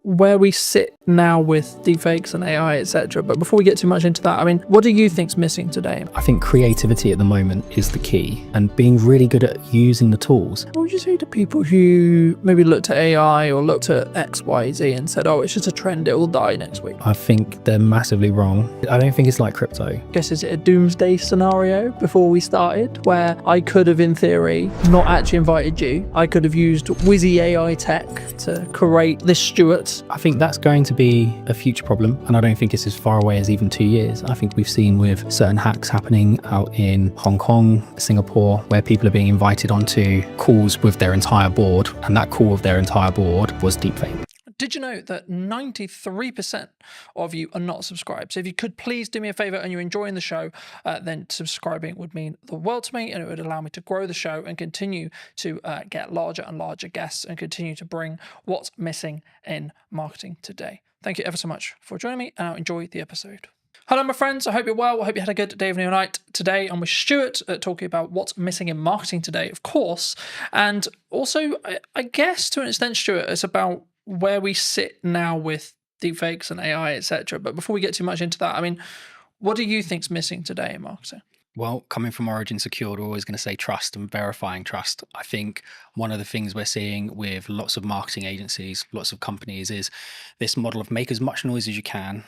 where we sit now with deepfakes and AI, etc. But before we get too much into that, I mean, what do you think's missing today? I think creativity at the moment is the key, and being really good at using the tools. What would you say to people who maybe looked at AI or looked at X, Y, Z and said, oh, it's just a trend, it will die next week? I think they're massively wrong. I don't think it's like crypto. I guess, is it a doomsday scenario before we started, where I could have, in theory, not actually invited you? I could have used Wizzy AI tech to create this Stuart. I think that's going to be a future problem, and I don't think it's as far away as even 2 years. I think we've seen with certain hacks happening out in Hong Kong, Singapore, where people are being invited onto calls with their entire board, and that call with their entire board was deepfake. Did you know that 93% of you are not subscribed? So if you could please do me a favor and you're enjoying the show, then subscribing would mean the world to me, and it would allow me to grow the show and continue to get larger and larger guests and continue to bring what's missing in marketing today. Thank you ever so much for joining me, and I'll enjoy the episode. Hello, my friends. I hope you're well. I hope you had a good day, evening, or night. Today, I'm with Stuart talking about what's missing in marketing today, of course. And also, I guess to an extent, Stuart, it's about where we sit now with deepfakes and AI, etc. But before we get too much into that, I mean, what do you think's missing today in marketing? Well, coming from Origin Secured, we're always going to say trust and verifying trust. I think one of the things we're seeing with lots of marketing agencies, lots of companies, is this model of make as much noise as you can,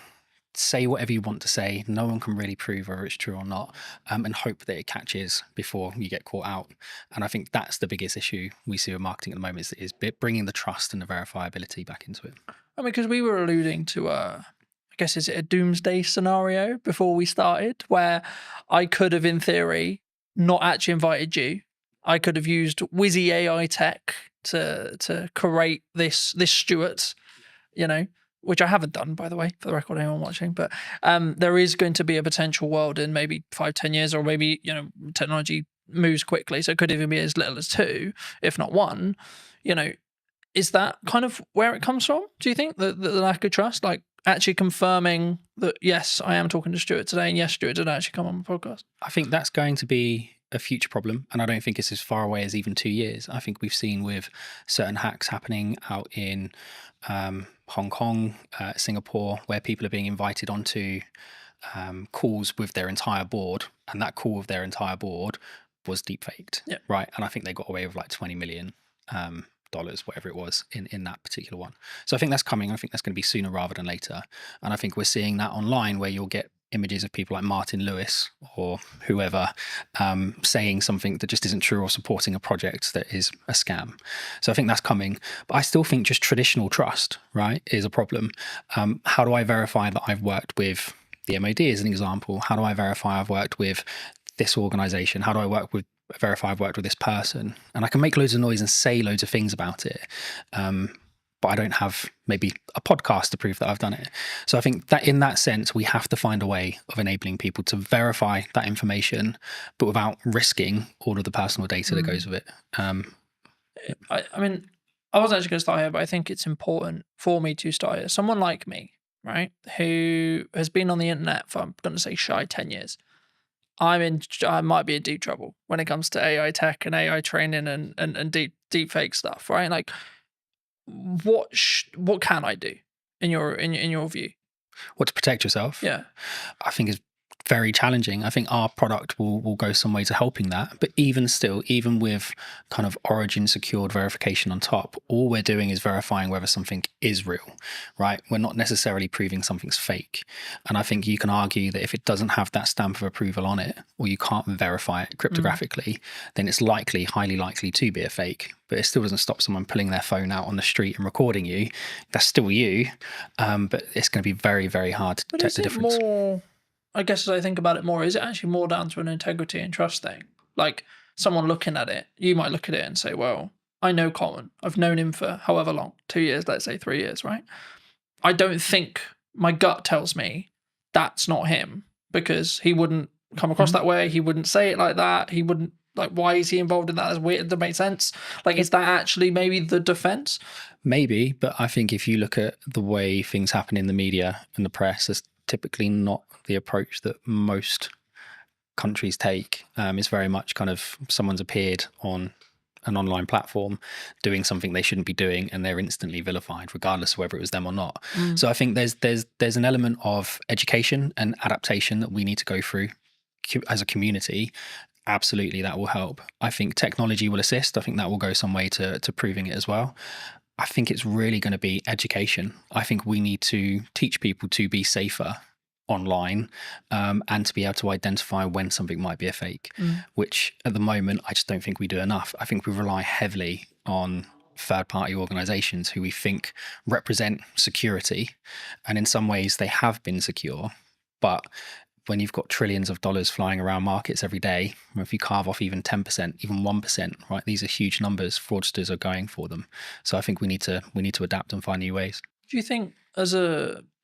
say whatever you want to say, no one can really prove whether it's true or not, and hope that it catches before you get caught out. And I think that's the biggest issue we see with marketing at the moment, is bringing the trust and the verifiability back into it. I mean, because we were alluding to, I guess, is it a doomsday scenario before we started, where I could have, in theory, not actually invited you. I could have used Wizzy AI tech to create this Stuart, you know, which I haven't done, by the way, for the record, anyone watching. But there is going to be a potential world in maybe 5-10 years, or maybe, you know, technology moves quickly, so it could even be as little as 2, if not 1. You know, is that kind of where it comes from? Do you think the lack of trust, like actually confirming that, yes, I am talking to Stuart today, and yes, Stuart did actually come on the podcast? I think that's going to be a future problem, and I don't think it's as far away as even 2 years. I think we've seen with certain hacks happening out in Hong Kong, Singapore, where people are being invited onto calls with their entire board, and that call with their entire board was deepfaked, right? And I think they got away with like $20 million, whatever it was, in that particular one. So I think that's coming. I think that's going to be sooner rather than later. And I think we're seeing that online, where you'll get images of people like Martin Lewis or whoever saying something that just isn't true, or supporting a project that is a scam. So I think that's coming. But I still think just traditional trust, right, is a problem. How do I verify that I've worked with the MOD, as an example? How do I verify I've worked with this organization? How do I verify I've worked with this person? And I can make loads of noise and say loads of things about it, but I don't have maybe a podcast to prove that I've done it. So I think that in that sense, we have to find a way of enabling people to verify that information, but without risking all of the personal data that goes with it. I mean, I wasn't actually going to start here, but I think it's important for me to start here. Someone like me, right, who has been on the internet for, I'm going to say, shy 10 years. I might be in deep trouble when it comes to AI tech and AI training and deep fake stuff, right? Like, what can I do in your view? What, to protect yourself? Yeah, I think is very challenging. I think our product will go some way to helping that. But even still, even with kind of Origin secured verification on top, all we're doing is verifying whether something is real, right? We're not necessarily proving something's fake. And I think you can argue that if it doesn't have that stamp of approval on it, or you can't verify it cryptographically, then it's highly likely to be a fake. But it still doesn't stop someone pulling their phone out on the street and recording you. That's still you. But it's going to be very, very hard to detect the difference. More, I guess, as I think about it more, is it actually more down to an integrity and trust thing? Like, someone looking at it, you might look at it and say, well, I know Colin. I've known him for however long, 2 years, let's say 3 years, right? I don't think, my gut tells me that's not him, because he wouldn't come across that way. He wouldn't say it like that. He wouldn't, like, why is he involved in that? That's weird. That makes sense. Like, is that actually maybe the defense? Maybe, but I think if you look at the way things happen in the media and the press, it's typically not the approach that most countries take. It's very much kind of someone's appeared on an online platform doing something they shouldn't be doing, and they're instantly vilified, regardless of whether it was them or not. So I think there's an element of education and adaptation that we need to go through as a community. Absolutely, that will help. I think technology will assist. I think that will go some way to proving it as well. I think it's really going to be education. I think we need to teach people to be safer online, and to be able to identify when something might be a fake, which at the moment I just don't think we do enough. I think we rely heavily on third-party organizations who we think represent security, and in some ways they have been secure, but when you've got trillions of dollars flying around markets every day, if you carve off even 10%, even 1%, right, these are huge numbers. Fraudsters are going for them. So I think we need to adapt and find new ways. Do you think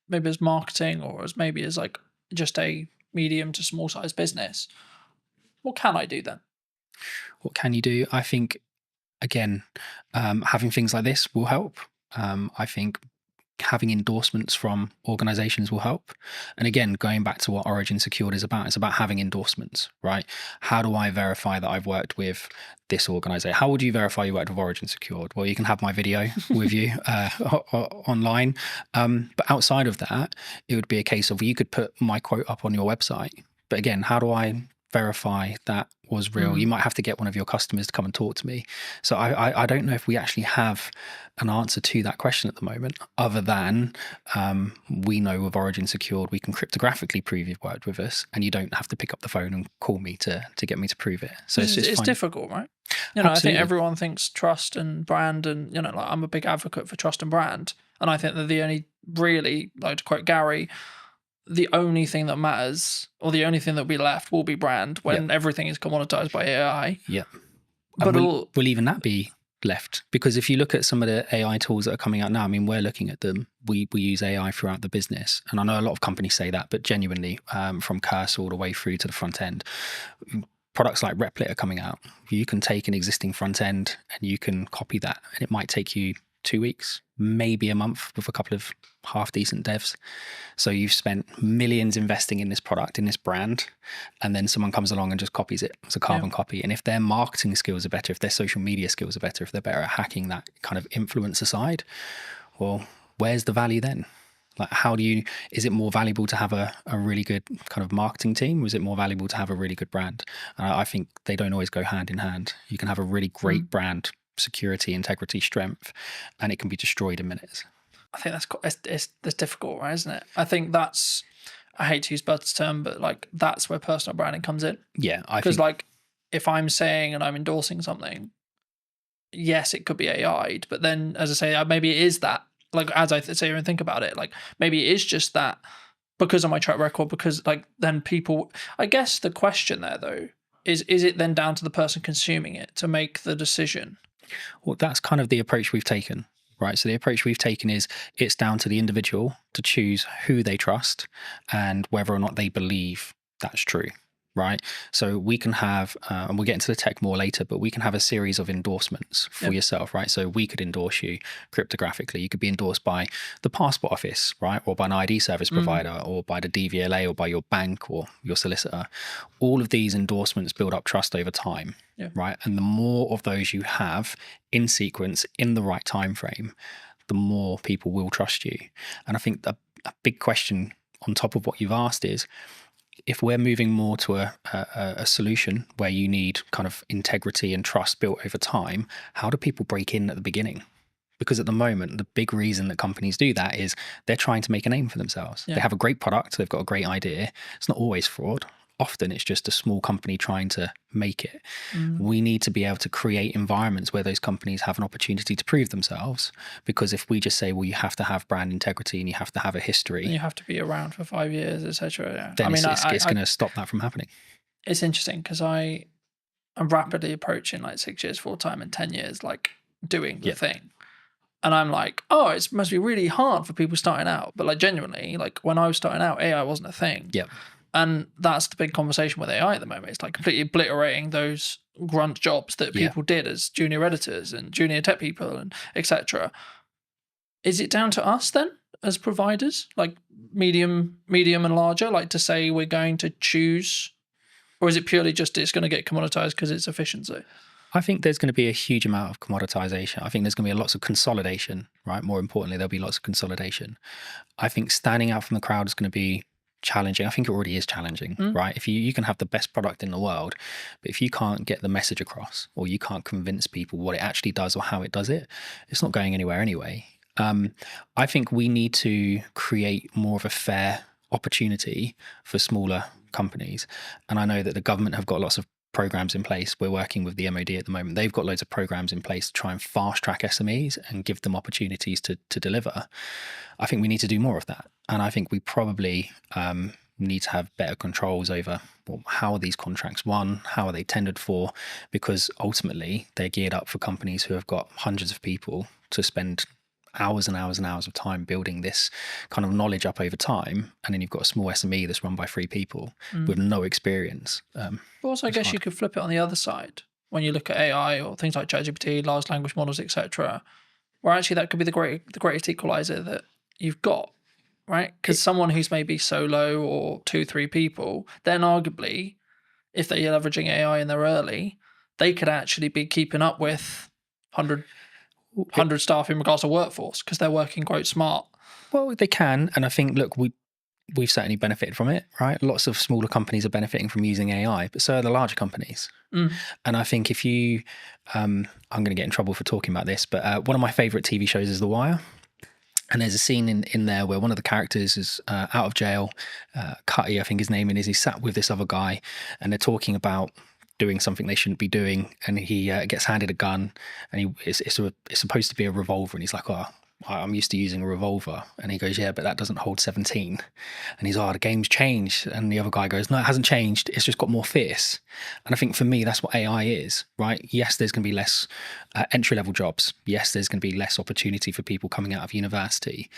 maybe as marketing, or as maybe as like just a medium to small size business, what can I do then? What can you do? I think, again, having things like this will help. I think having endorsements from organizations will help. And again, going back to what Origin Secured is about, it's about having endorsements, right? How do I verify that I've worked with this organization? How would you verify you worked with Origin Secured? Well, you can have my video with you online. But outside of that, it would be a case of you could put my quote up on your website. But again, how do I verify that was real? You might have to get one of your customers to come and talk to me. So I don't know if we actually have an answer to that question at the moment, other than we know with Origin Secured, we can cryptographically prove you've worked with us, and you don't have to pick up the phone and call me to get me to prove it. So it's difficult, right? You know, Absolutely. I think everyone thinks trust and brand, and you know, like I'm a big advocate for trust and brand, and I think that the only really, like to quote Gary, the only thing that matters, or the only thing that will be left, will be brand when everything is commoditized by AI. Yeah. But will even that be left? Because if you look at some of the AI tools that are coming out now, I mean, we're looking at them. We use AI throughout the business. And I know a lot of companies say that, but genuinely, from cursor all the way through to the front end, products like Replit are coming out. You can take an existing front end and you can copy that, and it might take you 2 weeks, maybe a month, with a couple of half decent devs. So you've spent millions investing in this product, in this brand, and then someone comes along and just copies it. It's a carbon copy. And if their marketing skills are better, if their social media skills are better, if they're better at hacking that kind of influencer side, well, where's the value then? Like, is it more valuable to have a really good kind of marketing team, or is it more valuable to have a really good brand? I think they don't always go hand in hand. You can have a really great brand, security, integrity, strength, and it can be destroyed in minutes. I think that's difficult, right? Isn't it? I think that's, I hate to use Bud's term, but like that's where personal branding comes in. Yeah, because like if I'm saying and I'm endorsing something, yes, it could be AI'd, but then as I say, maybe it is that. Like as I say and think about it, like maybe it is just that because of my track record. Because like then people, I guess the question there though is it then down to the person consuming it to make the decision? Well, that's kind of the approach we've taken, right? So the approach we've taken is it's down to the individual to choose who they trust and whether or not they believe that's true, right? So we can have, and we'll get into the tech more later, but we can have a series of endorsements for yourself, right? So we could endorse you cryptographically. You could be endorsed by the passport office, right? Or by an ID service provider, or by the DVLA, or by your bank or your solicitor. All of these endorsements build up trust over time, right? And the more of those you have in sequence, in the right time frame, the more people will trust you. And I think a big question on top of what you've asked is, if we're moving more to a solution where you need kind of integrity and trust built over time, how do people break in at the beginning? Because at the moment, the big reason that companies do that is they're trying to make a name for themselves. They have a great product, they've got a great idea. It's not always fraud. Often it's just a small company trying to make it. We need to be able to create environments where those companies have an opportunity to prove themselves. Because if we just say, well, you have to have brand integrity and you have to have a history, and you have to be around for 5 years, etc. Then it's going to stop that from happening. It's interesting because I'm rapidly approaching like 6 years full time and 10 years like doing the thing. And I'm like, oh, it must be really hard for people starting out. But like genuinely, like when I was starting out, AI wasn't a thing. Yeah. And that's the big conversation with AI at the moment. It's like completely obliterating those grunt jobs that people did as junior editors and junior tech people and etc. Is it down to us then as providers, like medium and larger, like to say we're going to choose, or is it purely just it's going to get commoditized because it's efficiency? I think there's going to be a huge amount of commoditization. I think there's going to be lots of consolidation, right? More importantly, there'll be lots of consolidation. I think standing out from the crowd is going to be challenging. I think it already is challenging, right? If you can have the best product in the world, but if you can't get the message across, or you can't convince people what it actually does or how it does it, it's not going anywhere anyway. I think we need to create more of a fair opportunity for smaller companies. And I know that the government have got lots of programs in place. We're working with the MOD at the moment. They've got loads of programs in place to try and fast track SMEs and give them opportunities to deliver. I think we need to do more of that. And I think we probably need to have better controls over, well, how are these contracts won, how are they tendered for, because ultimately they're geared up for companies who have got hundreds of people to spend hours and hours and hours of time building this kind of knowledge up over time, and then you've got a small SME that's run by 3 people with no experience. But also, I guess you could flip it on the other side when you look at AI or things like ChatGPT, large language models, etc., where actually that could be the greatest equalizer that you've got, right? Because someone who's maybe solo or 2-3 people, then arguably, if they're leveraging AI and they're early, they could actually be keeping up with 100 staff in regards to workforce because they're working quite smart. Well, they can, and I think, look, we've certainly benefited from it, right? Lots of smaller companies are benefiting from using AI, but so are the larger companies. And I think if you, I'm going to get in trouble for talking about this, but one of my favorite TV shows is The Wire. And there's a scene in there where one of the characters is out of jail. Cutty, I think his name is. He's sat with this other guy, and they're talking about doing something they shouldn't be doing, and he gets handed a gun, and it's supposed to be a revolver, and he's like, "Oh, I'm used to using a revolver," and he goes, "Yeah, but that doesn't hold 17." And he's, "Oh, the game's changed," and the other guy goes, "No, it hasn't changed. It's just got more fierce." And I think for me, that's what AI is, right? Yes, there's going to be less entry-level jobs. Yes, there's going to be less opportunity for people coming out of university.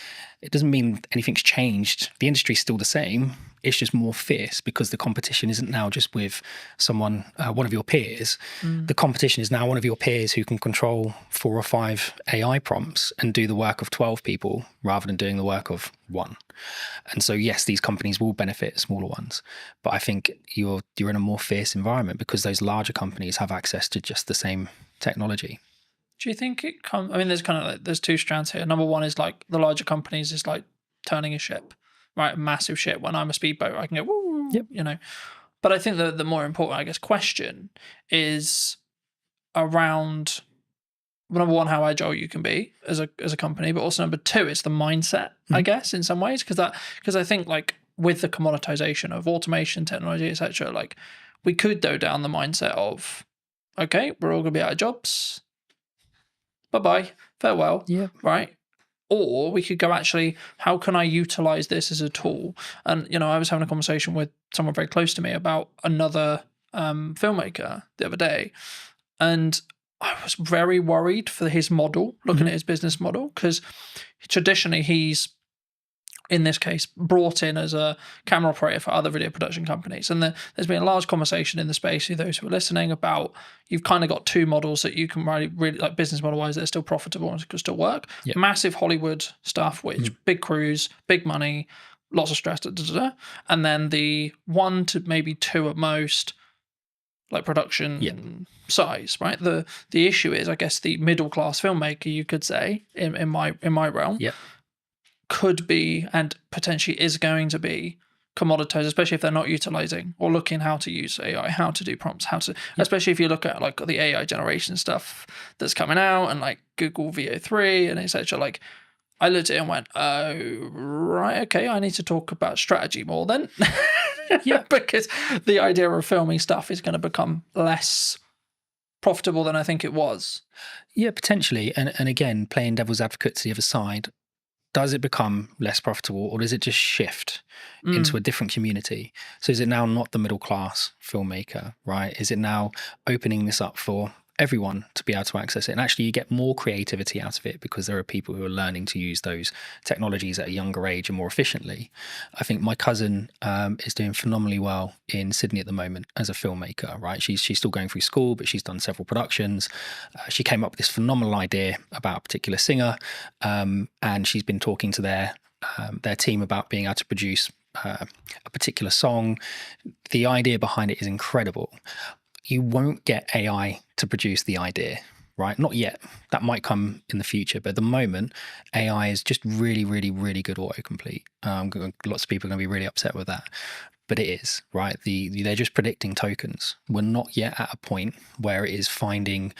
It doesn't mean anything's changed. The industry's still the same. It's just more fierce because the competition isn't now just with someone, one of your peers. The competition is now one of your peers who can control 4 or 5 AI prompts and do the work of 12 people rather than doing the work of 1. And so, yes, these companies will benefit smaller ones, but I think you're in a more fierce environment because those larger companies have access to just the same technology. Do you think it comes? I mean, there's kind of like, there's 2 strands here. Number one is like the larger companies is like turning a ship, right? A massive ship. When I'm a speedboat, I can go, woo, Yep. you know. But I think the more important, I guess, question is around, number one, how agile you can be as a company, but also number 2, it's the mindset, I guess, in some ways, because I think like with the commoditization of automation, technology, etc., like we could go down the mindset of, okay, we're all going to be out of jobs. Bye-bye, farewell, right? Or we could go, actually, how can I utilize this as a tool? And, you know, I was having a conversation with someone very close to me about another filmmaker the other day, and I was very worried for his model, looking at his business model, because traditionally he's, in this case, brought in as a camera operator for other video production companies. And there's been a large conversation in the space, for those who are listening, about you've kind of got 2 models that you can really like business model-wise that are still profitable and can still work. Yep. Massive Hollywood stuff, which big crews, big money, lots of stress, and then the 1 to maybe 2 at most, like production size, right? The issue is, I guess, the middle-class filmmaker, you could say, in my realm, could be and potentially is going to be commoditized, especially if they're not utilizing or looking how to use AI, how to do prompts, how to, especially if you look at like the AI generation stuff that's coming out and like Google VO3 and etc. Like I looked at it and went, oh, right, okay, I need to talk about strategy more then. Because the idea of filming stuff is going to become less profitable than I think it was. Yeah, potentially. And again, playing devil's advocate to the other side, does it become less profitable, or does it just shift into a different community? So is it now not the middle class filmmaker, right? Is it now opening this up for everyone to be able to access it? And actually you get more creativity out of it because there are people who are learning to use those technologies at a younger age and more efficiently. I think my cousin is doing phenomenally well in Sydney at the moment as a filmmaker, right? She's still going through school, but she's done several productions. She came up with this phenomenal idea about a particular singer, and she's been talking to their team about being able to produce a particular song. The idea behind it is incredible. you won't get AI to produce the idea, right? Not yet. That might come in the future, but at the moment, AI is just really, really, really good autocomplete. Lots of people are going to be really upset with that, but it is, right? They're just predicting tokens. We're not yet at a point where it is finding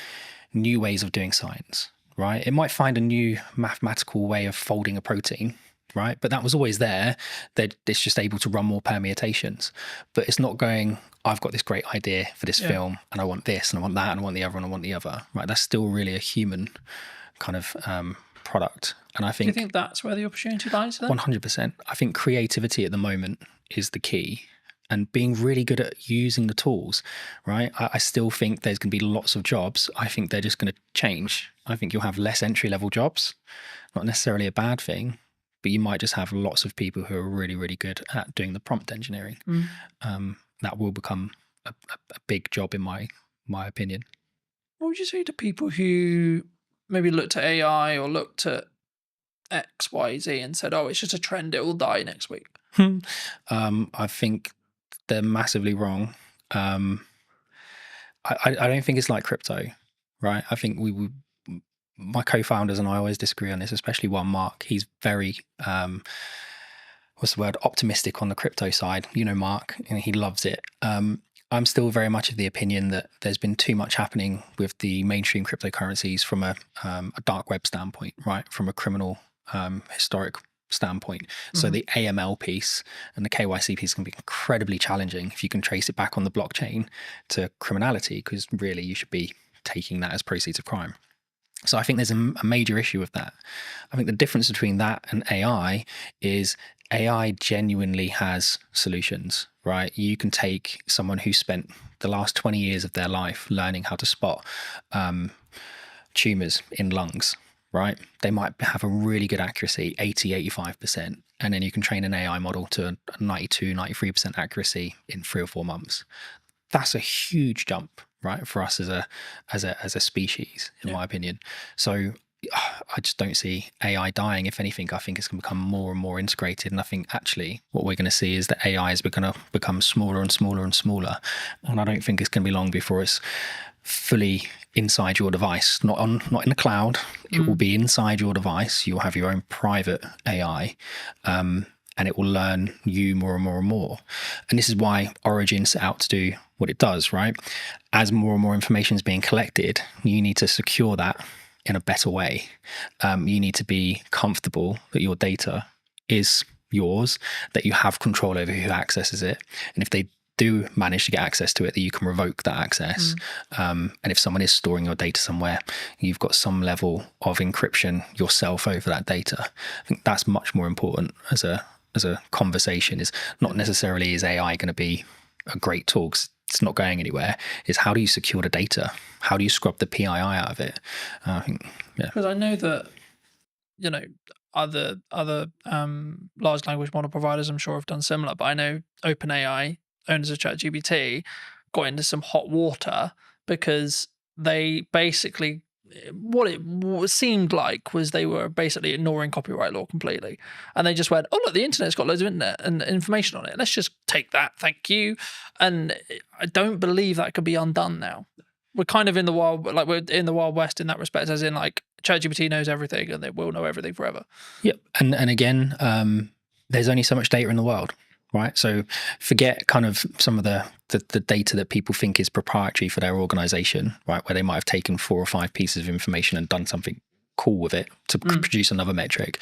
new ways of doing science, right? It might find a new mathematical way of folding a protein, right? But that was always there. It's just able to run more permutations. But it's not going, I've got this great idea for this film, and I want this, and I want that, and I want the other, and I want the other, right? That's still really a human kind of product. And I think... Do you think that's where the opportunity lies then? 100%. I think creativity at the moment is the key, and being really good at using the tools, right? I still think there's going to be lots of jobs. I think they're just going to change. I think you'll have less entry-level jobs, not necessarily a bad thing, but you might just have lots of people who are really, really good at doing the prompt engineering. That will become a big job in my opinion. What would you say to people who maybe looked at AI or looked at X, Y, Z and said, oh, it's just a trend, it will die next week? I think they're massively wrong. I don't think it's like crypto, right? I think my co-founders and I always disagree on this, especially one Mark. He's very optimistic on the crypto side. You know, Mark, and he loves it. I'm still very much of the opinion that there's been too much happening with the mainstream cryptocurrencies from a dark web standpoint, right? From a criminal historic standpoint. So the AML piece and the KYC piece can be incredibly challenging if you can trace it back on the blockchain to criminality, because really you should be taking that as proceeds of crime. So I think there's a major issue with that. I think the difference between that and AI is AI genuinely has solutions, right? You can take someone who spent the last 20 years of their life learning how to spot tumors in lungs, right? They might have a really good accuracy, 80-85%. And then you can train an AI model to 92-93% accuracy in 3 or 4 months. That's a huge jump, right, for us as a species, in my opinion. So I just don't see AI dying. If anything, I think it's going to become more and more integrated. And I think actually what we're going to see is that AI is going to become smaller and smaller and smaller. And I don't think it's going to be long before it's fully inside your device, not in the cloud. It will be inside your device. You'll have your own private AI. And it will learn you more and more and more. And this is why Origin set out to do what it does, right? As more and more information is being collected, you need to secure that in a better way. You need to be comfortable that your data is yours, that you have control over who accesses it. And if they do manage to get access to it, that you can revoke that access. And if someone is storing your data somewhere, you've got some level of encryption yourself over that data. I think that's much more important as a conversation. Is not necessarily is AI going to be a great tool, 'cause it's not going anywhere. Is how do you secure the data? How do you scrub the PII out of it? I think, because I know that, you know, other large language model providers I'm sure have done similar, but I know OpenAI, owners of ChatGPT, got into some hot water because they basically, what it seemed like was they were basically ignoring copyright law completely. And they just went, oh, look, the internet's got loads of internet and information on it. Let's just take that. Thank you. And I don't believe that could be undone now. We're kind of in the wild, like we're in the Wild West in that respect, as in like ChatGPT knows everything and they will know everything forever. Yep. And again, there's only so much data in the world, right? So forget kind of some of the data that people think is proprietary for their organization, right? Where they might have taken 4 or 5 pieces of information and done something cool with it to produce another metric.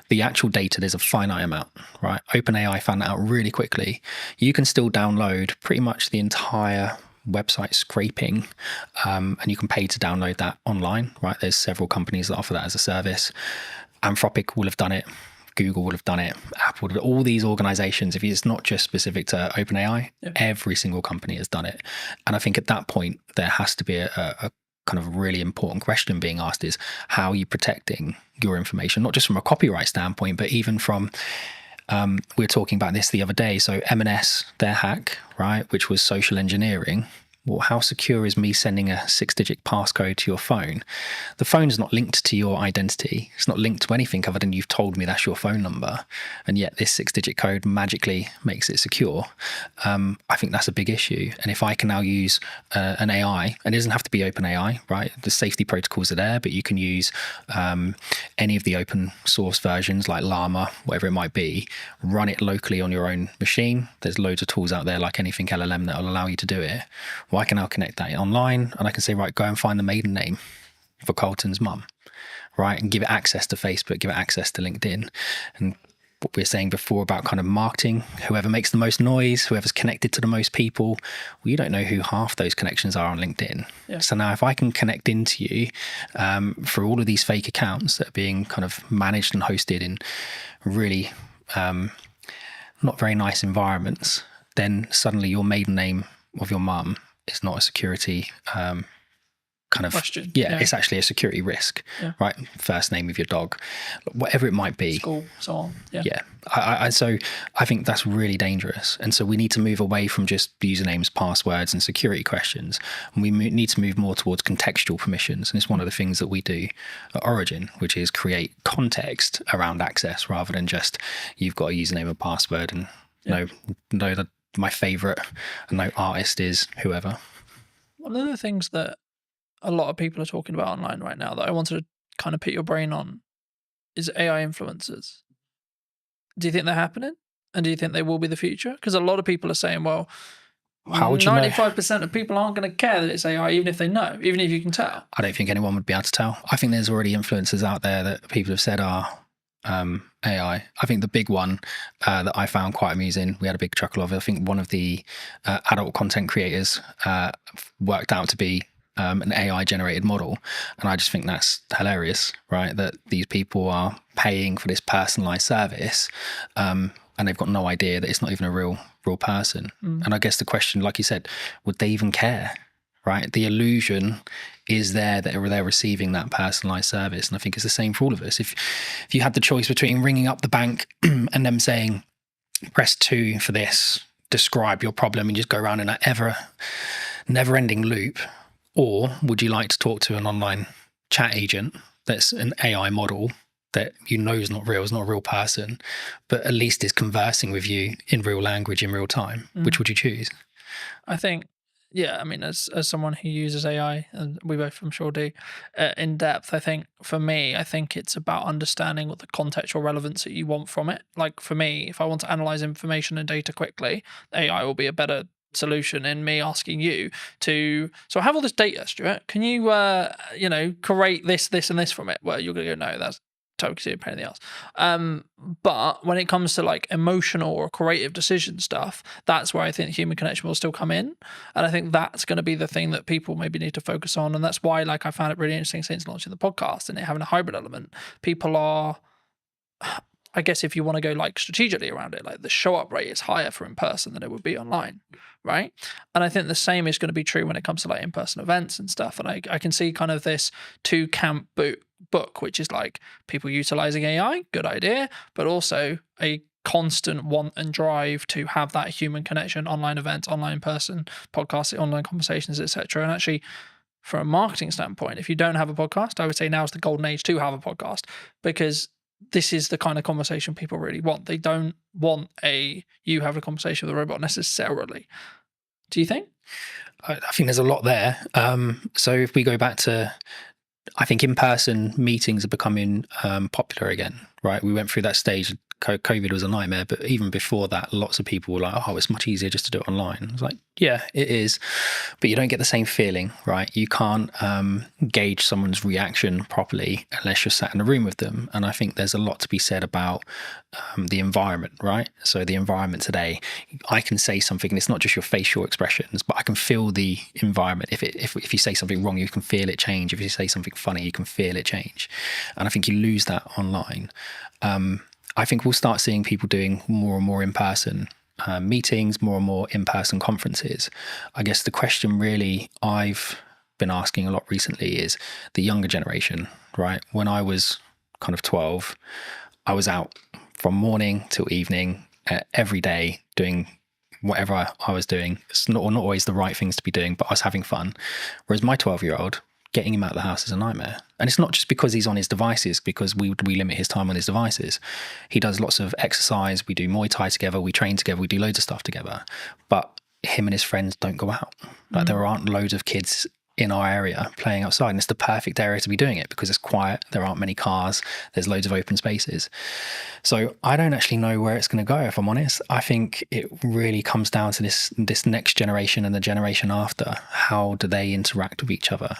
The actual data, there's a finite amount, right? OpenAI found that out really quickly. You can still download pretty much the entire website scraping, and you can pay to download that online, right? There's several companies that offer that as a service. Anthropic will have done it. Google will have done it. Apple, all these organizations, if it's not just specific to OpenAI, every single company has done it. And I think at that point, there has to be a kind of really important question being asked is, how are you protecting your information? Not just from a copyright standpoint, but even from, we were talking about this the other day. So M&S, their hack, right, which was social engineering, well, how secure is me sending a 6-digit passcode to your phone? The phone's not linked to your identity. It's not linked to anything other than you've told me that's your phone number. And yet this 6-digit code magically makes it secure. I think that's a big issue. And if I can now use an AI, and it doesn't have to be open AI, right? The safety protocols are there, but you can use any of the open source versions like Llama, whatever it might be, run it locally on your own machine. There's loads of tools out there like anything LLM that will allow you to do it. Well, I can now connect that online and I can say, right, go and find the maiden name for Carlton's mum, right? And give it access to Facebook, give it access to LinkedIn. And what we were saying before about kind of marketing, whoever makes the most noise, whoever's connected to the most people, well, you don't know who half those connections are on LinkedIn. Yeah. So now if I can connect into you for all of these fake accounts that are being kind of managed and hosted in really not very nice environments, then suddenly your maiden name of your mum is not a security kind of question. Yeah, it's actually a security risk, right? First name of your dog, whatever it might be, school, so on. So I think that's really dangerous, and so we need to move away from just usernames, passwords, and security questions, and we need to move more towards contextual permissions. And it's one of the things that we do at Origin, which is create context around access rather than just you've got a username and password and know that my favorite no artist is whoever. One of the things that a lot of people are talking about online right now that I wanted to kind of pick your brain on is AI influencers. Do you think they're happening? And do you think they will be the future? Because a lot of people are saying, well, how would you 95% of people aren't going to care that it's AI, even if they know, even if you can tell. I don't think anyone would be able to tell. I think there's already influencers out there that people have said are AI. I think the big one that I found quite amusing, we had a big chuckle of it. I think one of the adult content creators worked out to be an AI generated model. And I just think that's hilarious, right? That these people are paying for this personalized service and they've got no idea that it's not even a real person. And I guess the question, like you said, would they even care, right? The illusion is there that they're receiving that personalized service. And I think it's the same for all of us. If you had the choice between ringing up the bank and them saying, press 2 for this, describe your problem, and just go around in that never-ending loop, or would you like to talk to an online chat agent that's an AI model that you know is not real, is not a real person, but at least is conversing with you in real language in real time? Which would you choose? I think, I mean, as someone who uses AI, and we both I'm sure do, in depth, I think for me, I think it's about understanding what the contextual relevance that you want from it. Like for me, if I want to analyze information and data quickly, AI will be a better solution in me asking you to, so I have all this data, Stuart, can you create this and this from it? Well, you're gonna go, no, that's totally a pain in the ass. But when it comes to like emotional or creative decision stuff, that's where I think human connection will still come in, and I think that's going to be the thing that people maybe need to focus on. And that's why, like, I found it really interesting since launching the podcast and it having a hybrid element. People are, I guess, if you want to go like strategically around it, like the show up rate is higher for in person than it would be online, right? And I think the same is going to be true when it comes to like in person events and stuff. And I can see kind of this two camp book, which is like people utilizing AI, good idea, but also a constant want and drive to have that human connection, online events, online person, podcasts, online conversations, etc. And actually, from a marketing standpoint, if you don't have a podcast, I would say now is the golden age to have a podcast, because this is the kind of conversation people really want. They don't want you having a conversation with a robot necessarily. Do you think? I think there's a lot there. So if we go back to, I think in-person meetings are becoming popular again, right? We went through that stage. COVID was a nightmare, but even before that, lots of people were like, oh, it's much easier just to do it online. I was like, yeah, it is, but you don't get the same feeling, right? You can't gauge someone's reaction properly unless you're sat in a room with them. And I think there's a lot to be said about the environment, right? So the environment today, I can say something and it's not just your facial expressions, but I can feel the environment. If you say something wrong, you can feel it change. If you say something funny, you can feel it change. And I think you lose that online. I think we'll start seeing people doing more and more in-person meetings, more and more in-person conferences. I guess the question really I've been asking a lot recently is the younger generation, right? When I was kind of 12, I was out from morning till evening every day doing whatever I was doing. It's not always the right things to be doing, but I was having fun. Whereas my 12-year-old, getting him out of the house is a nightmare. And it's not just because he's on his devices, because we limit his time on his devices. He does lots of exercise. We do Muay Thai together. We train together. We do loads of stuff together. But him and his friends don't go out. Like there aren't loads of kids in our area playing outside, and it's the perfect area to be doing it because it's quiet, there aren't many cars, there's loads of open spaces. So I don't actually know where it's going to go, if I'm honest. I think it really comes down to this next generation and the generation after. How do they interact with each other?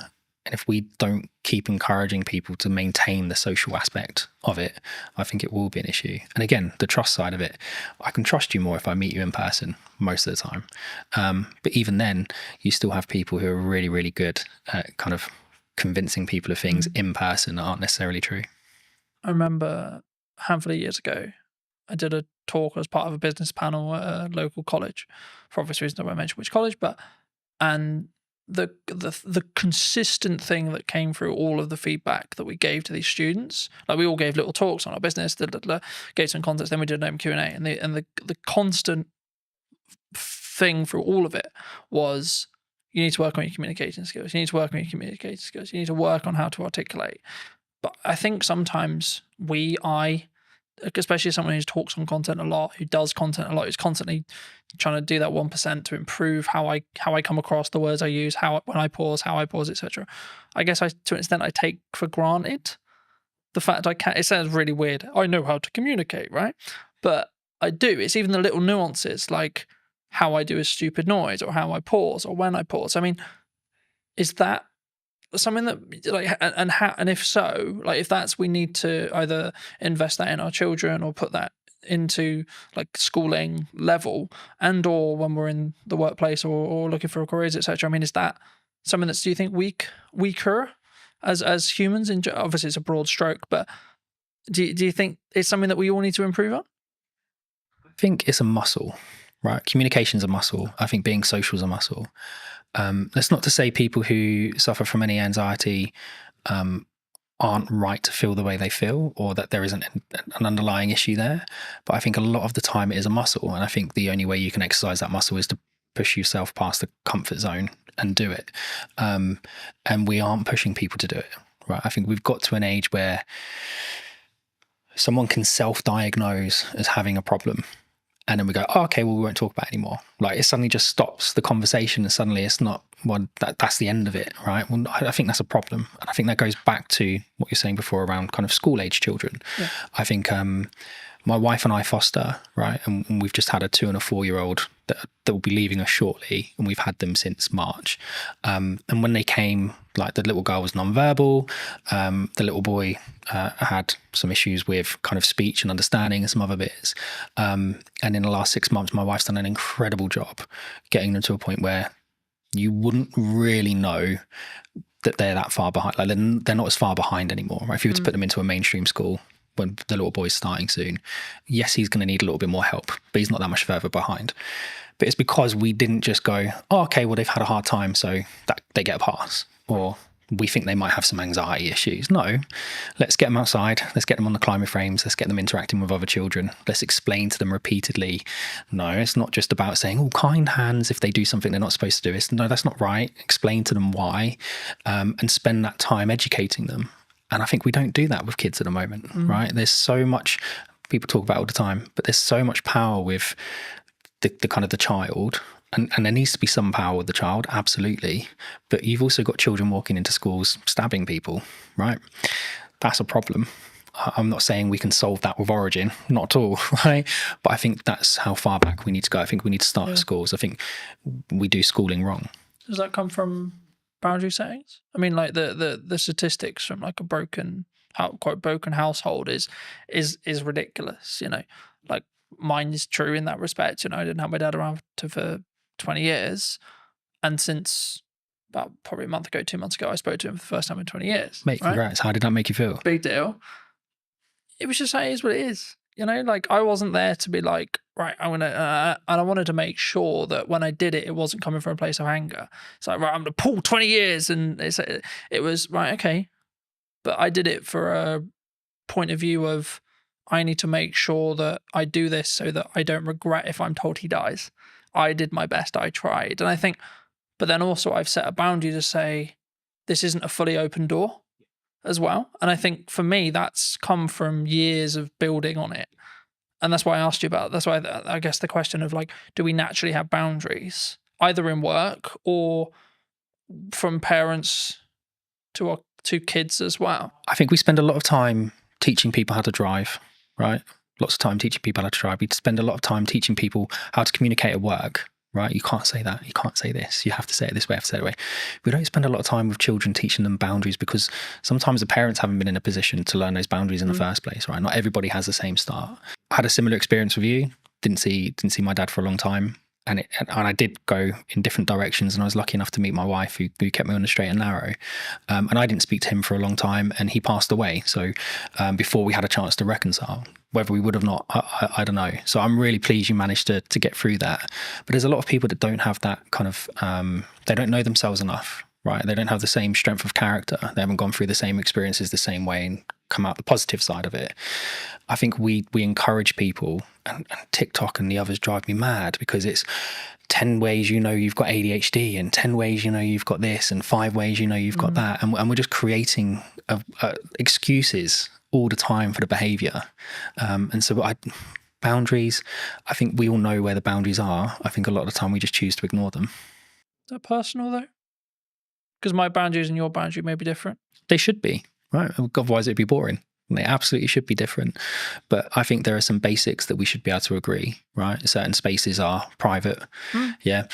And if we don't keep encouraging people to maintain the social aspect of it, I think it will be an issue. And again, the trust side of it, I can trust you more if I meet you in person most of the time. But even then, you still have people who are really, really good at kind of convincing people of things in person that aren't necessarily true. I remember a handful of years ago, I did a talk as part of a business panel at a local college. For obvious reasons, I won't mention which college, and the consistent thing that came through all of the feedback that we gave to these students, like we all gave little talks on our business, gave some context, then we did an open Q&A, and the constant thing through all of it was, you need to work on your communication skills. You need to work on your communication skills. You need to work on how to articulate. But I think sometimes especially someone who talks on content a lot, who does content a lot, who's constantly trying to do that 1% to improve how I come across, the words I use, how I pause, etc. I guess to an extent I take for granted the fact I can't. It sounds really weird. I know how to communicate, right? But I do. It's even the little nuances, like how I do a stupid noise, or how I pause, or when I pause. I mean, is that something that, like, and if so, like, if that's, we need to either invest that in our children or put that into like schooling level, and or when we're in the workplace or looking for careers, etc. I mean, is that something that's, do you think, weaker as humans? Obviously it's a broad stroke, but do you think it's something that we all need to improve on? I think it's a muscle, right? Communication's a muscle. I think being social is a muscle. That's not to say people who suffer from any anxiety aren't right to feel the way they feel, or that there isn't an underlying issue there. But I think a lot of the time it is a muscle. And I think the only way you can exercise that muscle is to push yourself past the comfort zone and do it. And we aren't pushing people to do it, right? I think we've got to an age where someone can self-diagnose as having a problem, and then we go, oh, okay, well, we won't talk about it anymore. Like, it suddenly just stops the conversation, and suddenly it's not, well, that's the end of it, right? Well, I think that's a problem. And I think that goes back to what you're saying before around kind of school-age children. Yeah. I think my wife and I foster, right? And we've just had a 2 and a 4-year-old that will be leaving us shortly, and we've had them since March. And when they came, like, the little girl was nonverbal, the little boy had some issues with kind of speech and understanding and some other bits. And in the last 6 months, my wife's done an incredible job getting them to a point where you wouldn't really know that they're that far behind. Like, they're not as far behind anymore, right? If you were to put them into a mainstream school when the little boy's starting soon, yes, he's going to need a little bit more help, but he's not that much further behind. But it's because we didn't just go, oh, okay, well, they've had a hard time, so that they get a pass, or we think they might have some anxiety issues. No, let's get them outside. Let's get them on the climber frames. Let's get them interacting with other children. Let's explain to them repeatedly. No, it's not just about saying, oh, kind hands if they do something they're not supposed to do. No, that's not right. Explain to them why, and spend that time educating them. And I think we don't do that with kids at the moment, right? There's so much, people talk about it all the time, but there's so much power with the kind of the child. And there needs to be some power with the child, absolutely. But you've also got children walking into schools stabbing people, right? That's a problem. I'm not saying we can solve that with Origin, not at all, right? But I think that's how far back we need to go. I think we need to start at schools. I think we do schooling wrong. Does that come from boundary settings? I mean, like the statistics from like a quote broken household is ridiculous, you know. Like, mine is true in that respect. You know, I didn't have my dad around for 20 years, and since about probably a month ago, 2 months ago, I spoke to him for the first time in 20 years. Mate, congrats. Right? How did that make you feel? Big deal. It was just, it is what it is. You know, like, I wasn't there to be like, right, I'm going to, and I wanted to make sure that when I did it, it wasn't coming from a place of anger. It's like, right, I'm going to pull 20 years. And it was, right, okay. But I did it for a point of view of, I need to make sure that I do this so that I don't regret if I'm told he dies. I did my best, I tried. And I think, but then also I've set a boundary to say, this isn't a fully open door as well. And I think for me, that's come from years of building on it. And that's why I asked you about, that's why I guess the question of like, do we naturally have boundaries, either in work or from parents to kids as well? I think we spend a lot of time teaching people how to drive, right? Lots of time teaching people how to drive. We spend a lot of time teaching people how to communicate at work, right? You can't say that. You can't say this. You have to say it this way. You have to say it that way. We don't spend a lot of time with children teaching them boundaries because sometimes the parents haven't been in a position to learn those boundaries in the first place, right? Not everybody has the same start. I had a similar experience with you. Didn't see my dad for a long time. And I did go in different directions, and I was lucky enough to meet my wife who kept me on the straight and narrow. And I didn't speak to him for a long time, and he passed away. So before we had a chance to reconcile, whether we would have not, I don't know. So I'm really pleased you managed to get through that. But there's a lot of people that don't have that kind of, they don't know themselves enough, right? They don't have the same strength of character. They haven't gone through the same experiences the same way and come out the positive side of it. I think we encourage people, and TikTok and the others drive me mad because it's 10 ways you know you've got ADHD, and 10 ways you know you've got this, and 5 ways you know you've got that. And we're just creating excuses all the time for the behavior. And so boundaries, I think we all know where the boundaries are. I think a lot of the time we just choose to ignore them. Is that personal though? Because my boundaries and your boundary may be different. They should be, right? Otherwise it'd be boring. They absolutely should be different. But I think there are some basics that we should be able to agree, right? Certain spaces are private. Yeah.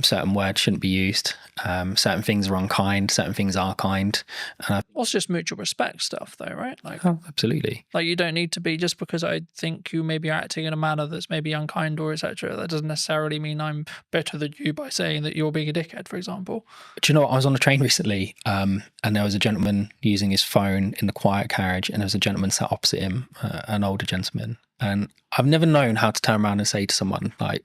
Certain words shouldn't be used. Certain things are unkind. Certain things are kind. Well, it's just mutual respect stuff though, right? Like, absolutely. Like you don't need to be, just because I think you may be acting in a manner that's maybe unkind or etc. That doesn't necessarily mean I'm better than you by saying that you're being a dickhead, for example. Do you know what? I was on a train recently and there was a gentleman using his phone in the quiet carriage, and there was a gentleman sat opposite him, an older gentleman. And I've never known how to turn around and say to someone like,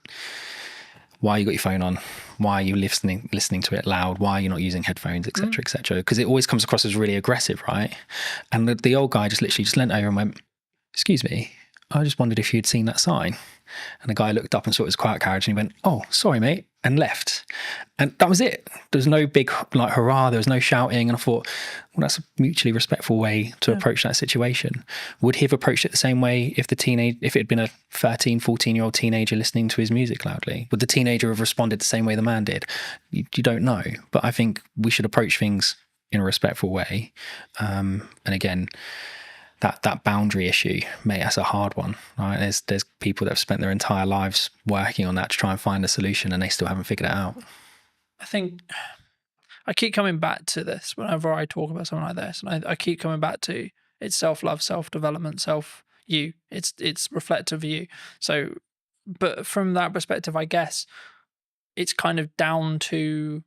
why you got your phone on? Why are you listening to it loud? Why are you not using headphones, etc., etc.? Because it always comes across as really aggressive, right? And the old guy just literally leant over and went, "Excuse me, I just wondered if you'd seen that sign." And the guy looked up and saw his quiet carriage and he went, "Oh, sorry, mate," and left. And that was it. There was no big like hurrah. There was no shouting. And I thought, well, that's a mutually respectful way to approach that situation. Would he have approached it the same way if it had been a 13, 14-year-old teenager listening to his music loudly? Would the teenager have responded the same way the man did? You don't know. But I think we should approach things in a respectful way. And again, that boundary issue, mate, that's a hard one, right? There's people that have spent their entire lives working on that to try and find a solution, and they still haven't figured it out. I think I keep coming back to this whenever I talk about something like this, and I keep coming back to it's self-love, self-development, self-you. It's reflective of you. So, but from that perspective, I guess it's kind of down to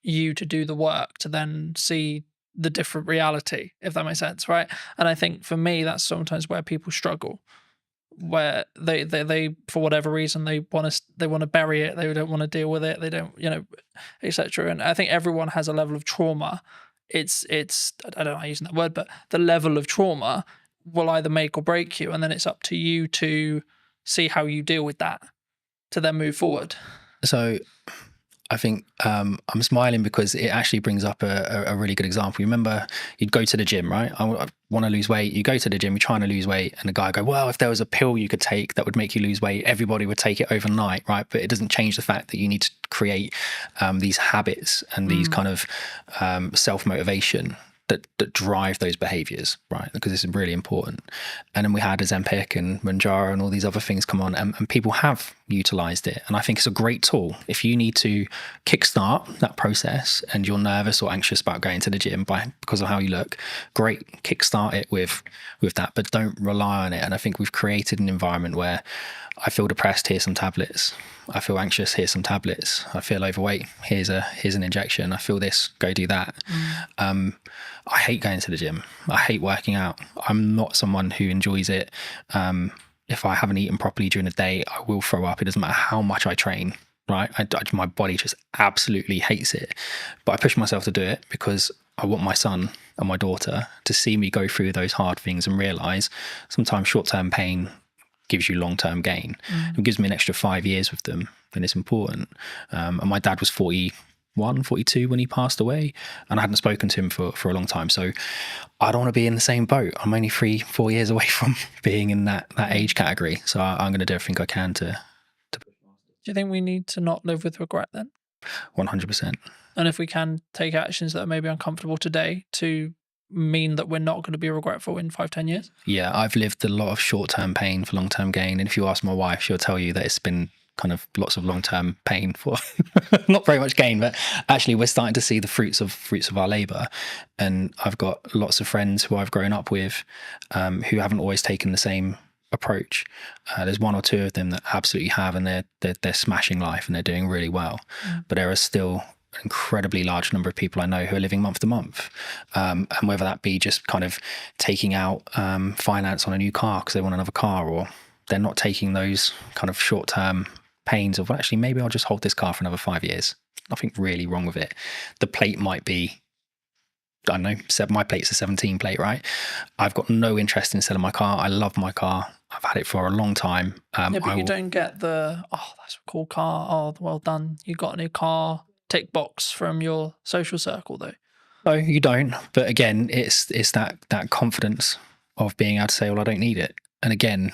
you to do the work to then see the different reality, if that makes sense, right? And I think for me, that's sometimes where people struggle, where they for whatever reason they want to bury it, they don't want to deal with it, they don't, etc. And I think everyone has a level of trauma. It's I don't know using that word, but the level of trauma will either make or break you, and then it's up to you to see how you deal with that to then move forward. So I think I'm smiling because it actually brings up a really good example. You remember you'd go to the gym, right? I want to lose weight. You go to the gym, you're trying to lose weight, and the guy go, well, if there was a pill you could take that would make you lose weight, everybody would take it overnight, right? But it doesn't change the fact that you need to create these habits and these kind of self-motivation that drive those behaviors, right? Because this is really important. And then we had Ozempic and Mounjaro and all these other things come on, and people have utilized it. And I think it's a great tool. If you need to kickstart that process and you're nervous or anxious about going to the gym because of how you look, great, kickstart it with that, but don't rely on it. And I think we've created an environment where I feel depressed, here's some tablets. I feel anxious, here's some tablets. I feel overweight, here's an injection. I feel this, go do that. I hate going to the gym. I hate working out. I'm not someone who enjoys it. If I haven't eaten properly during the day, I will throw up. It doesn't matter how much I train, right? My body just absolutely hates it. But I push myself to do it because I want my son and my daughter to see me go through those hard things and realize sometimes short-term pain gives you long-term gain. It gives me an extra 5 years with them. then it's important. And my dad was 41, 42 when he passed away, and I hadn't spoken to him for a long time. So I don't want to be in the same boat. I'm only 3-4 years away from being in that age category. So I'm going to do everything I can to. Do you think we need to not live with regret then? 100%. And if we can take actions that are maybe uncomfortable today to mean that we're not going to be regretful in 5-10 years? Yeah, I've lived a lot of short-term pain for long-term gain. And if you ask my wife, she'll tell you that it's been kind of lots of long-term pain for not very much gain, but actually we're starting to see the fruits of our labor. And I've got lots of friends who I've grown up with who haven't always taken the same approach. There's one or two of them that absolutely have, and they're smashing life and they're doing really well. But there are still an incredibly large number of people I know who are living month to month, and whether that be just kind of taking out finance on a new car because they want another car, or they're not taking those kind of short-term pains of, well, actually maybe I'll just hold this car for another 5 years. Nothing really wrong with it. The plate might be, I don't know, my plate's a 17 plate, right? I've got no interest in selling my car. I love my car. I've had it for a long time. Yeah, but you don't get the, oh, that's a cool car. Oh, well done. You got a new car tick box from your social circle, though. No, you don't. But again, it's that confidence of being able to say, well, I don't need it. And again,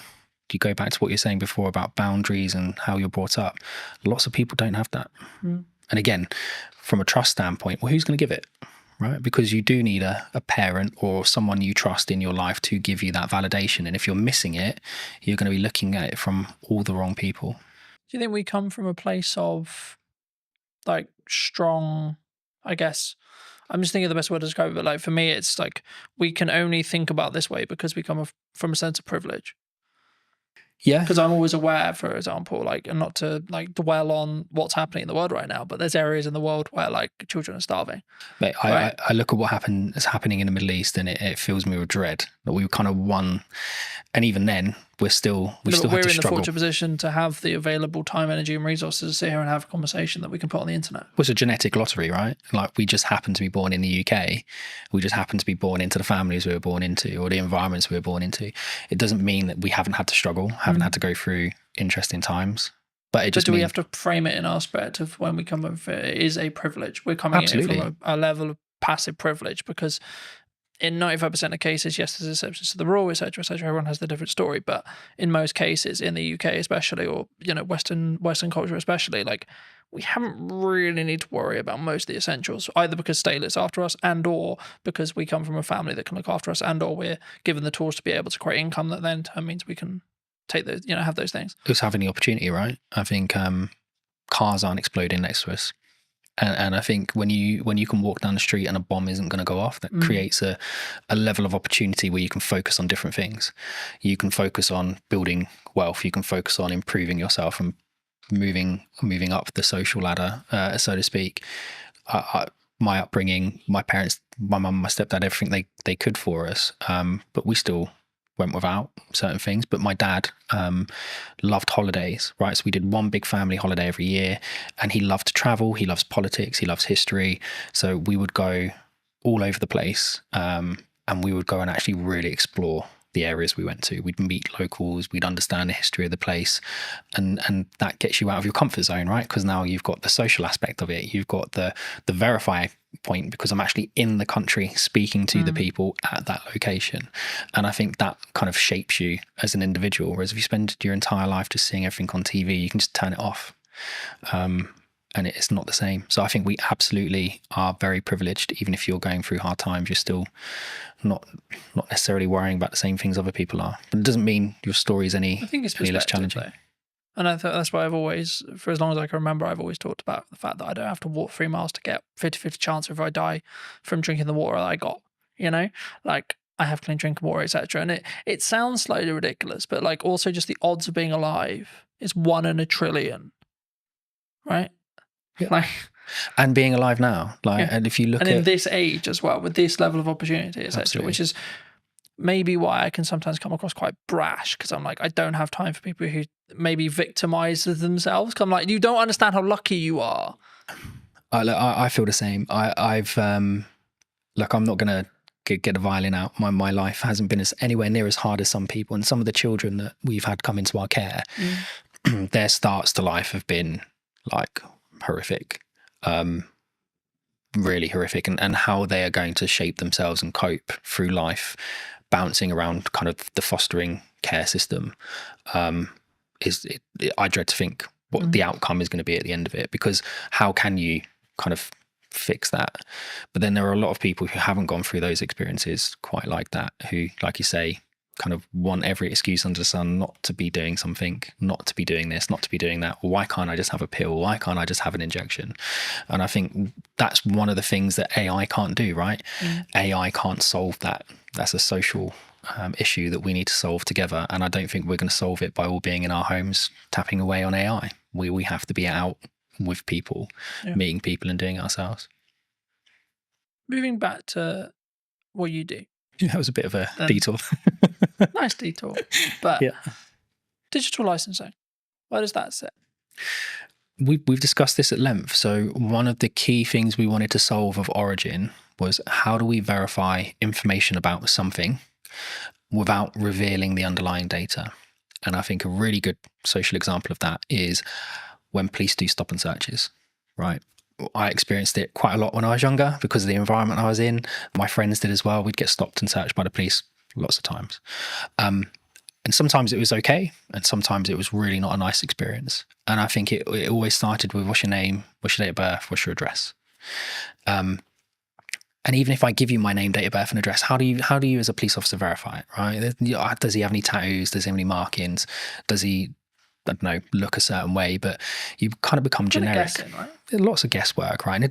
you go back to what you're saying before about boundaries and how you're brought up. Lots of people don't have that. And again, from a trust standpoint, well, who's going to give it? Right? Because you do need a parent or someone you trust in your life to give you that validation. And if you're missing it, you're going to be looking at it from all the wrong people. Do you think we come from a place of like strong, I guess, I'm just thinking of the best word to describe it, but like for me, it's like we can only think about this way because we come from a sense of privilege. Yeah. Because I'm always aware, for example, like, and not to like dwell on what's happening in the world right now, but there's areas in the world where like children are starving. Mate, I look at what is happening in the Middle East, and it fills me with dread that we kind of won. And even then, we're still had to struggle. We're in the fortunate position to have the available time, energy, and resources to sit here and have a conversation that we can put on the internet. Well, it's a genetic lottery, right? Like, we just happen to be born in the UK. We just happen to be born into the families we were born into, or the environments we were born into. It doesn't mean that we haven't had to struggle, haven't had to go through interesting times. But it just do we have to frame it in our perspective when we come in? It is a privilege. We're coming in from a level of passive privilege, because in 95% of cases, yes, there's exceptions to the rule, etc., etc. Everyone has their different story, but in most cases, in the UK especially, or Western culture especially, like, we haven't really need to worry about most of the essentials, either because state looks after us, and or because we come from a family that can look after us, and or we're given the tools to be able to create income that then means we can take those, have those things. Just having the opportunity, right? I think cars aren't exploding next to us. And I think when you can walk down the street and a bomb isn't going to go off, that creates a level of opportunity where you can focus on different things. You can focus on building wealth. You can focus on improving yourself and moving up the social ladder, so to speak. My upbringing, my parents, my mum, my stepdad, everything they could for us, but we still went without certain things. But my dad loved holidays, right? So we did one big family holiday every year, and he loved to travel. He loves politics. He loves history. So we would go all over the place, and we would go and actually really explore the areas we went to. We'd meet locals. We'd understand the history of the place, and that gets you out of your comfort zone, right? Because now you've got the social aspect of it. You've got the verify point, because I'm actually in the country speaking to the people at that location. And I think that kind of shapes you as an individual. Whereas if you spend your entire life just seeing everything on TV, you can just turn it off. And it's not the same. So I think we absolutely are very privileged. Even if you're going through hard times, you're still not necessarily worrying about the same things other people are. But it doesn't mean your story is any less challenging. Though. And I thought that's why I've always, for as long as I can remember, I've always talked about the fact that I don't have to walk 3 miles to get 50-50 chance if I die from drinking the water that I got, like, I have clean drinking water, etc. And it sounds slightly ridiculous, but like, also just the odds of being alive is 1 in a trillion, right? Yeah. Like, and being alive now, like, and if you look in this age as well, with this level of opportunity, etc., which is maybe why I can sometimes come across quite brash, because I'm like, I don't have time for people who maybe victimize themselves. Cause I'm like, you don't understand how lucky you are. I feel the same. I've look, I'm not gonna get a violin out. My life hasn't been anywhere near as hard as some people, and some of the children that we've had come into our care. their starts to life have been like horrific, really horrific, and how they are going to shape themselves and cope through life, bouncing around kind of the fostering care system, I dread to think what the outcome is going to be at the end of it, because how can you kind of fix that? But then there are a lot of people who haven't gone through those experiences quite like that, who, like you say, kind of want every excuse under the sun not to be doing something, not to be doing this, not to be doing that. Why can't I just have a pill? Why can't I just have an injection? And I think that's one of the things that AI can't do, right? AI can't solve that. That's a social issue that we need to solve together. And I don't think we're going to solve it by all being in our homes tapping away on AI. We have to be out with people, meeting people and doing it ourselves. Moving back to what you do. That was a bit of a detour. Nice detour. But digital licensing, where does that sit? We've discussed this at length. So one of the key things we wanted to solve of Origin was, how do we verify information about something without revealing the underlying data? And I think a really good social example of that is when police do stop and searches, right? I experienced it quite a lot when I was younger because of the environment I was in. My friends did as well. We'd get stopped and searched by the police lots of times. And sometimes it was okay, and sometimes it was really not a nice experience. And I think it always started with, what's your name, what's your date of birth, what's your address? And even if I give you my name, date of birth, and address, how do you as a police officer verify it, right? Does he have any tattoos? Does he have any markings? Does he, I don't know, look a certain way? But you kind of become generic. Guessing, right? Lots of guesswork, right? And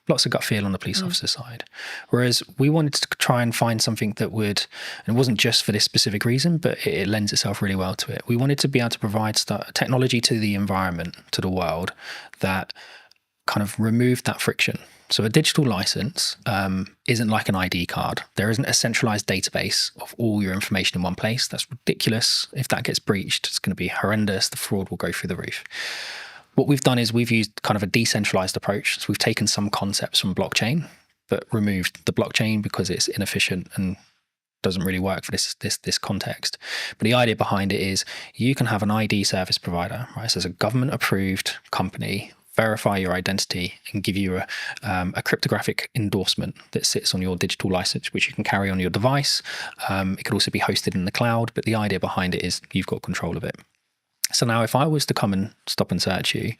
lots of gut feel on the police officer side. Whereas we wanted to try and find something that would, and it wasn't just for this specific reason, but it lends itself really well to it. We wanted to be able to provide technology to the environment, to the world, that kind of removed that friction. So a digital license isn't like an ID card. There isn't a centralized database of all your information in one place. That's ridiculous. If that gets breached, it's going to be horrendous. The fraud will go through the roof. What we've done is we've used kind of a decentralized approach. So we've taken some concepts from blockchain, but removed the blockchain because it's inefficient and doesn't really work for this context. But the idea behind it is, you can have an ID service provider, right? So it's a government approved company, verify your identity and give you a cryptographic endorsement that sits on your digital license, which you can carry on your device. It could also be hosted in the cloud, but the idea behind it is you've got control of it. So now if I was to come and stop and search you,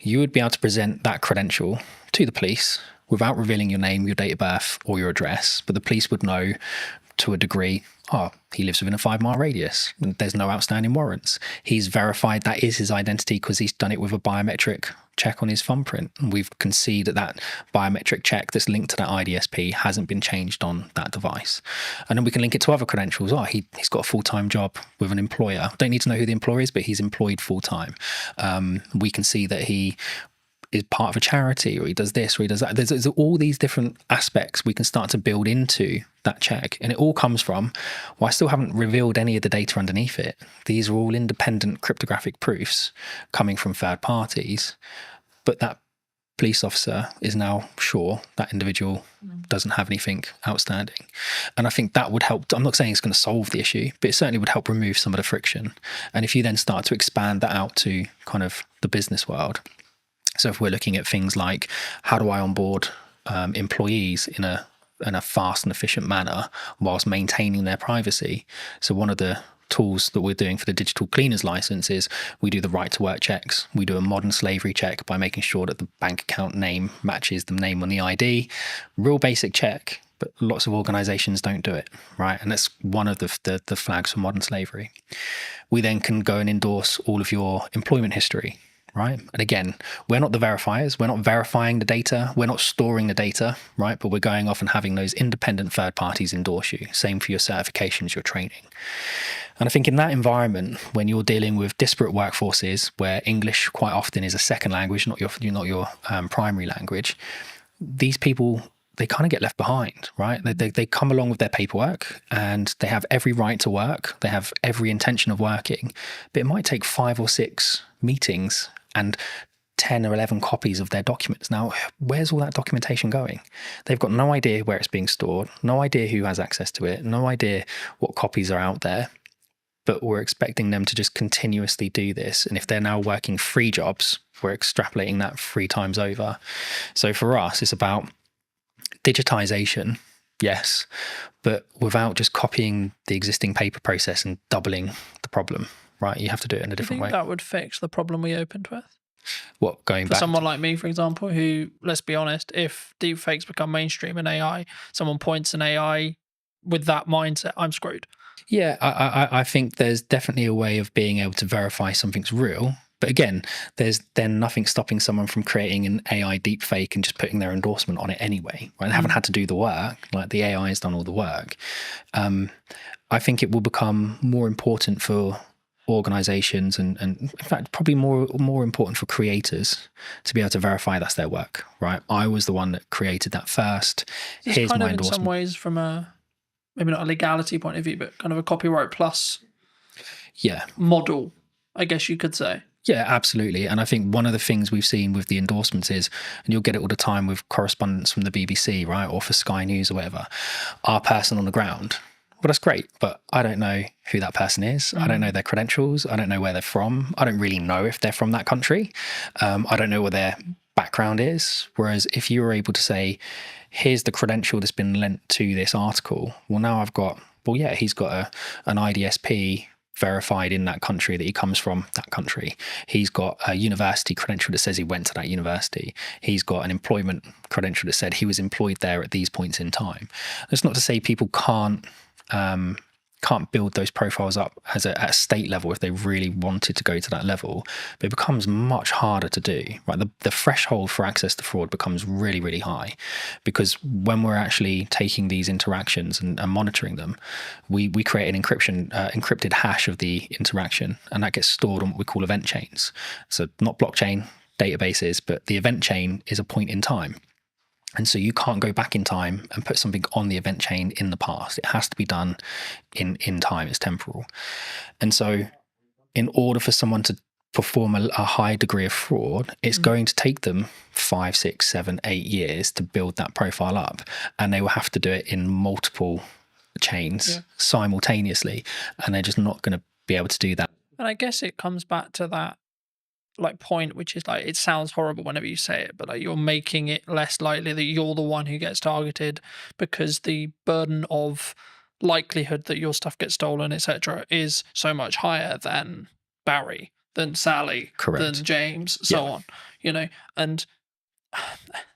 you would be able to present that credential to the police without revealing your name, your date of birth, or your address. But the police would know to a degree, he lives within a 5-mile radius. There's no outstanding warrants. He's verified that is his identity because he's done it with a biometric check on his thumbprint. And we can see that biometric check that's linked to that IDSP hasn't been changed on that device. And then we can link it to other credentials. He's got a full-time job with an employer. Don't need to know who the employer is, but he's employed full-time. We can see that he is part of a charity, or he does this, or he does that. There's all these different aspects we can start to build into that check. And it all comes from, well, I still haven't revealed any of the data underneath it. These are all independent cryptographic proofs coming from third parties. But that police officer is now sure that individual doesn't have anything outstanding. And I think that would help. I'm not saying it's going to solve the issue, but it certainly would help remove some of the friction. And if you then start to expand that out to kind of the business world, so if we're looking at things like, how do I onboard employees in a fast and efficient manner whilst maintaining their privacy? So one of the tools that we're doing for the digital cleaners license is we do the right to work checks. We do a modern slavery check by making sure that the bank account name matches the name on the ID. Real basic check, but lots of organizations don't do it, right? And that's one of the flags for modern slavery. We then can go and endorse all of your employment history, right? And again, we're not the verifiers. We're not verifying the data. We're not storing the data, right? But we're going off and having those independent third parties endorse you. Same for your certifications, your training. And I think in that environment, when you're dealing with disparate workforces where English quite often is a second language, not your primary language, these people, they kind of get left behind, right? They come along with their paperwork and they have every right to work. They have every intention of working, but it might take 5 or 6 meetings and 10 or 11 copies of their documents. Now, where's all that documentation going? They've got no idea where it's being stored, no idea who has access to it, no idea what copies are out there. but we're expecting them to just continuously do this. And if they're now working 3 jobs, we're extrapolating that 3 times over. So for us, it's about digitization, yes, but without just copying the existing paper process and doubling the problem, right? You have to do it in a Do you different think way. that would fix the problem we opened with? What, going For back? someone like me, for example, who, let's be honest, if deepfakes become mainstream in AI, someone points an AI with that mindset, I'm screwed. Yeah, I think there's definitely a way of being able to verify something's real. But again, there's then nothing stopping someone from creating an AI deepfake and just putting their endorsement on it anyway. Right? They haven't had to do the work. Like, the AI has done all the work. I think it will become more important for organizations and in fact probably more important for creators to be able to verify that's their work. Right? I was the one that created that first. It's Here's kind my of in endorsement. some ways from a, maybe not a legality point of view, but kind of a copyright plus model, I guess you could say. Yeah, absolutely. And I think one of the things we've seen with the endorsements is, and you'll get it all the time with correspondence from the BBC, right, or for Sky News or whatever, our person on the ground. Well, that's great, but I don't know who that person is. I don't know their credentials. I don't know where they're from. I don't really know if they're from that country. I don't know what their background is. Whereas if you were able to say, here's the credential that's been lent to this article, well, now I've got, well, yeah, he's got an IDSP verified in that country that he comes from that country. He's got a university credential that says he went to that university. He's got an employment credential that said he was employed there at these points in time. That's not to say people can't build those profiles up at a state level if they really wanted to go to that level, but it becomes much harder to do. Right, the threshold for access to fraud becomes really, really high, because when we're actually taking these interactions and monitoring them, we create an encrypted hash of the interaction, and that gets stored on what we call event chains. So not blockchain databases, but the event chain is a point in time. And so you can't go back in time and put something on the event chain in the past. It has to be done in time. It's temporal. And so in order for someone to perform a high degree of fraud, it's going to take them 5, 6, 7, 8 years to build that profile up. And they will have to do it in multiple chains simultaneously. And they're just not going to be able to do that. And I guess it comes back to that point, which is like, it sounds horrible whenever you say it, but like, you're making it less likely that you're the one who gets targeted, because the burden of likelihood that your stuff gets stolen, etc., is so much higher than Barry, than Sally, than James, so on, and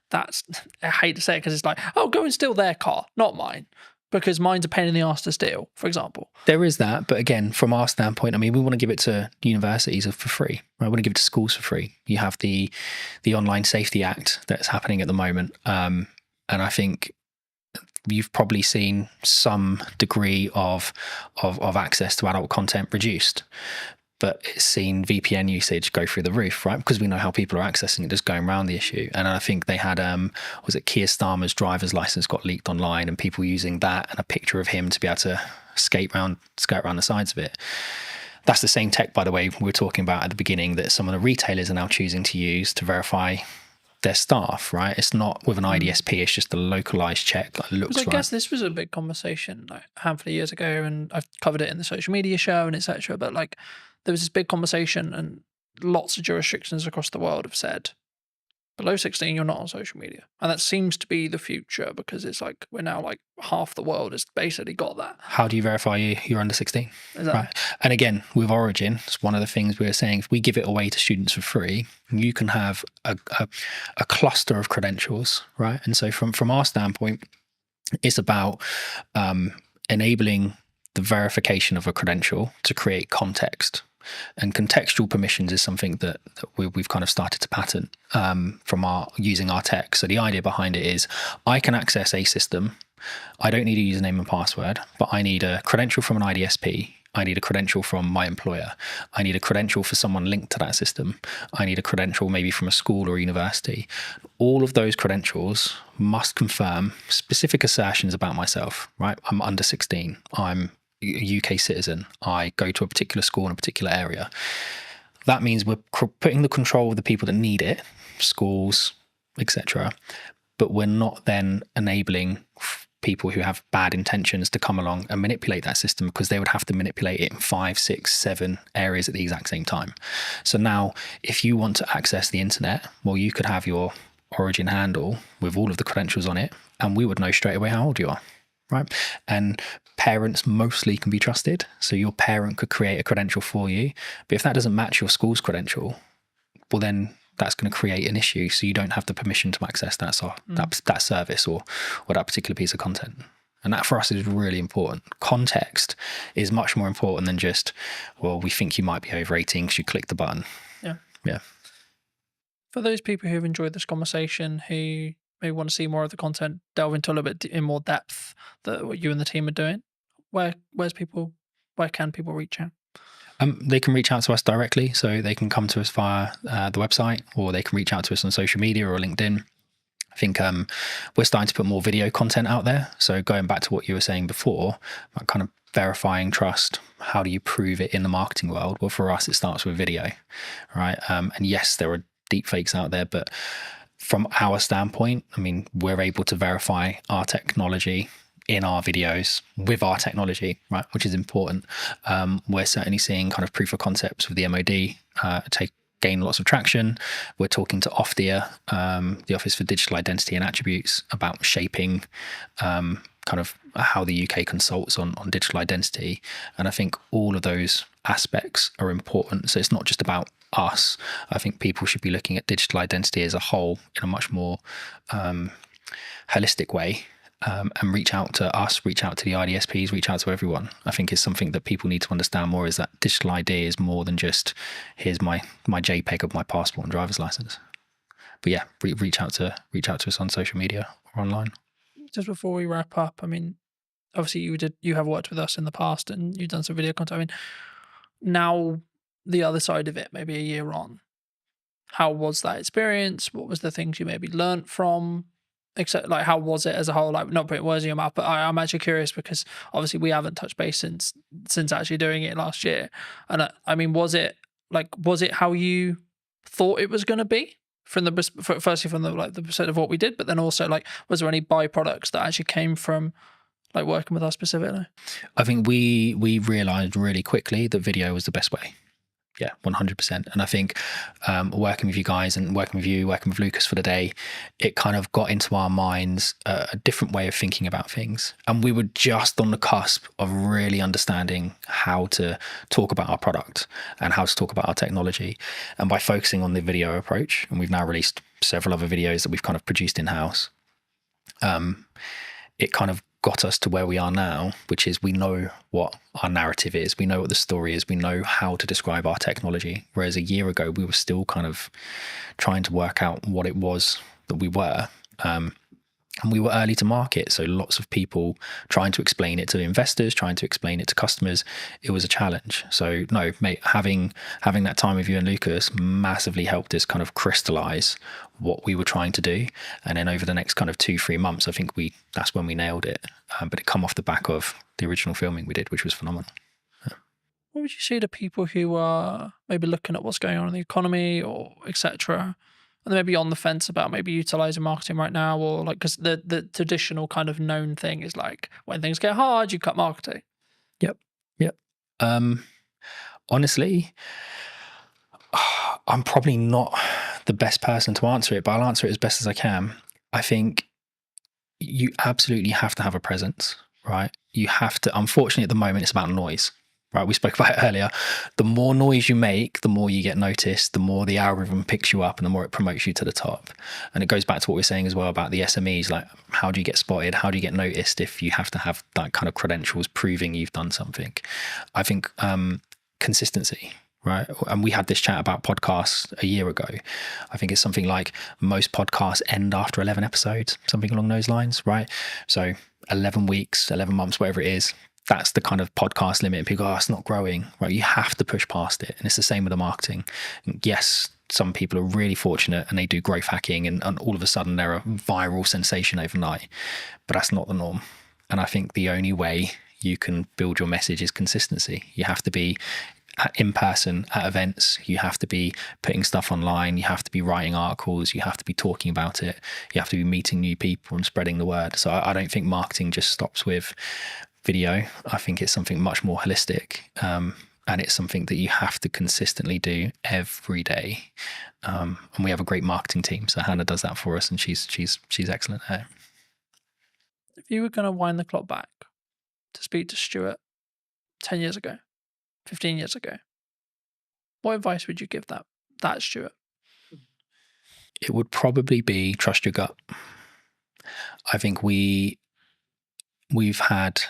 that's, I hate to say it, because it's like, oh, go and steal their car, not mine, because mine's a pain in the ass to steal, for example. There is that, but again, from our standpoint, I mean, we want to give it to universities for free. Right? We want to give it to schools for free. You have the Online Safety Act that's happening at the moment, and I think you've probably seen some degree of access to adult content reduced. But it's seen VPN usage go through the roof, right? Because we know how people are accessing it, just going around the issue. And I think they had, was it Keir Starmer's driver's license got leaked online, and people using that and a picture of him to be able to skirt around the sides of it. That's the same tech, by the way, we were talking about at the beginning, that some of the retailers are now choosing to use to verify their staff, right? It's not with an IDSP, it's just a localized check that looks right. I guess this was a big conversation like a handful of years ago, and I've covered it in the social media show and etc. But like, there was this big conversation, and lots of jurisdictions across the world have said, below 16, you're not on social media. And that seems to be the future, because it's like, we're now like, half the world has basically got that. How do you verify you're under 16? Exactly. Right. And again, with Origin, it's one of the things we were saying, if we give it away to students for free, you can have a cluster of credentials, right? And so from our standpoint, it's about enabling the verification of a credential to create context. And contextual permissions is something that we've kind of started to patent from using our tech. So the idea behind it is, I can access a system. I don't need a username and password, but I need a credential from an IDSP. I need a credential from my employer. I need a credential for someone linked to that system. I need a credential maybe from a school or university. All of those credentials must confirm specific assertions about myself, right? I'm under 16. I'm a UK citizen. I go to a particular school in a particular area. That means we're putting the control of the people that need it, schools, etc. But we're not then enabling people who have bad intentions to come along and manipulate that system, because they would have to manipulate it in 5, 6, 7 areas at the exact same time. So now if you want to access the internet, well, you could have your Origin handle with all of the credentials on it, and we would know straight away how old you are, right? And parents mostly can be trusted. So your parent could create a credential for you, but if that doesn't match your school's credential, well, then that's going to create an issue. So you don't have the permission to access that service or that particular piece of content. And that for us is really important. Context is much more important than just, well, we think you might be over 18 because you click the button. Yeah. For those people who have enjoyed this conversation, who may want to see more of the content, delve into a little bit in more depth that what you and the team are doing, where can people reach out? They can reach out to us directly, so they can come to us via the website, or they can reach out to us on social media or LinkedIn. I think we're starting to put more video content out there. So going back to what you were saying before, about kind of verifying trust, how do you prove it in the marketing world? Well, for us, it starts with video, right? And yes, there are deep fakes out there, but from our standpoint, I mean, we're able to verify our technology in our videos with our technology, right, which is important. We're certainly seeing kind of proof of concepts with the MOD gain lots of traction. We're talking to OFDIA, the Office for Digital Identity and Attributes, about shaping kind of how the UK consults on digital identity. And I think all of those aspects are important. So it's not just about us. I think people should be looking at digital identity as a whole in a much more holistic way. And reach out to us, reach out to the IDSPs, reach out to everyone. I think is something that people need to understand more, is that digital ID is more than just, here's my JPEG of my passport and driver's license. But yeah, reach out to us on social media or online. Just before we wrap up, I mean, obviously you have worked with us in the past and you've done some video content. I mean, now the other side of it, maybe a year on, how was that experience? What was the things you maybe learnt from? Except, like, how was it as a whole? Like, not putting words in your mouth, but I'm actually curious because obviously we haven't touched base since actually doing it last year. And I mean, was it how you thought it was going to be firstly from the percent of what we did, but then also, like, was there any byproducts that actually came from like working with us specifically? I think we realized really quickly that video was the best way. Yeah, 100%. And I think working with you guys and working with Lucas for the day, it kind of got into our minds a different way of thinking about things. And we were just on the cusp of really understanding how to talk about our product and how to talk about our technology. And by focusing on the video approach, and we've now released several other videos that we've kind of produced in-house, it kind of got us to where we are now, which is we know what our narrative is, we know what the story is, we know how to describe our technology. Whereas a year ago, we were still kind of trying to work out what it was that we were. And we were early to market, so lots of people trying to explain it to investors, trying to explain it to customers. It was a challenge. So no, mate, having that time with you and Lucas massively helped us kind of crystallize what we were trying to do. And then over the next kind of 2-3 months, I think that's when we nailed it. But it come off the back of the original filming we did, which was phenomenal. What would you say to people who are maybe looking at what's going on in the economy or etc., and they may be on the fence about maybe utilizing marketing right now, or like, because the traditional kind of known thing is like, when things get hard, you cut marketing. Yep. Honestly, I'm probably not the best person to answer it, but I'll answer it as best as I can. I think you absolutely have to have a presence, right? You have to. Unfortunately, at the moment, it's about noise. Right, we spoke about it earlier. The more noise you make, the more you get noticed, the more the algorithm picks you up and the more it promotes you to the top. And it goes back to what we we're saying as well about the SMEs, like, how do you get spotted? How do you get noticed if you have to have that kind of credentials proving you've done something? I think consistency, right? And we had this chat about podcasts a year ago. I think it's something like most podcasts end after 11 episodes, something along those lines, right? So 11 weeks, 11 months, whatever it is, that's the kind of podcast limit. And people go, oh, it's not growing, right? You have to push past it. And it's the same with the marketing. Yes, some people are really fortunate and they do growth hacking and all of a sudden they're a viral sensation overnight, but that's not the norm. And I think the only way you can build your message is consistency. You have to be in person at events. You have to be putting stuff online. You have to be writing articles. You have to be talking about it. You have to be meeting new people and spreading the word. So I don't think marketing just stops with video. I think it's something much more holistic. And it's something that you have to consistently do every day. And we have a great marketing team. So Hannah does that for us, and she's excellent at it. If you were going to wind the clock back to speak to Stuart 10 years ago, 15 years ago, what advice would you give that Stuart? It would probably be trust your gut. I think we've had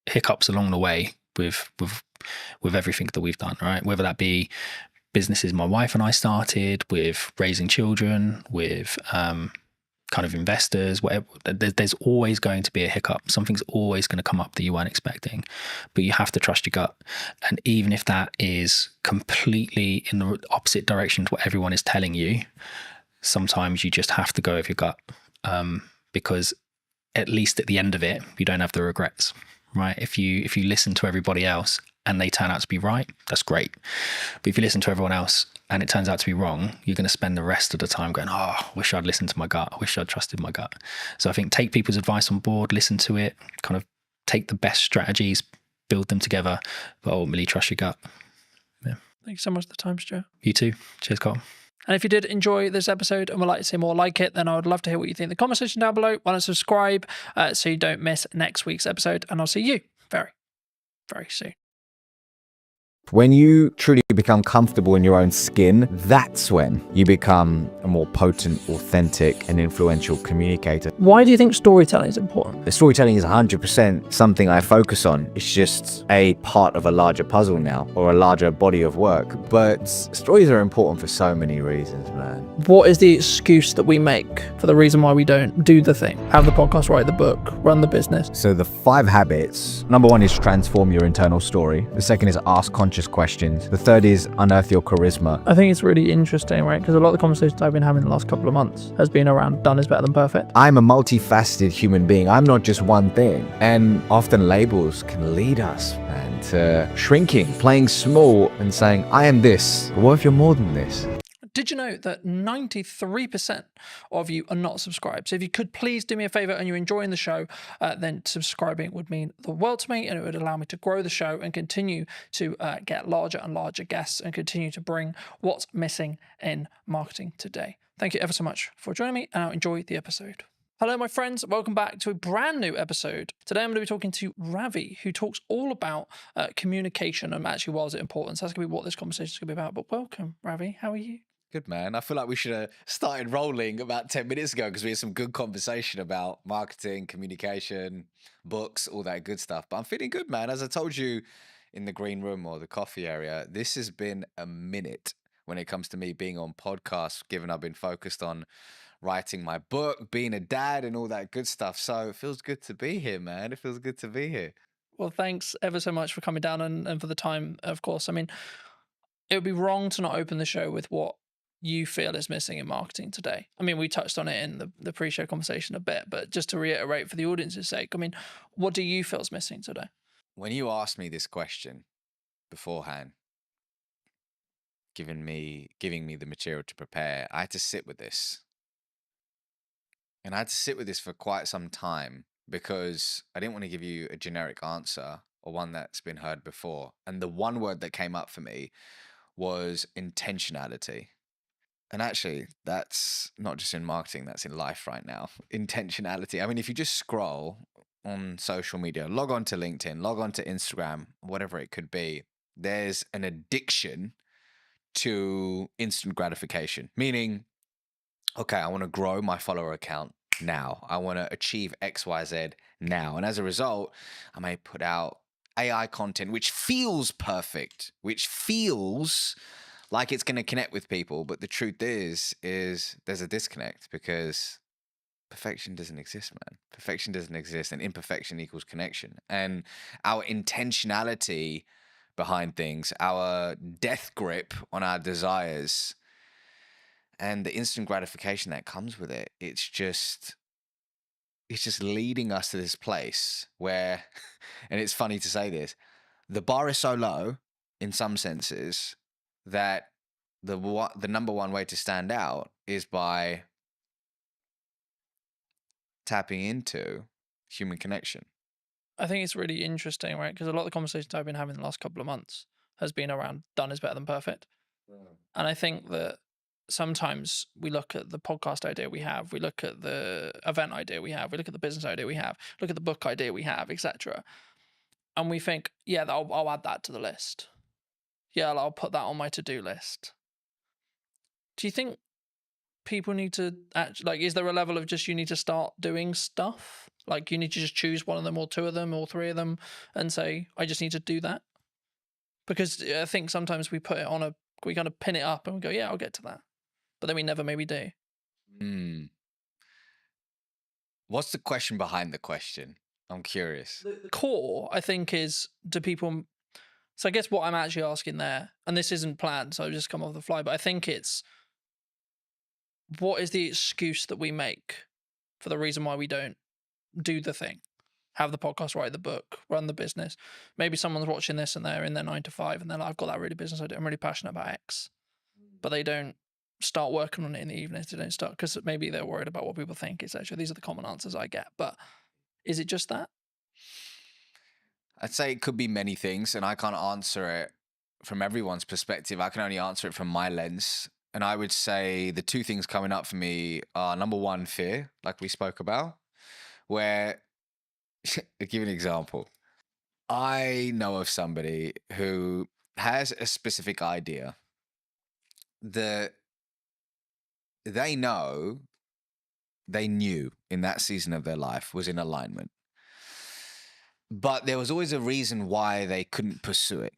hiccups along the way with everything that we've done, right? Whether that be businesses my wife and I started, with raising children, with kind of investors, whatever. There's always going to be a hiccup. Something's always going to come up that you weren't expecting, but you have to trust your gut. And even if that is completely in the opposite direction to what everyone is telling you, sometimes you just have to go with your gut, because at least at the end of it, you don't have the regrets, right? If you listen to everybody else and they turn out to be right, that's great. But if you listen to everyone else and it turns out to be wrong, you're going to spend the rest of the time going, oh, I wish I'd listened to my gut. I wish I'd trusted my gut. So I think take people's advice on board, listen to it, kind of take the best strategies, build them together, but ultimately trust your gut. Yeah. Thank you so much for the time, Stuart. You too. Cheers, Carl. And if you did enjoy this episode and would like to see more like it, then I would love to hear what you think in the comment section down below. Why not subscribe so you don't miss next week's episode? And I'll see you very, very soon. When you truly become comfortable in your own skin, that's when you become a more potent, authentic, and influential communicator. Why do you think storytelling is important? The storytelling is 100% something I focus on. It's just a part of a larger puzzle now, or a larger body of work. But stories are important for so many reasons, man. What is the excuse that we make for the reason why we don't do the thing? Have the podcast, write the book, run the business. So the 5 habits. Number 1 is transform your internal story. The second is ask conscious questions. The third is unearth your charisma. I think it's really interesting, right? Because a lot of the conversations I've been having the last couple of months has been around done is better than perfect. I'm a multifaceted human being. I'm not just one thing. And often labels can lead us, man, to shrinking, playing small and saying, I am this. But what if you're more than this? Did you know that 93% of you are not subscribed? So if you could please do me a favor and you're enjoying the show, then subscribing would mean the world to me, and it would allow me to grow the show and continue to get larger and larger guests and continue to bring what's missing in marketing today. Thank you ever so much for joining me, and I'll enjoy the episode. Hello, my friends. Welcome back to a brand new episode. Today, I'm going to be talking to Ravi, who talks all about communication and actually why is it important. So that's going to be what this conversation is going to be about. But welcome, Ravi. How are you? Good, man. I feel like we should have started rolling about 10 minutes ago because we had some good conversation about marketing, communication, books, all that good stuff. But I'm feeling good, man. As I told you in the green room or the coffee area, this has been a minute when it comes to me being on podcasts, given I've been focused on writing my book, being a dad, and all that good stuff. So it feels good to be here, man. It feels good to be here. Well, thanks ever so much for coming down and for the time, of course. I mean, it would be wrong to not open the show with what you feel is missing in marketing today. I mean, we touched on it in the pre-show conversation a bit, but just to reiterate for the audience's sake, I mean, what do you feel is missing today? When you asked me this question beforehand, giving me the material to prepare, I had to sit with this. And I had to sit with this for quite some time because I didn't want to give you a generic answer or one that's been heard before. And the one word that came up for me was intentionality. And actually, that's not just in marketing, that's in life right now. Intentionality. I mean, if you just scroll on social media, log on to LinkedIn, log on to Instagram, whatever it could be, there's an addiction to instant gratification, meaning, okay, I want to grow my follower account now. I want to achieve XYZ now. And as a result, I may put out AI content, which feels perfect, which feels like it's going to connect with people. But the truth is there's a disconnect because perfection doesn't exist, man. Perfection doesn't exist, and imperfection equals connection. And our intentionality behind things, our death grip on our desires, and the instant gratification that comes with it, it's just leading us to this place where, and it's funny to say this, the bar is so low in some senses, that the number one way to stand out is by tapping into human connection. I think it's really interesting, right? Because a lot of the conversations I've been having the last couple of months has been around done is better than perfect. And I think that sometimes we look at the podcast idea we have, we look at the event idea we have, we look at the business idea we have, look at the book idea we have, etc. And we think, yeah, I'll add that to the list. Yeah, I'll put that on my to-do list. Do you think people need to like, is there a level of just you need to start doing stuff? Like you need to just choose one of them or two of them or three of them and say, I just need to do that? Because I think sometimes we put it on we kind of pin it up and we go, yeah, I'll get to that. But then we never maybe do. What's the question behind the question? I'm curious. The core, I think, is do people... So I guess what I'm actually asking there, and this isn't planned, so I've just come off the fly, but I think it's what is the excuse that we make for the reason why we don't do the thing? Have the podcast, write the book, run the business. Maybe someone's watching this and they're in their 9 to 5 and they're like, I've got that really business idea. I'm really passionate about X. But they don't start working on it in the evenings. They don't start because maybe they're worried about what people think, etc. These are the common answers I get. But is it just that? I'd say it could be many things, and I can't answer it from everyone's perspective. I can only answer it from my lens. And I would say the two things coming up for me are, number one, fear, like we spoke about, where, I'll give you an example. I know of somebody who has a specific idea that they knew in that season of their life was in alignment. But there was always a reason why they couldn't pursue it.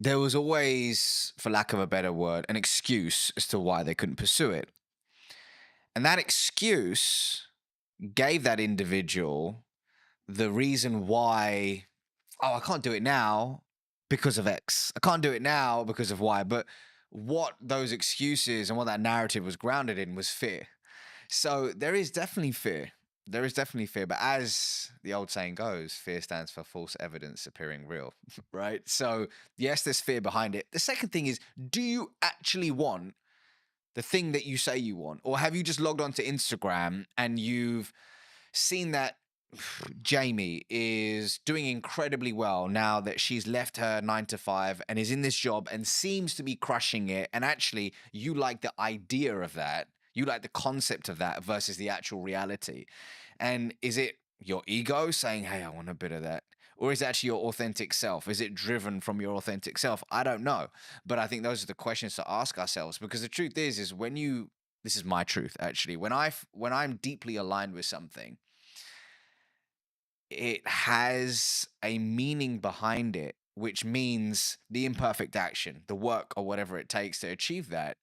There was always, for lack of a better word, an excuse as to why they couldn't pursue it. And that excuse gave that individual the reason why, I can't do it now because of X. I can't do it now because of Y. But what those excuses and what that narrative was grounded in was fear. So there is definitely fear. There is definitely fear. But as the old saying goes, fear stands for false evidence appearing real, right? So yes, there's fear behind it. The second thing is, do you actually want the thing that you say you want? Or have you just logged onto Instagram and you've seen that Jamie is doing incredibly well now that she's left her 9 to 5 and is in this job and seems to be crushing it, and actually you like the idea of that, you like the concept of that versus the actual reality? And is it your ego saying, hey, I want a bit of that? Or is it actually your authentic self? Is it driven from your authentic self? I don't know. But I think those are the questions to ask ourselves, because the truth is when you, this is my truth actually, when I'm deeply aligned with something, it has a meaning behind it, which means the imperfect action, the work or whatever it takes to achieve that,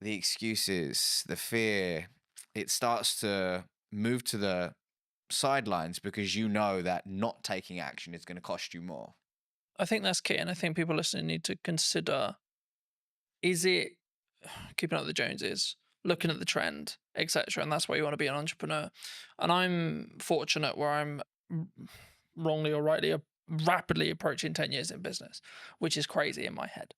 the excuses, the fear, it starts to move to the sidelines because you know that not taking action is going to cost you more. I think that's key. And I think people listening need to consider, is it keeping up with the Joneses, looking at the trend, etc. And that's why you want to be an entrepreneur. And I'm fortunate where I'm wrongly or rightly rapidly approaching 10 years in business, which is crazy in my head,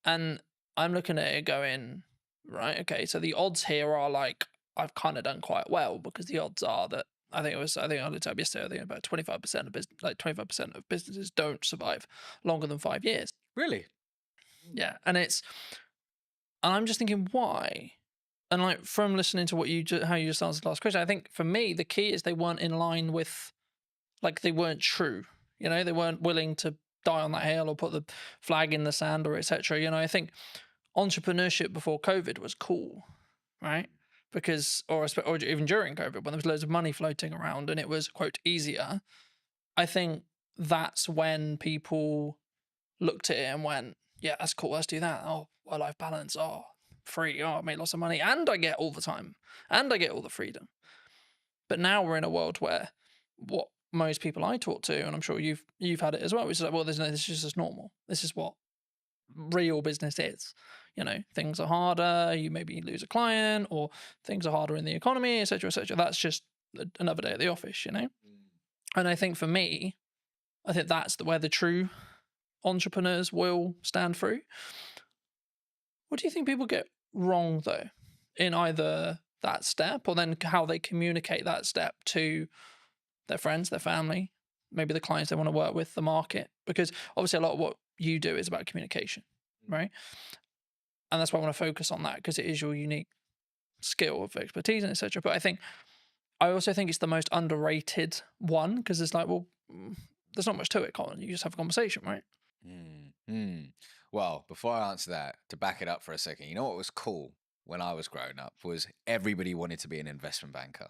and I'm looking at it going, right, okay, so the odds here are like, I've kind of done quite well, because the odds are that I think I looked up yesterday, I think about 25% of business, like 25% of businesses don't survive longer than 5 years. Really? Yeah. And I'm just thinking, why? And like, from listening to how you just answered the last question, I think for me, the key is they weren't in line with, like, they weren't true. They weren't willing to die on that hill or put the flag in the sand or etc. I think entrepreneurship before COVID was cool, right? Because, or even during COVID, when there was loads of money floating around and it was, quote, easier, I think that's when people looked at it and went, yeah, that's cool, let's do that. Oh, work-life balance, oh, free, oh, I make lots of money, and I get all the time, and I get all the freedom. But now we're in a world where what most people I talk to, and I'm sure you've had it as well, which is like, well, this is just normal. This is what real business is. Things are harder, you maybe lose a client, or things are harder in the economy, etc., etc. That's just another day at the office, And I think for me, I think that's where the true entrepreneurs will stand through. What do you think people get wrong, though, in either that step or then how they communicate that step to their friends, their family, maybe the clients they want to work with, the market? Because obviously a lot of what you do is about communication, right? And that's why I want to focus on that, because it is your unique skill of expertise and etc. But I also think it's the most underrated one, because it's like, well, there's not much to it, Colin. You just have a conversation, right? Well, before I answer that, to back it up for a second, you know what was cool when I was growing up was everybody wanted to be an investment banker.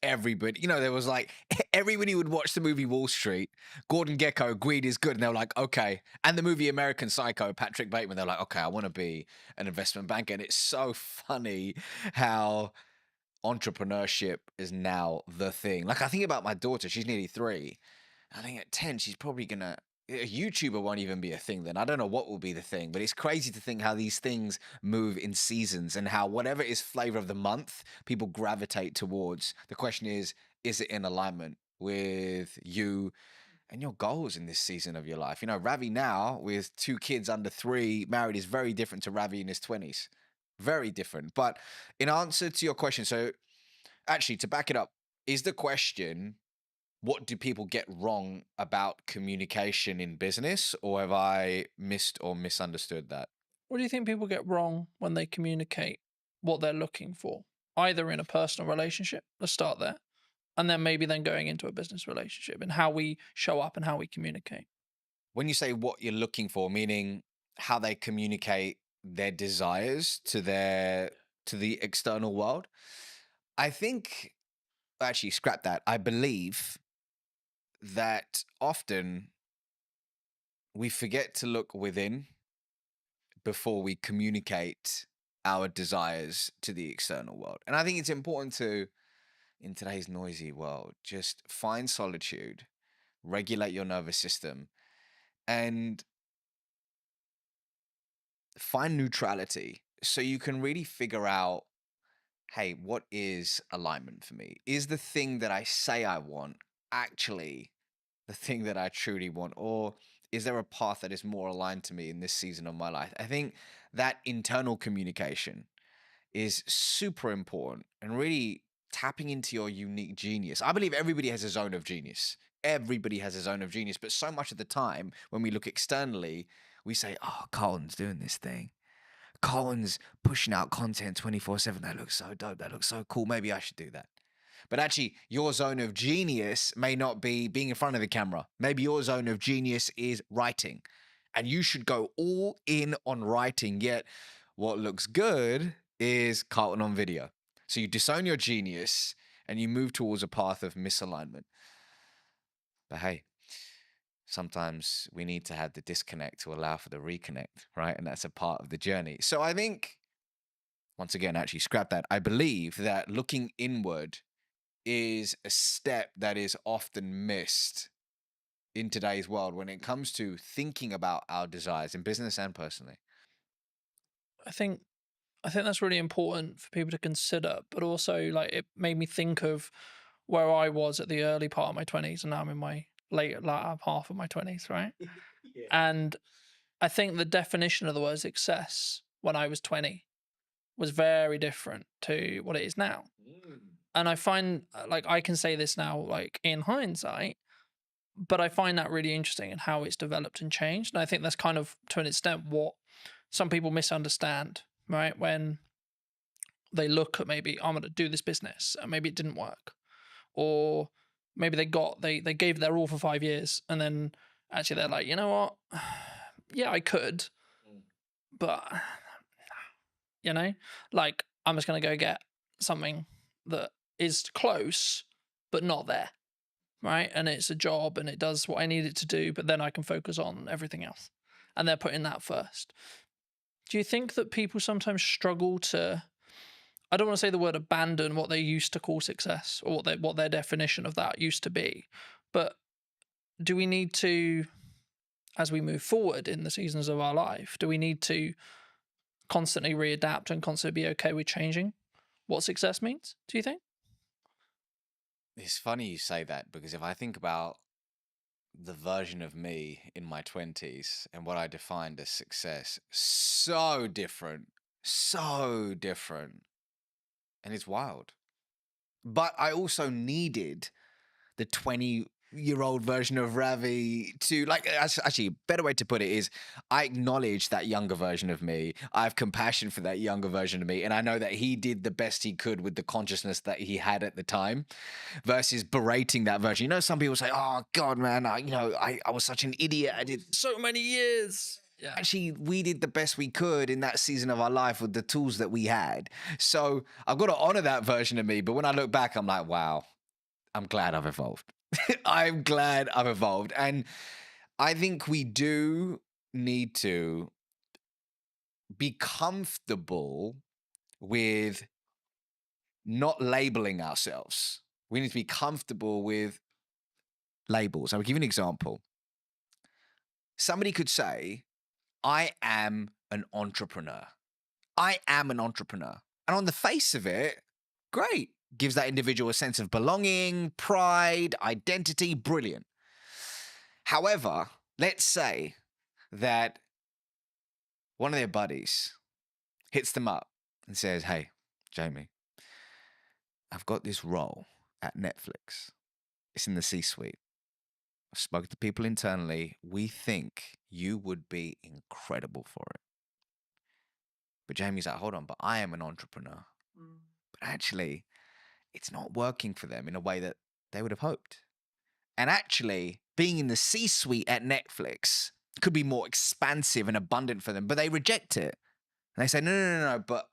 Everybody, there was like everybody would watch the movie Wall Street. Gordon Gekko, greed is good, and they were like, okay. And the movie American Psycho, Patrick Bateman, they're like, okay, I want to be an investment banker. And it's so funny how entrepreneurship is now the thing. Like, I think about my daughter, she's nearly 3. I think at 10, she's probably gonna. A YouTuber won't even be a thing then. I don't know what will be the thing, but it's crazy to think how these things move in seasons and how whatever is flavor of the month, people gravitate towards. The question is it in alignment with you and your goals in this season of your life? Ravi now with 2 kids under 3, married, is very different to Ravi in his 20s. Very different. But in answer to your question, so actually to back it up, is the question, what do people get wrong about communication in business, or have I missed or misunderstood that? What do you think people get wrong when they communicate what they're looking for, either in a personal relationship, let's start there, and then maybe then going into a business relationship, and how we show up and how we communicate? When you say what you're looking for, meaning how they communicate their desires to the external world, I think, actually scrap that. I believe that often we forget to look within before we communicate our desires to the external world. And I think it's important to, in today's noisy world, just find solitude, regulate your nervous system, and find neutrality so you can really figure out, hey, what is alignment for me? Is the thing that I say I want actually the thing that I truly want? Or is there a path that is more aligned to me in this season of my life? I think that internal communication is super important and really tapping into your unique genius. I believe everybody has a zone of genius. Everybody has a zone of genius. But so much of the time, when we look externally, we say, oh, Colin's doing this thing. Colin's pushing out content 24/7. That looks so dope. That looks so cool. Maybe I should do that. But actually, your zone of genius may not be being in front of the camera. Maybe your zone of genius is writing. And you should go all in on writing. Yet, what looks good is Carlton on video. So you disown your genius and you move towards a path of misalignment. But hey, sometimes we need to have the disconnect to allow for the reconnect, right? And that's a part of the journey. So I think, once again, actually scrap that. I believe that looking inward is a step that is often missed in today's world when it comes to thinking about our desires in business and personally. I think that's really important for people to consider, but also like it made me think of where I was at the early part of my 20s, and now I'm in my later half of my 20s, right? Yeah. And I think the definition of the word success when I was 20 was very different to what it is now. And I find, like, I can say this now, like, in hindsight, but I find that really interesting and how it's developed and changed. And I think that's kind of, to an extent, what some people misunderstand, right? When they look at, maybe I'm going to do this business and maybe it didn't work, or maybe they gave their all for 5 years and then actually they're like, you know what? Yeah, I could, but like, I'm just going to go get something that is close, but not there. Right. And it's a job and it does what I need it to do, but then I can focus on everything else. And they're putting that first. Do you think that people sometimes struggle to, I don't want to say the word abandon what they used to call success, or what their definition of that used to be, but do we need to, as we move forward in the seasons of our life, do we need to constantly readapt and constantly be okay with changing what success means, do you think? It's funny you say that, because if I think about the version of me in my 20s and what I defined as success so different, and it's wild. But I also needed the 20-year-old version of Ravi to, like, actually, a better way to put it is I acknowledge that younger version of me. I have compassion for that younger version of me. And I know that he did the best he could with the consciousness that he had at the time versus berating that version. You know, some people say, oh, God, man, I was such an idiot. I did So many years. Yeah. Actually, we did the best we could in that season of our life with the tools that we had. So I've got to honor that version of me. But when I look back, I'm like, wow, I'm glad I've evolved. I'm glad I've evolved. And I think we do need to be comfortable with not labeling ourselves. We need to be comfortable with labels. I will give you an example. Somebody could say, I am an entrepreneur. I am an entrepreneur. And on the face of it, great. Gives that individual a sense of belonging, pride, identity, brilliant. However, let's say that one of their buddies hits them up and says, hey, Jamie, I've got this role at Netflix. It's in the C-suite. I've spoken to people internally. We think you would be incredible for it. But Jamie's like, hold on, but I am an entrepreneur. But actually, it's not working for them in a way that they would have hoped. And actually, being in the C-suite at Netflix could be more expansive and abundant for them, but they reject it. And they say, no, but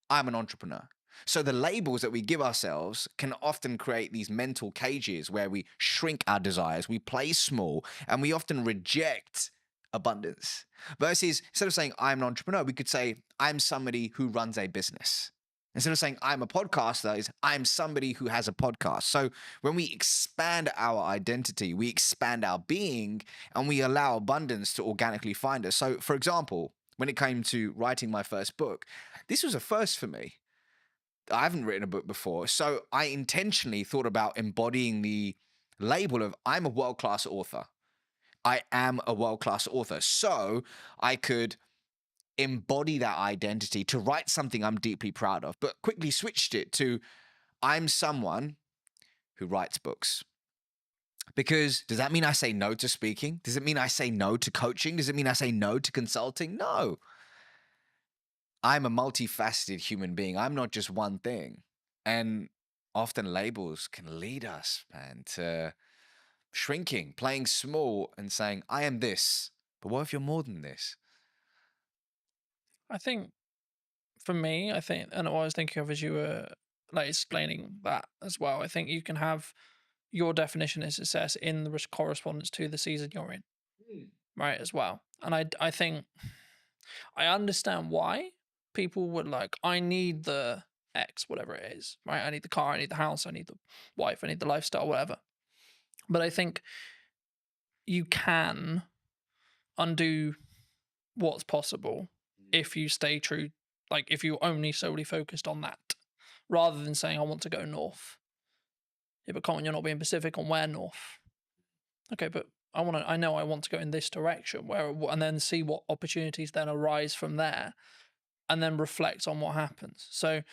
I'm an entrepreneur. So the labels that we give ourselves can often create these mental cages where we shrink our desires, we play small, and we often reject abundance. Versus, instead of saying I'm an entrepreneur, we could say I'm somebody who runs a business. Instead of saying I'm a podcaster, is I'm somebody who has a podcast. So when we expand our identity, we expand our being, and we allow abundance to organically find us. So, for example, when it came to writing my first book, this was a first for me. I haven't written a book before, so I intentionally thought about embodying the label of I'm a world-class author. I am a world-class author. So I could embody that identity to write something I'm deeply proud of, but quickly switched it to I'm someone who writes books. Because does that mean I say no to speaking? Does it mean I say no to coaching? Does it mean I say no to consulting? No. I'm a multifaceted human being. I'm not just one thing. And often labels can lead us, man, to shrinking, playing small and saying, I am this. But what if you're more than this? I think for me, and what I was thinking of as you were like explaining that as well, I think you can have your definition of success in the correspondence to the season you're in, right, as well. And I think I understand why people would like, I need the X, whatever it is, right? I need the car, I need the house, I need the wife, I need the lifestyle, whatever. But I think you can undo what's possible if you stay true, like if you only solely focused on that, rather than saying, I want to go north. Yeah, but come on, you're not being specific on where north. Okay, but I know I want to go in this direction, and then see what opportunities then arise from there, and then reflect on what happens. So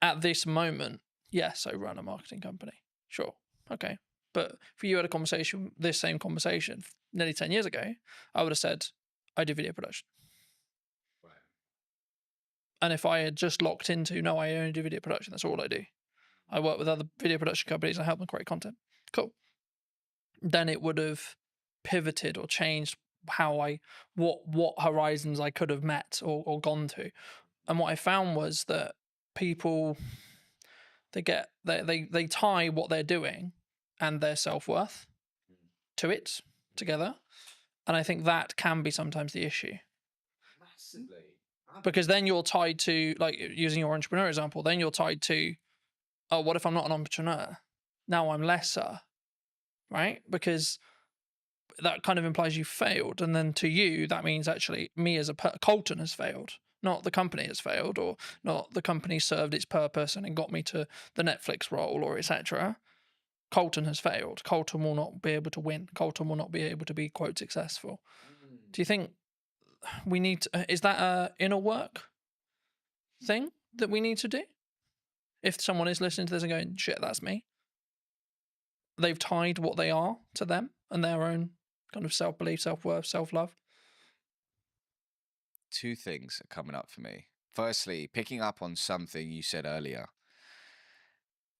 at this moment, yes, I run a marketing company. Sure. Okay. But if you had a conversation, this same conversation nearly 10 years ago, I would have said, I do video production. Right. And if I had just locked into, no, I only do video production, that's all I do. I work with other video production companies and I help them create content. Cool. Then it would have pivoted or changed what horizons I could have met or gone to. And what I found was that people, they tie what they're doing and their self-worth to it together. And I think that can be sometimes the issue. Massively. Because then you're tied to, like using your entrepreneur example, then you're tied to, oh, what if I'm not an entrepreneur? Now I'm lesser, right? Because that kind of implies you failed. And then to you, that means actually me as Colton has failed. Not the company has failed, or not the company served its purpose and it got me to the Netflix role, or etc. Colton has failed. Colton will not be able to win. Colton will not be able to be, quote, successful. Do you think we need to, is that a inner work thing that we need to do? If someone is listening to this and going, shit, that's me. They've tied what they are to them and their own kind of self-belief, self-worth, self-love. Two things are coming up for me. Firstly, picking up on something you said earlier.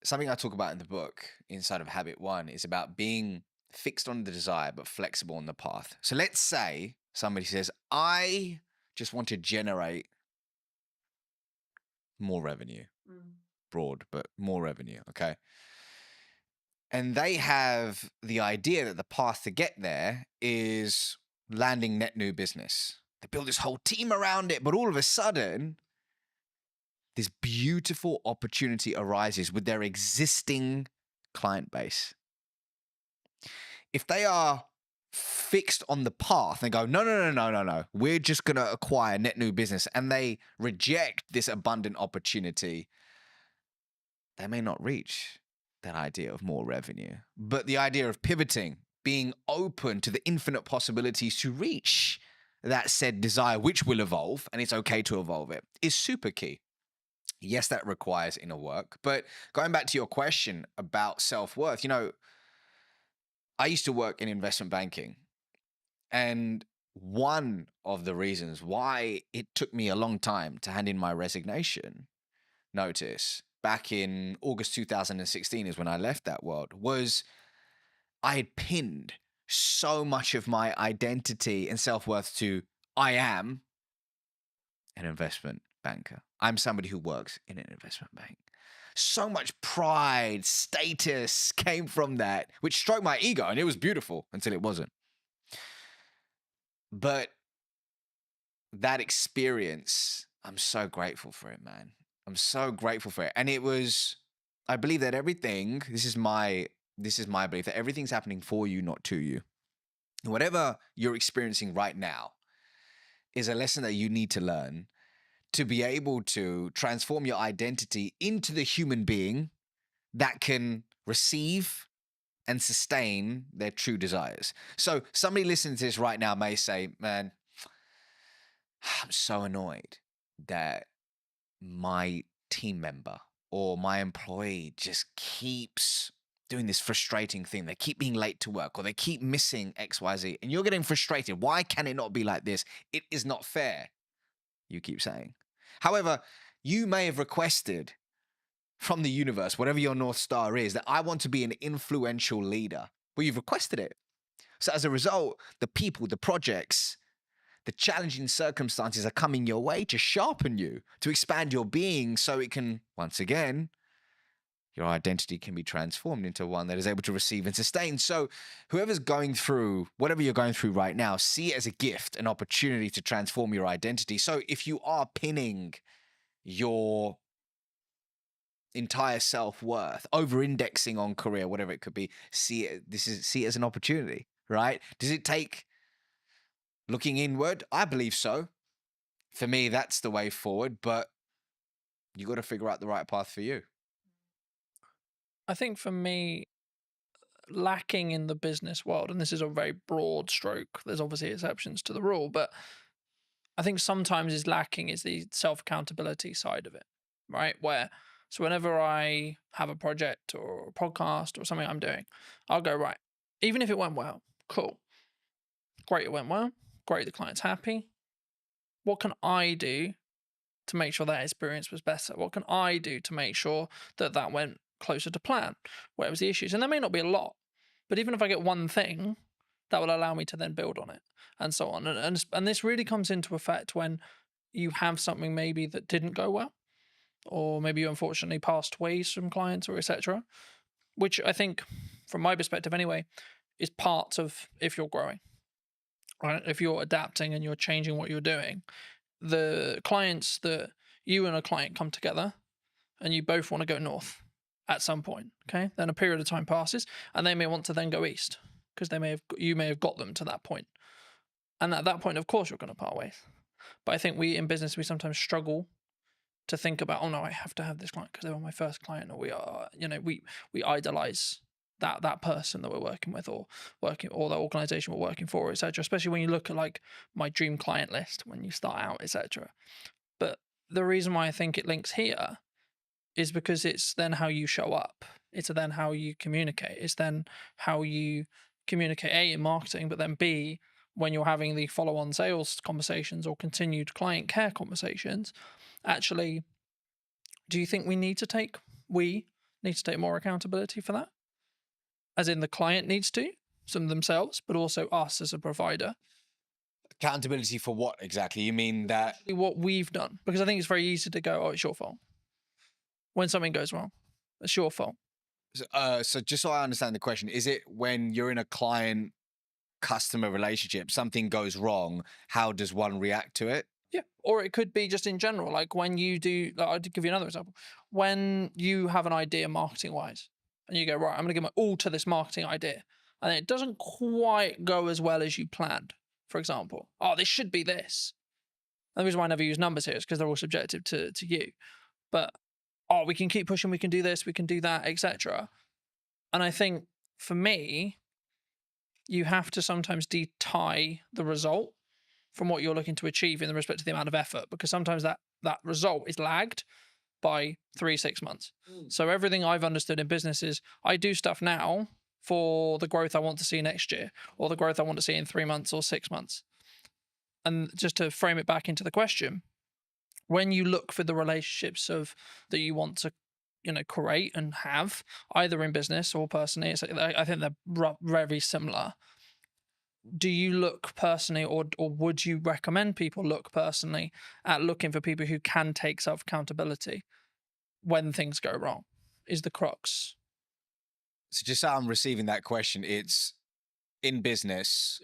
Something I talk about in the book, inside of Habit 1, is about being fixed on the desire but flexible on the path. So let's say somebody says, I just want to generate more revenue. Broad, but more revenue, okay? And they have the idea that the path to get there is landing net new business. They build this whole team around it, but all of a sudden, this beautiful opportunity arises with their existing client base. If they are fixed on the path and go, no, we're just going to acquire net new business, and they reject this abundant opportunity, they may not reach that idea of more revenue. But the idea of pivoting, being open to the infinite possibilities to reach that said desire, which will evolve, and it's okay to evolve it, is super key. Yes, that requires inner work. But going back to your question about self-worth, I used to work in investment banking. And one of the reasons why it took me a long time to hand in my resignation notice back in August 2016 is when I left that world, was I had pinned so much of my identity and self-worth to I am an investment banker. I'm somebody who works in an investment bank. So much pride, status came from that, which stroked my ego, and it was beautiful until it wasn't. But that experience, I'm so grateful for it, man. I'm so grateful for it. And it was, I believe that everything, this is my belief, that everything's happening for you, not to you. And whatever you're experiencing right now is a lesson that you need to learn to be able to transform your identity into the human being that can receive and sustain their true desires. So somebody listening to this right now may say, man, I'm so annoyed that my team member or my employee just keeps doing this frustrating thing. They keep being late to work, or they keep missing XYZ, and you're getting frustrated. Why can it not be like this? It is not fair, you keep saying. However, you may have requested from the universe, whatever your North Star is, that I want to be an influential leader. Well, you've requested it. So as a result, the people, the projects, the challenging circumstances are coming your way to sharpen you, to expand your being so it can, once again, your identity can be transformed into one that is able to receive and sustain. So whoever's going through, whatever you're going through right now, see it as a gift, an opportunity to transform your identity. So if you are pinning your entire self-worth, over-indexing on career, whatever it could be, see it as an opportunity, right? Does it take looking inward? I believe so. For me, that's the way forward, but you got to figure out the right path for you. I think for me, lacking in the business world, and this is a very broad stroke, there's obviously exceptions to the rule, but I think sometimes is lacking is the self-accountability side of it, right? So whenever I have a project or a podcast or something I'm doing, I'll go, right, even if it went well, cool. Great, it went well. Great, the client's happy. What can I do to make sure that experience was better? What can I do to make sure that that went closer to plan? Where was the issues? And there may not be a lot, but even if I get one thing, that will allow me to then build on it and so on. And this really comes into effect when you have something maybe that didn't go well, or maybe you unfortunately passed ways from clients or etc., which I think, from my perspective anyway, is part of if you're growing, right? If you're adapting and you're changing what you're doing, the clients that you and a client come together and you both want to go north at some point, okay? Then a period of time passes and they may want to then go east because you may have got them to that point. And at that point, of course, you're going to part ways. But I think in business, we sometimes struggle to think about, oh no, I have to have this client because they were my first client, or we idolize that person that we're working with, or the organization we're working for, etc. Especially when you look at like my dream client list when you start out, etc. But the reason why I think it links here is because it's then how you show up. It's then how you communicate. It's then how you communicate, A, in marketing, but then B, when you're having the follow-on sales conversations or continued client care conversations. Actually, do you think we need to take more accountability for that? As in the client needs to, some themselves, but also us as a provider. Accountability for what exactly? You mean that What we've done? Because I think it's very easy to go, oh, it's your fault. When something goes wrong, it's your fault. so just so I understand the question, is it when you're in a client customer relationship, something goes wrong, how does one react to it? Yeah. Or it could be just in general, like when you do, like, I'll give you another example. When you have an idea marketing wise and you go, right, I'm going to give my all to this marketing idea, and it doesn't quite go as well as you planned, for example. Oh, this should be this. And the reason why I never use numbers here is because they're all subjective to you. But, oh, we can keep pushing, we can do this, we can do that, etc. And I think for me, you have to sometimes tie the result from what you're looking to achieve in respect to the amount of effort, because sometimes that result is lagged by 3-6 months. So everything I've understood in business is I do stuff now for the growth I want to see next year, or the growth I want to see in 3 months or 6 months. And just to frame it back into the question, when you look for the relationships that you want to create and have, either in business or personally, I think they're very similar. Do you look personally, or would you recommend people look personally at looking for people who can take self-accountability when things go wrong? Is the crux. So just so I'm receiving that question, it's in business,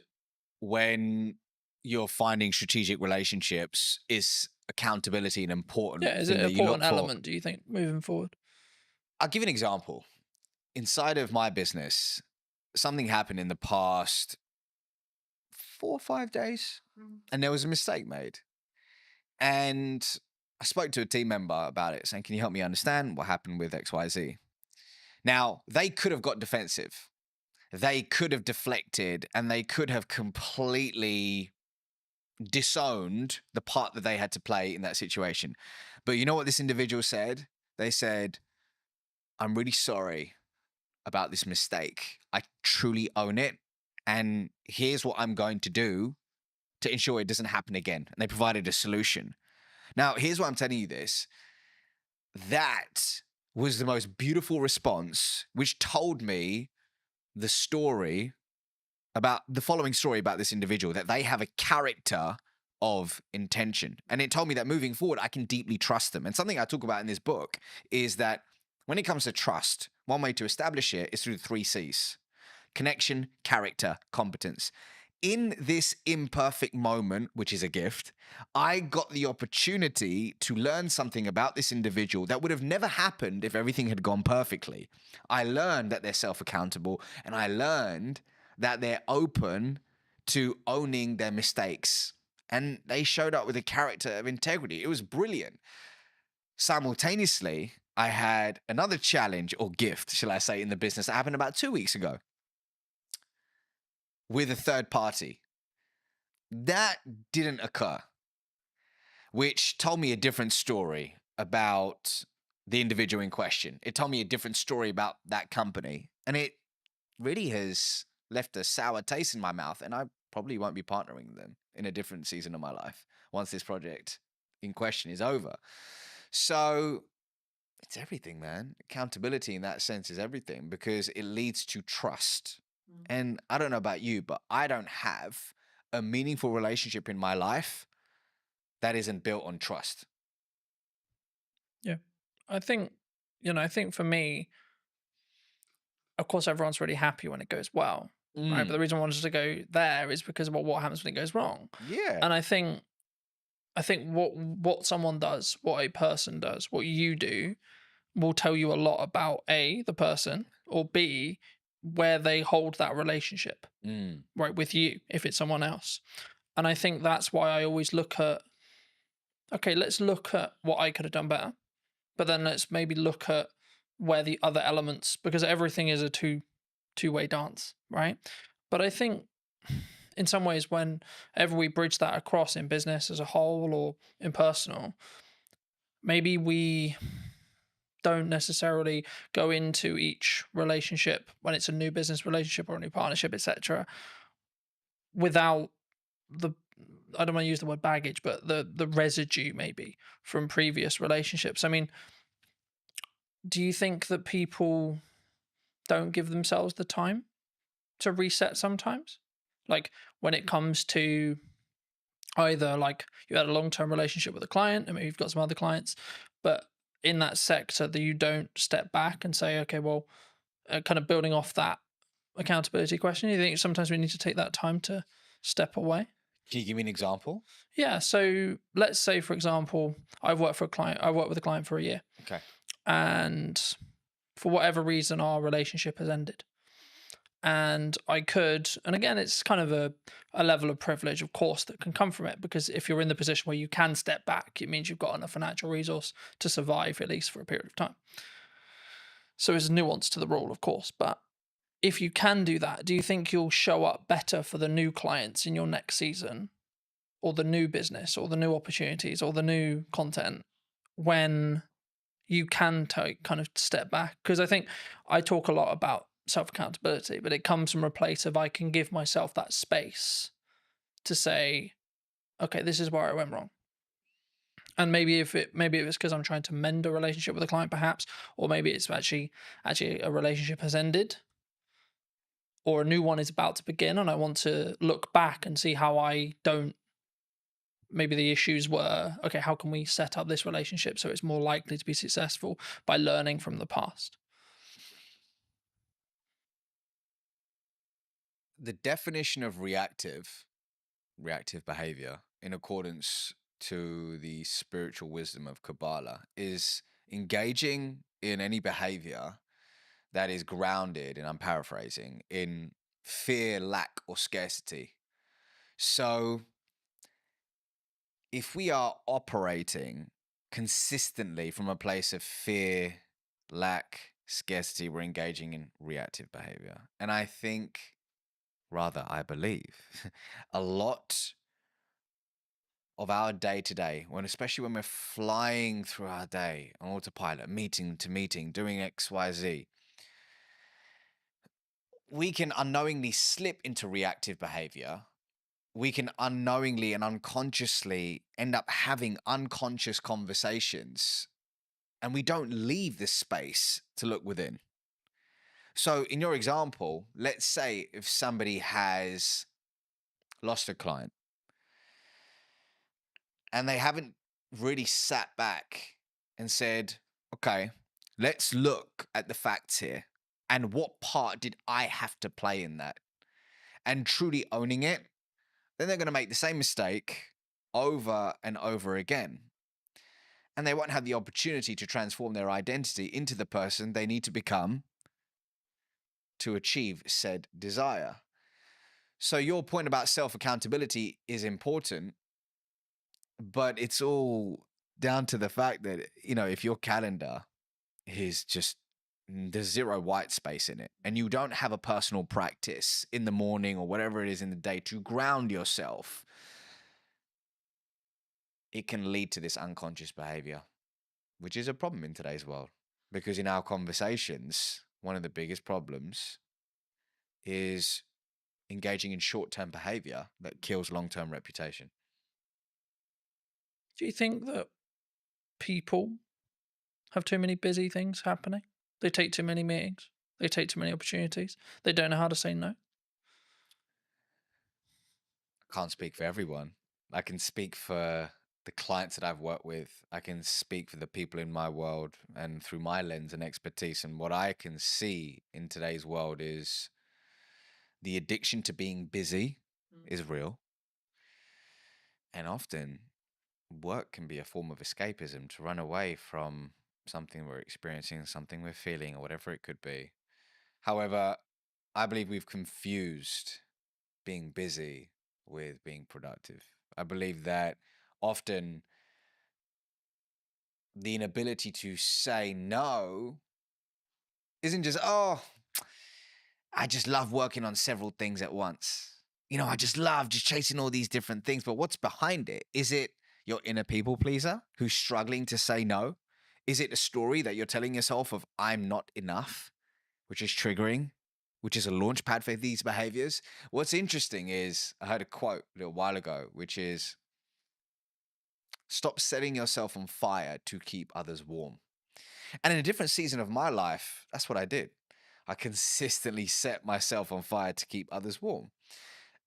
when you're finding strategic relationships, is accountability an important Yeah, is thing it an that you look important for? element, do you think, moving forward? I'll give you an example. Inside of my business, something happened in the past 4 or 5 days, and there was a mistake made. And I spoke to a team member about it, saying, can you help me understand what happened with XYZ? Now, they could have got defensive. They could have deflected, and they could have completely disowned the part that they had to play in that situation. But you know what this individual said? They said, I'm really sorry about this mistake. I truly own it. And here's what I'm going to do to ensure it doesn't happen again. And they provided a solution. Now, here's why I'm telling you this. That was the most beautiful response, which told me the story about the following story about this individual, that they have a character of intention. And it told me that moving forward, I can deeply trust them. And something I talk about in this book is that when it comes to trust, one way to establish it is through the 3 C's: connection, character, competence. In this imperfect moment, which is a gift, I got the opportunity to learn something about this individual that would have never happened if everything had gone perfectly. I learned that they're self-accountable, and I learned that they're open to owning their mistakes. And they showed up with a character of integrity. It was brilliant. Simultaneously, I had another challenge, or gift, shall I say, in the business that happened about 2 weeks ago with a third party. That didn't occur, which told me a different story about the individual in question. It told me a different story about that company. And it really has left a sour taste in my mouth. And I probably won't be partnering with them in a different season of my life once this project in question is over. So it's everything, man. Accountability in that sense is everything, because it leads to trust. And I don't know about you, but I don't have a meaningful relationship in my life that isn't built on trust. Yeah. I think for me, of course, everyone's really happy when it goes well, right? But the reason I wanted to go there is because of what happens when it goes wrong. Yeah. And I think what someone does, what a person does, what you do, will tell you a lot about A, the person, or B, where they hold that relationship, right, with you, if it's someone else. And I think that's why I always look at, okay, let's look at what I could have done better, but then let's maybe look at where the other elements, because everything is a two-way dance, right? But I think in some ways, whenever we bridge that across in business as a whole or in personal, maybe we don't necessarily go into each relationship when it's a new business relationship or a new partnership, etc., without the, I don't want to use the word baggage, but the residue maybe from previous relationships. I mean, do you think that people don't give themselves the time to reset sometimes? Like when it comes to either like you had a long-term relationship with a client and maybe you've got some other clients, but in that sector that you don't step back and say, okay, well, kind of building off that accountability question, you think sometimes we need to take that time to step away? Can you give me an example? Yeah. So let's say, for example, I worked with a client for a year, Okay. and for whatever reason, our relationship has ended. And I could, and again, it's kind of a level of privilege, of course, that can come from it, because if you're in the position where you can step back, it means you've got enough financial resource to survive, at least for a period of time. So there's nuance to the rule, of course. But if you can do that, do you think you'll show up better for the new clients in your next season, or the new business, or the new opportunities, or the new content when you can take kind of step back? Because I think I talk a lot about self accountability, but it comes from a place of I can give myself that space to say, okay, this is where I went wrong. And maybe if it's because I'm trying to mend a relationship with a client, perhaps, or maybe it's actually a relationship has ended, or a new one is about to begin, and I want to look back and see how I don't. Maybe the issues were, okay, how can we set up this relationship so it's more likely to be successful by learning from the past? The definition of reactive behavior, in accordance to the spiritual wisdom of Kabbalah, is engaging in any behavior that is grounded, and I'm paraphrasing, in fear, lack, or scarcity. So if we are operating consistently from a place of fear, lack, scarcity, we're engaging in reactive behavior. And I think, rather, I believe, a lot of our day to day, especially when we're flying through our day on autopilot, meeting to meeting, doing XYZ, we can unknowingly slip into reactive behavior. We can unknowingly and unconsciously end up having unconscious conversations, and we don't leave the space to look within. So in your example, let's say if somebody has lost a client and they haven't really sat back and said, okay, let's look at the facts here and what part did I have to play in that, and truly owning it, then they're going to make the same mistake over and over again. And they won't have the opportunity to transform their identity into the person they need to become to achieve said desire. So your point about self-accountability is important, but it's all down to the fact that, if your calendar is just, there's zero white space in it, and you don't have a personal practice in the morning or whatever it is in the day to ground yourself, it can lead to this unconscious behavior, which is a problem in today's world. Because in our conversations, one of the biggest problems is engaging in short-term behavior that kills long-term reputation. Do you think that people have too many busy things happening? They take too many meetings. They take too many opportunities. They don't know how to say no. I can't speak for everyone. I can speak for the clients that I've worked with. I can speak for the people in my world and through my lens and expertise. And what I can see in today's world is the addiction to being busy is real. And often work can be a form of escapism to run away from something we're experiencing, something we're feeling, or whatever it could be. However, I believe we've confused being busy with being productive. I believe that often the inability to say no isn't just, oh, I just love working on several things at once. I just love just chasing all these different things. But what's behind it? Is it your inner people pleaser who's struggling to say no? Is it a story that you're telling yourself of I'm not enough, which is triggering, which is a launch pad for these behaviors? What's interesting is I heard a quote a little while ago, which is stop setting yourself on fire to keep others warm. And in a different season of my life, that's what I did. I consistently set myself on fire to keep others warm.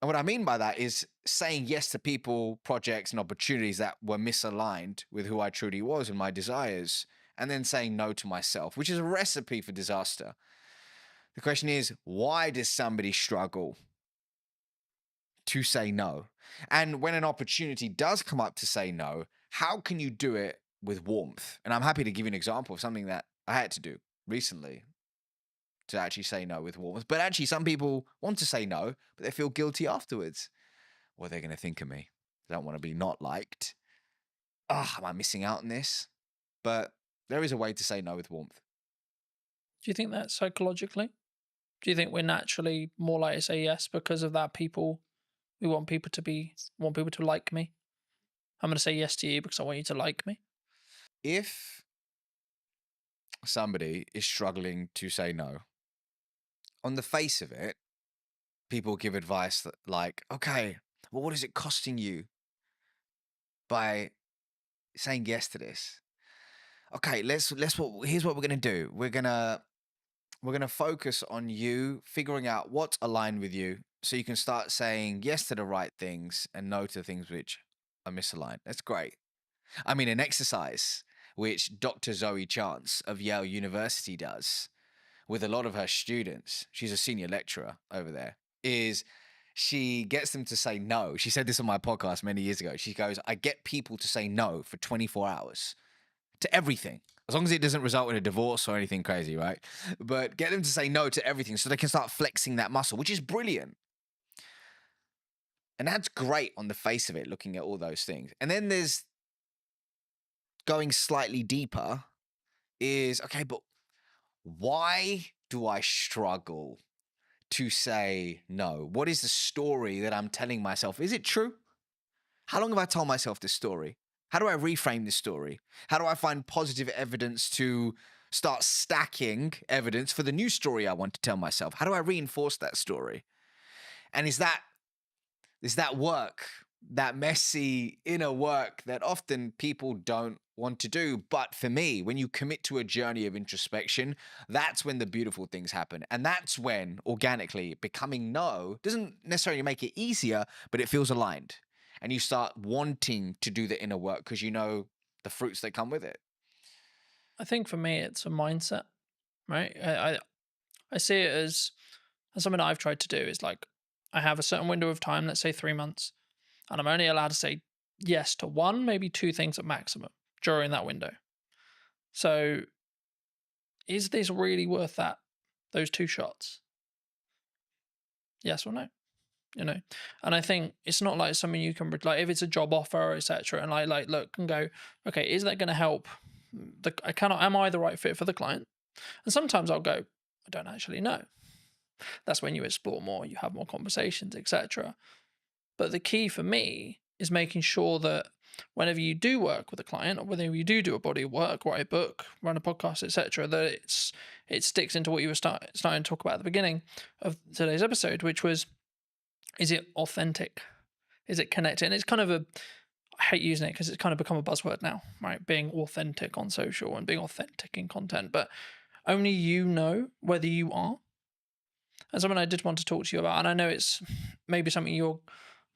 And what I mean by that is saying yes to people, projects, and opportunities that were misaligned with who I truly was and my desires, and then saying no to myself, which is a recipe for disaster. The question is, why does somebody struggle to say no? And when an opportunity does come up to say no, how can you do it with warmth? And I'm happy to give you an example of something that I had to do recently to actually say no with warmth. But actually, some people want to say no, but they feel guilty afterwards. What are they going to think of me? They don't want to be not liked. Am I missing out on this? But there is a way to say no with warmth. Do you think that psychologically? Do you think we're naturally more likely to say yes because of that? We want people to like me. I'm going to say yes to you because I want you to like me. If somebody is struggling to say no, on the face of it, people give advice that like, okay, well, what is it costing you by saying yes to this? Okay, here's what we're gonna do. We're gonna focus on you figuring out what's aligned with you, so you can start saying yes to the right things and no to things which are misaligned. That's great. I mean, an exercise which Dr. Zoe Chance of Yale University does with a lot of her students, she's a senior lecturer over there, is she gets them to say no. She said this on my podcast many years ago. She goes, I get people to say no for 24 hours to everything, as long as it doesn't result in a divorce or anything crazy, right? But get them to say no to everything so they can start flexing that muscle, which is brilliant. And that's great on the face of it, looking at all those things. And then there's going slightly deeper is, okay, but why do I struggle to say no? What is the story that I'm telling myself? Is it true? How long have I told myself this story? How do I reframe this story? How do I find positive evidence to start stacking evidence for the new story I want to tell myself? How do I reinforce that story? And is that work, that messy inner work that often people don't want to do? But for me, when you commit to a journey of introspection, that's when the beautiful things happen. And that's when organically becoming no doesn't necessarily make it easier, but it feels aligned. And you start wanting to do the inner work because you know the fruits that come with it. I think for me, it's a mindset, right? I see it as something that I've tried to do is like, I have a certain window of time, let's say 3 months, and I'm only allowed to say yes to one, maybe two things at maximum during that window. So is this really worth those two shots? Yes or no? And I think it's not like something you can like if it's a job offer, etc. And like look and go, okay, is that going to help? Am I the right fit for the client? And sometimes I'll go, I don't actually know. That's when you explore more, you have more conversations, etc. But the key for me is making sure that whenever you do work with a client, or whether you do a body of work, write a book, run a podcast, etc., that it sticks into what you were starting to talk about at the beginning of today's episode, which was, is it authentic? Is it connected? And it's kind of I hate using it because it's kind of become a buzzword now, right? Being authentic on social and being authentic in content, but only you know whether you are. And something I did want to talk to you about, and I know it's maybe something you're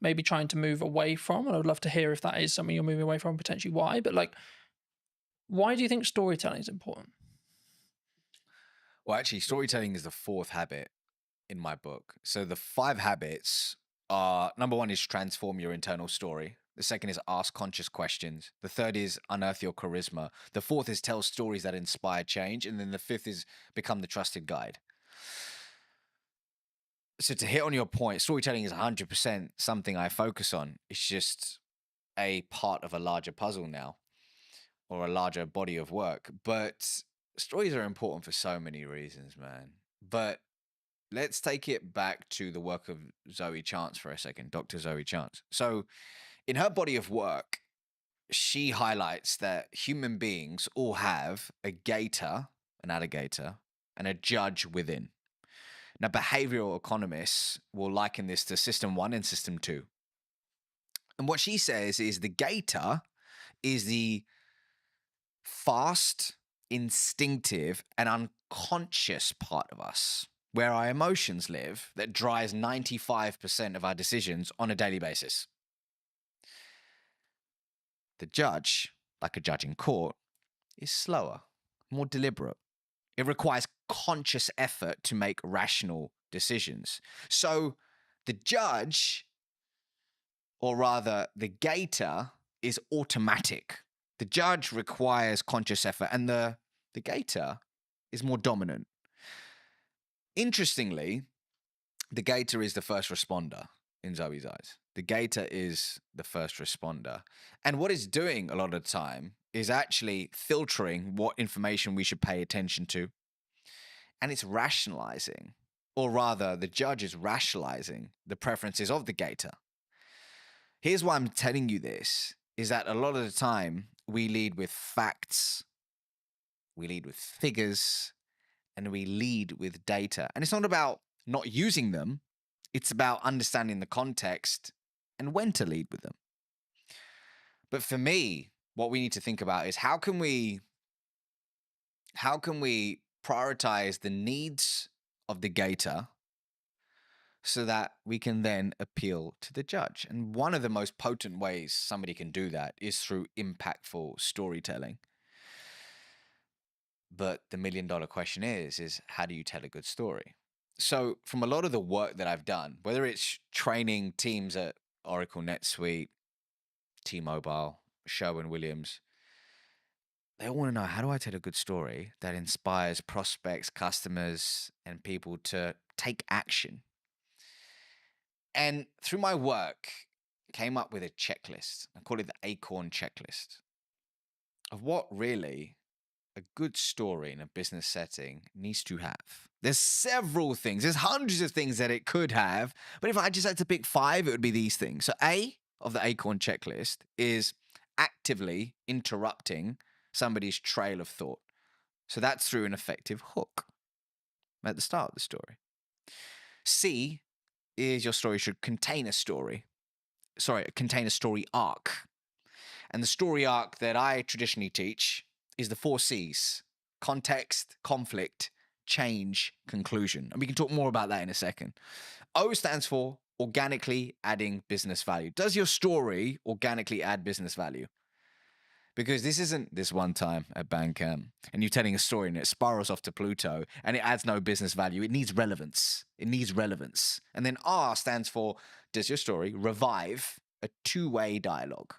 maybe trying to move away from, and I would love to hear if that is something you're moving away from, potentially why, but like, why do you think storytelling is important? Well, actually, storytelling is the fourth habit in my book. So the 5 habits are, number 1 is transform your internal story. The second is ask conscious questions. The third is unearth your charisma. The fourth is tell stories that inspire change. And then the fifth is become the trusted guide. So to hit on your point, storytelling is 100% something I focus on. It's just a part of a larger puzzle now, or a larger body of work. But stories are important for so many reasons, man. But let's take it back to the work of Zoe Chance for a second, Dr. Zoe Chance. So in her body of work, she highlights that human beings all have a gator, an alligator, and a judge within. Now, behavioral economists will liken this to system 1 and system 2. And what she says is the gator is the fast, instinctive, and unconscious part of us, where our emotions live, that drives 95% of our decisions on a daily basis. The judge, like a judge in court, is slower, more deliberate. It requires conscious effort to make rational decisions. So the judge, or rather the gator, is automatic. The judge requires conscious effort, and the gator is more dominant. Interestingly, the gator is the first responder in Zoe's eyes. The gator is the first responder. And what it's doing a lot of the time is actually filtering what information we should pay attention to. And it's rationalizing, or rather, the judge is rationalizing the preferences of the gator. Here's why I'm telling you this, is that a lot of the time we lead with facts, we lead with figures, and we lead with data. And it's not about not using them, it's about understanding the context and when to lead with them. But for me, what we need to think about is how can we prioritize the needs of the gator so that we can then appeal to the judge? And one of the most potent ways somebody can do that is through impactful storytelling. But the $1 million question is how do you tell a good story? So from a lot of the work that I've done, whether it's training teams at Oracle NetSuite, T-Mobile, Sherwin-Williams, they all want to know, how do I tell a good story that inspires prospects, customers, and people to take action? And through my work, came up with a checklist. I call it the Acorn checklist of what really a good story in a business setting needs to have. There's several things. There's hundreds of things that it could have. But if I just had to pick 5, it would be these things. So A of the Acorn checklist is actively interrupting somebody's trail of thought. So that's through an effective hook at the start of the story. C is your story should contain a story. Contain a story arc. And the story arc that I traditionally teach is the 4 C's: context, conflict, change, conclusion. And we can talk more about that in a second. O stands for organically adding business value. Does your story organically add business value? Because this isn't this one time at Bandcamp and you're telling a story and it spirals off to Pluto and it adds no business value. It needs relevance. It needs relevance. And then R stands for, does your story revive a 2-way dialogue?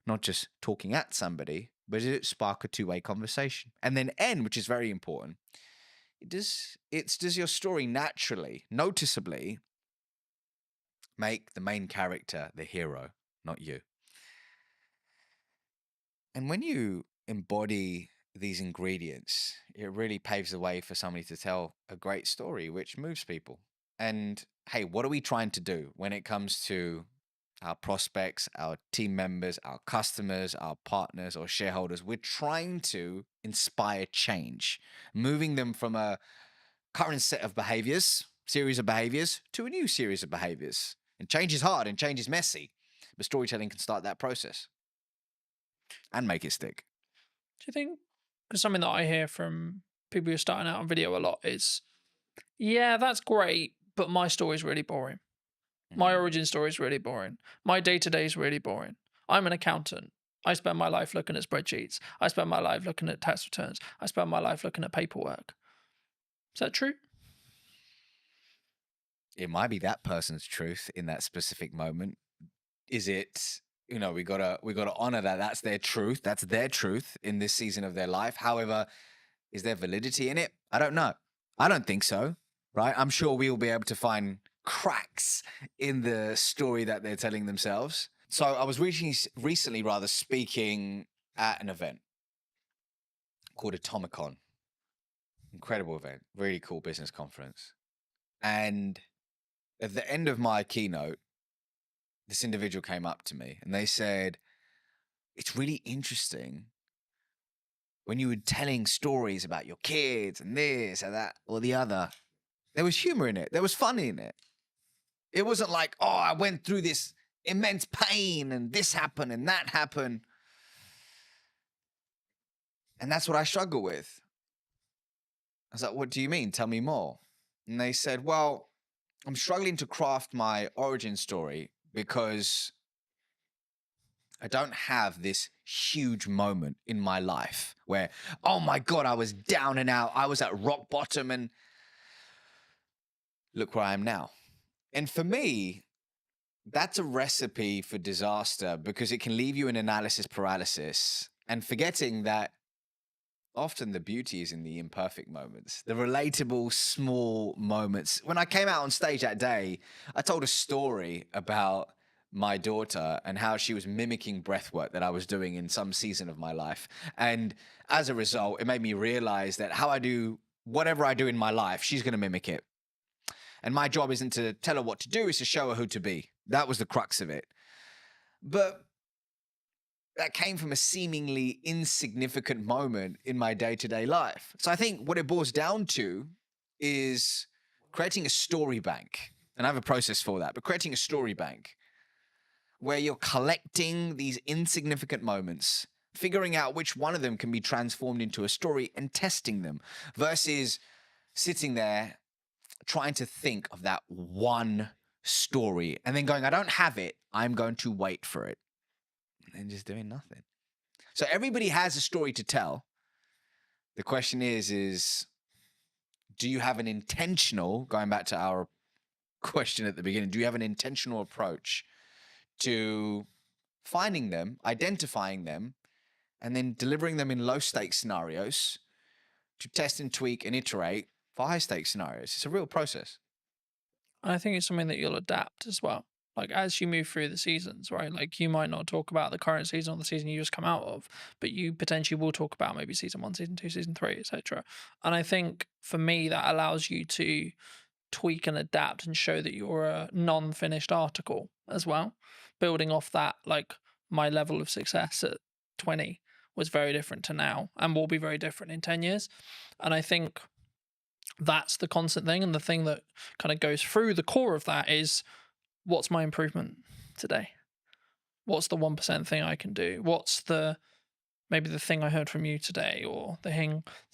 Not just talking at somebody, but does it spark a 2-way conversation? And then N, which is very important, does your story naturally, noticeably make the main character the hero, not you? And when you embody these ingredients, it really paves the way for somebody to tell a great story, which moves people. And hey, what are we trying to do when it comes to our prospects, our team members, our customers, our partners or shareholders? We're trying to inspire change, moving them from a current set of behaviors, series of behaviors, to a new series of behaviors. And change is hard and change is messy, but storytelling can start that process and make it stick. Do you think, because something that I hear from people who are starting out on video a lot is, yeah, that's great, but my story is really boring. My origin story is really boring. My day-to-day is really boring. I'm an accountant. I spend my life looking at spreadsheets. I spend my life looking at tax returns. I spend my life looking at paperwork. Is that true? It might be that person's truth in that specific moment. Is it, we gotta honor that that's their truth. That's their truth in this season of their life. However, is there validity in it? I don't know. I don't think so, right? I'm sure we'll be able to find cracks in the story that they're telling themselves. So I was recently speaking at an event called Atomicon. Incredible event, really cool business conference. And at the end of my keynote, this individual came up to me and they said, it's really interesting when you were telling stories about your kids and this and that or the other, there was humor in it. There was fun in it. It wasn't like, oh, I went through this immense pain and this happened and that happened. And that's what I struggle with. I was like, what do you mean? Tell me more. And they said, well, I'm struggling to craft my origin story because I don't have this huge moment in my life where, oh my God, I was down and out. I was at rock bottom and look where I am now. And for me, that's a recipe for disaster because it can leave you in analysis paralysis and forgetting that often the beauty is in the imperfect moments, the relatable small moments. When I came out on stage that day, I told a story about my daughter and how she was mimicking breathwork that I was doing in some season of my life. And as a result, it made me realize that how I do whatever I do in my life, she's going to mimic it. And my job isn't to tell her what to do, it's to show her who to be. That was the crux of it. But that came from a seemingly insignificant moment in my day-to-day life. So I think what it boils down to is creating a story bank. And I have a process for that, but creating a story bank where you're collecting these insignificant moments, figuring out which one of them can be transformed into a story and testing them versus sitting there trying to think of that one story and then going, I don't have it. I'm going to wait for it. And then just doing nothing. So everybody has a story to tell. The question is, do you have an intentional, going back to our question at the beginning, do you have an intentional approach to finding them, identifying them, and then delivering them in low stakes scenarios to test and tweak and iterate for high stakes scenarios? It's a real process. And I think it's something that you'll adapt as well. Like as you move through the seasons, right? Like you might not talk about the current season or the season you just come out of, but you potentially will talk about maybe season 1, season 2, season 3, etc. And I think for me that allows you to tweak and adapt and show that you're a non-finished article as well. Building off that, like my level of success at 20 was very different to now and will be very different in 10 years. And I think that's the constant thing. And the thing that kind of goes through the core of that is, what's my improvement today? What's the 1% thing I can do? What's maybe the thing I heard from you today, or the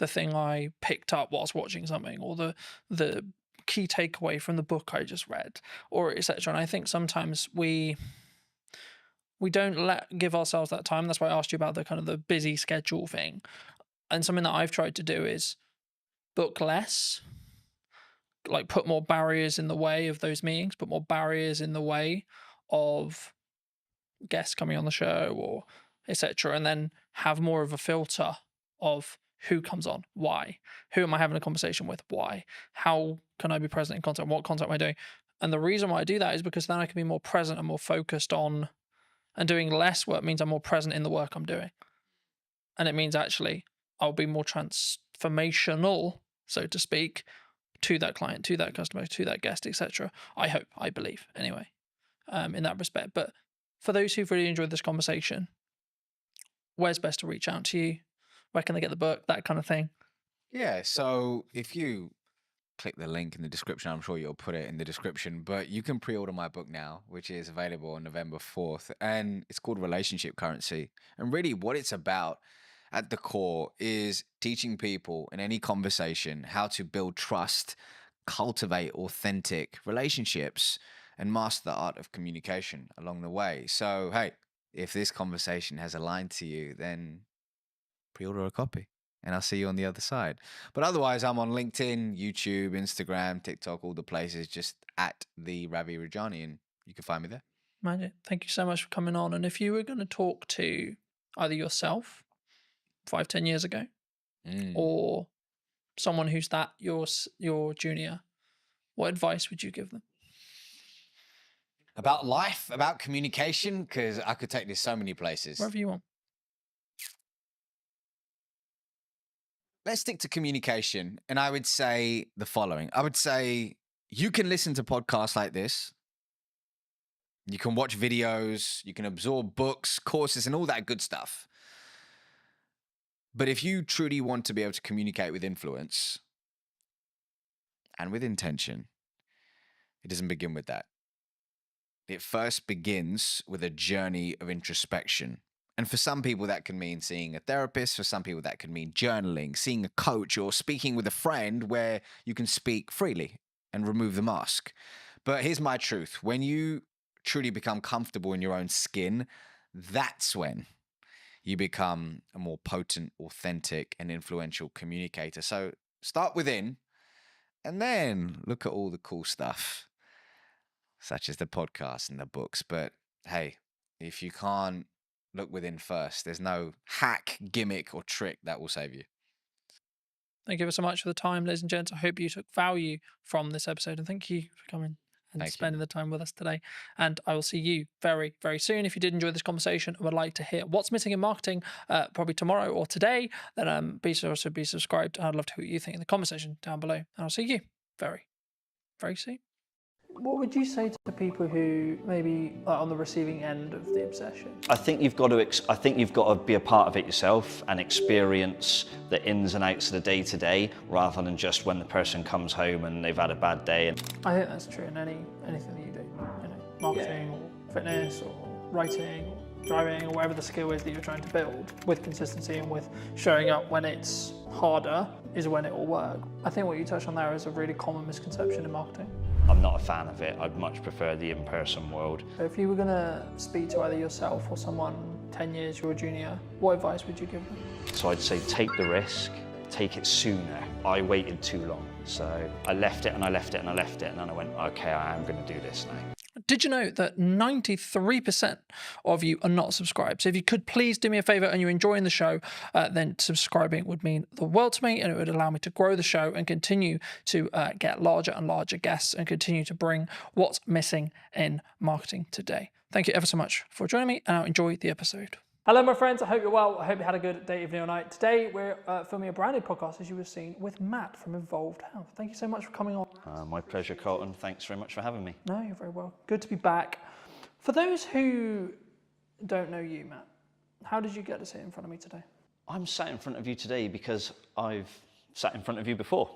thing I picked up whilst watching something, or the key takeaway from the book I just read, or etc. And I think sometimes we don't give ourselves that time. That's why I asked you about the kind of the busy schedule thing. And something that I've tried to do is book less, like put more barriers in the way of those meetings, put more barriers in the way of guests coming on the show or etc. And then have more of a filter of who comes on, why, who am I having a conversation with, why, how can I be present in content, what content am I doing? And the reason why I do that is because then I can be more present and more focused on, and doing less work means I'm more present in the work I'm doing. And it means actually I'll be more transformational, so to speak, to that client, to that customer, to that guest, etc. I hope, I believe, anyway, in that respect. But for those who've really enjoyed this conversation, where's best to reach out to you? Where can they get the book? That kind of thing. Yeah, so if you click the link in the description, I'm sure you'll put it in the description, but you can pre-order my book now, which is available on November 4th, and it's called Relationship Currency. And really what it's about at the core is teaching people in any conversation how to build trust, cultivate authentic relationships, and master the art of communication along the way. So, hey, if this conversation has aligned to you, then pre-order a copy and I'll see you on the other side. But otherwise, I'm on LinkedIn, YouTube, Instagram, TikTok, all the places, just at the Ravi Rajani, and you can find me there. Magic. Thank you so much for coming on. And if you were going to talk to either yourself 5-10 years ago or someone who's your junior, what advice would you give them? About life, about communication, because I could take this so many places. Wherever you want. let's stick to communication. And I would say the following. I would say you can listen to podcasts like this. You can watch videos, you can absorb books, courses, and all that good stuff. But if you truly want to be able to communicate with influence and with intention, it doesn't begin with that. It first begins with a journey of introspection. And for some people, that can mean seeing a therapist. For some people, that could mean journaling, seeing a coach, or speaking with a friend where you can speak freely and remove the mask. But here's my truth. When you truly become comfortable in your own skin, that's when you become a more potent, authentic, and influential communicator. So start within and then look at all the cool stuff, such as the podcasts and the books. But hey, if you can't look within first, there's no hack, gimmick, or trick that will save you. Thank you ever so much for the time, ladies and gents. I hope you took value from this episode, and thank you for coming and Thank you. spending the time with us today. And I will see you very, very soon. If you did enjoy this conversation and would like to hear what's missing in marketing, probably tomorrow or today, then be sure to be subscribed. I'd love to hear what you think in the conversation down below. And I'll see you very, very soon. What would you say to people who maybe are on the receiving end of the obsession? I think you've got to be a part of it yourself and experience the ins and outs of the day to day, rather than just when the person comes home and they've had a bad day. I think that's true in anything that you do, marketing or fitness or writing or driving or whatever the skill is that you're trying to build. With consistency and with showing up when it's harder is when it will work. I think what you touched on there is a really common misconception in marketing. I'm not a fan of it. I'd much prefer the in-person world. If you were going to speak to either yourself or someone 10 years your junior, what advice would you give them? So I'd say take the risk, take it sooner. I waited too long. So I left it and I left it and I left it, and then I went, okay, I am going to do this now. Did you know that 93% of you are not subscribed? So if you could please do me a favor and you're enjoying the show, then subscribing would mean the world to me, and it would allow me to grow the show and continue to get larger and larger guests and continue to bring what's missing in marketing today. Thank you ever so much for joining me, and I'll enjoy the episode. Hello, my friends. I hope you're well. I hope you had a good day, evening, or night. Today, we're filming a brand new podcast, as you have seen, with Matt from Involved Health. Thank you so much for coming on. My pleasure, Colton. Thanks very much for having me. No, you're very well. Good to be back. For those who don't know you, Matt, how did you get to sit in front of me today? I'm sat in front of you today because I've sat in front of you before.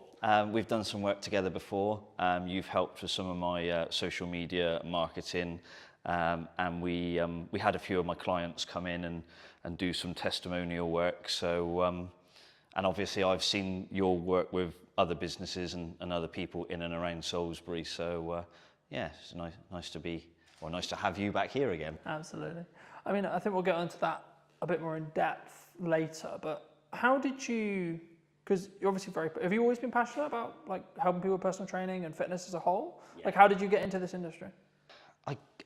We've done some work together before. You've helped with some of my social media marketing. And we had a few of my clients come in and do some testimonial work. So, and obviously I've seen your work with other businesses and other people in and around Salisbury. So, yeah, it's nice to have you back here again. Absolutely. I mean, I think we'll get onto that a bit more in depth later, but how did you, because you're obviously have you always been passionate about like helping people with personal training and fitness as a whole? Yeah. Like, how did you get into this industry?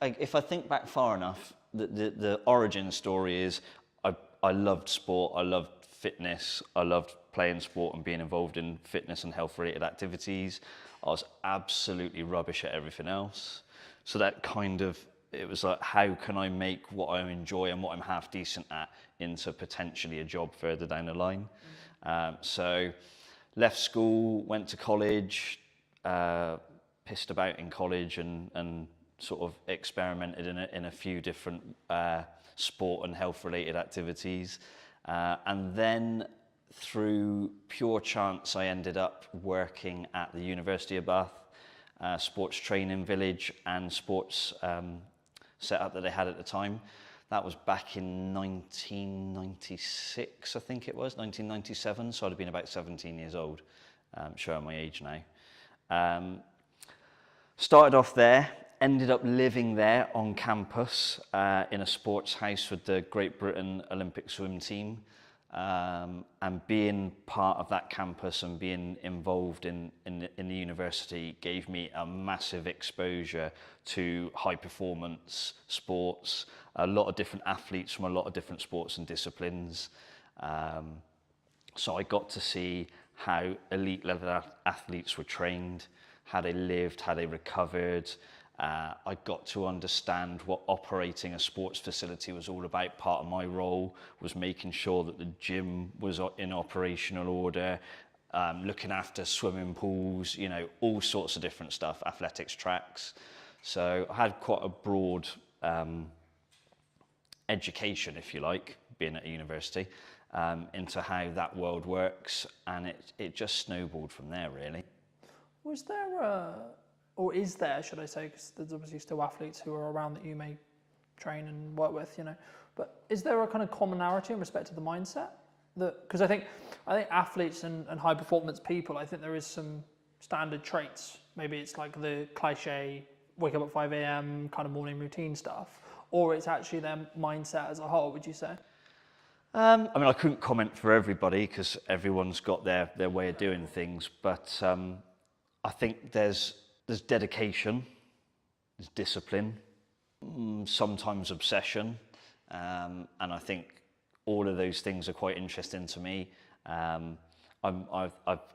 If I think back far enough, the origin story is I loved sport, I loved fitness, I loved playing sport and being involved in fitness and health related activities. I was absolutely rubbish at everything else. So that it was like, how can I make what I enjoy and what I'm half decent at into potentially a job further down the line? So left school, went to college, pissed about in college and sort of experimented in a few different sport and health related activities. And then through pure chance, I ended up working at the University of Bath, sports training village and sports setup that they had at the time. That was back in 1996, I think it was, 1997. So I'd have been about 17 years old, showing my age now. Started off there, ended up living there on campus in a sports house with the Great Britain Olympic swim team, and being part of that campus and being involved in the university gave me a massive exposure to high performance sports, a lot of different athletes from a lot of different sports and disciplines. So I got to see how elite level athletes were trained, how they lived, how they recovered, I got to understand what operating a sports facility was all about. Part of my role was making sure that the gym was in operational order, looking after swimming pools, you know, all sorts of different stuff, athletics tracks. So I had quite a broad education, if you like, being at a university, into how that world works, and it just snowballed from there, really. Was there or is there, should I say, because there's obviously still athletes who are around that you may train and work with, you know, but is there a kind of commonality in respect to the mindset? Because I think athletes and high performance people, I think there is some standard traits. Maybe it's like the cliche, wake up at 5 a.m. kind of morning routine stuff, or it's actually their mindset as a whole, would you say? I mean, I couldn't comment for everybody because everyone's got their way of doing things, but I think there's dedication, there's discipline, sometimes obsession, and I think all of those things are quite interesting to me. I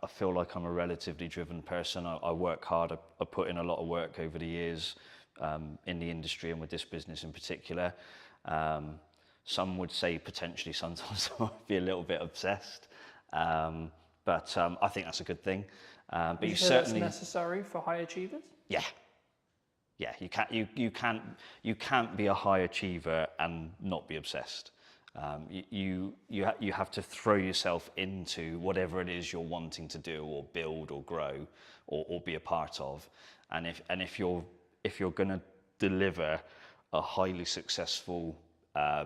feel like I'm a relatively driven person. I work hard. I put in a lot of work over the years in the industry and with this business in particular. Some would say potentially sometimes I might be a little bit obsessed, but I think that's a good thing. But you certainly that's necessary for high achievers. Yeah, you can't be a high achiever and not be obsessed. You have to throw yourself into whatever it is you're wanting to do or build or grow or be a part of, and if you're going to deliver a highly successful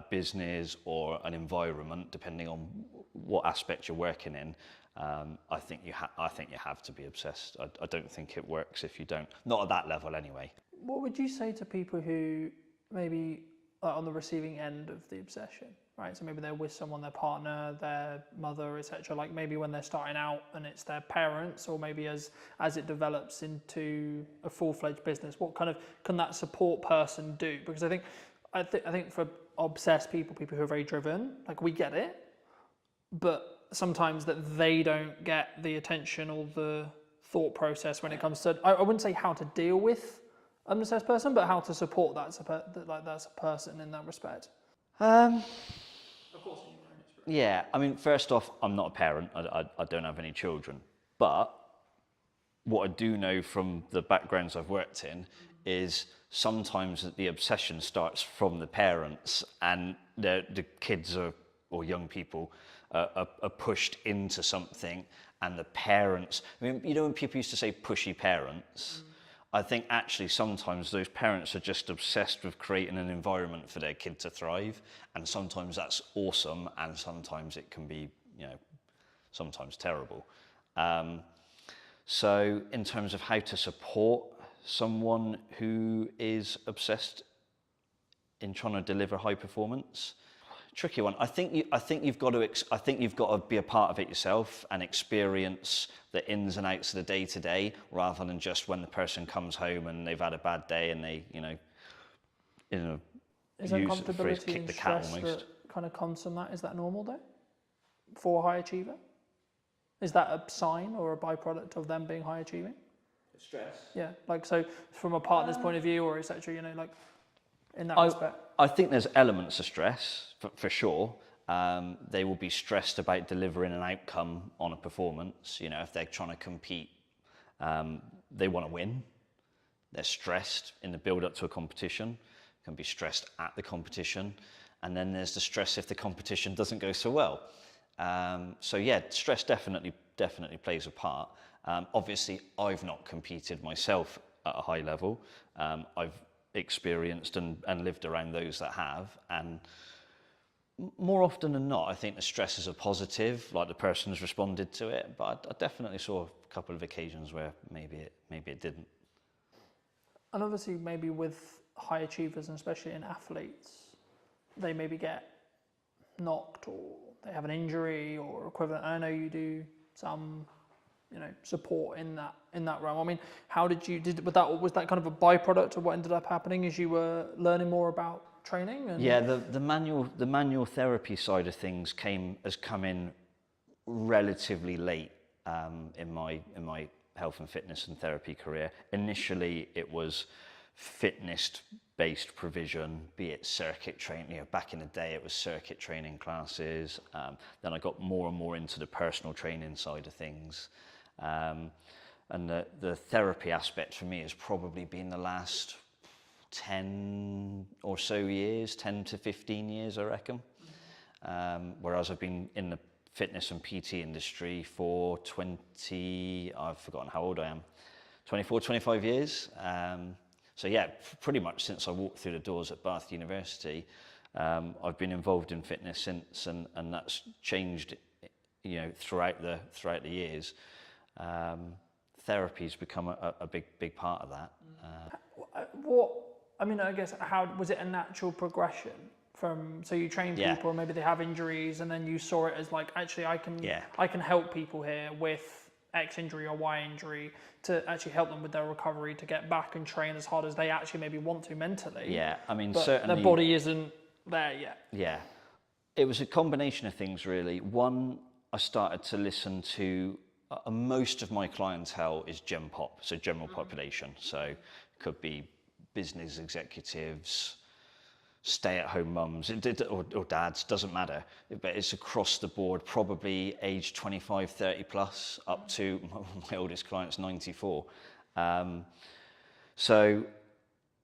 business or an environment, depending on what aspect you're working in, I think you have to be obsessed. I don't think it works if you don't. Not at that level, anyway. What would you say to people who maybe are on the receiving end of the obsession, right? So maybe they're with someone, their partner, their mother, etc. Like maybe when they're starting out and it's their parents, or maybe as it develops into a full-fledged business, what kind of can that support person do? Because I think for obsessed people who are very driven, like we get it, but sometimes that they don't get the attention or the thought process when it comes to, I wouldn't say how to deal with an obsessed person, but how to support that's a person in that respect. Of course, in your own experience. Yeah, I mean, first off, I'm not a parent. I don't have any children. But what I do know from the backgrounds I've worked in is sometimes the obsession starts from the parents, and the kids or young people are pushed into something, and the parents, I mean, you know, when people used to say pushy parents, I think actually sometimes those parents are just obsessed with creating an environment for their kid to thrive, and sometimes that's awesome, and sometimes it can be, you know, sometimes terrible. So in terms of how to support someone who is obsessed in trying to deliver high performance, tricky one. I think you've got to be a part of it yourself and experience the ins and outs of the day to day, rather than just when the person comes home and they've had a bad day and they, Is use the phrase uncomfortability kick and the cat stress almost. that kind of comes from that? Is that normal though, for a high achiever? Is that a sign or a byproduct of them being high achieving? Stress. Yeah, like so from a partner's point of view, or etc. You know, like in that respect. I think there's elements of stress for sure. They will be stressed about delivering an outcome on a performance. You know, if they're trying to compete, they want to win. They're stressed in the build up to a competition, can be stressed at the competition. And then there's the stress if the competition doesn't go so well. So yeah, stress definitely plays a part. Obviously, I've not competed myself at a high level. I've experienced and lived around those that have, and more often than not, I think the stress is a positive, like the person has responded to it. But I definitely saw a couple of occasions where maybe it didn't. And obviously, maybe with high achievers, and especially in athletes, they maybe get knocked or they have an injury or equivalent. I know you do some, support in that realm. I mean, how was that kind of a byproduct of what ended up happening as you were learning more about training? And yeah, the manual therapy side of things has come in relatively late in my health and fitness and therapy career. Initially, it was fitness-based provision, be it circuit training. You know, back in the day, it was circuit training classes. Then I got more and more into the personal training side of things. And the therapy aspect for me has probably been the last 10 or so years, 10 to 15 years, I reckon. Whereas I've been in the fitness and PT industry for I've forgotten how old I am, 24, 25 years. So yeah, pretty much since I walked through the doors at Bath University, I've been involved in fitness since, and that's changed, you know, throughout the years. Therapy's become a big part of that. I guess, how was it a natural progression from, so you train Yeah. people and maybe they have injuries, and then you saw it as like, actually I can help people here with X injury or Y injury to actually help them with their recovery to get back and train as hard as they actually maybe want to mentally. Yeah, I mean, but certainly their body isn't there yet. Yeah, it was a combination of things really. One, I started to listen to most of my clientele is Gen Pop, so general population. So it could be business executives, stay-at-home mums or dads, doesn't matter, but it's across the board, probably age 25, 30 plus, up to my oldest client's 94. So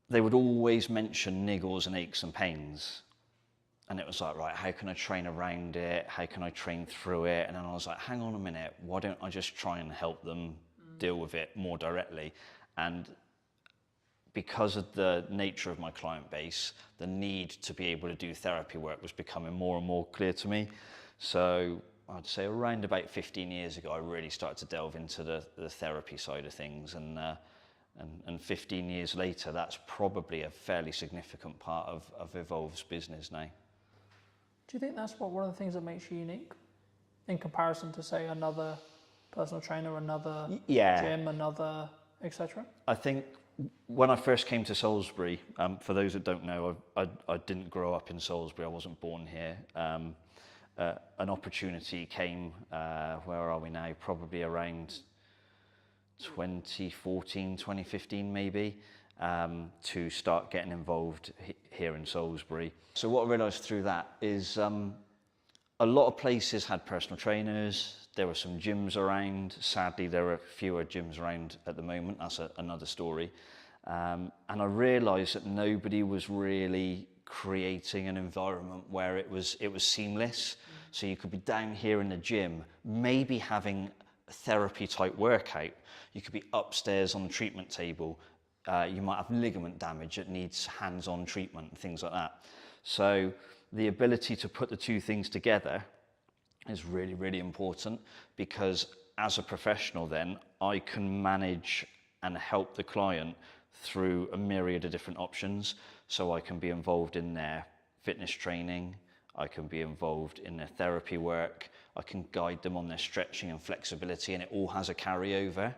they would always mention niggles and aches and pains. And it was like, right, how can I train around it? How can I train through it? And then I was like, hang on a minute, why don't I just try and help them deal with it more directly? And because of the nature of my client base, the need to be able to do therapy work was becoming more and more clear to me. So I'd say around about 15 years ago, I really started to delve into the therapy side of things. And 15 years later, that's probably a fairly significant part of Evolve's business now. Do you think that's one of the things that makes you unique in comparison to, say, another personal trainer, another gym, another etc.? I think when I first came to Salisbury, for those that don't know, I didn't grow up in Salisbury. I wasn't born here. An opportunity came, where are we now? Probably around 2014, 2015 maybe, to start getting involved here in Salisbury. So what I realised through that is a lot of places had personal trainers. There were some gyms around. Sadly, there are fewer gyms around at the moment. That's another story. And I realised that nobody was really creating an environment where it was seamless. So you could be down here in the gym, maybe having a therapy type workout. You could be upstairs on the treatment table. You might have ligament damage that needs hands-on treatment and things like that. So the ability to put the two things together is really, really important, because as a professional then, I can manage and help the client through a myriad of different options. So I can be involved in their fitness training, I can be involved in their therapy work, I can guide them on their stretching and flexibility, and it all has a carryover.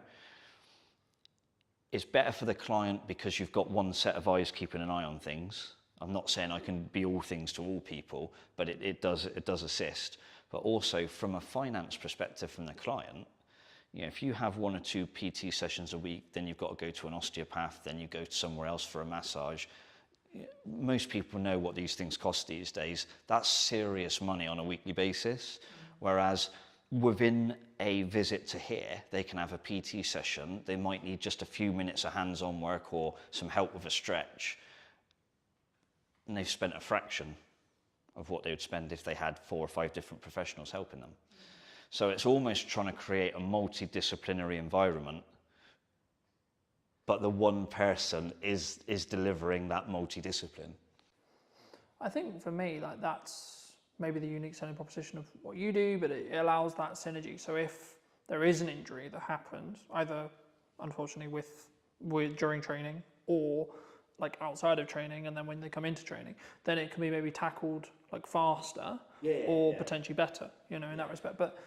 It's better for the client because you've got one set of eyes keeping an eye on things. I'm not saying I can be all things to all people, but it does assist. But also from a finance perspective from the client, you know, if you have 1 or 2 PT sessions a week, then you've got to go to an osteopath, then you go somewhere else for a massage. Most people know what these things cost these days. That's serious money on a weekly basis. Whereas within a visit to here, they can have a PT session. They might need just a few minutes of hands-on work or some help with a stretch. And they've spent a fraction of what they would spend if they had 4 or 5 different professionals helping them. So it's almost trying to create a multidisciplinary environment, but the one person is delivering that multidiscipline. I think for me, like, that's maybe the unique selling proposition of what you do, but it allows that synergy. So if there is an injury that happens, either unfortunately with during training or like outside of training, and then when they come into training, then it can be maybe tackled like faster or potentially better, you know, in that respect. But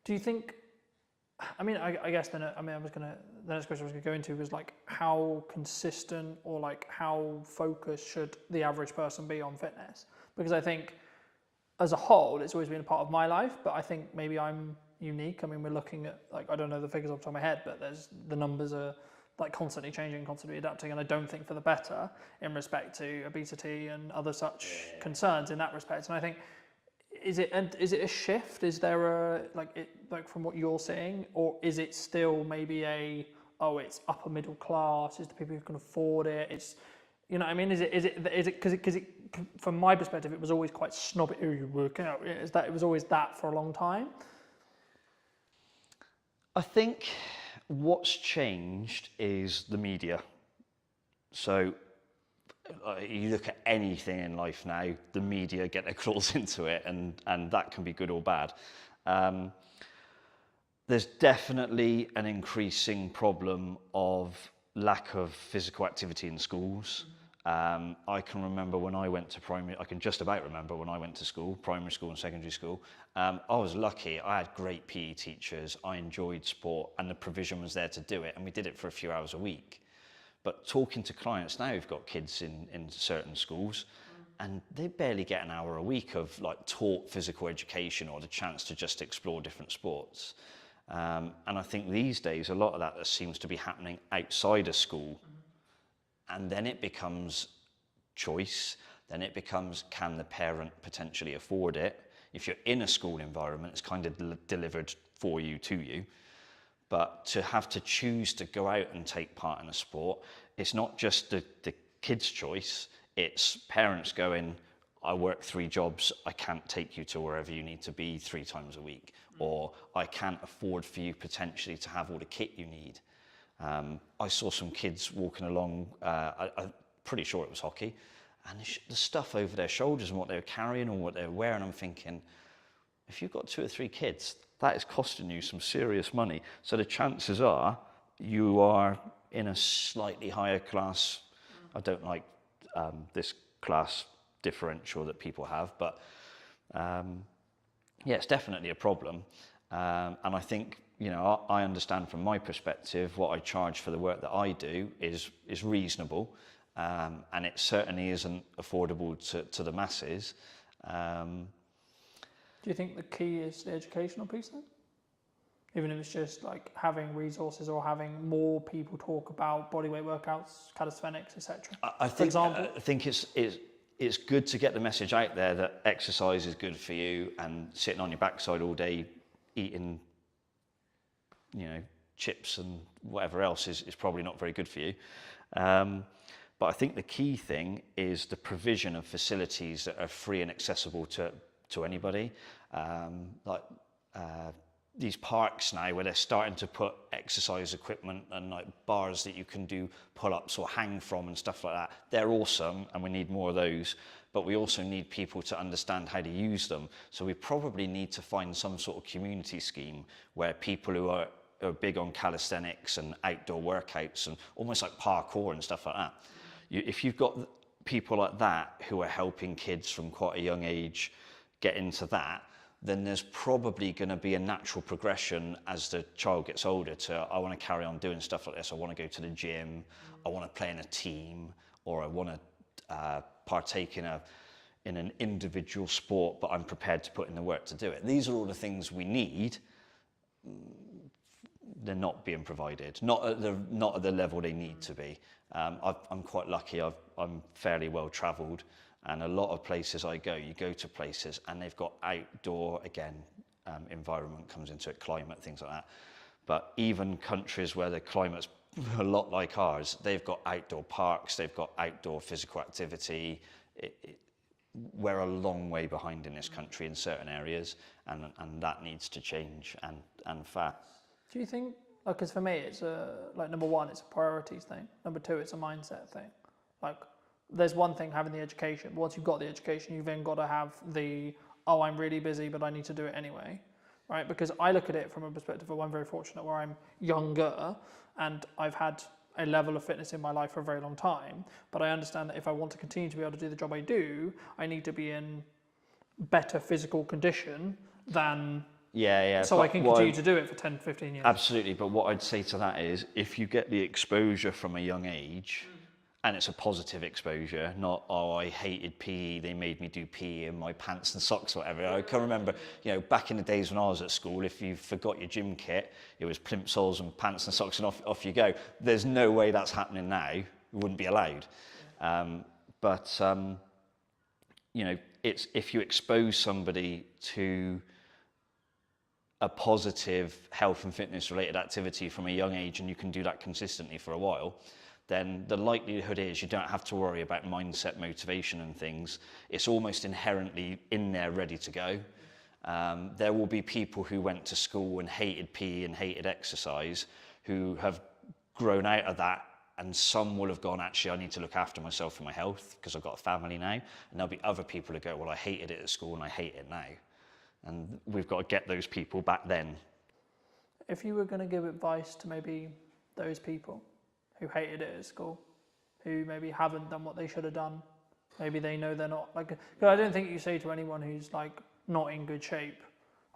do you think, I mean, I guess then, the next question I was going to go into was like, how consistent or like how focused should the average person be on fitness? Because I think as a whole, it's always been a part of my life, but I think maybe I'm unique. I mean, we're looking at, like, I don't know the figures off the top of my head, but the numbers are like constantly changing, constantly adapting, and I don't think for the better in respect to obesity and other such concerns in that respect. And I think, is it a shift? Is there like from what you're seeing, or is it still maybe it's upper middle class, it's the people who can afford it, it's, you know what I mean, is it because from my perspective it was always quite snobby, oh, you work out, it was always that for a long time. I think what's changed is the media. So you look at anything in life now, the media get their claws into it, and that can be good or bad. There's definitely an increasing problem of lack of physical activity in schools. I can remember when I went to primary, I can just about remember when I went to school, primary school and secondary school. I was lucky, I had great PE teachers, I enjoyed sport, and the provision was there to do it, and we did it for a few hours a week. But talking to clients now who've got kids in certain schools, and they barely get an hour a week of like taught physical education or the chance to just explore different sports. And I think these days, a lot of that seems to be happening outside of school. And then it becomes choice. Then it becomes, can the parent potentially afford it? If you're in a school environment, it's kind of delivered for you, to you. But to have to choose to go out and take part in a sport, it's not just the kid's choice, it's parents going, I work 3 jobs, I can't take you to wherever you need to be 3 times a week, or I can't afford for you potentially to have all the kit you need. I saw some kids walking along, I'm pretty sure it was hockey, and the stuff over their shoulders and what they were carrying or what they were wearing, I'm thinking, if you've got 2 or 3 kids, that is costing you some serious money. So the chances are you are in a slightly higher class. I don't like this class differential that people have, but it's definitely a problem. And I think, you know, I understand from my perspective what I charge for the work that I do is reasonable, and it certainly isn't affordable to the masses. Do you think the key is the educational piece then? Even if it's just like having resources or having more people talk about bodyweight workouts, calisthenics, etc. I think it's good to get the message out there that exercise is good for you, and sitting on your backside all day eating, you know, chips and whatever else is probably not very good for you. But I think the key thing is the provision of facilities that are free and accessible to anybody. These parks now where they're starting to put exercise equipment and like bars that you can do pull-ups or hang from and stuff like that. They're awesome, and we need more of those, but we also need people to understand how to use them. So we probably need to find some sort of community scheme where people who are big on calisthenics and outdoor workouts and almost like parkour and stuff like that. If you've got people like that who are helping kids from quite a young age get into that, then there's probably going to be a natural progression as the child gets older to, I want to carry on doing stuff like this, I want to go to the gym, I want to play in a team, or I want to partake in an individual sport, but I'm prepared to put in the work to do it. These are all the things we need. They're not being provided, not at the level they need to be. I'm quite lucky, I'm fairly well travelled, and a lot of places I go, you go to places and they've got outdoor, again, environment comes into it, climate, things like that. But even countries where the climate's a lot like ours, they've got outdoor parks, they've got outdoor physical activity. We're a long way behind in this country in certain areas, and that needs to change, and fast. Do you think, like, because for me, it's number one, it's a priorities thing. Number two, it's a mindset thing. Like, there's one thing having the education. Once you've got the education, you've then got to have I'm really busy, but I need to do it anyway, right? Because I look at it from a perspective of, I'm very fortunate where I'm younger and I've had a level of fitness in my life for a very long time. But I understand that if I want to continue to be able to do the job I do, I need to be in better physical condition than... So I can continue to do it for 10, 15 years. Absolutely, but what I'd say to that is, if you get the exposure from a young age, and it's a positive exposure, not, oh, I hated PE, they made me do PE in my pants and socks or whatever. I can remember, back in the days when I was at school, if you forgot your gym kit, it was plimp soles and pants and socks and off you go. There's no way that's happening now. It wouldn't be allowed. It's if you expose somebody to a positive health and fitness related activity from a young age, and you can do that consistently for a while, then the likelihood is you don't have to worry about mindset, motivation and things. It's almost inherently in there, ready to go. There will be people who went to school and hated PE and hated exercise who have grown out of that, and some will have gone, actually, I need to look after myself and my health because I've got a family now. And there'll be other people who go, well, I hated it at school and I hate it now. And we've got to get those people back then. If you were going to give advice to maybe those people who hated it at school, who maybe haven't done what they should have done, maybe they know they're not, like, because I don't think you say to anyone who's like not in good shape,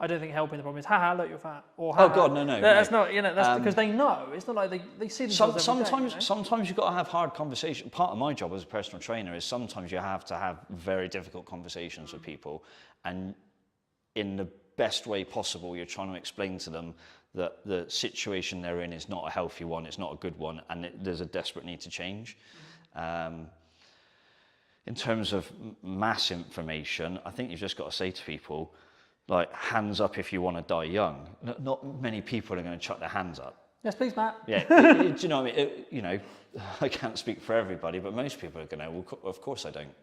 I don't think helping the problem is, haha, look, you're fat. Or, oh God, no. That's not, that's because they know. It's not like they see themselves every day, Sometimes you've got to have hard conversations. Part of my job as a personal trainer is sometimes you have to have very difficult conversations with people, and in the best way possible, you're trying to explain to them that the situation they're in is not a healthy one, it's not a good one, and there's a desperate need to change. In terms of mass information, I think you've just got to say to people, like, hands up if you want to die young. Not many people are going to chuck their hands up. Yes, please, Matt. Yeah, do you know what I mean? I can't speak for everybody, but most people are going to, well, of course I don't.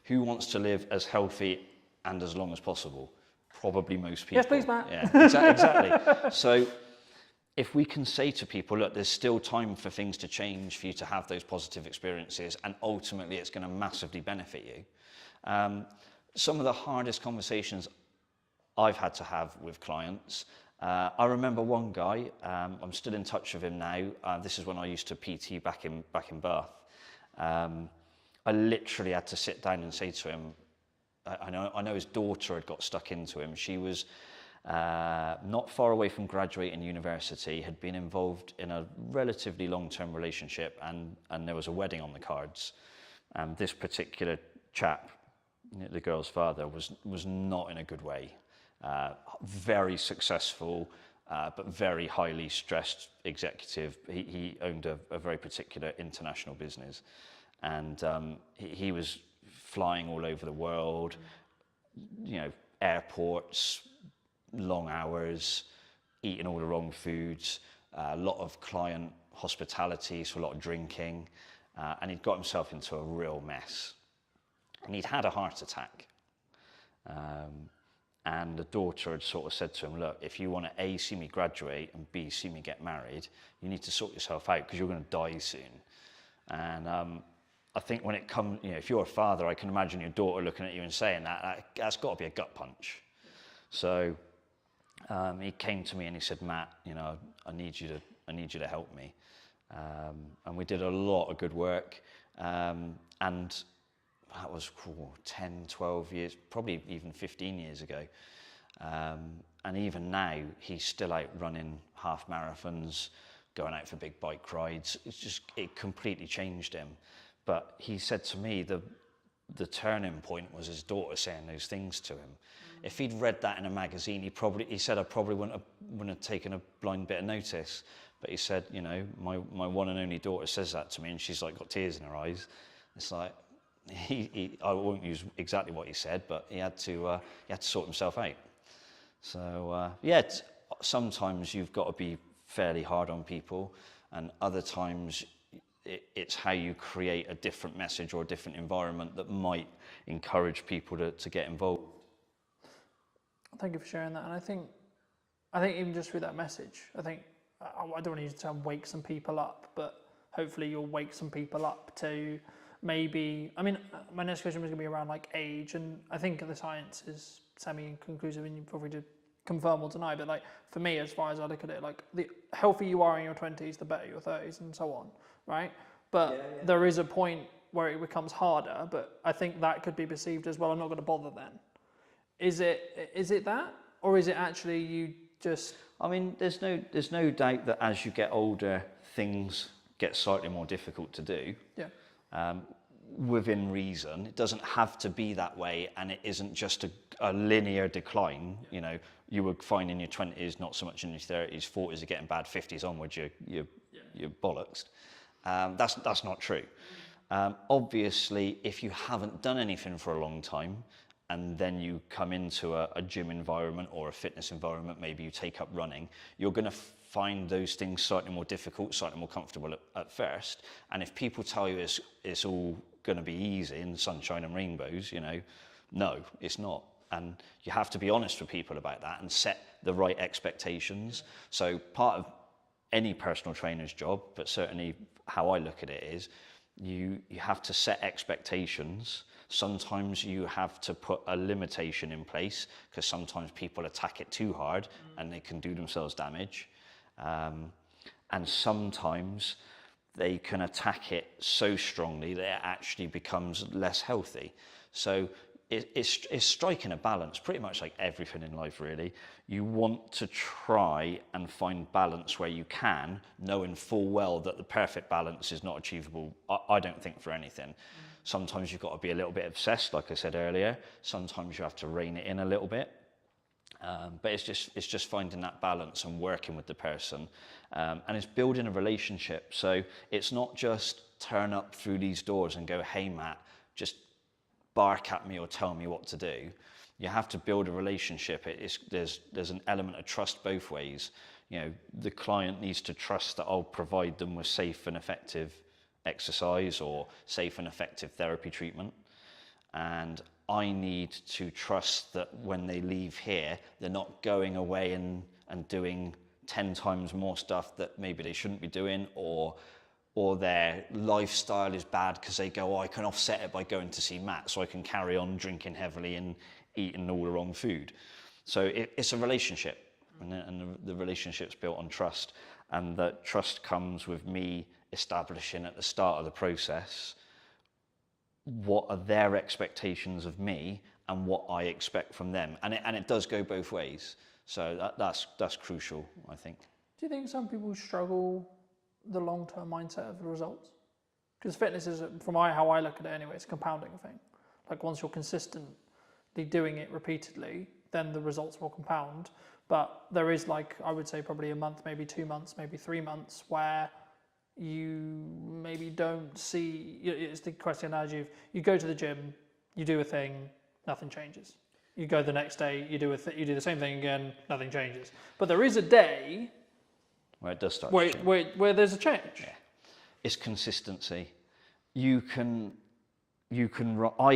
Who wants to live as healthy and as long as possible? Probably most people. Yes, please, Matt. Yeah, exactly. So if we can say to people, look, there's still time for things to change, for you to have those positive experiences, and ultimately it's going to massively benefit you. Some of the hardest conversations I've had to have with clients, I remember one guy, I'm still in touch with him now. This is when I used to PT back in Bath. I literally had to sit down and say to him, I know his daughter had got stuck into him. She was not far away from graduating university, had been involved in a relatively long-term relationship, and there was a wedding on the cards. And this particular chap, the girl's father, was not in a good way. Very successful, but very highly stressed executive. He owned a very particular international business, and he was flying all over the world, airports, long hours, eating all the wrong foods, a lot of client hospitality, so a lot of drinking, and he'd got himself into a real mess. And he'd had a heart attack. And the daughter had sort of said to him, look, if you want to A, see me graduate, and B, see me get married, you need to sort yourself out because you're going to die soon. And I think when it comes, if you're a father, I can imagine your daughter looking at you and saying that's got to be a gut punch. So he came to me and he said, Matt, I need you to help me. And we did a lot of good work. And that was 10, 12 years, probably even 15 years ago. And even now, he's still out running half marathons, going out for big bike rides. It completely changed him. But he said to me, the turning point was his daughter saying those things to him. If he'd read that in a magazine, he said, I probably wouldn't have taken a blind bit of notice. But he said, my one and only daughter says that to me, and she's like got tears in her eyes. It's like, I won't use exactly what he said, but he had to sort himself out. So sometimes you've got to be fairly hard on people, and other times it's how you create a different message or a different environment that might encourage people to get involved. Thank you for sharing that. And I think even just through that message, I don't want to use the term wake some people up, but hopefully you'll wake some people up to maybe, my next question was going to be around like age, and I think the science is semi-conclusive, and you feel free to confirm or deny, but like for me, as far as I look at it, like the healthier you are in your 20s, the better your 30s and so on, right? But there is a point where it becomes harder, but I think that could be perceived as, well, I'm not going to bother then. Is it that, or is it actually you just... there's no doubt that as you get older, things get slightly more difficult to do. Yeah. within reason. It doesn't have to be that way, and it isn't just a linear decline. You know, you would find in your 20s, not so much in your 30s, 40s are getting bad, 50s onwards, you're bollocks. That's not true. Obviously, if you haven't done anything for a long time, and then you come into a gym environment or a fitness environment, maybe you take up running, you're going to find those things slightly more difficult, slightly more comfortable at first. And if people tell you it's all going to be easy and sunshine and rainbows, you know, no, it's not. And you have to be honest with people about that and set the right expectations. So part of any personal trainer's job, but certainly how I look at it is, you have to set expectations. Sometimes you have to put a limitation in place, because sometimes people attack it too hard and they can do themselves damage. And sometimes they can attack it so strongly that it actually becomes less healthy. So it's striking a balance, pretty much like everything in life, really. You want to try and find balance where you can, knowing full well that the perfect balance is not achievable, I don't think, for anything. Sometimes you've got to be a little bit obsessed, like I said earlier. Sometimes you have to rein it in a little bit. But it's just finding that balance and working with the person. And it's building a relationship. So it's not just turn up through these doors and go, hey, Matt, just bark at me or tell me what to do. You have to build a relationship. There's an element of trust both ways. You know, the client needs to trust that I'll provide them with safe and effective exercise or safe and effective therapy treatment. And I need to trust that when they leave here, they're not going away and doing 10 times more stuff that maybe they shouldn't be doing, or their lifestyle is bad because they go, oh, I can offset it by going to see Matt, so I can carry on drinking heavily and eating all the wrong food. So it's a relationship, and the relationship's built on trust. And that trust comes with me establishing at the start of the process what are their expectations of me and what I expect from them. And it does go both ways. So that's crucial, I think. Do you think some people struggle the long-term mindset of the results? Because fitness is, from how I look at it anyway, it's a compounding thing. Like once you're consistently doing it repeatedly, then the results will compound. But there is, like, I would say probably a month, maybe 2 months, maybe 3 months where you maybe don't see, it's the question as you go to the gym, you do a thing, nothing changes. You go the next day, you do the same thing again, nothing changes. But there is a day where it does start where there's a change. Yeah. It's consistency. I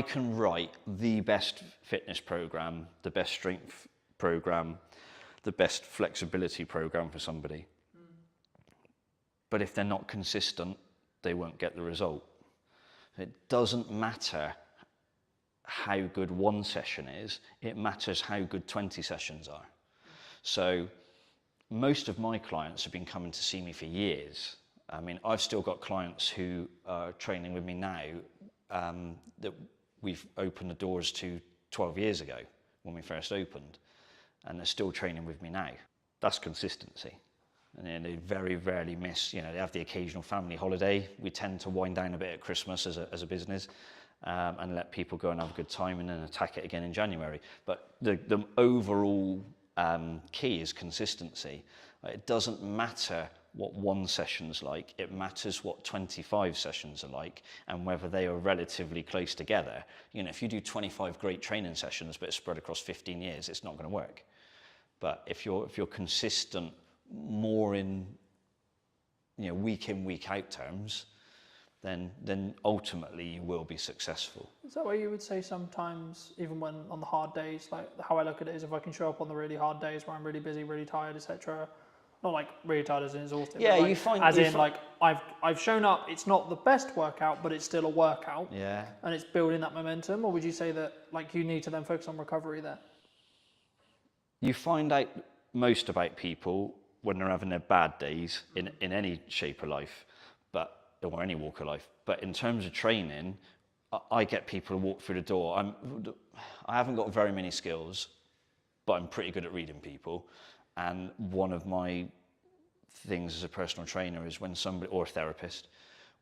can write the best fitness program, the best strength program, the best flexibility program for somebody. But if they're not consistent, they won't get the result. It doesn't matter how good one session is, it matters how good 20 sessions are. So most of my clients have been coming to see me for years. I mean, I've still got clients who are training with me now that we've opened the doors to 12 years ago when we first opened, and they're still training with me now. That's consistency. And they very rarely miss, they have the occasional family holiday. We tend to wind down a bit at Christmas as a business and let people go and have a good time and then attack it again in January. But the overall key is consistency. It doesn't matter what one session's like, it matters what 25 sessions are like and whether they are relatively close together. If you do 25 great training sessions but it's spread across 15 years, it's not going to work. But if you're consistent more in week in, week out terms, then ultimately you will be successful. Is that what you would say sometimes, even when on the hard days, like how I look at it is if I can show up on the really hard days where I'm really busy, really tired, etc. Not like really tired as in exhausted. Yeah, like, you find like I've shown up. It's not the best workout, but it's still a workout. Yeah. And it's building that momentum. Or would you say that like you need to then focus on recovery there? You find out most about people when they're having their bad days in any shape of life, or any walk of life. But in terms of training, I get people to walk through the door. I haven't got very many skills, but I'm pretty good at reading people. And one of my things as a personal trainer is when somebody, or a therapist,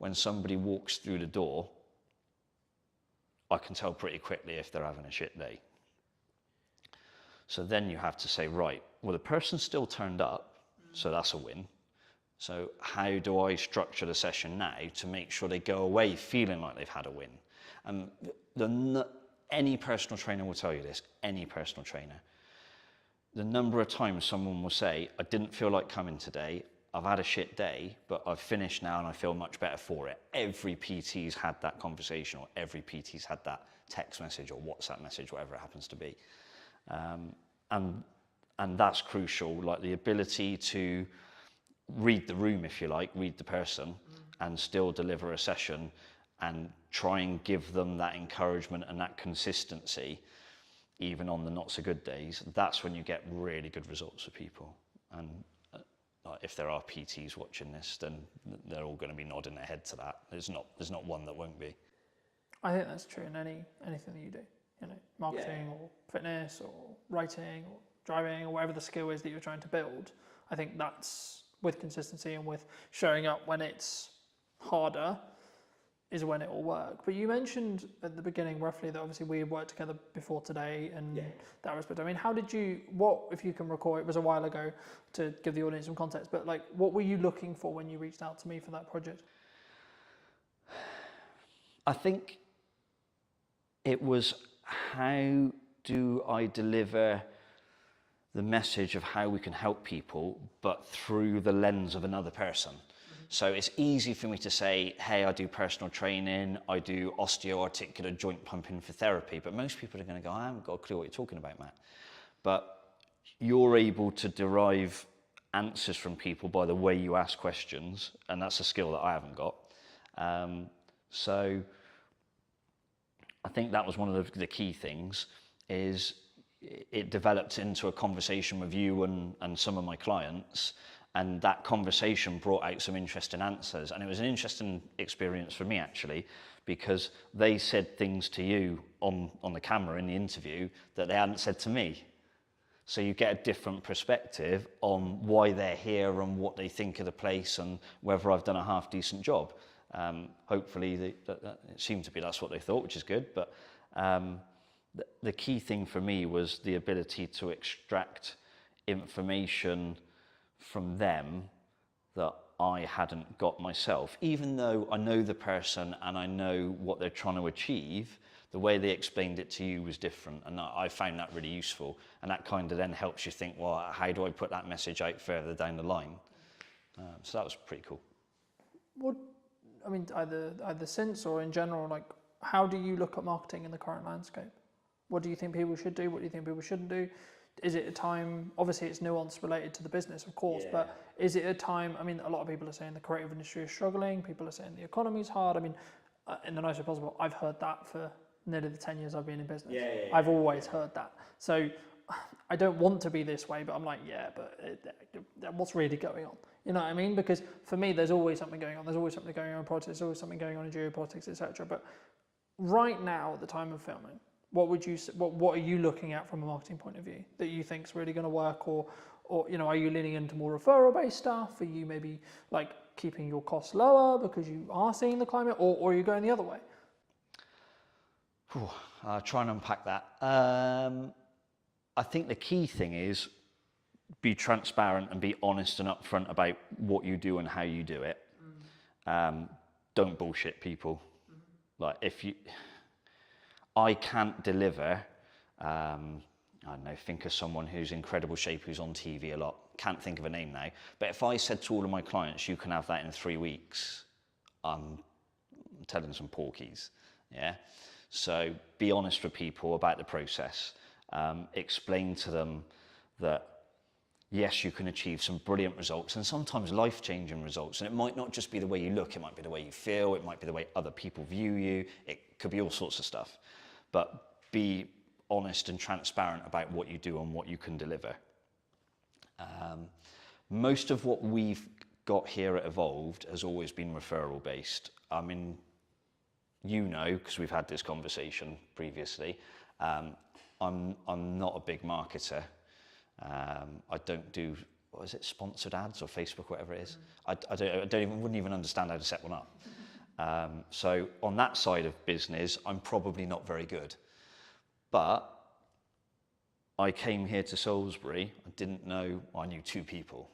when somebody walks through the door, I can tell pretty quickly if they're having a shit day. So then you have to say, right, well, the person still turned up, so that's a win. So how do I structure the session now to make sure they go away feeling like they've had a win? And any personal trainer will tell you this, any personal trainer. The number of times someone will say, I didn't feel like coming today, I've had a shit day, but I've finished now and I feel much better for it. Every PT's had that conversation, or every PT's had that text message or WhatsApp message, whatever it happens to be. And that's crucial, like the ability to read the room, if you like, read the person, and still deliver a session and try and give them that encouragement and that consistency, even on the not so good days. That's when you get really good results for people. And if there are PTs watching this, then they're all going to be nodding their head to that. There's not one that won't be. I think that's true in anything that you do, you know, marketing or fitness or writing or driving or whatever the skill is that you're trying to build. I think that's with consistency and with showing up when it's harder is when it will work. But you mentioned at the beginning roughly that obviously we worked together before today and that respect. I mean, how did you, what, if you can recall, it was a while ago to give the audience some context, but like what were you looking for when you reached out to me for that project? I think it was, how do I deliver the message of how we can help people, but through the lens of another person? So it's easy for me to say, hey, I do personal training, I do osteoarticular joint pumping for therapy, but most people are going to go, I haven't got a clue what you're talking about, Matt. But you're able to derive answers from people by the way you ask questions, and that's a skill that I haven't got. So I think that was one of the key things, is it developed into a conversation with you and some of my clients, and that conversation brought out some interesting answers. And it was an interesting experience for me, actually, because they said things to you on the camera in the interview that they hadn't said to me. So you get a different perspective on why they're here and what they think of the place and whether I've done a half decent job. Hopefully, it seemed to be that's what they thought, which is good. But the key thing for me was the ability to extract information from them that I hadn't got myself. Even though I know the person and I know what they're trying to achieve, the way they explained it to you was different, and I found that really useful. And that kind of then helps you think, well, how do I put that message out further down the line? So that was pretty cool. What, I mean, either since or in general, like, how do you look at marketing in the current landscape? What do you think people should do? What do you think people shouldn't do? Is it a time, obviously it's nuance related to the business, of course, but is it a time, I mean, a lot of people are saying the creative industry is struggling, people are saying the economy's hard. I mean, in the nicest way possible, I've heard that for nearly the 10 years I've been in business. I've always heard that. So I don't want to be this way, but I'm like, but what's really going on? You know what I mean? Because for me, there's always something going on. There's always something going on in politics, there's always something going on in geopolitics, etc. But right now, at the time of filming, what are you looking at from a marketing point of view that you think is really going to work, or you know, are you leaning into more referral-based stuff? Are you maybe like keeping your costs lower because you are seeing the climate, or are you going the other way? I'll try and unpack that. I think the key thing is be transparent and be honest and upfront about what you do and how you do it. Don't bullshit people. Like I can't deliver, I don't know, think of someone who's in incredible shape, who's on TV a lot. Can't think of a name now. But if I said to all of my clients, you can have that in 3 weeks, I'm telling some porkies, yeah? So be honest with people about the process. Explain to them that, yes, you can achieve some brilliant results and sometimes life-changing results. And it might not just be the way you look, it might be the way you feel, it might be the way other people view you, it could be all sorts of stuff. But be honest and transparent about what you do and what you can deliver. Most of what we've got here at Evolved has always been referral based. I mean, you know, because we've had this conversation previously, I'm not a big marketer. I don't do, what is it, sponsored ads or Facebook, whatever it is. I wouldn't even understand how to set one up. So on that side of business, I'm probably not very good. But I came here to Salisbury, I knew two people.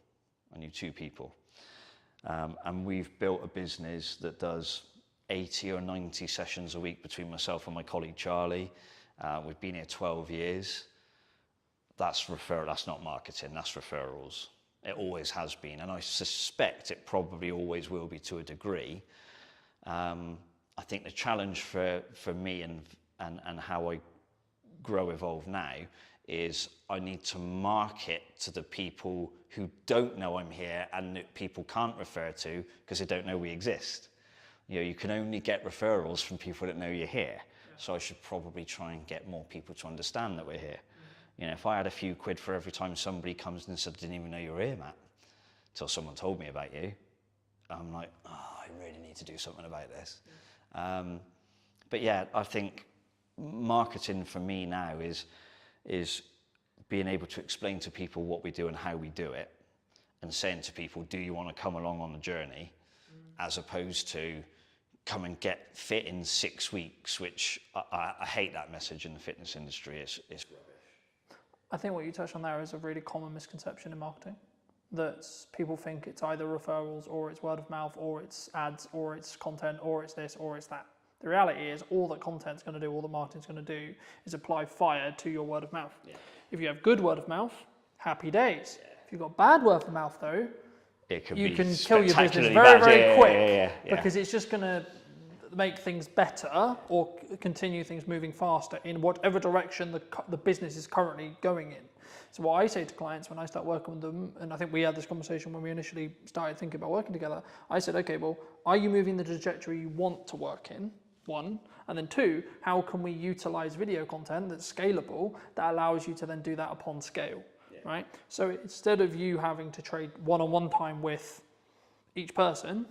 And we've built a business that does 80 or 90 sessions a week between myself and my colleague Charlie. We've been here 12 years. That's not marketing, that's referrals. It always has been, and I suspect it probably always will be to a degree. I think the challenge for me and how I grow Evolve now is I need to market to the people who don't know I'm here and that people can't refer to because they don't know we exist. You can only get referrals from people that know you're here. So I should probably try and get more people to understand that we're here. If I had a few quid for every time somebody comes and said, I didn't even know you were here, Matt, till someone told me about you, I'm like, I really need to do something about this. But yeah, I think marketing for me now is being able to explain to people what we do and how we do it, and saying to people, do you want to come along on the journey, as opposed to come and get fit in 6 weeks, which I hate that message in the fitness industry. It's rubbish. I think what you touched on there is a really common misconception in marketing, that people think it's either referrals or it's word of mouth or it's ads or it's content or it's this or it's that. The reality is all that content's going to do, all that marketing's going to do is apply fire to your word of mouth. Yeah. If you have good word of mouth, happy days. Yeah. If you've got bad word of mouth though, you can kill your business very quick because it's just going to make things better or continue things moving faster in whatever direction the business is currently going in. So what I say to clients when I start working with them, and I think we had this conversation when we initially started thinking about working together, I said, okay, well, are you moving the trajectory you want to work in? One, and then two, how can we utilize video content that's scalable that allows you to then do that upon scale, right? So instead of you having to trade one-on-one time with each person,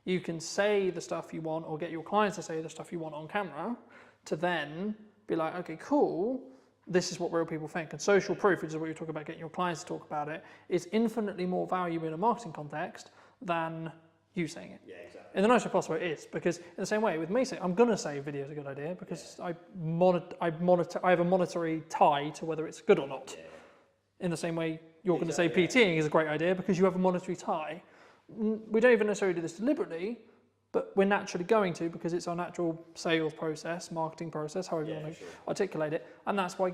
you can say the stuff you want or get your clients to say the stuff you want on camera to then be like, okay, cool, this is what real people think. And social proof, which is what you're talking about, getting your clients to talk about it, is infinitely more valuable in a marketing context than you saying it. Yeah, exactly. In the nicest possible way it is, because in the same way with me saying, I'm going to say video is a good idea because I have a monetary tie to whether it's good or not. Yeah. In the same way you're going to say PTing is a great idea because you have a monetary tie. We don't even necessarily do this deliberately, but we're naturally going to because it's our natural sales process, marketing process, however you want to articulate it. And that's why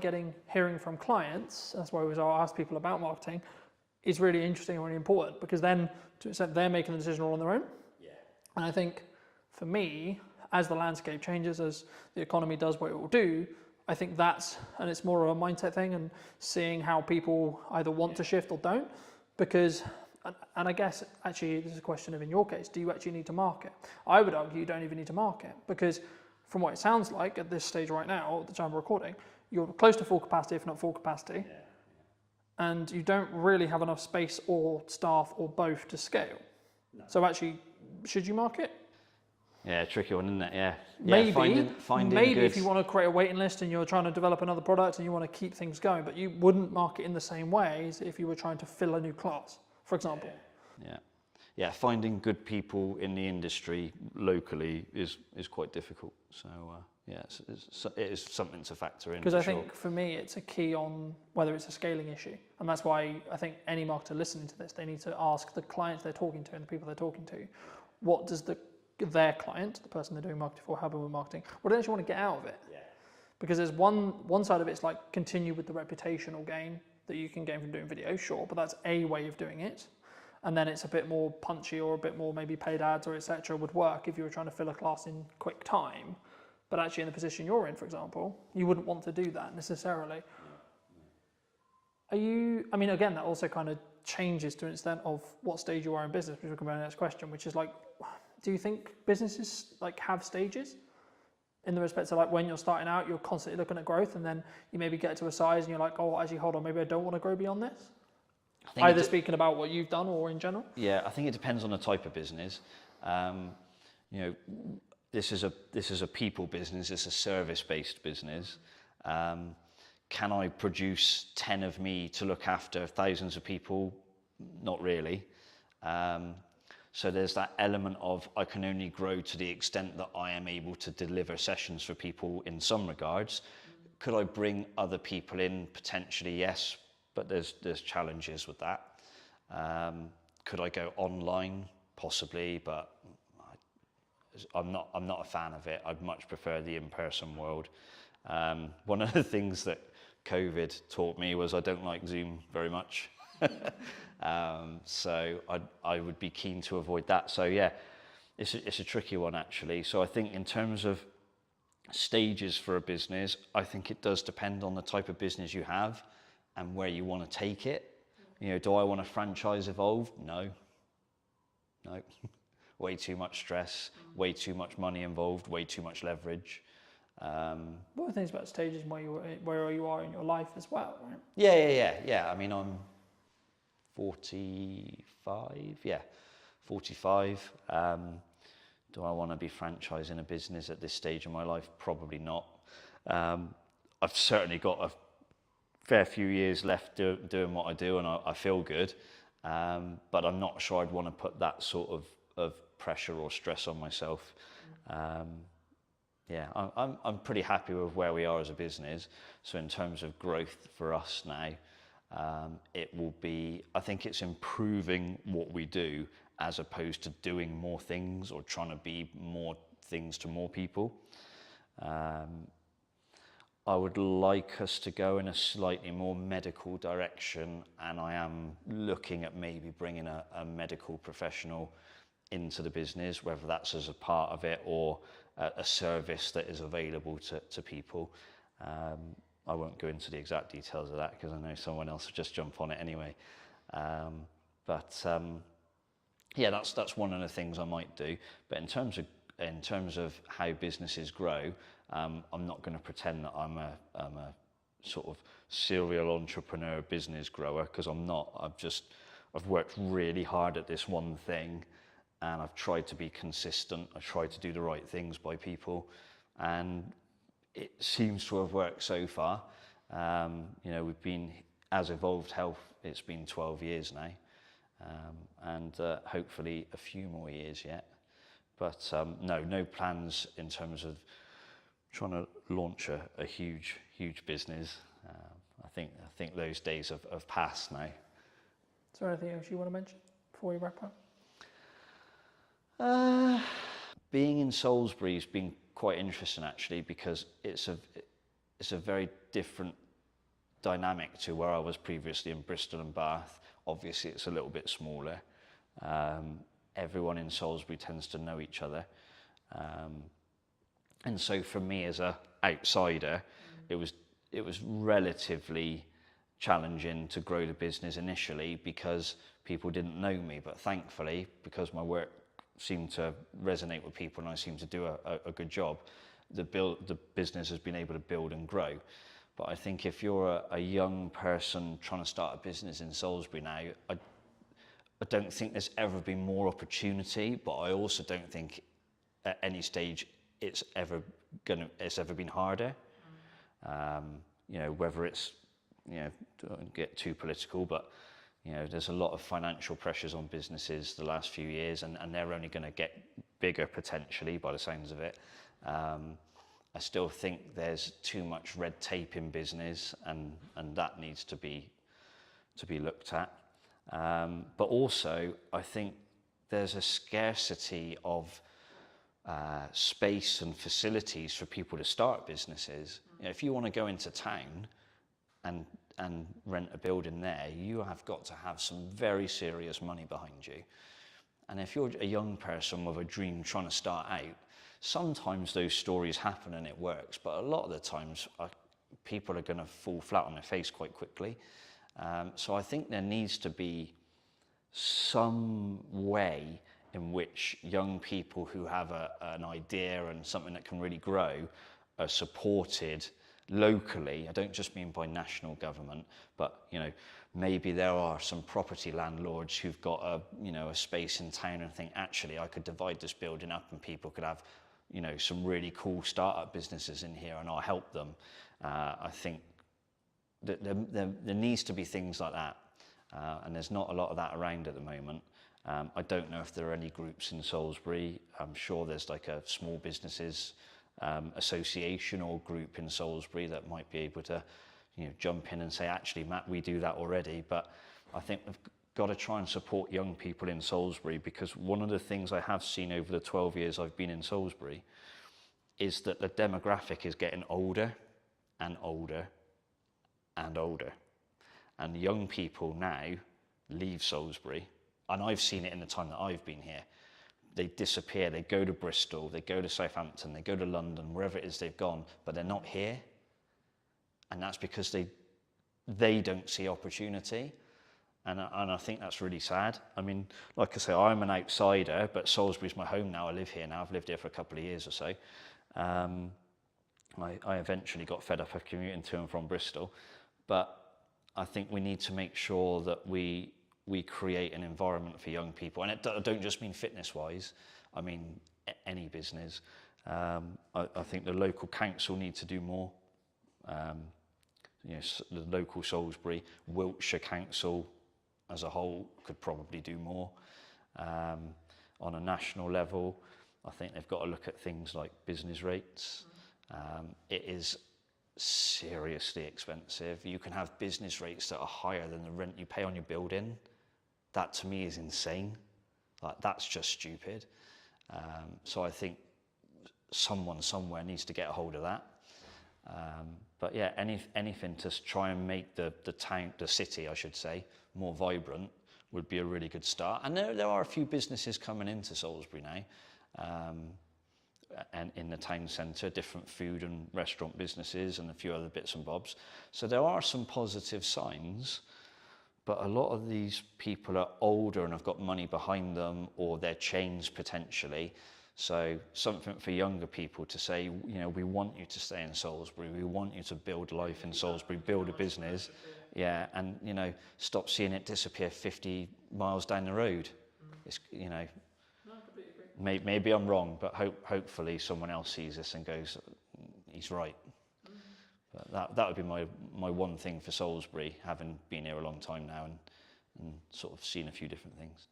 hearing from clients, that's why I ask people about marketing, is really interesting and really important because then to an extent they're making the decision all on their own. Yeah. And I think for me, as the landscape changes, as the economy does what it will do, I think and it's more of a mindset thing and seeing how people either want to shift or don't, because and I guess actually this is a question of, in your case, do you actually need to market? I would argue you don't even need to market because from what it sounds like at this stage right now, at the time of recording, you're close to full capacity, if not full capacity, and you don't really have enough space or staff or both to scale. No. So actually, should you market? Yeah, tricky one, isn't it? Yeah. Maybe, finding maybe good. If you want to create a waiting list and you're trying to develop another product and you want to keep things going, but you wouldn't market in the same way as if you were trying to fill a new class, for example. Yeah. Finding good people in the industry locally is quite difficult. So it is something to factor in. Because I think for me, it's a key on whether it's a scaling issue, and that's why I think any marketer listening to this, they need to ask the clients they're talking to and the people they're talking to, what does their client, the person they're doing marketing for, helping with marketing, what do they actually want to get out of it? Yeah. Because there's one side of it's like continue with the reputational gain that you can gain from doing video, sure, but that's a way of doing it. And then it's a bit more punchy or a bit more maybe paid ads or etc. would work if you were trying to fill a class in quick time. But actually in the position you're in, for example, you wouldn't want to do that necessarily. Again, that also kind of changes to an extent of what stage you are in business, which we'll come to the next question, which is like, do you think businesses like have stages? In the respect of like when you're starting out, you're constantly looking at growth and then you maybe get to a size and you're like, oh, actually, hold on, maybe I don't want to grow beyond this? Either speaking about what you've done or in general? Yeah, I think it depends on the type of business. This is a people business, it's a service-based business. Can I produce 10 of me to look after thousands of people? Not really. So there's that element of I can only grow to the extent that I am able to deliver sessions for people in some regards. Could I bring other people in? Potentially, yes, but there's challenges with that. Could I go online? Possibly, but I'm not a fan of it. I'd much prefer the in-person world. One of the things that COVID taught me was I don't like Zoom very much. So I would be keen to avoid that. So yeah, it's a tricky one actually. So I think in terms of stages for a business, I think it does depend on the type of business you have and where you want to take it. You know, do I want a franchise evolve? No. Way too much stress, way too much money involved, way too much leverage. What are things about stages where you are in your life as well, right? Yeah. I mean, I'm 45. Yeah, 45. Do I want to be franchising a business at this stage in my life? Probably not. I've certainly got a fair few years left doing what I do, and I feel good. But I'm not sure I'd want to put that sort of pressure or stress on myself. Yeah, I'm pretty happy with where we are as a business. So in terms of growth for us now, it will be, I think it's improving what we do as opposed to doing more things or trying to be more things to more people. I would like us to go in a slightly more medical direction, and I am looking at maybe bringing a medical professional into the business, whether that's as a part of it or a service that is available to people. I won't go into the exact details of that because I know someone else will just jump on it anyway. Yeah, that's one of the things I might do. But in terms of how businesses grow, I'm not going to pretend that I'm a sort of serial entrepreneur business grower, because I'm not. I've worked really hard at this one thing, and I've tried to be consistent. I've tried to do the right things by people, and it seems to have worked so far. You know, we've been, as Evolved Health, it's been 12 years now, and hopefully a few more years yet. But no plans in terms of trying to launch a huge business. I think those days have passed now. Is there anything else you want to mention before we wrap up? Being in Salisbury has been quite interesting actually, because it's a very different dynamic to where I was previously in Bristol and Bath. Obviously it's a little bit smaller. Everyone in Salisbury tends to know each other. And so for me as a outsider, it was relatively challenging to grow the business initially because people didn't know me. But thankfully, because my work seemed to resonate with people and I seemed to do a good job, the business has been able to build and grow. But I think if you're a young person trying to start a business in Salisbury now, I don't think there's ever been more opportunity, but I also don't think at any stage it's ever been harder. You know, whether it's, you know, don't get too political, but you know, there's a lot of financial pressures on businesses the last few years, and they're only going to get bigger potentially by the sounds of it. I still think there's too much red tape in business, and that needs to be looked at. But also, I think there's a scarcity of space and facilities for people to start businesses. You know, if you want to go into town and rent a building there, you have got to have some very serious money behind you. And if you're a young person with a dream trying to start out, sometimes those stories happen and it works, but a lot of the times people are going to fall flat on their face quite quickly. So I think there needs to be some way in which young people who have an idea and something that can really grow are supported locally. I don't just mean by national government, but you know, maybe there are some property landlords who've got a space in town and think, actually, I could divide this building up and people could have, you know, some really cool startup businesses in here, and I'll help them. I think that there needs to be things like that, and there's not a lot of that around at the moment. I don't know if there are any groups in Salisbury. I'm sure there's like a small businesses association or group in Salisbury that might be able to, jump in and say, actually, Matt, we do that already. But I think we've got to try and support young people in Salisbury, because one of the things I have seen over the 12 years I've been in Salisbury is that the demographic is getting older and older and older. And young people now leave Salisbury, and I've seen it in the time that I've been here. They disappear, they go to Bristol, they go to Southampton, they go to London, wherever it is they've gone, but they're not here. And that's because they don't see opportunity. And I think that's really sad. I mean, like I say, I'm an outsider, but Salisbury's my home now. I live here now. I've lived here for a couple of years or so. I eventually got fed up of commuting to and from Bristol. But I think we need to make sure that we create an environment for young people. And I don't just mean fitness-wise. I mean any business. I think the local council need to do more. The local Salisbury, Wiltshire Council as a whole could probably do more. On a national level, I think they've got to look at things like business rates. It is seriously expensive. You can have business rates that are higher than the rent you pay on your building. That to me is insane. Like, that's just stupid. So I think someone somewhere needs to get a hold of that. But yeah, anything to try and make the town, the city, I should say, more vibrant would be a really good start. And there are a few businesses coming into Salisbury now, and in the town centre, different food and restaurant businesses and a few other bits and bobs. So there are some positive signs, but a lot of these people are older and have got money behind them, or they're chains potentially. So something for younger people to say, we want you to stay in Salisbury, we want you to build life in Salisbury, build a business, yeah, and stop seeing it disappear 50 miles down the road. It's, maybe I'm wrong, but hopefully someone else sees this and goes, he's right. But that would be my one thing for Salisbury, having been here a long time now and sort of seen a few different things.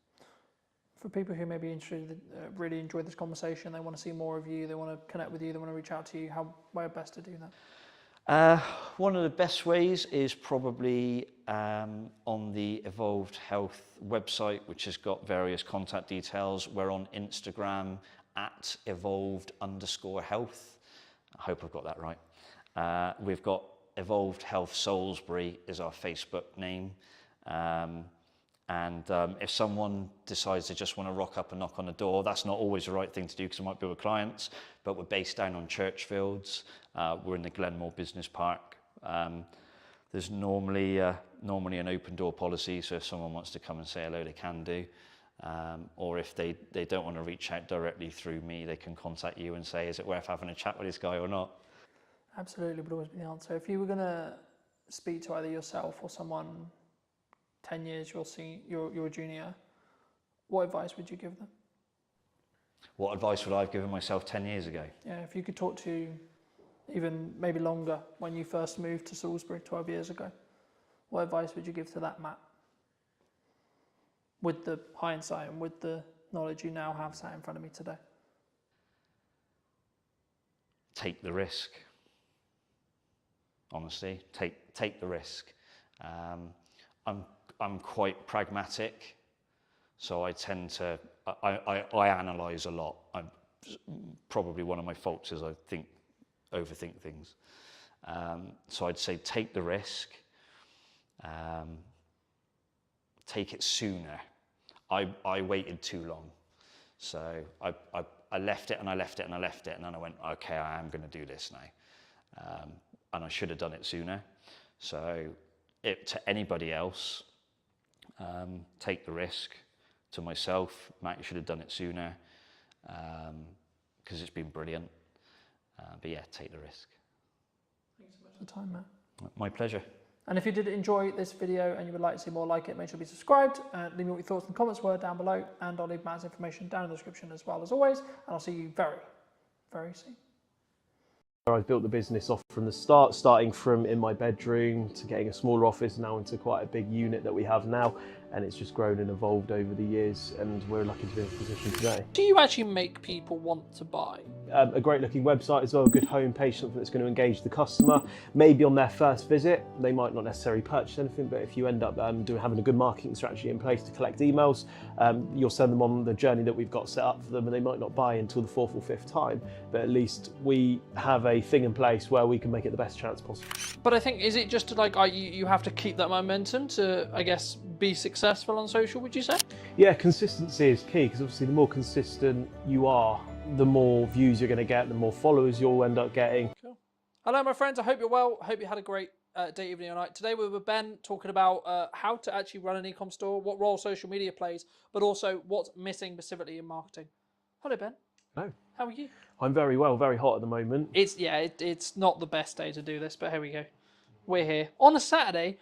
For people who may be interested, really enjoyed this conversation, they want to see more of you, they want to connect with you, they want to reach out to you, where best to do that? One of the best ways is probably on the Evolved Health website, which has got various contact details. We're on Instagram at evolved_health. I hope I've got that right. We've got Evolved Health Salisbury is our Facebook name. And if someone decides they just want to rock up and knock on the door, that's not always the right thing to do, because it might be with clients, but we're based down on Churchfields. We're in the Glenmore Business Park. There's normally an open door policy, so if someone wants to come and say hello, they can do. Or if they don't want to reach out directly through me, they can contact you and say, is it worth having a chat with this guy or not? Absolutely, would always be the answer. If you were going to speak to either yourself or someone 10 years you're a junior, what advice would you give them? What advice would I have given myself 10 years ago? Yeah, if you could talk to even maybe longer, when you first moved to Salisbury 12 years ago, what advice would you give to that Matt? With the hindsight and with the knowledge you now have sat in front of me today. Take the risk. Honestly, take the risk. I'm quite pragmatic, so I tend to, I analyse a lot. Probably one of my faults is I overthink things. So I'd say take the risk, take it sooner. I waited too long. So I left it and I left it and I left it, and then I went, okay, I am going to do this now. And I should have done it sooner. So to anybody else, take the risk. To myself, Matt, you should have done it sooner, because it's been brilliant. But yeah, take the risk. Thanks so much for the time, Matt. My pleasure. And if you did enjoy this video and you would like to see more like it, make sure to be subscribed. Leave me what your thoughts and comments were down below, and I'll leave Matt's information down in the description as well as always. And I'll see you very, very soon. I've built the business off from the start, starting from in my bedroom to getting a smaller office now into quite a big unit that we have now, and it's just grown and evolved over the years, and we're lucky to be in this position today. Do you actually make people want to buy? A great looking website as well, a good homepage, something that's going to engage the customer. Maybe on their first visit, they might not necessarily purchase anything, but if you end up having a good marketing strategy in place to collect emails, you'll send them on the journey that we've got set up for them, and they might not buy until the fourth or fifth time, but at least we have a thing in place where we can make it the best chance possible. But I think, is it just like you have to keep that momentum to, I guess, be successful on social, would you say? Yeah, consistency is key, because obviously the more consistent you are, the more views you're going to get, the more followers you'll end up getting. Cool. Hello, my friends. I hope you're well. I hope you had a great day, evening, or night. Today we're with Ben talking about how to actually run an e-com store, what role social media plays, but also what's missing specifically in marketing. Hello, Ben. Hello. How are you? I'm very well, very hot at the moment. It's not the best day to do this, but here we go. We're here on a Saturday,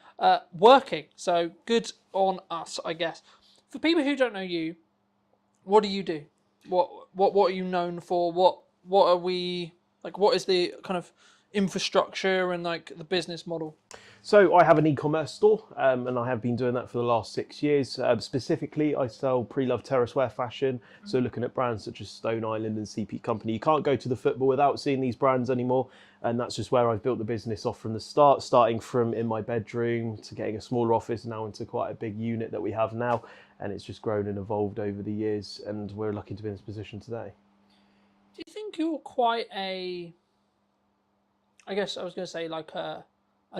working. So good on us, I guess. For people who don't know you, what do you do? What are you known for? What are we like? What is the kind of infrastructure and like the business model? So I have an e-commerce store, and I have been doing that for the last 6 years. Specifically, I sell pre-loved terrace wear fashion. So looking at brands such as Stone Island and CP Company. You can't go to the football without seeing these brands anymore. And that's just where I've built the business off from the start, starting from in my bedroom to getting a smaller office now into quite a big unit that we have now. And it's just grown and evolved over the years, and we're lucky to be in this position today. Do you think you're quite a, I guess I was going to say like a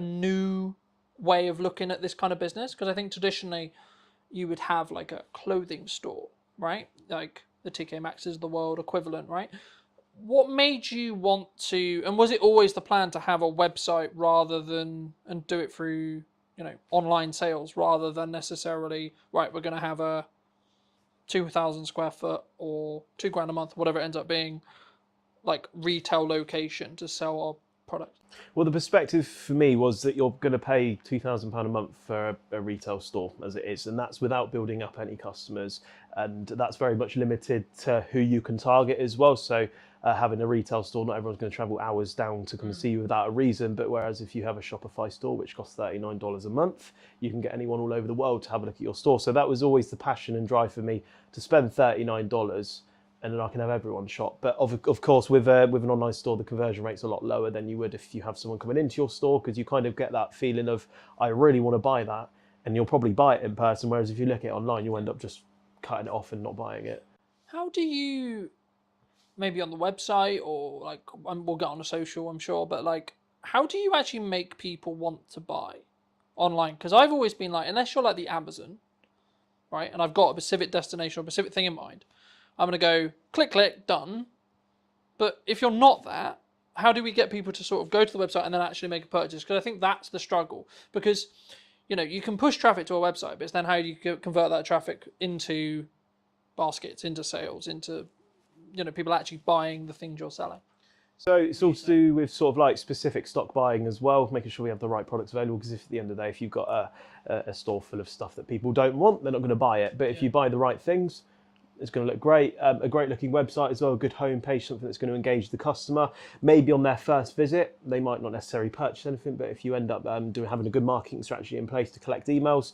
new way of looking at this kind of business? Because I think traditionally you would have like a clothing store, right? Like the TK Maxx's of the world equivalent, right? What made you want to, and was it always the plan to have a website rather than, and do it through, online sales rather than necessarily, right, we're going to have a 2,000 square foot or £2,000 a month, whatever it ends up being, like retail location to sell our product? Well, the perspective for me was that you're going to pay £2,000 a month for a retail store as it is, and that's without building up any customers, and that's very much limited to who you can target as well. So having a retail store, not everyone's going to travel hours down to come and see you without a reason, but whereas if you have a Shopify store which costs $39 a month, you can get anyone all over the world to have a look at your store. So that was always the passion and drive for me, to spend $39 and then I can have everyone shop. But of course, with an online store, the conversion rate's a lot lower than you would if you have someone coming into your store, because you kind of get that feeling of, I really want to buy that, and you'll probably buy it in person, whereas if you look at it online, you end up just cutting it off and not buying it. How do you, maybe on the website or like, we'll get on a social, I'm sure, but like, how do you actually make people want to buy online? Because I've always been like, unless you're like the Amazon, right, and I've got a specific destination or a specific thing in mind, I'm going to go click, click, done. But if you're not that, how do we get people to sort of go to the website and then actually make a purchase? Because I think that's the struggle. Because, you can push traffic to a website, but it's then how do you convert that traffic into baskets, into sales, into, people actually buying the things you're selling? So it's all to do with sort of like specific stock buying as well, making sure we have the right products available, because if at the end of the day, if you've got a store full of stuff that people don't want, they're not going to buy it. But if you buy the right things, it's going to look great. A great looking website as well, a good homepage, something that's going to engage the customer. Maybe on their first visit, they might not necessarily purchase anything, but if you end up having a good marketing strategy in place to collect emails,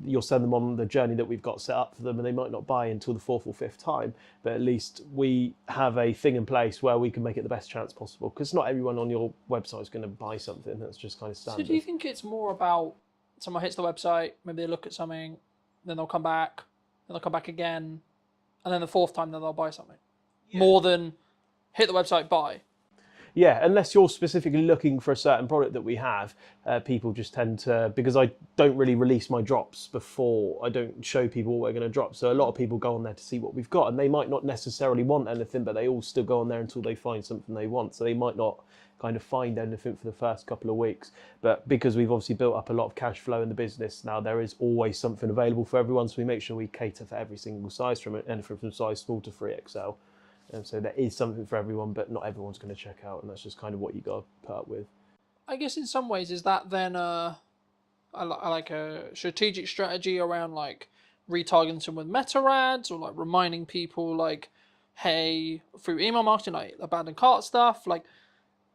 you'll send them on the journey that we've got set up for them, and they might not buy until the fourth or fifth time, but at least we have a thing in place where we can make it the best chance possible, because not everyone on your website is going to buy something. That's just kind of standard. So do you think it's more about someone hits the website, maybe they look at something, then they'll come back, then they'll come back again, and then the fourth time then they'll buy something, more than hit the website, buy? Yeah, unless you're specifically looking for a certain product that we have, people just tend to, because I don't really release my drops before, I don't show people what we're going to drop. So a lot of people go on there to see what we've got, and they might not necessarily want anything, but they all still go on there until they find something they want. So they might not kind of find anything for the first couple of weeks. But because we've obviously built up a lot of cash flow in the business now, there is always something available for everyone. So we make sure we cater for every single size, from anything from size small to 3XL. And so there is something for everyone, but not everyone's going to check out, and that's just kind of what you got to put up with. I guess in some ways, is that then I like a strategic strategy around like retargeting with meta ads, or like reminding people like, hey, through email marketing, like abandoned cart stuff, like,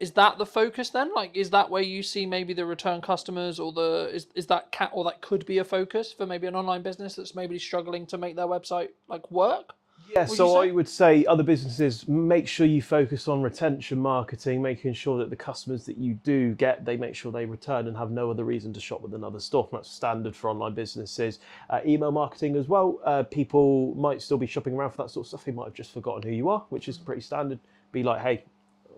is that the focus then? Like, is that where you see maybe the return customers, or is that or that could be a focus for maybe an online business that's maybe struggling to make their website like work? Yeah, Would you so say? I would say other businesses, make sure you focus on retention marketing, making sure that the customers that you do get, they make sure they return and have no other reason to shop with another store. That's standard for online businesses. Email marketing as well. People might still be shopping around for that sort of stuff. They might have just forgotten who you are, which is pretty standard. Be like, hey,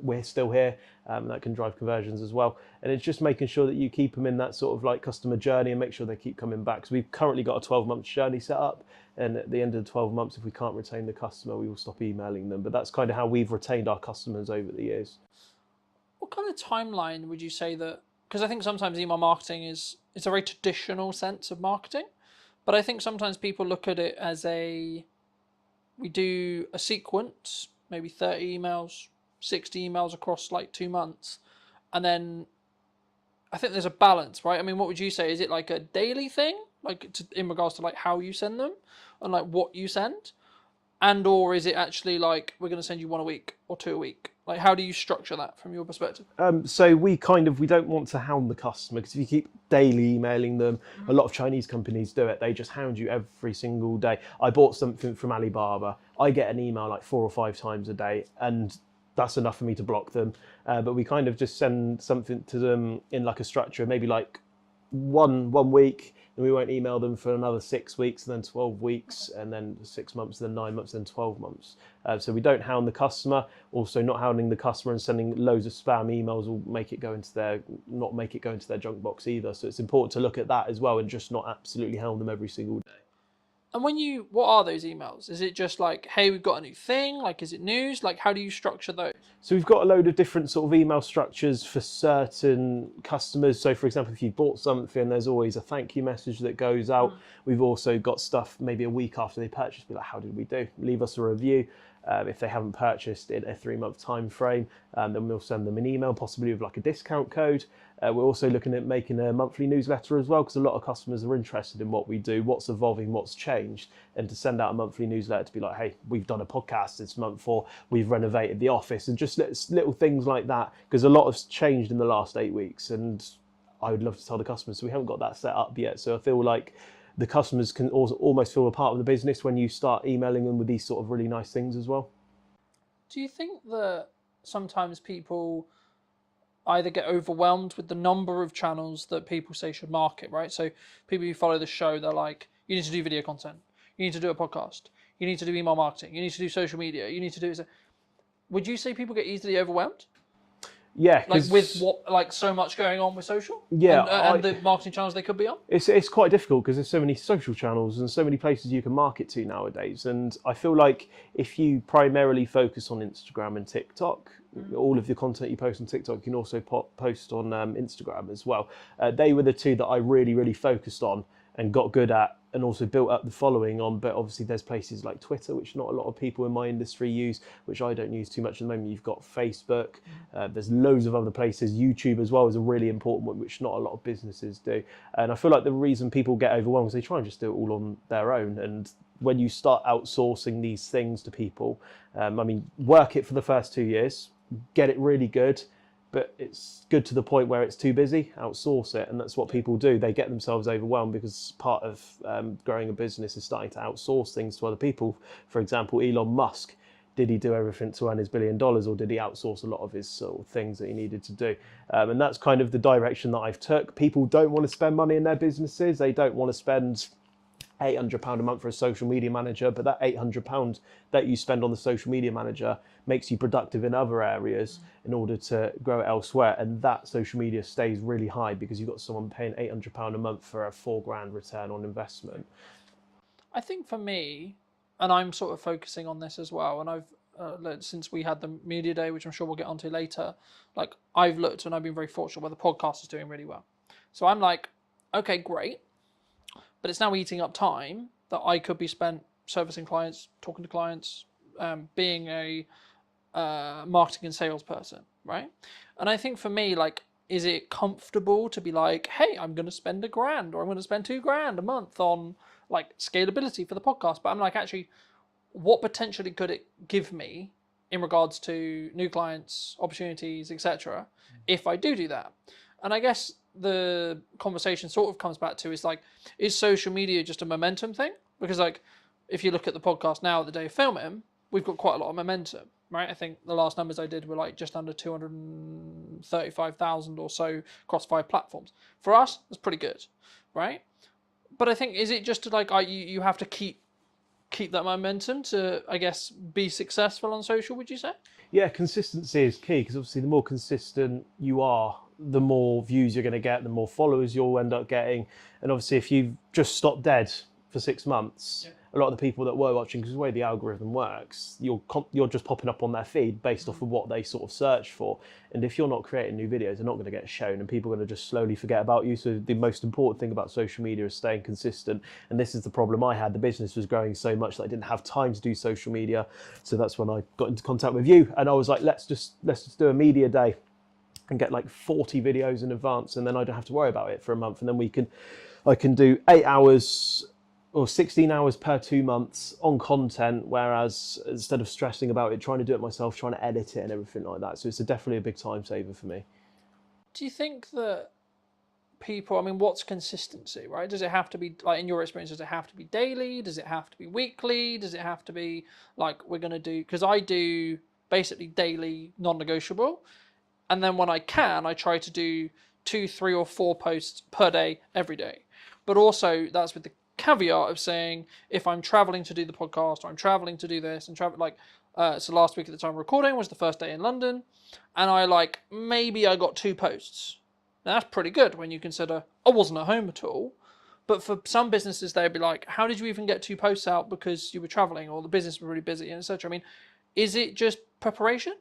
we're still here. That can drive conversions as well. And it's just making sure that you keep them in that sort of like customer journey and make sure they keep coming back. So we've currently got a 12-month journey set up. And at the end of the 12 months, if we can't retain the customer, we will stop emailing them. But that's kind of how we've retained our customers over the years. What kind of timeline would you say that? Because I think sometimes email marketing it's a very traditional sense of marketing, but I think sometimes people look at it as we do a sequence, maybe 30 emails, 60 emails across like 2 months, and then I think there's a balance, right? I mean, what would you say? Is it like a daily thing, like in regards to like how you send them and like what you send? And or is it actually like we're going to send you 1 a week or 2 a week? Like, how do you structure that from your perspective? So we don't want to hound the customer, because if you keep daily emailing them, a lot of Chinese companies do it. They just hound you every single day. I bought something from Alibaba. I get an email like 4 or 5 times a day, and that's enough for me to block them. But we kind of just send something to them in like a structure, maybe like one week, and we won't email them for another 6 weeks, and then 12 weeks, and then 6 months, then 9 months, then 12 months. So we don't hound the customer. Also, not hounding the customer and sending loads of spam emails will not make it go into their junk box either. So it's important to look at that as well, and just not absolutely hound them every single day. And what are those emails? Is it just like, hey, we've got a new thing? Like, is it news? Like, how do you structure those? So we've got a load of different sort of email structures for certain customers. So for example, if you bought something, there's always a thank you message that goes out. We've also got stuff maybe a week after they purchase, be like, how did we do? Leave us a review. If they haven't purchased in a 3-month time frame, then we'll send them an email, possibly with like a discount code. We're also looking at making a monthly newsletter as well, because a lot of customers are interested in what we do, what's evolving, what's changed, and to send out a monthly newsletter to be like, hey, we've done a podcast this month, or we've renovated the office, and just little things like that, because a lot has changed in the last 8 weeks, and I would love to tell the customers. So we haven't got that set up yet. So I feel like the customers can also almost feel a part of the business when you start emailing them with these sort of really nice things as well. Do you think that sometimes people either get overwhelmed with the number of channels that people say should market, right? So people who follow the show, they're like, you need to do video content, you need to do a podcast, you need to do email marketing, you need to do social media, you need to do... Would you say people get easily overwhelmed? Yeah, like with so much going on with social. Yeah, and the marketing channels they could be on. It's quite difficult because there's so many social channels and so many places you can market to nowadays. And I feel like if you primarily focus on Instagram and TikTok, all of the content you post on TikTok, you can also post on Instagram as well. They were the two that I really focused on and got good at, and also built up the following on. But obviously there's places like Twitter, which not a lot of people in my industry use, which I don't use too much at the moment. You've got Facebook, there's loads of other places. YouTube as well is a really important one, which not a lot of businesses do. And I feel like the reason people get overwhelmed is they try and just do it all on their own. And when you start outsourcing these things to people, work it for the first 2 years, get it really good, but it's good to the point where it's too busy, outsource it. And that's what people do. They get themselves overwhelmed because part of growing a business is starting to outsource things to other people. For example, Elon Musk, did he do everything to earn his $1 billion, or did he outsource a lot of his sort of things that he needed to do? And that's kind of the direction that I've took. People don't want to spend money in their businesses. They don't want to spend £800 a month for a social media manager, but that £800 that you spend on the social media manager makes you productive in other areas in order to grow it elsewhere. And that social media stays really high because you've got someone paying £800 a month for a £4,000 return on investment. I think for me, and I'm sort of focusing on this as well, and I've since we had the media day, which I'm sure we'll get onto later, like I've looked and I've been very fortunate where the podcast is doing really well. So I'm like, okay, great. But it's now eating up time that I could be spent servicing clients, talking to clients, being a marketing and sales person, right? And I think for me, like, is it comfortable to be like, hey, I'm going to spend $1,000 or I'm going to spend $2,000 a month on like scalability for the podcast? But I'm like, actually, what potentially could it give me in regards to new clients, opportunities, etc. if I do that. And I guess the conversation sort of comes back to is like, is social media just a momentum thing? Because like, if you look at the podcast now, the day of filming, we've got quite a lot of momentum, right? I think the last numbers I did were like just under 235,000 or so across 5 platforms. For us, that's pretty good, right? But I think, is it just like you have to keep that momentum to, I guess, be successful on social, would you say? Yeah, consistency is key, because obviously the more consistent you are, the more views you're going to get, the more followers you'll end up getting. And obviously if you've just stopped dead for 6 months, a lot of the people that were watching, because the way the algorithm works, you're just popping up on their feed based off of what they sort of search for. And if you're not creating new videos, they're not going to get shown, and people are going to just slowly forget about you. So the most important thing about social media is staying consistent. And this is the problem I had. The business was growing so much that I didn't have time to do social media. So that's when I got into contact with you, and I was like, let's just do a media day and get like 40 videos in advance, and then I don't have to worry about it for a month. And then I can do 8 hours or 16 hours per 2 months on content, whereas instead of stressing about it, trying to do it myself, trying to edit it and everything like that. So it's definitely a big time saver for me. Do you think that people, I mean, what's consistency, right? Does it have to be, like, in your experience, does it have to be daily? Does it have to be weekly? Does it have to be like, we're going to do, because I do basically daily non-negotiable. And then when I can, I try to do 2, 3 or 4 posts per day, every day. But also that's with the caveat of saying, if I'm traveling to do the podcast, or I'm traveling to do this and travel, like, so last week at the time of recording was the first day in London, and I got 2 posts. Now that's pretty good when you consider I wasn't at home at all. But for some businesses, they'd be like, how did you even get 2 posts out because you were traveling, or the business was really busy, and etc. I mean, is it just preparation?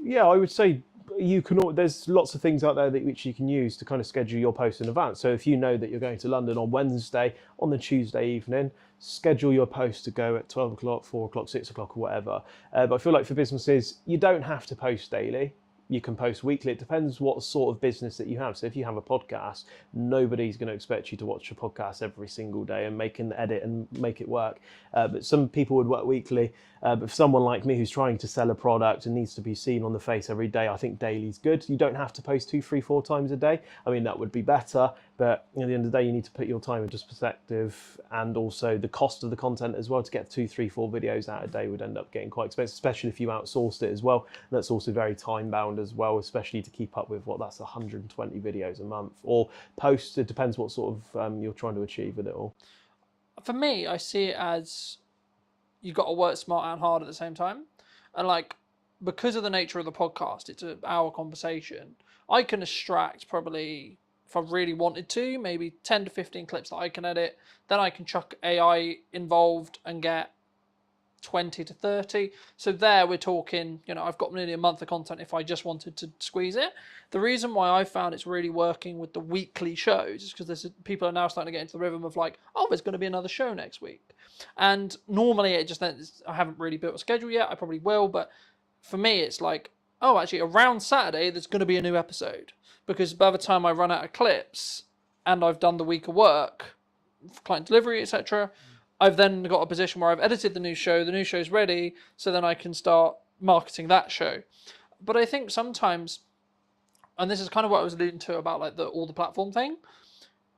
Yeah, I would say there's lots of things out there which you can use to kind of schedule your posts in advance. So if you know that you're going to London on Wednesday, on the Tuesday evening, schedule your post to go at 12 o'clock, 4 o'clock, 6 o'clock, or whatever. But I feel like for businesses, you don't have to post daily. You can post weekly. It depends what sort of business that you have. So if you have a podcast, nobody's going to expect you to watch a podcast every single day and make an edit and make it work. But some people would work weekly. But for someone like me who's trying to sell a product and needs to be seen on the face every day, I think daily's good. You don't have to post 2, 3, 4 times a day. I mean, that would be better. But at the end of the day, you need to put your time into perspective, and also the cost of the content as well. To get 2, 3, 4 videos out a day would end up getting quite expensive, especially if you outsourced it as well. And that's also very time bound as well, especially to keep up with that's 120 videos a month or posts. It depends what sort of you're trying to achieve with it all. For me, I see it as you've got to work smart and hard at the same time. And like, because of the nature of the podcast, it's an hour conversation. I can extract probably, if I really wanted to, maybe 10 to 15 clips that I can edit. Then I can chuck AI involved and get 20 to 30. So there we're talking, I've got nearly a month of content if I just wanted to squeeze it. The reason why I found it's really working with the weekly shows is because people are now starting to get into the rhythm of like, oh, there's going to be another show next week. And normally I haven't really built a schedule yet. I probably will, but for me it's like, oh, actually around Saturday there's going to be a new episode, because by the time I run out of clips and I've done the week of work, client delivery, etc., I've then got a position where I've edited the new show's ready, so then I can start marketing that show. But I think sometimes, and this is kind of what I was alluding to about like all the platform thing,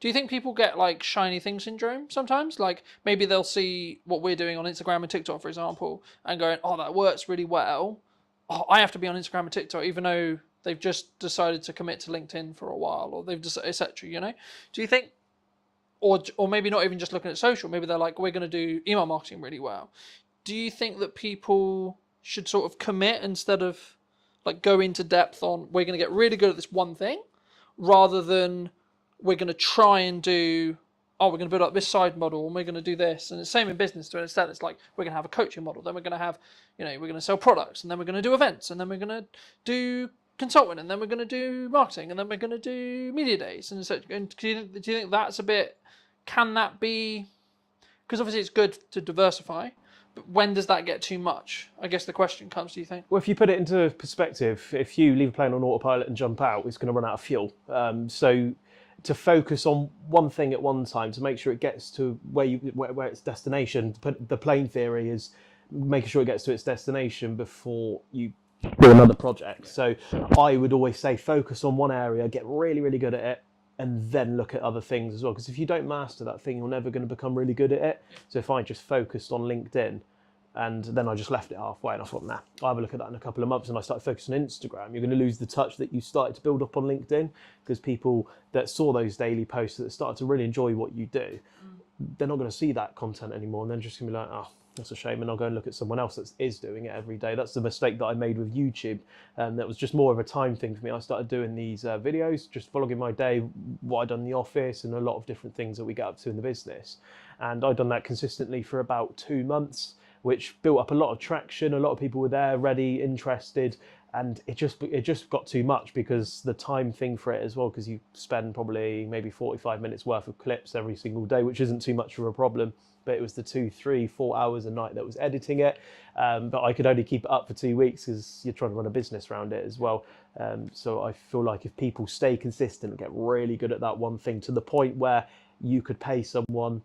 do you think people get like shiny thing syndrome sometimes? Like maybe they'll see what we're doing on Instagram and TikTok, for example, and going, oh, that works really well. Oh, I have to be on Instagram and TikTok, even though they've just decided to commit to LinkedIn for a while, or they've decided, etc. Do you think, or maybe not even just looking at social, maybe they're like, we're going to do email marketing really well. Do you think that people should sort of commit instead of like go into depth on, we're going to get really good at this one thing, rather than we're going to try and do, we're going to build up this side model and we're going to do this. And it's the same in business. So instead it's like, we're going to have a coaching model, then we're going to have, we're going to sell products, and then we're going to do events, and then we're going to do consulting, and then we're going to do marketing, and then we're going to do media days. And so, do you think that's a bit, can that be, because obviously it's good to diversify, but when does that get too much? I guess the question comes, do you think? Well, if you put it into perspective, if you leave a plane on autopilot and jump out, it's going to run out of fuel. So to focus on one thing at one time, to make sure it gets to where its destination, the plane theory is making sure it gets to its destination before you do another project. So I would always say focus on one area, get really, really good at it, and then look at other things as well. Because if you don't master that thing, you're never going to become really good at it. So if I just focused on LinkedIn, and then I just left it halfway, and I thought, nah, I'll have a look at that in a couple of months, and I started focusing on Instagram, you're going to lose the touch that you started to build up on LinkedIn, because people that saw those daily posts that started to really enjoy what you do, they're not going to see that content anymore, and they're just going to be like, oh, that's a shame, and I'll go and look at someone else that is doing it every day. That's the mistake that I made with YouTube, and that was just more of a time thing for me. I started doing these videos, just vlogging my day, what I'd done in the office, and a lot of different things that we get up to in the business. And I'd done that consistently for about 2 months, which built up a lot of traction. A lot of people were there, ready, interested, and it just got too much because the time thing for it as well, because you spend probably maybe 45 minutes worth of clips every single day, which isn't too much of a problem. But it was the 2, 3, 4 hours a night that was editing it. But I could only keep it up for 2 weeks because you're trying to run a business around it as well. So I feel like if people stay consistent and get really good at that one thing to the point where you could pay someone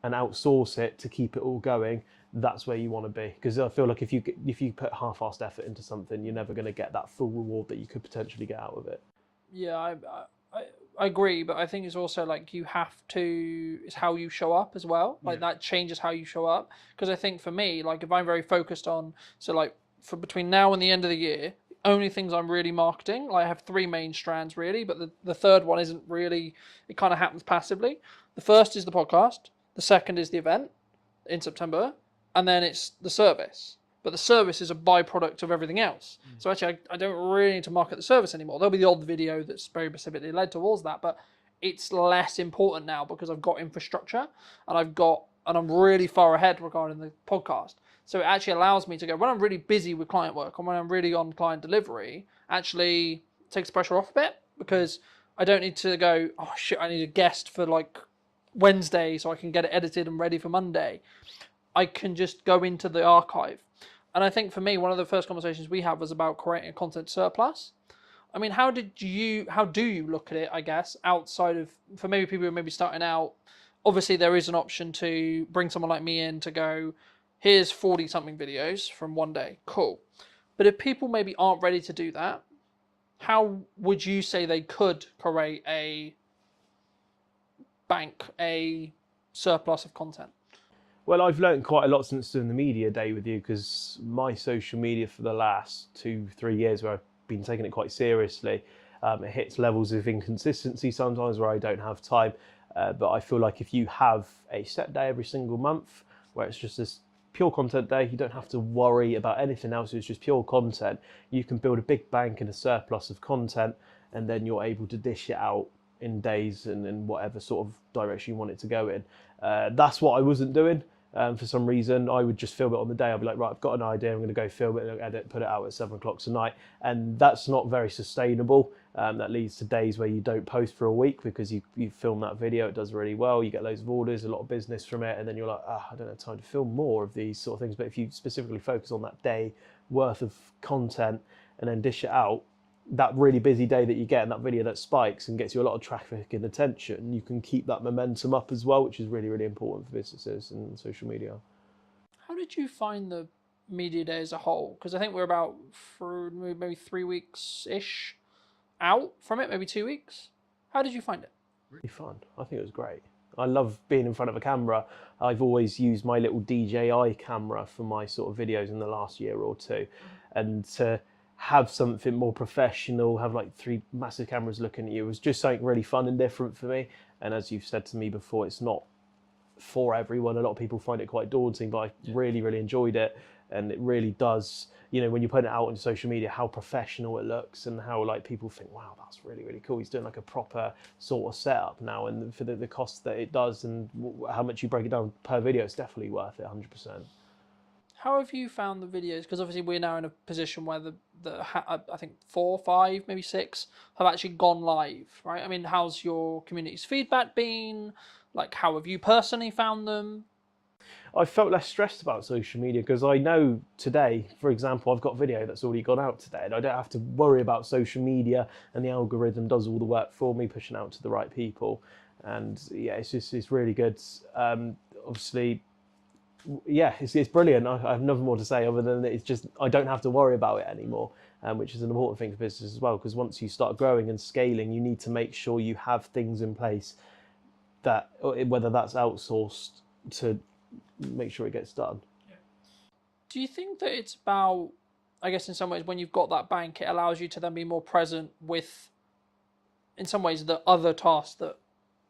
and outsource it to keep it all going, that's where you want to be. Because I feel like if you put half-assed effort into something, you're never going to get that full reward that you could potentially get out of it. Yeah, I agree, but I think it's also like you have to, it's how you show up as well. Like that changes how you show up. Because I think for me, like if I'm very focused on, so like for between now and the end of the year, only things I'm really marketing, like I have 3 main strands really, but the third one isn't really, it kind of happens passively. The first is the podcast, the second is the event in September, and then it's the service. But the service is a byproduct of everything else. So actually, I don't really need to market the service anymore. There'll be the odd video that's very specifically led towards that, but it's less important now because I've got infrastructure and I'm really far ahead regarding the podcast. So it actually allows me to go, when I'm really busy with client work and when I'm really on client delivery, actually takes the pressure off a bit because I don't need to go, oh shit, I need a guest for like Wednesday so I can get it edited and ready for Monday. I can just go into the archive. And I think for me, one of the first conversations we had was about creating a content surplus. I mean, how do you look at it, I guess, outside of, for maybe people who are maybe starting out, obviously there is an option to bring someone like me in to go, here's 40 something videos from one day, cool. But if people maybe aren't ready to do that, how would you say they could create a surplus of content? Well, I've learned quite a lot since doing the media day with you, because my social media for the last 2-3 years, where I've been taking it quite seriously, it hits levels of inconsistency sometimes where I don't have time. But I feel like if you have a set day every single month where it's just this pure content day, you don't have to worry about anything else, it's just pure content, you can build a big bank and a surplus of content, and then you're able to dish it out in days and in whatever sort of direction you want it to go in. That's what I wasn't doing. For some reason, I would just film it on the day. I'd be like, right, I've got an idea, I'm going to go film it, edit, put it out at 7 o'clock tonight. And that's not very sustainable. That leads to days where you don't post for a week because you film that video, it does really well, you get loads of orders, a lot of business from it, and then you're like, I don't have time to film more of these sort of things. But if you specifically focus on that day worth of content and then dish it out, that really busy day that you get and that video that spikes and gets you a lot of traffic and attention, you can keep that momentum up as well, which is really, really important for businesses and social media. How did you find the media day as a whole? Because I think we're about for maybe 3 weeks-ish out from it, maybe 2 weeks. How did you find it? Really fun. I think it was great. I love being in front of a camera. I've always used my little DJI camera for my sort of videos in the last year or two. And to have something more professional, have like 3 massive cameras looking at you, was just something really fun and different for me. And as you've said to me before, it's not for everyone. A lot of people find it quite daunting, but I really, really enjoyed it. And it really does, you know, when you put it out on social media, how professional it looks and how like people think, wow, that's really, really cool. He's doing like a proper sort of setup now. And for the cost that it does and how much you break it down per video, it's definitely worth it, 100%. How have you found the videos? Because obviously we're now in a position where I think 4, 5, maybe 6 have actually gone live, right? I mean, how's your community's feedback been? Like, how have you personally found them? I felt less stressed about social media because I know today, for example, I've got video that's already gone out today and I don't have to worry about social media, and the algorithm does all the work for me, pushing out to the right people. And yeah, it's really good. Obviously, yeah, it's brilliant. I have nothing more to say other than that it's just I don't have to worry about it anymore, which is an important thing for business as well. Because once you start growing and scaling, you need to make sure you have things in place that, whether that's outsourced, to make sure it gets done. Do you think that it's about, I guess in some ways, when you've got that bank, it allows you to then be more present with, in some ways, the other tasks that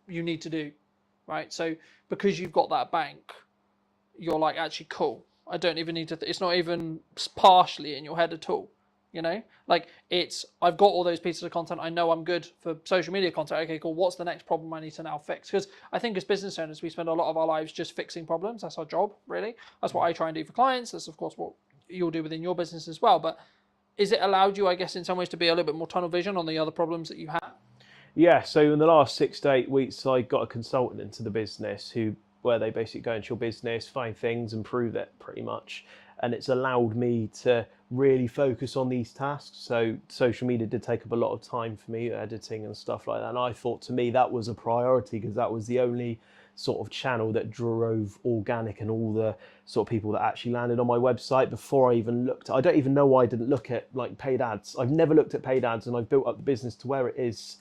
you need to do, right? So because you've got that bank, you're like, actually, cool. I don't even need to, it's not even partially in your head at all, you know? Like, it's, I've got all those pieces of content. I know I'm good for social media content. Okay, cool. What's the next problem I need to now fix? Because I think as business owners, we spend a lot of our lives just fixing problems. That's our job, really. That's what I try and do for clients. That's, of course, what you'll do within your business as well. But is it allowed you, I guess, in some ways to be a little bit more tunnel vision on the other problems that you have? Yeah, so in the last 6 to 8 weeks, I got a consultant into the business where they basically go into your business, find things, improve it pretty much. And it's allowed me to really focus on these tasks. So social media did take up a lot of time for me, editing and stuff like that. And I thought, to me, that was a priority because that was the only sort of channel that drove organic and all the sort of people that actually landed on my website before I even looked. I don't even know why I didn't look at like paid ads. I've never looked at paid ads, and I've built up the business to where it is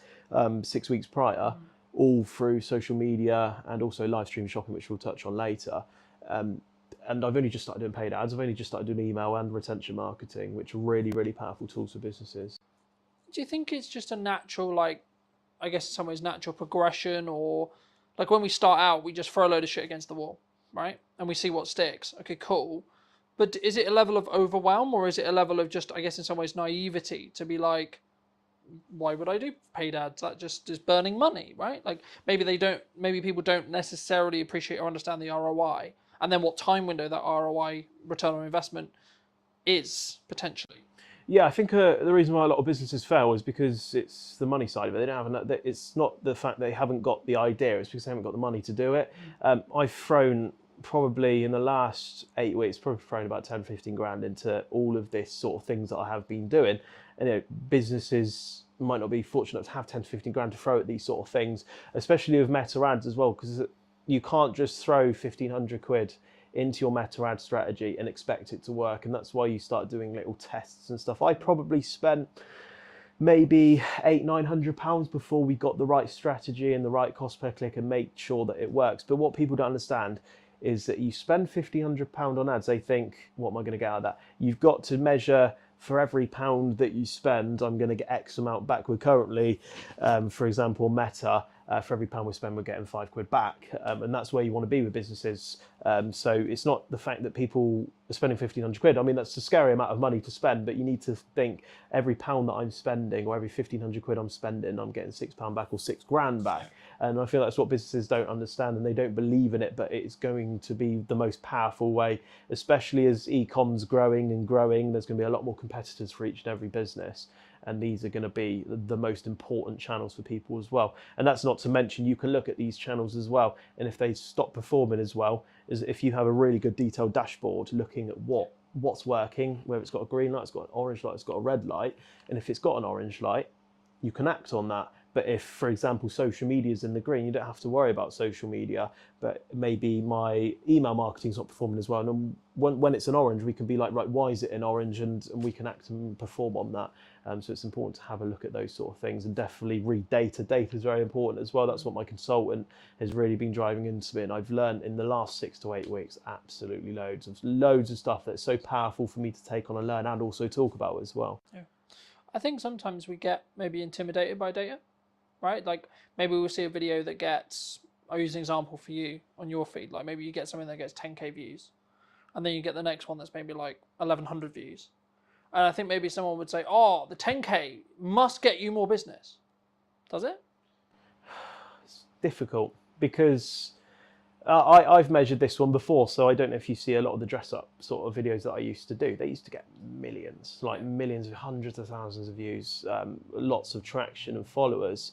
6 weeks prior, all through social media and also live stream shopping, which we'll touch on later. And I've only just started doing paid ads. I've only just started doing email and retention marketing, which are really, really powerful tools for businesses. Do you think it's just a natural, like, I guess in some ways, natural progression, or like when we start out, we just throw a load of shit against the wall, right? And we see what sticks. Okay, cool. But is it a level of overwhelm, or is it a level of just, I guess in some ways, naivety to be like, why would I do paid ads? That just is burning money, right? Like maybe people don't necessarily appreciate or understand the ROI, and then what time window that ROI, return on investment, is potentially. Yeah, I think the reason why a lot of businesses fail is because it's the money side of it. They don't have it's not the fact they haven't got the idea, it's because they haven't got the money to do it. I've thrown probably in the last 8 weeks, probably thrown about 10, 15 grand into all of this sort of things that I have been doing. And businesses might not be fortunate to have 10 to 15 grand to throw at these sort of things, especially with meta ads as well, because you can't just throw 1,500 quid into your meta ad strategy and expect it to work. And that's why you start doing little tests and stuff. I probably spent maybe £800-900 before we got the right strategy and the right cost per click and make sure that it works. But what people don't understand is that you spend £1,500 on ads, they think, what am I going to get out of that? You've got to measure, for every pound that you spend, I'm going to get X amount back. We're currently, for example, Meta, for every pound we spend, we're getting £5 back. And that's where you want to be with businesses. So it's not the fact that people are spending 1,500 quid. I mean, that's a scary amount of money to spend, but you need to think every pound that I'm spending or every 1,500 quid I'm spending, I'm getting £6 back or 6 grand back. And I feel that's what businesses don't understand, and they don't believe in it, but it's going to be the most powerful way, especially as e-com's growing and growing. There's going to be a lot more competitors for each and every business. And these are going to be the most important channels for people as well. And that's not to mention, you can look at these channels as well. And if they stop performing as well, is if you have a really good detailed dashboard looking at what's working, whether it's got a green light, it's got an orange light, it's got a red light. And if it's got an orange light, you can act on that. But if, for example, social media is in the green, you don't have to worry about social media. But maybe my email marketing is not performing as well. And when it's an orange, we can be like, right, why is it in orange? And we can act and perform on that. So it's important to have a look at those sort of things and definitely read data. Data is very important as well. That's what my consultant has really been driving into me. And I've learned in the last 6 to 8 weeks, absolutely loads of stuff that's so powerful for me to take on and learn and also talk about as well. Yeah. I think sometimes we get maybe intimidated by data, right? Like maybe we'll see a video that gets, I'll use an example for you on your feed. Like maybe you get something that gets 10K views, and then you get the next one that's maybe like 1,100 views. And I think maybe someone would say, oh, the 10K must get you more business. Does it? It's difficult because I've measured this one before, so I don't know if you see a lot of the dress-up sort of videos that I used to do. They used to get millions, like millions, hundreds of thousands of views, lots of traction and followers.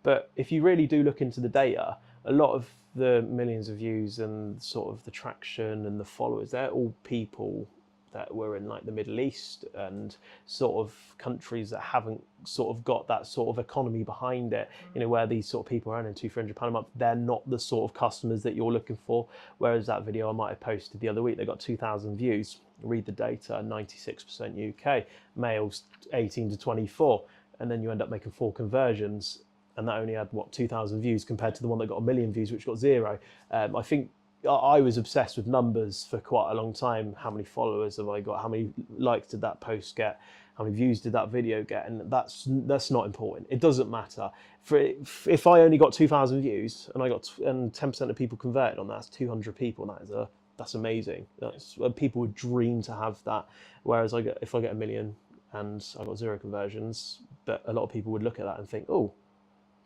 But if you really do look into the data, a lot of the millions of views and sort of the traction and the followers, they're all people that were in like the Middle East and sort of countries that haven't sort of got that sort of economy behind it, you know, where these sort of people are earning £200-300 a month, they're not the sort of customers that you're looking for. Whereas that video I might have posted the other week, they got 2,000 views. Read the data, 96% UK, males 18 to 24, and then you end up making 4 conversions, and that only had, what, 2,000 views compared to the one that got 1 million views, which got 0. I think I was obsessed with numbers for quite a long time. How many followers have I got? How many likes did that post get? How many views did that video get? And that's not important. It doesn't matter. If I only got 2,000 views and 10% of people converted on that, that's 200 people. That's amazing. People would dream to have that. Whereas if I get 1 million and I got 0 conversions, but a lot of people would look at that and think, oh,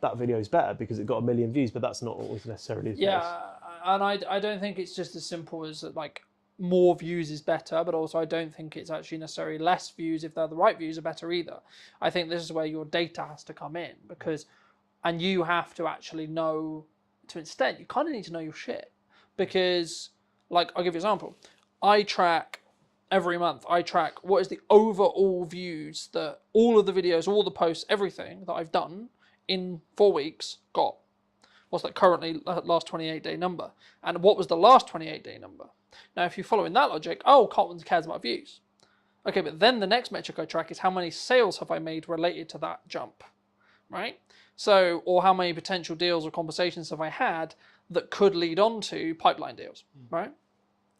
that video is better because it got 1 million views, but that's not always necessarily the case. Yeah, and I don't think it's just as simple as like more views is better, but also I don't think it's actually necessarily less views if they're the right views are better either. I think this is where your data has to come in, and you have to actually know, to an extent, you kind of need to know your shit, because, like, I'll give you an example. I track every month. I track what is the overall views that all of the videos, all the posts, everything that I've done in 4 weeks got. What's that currently last 28-day number? And what was the last 28-day number? Now, if you're following that logic, Cartman cares about views. Okay, but then the next metric I track is how many sales have I made related to that jump, right? So, or how many potential deals or conversations have I had that could lead on to pipeline deals, right?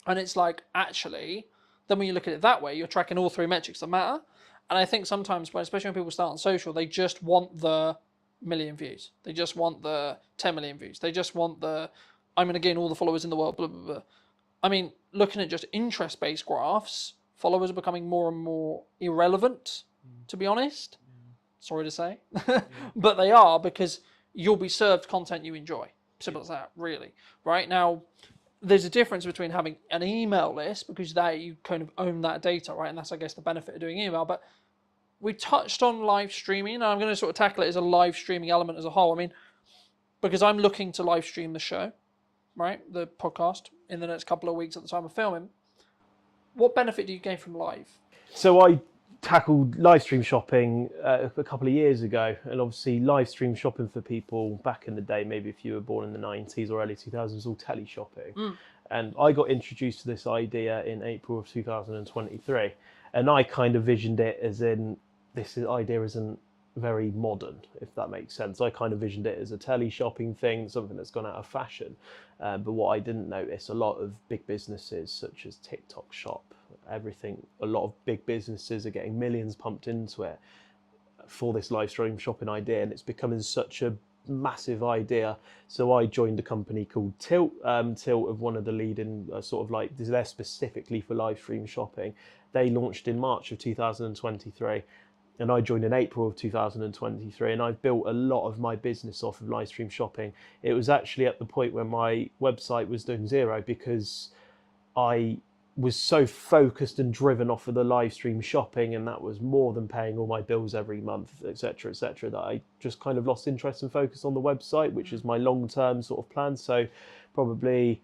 And it's like, actually, then when you look at it that way, you're tracking all 3 metrics that matter. And I think sometimes, especially when people start on social, they just want the million views. They just want the 10 million views. They just want I'm going to gain all the followers in the world, blah, blah, blah. I mean, looking at just interest-based graphs, followers are becoming more and more irrelevant, to be honest. Sorry to say. But they are, because you'll be served content you enjoy. Simple as that, really. Right? Now, there's a difference between having an email list, because there you kind of own that data, right? And that's, I guess, the benefit of doing email. But we touched on live streaming, and I'm going to sort of tackle it as a live streaming element as a whole. I mean, because I'm looking to live stream the show, right, the podcast, in the next couple of weeks at the time of filming. What benefit do you gain from live? So I tackled live stream shopping a couple of years ago, and obviously live stream shopping for people back in the day, maybe if you were born in the 90s or early 2000s, was all tele shopping. And I got introduced to this idea in April of 2023, and I kind of visioned it as in, idea isn't very modern, if that makes sense. I kind of visioned it as a tele shopping thing, something that's gone out of fashion. But what I didn't notice, a lot of big businesses such as TikTok Shop, a lot of big businesses are getting millions pumped into it for this live stream shopping idea, and it's becoming such a massive idea. So I joined a company called Tilt. Tilt of one of the leading sort of like, they're specifically for live stream shopping. They launched in March of 2023. And I joined in April of 2023, and I've built a lot of my business off of live stream shopping. It was actually at the point where my website was doing 0, because I was so focused and driven off of the live stream shopping, and that was more than paying all my bills every month, etc., that I just kind of lost interest and focus on the website, which is my long-term sort of plan. So probably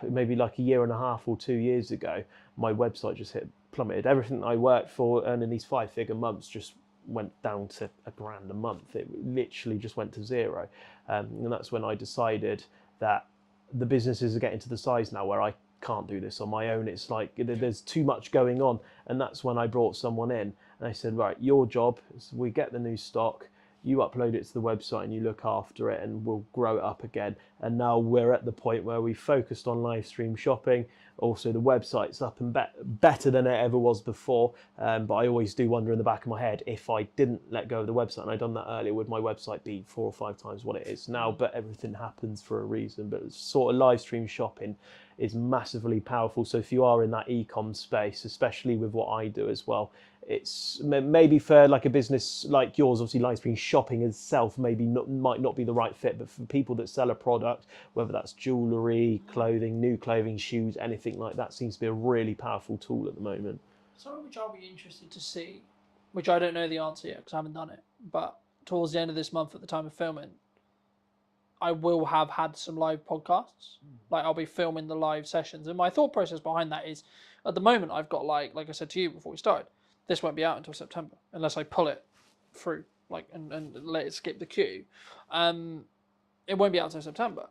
maybe like a year and a half or 2 years ago, my website just plummeted. Everything I worked for, earning these 5-figure months, just went down to £1,000 a month. It literally just went to 0. And that's when I decided that the businesses are getting to the size now where I can't do this on my own. It's like there's too much going on. And that's when I brought someone in, and I said, right, your job is we get the new stock, you upload it to the website and you look after it, and we'll grow it up again. And now we're at the point where we focused on live stream shopping. Also, the website's up and better than it ever was before. But I always do wonder in the back of my head, if I didn't let go of the website and I'd done that earlier, would my website be 4 or 5 times what it is now? But everything happens for a reason. But sort of live stream shopping is massively powerful. So if you are in that e-com space, especially with what I do as well, it's maybe for like a business like yours, obviously live stream shopping itself might not be the right fit, but for people that sell a product, whether that's jewellery, clothing, new clothing, shoes, anything like that, seems to be a really powerful tool at the moment. Something which I'll be interested to see, which I don't know the answer yet because I haven't done it, but towards the end of this month at the time of filming, I will have had some live podcasts. Like I'll be filming the live sessions, and my thought process behind that is, at the moment I've got like I said to you before we started, this won't be out until September unless I pull it through like and let it skip the queue. It won't be out until September.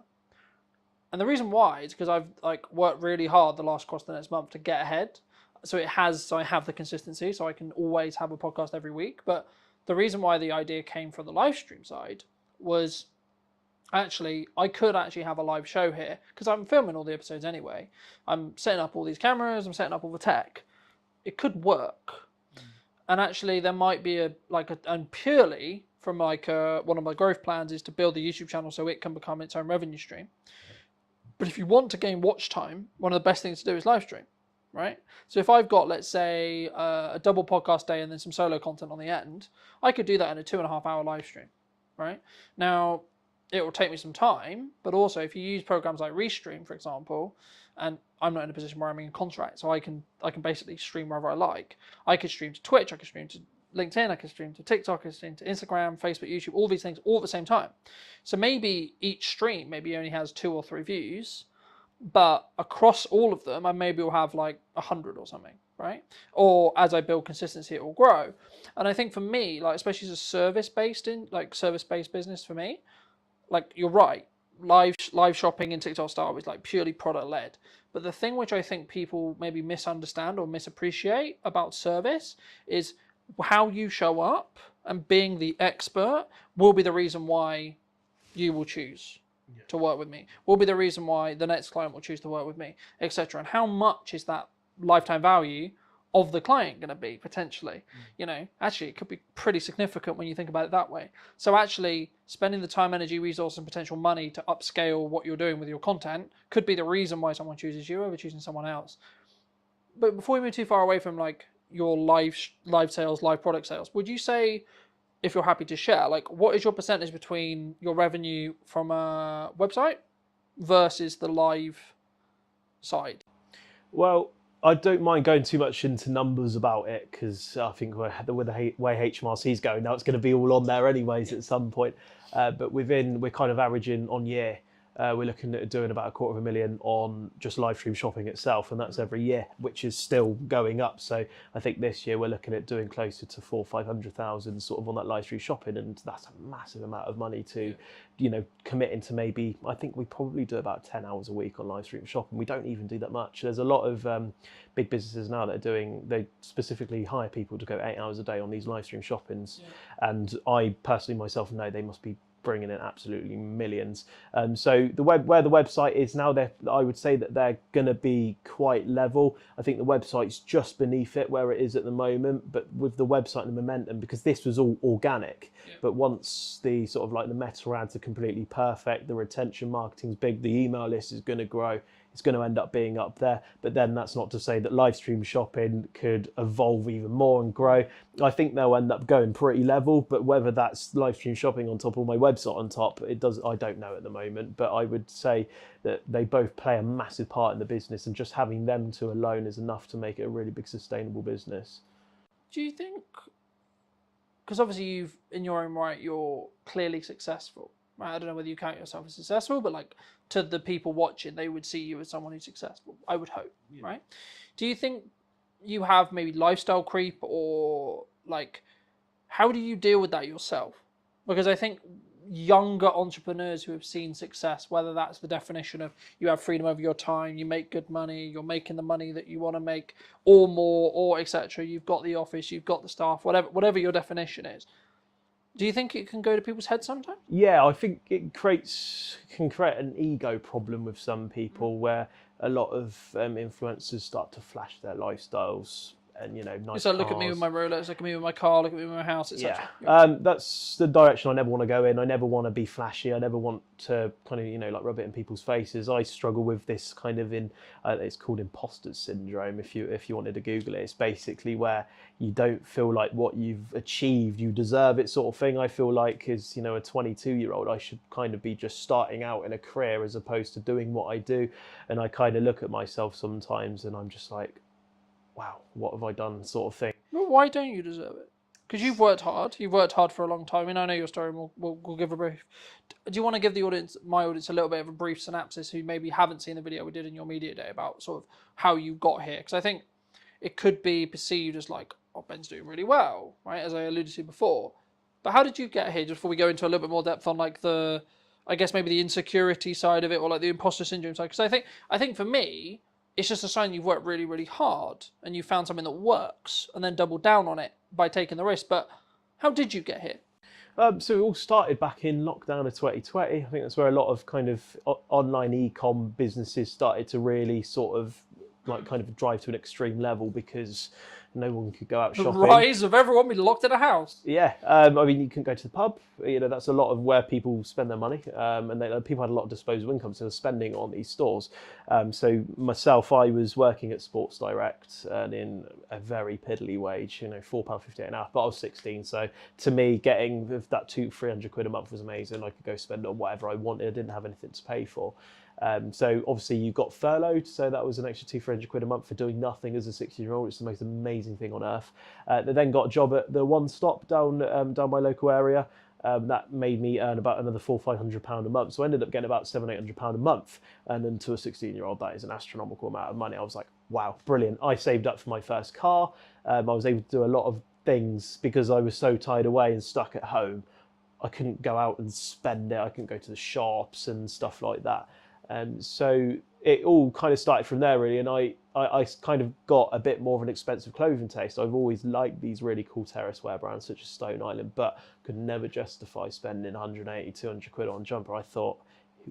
And the reason why is because I've like worked really hard the last course of the next month to get ahead. So I have the consistency, so I can always have a podcast every week. But the reason why the idea came from the live stream side was actually I could actually have a live show here because I'm filming all the episodes anyway. I'm setting up all these cameras, I'm setting up all the tech. It could work. And actually there might be and purely from like one of my growth plans is to build the YouTube channel so it can become its own revenue stream. But if you want to gain watch time, one of the best things to do is live stream, right? So if I've got, let's say, a double podcast day and then some solo content on the end, I could do that in a 2.5 hour live stream, right? Now, it will take me some time, but also if you use programs like Restream, for example, and I'm not in a position where I'm in contract, so I can basically stream wherever I like. I could stream to Twitch, I could stream to LinkedIn, I could stream to TikTok, I could stream to Instagram, Facebook, YouTube, all these things all at the same time. So maybe each stream maybe only has 2 or 3 views, but across all of them, I maybe will have like 100 or something, right? Or as I build consistency, it will grow. And I think for me, like especially as a service-based business for me, like you're right, live shopping in TikTok style is like purely product led. But the thing which I think people maybe misunderstand or misappreciate about service is how you show up, and being the expert will be the reason why you will choose to work with me, will be the reason why the next client will choose to work with me, etc. And how much is that lifetime value of the client going to be potentially? You know, actually it could be pretty significant when you think about it that way. So actually spending the time, energy, resource and potential money to upscale what you're doing with your content could be the reason why someone chooses you over choosing someone else. But before we move too far away from like your live sales, live product sales, would you say, if you're happy to share, like what is your percentage between your revenue from a website versus the live side? Well, I don't mind going too much into numbers about it because I think with the way HMRC is going now, it's going to be all on there anyways at some point. But we're kind of averaging on year. We're looking at doing about $250,000 on just live stream shopping itself, and that's every year, which is still going up. So I think this year we're looking at doing closer to 400,000-500,000 sort of on that live stream shopping, and that's a massive amount of money to, committing to maybe. I think we probably do about 10 hours a week on live stream shopping. We don't even do that much. There's a lot of big businesses now that they specifically hire people to go 8 hours a day on these live stream shoppings, and I personally myself know they must be bringing in absolutely millions. So where the website is now, I would say that they're going to be quite level. I think the website's just beneath it where it is at the moment, but with the website and the momentum, because this was all organic. But once the sort of like the meta ads are completely perfect, the retention marketing's big, the email list is going to grow, it's going to end up being up there. But then that's not to say that live stream shopping could evolve even more and grow. I think they'll end up going pretty level, but whether that's live stream shopping on top or my website on top, I don't know at the moment. But I would say that they both play a massive part in the business, and just having them two alone is enough to make it a really big sustainable business. Do you think, because obviously in your own right, you're clearly successful, right? I don't know whether you count yourself as successful, but like to the people watching, they would see you as someone who's successful, I would hope, right? Do you think you have maybe lifestyle creep, or like, how do you deal with that yourself? Because I think younger entrepreneurs who have seen success, whether that's the definition of you have freedom over your time, you make good money, you're making the money that you want to make or more, or etc., you've got the office, you've got the staff, whatever your definition is, do you think it can go to people's heads sometimes? Yeah, I think it can create an ego problem with some people, where a lot of influencers start to flash their lifestyles and nice So cars. look at me with my Rolex, look at me with my car, look at me with my house, etc. That's the direction I never want to go in. I never want to be flashy. I never want to kind of like rub it in people's faces. I struggle with this kind of it's called imposter syndrome. If you wanted to Google it, it's basically where you don't feel like what you've achieved you deserve it, sort of thing. I feel like as a 22-year-old, I should kind of be just starting out in a career as opposed to doing what I do. And I kind of look at myself sometimes and I'm just like, wow, what have I done, sort of thing. Well, why don't you deserve it? Because you've worked hard. You've worked hard for a long time. I know your story. And we'll give a brief. Do you want to give the audience, my audience, a little bit of a brief synopsis who maybe haven't seen the video we did in your media day about sort of how you got here? Because I think it could be perceived as like, oh, Ben's doing really well, right? As I alluded to before. But how did you get here? Just before we go into a little bit more depth on like the, I guess maybe the insecurity side of it, or like the imposter syndrome side. Because I think for me, it's just a sign you've worked really, really hard and you found something that works and then doubled down on it by taking the risk. But how did you get here? So it all started back in lockdown of 2020. I think that's where a lot of kind of online e-com businesses started to really sort of like kind of drive to an extreme level because no one could go out The shopping. rise of everyone being locked in a house. Yeah, I mean, you couldn't go to the pub. That's a lot of where people spend their money, and people had a lot of disposable income, so they're spending on these stores. So myself, I was working at Sports Direct, earning a very piddly wage, £4.58 an hour. But I was 16, so to me, getting that £200-300 a month was amazing. I could go spend on whatever I wanted. I didn't have anything to pay for. So obviously you got furloughed, so that was an extra £200-300 a month for doing nothing as a 16-year-old. It's the most amazing thing on earth. They then got a job at the One Stop down my local area. That made me earn about another £400-500 a month. So I ended up getting about £700-800 a month. And then to a 16-year-old, that is an astronomical amount of money. I was like, wow, brilliant. I saved up for my first car. I was able to do a lot of things because I was so tied away and stuck at home. I couldn't go out and spend it. I couldn't go to the shops and stuff like that. So it all kind of started from there, really, and I kind of got a bit more of an expensive clothing taste. I've always liked these really cool terrace wear brands such as Stone Island, but could never justify spending 180-200 quid on a jumper. I thought,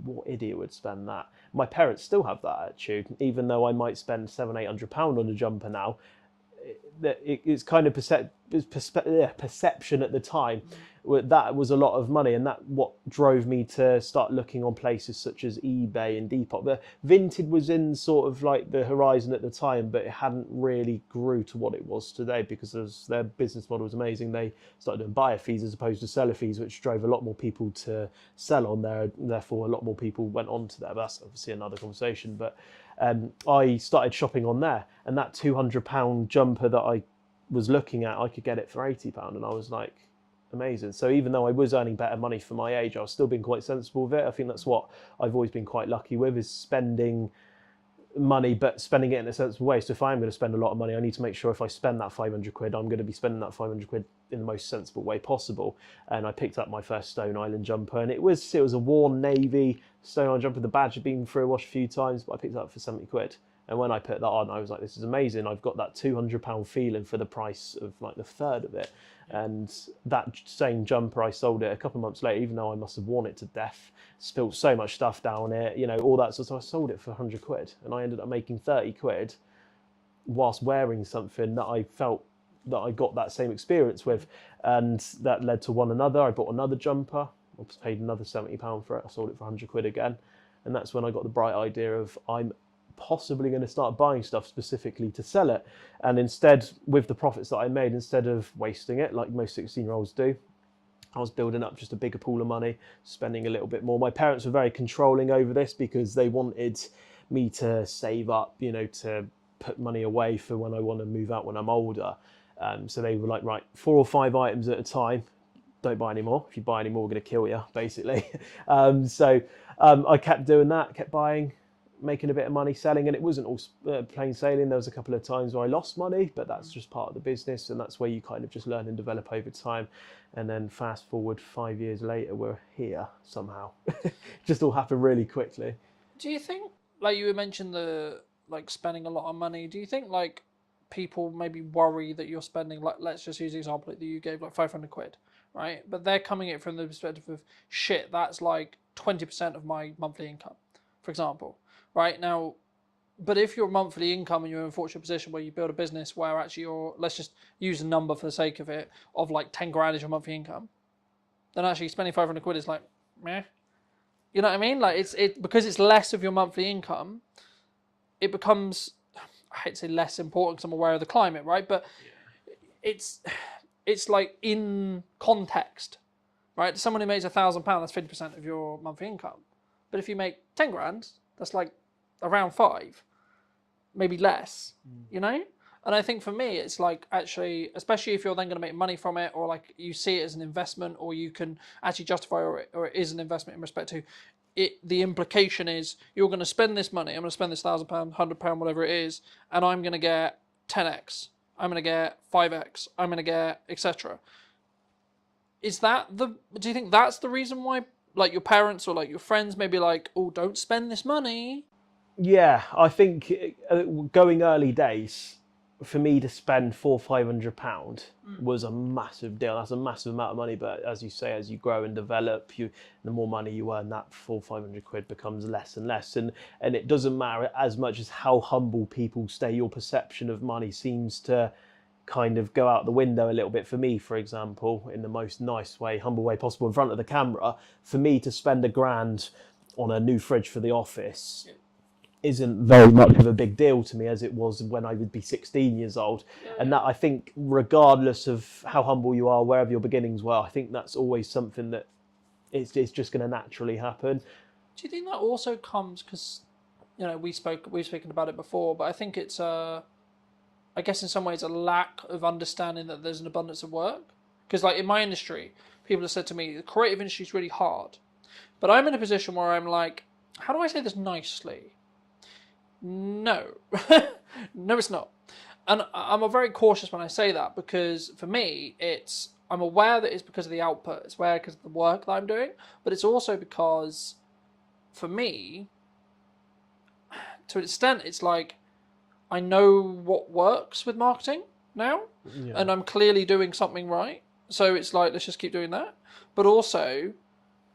what idiot would spend that? My parents still have that attitude, even though I might spend £700-800 on a jumper now. It's kind of perception at the time. That was a lot of money, and that what drove me to start looking on places such as eBay and Depop. The Vinted was in sort of like the horizon at the time, but it hadn't really grew to what it was today because their business model was amazing. They started doing buyer fees as opposed to seller fees, which drove a lot more people to sell on there. Therefore, a lot more people went on to there. That's obviously another conversation, but I started shopping on there, and that £200 jumper that I was looking at, I could get it for £80, and I was like, amazing. So even though I was earning better money for my age, I was still being quite sensible with it. I think that's what I've always been quite lucky with, is spending money, but spending it in a sensible way. So if I'm going to spend a lot of money, I need to make sure if I spend that 500 quid, I'm going to be spending that 500 quid in the most sensible way possible. And I picked up my first Stone Island jumper, and it was a worn navy Stone Island jumper. The badge had been through a wash a few times, but I picked it up for 70 quid. And when I put that on, I was like, this is amazing. I've got that £200 feeling for the price of like the third of it. And that same jumper, I sold it a couple of months later, even though I must have worn it to death, spilled so much stuff down it, all that. So I sold it for 100 quid, and I ended up making 30 quid whilst wearing something that I felt that I got that same experience with. And that led to one another. I bought another jumper. I paid another £70 for it. I sold it for 100 quid again. And that's when I got the bright idea of I'm possibly going to start buying stuff specifically to sell it. And instead, with the profits that I made, instead of wasting it like most 16-year-olds do, I was building up just a bigger pool of money, spending a little bit more. My parents were very controlling over this because they wanted me to save up, to put money away for when I want to move out when I'm older. So they were like, right, 4 or 5 items at a time. Don't buy any more. If you buy any more, we're going to kill you, basically. So I kept doing that, kept buying, making a bit of money selling, and it wasn't all plain sailing. There was a couple of times where I lost money, but that's just part of the business, and that's where you kind of just learn and develop over time. And then fast forward 5 years later, we're here somehow. Just all happened really quickly. Do you think, like you mentioned spending a lot of money, do you think like people maybe worry that you're spending, like, let's just use the example that you gave, like 500 quid, right? But they're coming at it from the perspective of, shit, that's like 20% of my monthly income, for example. Right now, but if your monthly income and you're in a fortunate position where you build a business where actually let's just use a number for the sake of it, of like 10 grand is your monthly income, then actually spending 500 quid is like, meh. You know what I mean? Like because it's less of your monthly income, it becomes, I hate to say less important because I'm aware of the climate, right? But it's like in context, right? Someone who makes £1,000, that's 50% of your monthly income. But if you make 10 grand, that's like around 5, maybe less, And And I think for me, it's like actually, especially if you're then going to make money from it, or like you see it as an investment, or you can actually justify, or it is an investment in respect to it. The implication is you're going to spend this money. I'm going to spend this £1,000, £100, whatever it is, and I'm going to get 10x. I'm going to get 5x. I'm going to get etc. Is that the? Do you think that's the reason why, like your parents or like your friends may be like, oh, don't spend this money? Yeah, I think going early days, for me to spend £400-500 was a massive deal. That's a massive amount of money. But as you say, as you grow and develop, the more money you earn, that £400-500 becomes less and less. And it doesn't matter as much as how humble people stay. Your perception of money seems to kind of go out the window a little bit. For me, for example, in the most nice way, humble way possible in front of the camera, for me to spend £1,000 on a new fridge for the office isn't very much of a big deal to me as it was when I would be 16 years old. And that, I think, regardless of how humble you are, wherever your beginnings were, I think that's always something that it's just going to naturally happen. Do you think that also comes because, you know, we've spoken about it before, but I think it's I guess in some ways a lack of understanding that there's an abundance of work. Because like in my industry, people have said to me, the creative industry is really hard. But I'm in a position where I'm like, how do I say this nicely? No. No, it's not. And I'm very cautious when I say that, because for me, I'm aware that it's because of the output. It's aware because of the work that I'm doing. But it's also because, for me, to an extent, it's like, I know what works with marketing now, and I'm clearly doing something right. So it's like, let's just keep doing that. But also,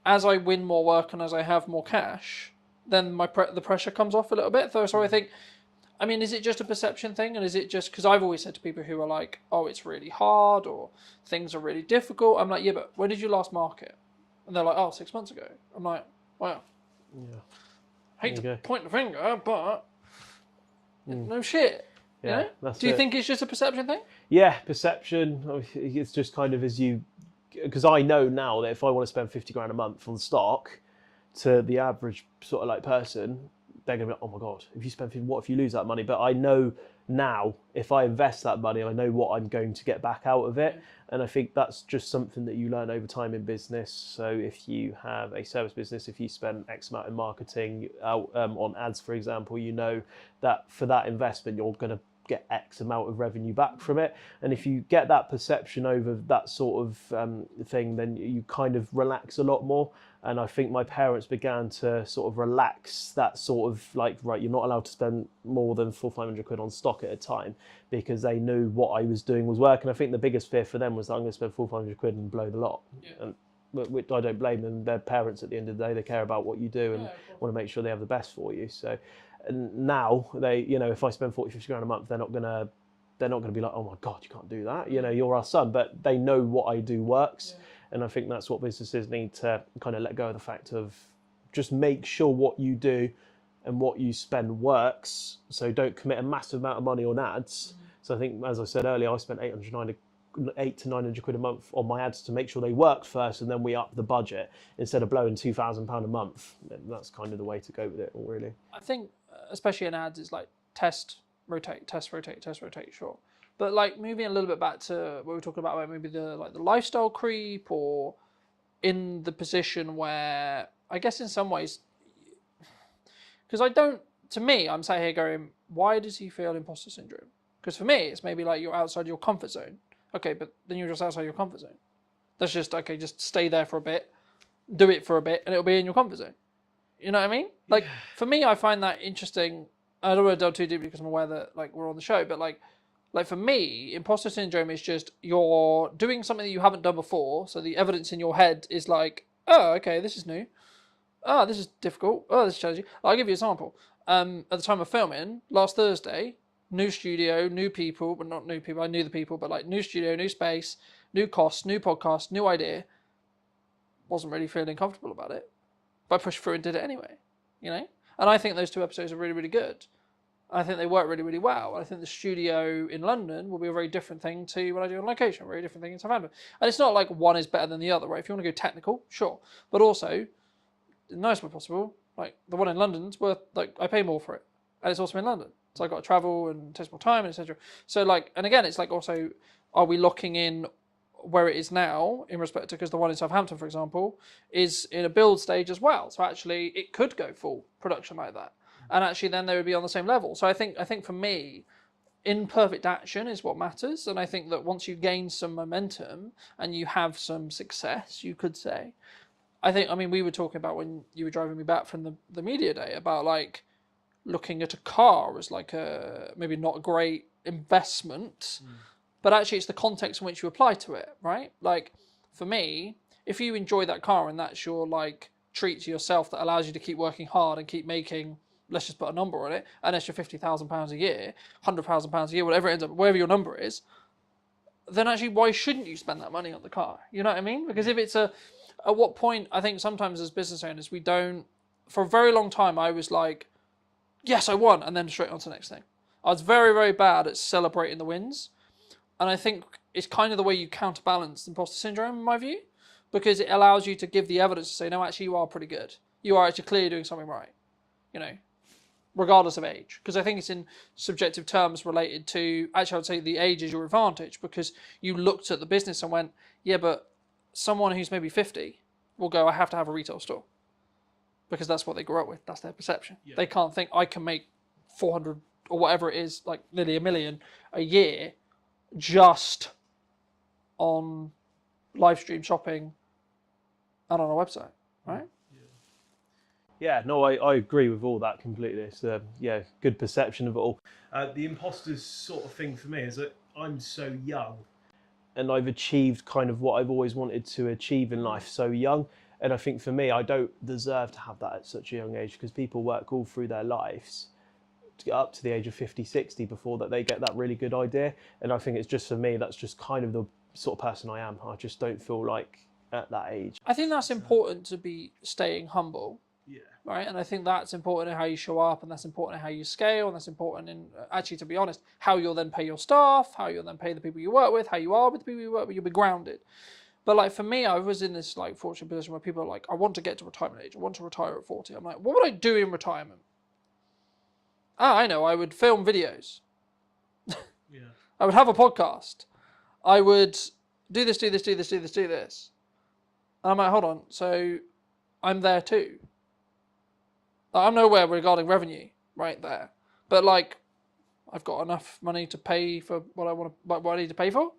as I win more work and as I have more cash, then the pressure comes off a little bit. So I think, I mean, is it just a perception thing? And is it just, because I've always said to people who are like, oh, it's really hard or things are really difficult. I'm like, yeah, but when did you last market? And they're like, oh, 6 months ago. I'm like, wow. Yeah. Hate to point the finger, but no shit. Yeah, You know? Do you think it's just a perception thing? Yeah, perception. It's just kind of because I know now that if I want to spend 50 grand a month on stock, to the average sort of like person, they're going to be like, oh my God, if you spend 50, what if you lose that money? But I know now if I invest that money, I know what I'm going to get back out of it. And I think that's just something that you learn over time in business. So if you have a service business, if you spend X amount in marketing on ads, for example, you know that for that investment, you're going to get X amount of revenue back from it. And if you get that perception over that sort of thing, then you kind of relax a lot more. And I think my parents began to sort of relax that sort of like, right, you're not allowed to spend more than £400-500 on stock at a time, because they knew what I was doing was working. I think the biggest fear for them was that I'm going to spend want £400 and blow the lot. And I don't blame them. They're parents at the end of the day. They care about what you do and want to make sure they have the best for you. So, and now they, you know, if I spend 40-50 grand a month, they're not going to be like, oh my God, you can't do that. You know, you're our son. But they know what I do works. And I think that's what businesses need to kind of let go of the fact of just make sure what you do and what you spend works. So don't commit a massive amount of money on ads. So I think, as I said earlier, I spent £800 to £900 a month on my ads to make sure they worked first, and then we up the budget instead of blowing £2,000 a month. That's kind of the way to go with it, really. I think, especially in ads, it's like test, rotate, test, rotate, test, rotate, sure. But like moving a little bit back to what we were talking about, maybe the lifestyle creep, or in the position where I guess in some ways, because to me, I'm sat here going, why does he feel imposter syndrome? Because for me, it's maybe like you're outside your comfort zone. Okay, but then you're just outside your comfort zone. That's just, okay, just stay there for a bit, do it for a bit, and it'll be in your comfort zone. You know what I mean? Like, for me, I find that interesting. I don't want to delve too deeply because I'm aware that like we're on the show, but like for me, imposter syndrome is just you're doing something that you haven't done before, so the evidence in your head is like, oh, okay, this is new. Oh, this is difficult. Oh, this is challenging. I'll give you an example. At the time of filming, last Thursday, new studio, new people, but not new people, I knew the people, but like new studio, new space, new costs, new podcast, new idea. Wasn't really feeling comfortable about it, but I pushed through and did it anyway, you know? And I think those 2 episodes are really, really good. I think they work really, really well. I think the studio in London will be a very different thing to what I do on location, a very different thing in Southampton. And it's not like one is better than the other, right? If you want to go technical, sure. But also, in the nicest way possible, like the one in London's worth, like I pay more for it. And it's also in London. So I've got to travel and it takes more time, etc. So like, and again, it's like also, are we locking in where it is now in respect to, because the one in Southampton, for example, is in a build stage as well. So actually it could go full production like that. And actually then they would be on the same level. So I think for me, imperfect action is what matters. And I think that once you gain some momentum and you have some success, you could say, I mean, we were talking about when you were driving me back from the media day about like looking at a car as like maybe not a great investment, but actually it's the context in which you apply to it, right? Like for me, if you enjoy that car and that's your like treat to yourself that allows you to keep working hard and keep making, let's just put a number on it, an extra £50,000 a year, £100,000 a year, whatever it ends up, wherever your number is, then actually why shouldn't you spend that money on the car? You know what I mean? Because if it's at what point, I think sometimes as business owners, we don't, for a very long time, I was like, yes, I won, and then straight on to the next thing. I was very, very bad at celebrating the wins. And I think it's kind of the way you counterbalance imposter syndrome, in my view, because it allows you to give the evidence to say, no, actually, you are pretty good. You are actually clearly doing something right, you know, regardless of age. Because I think it's in subjective terms related to, actually, I would say the age is your advantage, because you looked at the business and went, yeah, but someone who's maybe 50 will go, I have to have a retail store. Because that's what they grew up with. That's their perception. Yeah. They can't think, I can make 400 or whatever it is, like nearly $1 million a year, just on live stream shopping and on a website, right? Yeah, no, I agree with all that completely. It's good perception of it all. The imposters sort of thing for me is that I'm so young and I've achieved kind of what I've always wanted to achieve in life so young. And I think for me, I don't deserve to have that at such a young age, because people work all through their lives to get up to the age of 50, 60 before that they get that really good idea. And I think it's just for me, that's just kind of the sort of person I am. I just don't feel like at that age. I think that's important to be staying humble. Yeah. Right. And I think that's important in how you show up, and that's important in how you scale, and that's important in actually, to be honest, how you'll then pay your staff, how you'll then pay the people you work with, how you are with the people you work with. You'll be grounded. But like for me, I was in this like fortunate position where people are like, I want to get to retirement age. I want to retire at 40. I'm like, what would I do in retirement? I know. I would film videos. Yeah. I would have a podcast. I would do this. And I'm like, hold on. So I'm there too. I'm nowhere regarding revenue right there. But like, I've got enough money to pay for what I want to, what I need to pay for.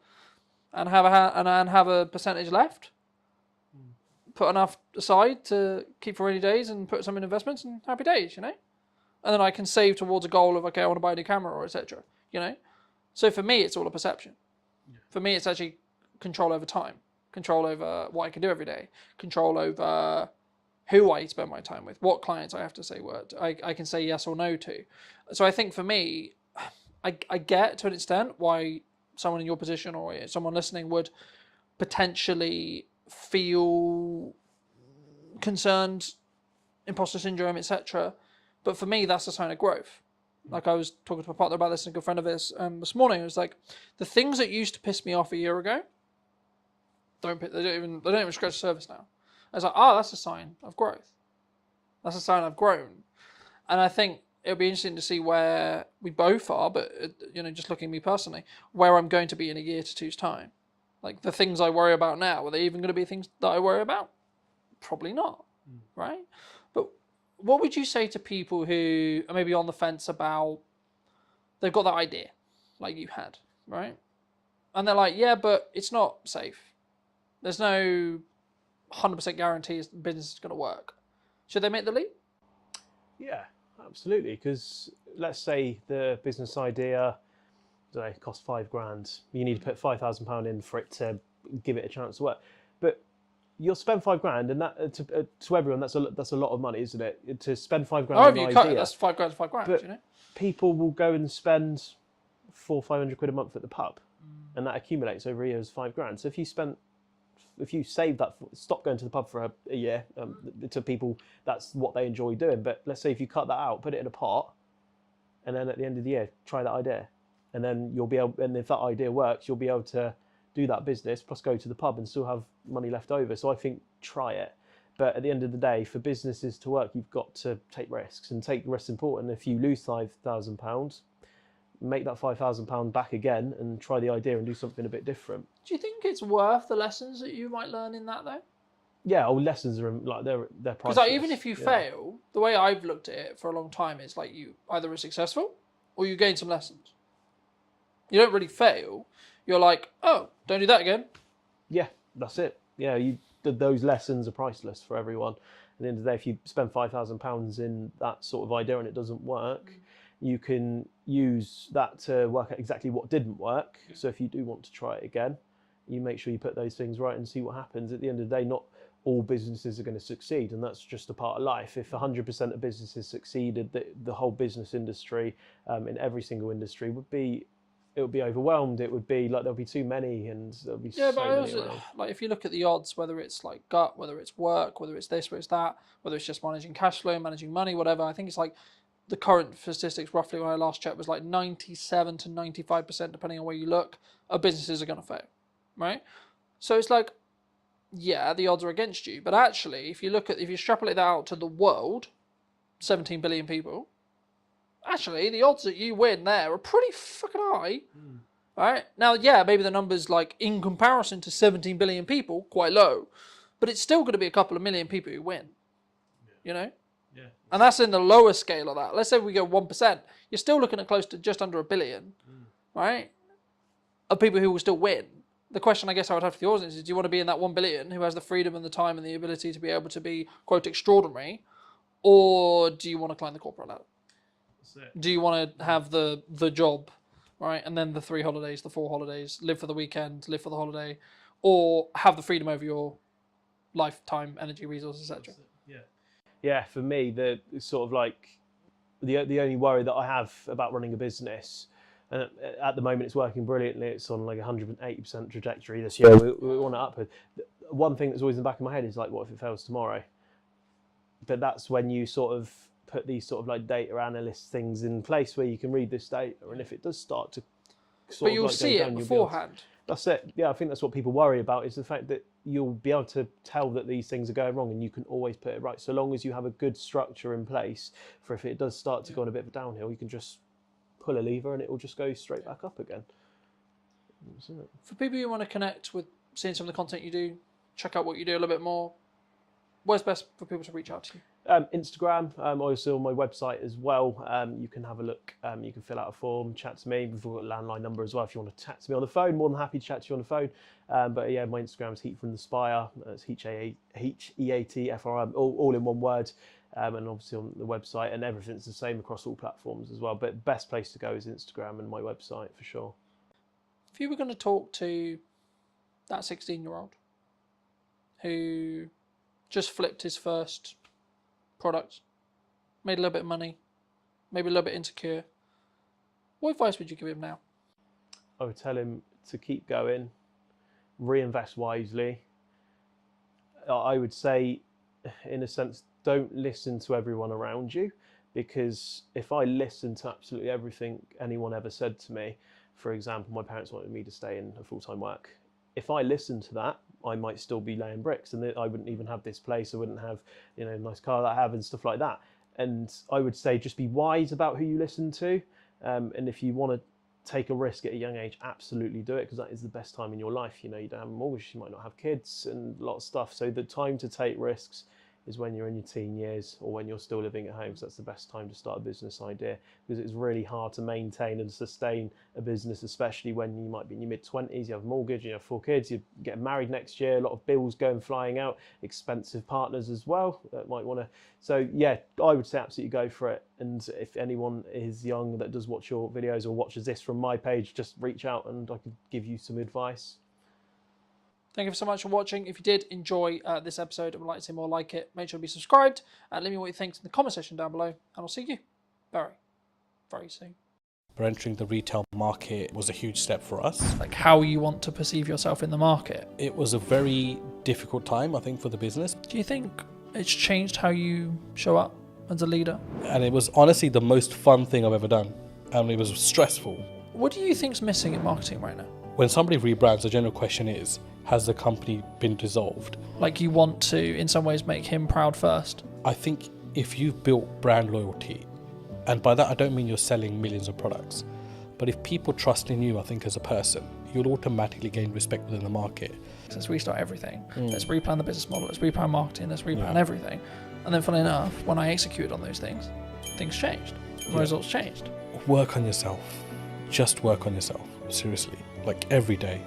And have a percentage left. Put enough aside to keep for rainy days and put some in investments, and happy days, you know. And then I can save towards a goal of, okay, I want to buy a new camera or etc. You know. So for me, it's all a perception. Yeah. For me, it's actually control over time, control over what I can do every day, control over who I spend my time with, what clients I have to say I can say yes or no to. So I think for me, I get to an extent why someone in your position or someone listening would potentially feel concerned, imposter syndrome, etc. But for me, that's a sign of growth. Like I was talking to my partner about this and a good friend of his this morning. It was like, the things that used to piss me off a year ago, they don't even scratch the surface now. I was like, that's a sign of growth. That's a sign I've grown. And I think it'll be interesting to see where we both are, but just looking at me personally, where I'm going to be in a year to two's time. Like the things I worry about now, are they even going to be things that I worry about? Probably not, right? But what would you say to people who are maybe on the fence about, they've got that idea, like you had, right? And they're like, yeah, but it's not safe. There's no 100% guarantee the business is going to work. Should they make the leap? Yeah. Absolutely, because let's say the business idea costs £5,000. You need to put £5,000 in for it to give it a chance to work. But you'll spend £5,000, and that to everyone that's a lot of money, isn't it? To spend £5,000 on an idea. Cut it, that's £5,000, £5,000. But people will go and spend £400-500 a month at the pub, and that accumulates over a year as £5,000. So if you save that, stop going to the pub for a year, to people, that's what they enjoy doing. But let's say if you cut that out, put it in a pot, and then at the end of the year, try that idea. And then you'll be able, and if that idea works, you'll be able to do that business, plus go to the pub and still have money left over. So I think try it. But at the end of the day, for businesses to work, you've got to take risks, and take risks important. If you lose £5,000, make that £5,000 back again and try the idea and do something a bit different. Do you think it's worth the lessons that you might learn in that though? Yeah, lessons are like they're priceless. Because like, even if you fail, the way I've looked at it for a long time is like you either are successful or you gain some lessons. You don't really fail. You're like, oh, don't do that again. Yeah, that's it. Yeah, those lessons are priceless for everyone. At the end of the day, if you spend £5,000 in that sort of idea and it doesn't work, you can use that to work out exactly what didn't work. So if you do want to try it again, you make sure you put those things right and see what happens. At the end of the day, not all businesses are going to succeed, and that's just a part of life. If 100% of businesses succeeded, the whole business industry, in every single industry, it would be overwhelmed. It would be like there'll be too many, and there'll be so but many also, around. like if you look at the odds, whether it's like gut, whether it's work, whether it's this, whether it's that, whether it's just managing cash flow, managing money, whatever. I think it's like the current statistics, roughly when I last checked, was like 97 to 95%, depending on where you look, of businesses are going to fail, right? So it's like, yeah, the odds are against you, but actually, if you extrapolate that out to the world, 17 billion people, actually, the odds that you win there are pretty fucking high, right? Now, yeah, maybe the numbers, like, in comparison to 17 billion people, quite low, but it's still going to be a couple of million people who win, you know? Yeah. And that's in the lower scale of that. Let's say we go 1%, you're still looking at close to just under a billion, right, of people who will still win. The question I guess I would have for the audience is, do you want to be in that 1 billion who has the freedom and the time and the ability to be able to be, quote, extraordinary, or do you want to climb the corporate ladder? Do you want to have the job, right, and then the 3 holidays, the 4 holidays, live for the weekend, live for the holiday, or have the freedom over your lifetime, energy, resources, etc.? Yeah, for me, the sort of like the only worry that I have about running a business, and at the moment it's working brilliantly. It's on like 180% trajectory this year. We want to up it. One thing that's always in the back of my head is like, what if it fails tomorrow? But that's when you sort of put these sort of like data analyst things in place where you can read this data, and if it does start to But you'll see it beforehand. That's it. Yeah, I think that's what people worry about, is the fact that you'll be able to tell that these things are going wrong, and you can always put it right. So long as you have a good structure in place for if it does start to go on a bit of a downhill, you can just pull a lever and it will just go straight back up again. That's it. For people who want to connect with seeing some of the content you do, check out what you do a little bit more, where's best for people to reach out to you? Instagram, also on my website as well. You can have a look. You can fill out a form, chat to me. We've got a landline number as well if you want to chat to me on the phone. More than happy to chat to you on the phone. But yeah, my Instagram is Heat from the Spire. It's HEATFRM, all in one word. And obviously on the website, and everything's the same across all platforms as well. But best place to go is Instagram and my website for sure. If you were going to talk to that 16-year-old who just flipped his first product, made a little bit of money, maybe a little bit insecure, what advice would you give him now? I would tell him to keep going, reinvest wisely. I would say, in a sense, don't listen to everyone around you, because if I listened to absolutely everything anyone ever said to me, for example, my parents wanted me to stay in a full-time work. If I listened to that, I might still be laying bricks, and I wouldn't even have this place. I wouldn't have, a nice car that I have and stuff like that. And I would say just be wise about who you listen to. And if you want to take a risk at a young age, absolutely do it, because that is the best time in your life. You don't have a mortgage, you might not have kids and a lot of stuff. So the time to take risks is when you're in your teen years, or when you're still living at home, because that's the best time to start a business idea, because it's really hard to maintain and sustain a business, especially when you might be in your mid-20s, you have a mortgage, you have 4 kids, you're getting married next year, a lot of bills going flying out, expensive partners as well that might want to. So yeah, I would say absolutely go for it. And if anyone is young that does watch your videos or watches this from my page, just reach out and I could give you some advice. Thank you so much for watching. If you did enjoy this episode and would like to see more like it, make sure to be subscribed and let me know what you think in the comment section down below. And I'll see you very, very soon. But entering the retail market was a huge step for us. Like how you want to perceive yourself in the market. It was a very difficult time, I think, for the business. Do you think it's changed how you show up as a leader? And it was honestly the most fun thing I've ever done. And it was stressful. What do you think's missing in marketing right now? when somebody rebrands, the general question is, has the company been dissolved? Like you want to, in some ways, make him proud first. I think if you've built brand loyalty, and by that I don't mean you're selling millions of products, but if people trust in you, I think as a person, you'll automatically gain respect within the market. Let's restart everything. Let's replan the business model. Let's replan marketing. Let's replan everything. And then, funny enough, when I executed on those things changed. The results changed. Work on yourself. Just work on yourself. Seriously. Like every day.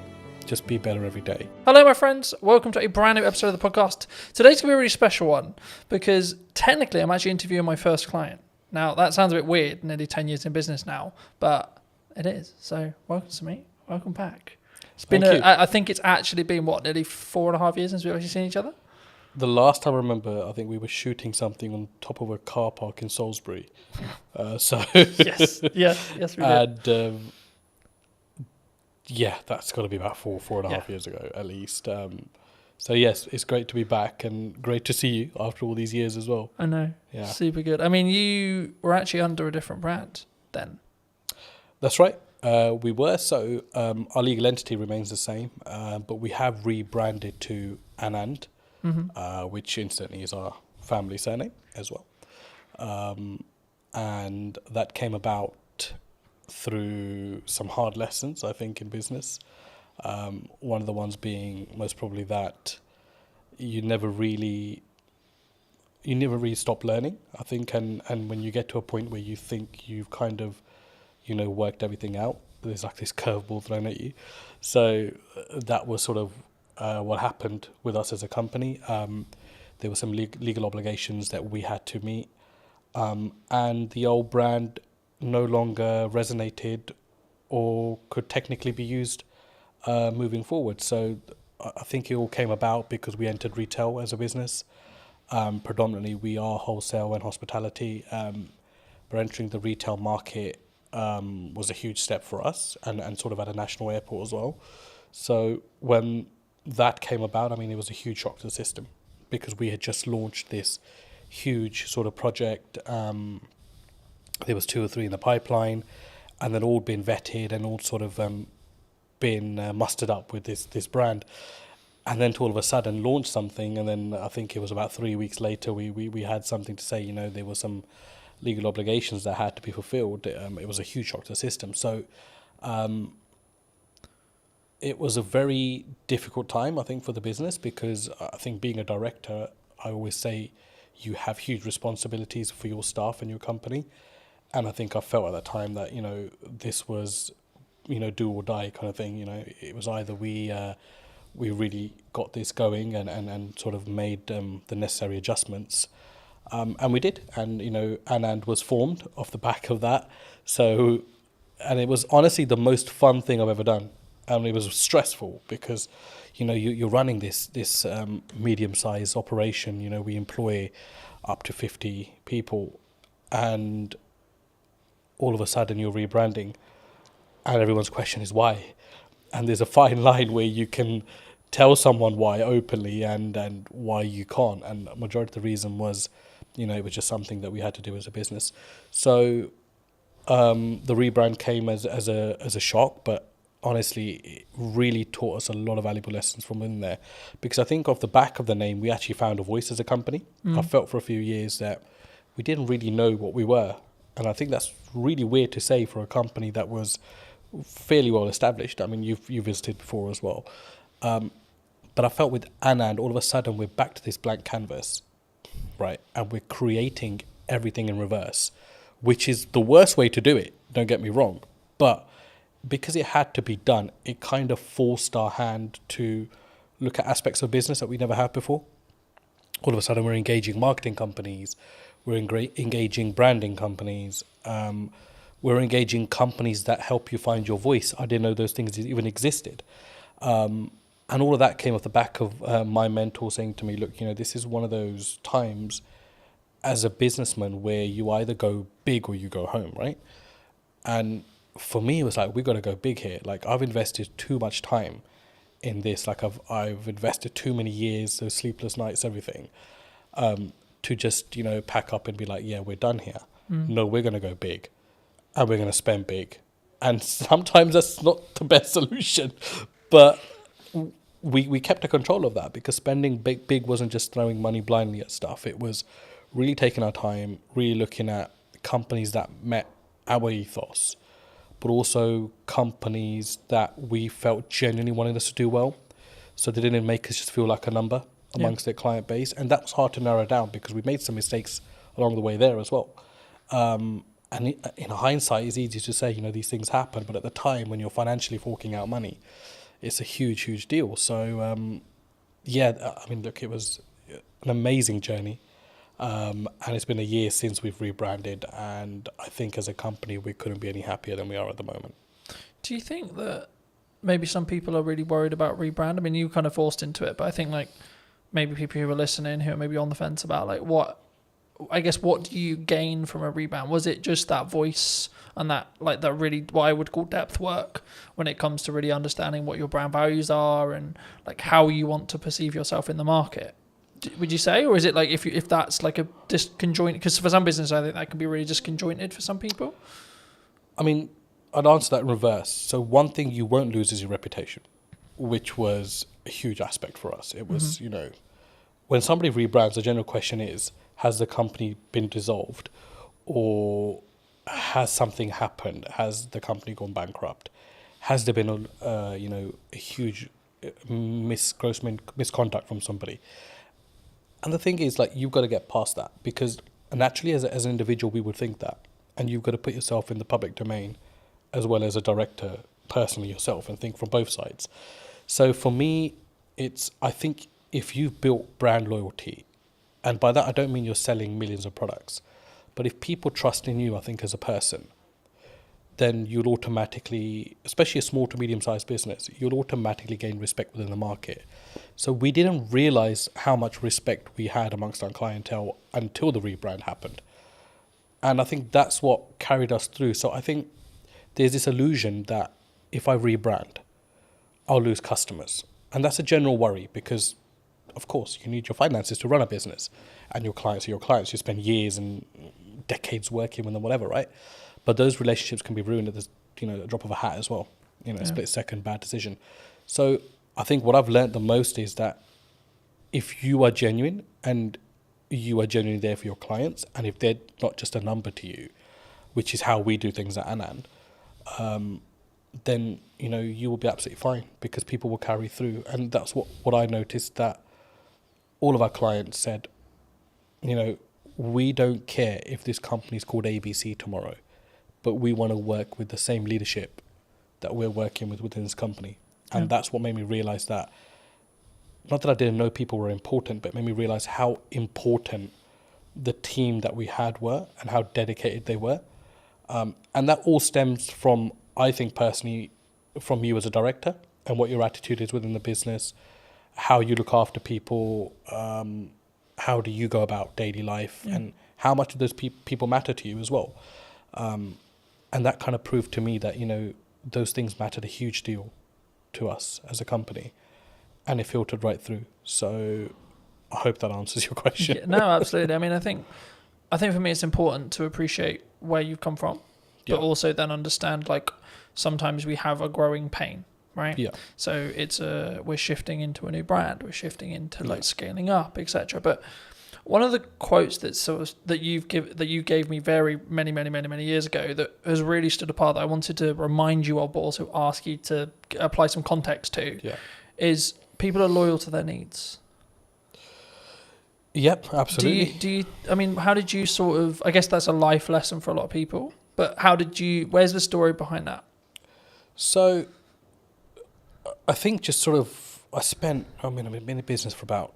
Just be better every day. Hello, my friends. Welcome to a brand new episode of the podcast. Today's going to be a really special one because technically I'm actually interviewing my first client. Now, that sounds a bit weird, nearly 10 years in business now, but it is. So, welcome to me. Welcome back. It's been, I think it's actually been, nearly 4.5 years since we've actually seen each other? The last time I remember, I think we were shooting something on top of a car park in Salisbury. Yes, we did. And yeah, that's got to be about 4.5 years ago at least. So yes, it's great to be back and great to see you after all these years as well. I know. Yeah. Super good. I mean, you were actually under a different brand then. That's right. We were. So our legal entity remains the same, but we have rebranded to Anand, which incidentally is our family surname as well. And that came about through some hard lessons, I think, in business. One of the ones being most probably that you never really stop learning, I think, and when you get to a point where you think you've kind of, worked everything out, there's like this curveball thrown at you. So that was sort of what happened with us as a company. There were some legal obligations that we had to meet, and the old brand no longer resonated or could technically be used moving forward. So I think it all came about because we entered retail as a business. Predominantly we are wholesale and hospitality, but entering the retail market was a huge step for us and sort of at a national airport as well. So when that came about, I mean, it was a huge shock to the system because we had just launched this huge sort of project. There was 2 or 3 in the pipeline, and then all been vetted and all sort of been mustered up with this brand. And then to all of a sudden launch something, and then I think it was about 3 weeks later we had something to say, there were some legal obligations that had to be fulfilled. It was a huge shock to the system. So it was a very difficult time, I think, for the business, because I think being a director, I always say you have huge responsibilities for your staff and your company. And I think I felt at that time that, this was, do or die kind of thing. It was either we really got this going and sort of made the necessary adjustments. And we did. And, Anand was formed off the back of that. So, and it was honestly the most fun thing I've ever done. And it was stressful because, you're running this medium-sized operation. We employ up to 50 people, and all of a sudden you're rebranding, and everyone's question is why. And there's a fine line where you can tell someone why openly and why you can't. And majority of the reason was, it was just something that we had to do as a business. So the rebrand came as a shock, but honestly, it really taught us a lot of valuable lessons from in there, because I think off the back of the name, we actually found a voice as a company. I felt for a few years that we didn't really know what we were. And I think that's really weird to say for a company that was fairly well established. I mean, you visited before as well. But I felt with Anand, all of a sudden, we're back to this blank canvas, right? And we're creating everything in reverse, which is the worst way to do it, don't get me wrong. But because it had to be done, it kind of forced our hand to look at aspects of business that we never had before. All of a sudden, we're engaging marketing companies. We're engaging branding companies. We're engaging companies that help you find your voice. I didn't know those things even existed. And all of that came off the back of my mentor saying to me, look, this is one of those times as a businessman where you either go big or you go home, right? And for me, it was like, we got to go big here. Like, I've invested too much time in this. Like, I've invested too many years, those sleepless nights, everything, to just, pack up and be like, yeah, we're done here. No, we're going to go big, and we're going to spend big, And sometimes that's not the best solution. But we kept a control of that, because spending big wasn't just throwing money blindly at stuff. It was really taking our time, really looking at companies that met our ethos, but also companies that we felt genuinely wanted us to do well. So they didn't make us just feel like a number amongst their client base. And that was hard to narrow down, because we made some mistakes along the way there as well. And in hindsight, it's easy to say, these things happen. But at the time, when you're financially forking out money, it's a huge, huge deal. So, look, it was an amazing journey. And it's been a year since we've rebranded. And I think as a company, we couldn't be any happier than we are at the moment. Do you think that maybe some people are really worried about rebrand? I mean, you kind of forced into it, but I think maybe people who are listening who are maybe on the fence about what do you gain from a rebrand? Was it just that voice and that really what I would call depth work when it comes to really understanding what your brand values are and how you want to perceive yourself in the market? Would you say, or is it if that's a disconjointed? Because for some business, I think that can be really disconjointed for some people. I mean, I'd answer that in reverse. So one thing you won't lose is your reputation, which was a huge aspect for us. It was, when somebody rebrands, the general question is, has the company been dissolved, or has something happened? Has the company gone bankrupt? Has there been a huge gross misconduct from somebody? And the thing is, you've got to get past that, because naturally as an individual, we would think that. And you've got to put yourself in the public domain as well as a director personally yourself and think from both sides. So for me, I think if you've built brand loyalty, and by that I don't mean you're selling millions of products, but if people trust in you, I think as a person, then you'll automatically, especially a small to medium-sized business, you'll automatically gain respect within the market. So we didn't realize how much respect we had amongst our clientele until the rebrand happened. And I think that's what carried us through. So I think there's this illusion that if I rebrand, I'll lose customers. And that's a general worry, because, of course, you need your finances to run a business. And your clients are your clients. You spend years and decades working with them, whatever, right? But those relationships can be ruined at the drop of a hat as well. A split-second bad decision. So I think what I've learned the most is that if you are genuine and you are genuinely there for your clients, and if they're not just a number to you, which is how we do things at Anand, then you will be absolutely fine, because people will carry through. And that's what I noticed, that all of our clients said, we don't care if this company is called ABC tomorrow, but we want to work with the same leadership that we're working with within this company. And that's what made me realize that, not that I didn't know people were important, but it made me realize how important the team that we had were and how dedicated they were. And that all stems from, I think personally, from you as a director and what your attitude is within the business, how you look after people, how do you go about daily life, and how much do those people matter to you as well. And that kind of proved to me that, those things mattered a huge deal to us as a company, and it filtered right through. So I hope that answers your question. Yeah, no, absolutely. I mean, I think for me it's important to appreciate where you've come from, but also then understand sometimes we have a growing pain, right? Yeah. So it's we're shifting into a new brand, we're shifting into scaling up, etc. But one of the quotes that you gave me very many years ago that has really stood apart, that I wanted to remind you of, but also ask you to apply some context to, is people are loyal to their needs. Yep, absolutely. Do you I mean, how did you I guess that's a life lesson for a lot of people, but where's the story behind that? So I think I've been in business for about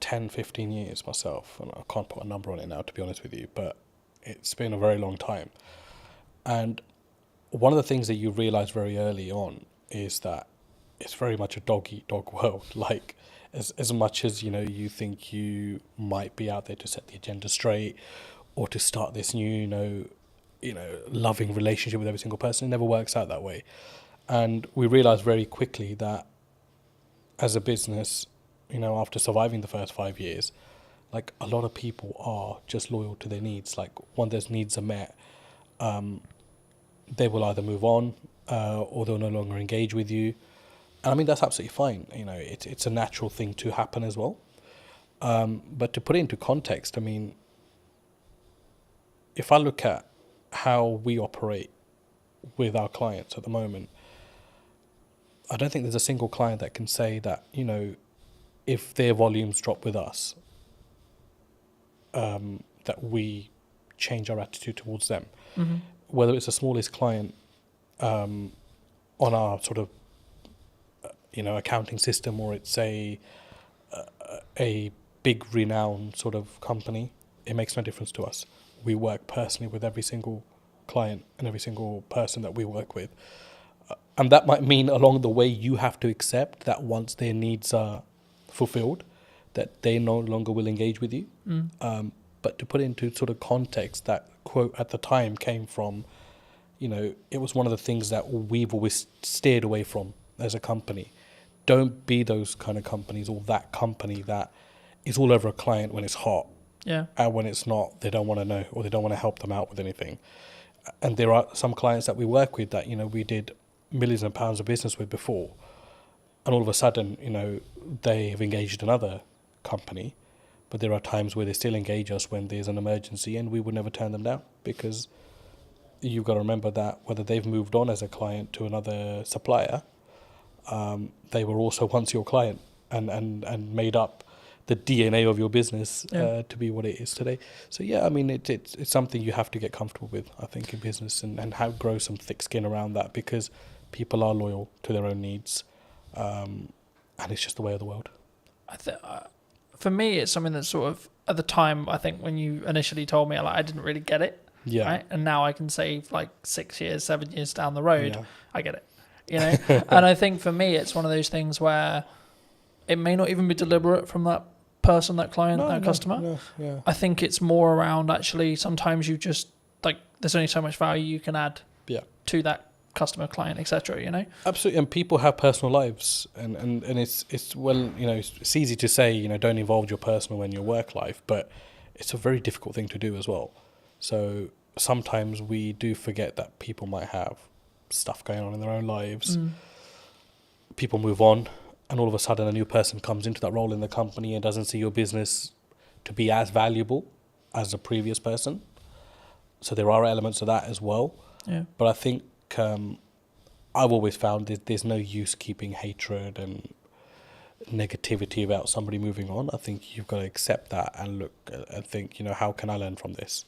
10, 15 years myself, and I can't put a number on it now, to be honest with you, but it's been a very long time. And one of the things that you realize very early on is that it's very much a dog-eat-dog world. As much as you think you might be out there to set the agenda straight or to start this new loving relationship with every single person, it never works out that way. And we realized very quickly that as a business, after surviving the first 5 years, a lot of people are just loyal to their needs. When those needs are met, they will either move on or they'll no longer engage with you. And I mean, that's absolutely fine. You know, it's a natural thing to happen as well. But to put it into context, I mean, if I look at how we operate with our clients at the moment, I don't think there's a single client that can say that, you know, if their volumes drop with us, that we change our attitude towards them. Mm-hmm. Whether it's the smallest client on our sort of, accounting system, or it's a big renowned sort of company, it makes no difference to us. We work personally with every single client and every single person that we work with. And that might mean along the way you have to accept that once their needs are fulfilled, that they no longer will engage with you. But to put it into sort of context, that quote at the time came from, it was one of the things that we've always steered away from as a company. Don't be those kind of companies, or that company that is all over a client when it's hot. Yeah. And when it's not, they don't want to know, or they don't want to help them out with anything. And there are some clients that we work with that, we did millions of pounds of business with before. And all of a sudden, they have engaged another company. But there are times where they still engage us when there's an emergency, and we would never turn them down, because you've got to remember that whether they've moved on as a client to another supplier, they were also once your client and made up the DNA of your business to be what it is today. So yeah, I mean, it's something you have to get comfortable with, I think, in business, and grow some thick skin around that, because people are loyal to their own needs, and it's just the way of the world. For me, it's something that sort of, at the time, I think when you initially told me, I didn't really get it. Yeah. Right? And now I can say 6 years, 7 years down the road, Yeah. I get it. And I think for me, it's one of those things where it may not even be deliberate from that person, that client, customer. No, yeah. I think it's more around, actually, sometimes you just, there's only so much value you can add to that customer, client, etc. Absolutely. And people have personal lives, and it's it's easy to say, don't involve your personal in your work life, but it's a very difficult thing to do as well. So sometimes we do forget that people might have stuff going on in their own lives. People move on, and all of a sudden a new person comes into that role in the company and doesn't see your business to be as valuable as the previous person. So there are elements of that as well. Yeah. But I think I've always found there's no use keeping hatred and negativity about somebody moving on. I think you've got to accept that and look and think, how can I learn from this?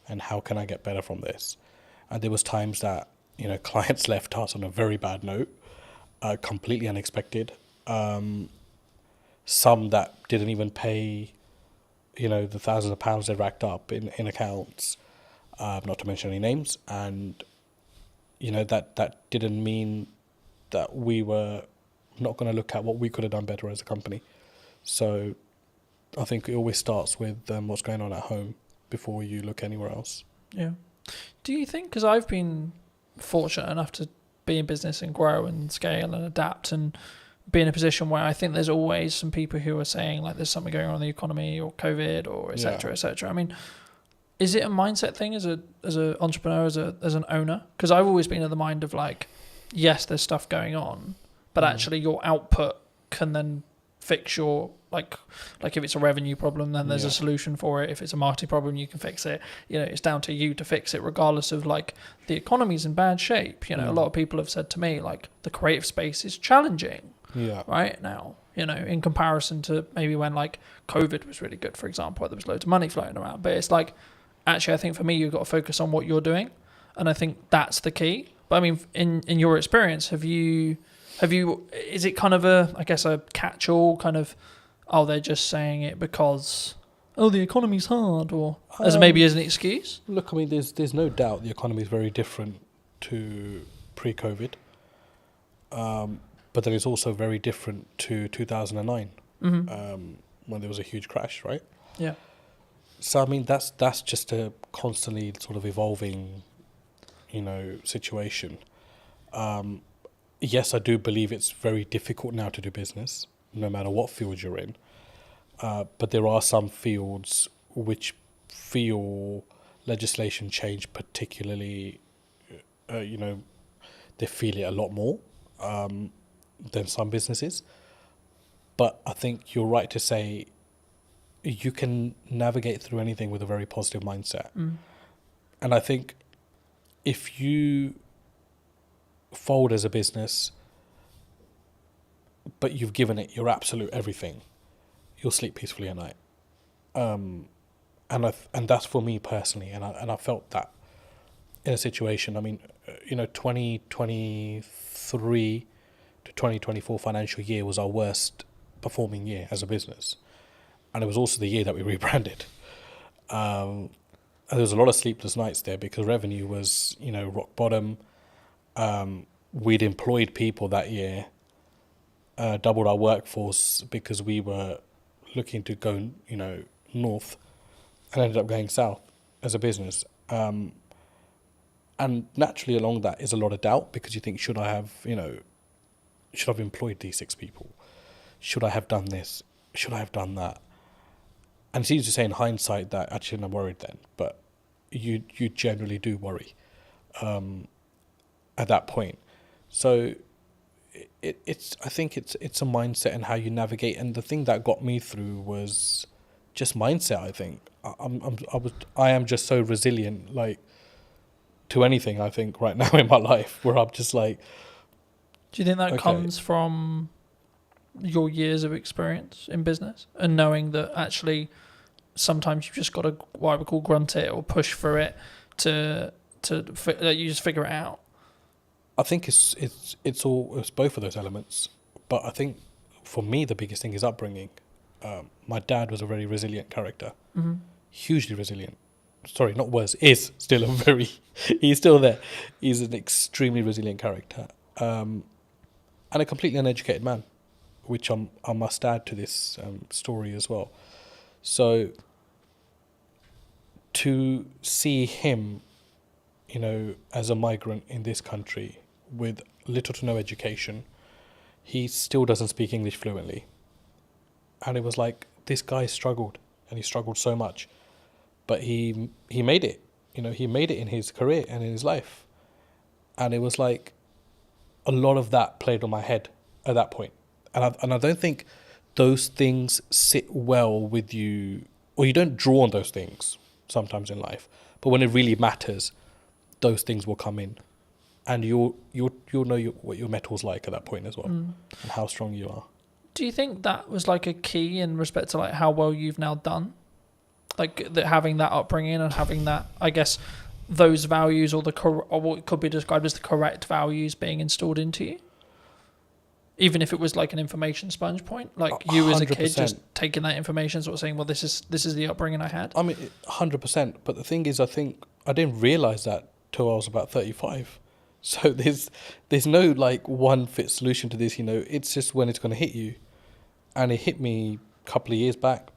And how can I get better from this? And there was times that, clients left us on a very bad note, completely unexpected. Some that didn't even pay, the thousands of pounds they racked up in accounts, not to mention any names. And, that didn't mean that we were not going to look at what we could have done better as a company. So I think it always starts with what's going on at home before you look anywhere else. Yeah. Do you think, because I've been fortunate enough to be in business and grow and scale and adapt and be in a position where I think there's always some people who are saying there's something going on in the economy or COVID or et cetera, et cetera. I mean, is it a mindset thing as an entrepreneur, as an owner? Because I've always been of the mind of yes, there's stuff going on, but actually your output can then fix your like if it's a revenue problem, then there's a solution for it. If it's a marketing problem, you can fix it. It's down to you to fix it, regardless of the economy's in bad shape. A lot of people have said to me the creative space is challenging right now, in comparison to maybe when COVID was really good, for example, where there was loads of money floating around. But it's actually, I think for me, you've got to focus on what you're doing, and I think that's the key. But I mean, in your experience, have you is it kind of a catch-all kind of, they're just saying it because the economy's hard, or as maybe as an excuse? Look, I mean, there's no doubt the economy is very different to pre-COVID, but then it's also very different to 2009, when there was a huge crash, right? Yeah. So I mean, that's just a constantly sort of evolving, situation. Yes, I do believe it's very difficult now to do business, no matter what field you're in. But there are some fields which feel legislation change particularly they feel it a lot more than some businesses. But I think you're right to say you can navigate through anything with a very positive mindset. And I think if you fold as a business, but you've given it your absolute everything, you'll sleep peacefully at night. And that's for me personally, and I felt that in a situation. I mean, 2023 to 2024 financial year was our worst performing year as a business, and it was also the year that we rebranded. And there was a lot of sleepless nights there because revenue was, rock bottom. We'd employed people that year, doubled our workforce because we were looking to go, north, and ended up going south as a business. And naturally along that is a lot of doubt because you think, should I have employed these 6 people? Should I have done this? Should I have done that? And it's easy to say in hindsight that actually I'm worried then, but you generally do worry at that point. So I think it's a mindset and how you navigate. And the thing that got me through was just mindset. I think I am just so resilient, like, to anything. I think right now in my life, where I'm just like. Do you think that comes from your years of experience in business and knowing that actually sometimes you've just got to, what I would call, grunt it or push for it to you just figure it out? I think it's both of those elements, but I think for me the biggest thing is upbringing. My dad was a very resilient character, hugely resilient. Sorry, not was, is still a very. He's still there. He's an extremely resilient character, and a completely uneducated man, which I must add to this story as well. So to see him, as a migrant in this country with little to no education, he still doesn't speak English fluently. And it was like, this guy struggled, and he struggled so much, but he made it. He made it in his career and in his life. And it was like a lot of that played on my head at that point. And I don't think those things sit well with you, or you don't draw on those things sometimes in life. But when it really matters, those things will come in, and you'll know what your metal's like at that point as well, and how strong you are. Do you think that was like a key in respect to like how well you've now done, like that, having that upbringing and having that, I guess, those values or what could be described as the correct values being installed into you? Even if it was like an information sponge point, like you as a kid 100%. just taking that information, sort of saying, well, this is the upbringing I had. I mean, 100%. But the thing is, I think I didn't realize that till I was about 35. So there's no like one fit solution to this. It's just when it's going to hit you, and it hit me a couple of years back.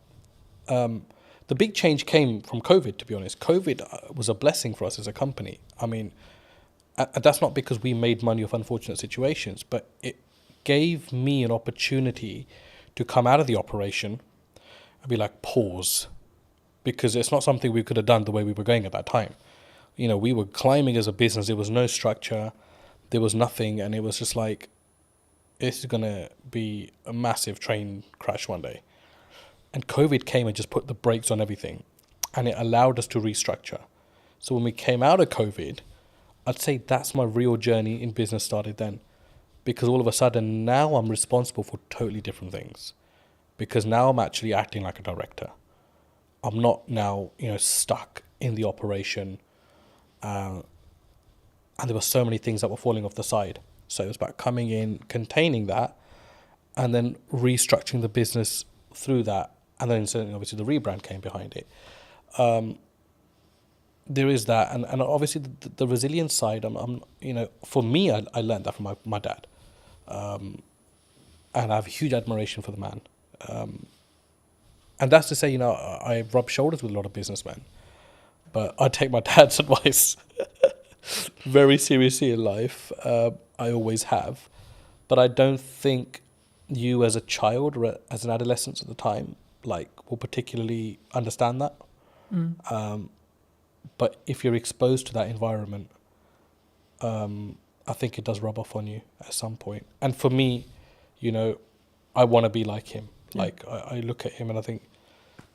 The big change came from COVID. To be honest, COVID was a blessing for us as a company. I mean, that's not because we made money off unfortunate situations, but it gave me an opportunity to come out of the operation and be like, pause, because it's not something we could have done the way we were going at that time. We were climbing as a business. There was no structure, there was nothing, and it was just like, this is gonna be a massive train crash one day. And COVID came and just put the brakes on everything, and it allowed us to restructure. So when we came out of COVID, I'd say that's my real journey in business started then. Because all of a sudden now I'm responsible for totally different things. Because now I'm actually acting like a director. I'm not now, stuck in the operation. And there were so many things that were falling off the side. So it was about coming in, containing that, and then restructuring the business through that. And then certainly obviously the rebrand came behind it. There is that, and obviously the resilience side. For me, I learned that from my dad, and I have huge admiration for the man. And that's to say, I rub shoulders with a lot of businessmen, but I take my dad's advice very seriously in life. I always have, but I don't think you as a child or as an adolescent at the time, will particularly understand that. But if you're exposed to that environment, I think it does rub off on you at some point. And for me, you know, I want to be like him. Yeah. Like I look at him and I think,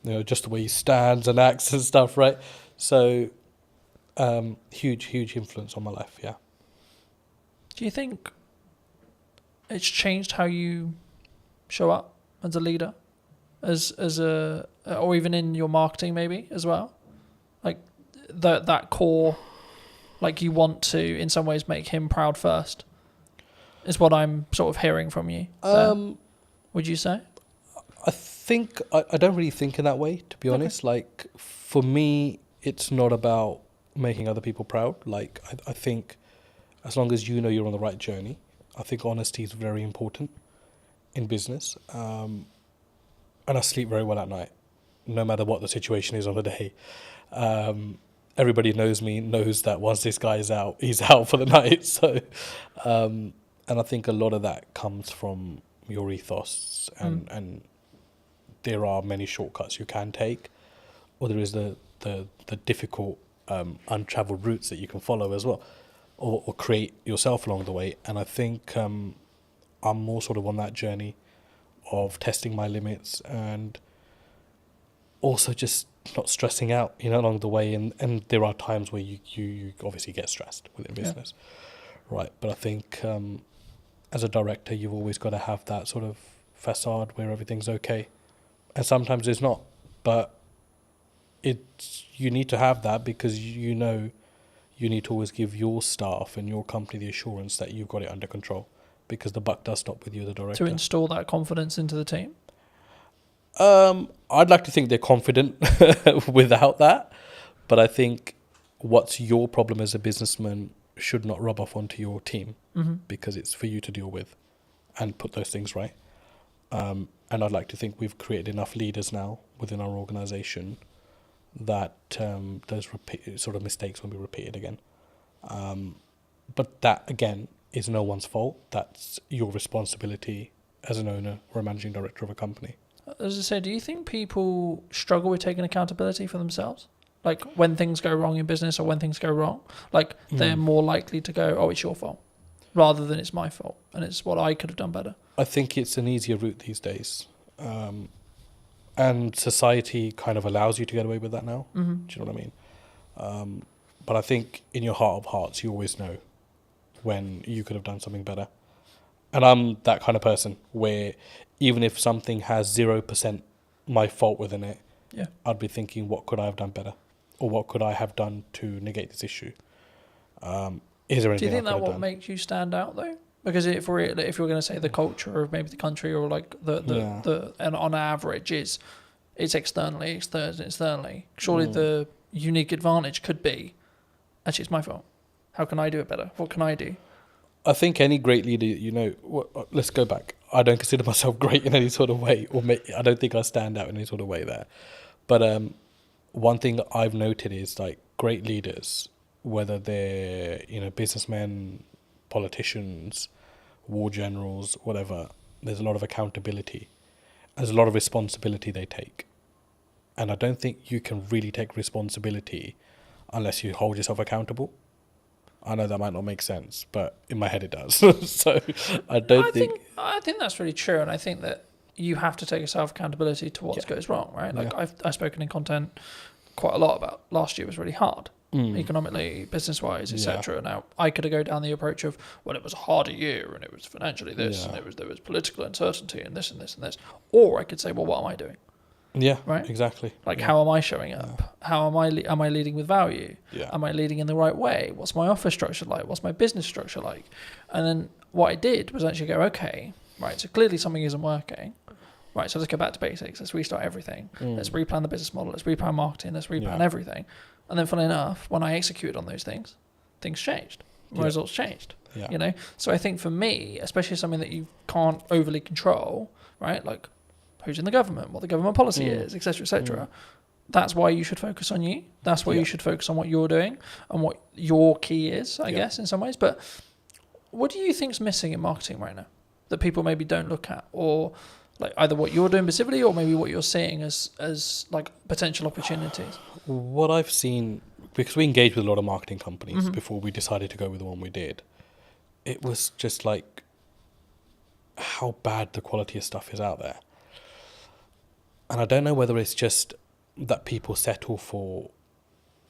you know, just the way he stands and acts and stuff, right? So huge influence on my life. Yeah. Do you think it's changed how you show up as a leader, as a, or even in your marketing maybe as well? Like that core, like you want to in some ways make him proud first, is what I'm sort of hearing from you. Would you say? I think I don't really think in that way, to be honest. Like for me, it's not about making other people proud. Like I think as long as you know you're on the right journey, I think honesty is very important in business. And I sleep very well at night, no matter what the situation is on the day. Everybody knows me, knows that once this guy is out, he's out for the night. So, and I think a lot of that comes from your ethos, and there are many shortcuts you can take, or there is the difficult untraveled routes that you can follow as well, or create yourself along the way. And I think I'm more sort of on that journey of testing my limits and also just not stressing out, you know, along the way. And there are times where you obviously get stressed within business, right? But I think as a director, you've always got to have that sort of facade where everything's okay. And sometimes it's not, but you need to have that because you know you need to always give your staff and your company the assurance that you've got it under control, because the buck does stop with you, the director. To install that confidence into the team? I'd like to think they're confident without that, but I think what's your problem as a businessman should not rub off onto your team, because it's for you to deal with and put those things right. And I'd like to think we've created enough leaders now within our organisation that those sort of mistakes won't be repeated again. But that, again, is no one's fault. That's your responsibility as an owner or a managing director of a company. As I said, do you think people struggle with taking accountability for themselves? Like when things go wrong in business or when things go wrong, like they're more likely to go, oh, it's your fault, rather than it's my fault and it's what I could have done better. I think it's an easier route these days. And society kind of allows you to get away with that now. Do you know what I mean? But I think in your heart of hearts, you always know when you could have done something better. And I'm that kind of person where even if something has 0% my fault within it, I'd be thinking, what could I have done better? Or what could I have done to negate this issue? Is there anything Do you think I could that have what done? makes you stand out though? Because if you're going to say the culture of maybe the country or like the and on average it's externally. Surely the unique advantage could be, actually it's my fault. How can I do it better? What can I do? I think any great leader, you know, let's go back. I don't consider myself great in any sort of way, or I don't think I stand out in any sort of way there. But one thing that I've noted is like great leaders, whether they're, you know, businessmen, politicians, war generals, whatever, there's a lot of accountability. There's a lot of responsibility they take. And I don't think you can really take responsibility unless you hold yourself accountable. I know that might not make sense, but in my head it does. So I think that's really true, and I think that you have to take yourself accountability to what goes wrong, right? Like I've spoken in content quite a lot about last year was really hard, economically, business-wise, etc. Now I could go down the approach of, well, it was a harder year, and it was financially this, and there was political uncertainty, and this and this and this, or I could say, well, what am I doing? Yeah, right. Exactly. Like, how am I showing up? How am I leading with value? Yeah. Am I leading in the right way? What's my office structure like? What's my business structure like? And then what I did was actually go, okay, right. So clearly something isn't working. Right. So let's go back to basics. Let's restart everything. Let's replan the business model. Let's replan marketing. Let's replan everything. And then, funnily enough, when I executed on those things changed. My results changed. Yeah. You know. So I think for me, especially something that you can't overly control, right? Like, who's in the government, what the government policy is, etc., etc. That's why you should focus on you. That's why you should focus on what you're doing and what your key is, I guess, in some ways. But what do you think's missing in marketing right now that people maybe don't look at, or like either what you're doing specifically, or maybe what you're seeing as like potential opportunities? What I've seen because we engaged with a lot of marketing companies before we decided to go with the one we did. It was just like how bad the quality of stuff is out there. And I don't know whether it's just that people settle for,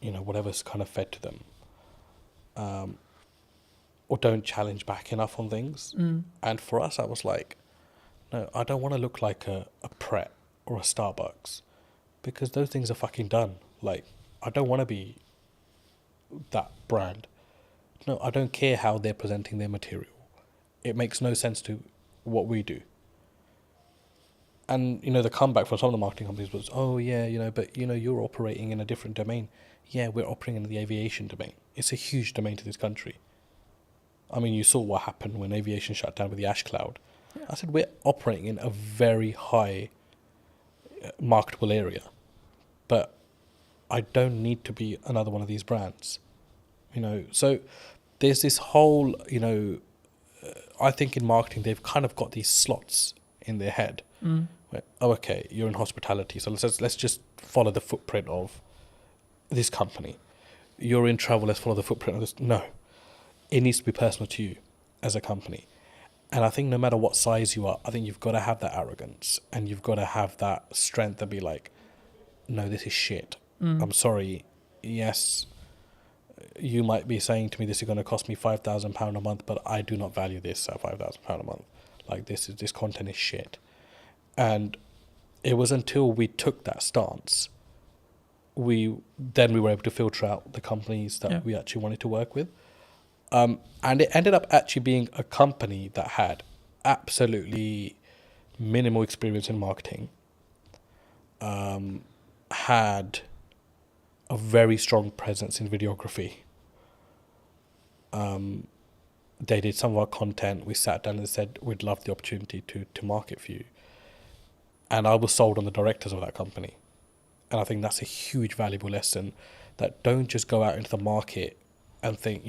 whatever's kind of fed to them, or don't challenge back enough on things. And for us, I was like, no, I don't want to look like a Pret or a Starbucks, because those things are fucking done. Like, I don't want to be that brand. No, I don't care how they're presenting their material. It makes no sense to what we do. And, the comeback from some of the marketing companies was, oh, yeah, but, you're operating in a different domain. Yeah, we're operating in the aviation domain. It's a huge domain to this country. I mean, you saw what happened when aviation shut down with the ash cloud. Yeah. I said, we're operating in a very high marketable area. But I don't need to be another one of these brands. So there's this whole, I think in marketing, they've kind of got these slots in their head. Where, oh, okay, you're in hospitality, so let's just follow the footprint of this company. You're in travel, let's follow the footprint of this. No, it needs to be personal to you as a company. And I think no matter what size you are, I think you've got to have that arrogance and you've got to have that strength to be like, no, this is shit. I'm sorry. Yes, you might be saying to me this is going to cost me £5,000 a month, but I do not value this at £5,000 a month. Like, this content is shit. And it was until we took that stance, we were able to filter out the companies that we actually wanted to work with. And it ended up actually being a company that had absolutely minimal experience in marketing, had a very strong presence in videography. They did some of our content. We sat down and said, we'd love the opportunity to market for you. And I was sold on the directors of that company. And I think that's a huge valuable lesson, that don't just go out into the market and think,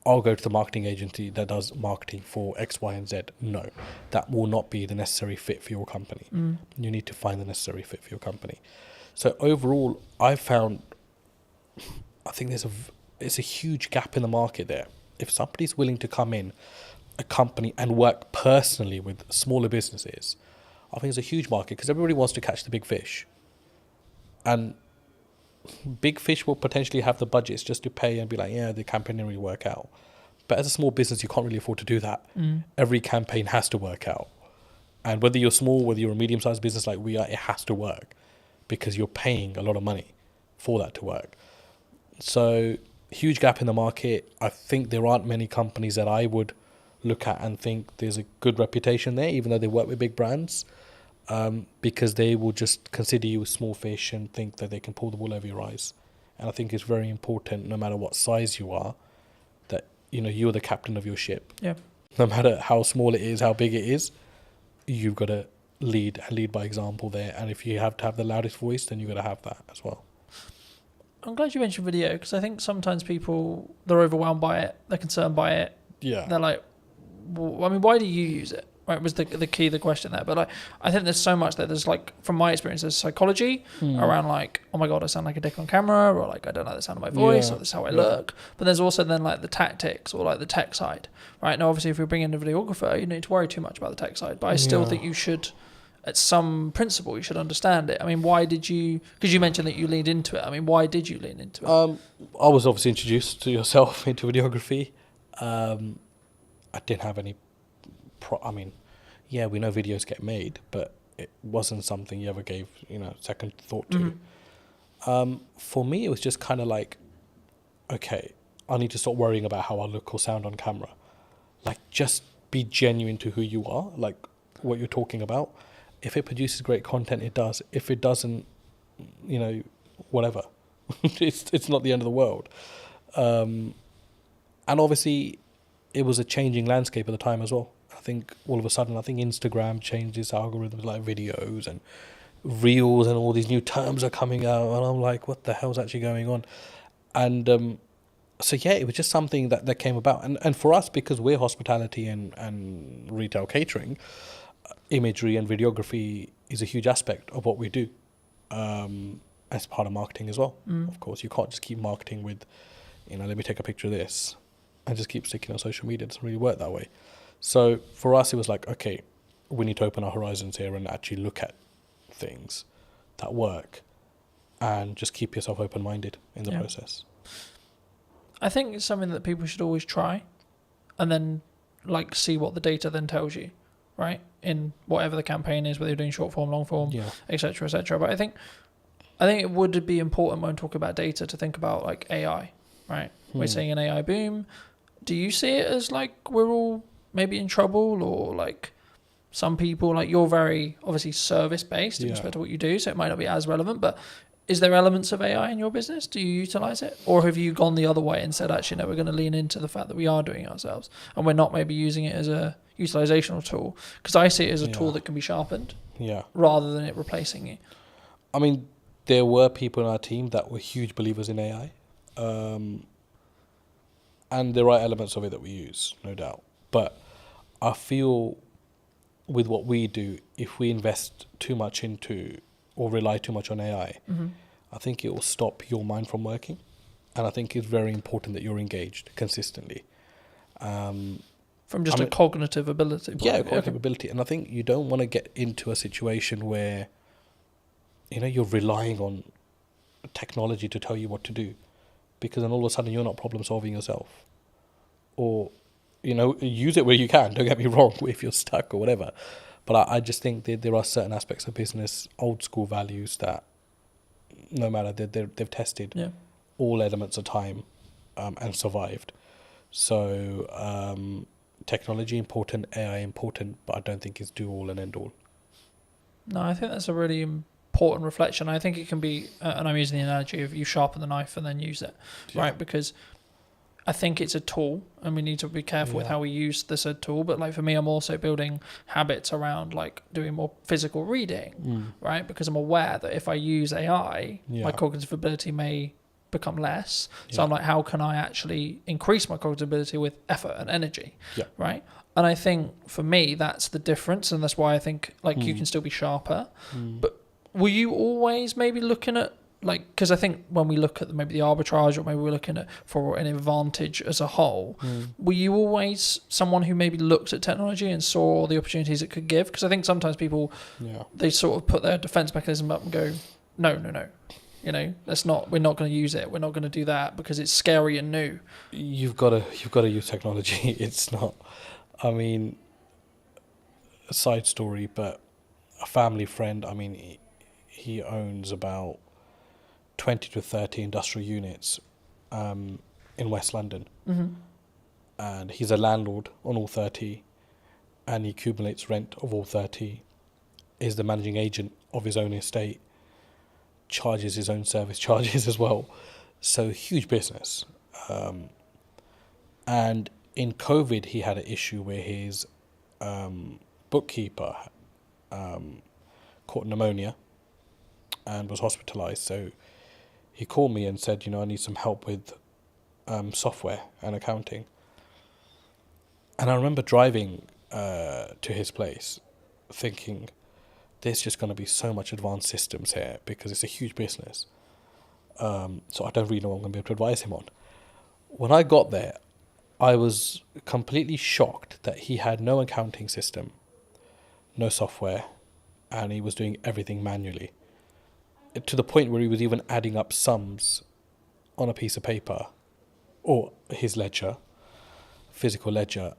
I'll go to the marketing agency that does marketing for X, Y, and Z. No, that will not be the necessary fit for your company. You need to find the necessary fit for your company. So overall, I think it's a huge gap in the market there. If somebody's willing to come in a company and work personally with smaller businesses, I think it's a huge market, because everybody wants to catch the big fish. And big fish will potentially have the budgets just to pay and be like, yeah, the campaign didn't really work out. But as a small business, you can't really afford to do that. Every campaign has to work out. And whether you're small, whether you're a medium-sized business like we are, it has to work, because you're paying a lot of money for that to work. So huge gap in the market. I think there aren't many companies that I would look at and think there's a good reputation there, even though they work with big brands, because they will just consider you a small fish and think that they can pull the wool over your eyes. And I think it's very important, no matter what size you are, that you're the captain of your ship. Yeah. No matter how small it is, how big it is, you've got to lead by example there. And if you have to have the loudest voice, then you've got to have that as well. I'm glad you mentioned video, because I think sometimes people, they're overwhelmed by it, they're concerned by it. Yeah. They're like, well, I mean, why do you use it? Right, was the key, the question there. But I think there's so much that there's, like, from my experience, there's psychology around, like, oh my God, I sound like a dick on camera, or like, I don't like the sound of my voice, or this is how I look. But there's also then, like, the tactics, or like the tech side, right? Now, obviously, if we bring in a videographer, you don't need to worry too much about the tech side. But I still think you should, at some principle, you should understand it. I mean, why did you, because you mentioned that you leaned into it. I mean, why did you lean into it? I was obviously introduced to yourself into videography. I didn't have any, yeah, we know videos get made, but it wasn't something you ever gave, second thought to. For me, it was just kind of like, okay, I need to stop worrying about how I look or sound on camera. Like, just be genuine to who you are, like what you're talking about. If it produces great content, it does. If it doesn't, whatever. it's not the end of the world. And obviously, it was a changing landscape at the time as well. I think all of a sudden, Instagram changed its algorithms, like videos and reels, and all these new terms are coming out. And I'm like, what the hell's actually going on? And so, yeah, it was just something that came about. And for us, because we're hospitality and retail catering, imagery and videography is a huge aspect of what we do. as part of marketing as well. Of course, you can't just keep marketing with, let me take a picture of this and just keep sticking on social media. It doesn't really work that way. So for us, it was like, okay, we need to open our horizons here and actually look at things that work and just keep yourself open-minded in the process. I think it's something that people should always try and then like see what the data then tells you, right? In whatever the campaign is, whether you're doing short form, long form, et cetera, et cetera. But I think it would be important when talking about data to think about like AI, right? We're seeing an AI boom. Do you see it as like we're all maybe in trouble, or like some people, like you're very obviously service based in respect to what you do, so it might not be as relevant, but is there elements of AI in your business? Do you utilize it? Or have you gone the other way and said, actually, no, we're going to lean into the fact that we are doing it ourselves and we're not maybe using it as a utilizational tool? Because I see it as a tool that can be sharpened rather than it replacing you. I mean, there were people in our team that were huge believers in AI. And there are elements of it that we use, no doubt. But I feel with what we do, if we invest too much into or rely too much on AI, I think it will stop your mind from working. And I think it's very important that you're engaged consistently. From just a cognitive ability. Cognitive ability. And I think you don't want to get into a situation where, you're relying on technology to tell you what to do. Because then all of a sudden you're not problem solving yourself. Or, use it where you can, don't get me wrong, if you're stuck or whatever. But I just think that there are certain aspects of business, old school values that no matter, they've tested all elements of time and survived. So technology important, AI important, but I don't think it's do all and end all. No, I think that's a really important reflection. I think it can be, and I'm using the analogy of you sharpen the knife and then use it, right? Because I think it's a tool and we need to be careful with how we use the said tool. But like for me, I'm also building habits around like doing more physical reading, right? Because I'm aware that if I use AI, my cognitive ability may become less. So I'm like, how can I actually increase my cognitive ability with effort and energy, right? And I think for me, that's the difference. And that's why I think like you can still be sharper. But were you always maybe looking at, like, because I think when we look at maybe the arbitrage, or maybe we're looking at for an advantage as a whole, were you always someone who maybe looked at technology and saw the opportunities it could give? Because I think sometimes people, they sort of put their defense mechanism up and go, no, that's not, we're not going to use it. We're not going to do that because it's scary and new. You've got to use technology. It's not, I mean, a side story, but a family friend, I mean, he owns about 20 to 30 industrial units in West London. And he's a landlord on all 30 and he accumulates rent of all 30, is the managing agent of his own estate, charges his own service charges as well. So huge business. And in COVID, he had an issue where his bookkeeper caught pneumonia and was hospitalized. So he called me and said, I need some help with software and accounting. And I remember driving to his place thinking, there's just going to be so much advanced systems here because it's a huge business. So I don't really know what I'm going to be able to advise him on. When I got there, I was completely shocked that he had no accounting system, no software, and he was doing everything manually. To the point where he was even adding up sums on a piece of paper or his ledger, physical ledger.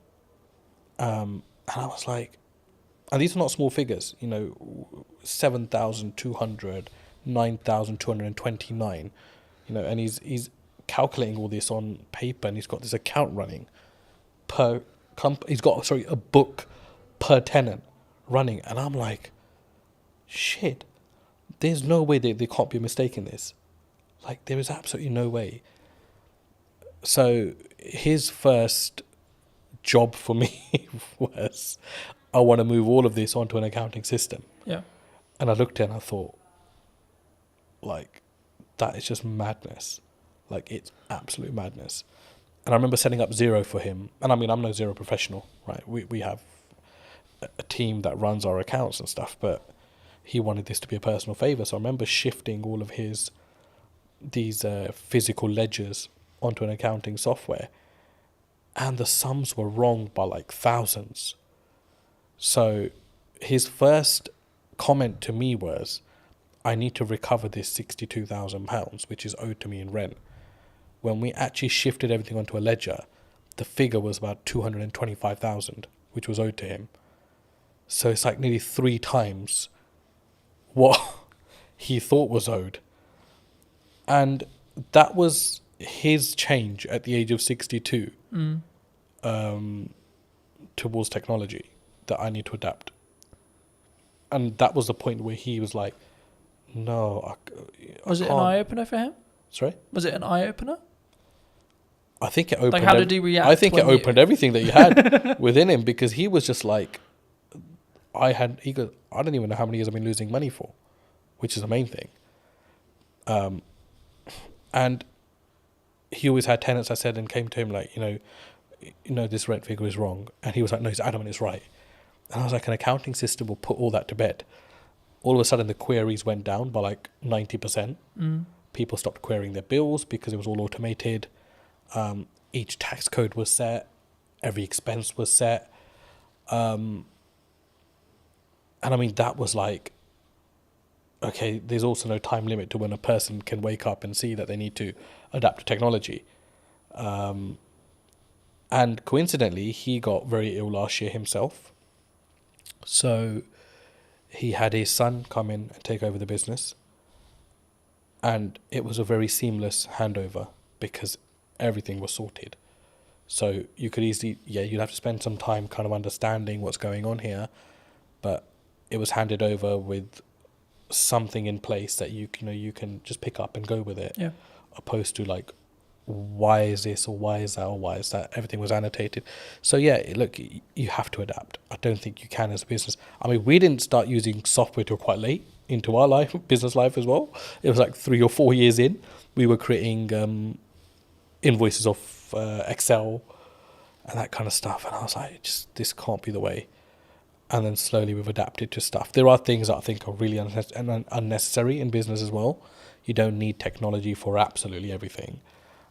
And I was like, and these are not small figures, 7,200, 9,229, and he's calculating all this on paper and he's got this account running per he's got, a book per tenant running. And I'm like, shit. There's no way they can't be a mistake in this. Like, there is absolutely no way. So his first job for me was, I want to move all of this onto an accounting system. Yeah. And I looked at it and I thought, like, that is just madness. Like, it's absolute madness. And I remember setting up Xero for him. And I mean, I'm no Xero professional, right? We have a team that runs our accounts and stuff, but he wanted this to be a personal favor. So I remember shifting all of these physical ledgers onto an accounting software, and the sums were wrong by like thousands. So his first comment to me was, I need to recover this £62,000, which is owed to me in rent. When we actually shifted everything onto a ledger, the figure was about 225,000, which was owed to him. So it's like nearly 3 times what he thought was owed. And that was his change at the age of 62 towards technology, that I need to adapt. And that was the point where he was like, no, I Was it an can't. eye-opener for him? Sorry? Was it an eye-opener? I think it opened. Like, how did he react? I think it when opened everything that he had within him, because he was just like, he goes, I don't even know how many years I've been losing money for, which is the main thing. And he always had tenants, I said, and came to him like, you know, this rent figure is wrong. And he was like, no, he's adamant it's right. And I was like, an accounting system will put all that to bed. All of a sudden, the queries went down by like 90%. People stopped querying their bills because it was all automated. Each tax code was set. Every expense was set. And I mean, that was like, okay, there's also no time limit to when a person can wake up and see that they need to adapt to technology. And coincidentally, he got very ill last year himself. So he had his son come in and take over the business. And it was a very seamless handover because everything was sorted. So you could easily, you'd have to spend some time kind of understanding what's going on here. But it was handed over with something in place that you can just pick up and go with it. Yeah. Opposed to like, why is this or why is that or why is that? Everything was annotated. So yeah, look, you have to adapt. I don't think you can as a business. I mean, we didn't start using software till quite late into our life, business life as well. It was like 3 or 4 years in, we were creating invoices off Excel and that kind of stuff. And I was like, this can't be the way. And then slowly we've adapted to stuff. There are things that I think are really unnecessary in business as well. You don't need technology for absolutely everything.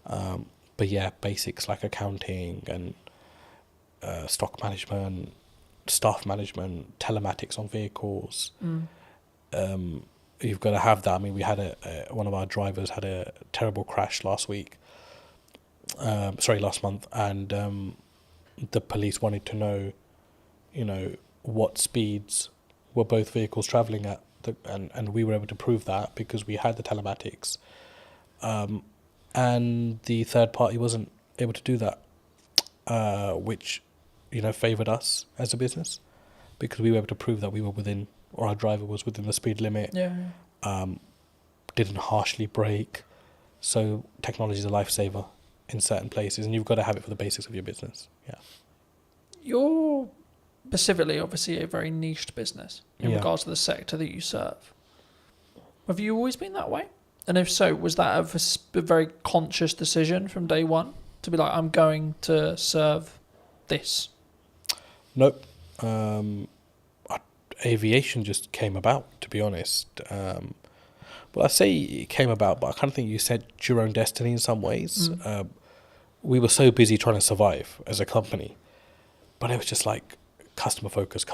But yeah, basics like accounting and stock management, staff management, telematics on vehicles. You've got to have that. I mean, we had one of our drivers had a terrible crash last month, and the police wanted to know, what speeds were both vehicles travelling at, and we were able to prove that because we had the telematics. And the third party wasn't able to do that, which, favoured us as a business because we were able to prove that we were within, or our driver was within the speed limit. Didn't harshly brake. So technology is a lifesaver in certain places, and you've got to have it for the basics of your business. Yeah. You're specifically, obviously, a very niched business in regards to the sector that you serve. Have you always been that way? And if so, was that a very conscious decision from day one to be like, I'm going to serve this? Nope. Aviation just came about, to be honest. Well, I say it came about, but I kind of think you said your own destiny in some ways. We were so busy trying to survive as a company, but it was just like customer focus.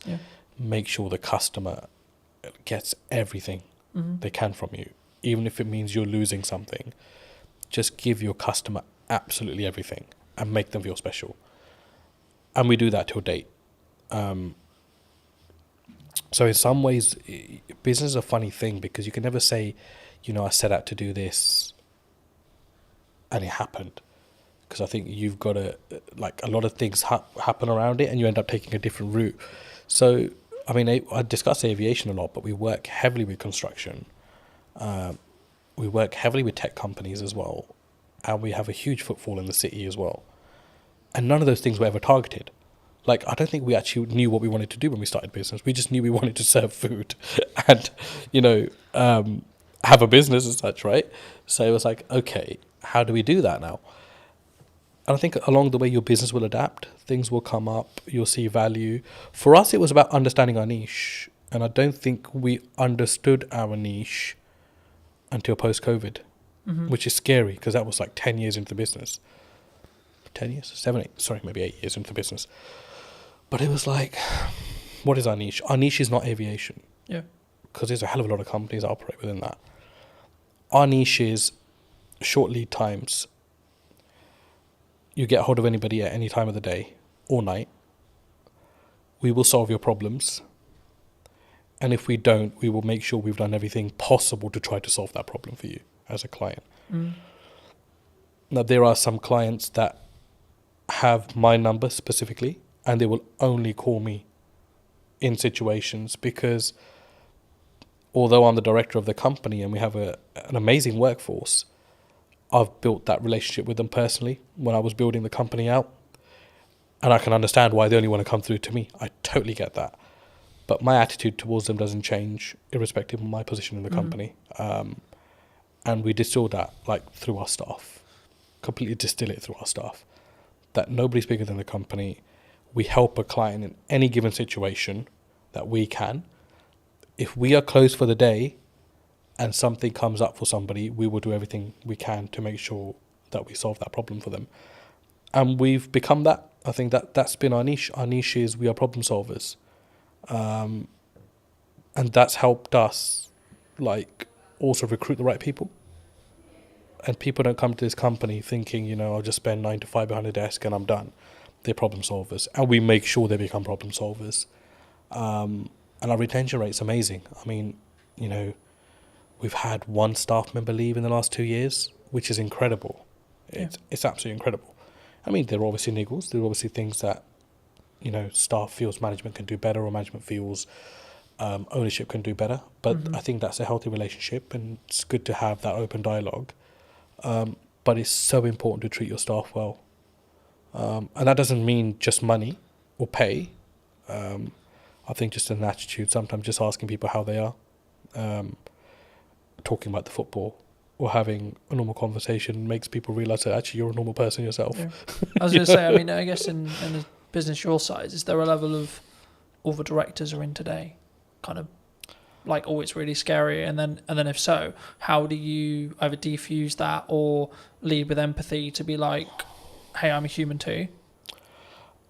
Yeah. Make sure the customer gets everything they can from you, even if it means you're losing something. Just give your customer absolutely everything and make them feel special. And we do that till date. So in some ways, business is a funny thing because you can never say, I set out to do this and it happened. Because I think you've got to, like, a lot of things happen around it and you end up taking a different route. So, I mean, I discuss aviation a lot, but we work heavily with construction. We work heavily with tech companies as well. And we have a huge footfall in the city as well. And none of those things were ever targeted. Like, I don't think we actually knew what we wanted to do when we started business. We just knew we wanted to serve food and, have a business as such, right? So it was like, okay, how do we do that now? And I think along the way, your business will adapt. Things will come up. You'll see value. For us, it was about understanding our niche And I don't think we understood our niche until post-COVID, which is scary because that was like 10 years into the business. 10 years? 7, 8, sorry, maybe 8 years into the business. But it was like, what is our niche? Our niche is not aviation. Yeah. Because there's a hell of a lot of companies that operate within that. Our niche is short lead times. You get hold of anybody at any time of the day or night. We will solve your problems. And if we don't, we will make sure we've done everything possible to try to solve that problem for you as a client. Now, there are some clients that have my number specifically, and they will only call me in situations because although I'm the director of the company and we have an amazing workforce, I've built that relationship with them personally when I was building the company out. And I can understand why they only want to come through to me. I totally get that. But my attitude towards them doesn't change irrespective of my position in the company. And we distill that like through our staff, completely distill it through our staff, that nobody's bigger than the company. We help a client in any given situation that we can. If we are closed for the day and something comes up for somebody, we will do everything we can to make sure that we solve that problem for them. And we've become that. I think that's been our niche. Our niche is we are problem solvers. And that's helped us like also recruit the right people. And people don't come to this company thinking, you know, I'll just spend 9 to 5 behind a desk and I'm done. They're problem solvers. And we make sure they become problem solvers. And our retention rate's amazing. I mean, you know, we've had one staff member leave in the last 2 years, which is incredible. It's absolutely incredible. I mean, there are obviously niggles. There are obviously things that, you know, staff feels management can do better or management feels ownership can do better. But I think that's a healthy relationship and it's good to have that open dialogue. But it's so important to treat your staff well. And that doesn't mean just money or pay. I think just an attitude, sometimes just asking people how they are, talking about the football or having a normal conversation makes people realise that actually you're a normal person yourself. Yeah. I was going to say, I mean, I guess in a business your size, is there a level of all the directors are in today kind of like, oh, it's really scary, and then if so, how do you either defuse that or lead with empathy to be like, hey, I'm a human too?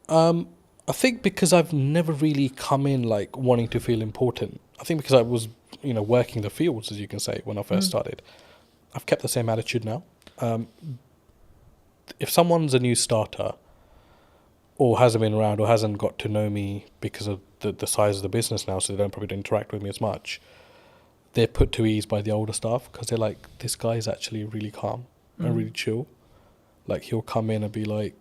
I think because I've never really come in like wanting to feel important. I think because I was, you know, working the fields, as you can say, when I first started. I've kept the same attitude now. If someone's a new starter or hasn't been around or hasn't got to know me because of the size of the business now, so they don't probably interact with me as much, they're put to ease by the older staff because they're like, this guy is actually really calm and really chill. Like he'll come in and be like,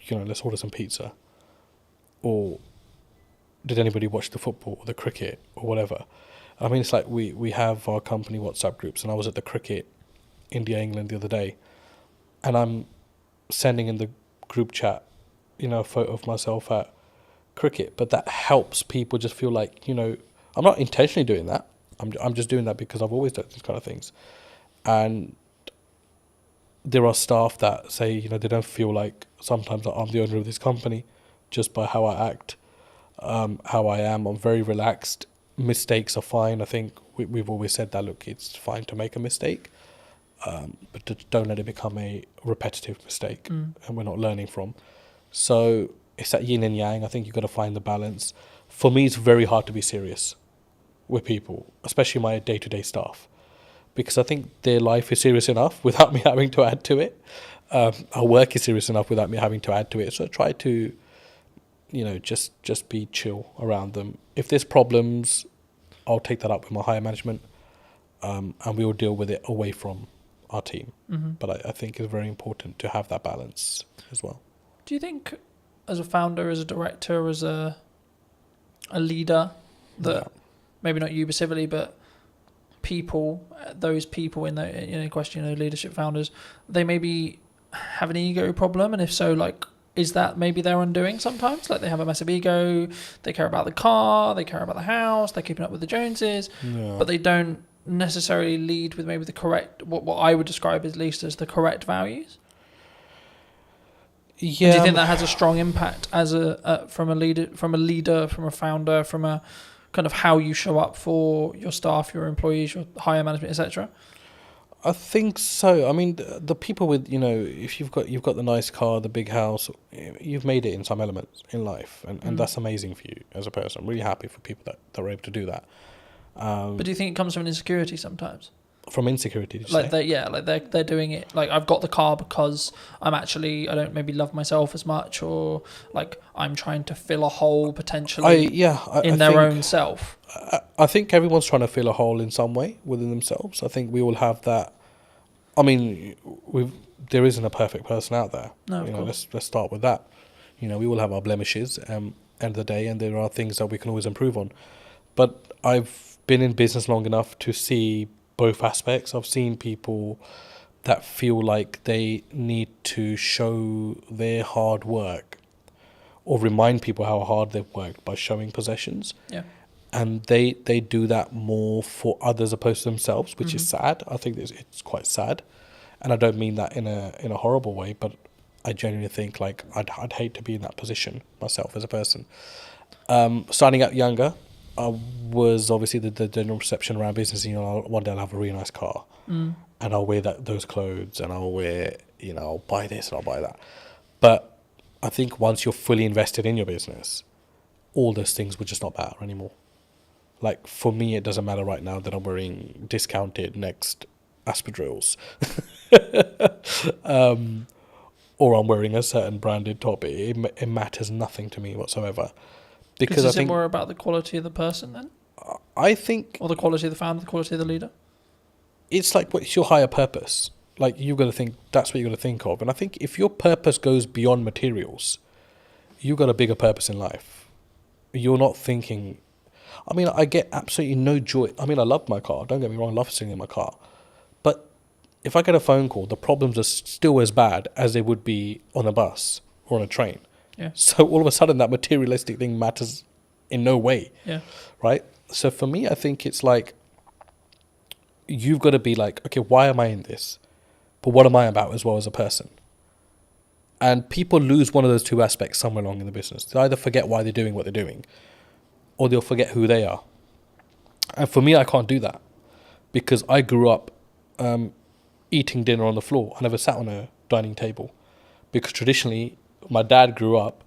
you know, let's order some pizza. Or did anybody watch the football or the cricket or whatever? I mean, it's like we have our company WhatsApp groups, and I was at the cricket India-England the other day, and I'm sending in the group chat, you know, a photo of myself at cricket, but that helps people just feel like, you know, I'm not intentionally doing that. I'm just doing that because I've always done these kind of things. And there are staff that say, you know, they don't feel like sometimes that I'm the owner of this company just by how I act, how I am. I'm very relaxed. Mistakes are fine. I think we've always said that, look, it's fine to make a mistake, but don't let it become a repetitive mistake and we're not learning from. So it's that yin and yang. I think you've got to find the balance. For me, it's very hard to be serious with people, especially my day-to-day staff, because I think their life is serious enough without me having to add to it. Our work is serious enough without me having to add to it. So I try to, you know, just be chill around them. If there's problems, I'll take that up with my higher management, and we'll deal with it away from our team. But I think it's very important to have that balance as well. Do you think, as a founder, as a director, as a leader, that maybe not you specifically, but people, those people in the question, you know, leadership founders, they maybe have an ego problem, and if so, like, is that maybe their undoing sometimes? Like they have a massive ego, they care about the car, they care about the house, they're keeping up with the Joneses, but they don't necessarily lead with maybe the correct, what I would describe at least as the correct values. Yeah. Do you think that has a strong impact as from a leader, from a founder, from a kind of how you show up for your staff, your employees, your higher management, etc.? I think so. I mean, the people with, if you've got the nice car, the big house, you've made it in some elements in life, and that's amazing for you as a person. I'm really happy for people that are able to do that. But do you think it comes from an insecurity sometimes? From insecurity, did you Like say? they're doing it. Like, I've got the car because I don't maybe love myself as much, or like I'm trying to fill a hole potentially in their own self. I think everyone's trying to fill a hole in some way within themselves. I think we all have that. I mean, there isn't a perfect person out there. No, of course. Let's start with that. We all have our blemishes. End of the day, and there are things that we can always improve on. But I've been in business long enough to see both aspects. I've seen people that feel like they need to show their hard work or remind people how hard they've worked by showing possessions. Yeah. And they do that more for others opposed to themselves, which is sad. I think it's quite sad, and I don't mean that in a horrible way, but I genuinely think like I'd hate to be in that position myself as a person. Starting out younger, I was obviously the general perception around business. One day I'll have a really nice car, and I'll wear those clothes, and I'll wear I'll buy this and I'll buy that. But I think once you're fully invested in your business, all those things would just not matter anymore. Like, for me, it doesn't matter right now that I'm wearing discounted Next Aspidrills or I'm wearing a certain branded top. It matters nothing to me whatsoever. Because is it more about the quality of the person then? I think... Or the quality of the founder, the quality of the leader? It's like, what's your higher purpose? Like, you've got to think, that's what you've got to think of. And I think if your purpose goes beyond materials, you've got a bigger purpose in life. You're not thinking... I mean, I get absolutely no joy. I mean, I love my car. Don't get me wrong, I love sitting in my car. But if I get a phone call, the problems are still as bad as they would be on a bus or on a train. Yeah. So all of a sudden, that materialistic thing matters in no way. Yeah. Right? So for me, I think it's like, you've got to be like, okay, why am I in this? But what am I about as well as a person? And people lose one of those two aspects somewhere along in the business. They either forget why they're doing what they're doing, or they'll forget who they are. And for me, I can't do that because I grew up eating dinner on the floor. I never sat on a dining table because traditionally, my dad grew up,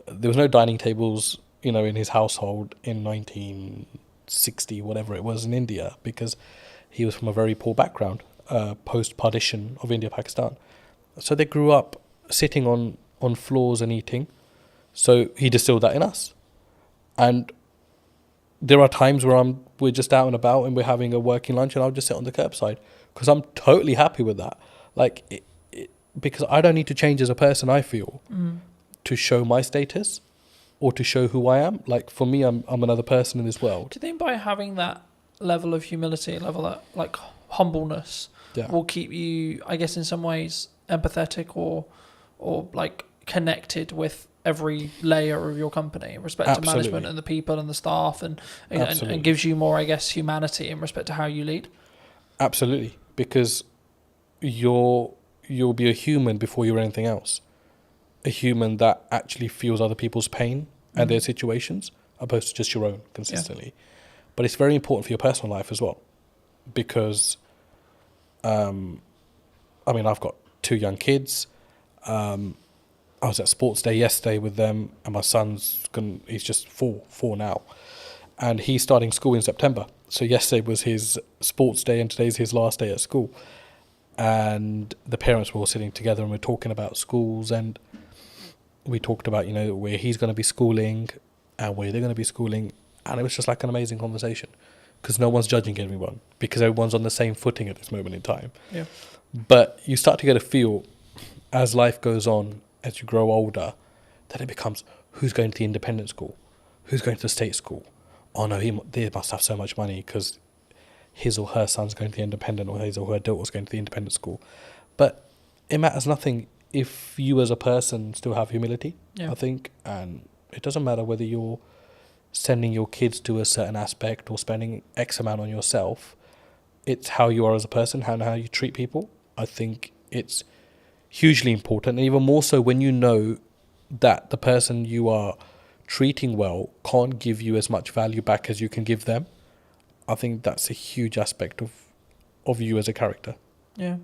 there was no dining tables, in his household in 1960, whatever it was, in India, because he was from a very poor background, post-partition of India, Pakistan. So they grew up sitting on floors and eating. So he distilled that in us. And there are times where we're just out and about and we're having a working lunch and I'll just sit on the curbside because I'm totally happy with that. Like, because I don't need to change as a person, I feel, to show my status or to show who I am. Like, for me, I'm another person in this world. Do you think by having that level of humility, that like humbleness, will keep you, I guess, in some ways empathetic or like connected with every layer of your company in respect to management and the people and the staff and gives you more, I guess, humanity in respect to how you lead? Absolutely. Because you'll be a human before you're anything else. A human that actually feels other people's pain and their situations, opposed to just your own consistently. Yeah. But it's very important for your personal life as well. Because, I've got 2 young kids. I was at sports day yesterday with them, and my he's just four now, and he's starting school in September. So yesterday was his sports day and today's his last day at school. And the parents were all sitting together and we're talking about schools, and we talked about, where he's going to be schooling and where they're going to be schooling. And it was just like an amazing conversation because no one's judging anyone because everyone's on the same footing at this moment in time. Yeah. But you start to get a feel as life goes on, as you grow older, that it becomes, who's going to the independent school? Who's going to the state school? Oh no, they must have so much money because his or her son's going to the independent, or his or her daughter's going to the independent school. But it matters nothing if you as a person still have humility, I think. And it doesn't matter whether you're sending your kids to a certain aspect or spending X amount on yourself. It's how you are as a person, how you treat people. I think it's hugely important, and even more so when you know that the person you are treating well can't give you as much value back as you can give them, I think that's a huge aspect of you as a character. Yeah.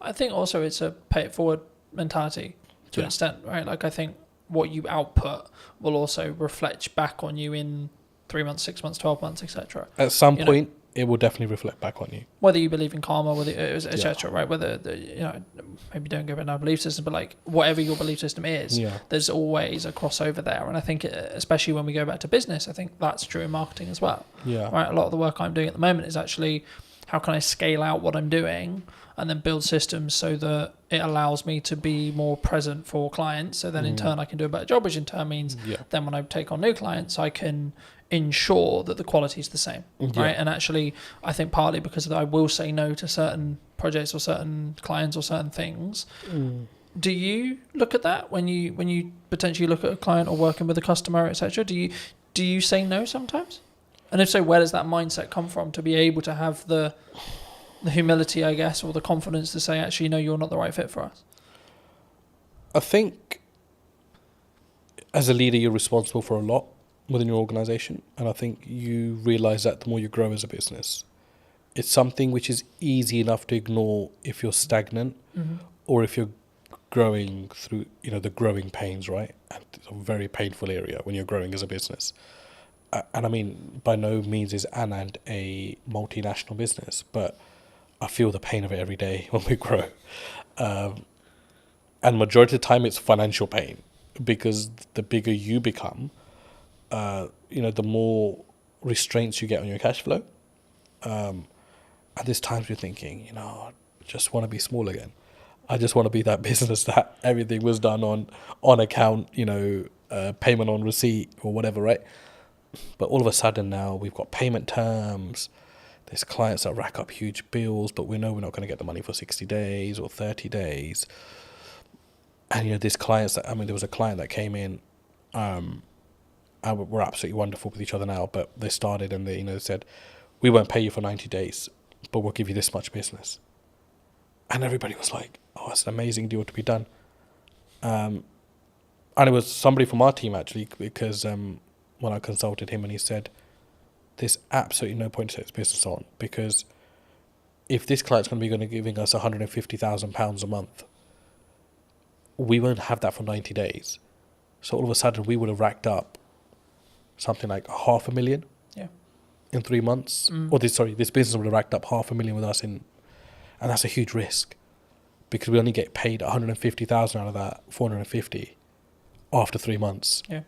I think also it's a pay it forward mentality to an Yeah. extent, right? Like I think what you output will also reflect back on you in 3 months, 6 months, 12 months, etc. At some You know. point, it will definitely reflect back on you. Whether you believe in karma, whether etc. Right? Whether maybe don't go about our belief system, but like whatever your belief system is, Yeah. there's always a crossover there. And I think, especially when we go back to business, I think that's true in marketing as well. Yeah. Right? A lot of the work I'm doing at the moment is actually how can I scale out what I'm doing and then build systems so that it allows me to be more present for clients. So then in turn I can do a better job, which in turn means Yeah. then when I take on new clients, I can ensure that the quality is the same, Yeah. right? And actually, I think partly because of that, I will say no to certain projects or certain clients or certain things. Do you look at that when you potentially look at a client or working with a customer, etc.? Do you say no sometimes? And if so, where does that mindset come from to be able to have the humility, I guess, or the confidence to say, actually, no, you're not the right fit for us? I think as a leader, you're responsible for a lot within your organization. And I think you realize that the more you grow as a business. It's something which is easy enough to ignore if you're stagnant or if you're growing through, the growing pains, right? And it's a very painful area when you're growing as a business. And I mean, by no means is Anand a multinational business, but I feel the pain of it every day when we grow. And majority of the time it's financial pain, because the bigger you become, the more restraints you get on your cash flow. And there's times you're thinking, I just want to be small again. I just want to be that business that everything was done on account, payment on receipt or whatever, right? But all of a sudden now we've got payment terms. There's clients that rack up huge bills, but we know we're not going to get the money for 60 days or 30 days. And, there's clients there was a client that came in, and we're absolutely wonderful with each other now, but they started and they, said, we won't pay you for 90 days, but we'll give you this much business. And everybody was like, oh, that's an amazing deal to be done. And it was somebody from our team, actually, because when I consulted him, and he said, there's absolutely no point to take this business on, because if this client's going to be giving us £150,000 a month, we won't have that for 90 days. So all of a sudden we would have racked up something like 500,000 in 3 months. Or this business would have racked up 500,000 with us and that's a huge risk, because we only get paid 150,000 out of that 450 after 3 months. Yeah.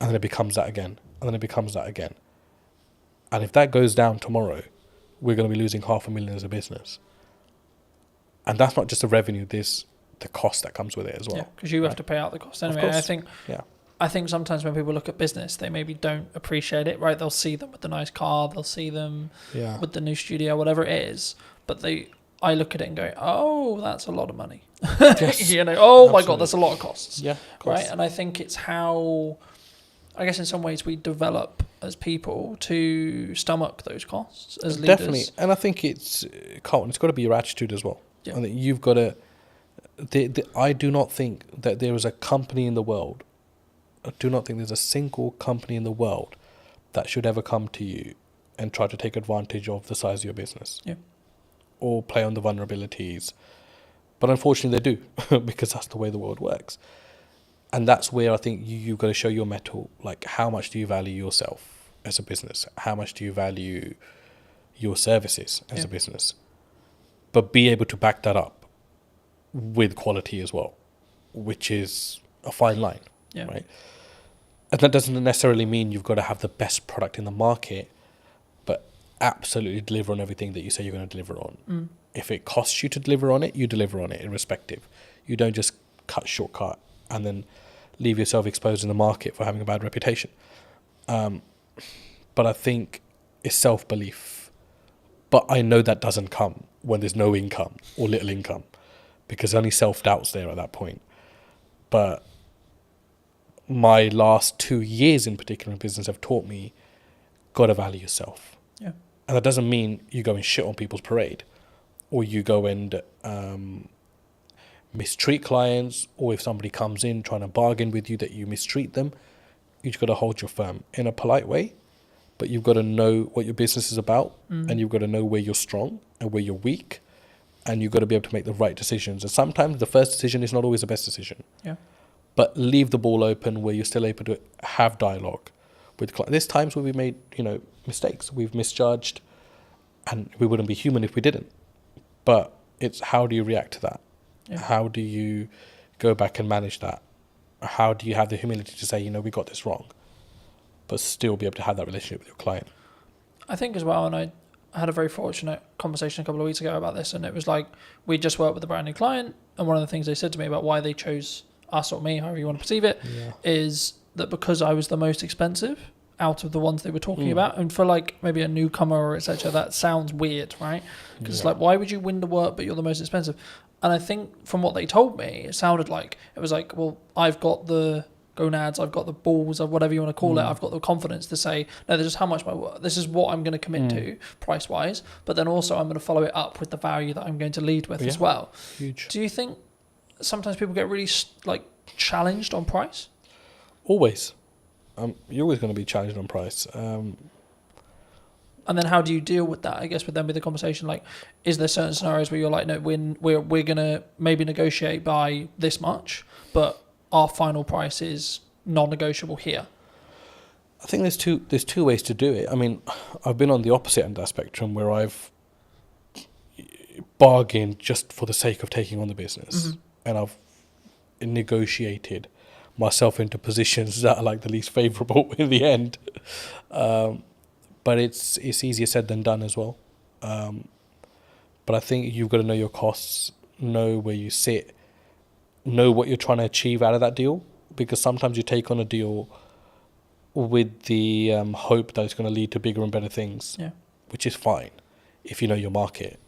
And then it becomes that again. And then it becomes that again. And if that goes down tomorrow, we're going to be losing 500,000 as a business. And that's not just the revenue, there's the cost that comes with it as well. Yeah, because you have to pay out the cost anyway. Of course. And I think sometimes when people look at business, they maybe don't appreciate it, right? They'll see them with the nice car, they'll see them with the new studio, whatever it is. But I look at it and go, oh, that's a lot of money. Yes. Oh my God, that's a lot of costs. Yeah, of course. Right? And I think it's how, I guess in some ways we develop as people to stomach those costs as leaders. Definitely. And I think Carlton, it's got to be your attitude as well. Yeah. I think you've got to, I do not think that there is a company in the world, I do not think there's a single company in the world that should ever come to you and try to take advantage of the size of your business. Yeah. Or play on the vulnerabilities. But unfortunately they do, because that's the way the world works. And that's where I think you've got to show your mettle. Like, how much do you value yourself as a business? How much do you value your services as a business? But be able to back that up with quality as well, which is a fine line, right? And that doesn't necessarily mean you've got to have the best product in the market, but absolutely deliver on everything that you say you're going to deliver on. If it costs you to deliver on it, you deliver on it irrespective. You don't just shortcut and then leave yourself exposed in the market for having a bad reputation. But I think it's self-belief. But I know that doesn't come when there's no income or little income, because only self-doubt's there at that point. But my last 2 years in particular in business have taught me, got to value yourself. Yeah. And that doesn't mean you go and shit on people's parade, or you go and mistreat clients, or if somebody comes in trying to bargain with you that you mistreat them. you've got to hold your firm in a polite way, but you've got to know what your business is about, and you've got to know where you're strong and where you're weak, and you've got to be able to make the right decisions. And sometimes the first decision is not always the best decision. Yeah. But leave the ball open where you're still able to have dialogue with clients. There's times where we made, mistakes. We've misjudged, and we wouldn't be human if we didn't. But it's how do you react to that? Yeah. How do you go back and manage that? How do you have the humility to say, we got this wrong, but still be able to have that relationship with your client? I think as well, and I had a very fortunate conversation a couple of weeks ago about this, and it was like we just worked with a brand new client, and one of the things they said to me about why they chose us or me, however you want to perceive it, is that because I was the most expensive out of the ones they were talking about, and for like maybe a newcomer or etc., that sounds weird, right? Because it's like, why would you win the work but you're the most expensive? And I think from what they told me, it sounded like it was like, well, I've got the gonads, I've got the balls, or whatever you want to call it, I've got the confidence to say, no, this is how much my work, this is what I'm going to commit to price wise, but then also I'm going to follow it up with the value that I'm going to lead with as well. Huge. Do you think sometimes people get really challenged on price? Always. You're always going to be challenged on price. And then how do you deal with that? I guess with them with the conversation, like, is there certain scenarios where you're like, no, we're going to maybe negotiate by this much, but our final price is non-negotiable here? I think there's two ways to do it. I mean, I've been on the opposite end of that spectrum where I've bargained just for the sake of taking on the business, and I've negotiated myself into positions that are like the least favourable in the end. But it's easier said than done as well. But I think you've got to know your costs, know where you sit, know what you're trying to achieve out of that deal, because sometimes you take on a deal with the hope that it's going to lead to bigger and better things, which is fine if you know your market.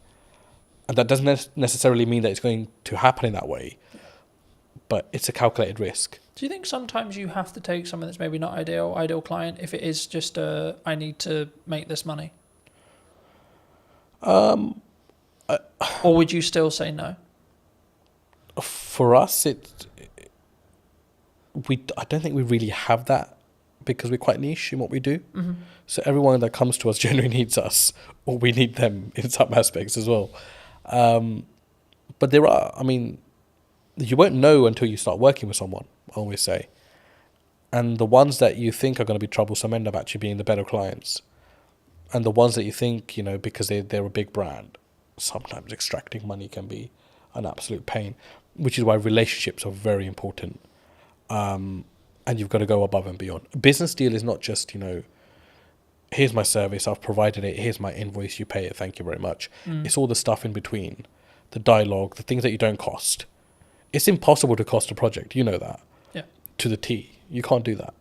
And that doesn't necessarily mean that it's going to happen in that way, but it's a calculated risk. Do you think sometimes you have to take something that's maybe not ideal client, if it is just I need to make this money? Or would you still say no? For us, I don't think we really have that, because we're quite niche in what we do. So everyone that comes to us generally needs us, or we need them in some aspects as well. But there are, you won't know until you start working with someone, I always say. And the ones that you think are going to be troublesome end up actually being the better clients. And the ones that you think, because they're a big brand, sometimes extracting money can be an absolute pain, which is why relationships are very important. And you've got to go above and beyond. A business deal is not just, here's my service, I've provided it, here's my invoice, you pay it, thank you very much. It's all the stuff in between, the dialogue, the things that you don't cost. It's impossible to cost a project, you know that. Yeah. To the T. You can't do that.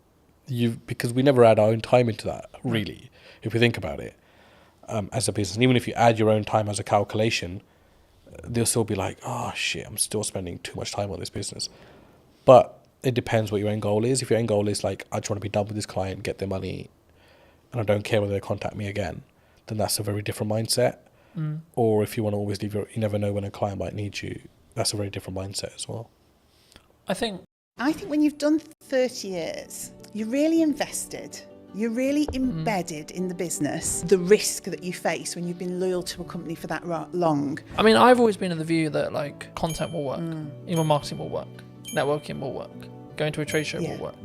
Because we never add our own time into that, really, if we think about it, as a business. And even if you add your own time as a calculation, they'll still be like, oh shit, I'm still spending too much time on this business. But it depends what your end goal is. If your end goal is like, I just want to be done with this client, get their money, and I don't care whether they contact me again, then that's a very different mindset. Or if you want to always leave you never know when a client might need you, that's a very different mindset as well. I think when you've done 30 years, you're really invested. You're really embedded in the business. The risk that you face when you've been loyal to a company for that long. I've always been of the view that content will work, email marketing will work, networking will work, going to a trade show will work,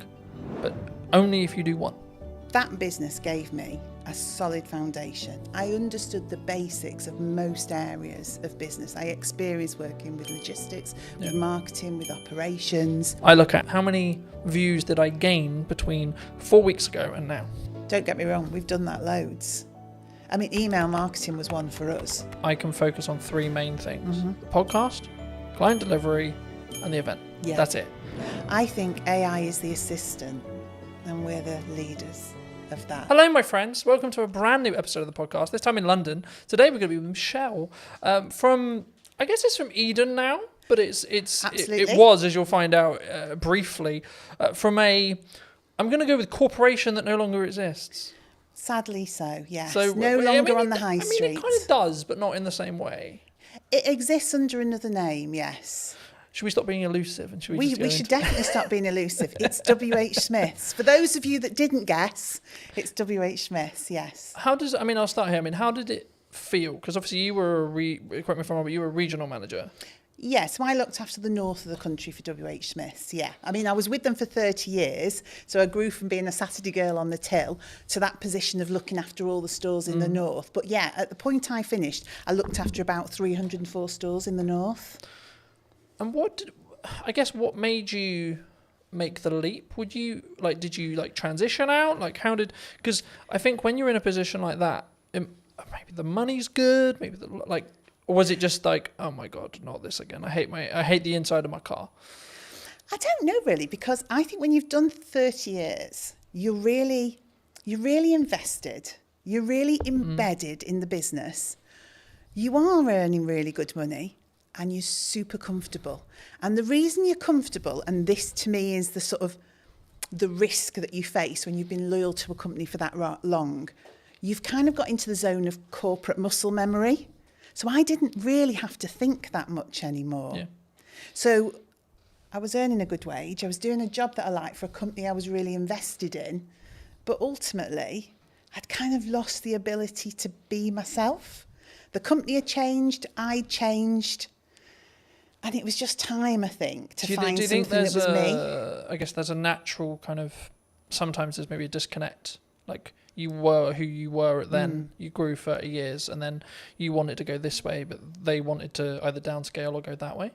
but only if you do one. That business gave me a solid foundation. I understood the basics of most areas of business. I experienced working with logistics, with marketing, with operations. I look at how many views did I gain between 4 weeks ago and now. Don't get me wrong, we've done that loads. Email marketing was one for us. I can focus on three main things: the podcast, client delivery, and the event. Yeah. That's it. I think AI is the assistant and we're the leaders of that. Hello, my friends. Welcome to a brand new episode of the podcast, this time in London. Today we're going to be with Michelle from, I guess it's from Eden now, but it was, as you'll find out briefly, from I'm going to go with corporation that no longer exists. Sadly so, yes. So, no longer on the high street. It kind of does, but not in the same way. It exists under another name, yes. Should we stop being elusive and should we We, just go we should into- definitely stop being elusive. It's WH Smith's. For those of you that didn't guess, it's WH Smith's, yes. How does, I mean, I'll start here. I mean, how did it feel? Because obviously you were, correct me if I'm wrong, but you were a regional manager. Yeah, so I looked after the north of the country for WH Smith's, yeah. I mean, I was with them for 30 years, so I grew from being a Saturday girl on the till to that position of looking after all the stores in the north. But yeah, at the point I finished, I looked after about 304 stores in the north. And what made you make the leap? Did you transition out? Because I think when you're in a position like that, maybe the money's good, or was it just like, oh my God, not this again. I hate the inside of my car. I don't know really, because I think when you've done 30 years, you're really invested. You're really embedded in the business. You are earning really good money and you're super comfortable. And the reason you're comfortable, and this to me is the sort of the risk that you face when you've been loyal to a company for that long, you've kind of got into the zone of corporate muscle memory. So I didn't really have to think that much anymore. Yeah. So I was earning a good wage. I was doing a job that I liked for a company I was really invested in. But ultimately, I'd kind of lost the ability to be myself. The company had changed, I'd changed. And it was just time, I think, to find something that was me. I guess there's a natural kind of, sometimes there's maybe a disconnect. Like you were who you were then, you grew 30 years and then you wanted to go this way, but they wanted to either downscale or go that way.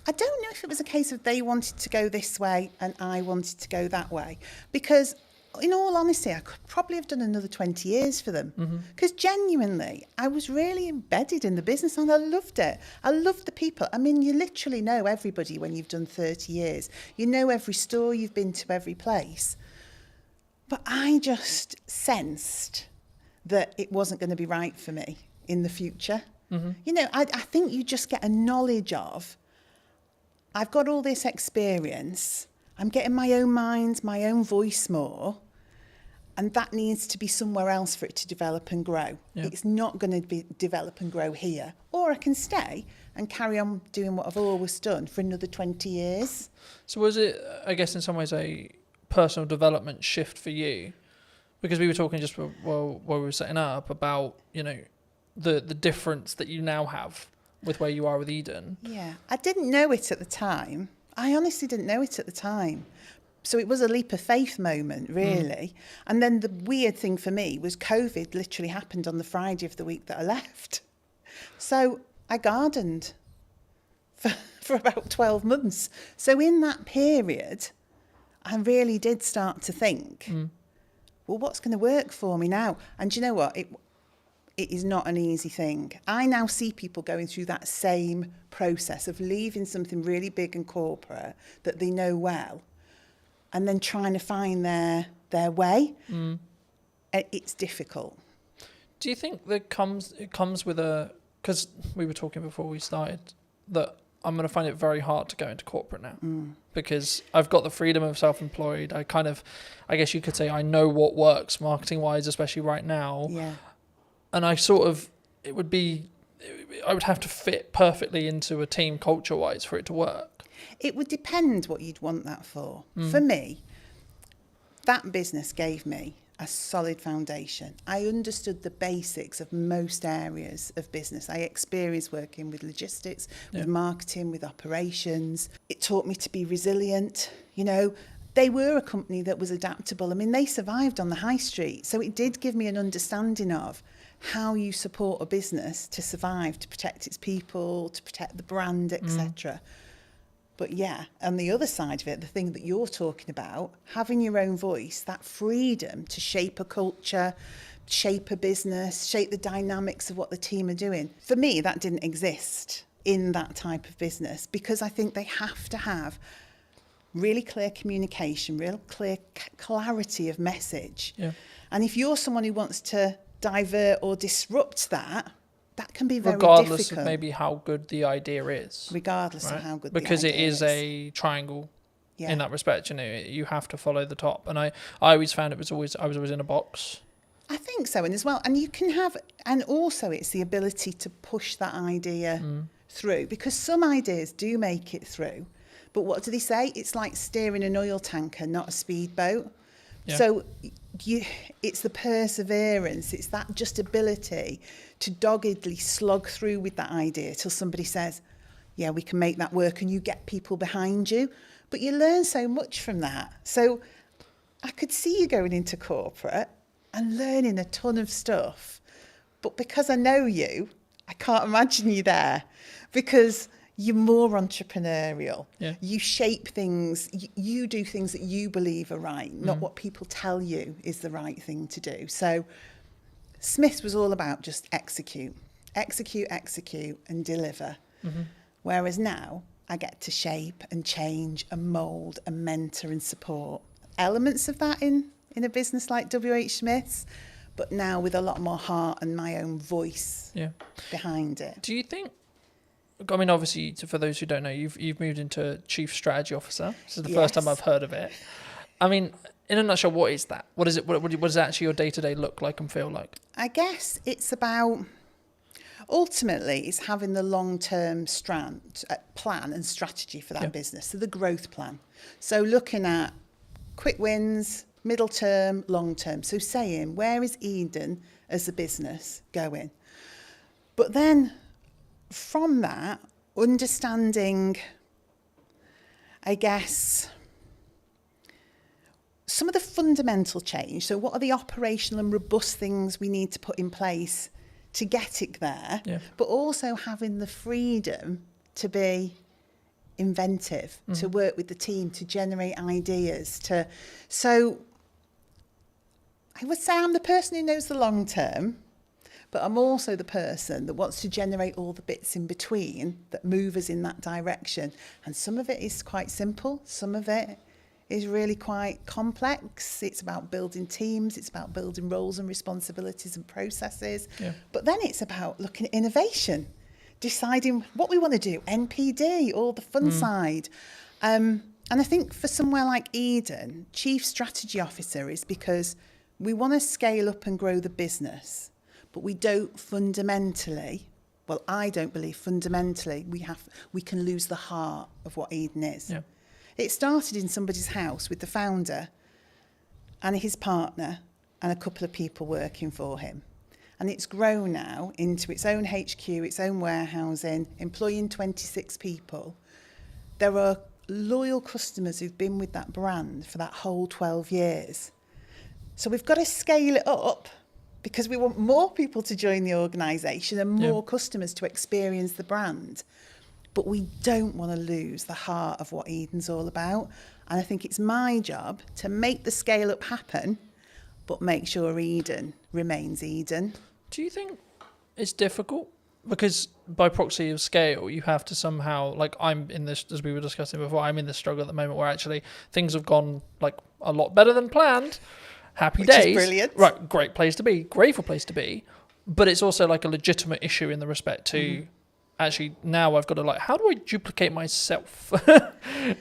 I don't know if it was a case of they wanted to go this way and I wanted to go that way. Because in all honesty, I could probably have done another 20 years for them. Because genuinely, I was really embedded in the business and I loved it. I loved the people. I mean, you literally know everybody when you've done 30 years. You know every store, you've been to every place. But I just sensed that it wasn't going to be right for me in the future. You know, I think you just get a knowledge of, I've got all this experience, I'm getting my own mind, my own voice more, and that needs to be somewhere else for it to develop and grow. Yeah. It's not going to develop and grow here. Or I can stay and carry on doing what I've always done for another 20 years. So was it, I guess, in some ways a personal development shift for you? Because we were talking just while we were setting up about, you know, the difference that you now have with where you are with Eden. Yeah, I didn't know it at the time. I honestly didn't know it at the time. So it was a leap of faith moment, really. And then the weird thing for me was COVID literally happened on the Friday of the week that I left. So I gardened for about 12 months. So in that period, I really did start to think, well, what's going to work for me now? And do you know what? It is not an easy thing. I now see people going through that same process of leaving something really big and corporate that they know well and then trying to find their way. It's difficult. Do you think that it comes with a, because we were talking before we started, that I'm going to find it very hard to go into corporate now because I've got the freedom of self-employed. I guess you could say I know what works marketing-wise, especially right now. Yeah. And I would have to fit perfectly into a team culture-wise for it to work. It would depend what you'd want that for. For me, that business gave me a solid foundation. I understood the basics of most areas of business. I experienced working with logistics, with marketing, with operations. It taught me to be resilient. You know, they were a company that was adaptable. I mean, they survived on the high street. So it did give me an understanding of how you support a business to survive, to protect its people, to protect the brand, etc. But yeah, on the other side of it, the thing that you're talking about, having your own voice, that freedom to shape a culture, shape a business, shape the dynamics of what the team are doing. For me, that didn't exist in that type of business because I think they have to have really clear communication, real clear clarity of message. Yeah. And if you're someone who wants to divert or disrupt that can be very regardless difficult. Of maybe how good the idea is. Regardless of how good because the idea is. Because it is a triangle in that respect. You know, you have to follow the top. And I always found I was always in a box. I think so. And as well, and you can have, and also it's the ability to push that idea through, because some ideas do make it through. But what do they say? It's like steering an oil tanker, not a speedboat. Yeah. So it's the perseverance, it's that just ability to doggedly slog through with that idea till somebody says, yeah, we can make that work, and you get people behind you. But you learn so much from that. So I could see you going into corporate and learning a ton of stuff. But because I know you, I can't imagine you there, because you're more entrepreneurial. Yeah. You shape things, you do things that you believe are right, not what people tell you is the right thing to do. So Smiths was all about just execute, and deliver. Whereas now I get to shape and change and mould and mentor and support elements of that in a business like WH Smiths, but now with a lot more heart and my own voice behind it. Do you think, I mean, obviously, for those who don't know, you've moved into Chief Strategy Officer. This is the first time I've heard of it. I mean, in a nutshell, what is that? What is it? What does actually your day-to-day look like and feel like? I guess it's about, ultimately, it's having the long-term plan and strategy for that business, so the growth plan. So looking at quick wins, middle term, long term. So saying, where is Eden as a business going? But then from that, understanding, I guess, some of the fundamental change. So what are the operational and robust things we need to put in place to get it there? But also having the freedom to be inventive, to work with the team, to generate ideas. So I would say I'm the person who knows the long term, but I'm also the person that wants to generate all the bits in between that move us in that direction. And some of it is quite simple. Some of it is really quite complex. It's about building teams. It's about building roles and responsibilities and processes. But then it's about looking at innovation, deciding what we want to do, NPD, all the fun side. And I think for somewhere like Eden, Chief Strategy Officer is because we want to scale up and grow the business, but we don't fundamentally, well, I don't believe fundamentally we can lose the heart of what Eden is. It started in somebody's house with the founder and his partner and a couple of people working for him. And it's grown now into its own HQ, its own warehousing, employing 26 people. There are loyal customers who've been with that brand for that whole 12 years. So we've got to scale it up because we want more people to join the organisation and more customers to experience the brand. But we don't want to lose the heart of what Eden's all about. And I think it's my job to make the scale up happen, but make sure Eden remains Eden. Do you think it's difficult? Because by proxy of scale, you have to somehow, like I'm in this, as we were discussing before, I'm in this struggle at the moment where actually things have gone like a lot better than planned. Happy days. Which is brilliant. Right, great place to be, grateful place to be. But it's also like a legitimate issue in the respect to actually now I've got to like, how do I duplicate myself?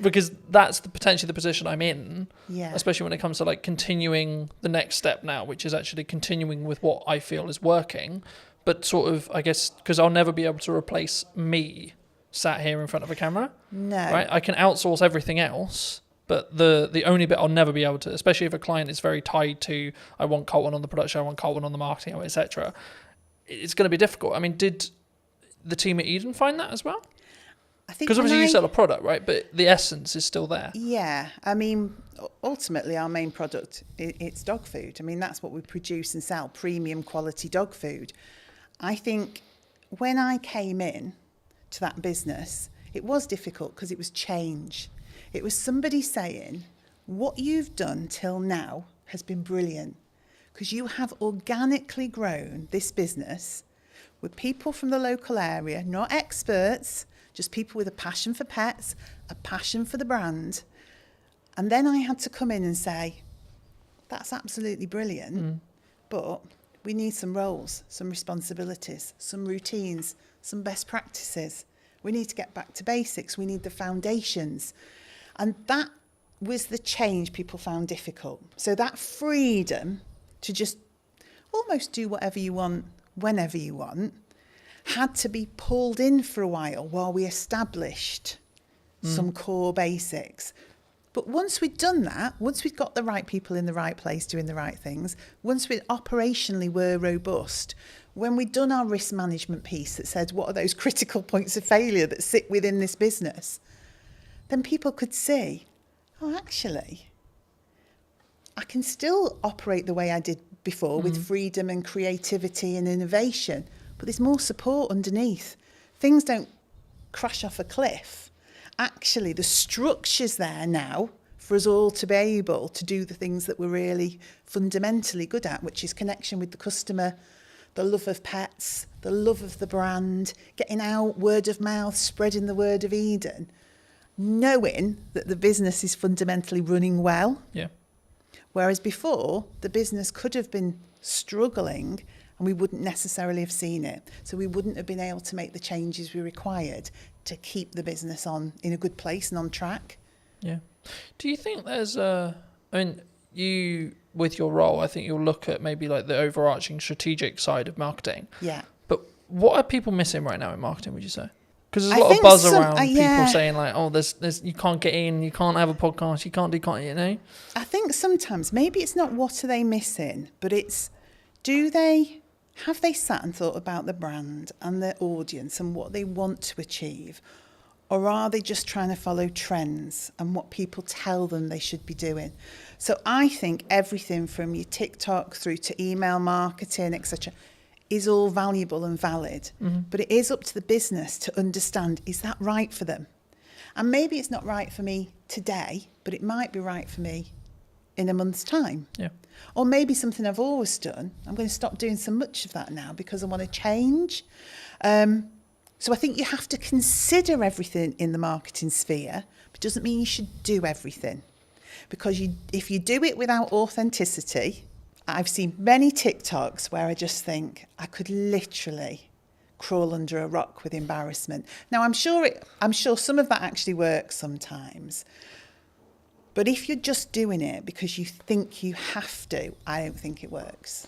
Because that's potentially the position I'm in, especially when it comes to like continuing the next step now, which is actually continuing with what I feel is working. But sort of, I guess, because I'll never be able to replace me sat here in front of a camera. No. Right? I can outsource everything else, but the only bit I'll never be able to, especially if a client is very tied to, I want Colton on the production, I want Colton on the marketing, etc. It's going to be difficult. I mean, did the team at Eden find that as well? I think because obviously you sell a product, right? But the essence is still there. Yeah. I mean, ultimately our main product, it's dog food. I mean, that's what we produce and sell, premium quality dog food. I think when I came in to that business, it was difficult because it was change. It was somebody saying, what you've done till now has been brilliant because you have organically grown this business with people from the local area, not experts, just people with a passion for pets, a passion for the brand. And then I had to come in and say, that's absolutely brilliant, but we need some roles, some responsibilities, some routines, some best practices. We need to get back to basics. We need the foundations. And that was the change people found difficult. So that freedom to just almost do whatever you want, whenever you want, had to be pulled in for a while we established some core basics. But once we'd done that, once we'd got the right people in the right place doing the right things, once we operationally were robust, when we'd done our risk management piece that said what are those critical points of failure that sit within this business, then people could see, oh, actually, I can still operate the way I did before with freedom and creativity and innovation, but there's more support underneath. Things don't crash off a cliff. Actually, the structure's there now for us all to be able to do the things that we're really fundamentally good at, which is connection with the customer, the love of pets, the love of the brand, getting out, word of mouth, spreading the word of Eden, knowing that the business is fundamentally running well. Yeah. Whereas before, the business could have been struggling and we wouldn't necessarily have seen it. So we wouldn't have been able to make the changes we required to keep the business in a good place and on track. Yeah. Do you think there's you, with your role, I think you'll look at maybe like the overarching strategic side of marketing. Yeah. But what are people missing right now in marketing, would you say? Because there's a I lot of think buzz some- around yeah. people saying like, oh, there's you can't get in, you can't have a podcast, you can't, you know? I think sometimes maybe it's not what are they missing, but it's have they sat and thought about the brand and their audience and what they want to achieve? Or are they just trying to follow trends and what people tell them they should be doing? So I think everything from your TikTok through to email marketing, etc., is all valuable and valid. But it is up to the business to understand, is that right for them? And maybe it's not right for me today, but it might be right for me in a month's time. Yeah. Or maybe something I've always done, I'm going to stop doing so much of that now because I want to change. So I think you have to consider everything in the marketing sphere, but it doesn't mean you should do everything. Because if you do it without authenticity, I've seen many TikToks where I just think I could literally crawl under a rock with embarrassment. Now, I'm sure some of that actually works sometimes. But if you're just doing it because you think you have to, I don't think it works.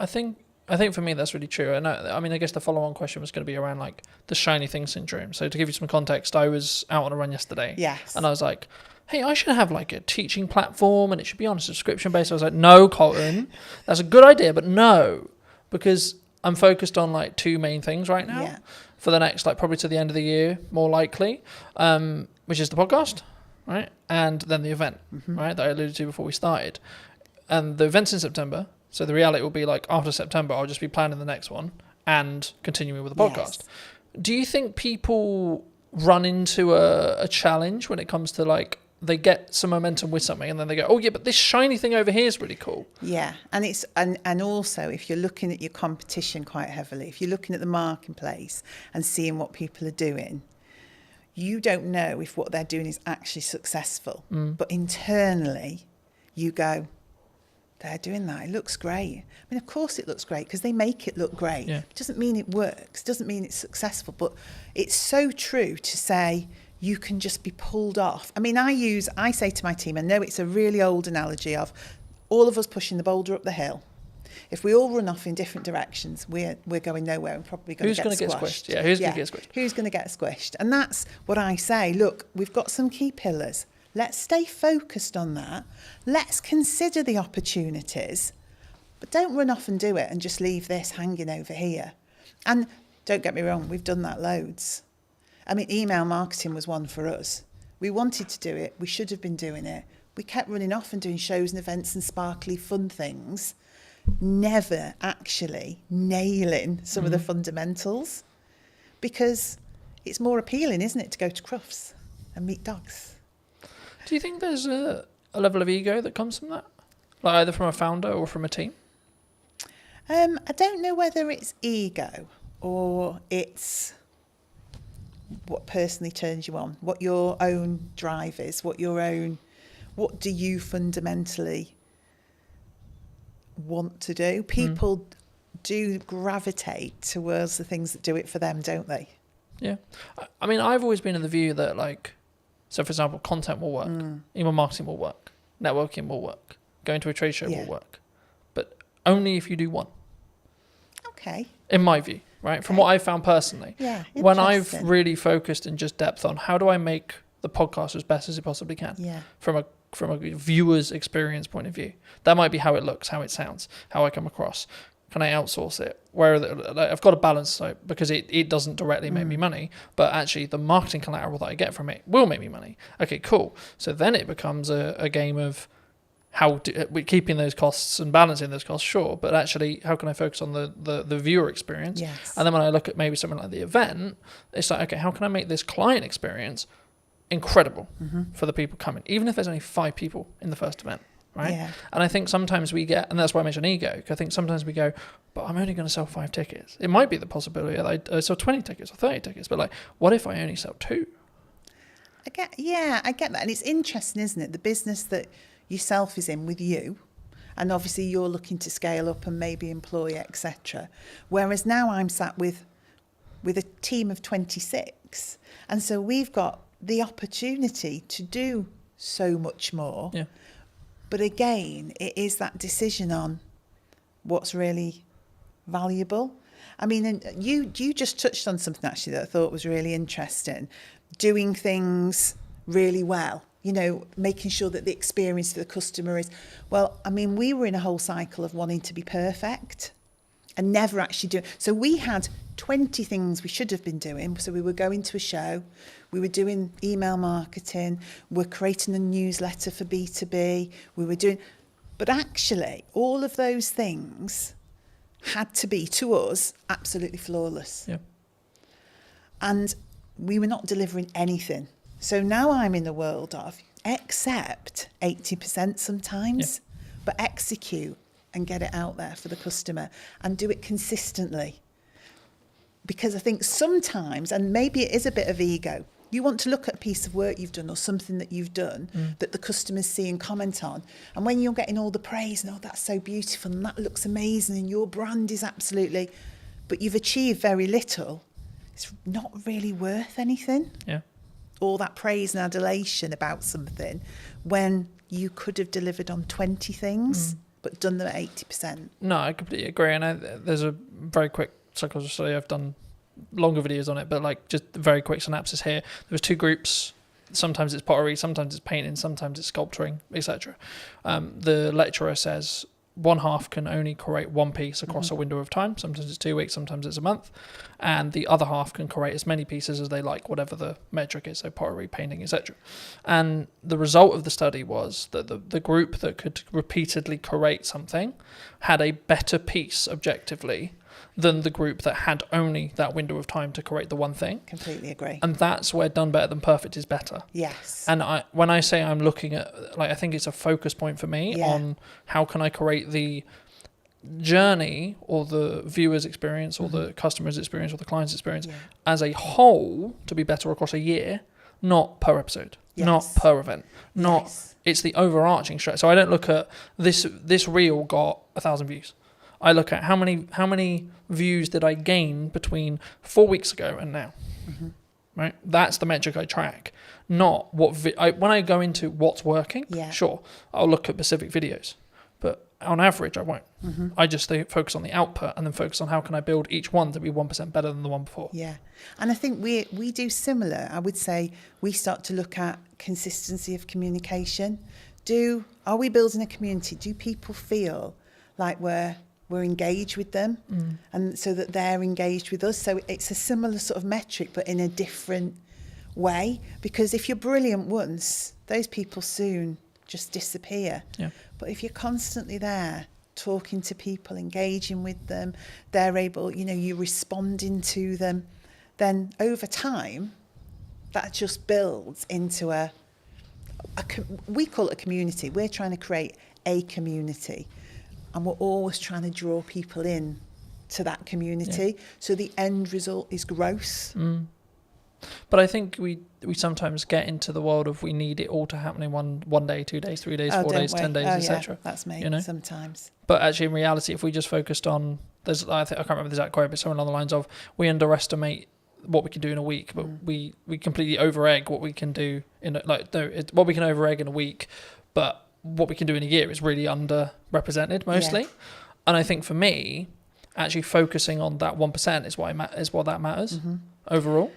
I think for me that's really true. And I mean, I guess the follow-on question was going to be around like the shiny thing syndrome. So to give you some context, I was out on a run yesterday. Yes. And I was like, hey, I should have like a teaching platform and it should be on a subscription base. I was like, no, Colton, that's a good idea, but no, because I'm focused on like two main things right now for the next, like probably to the end of the year, more likely, which is the podcast, right? And then the event, right? That I alluded to before we started. And the event's in September. So the reality will be like after September, I'll just be planning the next one and continuing with the podcast. Yes. Do you think people run into a challenge when it comes to like, they get some momentum with something and then they go, oh yeah, but this shiny thing over here is really cool. Yeah, and it's and also if you're looking at your competition quite heavily, if you're looking at the marketplace and seeing what people are doing, you don't know if what they're doing is actually successful. But internally, you go, they're doing that. It looks great. I mean, of course it looks great because they make it look great. Yeah. It doesn't mean it works. It doesn't mean it's successful. But it's so true to say you can just be pulled off. I mean, I say to my team, I know it's a really old analogy of all of us pushing the boulder up the hill. If we all run off in different directions, we're going nowhere and probably going to get squashed. Yeah, who's going to get squished? Who's going to get squished? And that's what I say. Look, we've got some key pillars. Let's stay focused on that. Let's consider the opportunities, but don't run off and do it and just leave this hanging over here. And don't get me wrong, we've done that loads. I mean, email marketing was one for us. We wanted to do it. We should have been doing it. We kept running off and doing shows and events and sparkly fun things, never actually nailing some of the fundamentals, because it's more appealing, isn't it, to go to Crufts and meet dogs. Do you think there's a level of ego that comes from that? Like either from a founder or from a team? I don't know whether it's ego or it's what personally turns you on, what your own drive is, what do you fundamentally want to do? People do gravitate towards the things that do it for them, don't they? Yeah. I mean, I've always been of the view that like, so for example, content will work, email marketing will work, networking will work, going to a trade show will work, but only if you do one. Okay. In my view, right? From what I've found personally. Yeah, When I've interesting. really focused in just depth on how do I make the podcast as best as it possibly can Yeah. from a viewer's experience point of view. That might be how it looks, how it sounds, how I come across. Can I outsource it? I've got a balance, so because it doesn't directly make me money, but actually the marketing collateral that I get from it will make me money. Okay, cool. So then it becomes a game of how we're keeping those costs and balancing those costs, sure, but actually how can I focus on the viewer experience? Yes. And then when I look at maybe something like the event, it's like, okay, how can I make this client experience incredible for the people coming, even if there's only 5 people in the first event, right? Yeah. And I think sometimes we get, and that's why I mentioned ego, because I think sometimes we go, but I'm only going to sell 5 tickets. It might be the possibility that I sell 20 tickets or 30 tickets, but like, what if I only sell 2? I get that. And it's interesting, isn't it? The business that yourself is in with you, and obviously you're looking to scale up and maybe employ, etc. Whereas now I'm sat with a team of 26. And so we've got the opportunity to do so much more. Yeah. But again, it is that decision on what's really valuable. I mean, and you just touched on something actually that I thought was really interesting. Doing things really well, you know, making sure that the experience for the customer is, well, I mean, we were in a whole cycle of wanting to be perfect and never actually doing. So we had 20 things we should have been doing. So we were going to a show, we were doing email marketing, we're creating a newsletter for B2B, we were doing, but actually all of those things had to be, to us, absolutely flawless. Yeah. And we were not delivering anything. So now I'm in the world of accept 80% sometimes, but execute and get it out there for the customer and do it consistently. Because I think sometimes, and maybe it is a bit of ego, you want to look at a piece of work you've done or something that you've done that the customers see and comment on. And when you're getting all the praise and, oh, that's so beautiful and that looks amazing and your brand is absolutely, but you've achieved very little, it's not really worth anything. Yeah. All that praise and adulation about something when you could have delivered on 20 things but done them at 80%. No, I completely agree. And there's a very quick psychology study. I've done longer videos on it, but like just a very quick synopsis here. There was 2 groups. Sometimes it's pottery, sometimes it's painting, sometimes it's sculpturing, etc. The lecturer says one half can only create one piece across a window of time. Sometimes it's 2 weeks, sometimes it's a month. And the other half can create as many pieces as they like, whatever the metric is, so pottery, painting, etc. And the result of the study was that the group that could repeatedly create something had a better piece objectively than the group that had only that window of time to create the one thing. Completely agree. And that's where done better than perfect is better. Yes. And when I say I'm looking at, like, I think it's a focus point for me on how can I create the journey or the viewer's experience or the customer's experience or the client's experience as a whole to be better across a year, not per episode, not per event, not, it's the overarching strategy. So I don't look at this reel got 1,000 views. I look at how many views did I gain between 4 weeks ago and now, right? That's the metric I track, not what when I go into what's working. Sure, I'll look at specific videos, but on average I won't. I just focus on the output and then focus on how can I build each one to be 1% better than the one before. Yeah, and I think we do similar. I would say we start to look at consistency of communication. Are we building a community? Do people feel like we're engaged with them and so that they're engaged with us? So it's a similar sort of metric but in a different way, because if you're brilliant once, those people soon just disappear. But if you're constantly there talking to people, engaging with them, they're able, you're responding to them, then over time that just builds into we call it a community. We're trying to create a community. And we're always trying to draw people in to that community. So the end result is growth. But I think we sometimes get into the world of we need it all to happen in one day, 2 days, 3 days, 4 days, 10 days, etc. That's me sometimes. But actually in reality, if we just focused on, I can't remember the exact quote, but something along the lines of, we underestimate what we can do in a week, but we completely over-egg what we can do what we can over-egg in a week, but what we can do in a year is really underrepresented mostly. And I think for me, actually focusing on that 1% is what that matters overall.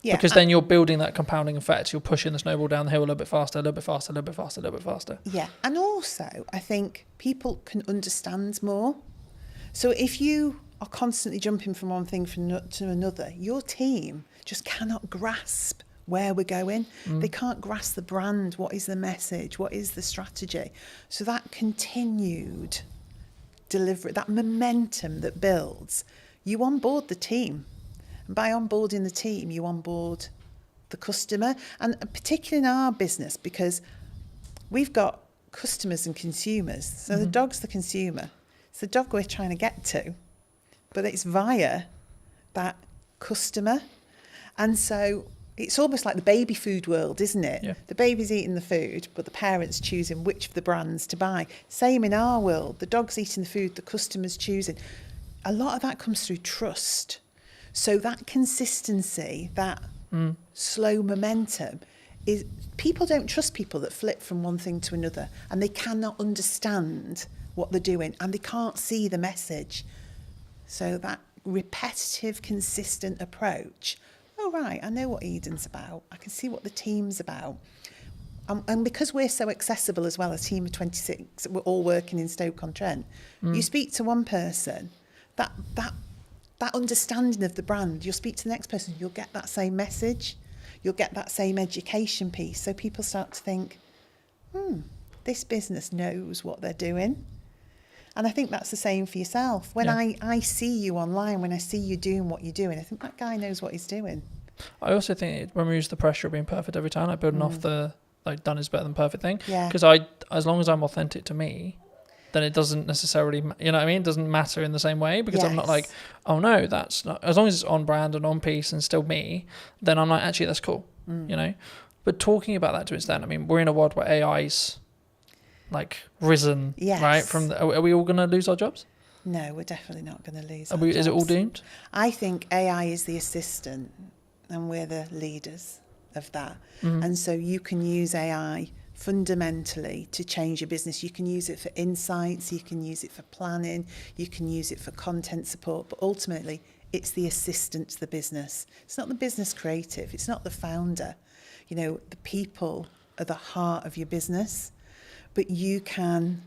Yeah, Because then you're building that compounding effect. You're pushing the snowball down the hill a little bit faster, a little bit faster, a little bit faster, a little bit faster. yeah. And also, I think people can understand more. So if you are constantly jumping from one thing to another, your team just cannot grasp where we're going. They can't grasp the brand. What is the message? What is the strategy? So that continued delivery, that momentum that builds, you onboard the team. And by onboarding the team, you onboard the customer. And particularly in our business, because we've got customers and consumers. So the dog's the consumer. It's the dog we're trying to get to, but it's via that customer. And so it's almost like the baby food world, isn't it? Yeah. The baby's eating the food, but the parent's choosing which of the brands to buy. Same in our world. The dog's eating the food, the customer's choosing. A lot of that comes through trust. So that consistency, that slow momentum, is people don't trust people that flip from one thing to another, and they cannot understand what they're doing, and they can't see the message. So that repetitive, consistent approach. Oh, right, I know what Eden's about. I can see what the team's about. And because we're so accessible as well, a team of 26, we're all working in Stoke-on-Trent. You speak to one person, that understanding of the brand, you'll speak to the next person, you'll get that same message, you'll get that same education piece. So people start to think, this business knows what they're doing. And I think that's the same for yourself. When I see you online, when I see you doing what you're doing, I think that guy knows what he's doing. I also think it removes the pressure of being perfect every time, like building off the like done is better than perfect thing. Yeah. Because as long as I'm authentic to me, then it doesn't necessarily, you know what I mean? It doesn't matter in the same way, because I'm not like, oh no, that's not, as long as it's on brand and on piece and still me, then I'm like, actually, that's cool, you know? But talking about that to its extent, I mean, we're in a world where AI's like risen, right? Are we all going to lose our jobs? No, we're definitely not going to lose Is it all doomed? I think AI is the assistant and we're the leaders of that. And so you can use AI fundamentally to change your business. You can use it for insights, you can use it for planning, you can use it for content support, but ultimately it's the assistant to the business. It's not the business creative, it's not the founder. You know, the people are the heart of your business, but you can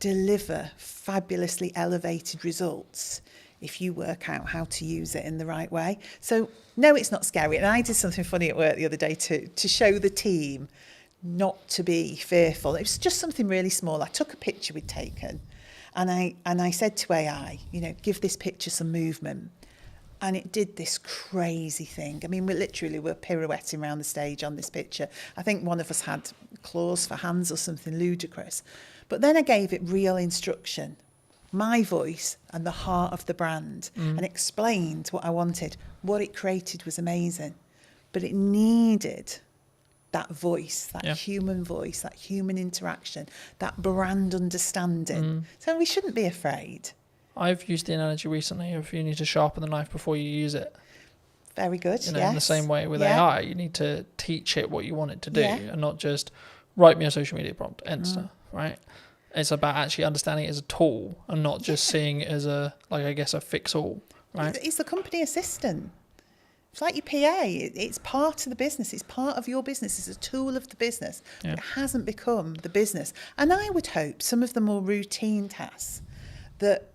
deliver fabulously elevated results if you work out how to use it in the right way. So no, it's not scary. And I did something funny at work the other day to show the team not to be fearful. It was just something really small. I took a picture we'd taken and I said to AI, you know, give this picture some movement. And it did this crazy thing. I mean, we're pirouetting around the stage on this picture. I think one of us had claws for hands or something ludicrous. But then I gave it real instruction, my voice and the heart of the brand, and explained what I wanted. What it created was amazing. But it needed that voice, that human voice, that human interaction, that brand understanding. So we shouldn't be afraid. I've used the analogy recently of you need to sharpen the knife before you use it. Very good, you know, in the same way with AI, you need to teach it what you want it to do and not just write me a social media prompt, enter, right? It's about actually understanding it as a tool and not just seeing it as a fix-all, right? It's the company assistant. It's like your PA. It's part of the business. It's part of your business. It's a tool of the business. But it hasn't become the business. And I would hope some of the more routine tasks that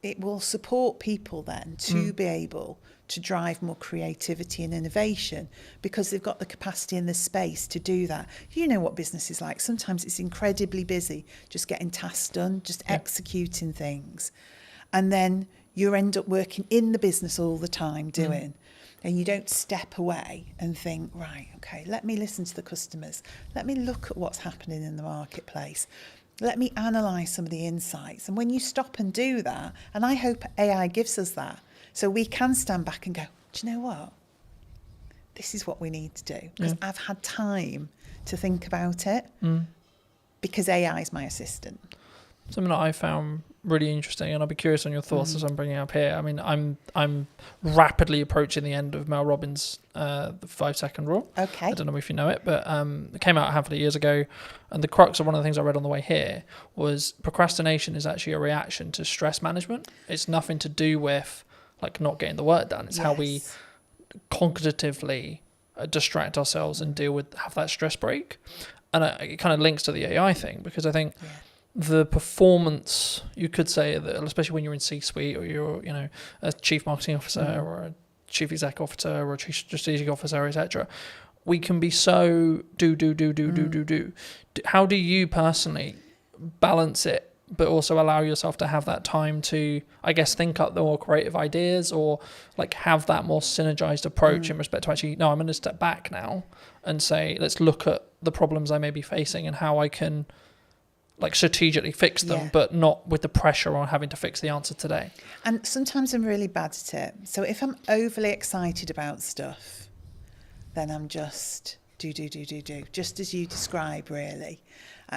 it will support people then to be able to drive more creativity and innovation because they've got the capacity and the space to do that. You know what business is like. Sometimes it's incredibly busy just getting tasks done, just executing things. And then you end up working in the business all the time doing. And you don't step away and think, right, okay, let me listen to the customers. Let me look at what's happening in the marketplace. Let me analyse some of the insights. And when you stop and do that, and I hope AI gives us that, so we can stand back and go, do you know what? This is what we need to do. Because I've had time to think about it because AI is my assistant. something that I found really interesting, and I'll be curious on your thoughts as I'm bringing it up here. I mean, I'm rapidly approaching the end of Mel Robbins' the 5-second rule. Okay. I don't know if you know it, but it came out a handful of years ago, and the crux of one of the things I read on the way here was procrastination is actually a reaction to stress management. It's nothing to do with like not getting the work done. It's how we cognitively distract ourselves and have that stress break. And it kind of links to the AI thing, because I think the performance, you could say that, especially when you're in C-suite or you're, you know, a chief marketing officer or a chief exec officer or a chief strategic officer, etc., we can be so do. How do you personally balance it, but also allow yourself to have that time to, I guess, think up the more creative ideas, or like have that more synergized approach in respect to actually, no, I'm going to step back now and say, let's look at the problems I may be facing and how I can like strategically fix them, but not with the pressure on having to fix the answer today. And sometimes I'm really bad at it. So if I'm overly excited about stuff, then I'm just do, just as you describe, really.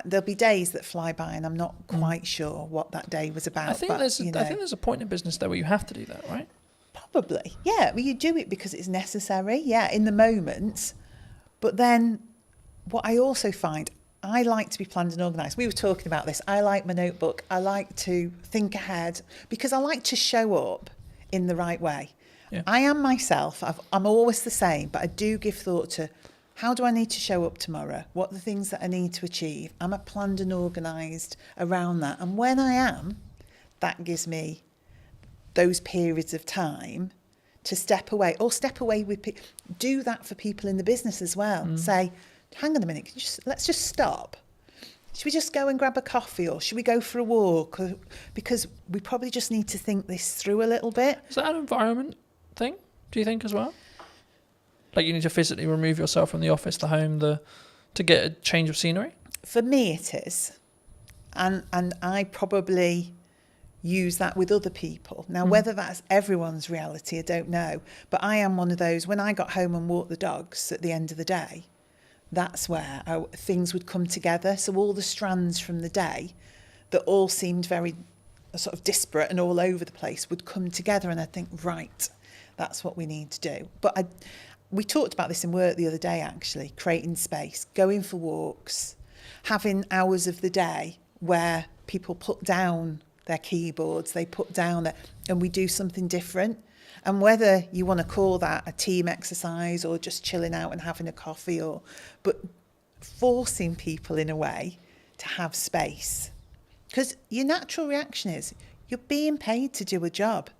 There'll be days that fly by and I'm not quite sure what that day was about. I think there's a point in business there where you have to do that, right? Probably, yeah. Well, you do it because it's necessary, in the moment. But then what I also find, I like to be planned and organised. We were talking about this. I like my notebook. I like to think ahead because I like to show up in the right way. Yeah. I am myself. I'm always the same, but I do give thought to how do I need to show up tomorrow? What are the things that I need to achieve? Am I planned and organised around that? And when I am, that gives me those periods of time to step away with do that for people in the business as well. Say, hang on a minute, let's just stop. Should we just go and grab a coffee, or should we go for a walk? Because we probably just need to think this through a little bit. Is that an environment thing, do you think, as well? Like you need to physically remove yourself from the office, the home, to get a change of scenery? For me it is. And I probably use that with other people. Now, whether that's everyone's reality, I don't know. But I am one of those, when I got home and walked the dogs at the end of the day, that's where things would come together. So all the strands from the day that all seemed very sort of disparate and all over the place would come together, and I'd think, right, that's what we need to do. But we talked about this in work the other day, actually, creating space, going for walks, having hours of the day where people put down their keyboards, they put down and we do something different. And whether you want to call that a team exercise or just chilling out and having a coffee, but forcing people in a way to have space. Because your natural reaction is you're being paid to do a job.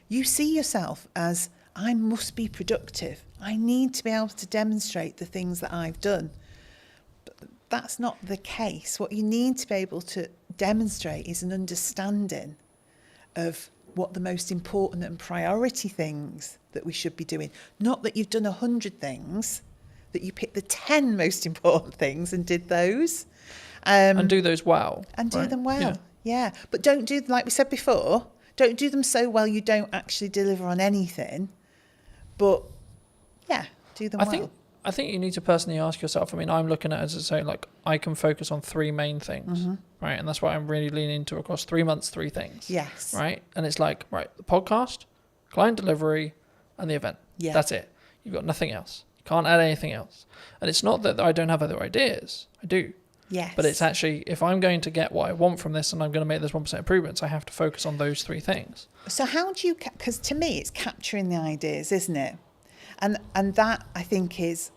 You see yourself as, I must be productive. I need to be able to demonstrate the things that I've done. But that's not the case. What you need to be able to demonstrate is an understanding of what the most important and priority things that we should be doing. Not that you've done 100 things, that you picked the 10 most important things and did those. And do those well. And do them well, yeah. But don't do, like we said before, don't do them so well you don't actually deliver on anything. But, do them well. I think you need to personally ask yourself, I mean, I'm looking at it as I say, like, I can focus on 3 main things, right? And that's why I'm really leaning into across 3 months, 3 things. Yes. Right? And it's like, right, the podcast, client delivery, and the event. Yeah. That's it. You've got nothing else. You can't add anything else. And it's not that I don't have other ideas. I do. Yes. But it's actually, if I'm going to get what I want from this and I'm going to make this 1% improvements, I have to focus on those 3 things. So how do you, because to me it's capturing the ideas, isn't it? And that, I think, is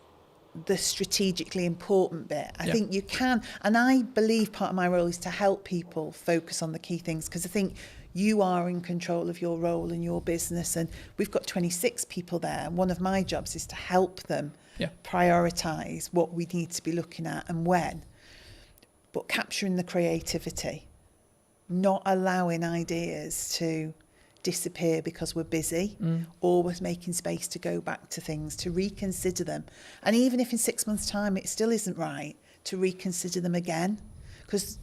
the strategically important bit. I think you can, and I believe part of my role is to help people focus on the key things, because I think you are in control of your role and your business, and we've got 26 people there. And one of my jobs is to help them prioritise what we need to be looking at and when. But capturing the creativity, not allowing ideas to disappear because we're busy, always making space to go back to things, to reconsider them. And even if in 6 months' time it still isn't right, to reconsider them again. Because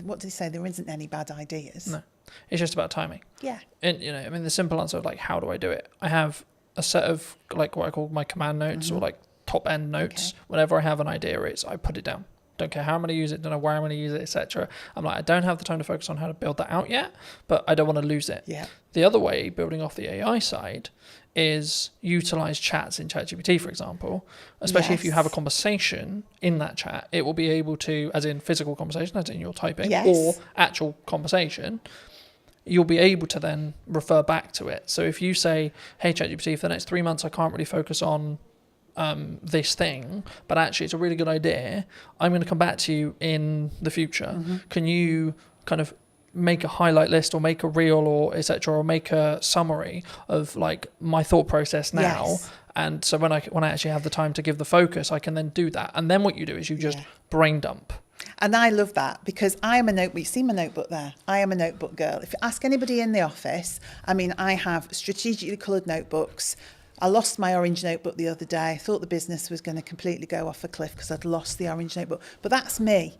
what do they say? There isn't any bad ideas. No, it's just about timing. Yeah. And, you know, I mean, the simple answer of like, how do I do it? I have a set of like what I call my command notes or like top end notes. Okay. Whenever I have an idea, I put it down. don't care how I'm going to use it, don't know where I'm going to use it, etc. I'm like, I don't have the time to focus on how to build that out yet, but I don't want to lose it. Yeah. The other way, building off the AI side, is utilize chats in ChatGPT, for example, especially if you have a conversation in that chat, it will be able to, as in physical conversation, as in you're typing, or actual conversation, you'll be able to then refer back to it. So if you say, hey, ChatGPT, for the next 3 months, I can't really focus on this thing, but actually it's a really good idea. I'm going to come back to you in the future. Can you kind of make a highlight list or make a reel or etc., or make a summary of like my thought process now? And so when I actually have the time to give the focus, I can then do that. And then what you do is you just brain dump. And I love that, because I am a notebook. You see my notebook there? I am a notebook girl. If you ask anybody in the office, I mean, I have strategically coloured notebooks. I lost my orange notebook the other day. I thought the business was going to completely go off a cliff because I'd lost the orange notebook. But that's me.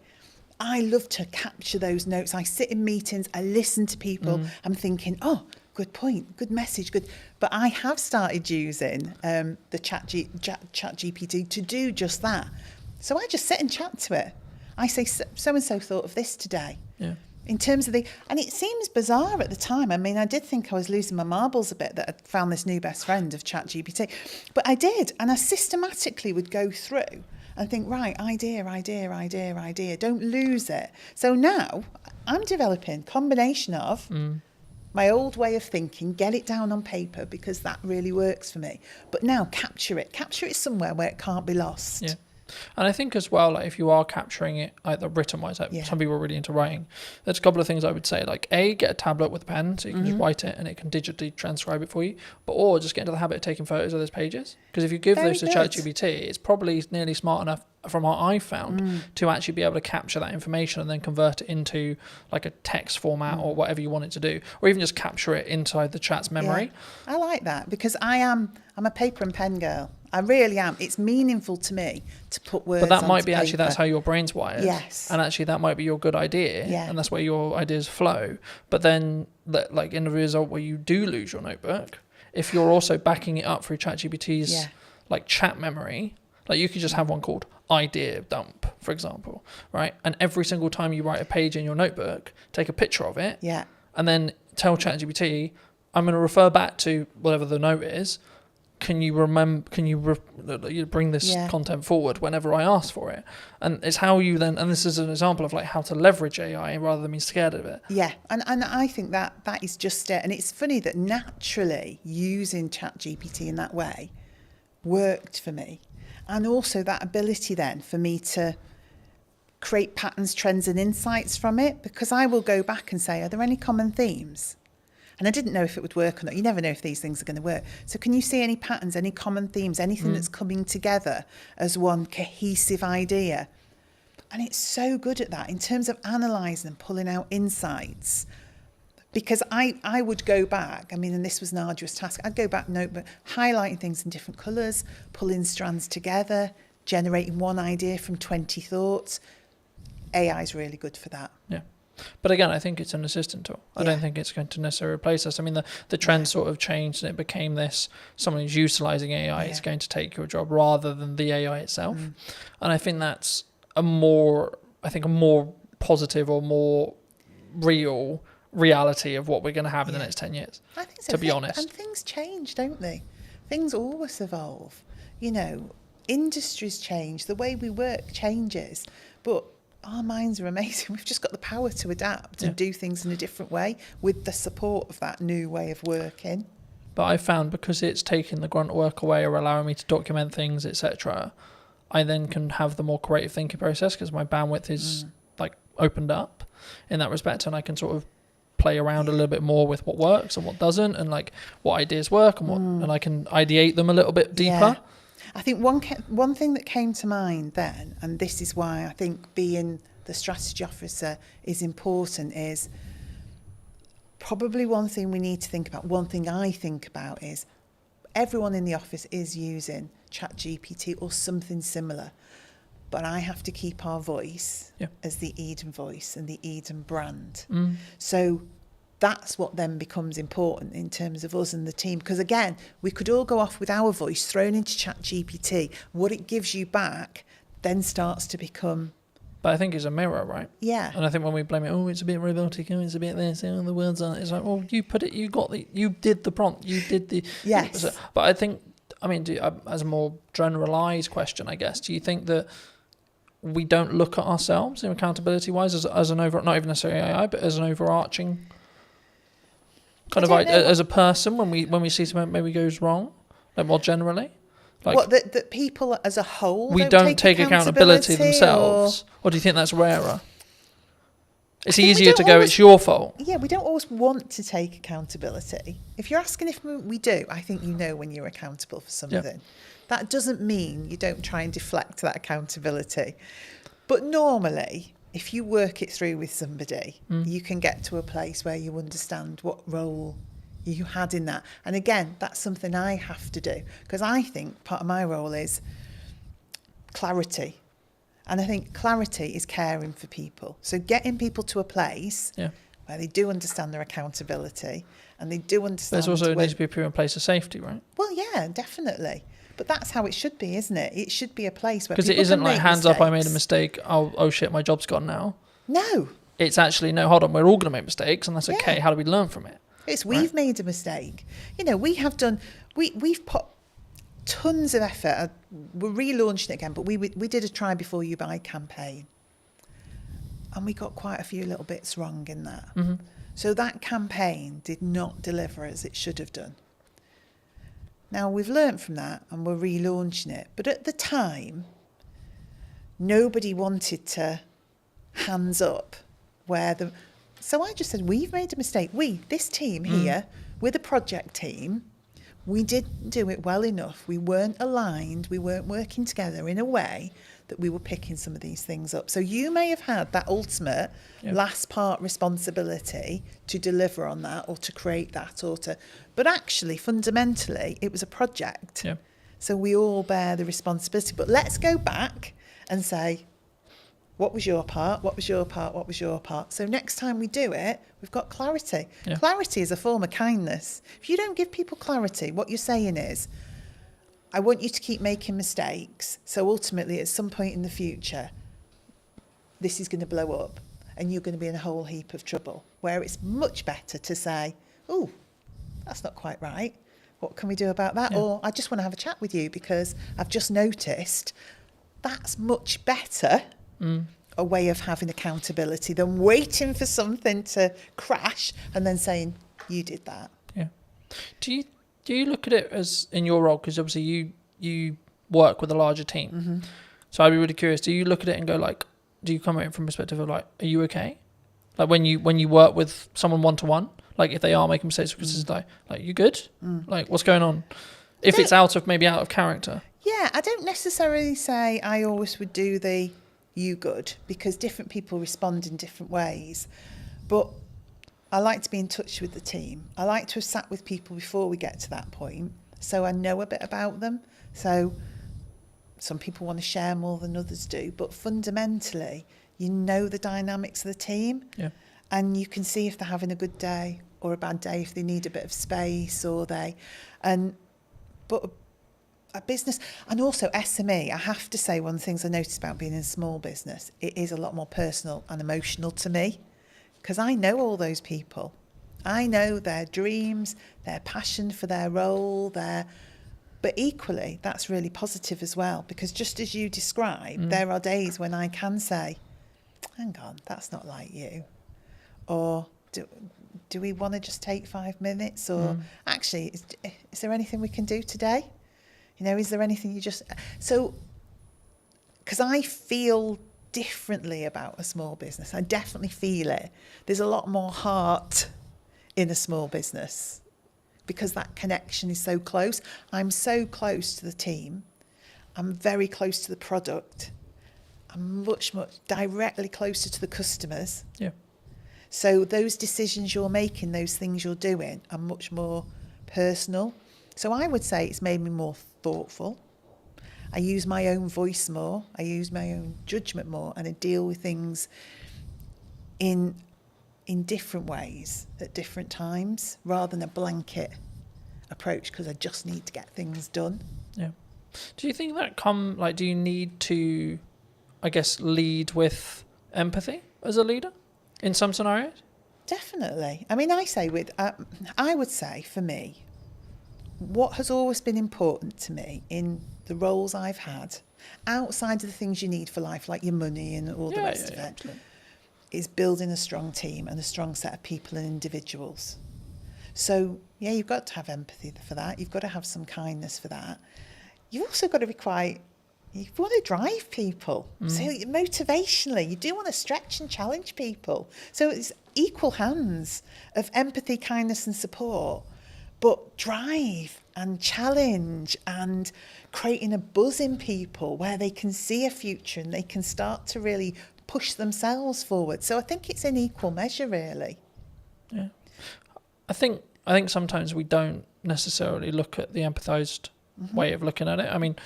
I love to capture those notes. I sit in meetings, I listen to people. I'm thinking, oh, good point, good message, good. But I have started using the ChatGPT to do just that. So I just sit and chat to it. I say, so-and-so thought of this today. Yeah. In terms of and it seems bizarre at the time. I mean, I did think I was losing my marbles a bit that I'd found this new best friend of ChatGPT. But I did, and I systematically would go through and think, right, idea. Don't lose it. So now I'm developing a combination of my old way of thinking, get it down on paper because that really works for me. But now capture it somewhere where it can't be lost. Yeah. And I think as well, like if you are capturing it either written wise, like some people are really into writing, there's a couple of things I would say, like get a tablet with a pen so you can just write it and it can digitally transcribe it for you, or just get into the habit of taking photos of those pages, because if you give those to ChatGPT, it's probably nearly smart enough from what I've found to actually be able to capture that information and then convert it into like a text format or whatever you want it to do, or even just capture it inside the chat's memory. I like that, because I'm a paper and pen girl. I really am. It's meaningful to me to put words on. But that might be paper. actually that's how your brain's wired. Yes. And actually that might be your good idea. Yeah. And that's where your ideas flow. But then like in the result where you do lose your notebook, if you're also backing it up through ChatGPT's like chat memory, like you could just have one called idea dump, for example, right? And every single time you write a page in your notebook, take a picture of it. Yeah. And then tell ChatGPT, I'm going to refer back to whatever the note is. Can you bring this content forward whenever I ask for it? And it's how you then, and this is an example of like how to leverage AI rather than being scared of it. Yeah, and I think that is just it. And it's funny that naturally using ChatGPT in that way worked for me. And also that ability then for me to create patterns, trends and insights from it, because I will go back and say, are there any common themes? And I didn't know if it would work or not. You never know if these things are going to work. So can you see any patterns, any common themes, anything that's coming together as one cohesive idea? And it's so good at that in terms of analysing and pulling out insights. Because I would go back, I mean, and this was an arduous task, I'd go back notebook, highlighting things in different colours, pulling strands together, generating one idea from 20 thoughts. AI is really good for that. Yeah. But again, I think it's an assistant tool. I don't think it's going to necessarily replace us. I mean, the trend sort of changed and it became this, someone who's utilising AI is going to take your job rather than the AI itself. And I think that's a more positive or more real reality of what we're going to have in the next 10 years, I think so. to be honest. And things change, don't they? Things always evolve. You know, industries change, the way we work changes, but our minds are amazing. We've just got the power to adapt and do things in a different way with the support of that new way of working. But I found because it's taking the grunt work away or allowing me to document things, etc., I then can have the more creative thinking process because my bandwidth is like opened up in that respect, and I can sort of play around a little bit more with what works and what doesn't, and like what ideas work and what, and I can ideate them a little bit deeper. Yeah. I think one thing that came to mind then, and this is why I think being the strategy officer is important, is probably one thing we need to think about. One thing I think about is everyone in the office is using ChatGPT or something similar, but I have to keep our voice as the Eden voice and the Eden brand. So that's what then becomes important in terms of us and the team. Because again, we could all go off with our voice thrown into ChatGPT. What it gives you back then starts to become But I think it's a mirror, right? Yeah. And I think when we blame it, oh, it's a bit robotic, oh, it's a bit this, oh, the words aren't. It's like, well, you put it, you did the prompt, you did the. Yes. But I think, I mean, as a more generalised question, I guess, do you think that we don't look at ourselves in accountability-wise as an not even necessarily AI, but as an overarching kind of like as a person when we see something maybe goes wrong, like more generally? Like, what, that people as a whole we don't take accountability themselves, or do you think that's rarer? It's easier to go, it's your fault. Yeah, we don't always want to take accountability. If you're asking if we do, I think you know when you're accountable for something. Yeah. That doesn't mean you don't try and deflect that accountability. But normally, if you work it through with somebody, you can get to a place where you understand what role you had in that. And again, that's something I have to do, because I think part of my role is clarity. And I think clarity is caring for people. So getting people to a place where they do understand their accountability and they do understand. There's also needs to be a proven place of safety, right? Well, yeah, definitely. But that's how it should be, isn't it? It should be a place where because it isn't like hands up, I made a mistake. Oh shit, my job's gone now. No. It's actually no. Hold on, we're all going to make mistakes, and that's okay. How do we learn from it? It's we've made a mistake. You know, we have done. We've put tons of effort. We're relaunching it again, but we did a try before you buy campaign, and we got quite a few little bits wrong in that. Mm-hmm. So that campaign did not deliver as it should have done. Now we've learnt from that and we're relaunching it, but at the time, nobody wanted to hands up where the. So I just said, we've made a mistake. This team here, we're the project team. We didn't do it well enough. We weren't aligned. We weren't working together in a way that we were picking some of these things up. So you may have had that ultimate last part responsibility to deliver on that or to create that but actually fundamentally it was a project. Yeah. So we all bear the responsibility. But let's go back and say, what was your part? What was your part? What was your part? So next time we do it, we've got clarity. Yeah. Clarity is a form of kindness. If you don't give people clarity, what you're saying is, I want you to keep making mistakes. So ultimately, at some point in the future, this is going to blow up and you're going to be in a whole heap of trouble. Where it's much better to say, oh, that's not quite right. What can we do about that? Yeah. Or I just want to have a chat with you because I've just noticed. That's much better. A way of having accountability than waiting for something to crash and then saying you did that. Yeah. Do you look at it as in your role, because obviously you work with a larger team, mm-hmm. So I'd be really curious, do you look at it and go like, do you come at it from a perspective of like, are you okay? Like when you work with someone one-to-one, like if they are making mistakes, because it's like you good? Like what's going on? If it's out of character. Yeah, I don't necessarily say I always would do the you good, because different people respond in different ways. But I like to be in touch with the team. I like to have sat with people before we get to that point, so I know a bit about them. So some people want to share more than others do, but fundamentally, you know the dynamics of the team, and you can see if they're having a good day or a bad day, if they need a bit of space but a business, and also SME, I have to say one of the things I noticed about being in a small business, it is a lot more personal and emotional to me, because I know all those people. I know their dreams, their passion for their role, but equally, that's really positive as well, because just as you described, there are days when I can say, hang on, that's not like you. Or do we want to just take 5 minutes? Or actually, is there anything we can do today? You know, is there anything you just... So, because I feel differently about a small business. I definitely feel it. There's a lot more heart in a small business because that connection is so close. I'm so close to the team. I'm very close to the product. I'm much, much directly closer to the customers. Yeah. So those decisions you're making, those things you're doing are much more personal. So I would say it's made me more thoughtful. I use my own voice more. I use my own judgment more, and I deal with things in different ways at different times, rather than a blanket approach because I just need to get things done. Yeah. Do you think that do you need to I guess, lead with empathy as a leader in some scenarios? Definitely. I mean, I would say for me, what has always been important to me in the roles I've had, outside of the things you need for life, like your money and all the rest of it, Absolutely. is building a strong team and a strong set of people and individuals. So, yeah, you've got to have empathy for that. You've got to have some kindness for that. You've also got to be you want to drive people. So motivationally, you do want to stretch and challenge people. So it's equal hands of empathy, kindness and support, but drive and challenge and creating a buzz in people where they can see a future and they can start to really push themselves forward. So I think it's in equal measure, really. Yeah. I think sometimes we don't necessarily look at the empathized way of looking at it. I mean,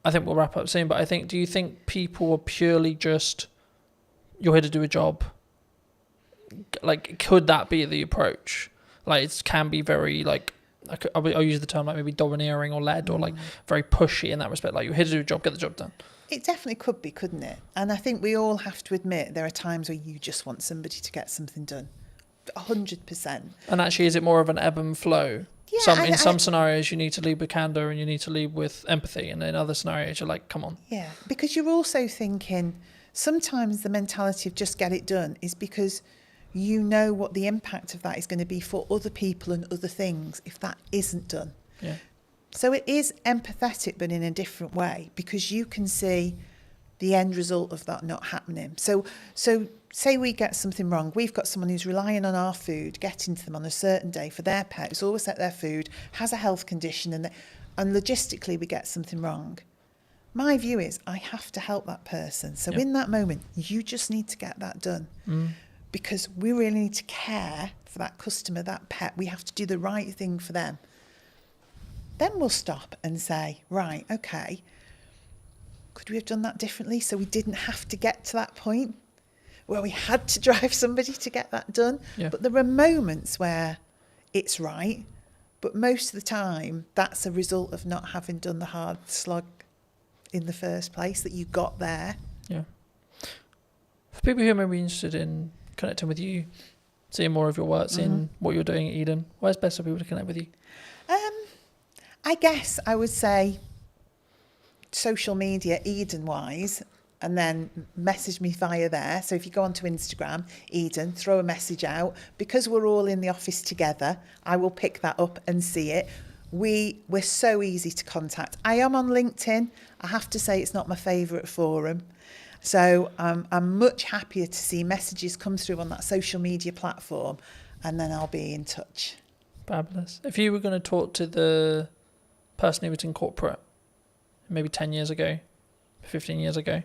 I think we'll wrap up soon, but do you think people are purely just, you're here to do a job? Like, could that be the approach? Like, it can be very, like, I'll use the term like maybe domineering or led or like very pushy in that respect. Like, you're here to do a job, get the job done. It definitely could be, couldn't it? And I think we all have to admit there are times where you just want somebody to get something done. 100%. And actually, is it more of an ebb and flow? Yeah, in some scenarios, you need to lead with candor and you need to lead with empathy. And in other scenarios, you're like, come on. Yeah, because you're also thinking sometimes the mentality of just get it done is because you know what the impact of that is going to be for other people and other things if that isn't done. Yeah. So it is empathetic, but in a different way, because you can see the end result of that not happening. So say we get something wrong. We've got someone who's relying on our food, getting to them on a certain day for their pet, who's always at their food, has a health condition, and logistically we get something wrong. My view is I have to help that person. So in that moment, you just need to get that done. Because we really need to care for that customer, that pet. We have to do the right thing for them. Then we'll stop and say, right, okay, could we have done that differently so we didn't have to get to that point where we had to drive somebody to get that done? Yeah. But there are moments where it's right, but most of the time that's a result of not having done the hard slog in the first place, that you got there. Yeah. For people who may be interested in connecting with you, seeing more of your work, seeing what you're doing at Eden, where's best for people to connect with you? I guess I would say social media, Eden-wise, and then message me via there. So if you go onto Instagram, Eden, throw a message out. Because we're all in the office together, I will pick that up and see it. We're so easy to contact. I am on LinkedIn. I have to say it's not my favourite forum. So I'm much happier to see messages come through on that social media platform, and then I'll be in touch. Fabulous. If you were going to talk to the person who was in corporate maybe 10 years ago, 15 years ago,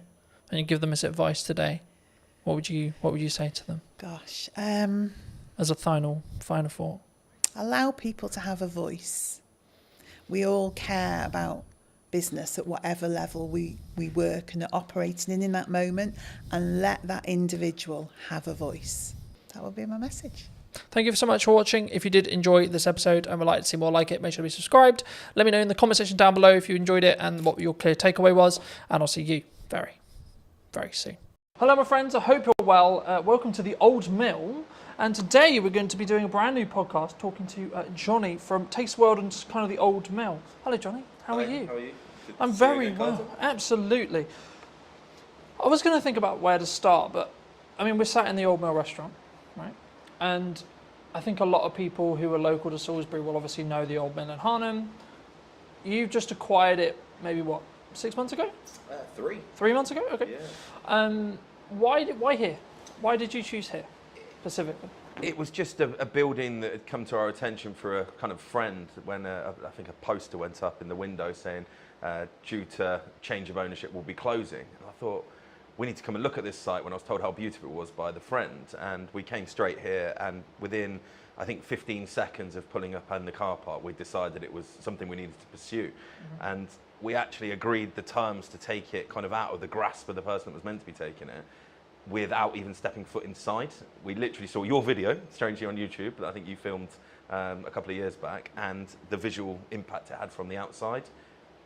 and you give them this advice today, what would you say to them? Gosh. As a final thought. Allow people to have a voice. We all care about business at whatever level we work and are operating in that moment, and let that individual have a voice. That would be my message. Thank you so much for watching. If you did enjoy this episode and would like to see more like it, make sure to be subscribed. Let me know in the comment section down below if you enjoyed it and what your clear takeaway was. And I'll see you very, very soon. Hello, my friends. I hope you're well. Welcome to the Old Mill. And today we're going to be doing a brand new podcast talking to Johnny from Taste World and just kind of the Old Mill. Hello, Johnny. How are you? How are you? I'm very well. Absolutely. I was going to think about where to start, but I mean, we're sat in the Old Mill restaurant, right? And I think a lot of people who are local to Salisbury will obviously know the Old Mill in Harnham. You've just acquired it maybe, 6 months ago? 3. 3 months ago? Okay. Yeah. Why here? Why did you choose here specifically? It was just a building that had come to our attention for a kind of friend when I think a poster went up in the window saying, due to change of ownership, we'll be closing. And I thought, we need to come and look at this site when I was told how beautiful it was by the friend. And we came straight here, and within, I think, 15 seconds of pulling up in the car park, we decided it was something we needed to pursue. And we actually agreed the terms to take it kind of out of the grasp of the person that was meant to be taking it without even stepping foot inside. We literally saw your video, strangely on YouTube, that I think you filmed a couple of years back, and the visual impact it had from the outside.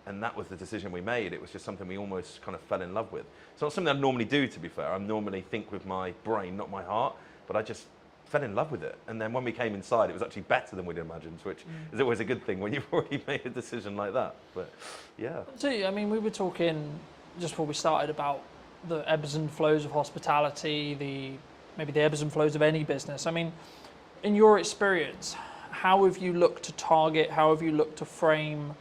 And that was the decision we made. It was just something we almost kind of fell in love with. It's not something I normally do, to be fair. I normally think with my brain, not my heart, but I just fell in love with it. And then when we came inside, it was actually better than we'd imagined, which is always a good thing when you've already made a decision like that. But yeah. So, I mean, we were talking just before we started about the ebbs and flows of hospitality, maybe the ebbs and flows of any business. I mean, in your experience, how have you looked to target, how have you looked to frame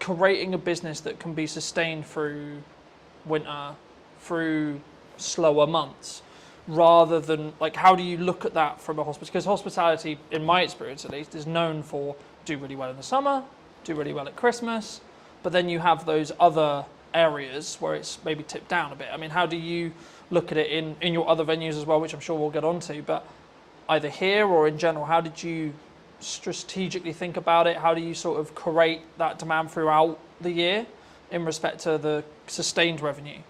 creating a business that can be sustained through winter, through slower months, rather than, like, how do you look at that from a hospital? Because hospitality, in my experience at least, is known for do really well in the summer, do really well at Christmas, but then you have those other areas where it's maybe tipped down a bit. I mean, how do you look at it in your other venues as well, which I'm sure we'll get onto, but either here or in general, how did you strategically think about it? How do you sort of create that demand throughout the year in respect to the sustained revenue?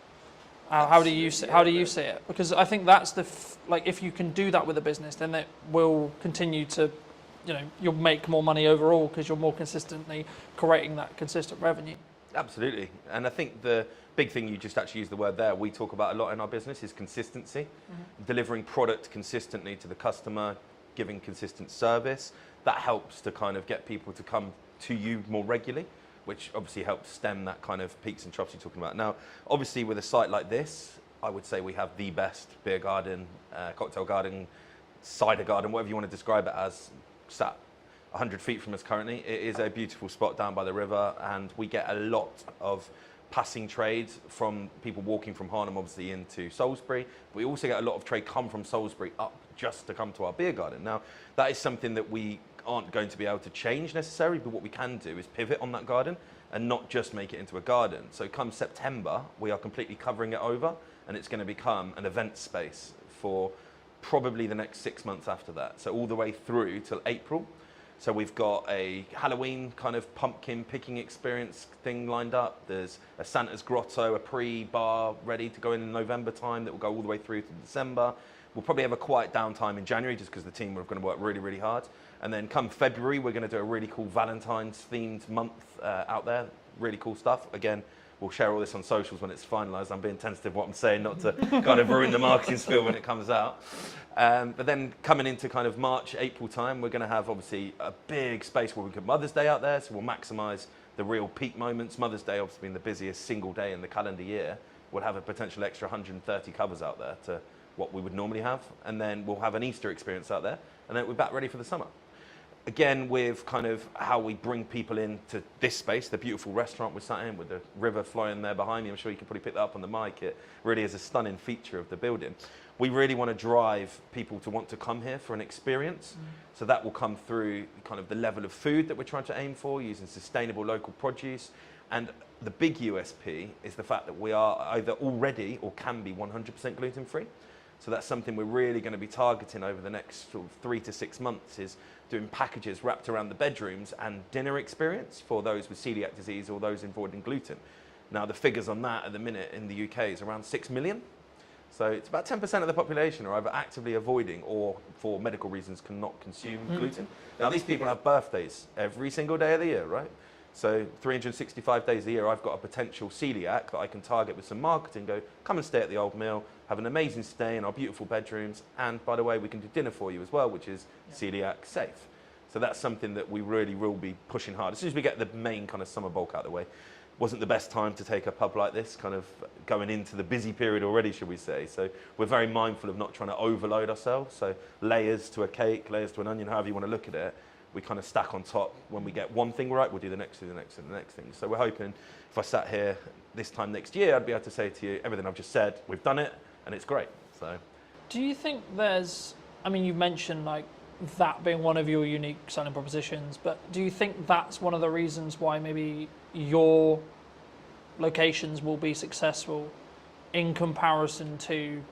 How do you see it? Because I think that's like, if you can do that with a business, then it will continue to, you'll make more money overall because you're more consistently creating that consistent revenue. Absolutely. And I think the big thing, you just actually used the word there, we talk about a lot in our business, is consistency. Delivering product consistently to the customer, giving consistent service. That helps to kind of get people to come to you more regularly, which obviously helps stem that kind of peaks and troughs you're talking about. Now, obviously with a site like this, I would say we have the best beer garden, cocktail garden, cider garden, whatever you want to describe it as, sat 100 feet from us currently. It is a beautiful spot down by the river, and we get a lot of passing trade from people walking from Harnham obviously into Salisbury. We also get a lot of trade come from Salisbury up just to come to our beer garden. Now, that is something that we aren't going to be able to change necessarily, but what we can do is pivot on that garden and not just make it into a garden. So come September, we are completely covering it over, and it's going to become an event space for probably the next 6 months after that. So all the way through till April. So we've got a Halloween kind of pumpkin picking experience thing lined up. There's a Santa's Grotto, a pre-bar ready to go in November time that will go all the way through to December. We'll probably have a quiet downtime in January just because the team are going to work really, really hard. And then come February, we're going to do a really cool Valentine's themed month out there. Really cool stuff. Again, we'll share all this on socials when it's finalised. I'm being tentative what I'm saying, not to kind of ruin the marketing spiel when it comes out. But then coming into kind of March, April time, we're going to have obviously a big space where we could Mother's Day out there. So we'll maximise the real peak moments. Mother's Day obviously being the busiest single day in the calendar year. We'll have a potential extra 130 covers out there to what we would normally have. And then we'll have an Easter experience out there. And then we're back ready for the summer. Again, with kind of how we bring people into this space, the beautiful restaurant we're sat in with the river flowing there behind me. I'm sure you can probably pick that up on the mic. It really is a stunning feature of the building. We really want to drive people to want to come here for an experience. So that will come through kind of the level of food that we're trying to aim for, using sustainable local produce. And the big USP is the fact that we are either already or can be 100% gluten-free. So that's something we're really going to be targeting over the next sort of 3 to 6 months, is doing packages wrapped around the bedrooms and dinner experience for those with celiac disease or those avoiding gluten. Now, the figures on that at the minute in the UK is around 6 million. So it's about 10% of the population are either actively avoiding or for medical reasons cannot consume gluten. Now, these people have birthdays every single day of the year, right? So 365 days a year, I've got a potential celiac that I can target with some marketing, go, come and stay at the Old Mill, have an amazing stay in our beautiful bedrooms, and by the way, we can do dinner for you as well, which is celiac safe. So that's something that we really will be pushing hard. As soon as we get the main kind of summer bulk out of the way, wasn't the best time to take a pub like this, kind of going into the busy period already, should we say. So we're very mindful of not trying to overload ourselves. So layers to a cake, layers to an onion, however you want to look at it, we kind of stack on top. When we get one thing right, we'll do the next thing, the next thing, the next thing. So we're hoping if I sat here this time next year, I'd be able to say to you, everything I've just said, we've done it, and it's great. So, do you think there's, I mean, you've mentioned like that being one of your unique selling propositions, but do you think that's one of the reasons why maybe your locations will be successful in comparison to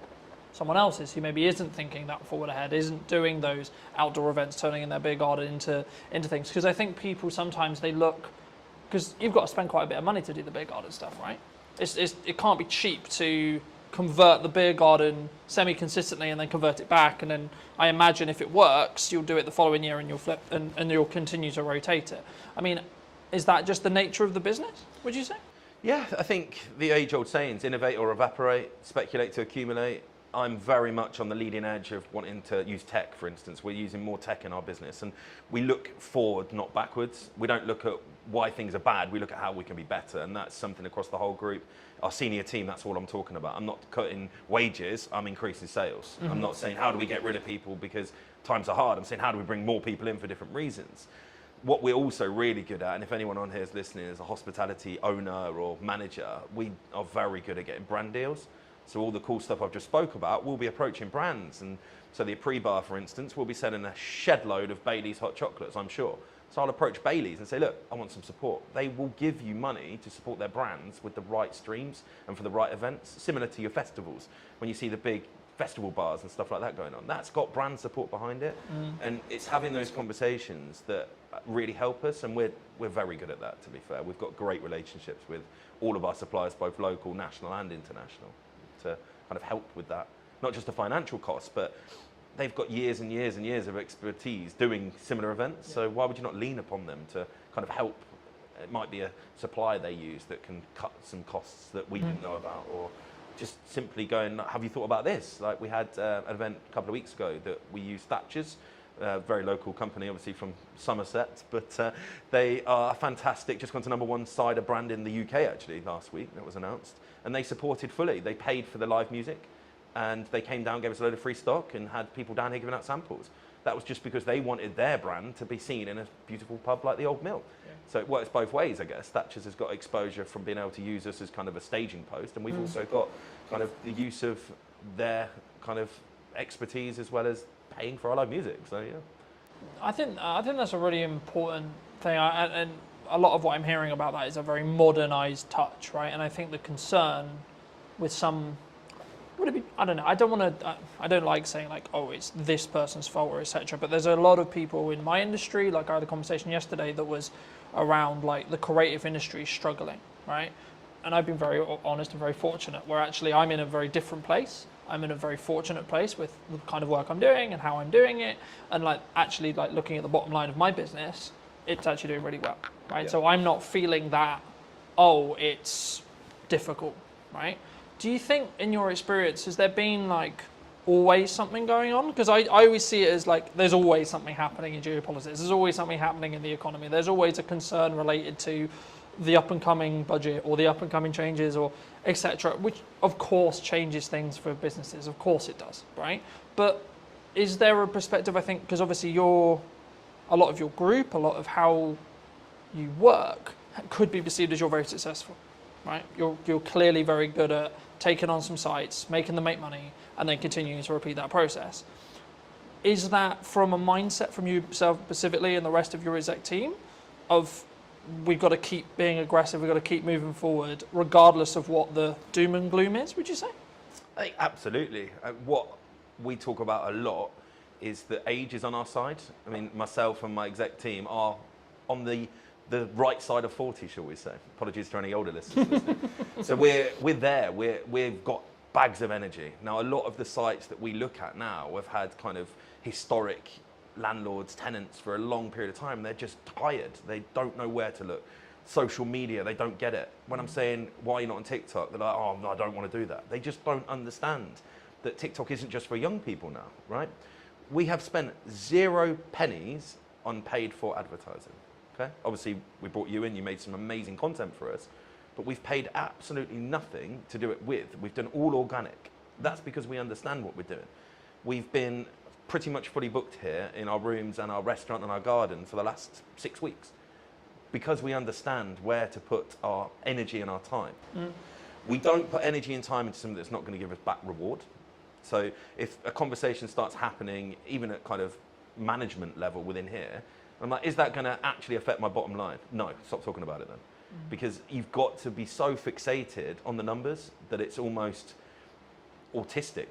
someone else's who maybe isn't thinking that forward ahead, isn't doing those outdoor events, turning in their beer garden into things? Because I think people sometimes they look, because you've got to spend quite a bit of money to do the beer garden stuff, right? It can't be cheap to convert the beer garden semi-consistently and then convert it back, and then I imagine if it works, you'll do it the following year and you'll flip and you'll continue to rotate it. I mean, Is that just the nature of the business, would you say? Yeah, I think the age-old sayings, innovate or evaporate, speculate to accumulate. I'm very much on the leading edge of wanting to use tech, for instance. We're using more tech in our business, and we look forward, not backwards. We don't look at why things are bad, we look at how we can be better, and that's something across the whole group. Our senior team, that's all I'm talking about. I'm not cutting wages, I'm increasing sales. I'm not saying how do we get rid of people because times are hard. I'm saying how do we bring more people in for different reasons. What we're also really good at, and if anyone on here is listening is a hospitality owner or manager, we are very good at getting brand deals. So all the cool stuff I've just spoke about, we'll be approaching brands. And so the pre-bar, for instance, will be selling a shed load of Bailey's hot chocolates, I'm sure. So I'll approach Bailey's and say, look, I want some support. They will give you money to support their brands with the right streams and for the right events, similar to your festivals. When you see the big festival bars and stuff like that going on, that's got brand support behind it. And it's having those conversations that really help us, and we're very good at that, to be fair. We've got great relationships with all of our suppliers, both local, national and international, to kind of help with that. Not just the financial costs, but they've got years and years and years of expertise doing similar events, so why would you not lean upon them to kind of help? It might be a supplier they use that can cut some costs that we didn't know about, or just simply going, have you thought about this? Like we had an event a couple of weeks ago that we used Thatcher's, very local company, obviously from Somerset, but they are fantastic, just gone to #1 cider brand in the UK actually last week, that was announced, and they supported fully. They paid for the live music, and they came down, gave us a load of free stock, and had people down here giving out samples. That was just because they wanted their brand to be seen in a beautiful pub like the Old Mill. Yeah. So it works both ways, I guess. Thatcher's has got exposure from being able to use us as kind of a staging post, and we've also got kind of the use of their kind of expertise as well as paying for our live music. So yeah, I think that's a really important thing, and a lot of what I'm hearing about that is a very modernized touch, right? And I think the concern with some, would it be, I don't know, I don't like saying like, oh, it's this person's fault or etc. But there's a lot of people in my industry, like I had a conversation yesterday that was around like the creative industry struggling, right? And I've been very honest and very fortunate where actually I'm in a very different place. I'm in a very fortunate place with the kind of work I'm doing and how I'm doing it. And like actually like looking at the bottom line of my business, it's actually doing really well, right? Yeah. So I'm not feeling that, oh, it's difficult, right? Do you think in your experience, has there been like always something going on? Because I always see it as like there's always something happening in geopolitics. There's always something happening in the economy. There's always a concern related to the up and coming budget or the up and coming changes or etc., which of course changes things for businesses. Of course it does, right? But is there a perspective, I think, because obviously a lot of your group, a lot of how you work could be perceived as you're very successful, right? You're clearly very good at taking on some sites, making them make money, and then continuing to repeat that process. Is that from a mindset from yourself specifically and the rest of your exec team of we've got to keep being aggressive, we've got to keep moving forward, regardless of what the doom and gloom is, would you say? I think absolutely. What we talk about a lot is that age is on our side. I mean, myself and my exec team are on the right side of 40, shall we say. Apologies to any older listeners listening. So we're there, we've got bags of energy. Now, a lot of the sites that we look at now have had kind of historic landlords, tenants for a long period of time. They're just tired. They don't know where to look. Social media, they don't get it. When I'm saying, why are you not on TikTok? They're like, oh, no, I don't want to do that. They just don't understand that TikTok isn't just for young people now, right? We have spent 0 pennies on paid for advertising, okay? Obviously, we brought you in, you made some amazing content for us, but we've paid absolutely nothing to do it with. We've done all organic. That's because we understand what we're doing. We've been pretty much fully booked here in our rooms and our restaurant and our garden for the last 6 weeks because we understand where to put our energy and our time. We don't put energy and time into something that's not going to give us back reward. So if a conversation starts happening, even at kind of management level within here, I'm like, is that going to actually affect my bottom line? No, stop talking about it then. Because you've got to be so fixated on the numbers that it's almost autistic.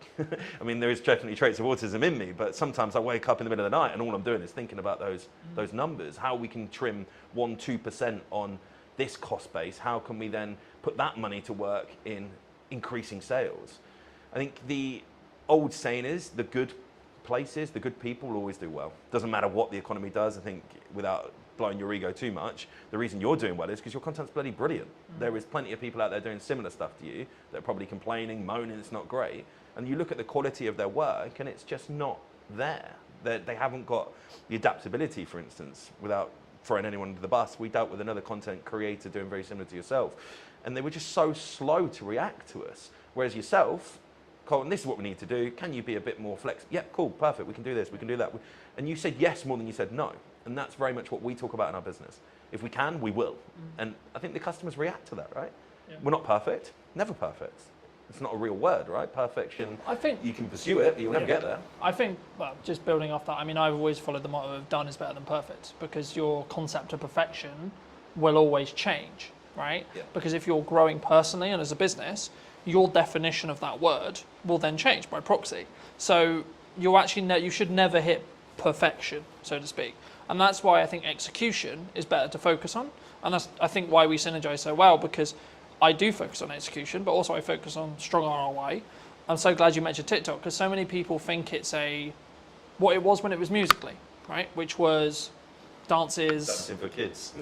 I mean, there is definitely traits of autism in me, but sometimes I wake up in the middle of the night and all I'm doing is thinking about those numbers, how we can trim 1-2% on this cost base, how can we then put that money to work in increasing sales. I think the old saying is the good places, the good people will always do well. Doesn't matter what the economy does. I think without blowing your ego too much. The reason you're doing well is because your content's bloody brilliant. There is plenty of people out there doing similar stuff to you that are probably complaining, moaning it's not great. And you look at the quality of their work and it's just not there. They haven't got the adaptability, for instance, without throwing anyone under the bus. We dealt with another content creator doing very similar to yourself. And they were just so slow to react to us. Whereas yourself, Colton, this is what we need to do. Can you be a bit more flexible? Yep, cool, perfect. We can do this, we can do that. And you said yes more than you said no. And that's very much what we talk about in our business. If we can, we will. And I think the customers react to that, right? Yeah. We're not perfect, never perfect. It's not a real word, right? Perfection. I think you can pursue it, but you'll never get there. I think, well, just building off that, I mean, I've always followed the motto of done is better than perfect, because your concept of perfection will always change, right? Yeah. Because if you're growing personally and as a business, your definition of that word will then change by proxy. So you should never hit perfection, so to speak. And that's why I think execution is better to focus on. And that's, I think, why we synergize so well, because I do focus on execution, but also I focus on strong ROI. I'm so glad you mentioned TikTok, because so many people think it's what it was when it was Musical.ly, right? Which was dances. Dancing for kids.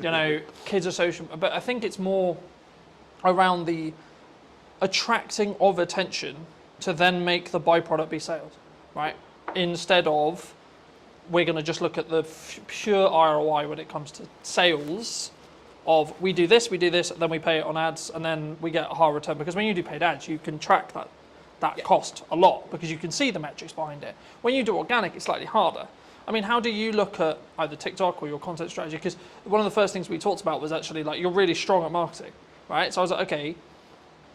Kids are social. But I think it's more around the attracting of attention to then make the byproduct be sales, right? Instead of we're going to just look at the pure ROI when it comes to sales of we do this, then we pay it on ads, and then we get a higher return. Because when you do paid ads, you can track that cost a lot because you can see the metrics behind it. When you do organic, it's slightly harder. I mean, how do you look at either TikTok or your content strategy? Because one of the first things we talked about was actually like, you're really strong at marketing, right? So I was like, okay,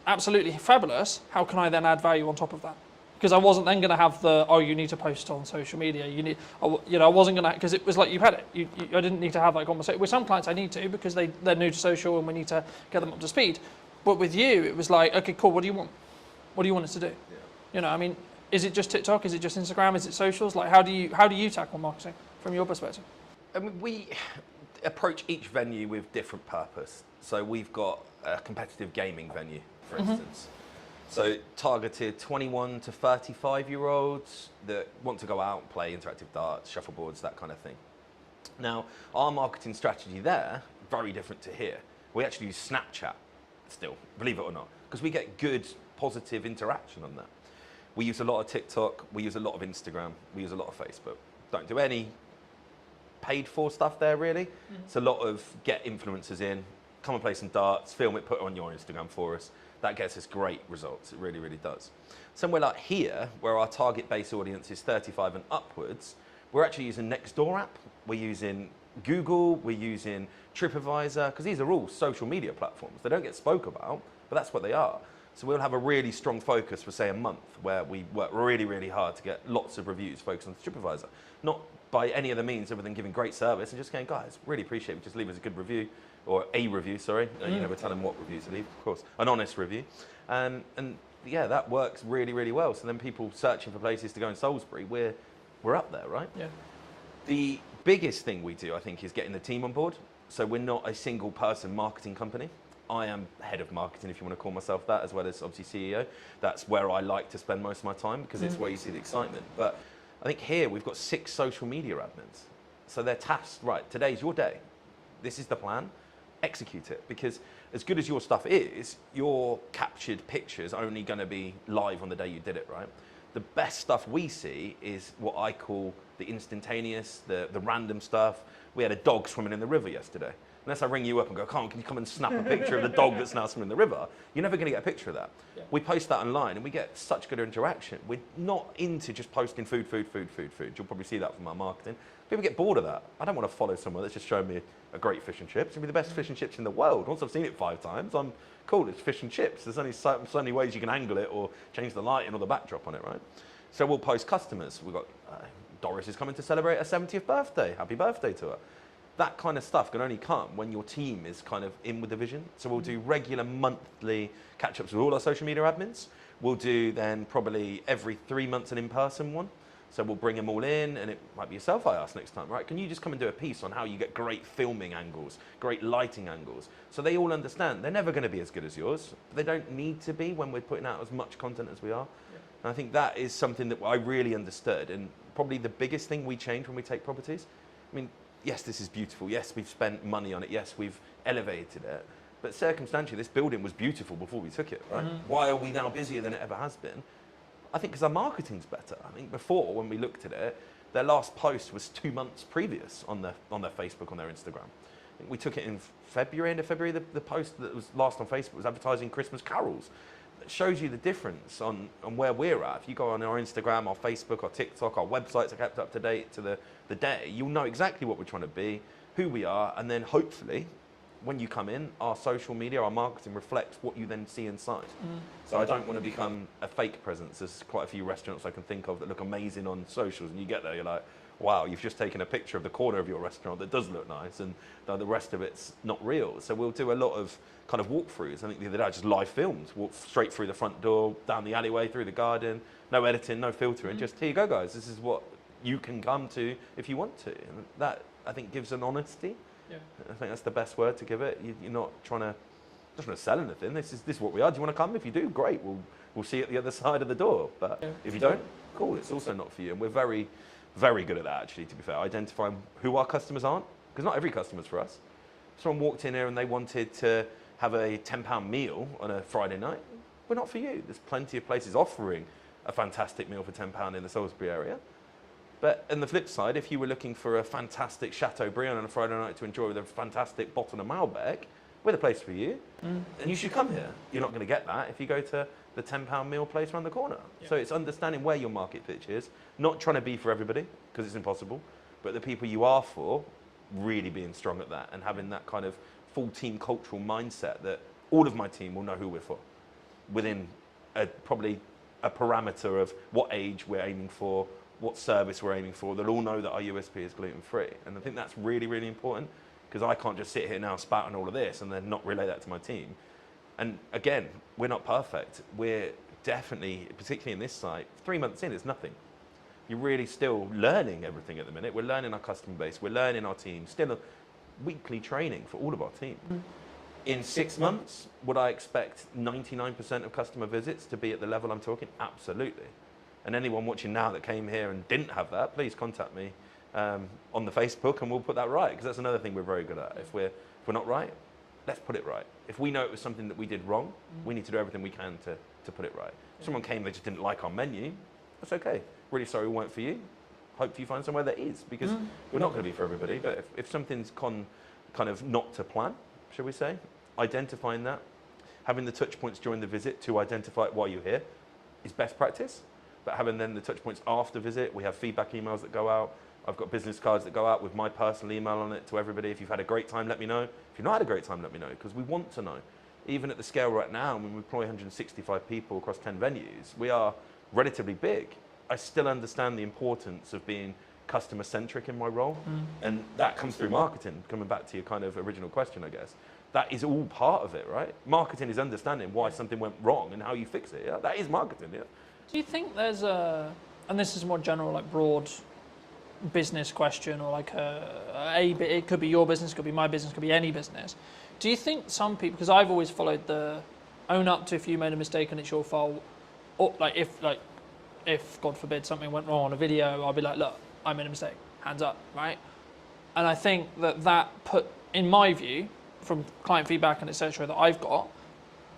absolutely fabulous. How can I then add value on top of that? Because I wasn't then going to have you need to post on social media. I wasn't going to, because it was like you had it. I didn't need to have that conversation. With some clients I need to, because they're new to social and we need to get them up to speed. But with you, it was like, okay, cool, what do you want? What do you want us to do? Yeah. I mean, is it just TikTok? Is it just Instagram? Is it socials? Like, how do you tackle marketing from your perspective? I mean, we approach each venue with different purpose. So we've got a competitive gaming venue, for instance. So targeted 21 to 35-year-olds that want to go out and play interactive darts, shuffleboards, that kind of thing. Now, our marketing strategy there, very different to here. We actually use Snapchat still, believe it or not, because we get good, positive interaction on that. We use a lot of TikTok, we use a lot of Instagram, we use a lot of Facebook. Don't do any paid for stuff there, really. It's a lot of get influencers in, come and play some darts, film it, put it on your Instagram for us. That gets us great results. It really, really does. Somewhere like here, where our target base audience is 35 and upwards, we're actually using Nextdoor app. We're using Google. We're using TripAdvisor, because these are all social media platforms. They don't get spoke about, but that's what they are. So we'll have a really strong focus for, say, a month, where we work really, really hard to get lots of reviews focused on TripAdvisor. Not by any other means other than giving great service and just going, guys, really appreciate it. Just leave us a good review. Or a review, sorry. We're telling them what review to leave, of course. An honest review. And yeah, that works really, really well. So then people searching for places to go in Salisbury, we're up there, right? Yeah. The biggest thing we do, I think, is getting the team on board. So we're not a single person marketing company. I am head of marketing, if you want to call myself that, as well as obviously CEO. That's where I like to spend most of my time, because it's where you see the excitement. But I think here we've got 6 social media admins. So they're tasked, right, today's your day. This is the plan. Execute it, because as good as your stuff is, your captured pictures are only going to be live on the day you did it, right? The best stuff we see is what I call the instantaneous, the random stuff. We had a dog swimming in the river yesterday. Unless I ring you up and go, can you come and snap a picture of the dog that's now swimming in the river? You're never going to get a picture of that. Yeah. We post that online and we get such good interaction. We're not into just posting food. You'll probably see that from our marketing. People get bored of that. I don't want to follow someone that's just showing me a great fish and chips. It's going to be the best fish and chips in the world. Once I've seen it 5 times, I'm cool, it's fish and chips. There's only so many ways you can angle it or change the lighting or the backdrop on it, right? So we'll post customers. We've got Doris is coming to celebrate her 70th birthday. Happy birthday to her. That kind of stuff can only come when your team is kind of in with the vision. So we'll do regular monthly catch-ups with all our social media admins. We'll do then probably every 3 months an in-person one. So we'll bring them all in, and it might be yourself I ask next time, right? Can you just come and do a piece on how you get great filming angles, great lighting angles? So they all understand they're never going to be as good as yours. But they don't need to be when we're putting out as much content as we are. Yeah. And I think that is something that I really understood, and probably the biggest thing we change when we take properties. I mean, yes, this is beautiful. Yes, we've spent money on it. Yes, we've elevated it. But circumstantially, this building was beautiful before we took it, right? Why are we now busier than it ever has been? I think because our marketing's better. I think before, when we looked at it, their last post was 2 months previous on their Facebook, on their Instagram. I think we took it in February, end of February. The post that was last on Facebook was advertising Christmas carols. It shows you the difference on where we're at. If you go on our Instagram, our Facebook, our TikTok, our websites are kept up to date to the day, you'll know exactly what we're trying to be, who we are, and then hopefully, when you come in, our social media, our marketing reflects what you then see inside. So I don't want to become a fake presence. There's quite a few restaurants I can think of that look amazing on socials, and you get there, you're like, wow, you've just taken a picture of the corner of your restaurant that does look nice, and the rest of it's not real. So we'll do a lot of kind of walkthroughs. I think the other day I just live filmed, walk straight through the front door, down the alleyway, through the garden, no editing, no filtering, just here you go, guys. This is what you can come to if you want to. And that, I think, gives an honesty. Yeah. I think that's the best word to give it. You're not trying to sell anything. This is what we are. Do you want to come? If you do, great. We'll see you at the other side of the door. But if you don't, cool. It's also not for you. And we're very, very good at that, actually, to be fair. Identifying who our customers aren't, because not every customer's for us. If someone walked in here and they wanted to have a £10 meal on a Friday night, we're not for you. There's plenty of places offering a fantastic meal for £10 in the Salisbury area. But on the flip side, if you were looking for a fantastic Chateaubriand on a Friday night to enjoy with a fantastic bottle of Malbec, we're the place for you. And you should come here. You're not going to get that if you go to the £10 meal place around the corner. Yeah. So it's understanding where your market pitch is, not trying to be for everybody, because it's impossible, but the people you are for, really being strong at that and having that kind of full team cultural mindset that all of my team will know who we're for within probably a parameter of what age we're aiming for, what service we're aiming for. They'll all know that our USP is gluten-free. And I think that's really, really important, because I can't just sit here now spouting all of this and then not relay that to my team. And again, we're not perfect. We're definitely, particularly in this site, 3 months in, it's nothing. You're really still learning everything at the minute. We're learning our customer base. We're learning our team. Still a weekly training for all of our team. In 6 months, would I expect 99% of customer visits to be at the level I'm talking? Absolutely. And anyone watching now that came here and didn't have that, please contact me on the Facebook, and we'll put that right, because that's another thing we're very good at. If we're not right, let's put it right. If we know it was something that we did wrong, we need to do everything we can to put it right. If someone came, they just didn't like our menu, that's okay. Really sorry we weren't for you. Hope you find somewhere that is, because we're not going to be for everybody. But if something's kind of not to plan, shall we say, identifying that, having the touch points during the visit to identify why you're here is best practice. But having then the touch points after visit, we have feedback emails that go out. I've got business cards that go out with my personal email on it to everybody. If you've had a great time, let me know. If you've not had a great time, let me know, because we want to know. Even at the scale right now, when we employ 165 people across 10 venues, we are relatively big. I still understand the importance of being customer-centric in my role. And that comes through marketing, coming back to your kind of original question, I guess. That is all part of it, right? Marketing is understanding why something went wrong and how you fix it. Yeah? That is marketing, yeah. Do you think there's and this is a more general, like broad business question, or like it could be your business, could be my business, could be any business. Do you think some people, because I've always followed the own up to if you made a mistake and it's your fault, or if God forbid something went wrong on a video, I'll be like, look, I made a mistake, hands up, right? And I think that put, in my view, from client feedback and etc. that I've got,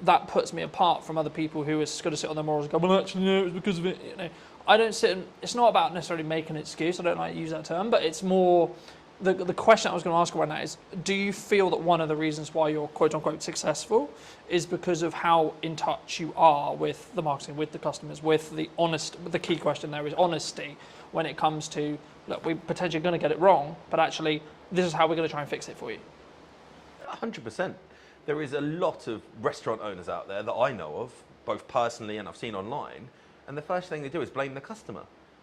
that puts me apart from other people who are going to sit on their morals and go, well, actually, no, it was because of it. You know, I don't sit. It's not about necessarily making an excuse. I don't like to use that term, but it's more the question I was going to ask right now is: do you feel that one of the reasons why you're quote unquote successful is because of how in touch you are with the marketing, with the customers, with the honest? The key question there is honesty when it comes to, look, we're potentially going to get it wrong, but actually, this is how we're going to try and fix it for you. 100%. There is a lot of restaurant owners out there that I know of, both personally and I've seen online, and the first thing they do is blame the customer.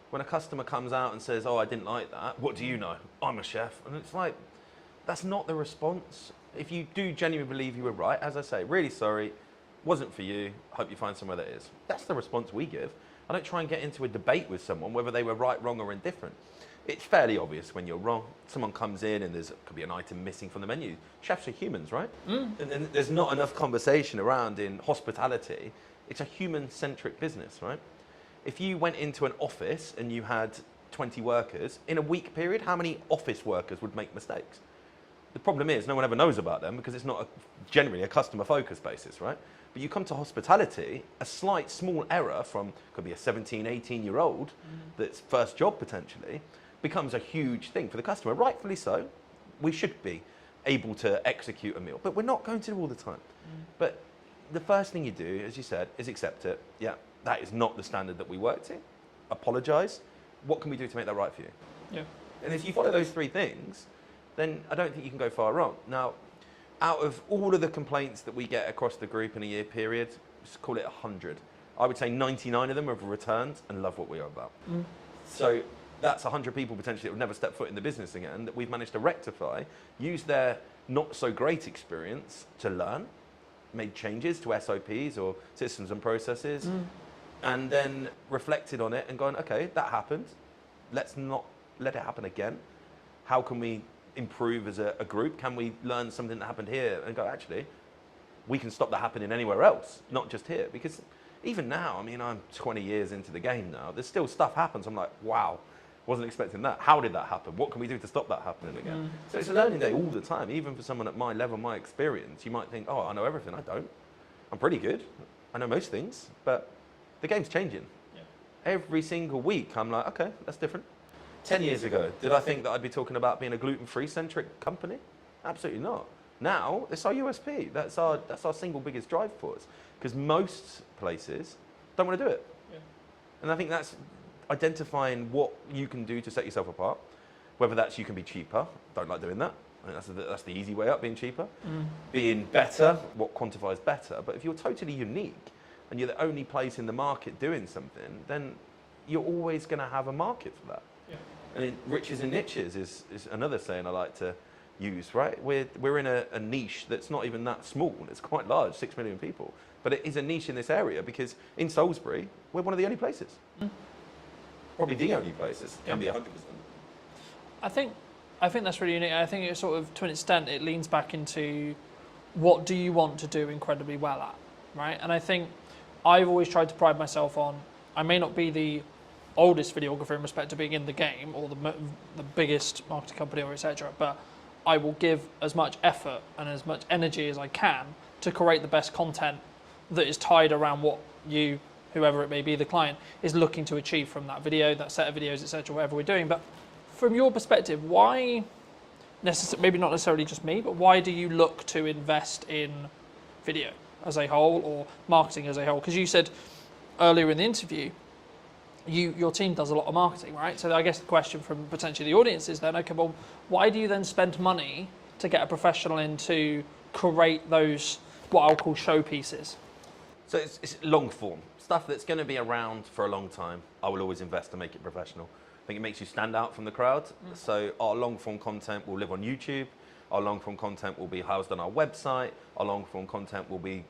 When a customer comes out and says, oh, I didn't like that, what do you know? I'm a chef. And it's like, that's not the response. If you do genuinely believe you were right, as I say, really sorry, wasn't for you, hope you find somewhere that is. That's the response we give. I don't try and get into a debate with someone whether they were right, wrong, or indifferent. It's fairly obvious when you're wrong. Someone comes in and could be an item missing from the menu. Chefs are humans, right? And there's not enough conversation around in hospitality. It's a human-centric business, right? If you went into an office and you had 20 workers, in a week period, how many office workers would make mistakes? The problem is no one ever knows about them because it's not generally a customer focused basis, right? But you come to hospitality, a slight small error from, could be a 17, 18-year-old that's first job potentially, becomes a huge thing for the customer. Rightfully so. We should be able to execute a meal, but we're not going to all the time. But the first thing you do, as you said, is accept it. Yeah, that is not the standard that we work to. Apologise. What can we do to make that right for you? Yeah. And if you follow those three things, then I don't think you can go far wrong. Now, out of all of the complaints that we get across the group in a year period, just call it 100. I would say 99 of them have returned and love what we are about. So that's 100 people potentially that would never step foot in the business again that we've managed to rectify, use their not so great experience to learn, made changes to SOPs or systems and processes, and then reflected on it and gone, okay, that happened. Let's not let it happen again. How can we improve as a group? Can we learn something that happened here and go, actually, we can stop that happening anywhere else, not just here? Because even now, I mean, I'm 20 years into the game now, there's still stuff happens. I'm like, wow, wasn't expecting that. How did that happen? What can we do to stop that happening again? So it's a learning day all the time. Even for someone at my level, my experience, you might think, oh, I know everything. I don't. I'm pretty good. I know most things, but the game's changing. Every single week, I'm like, okay, that's different. 10 years ago, did I think that I'd be talking about being a gluten-free centric company? Absolutely not. Now, it's our USP. That's our single biggest drive for us. Because most places don't want to do it. And I think that's identifying what you can do to set yourself apart. Whether that's you can be cheaper. Don't like doing that. I think that's the easy way up, being cheaper. Being better, what quantifies better. But if you're totally unique and you're the only place in the market doing something, then you're always going to have a market for that. And in riches and niches is another saying I like to use, right? We're in a niche that's not even that small. It's quite large, 6 million people. But it is a niche in this area because in Salisbury, we're one of the only places. Probably the only places. Can be 100%. I think that's really unique. I think it's sort of, to an extent, it leans back into what do you want to do incredibly well at, right? And I think I've always tried to pride myself on, I may not be the oldest videographer in respect to being in the game or the biggest marketing company or etc., but I will give as much effort and as much energy as I can to create the best content that is tied around what you, whoever it may be, the client, is looking to achieve from that video, that set of videos, etc., whatever we're doing. But from your perspective, why, maybe not necessarily just me, but why do you look to invest in video as a whole or marketing as a whole? Because you said earlier in the interview, your team does a lot of marketing, right? So I guess the question from potentially the audience is then, okay, well, why do you then spend money to get a professional in to create those, what I'll call showpieces? So it's long form. Stuff that's going to be around for a long time, I will always invest to make it professional. I think it makes you stand out from the crowd. So our long form content will live on YouTube. Our long form content will be housed on our website. Our long form content will be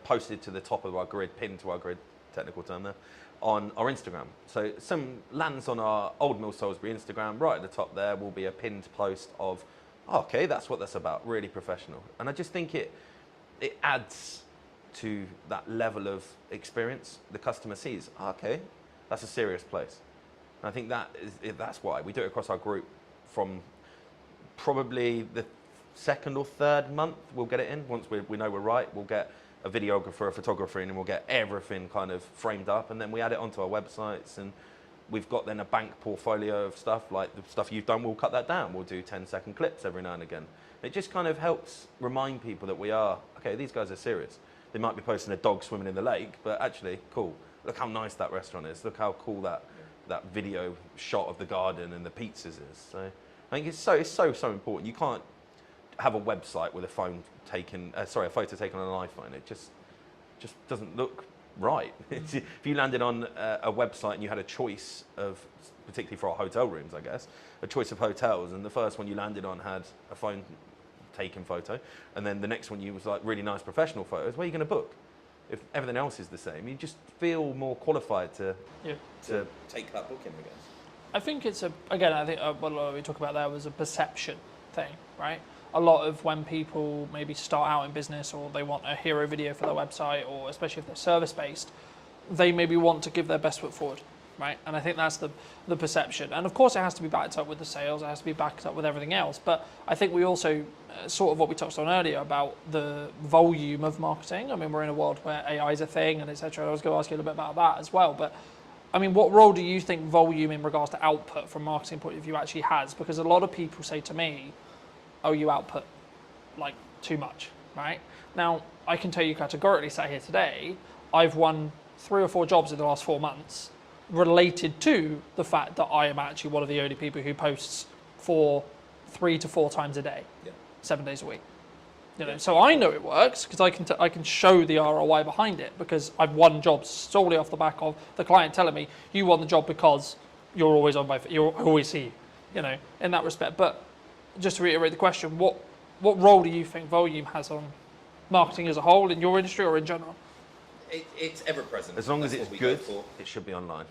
posted to the top of our grid, pinned to our grid, technical term there, on our Instagram. So some lands on our Old Mill Salisbury Instagram. Right at the top there will be a pinned post of, oh, okay, that's what that's about, really professional. And I just think it adds to that level of experience. The customer sees, oh, okay, that's a serious place. And I think that's why we do it across our group. From probably the second or third month, we'll get it in. Once we know we're right, we'll get a videographer, a photographer in, and we'll get everything kind of framed up, and then we add it onto our websites, and we've got then a bank portfolio of stuff, like the stuff you've done, we'll cut that down. We'll do 10-second clips every now and again. It just kind of helps remind people that we are, okay, these guys are serious. They might be posting a dog swimming in the lake, but actually, cool. Look how nice that restaurant is. Look how cool that video shot of the garden and the pizzas is. So I think it's so important. You can't have a website with a photo taken on an iPhone. It just doesn't look right. If you landed on a website and you had a choice of, particularly for our hotel rooms, I guess, a choice of hotels, and the first one you landed on had a phone taken photo, and then the next one you was like really nice professional photos, where are you going to book? If everything else is the same, you just feel more qualified to take that booking, I guess. I think it's I think what we talk about there was a perception thing, right? A lot of when people maybe start out in business or they want a hero video for their website, or especially if they're service-based, they maybe want to give their best foot forward. right? And I think that's the perception. And of course, it has to be backed up with the sales. It has to be backed up with everything else. But I think we also sort of what we touched on earlier about the volume of marketing. I mean, we're in a world where AI is a thing, and etc. I was going to ask you a little bit about that as well. But I mean, what role do you think volume in regards to output from a marketing point of view actually has? Because a lot of people say to me, "Oh, you output like too much," right? Now, I can tell you categorically, sat here today, I've won 3 or 4 jobs in the last 4 months related to the fact that I am actually one of the only people who posts for 3 to 4 times a day, 7 days a week. You know, so I know it works because I can show the ROI behind it because I've won jobs solely off the back of the client telling me you won the job because you're always on I always see you, you know, in that respect. But just to reiterate the question, what role do you think volume has on marketing as a whole in your industry or in general? It's ever present. As long as That's it's what we go good, for. it should be online.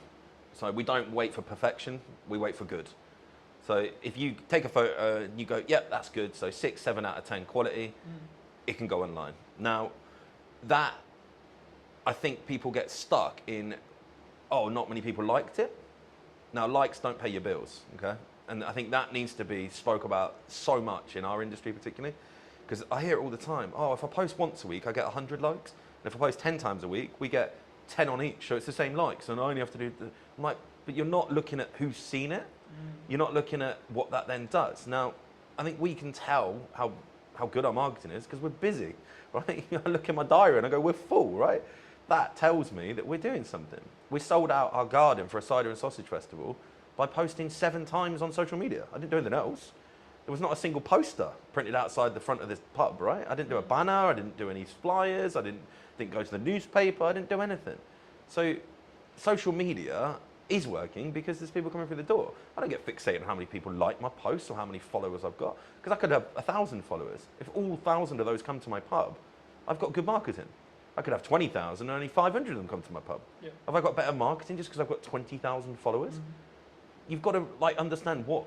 So we don't wait for perfection, we wait for good. So if you take a photo and you go, yep, that's good, so 6, 7 out of 10 quality, it can go online. Now, that, I think people get stuck in, oh, not many people liked it. Now, likes don't pay your bills, okay? And I think that needs to be spoke about so much in our industry particularly, because I hear it all the time. Oh, if I post once a week, I get 100 likes. And if I post 10 times a week, we get 10 on each. So it's the same likes, and I only have to do, I'm like, but you're not looking at who's seen it. You're not looking at what that then does. Now, I think we can tell how good our marketing is because we're busy, right? I look at my diary and I go, we're full, right? That tells me that we're doing something. We sold out our garden for a cider and sausage festival by posting 7 times on social media. I didn't do anything else. There was not a single poster printed outside the front of this pub, right? I didn't do a banner, I didn't do any flyers, I didn't go to the newspaper, I didn't do anything. So social media is working because there's people coming through the door. I don't get fixated on how many people like my posts or how many followers I've got, because I could have 1,000 followers. If all 1,000 of those come to my pub, I've got good marketing. I could have 20,000 and only 500 of them come to my pub. Yeah. Have I got better marketing just because I've got 20,000 followers? You've got to understand what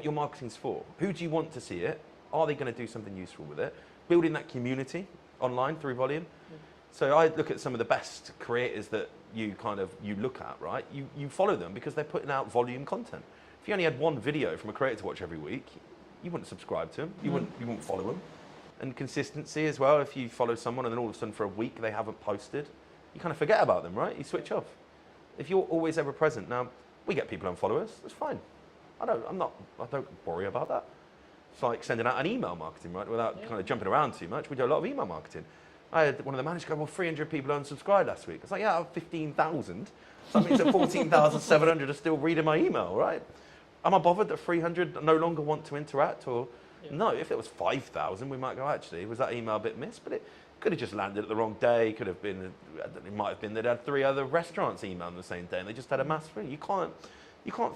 your marketing's for. Who do you want to see it? Are they going to do something useful with it? Building that community online through volume. So I look at some of the best creators that you look at, right? You follow them because they're putting out volume content. If you only had one video from a creator to watch every week, you wouldn't subscribe to them. You wouldn't follow them. And consistency as well. If you follow someone and then all of a sudden for a week they haven't posted, you kind of forget about them, right? You switch off. If you're always ever present, now we get people unfollow us. That's fine. I don't worry about that. It's like sending out an email marketing, right? Without kind of jumping around too much. We do a lot of email marketing. I had one of the managers go, well, 300 people unsubscribed last week. It's like, yeah, out of 15,000. So that means that 14,700 are still reading my email, right? Am I bothered that 300 no longer want to interact? Or no, if it was 5,000, we might go, actually, was that email a bit missed? But it could have just landed at the wrong day. Could have been, it might have been they'd had 3 other restaurants email them the same day and they just had a mass free. You can't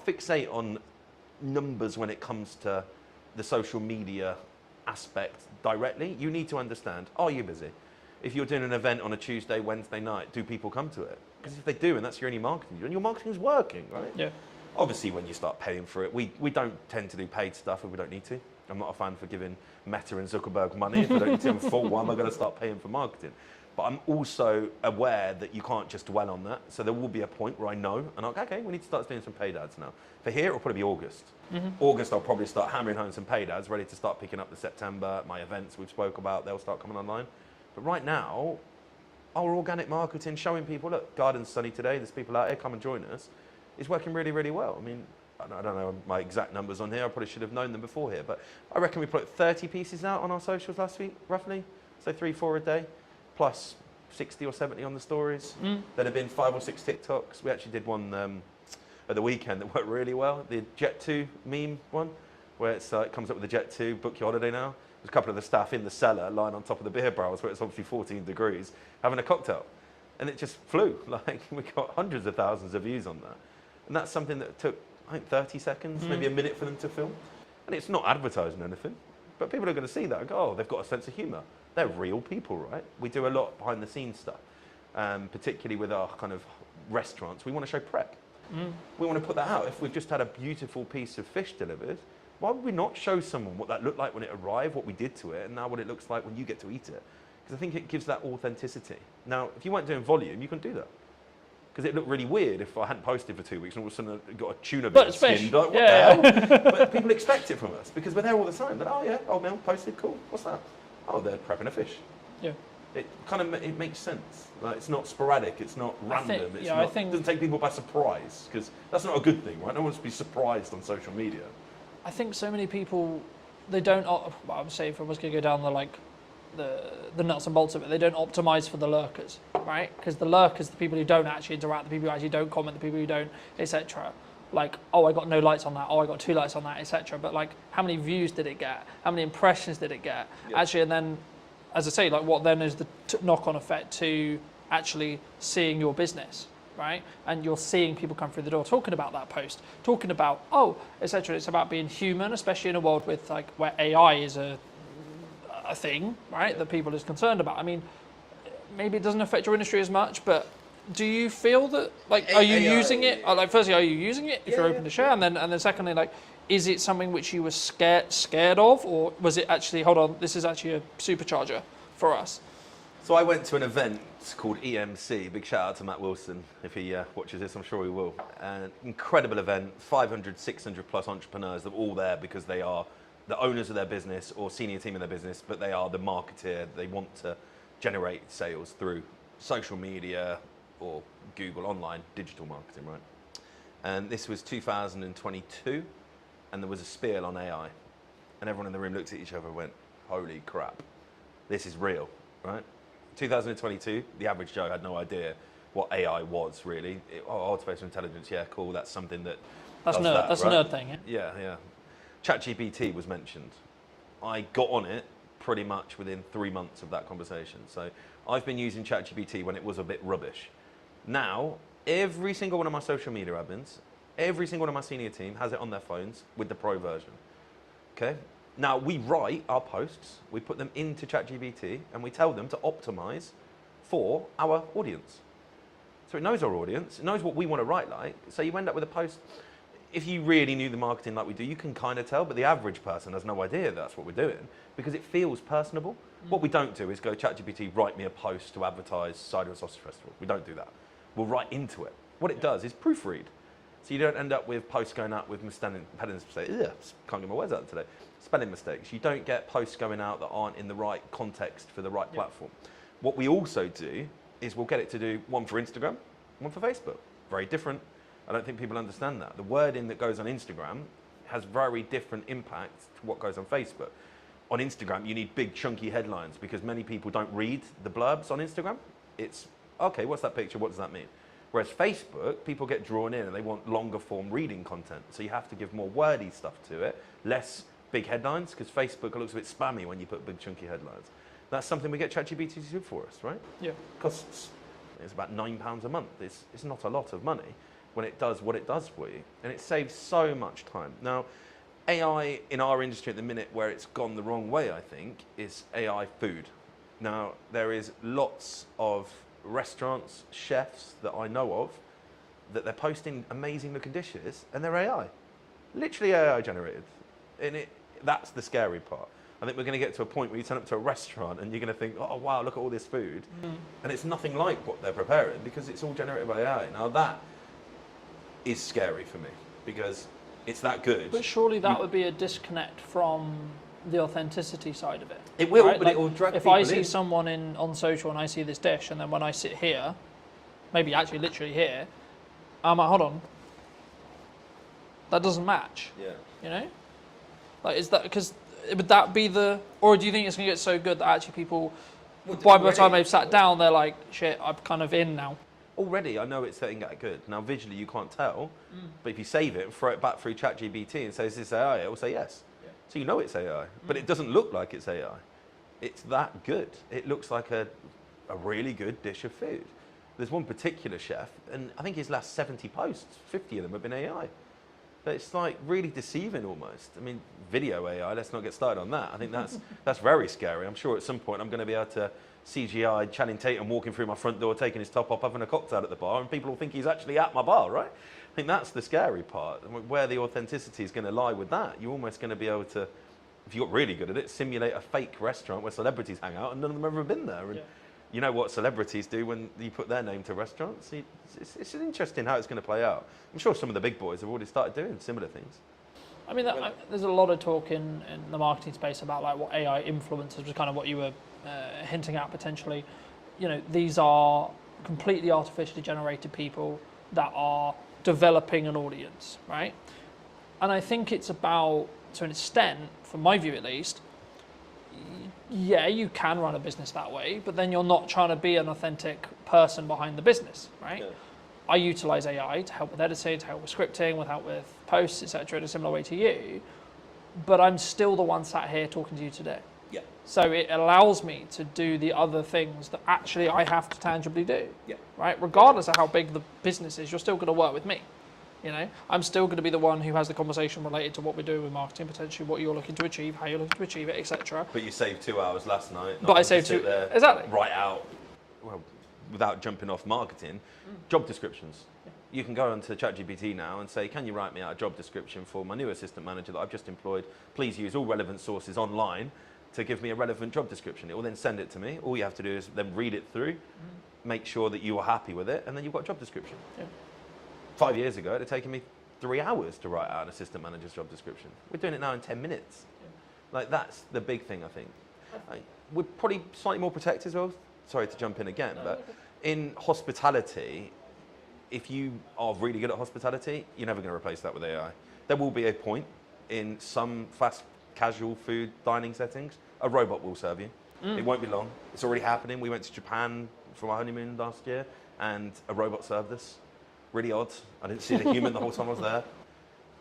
fixate on numbers when it comes to the social media aspect directly. You need to understand, are you busy? If you're doing an event on a Tuesday, Wednesday night, do people come to it? Because if they do, and that's your only marketing, and your marketing's working, right? Yeah. Obviously, when you start paying for it, we don't tend to do paid stuff if we don't need to. I'm not a fan for giving Meta and Zuckerberg money if I don't need to. I'm full. Why am I going to start paying for marketing? But I'm also aware that you can't just dwell on that. So there will be a point where I know, and I'm like, okay, we need to start doing some paid ads now. For here, it'll probably be August. August, I'll probably start hammering home some paid ads, ready to start picking up the September. My events we've spoke about, they'll start coming online. But right now, our organic marketing, showing people, look, garden's sunny today, there's people out here, come and join us, is working really, really well. I mean, I don't know my exact numbers on here, I probably should have known them before here, but I reckon we put 30 pieces out on our socials last week, roughly. So 3-4 a day, plus 60 or 70 on the stories. There have been 5 or 6 TikToks. We actually did one at the weekend that worked really well, the Jet 2 meme one, where it comes up with the Jet 2, book your holiday now. There's a couple of the staff in the cellar lying on top of the beer barrels where it's obviously 14 degrees, having a cocktail. And it just flew. Like, we got hundreds of thousands of views on that. And that's something that took, I think, 30 seconds, maybe a minute for them to film. And it's not advertising anything, but people are going to see that and go, oh, they've got a sense of humour. They're real people, right? We do a lot behind the scenes stuff, particularly with our kind of restaurants. We want to show prep. We want to put that out. If we've just had a beautiful piece of fish delivered, why would we not show someone what that looked like when it arrived, what we did to it, and now what it looks like when you get to eat it? Because I think it gives that authenticity. Now, if you weren't doing volume, you couldn't do that. Because it looked really weird if I hadn't posted for 2 weeks and all of a sudden I got a tuna But bit it's fish. skinned. Like, what Yeah. the hell? But people expect it from us because we're there all the time. But, oh yeah, old Mel posted, cool. What's that? Oh, they're prepping a fish. Yeah. It kind of it makes sense. Like, it's not sporadic. It's not random. It doesn't take people by surprise because that's not a good thing, right? No one wants to be surprised on social media. I think so many people, they don't. Well, I would say if I was going to go down the nuts and bolts of it, they don't optimize for the lurkers, right? Because the lurkers, the people who don't actually interact, the people who actually don't comment, the people who don't, etc. Like, oh, I got no likes on that. Oh, I got 2 likes on that, etc. But like, how many views did it get? How many impressions did it get? Yep. Actually, and then, as I say, like, what then is the knock-on effect to actually seeing your business, right? And you're seeing people come through the door talking about that post, talking about, oh, etc. It's about being human, especially in a world with like where AI is a thing, right? That people is concerned about. I mean, maybe it doesn't affect your industry as much, but do you feel that, like, are you using it? Like, firstly, are you using it if you're open to share? And then secondly, like, is it something which you were scared of, or was it actually, hold on, this is actually a supercharger for us? So I went to an event called EMC. Big shout out to Matt Wilson if he watches this. I'm sure he will. An incredible event. 500, 600 plus entrepreneurs. They're all there because they are the owners of their business or senior team of their business, but they are the marketeer. They want to generate sales through social media or Google online digital marketing, right? And this was 2022, and there was a spiel on AI, and everyone in the room looked at each other and went, "Holy crap, this is real," right? 2022, the average Joe had no idea what AI was really. Artificial intelligence, yeah, cool. That's something that That's does nerd. that, That's right? a nerd thing. Yeah, yeah. ChatGPT was mentioned. I got on it pretty much within 3 months of that conversation. So I've been using ChatGPT when it was a bit rubbish. Now, every single one of my social media admins, every single one of my senior team has it on their phones with the pro version. Okay? Now, we write our posts, we put them into ChatGPT, and we tell them to optimize for our audience. So it knows our audience, it knows what we want to write like. So you end up with a post. If you really knew the marketing like we do, you can kind of tell, but the average person has no idea that's what we're doing because it feels personable. What we don't do is go, ChatGPT, write me a post to advertise Cider and Sausage Festival. We don't do that. We'll write into it. What it does is proofread. So you don't end up with posts going out with spelling mistakes. Can't get my words out today. Spelling mistakes. You don't get posts going out that aren't in the right context for the right platform. What we also do is we'll get it to do one for Instagram, one for Facebook. Very different. I don't think people understand that. The wording that goes on Instagram has very different impact to what goes on Facebook. On Instagram, you need big chunky headlines because many people don't read the blurbs on Instagram. It's, okay, what's that picture? What does that mean? Whereas Facebook, people get drawn in and they want longer form reading content. So you have to give more wordy stuff to it, less big headlines, because Facebook looks a bit spammy when you put big chunky headlines. That's something we get ChatGPT to do for us, right? Yeah. Costs, it's about £9 a month. It's not a lot of money when it does what it does for you. And it saves so much time. Now, AI in our industry at the minute where it's gone the wrong way, I think, is AI food. Now, there is lots of restaurants, chefs that I know of, that they're posting amazing looking dishes and they're AI. Literally AI generated. And that's the scary part. I think we're going to get to a point where you turn up to a restaurant and you're going to think, oh wow, look at all this food. And it's nothing like what they're preparing because it's all generated by AI. Now that is scary for me because it's that good. But surely that would be a disconnect from the authenticity side of it. It will, right? but Like, it will drag if people I see in. someone on social and I see this dish, and then when I sit here, maybe actually literally here, I'm like, hold on, that doesn't match. Yeah. You know, like, is that because would that be the, or do you think it's going to get so good that actually people, by the time they've sat down, they're like, shit, I'm kind of in now. Already, I know it's getting that good. Now, visually, you can't tell, but if you save it and throw it back through ChatGPT and say, is this AI? It will say yes. Yeah. So you know it's AI, but it doesn't look like it's AI. It's that good. It looks like a really good dish of food. There's one particular chef, and I think his last 70 posts, 50 of them have been AI. But it's like really deceiving almost. I mean, video AI, let's not get started on that. I think that's very scary. I'm sure at some point I'm going to be able to CGI Channing Tatum walking through my front door, taking his top off, having a cocktail at the bar, and people will think he's actually at my bar, right? I think that's the scary part. Where the authenticity is going to lie with that, you're almost going to be able to, if you got really good at it, simulate a fake restaurant where celebrities hang out and none of them have ever been there. And You know what celebrities do when you put their name to restaurants? It's interesting how it's going to play out. I'm sure some of the big boys have already started doing similar things. I mean, there's a lot of talk in the marketing space about like what AI influencers was kind of what you were hinting at potentially. You know, these are completely artificially generated people that are developing an audience, right? And I think it's about, to an extent, from my view at least, yeah, you can run a business that way, but then you're not trying to be an authentic person behind the business, right? Yeah. I utilize AI to help with editing, to help with scripting, with help with posts, etc., in a similar way to you, but I'm still the one sat here talking to you today. Yeah. So it allows me to do the other things that actually I have to tangibly do. Yeah. Right? Regardless of how big the business is, you're still going to work with me. You know, I'm still going to be the one who has the conversation related to what we're doing with marketing, potentially what you're looking to achieve, how you're looking to achieve it, etc. But you saved 2 hours last night. But I saved exactly. Write out, well, without jumping off marketing, job descriptions. Yeah. You can go onto ChatGPT now and say, can you write me out a job description for my new assistant manager that I've just employed? Please use all relevant sources online to give me a relevant job description. It will then send it to me. All you have to do is then read it through, make sure that you are happy with it, and then you've got a job description. Yeah. 5 years ago, it had taken me 3 hours to write out an assistant manager's job description. We're doing it now in 10 minutes. Yeah. Like, that's the big thing, I think. We're probably slightly more protected as well. Sorry to jump in again, but in hospitality, if you are really good at hospitality, you're never going to replace that with AI. There will be a point in some fast casual food dining settings, a robot will serve you. It won't be long. It's already happening. We went to Japan for my honeymoon last year, and a robot served us. Really odd. I didn't see the human the whole time I was there.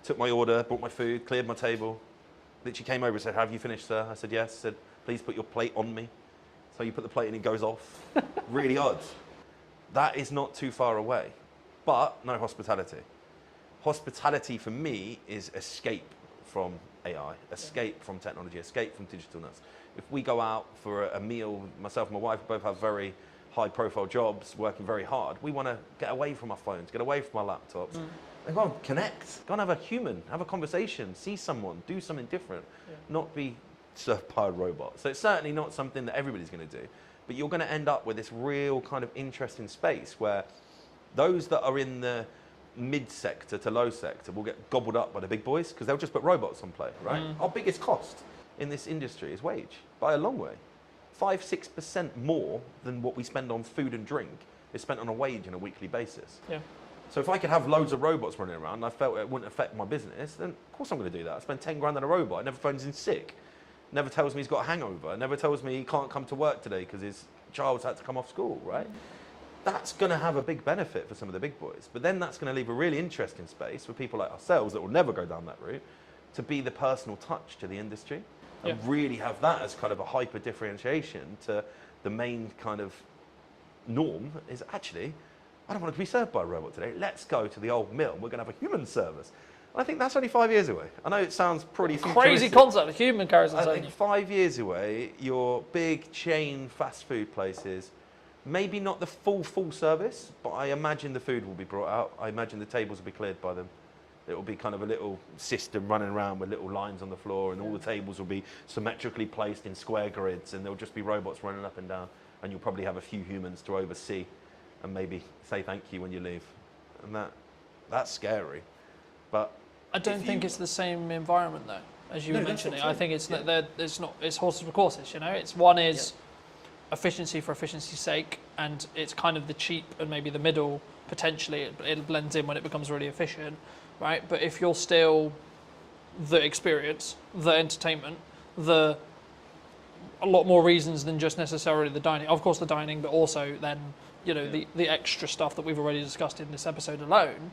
Took my order, brought my food, cleared my table. Literally came over and said, have you finished, sir? I said, yes. Said, please put your plate on me. So you put the plate and it goes off. Really odd. That is not too far away. But no hospitality. Hospitality for me is escape from AI, escape from technology, escape from digitalness. If we go out for a meal, myself and my wife both have very high profile jobs, working very hard. We want to get away from our phones, get away from our laptops, and go and connect, go and have a human, have a conversation, see someone, do something different, not be served by a robot. So it's certainly not something that everybody's going to do, but you're going to end up with this real kind of interesting space where those that are in the mid sector to low sector will get gobbled up by the big boys because they'll just put robots on play, right? Our biggest cost in this industry is wage, by a long way. 5-6% more than what we spend on food and drink is spent on a wage on a weekly basis. Yeah. So if I could have loads of robots running around and I felt it wouldn't affect my business, then of course I'm going to do that. I spend 10 grand on a robot. It never phones in sick. Never tells me he's got a hangover. Never tells me he can't come to work today because his child's had to come off school, right? That's going to have a big benefit for some of the big boys. But then that's going to leave a really interesting space for people like ourselves that will never go down that route to be the personal touch to the industry and really have that as kind of a hyper differentiation to the main kind of norm is actually, I don't want to be served by a robot today. Let's go to the old mill. We're going to have a human service. And I think that's only 5 years away. I know it sounds pretty crazy concept, a human carries I think 5 years away, your big chain fast food places, maybe not the full service, but I imagine the food will be brought out. I imagine the tables will be cleared by them. It will be kind of a little system running around with little lines on the floor, and all the tables will be symmetrically placed in square grids, and there'll just be robots running up and down, and you'll probably have a few humans to oversee and maybe say thank you when you leave. And that's scary. But I don't think it's the same environment though, as you were mentioning. I think it's it's horses for courses, you know. It's one is efficiency for efficiency's sake, and it's kind of the cheap and maybe the middle potentially it blends in when it becomes really efficient, right? But if you're still the experience, the entertainment, a lot more reasons than just necessarily the dining. Of course the dining, but also then, you know, the extra stuff that we've already discussed in this episode alone,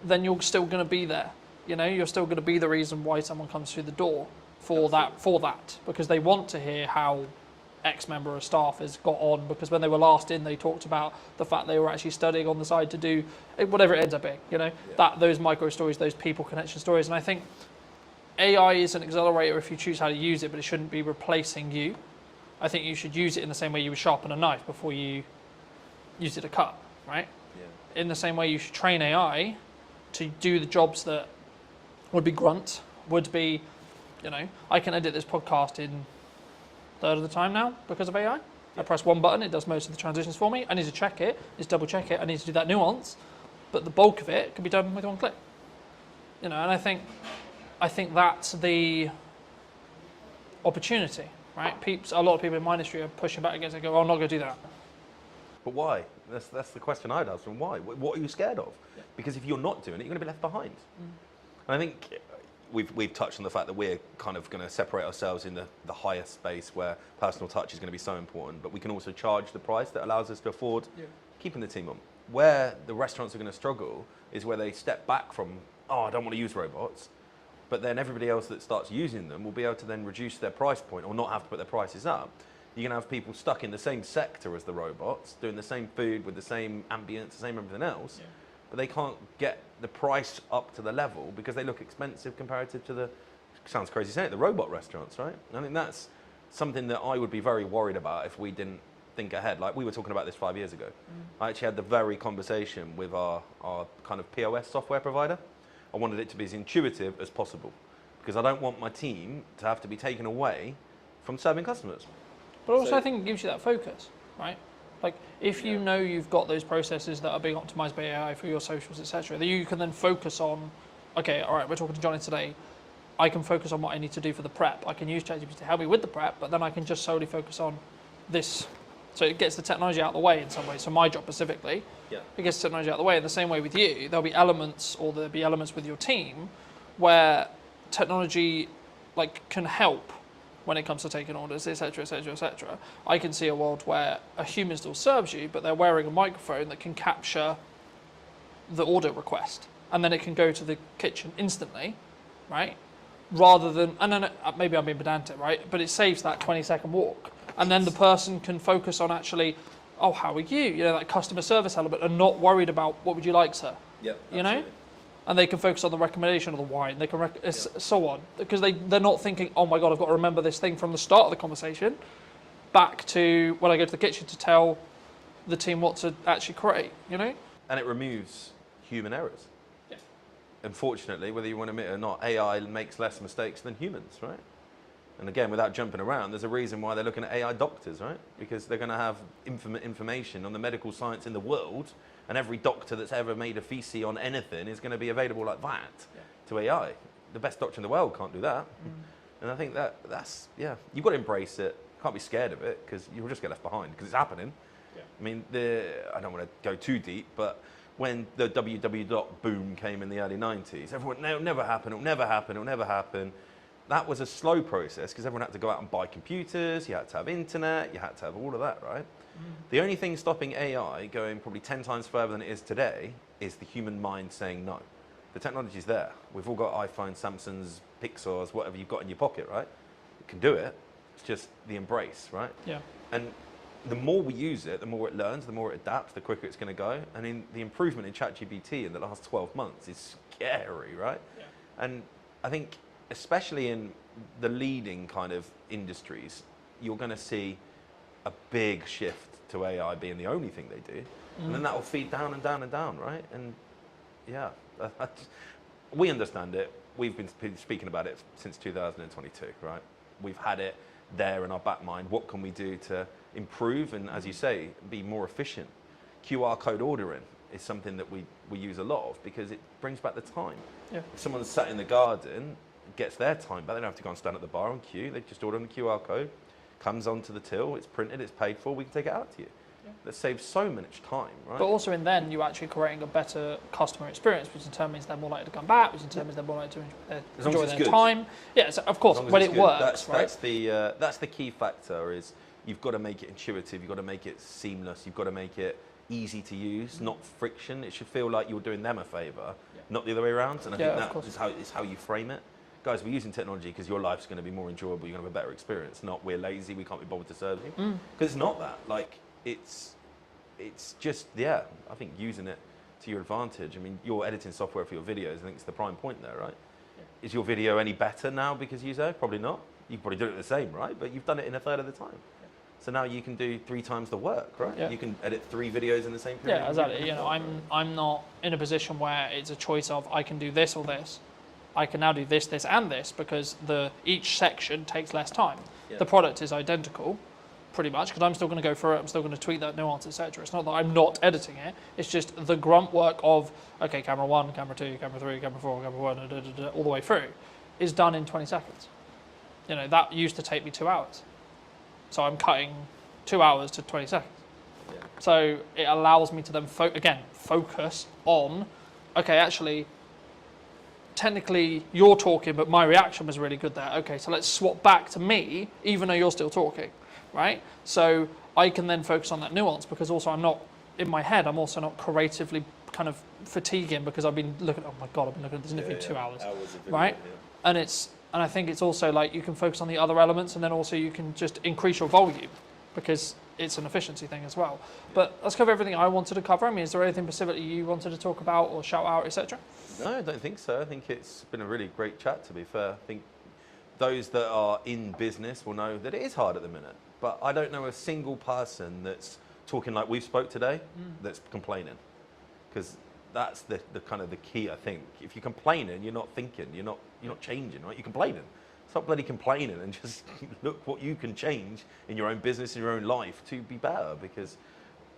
then you're still going to be there. You know, you're still going to be the reason why someone comes through the door for that, because they want to hear how X member of staff has got on, because when they were last in, they talked about the fact they were actually studying on the side to do whatever it ends up being, you know, those micro stories, those people connection stories. And I think AI is an accelerator if you choose how to use it, but it shouldn't be replacing you. I think you should use it in the same way you would sharpen a knife before you use it to cut, right? Yeah. In the same way you should train AI to do the jobs that would be grunt, would be, you know, I can edit this podcast in a third of the time now because of AI. I press one button, it does most of the transitions for me. I need to check it, just double check it. I need to do that nuance, but the bulk of it can be done with one click. You know, and I think that's the opportunity, right? A lot of people in my industry are pushing back against it. Go, oh, I'm not going to do that. But why? That's the question I'd ask. And why? What are you scared of? Yeah. Because if you're not doing it, you're going to be left behind. And I think we've touched on the fact that we're kind of going to separate ourselves in the higher space where personal touch is going to be so important, but we can also charge the price that allows us to afford keeping the team on. Where the restaurants are going to struggle is where they step back from, oh, I don't want to use robots, but then everybody else that starts using them will be able to then reduce their price point or not have to put their prices up. You're going to have people stuck in the same sector as the robots, doing the same food with the same ambience, the same everything else, but they can't get the price up to the level because they look expensive comparative to the, sounds crazy saying it, the robot restaurants, right? I think that's something that I would be very worried about if we didn't think ahead. Like we were talking about this 5 years ago. I actually had the very conversation with our kind of POS software provider. I wanted it to be as intuitive as possible because I don't want my team to have to be taken away from serving customers. But also I think it gives you that focus, right? Like if you know you've got those processes that are being optimized by AI for your socials, etc., that you can then focus on, okay, all right, we're talking to Johnny today. I can focus on what I need to do for the prep. I can use ChatGPT to help me with the prep, but then I can just solely focus on this. So it gets the technology out of the way in some ways. So my job specifically, it gets the technology out of the way. In the same way with you, there'll be elements with your team where technology like can help when it comes to taking orders, etc., etc., etc. I can see a world where a human still serves you, but they're wearing a microphone that can capture the order request, and then it can go to the kitchen instantly, right? Rather than, and then maybe I'm being pedantic, right? But it saves that 20-second walk, and then the person can focus on actually, oh, how are you? You know, that customer service element, and not worried about what would you like, sir? Yep, you know. And they can focus on the recommendation of the wine. They can so on, because they're not thinking, oh my god, I've got to remember this thing from the start of the conversation, back to when I go to the kitchen to tell the team what to actually create. You know. And it removes human errors. Yeah. Unfortunately, whether you want to admit it or not, AI makes less mistakes than humans, right? And again, without jumping around, there's a reason why they're looking at AI doctors, right? Because they're going to have information on the medical science in the world, and every doctor that's ever made a thesis on anything is going to be available like that to AI. The best doctor in the world can't do that. And I think that's, you've got to embrace it. Can't be scared of it, because you'll just get left behind, because it's happening. I mean, I don't want to go too deep, but when the www boom came in the early 90s, everyone, no, it'll never happen, it'll never happen, it'll never happen. That was a slow process because everyone had to go out and buy computers, you had to have internet, you had to have all of that, right? The only thing stopping AI going probably 10 times further than it is today is the human mind saying no. The technology's there. We've all got iPhones, Samsungs, Pixars, whatever you've got in your pocket, right? You can do it. It's just the embrace, right? Yeah. And the more we use it, the more it learns, the more it adapts, the quicker it's going to go. I mean, the improvement in ChatGPT in the last 12 months is scary, right? Yeah. And I think, especially in the leading kind of industries, you're going to see a big shift to AI being the only thing they do. And then that will feed down and down and down, right? And yeah, we understand it. We've been speaking about it since 2022, right? We've had it there in our back mind. What can we do to improve and, as you say, be more efficient? QR code ordering is something that we use a lot of because it brings back the time. Yeah. If someone's sat in the garden, gets their time back, they don't have to go and stand at the bar on queue. They just order on the QR code, comes onto the till, it's printed, it's paid for, we can take it out to you. Yeah. That saves so much time, right? But also in then, you're actually creating a better customer experience, which determines they're more likely to come back, which determines they're more likely to enjoy their time. Yeah, so of course, when it works, right? That's the key factor, is you've got to make it intuitive, you've got to make it seamless, you've got to make it easy to use, not friction. It should feel like you're doing them a favour, not the other way around. And I think that is how you frame it. Guys, we're using technology because your life's going to be more enjoyable, you're going to have a better experience, not we're lazy, we can't be bothered to serve you. Because it's not that. Like, it's just, I think using it to your advantage. I mean, your editing software for your videos, I think it's the prime point there, right? Yeah. Is your video any better now because you say? Probably not. You probably do it the same, right? But you've done it in a third of the time. So now you can do 3 times the work, right? Yeah. You can edit 3 videos in the same period. Yeah, exactly. You know, I'm not in a position where it's a choice of I can do this or this. I can now do this, this, and this because each section takes less time. Yeah. The product is identical, pretty much, because I'm still going to go through it, I'm still going to tweak that nuance, etc. It's not that I'm not editing it, it's just the grunt work of, okay, camera 1, camera 2, camera 3, camera 4, camera 1, all the way through, is done in 20 seconds. You know, that used to take me 2 hours. So I'm cutting 2 hours to 20 seconds. Yeah. So it allows me to then, focus on, okay, actually, technically you're talking, but my reaction was really good there. Okay, so let's swap back to me, even though you're still talking, right? So I can then focus on that nuance, because also I'm not, in my head, I'm also not creatively kind of fatiguing, because I've been looking, oh my God, I've been looking at this interview 2 hours, right? And I think it's also like you can focus on the other elements, and then also you can just increase your volume, because it's an efficiency thing as well. But let's cover everything I wanted to cover. I mean, is there anything specifically you wanted to talk about or shout out, etc.? No, I don't think so. I think it's been a really great chat, to be fair. I think those that are in business will know that it is hard at the minute. But I don't know a single person that's talking like we've spoke today that's complaining. Because that's the kind of the key, I think. If you're complaining, you're not thinking, you're not changing, right? You're complaining. Stop bloody complaining and just look what you can change in your own business, in your own life to be better, because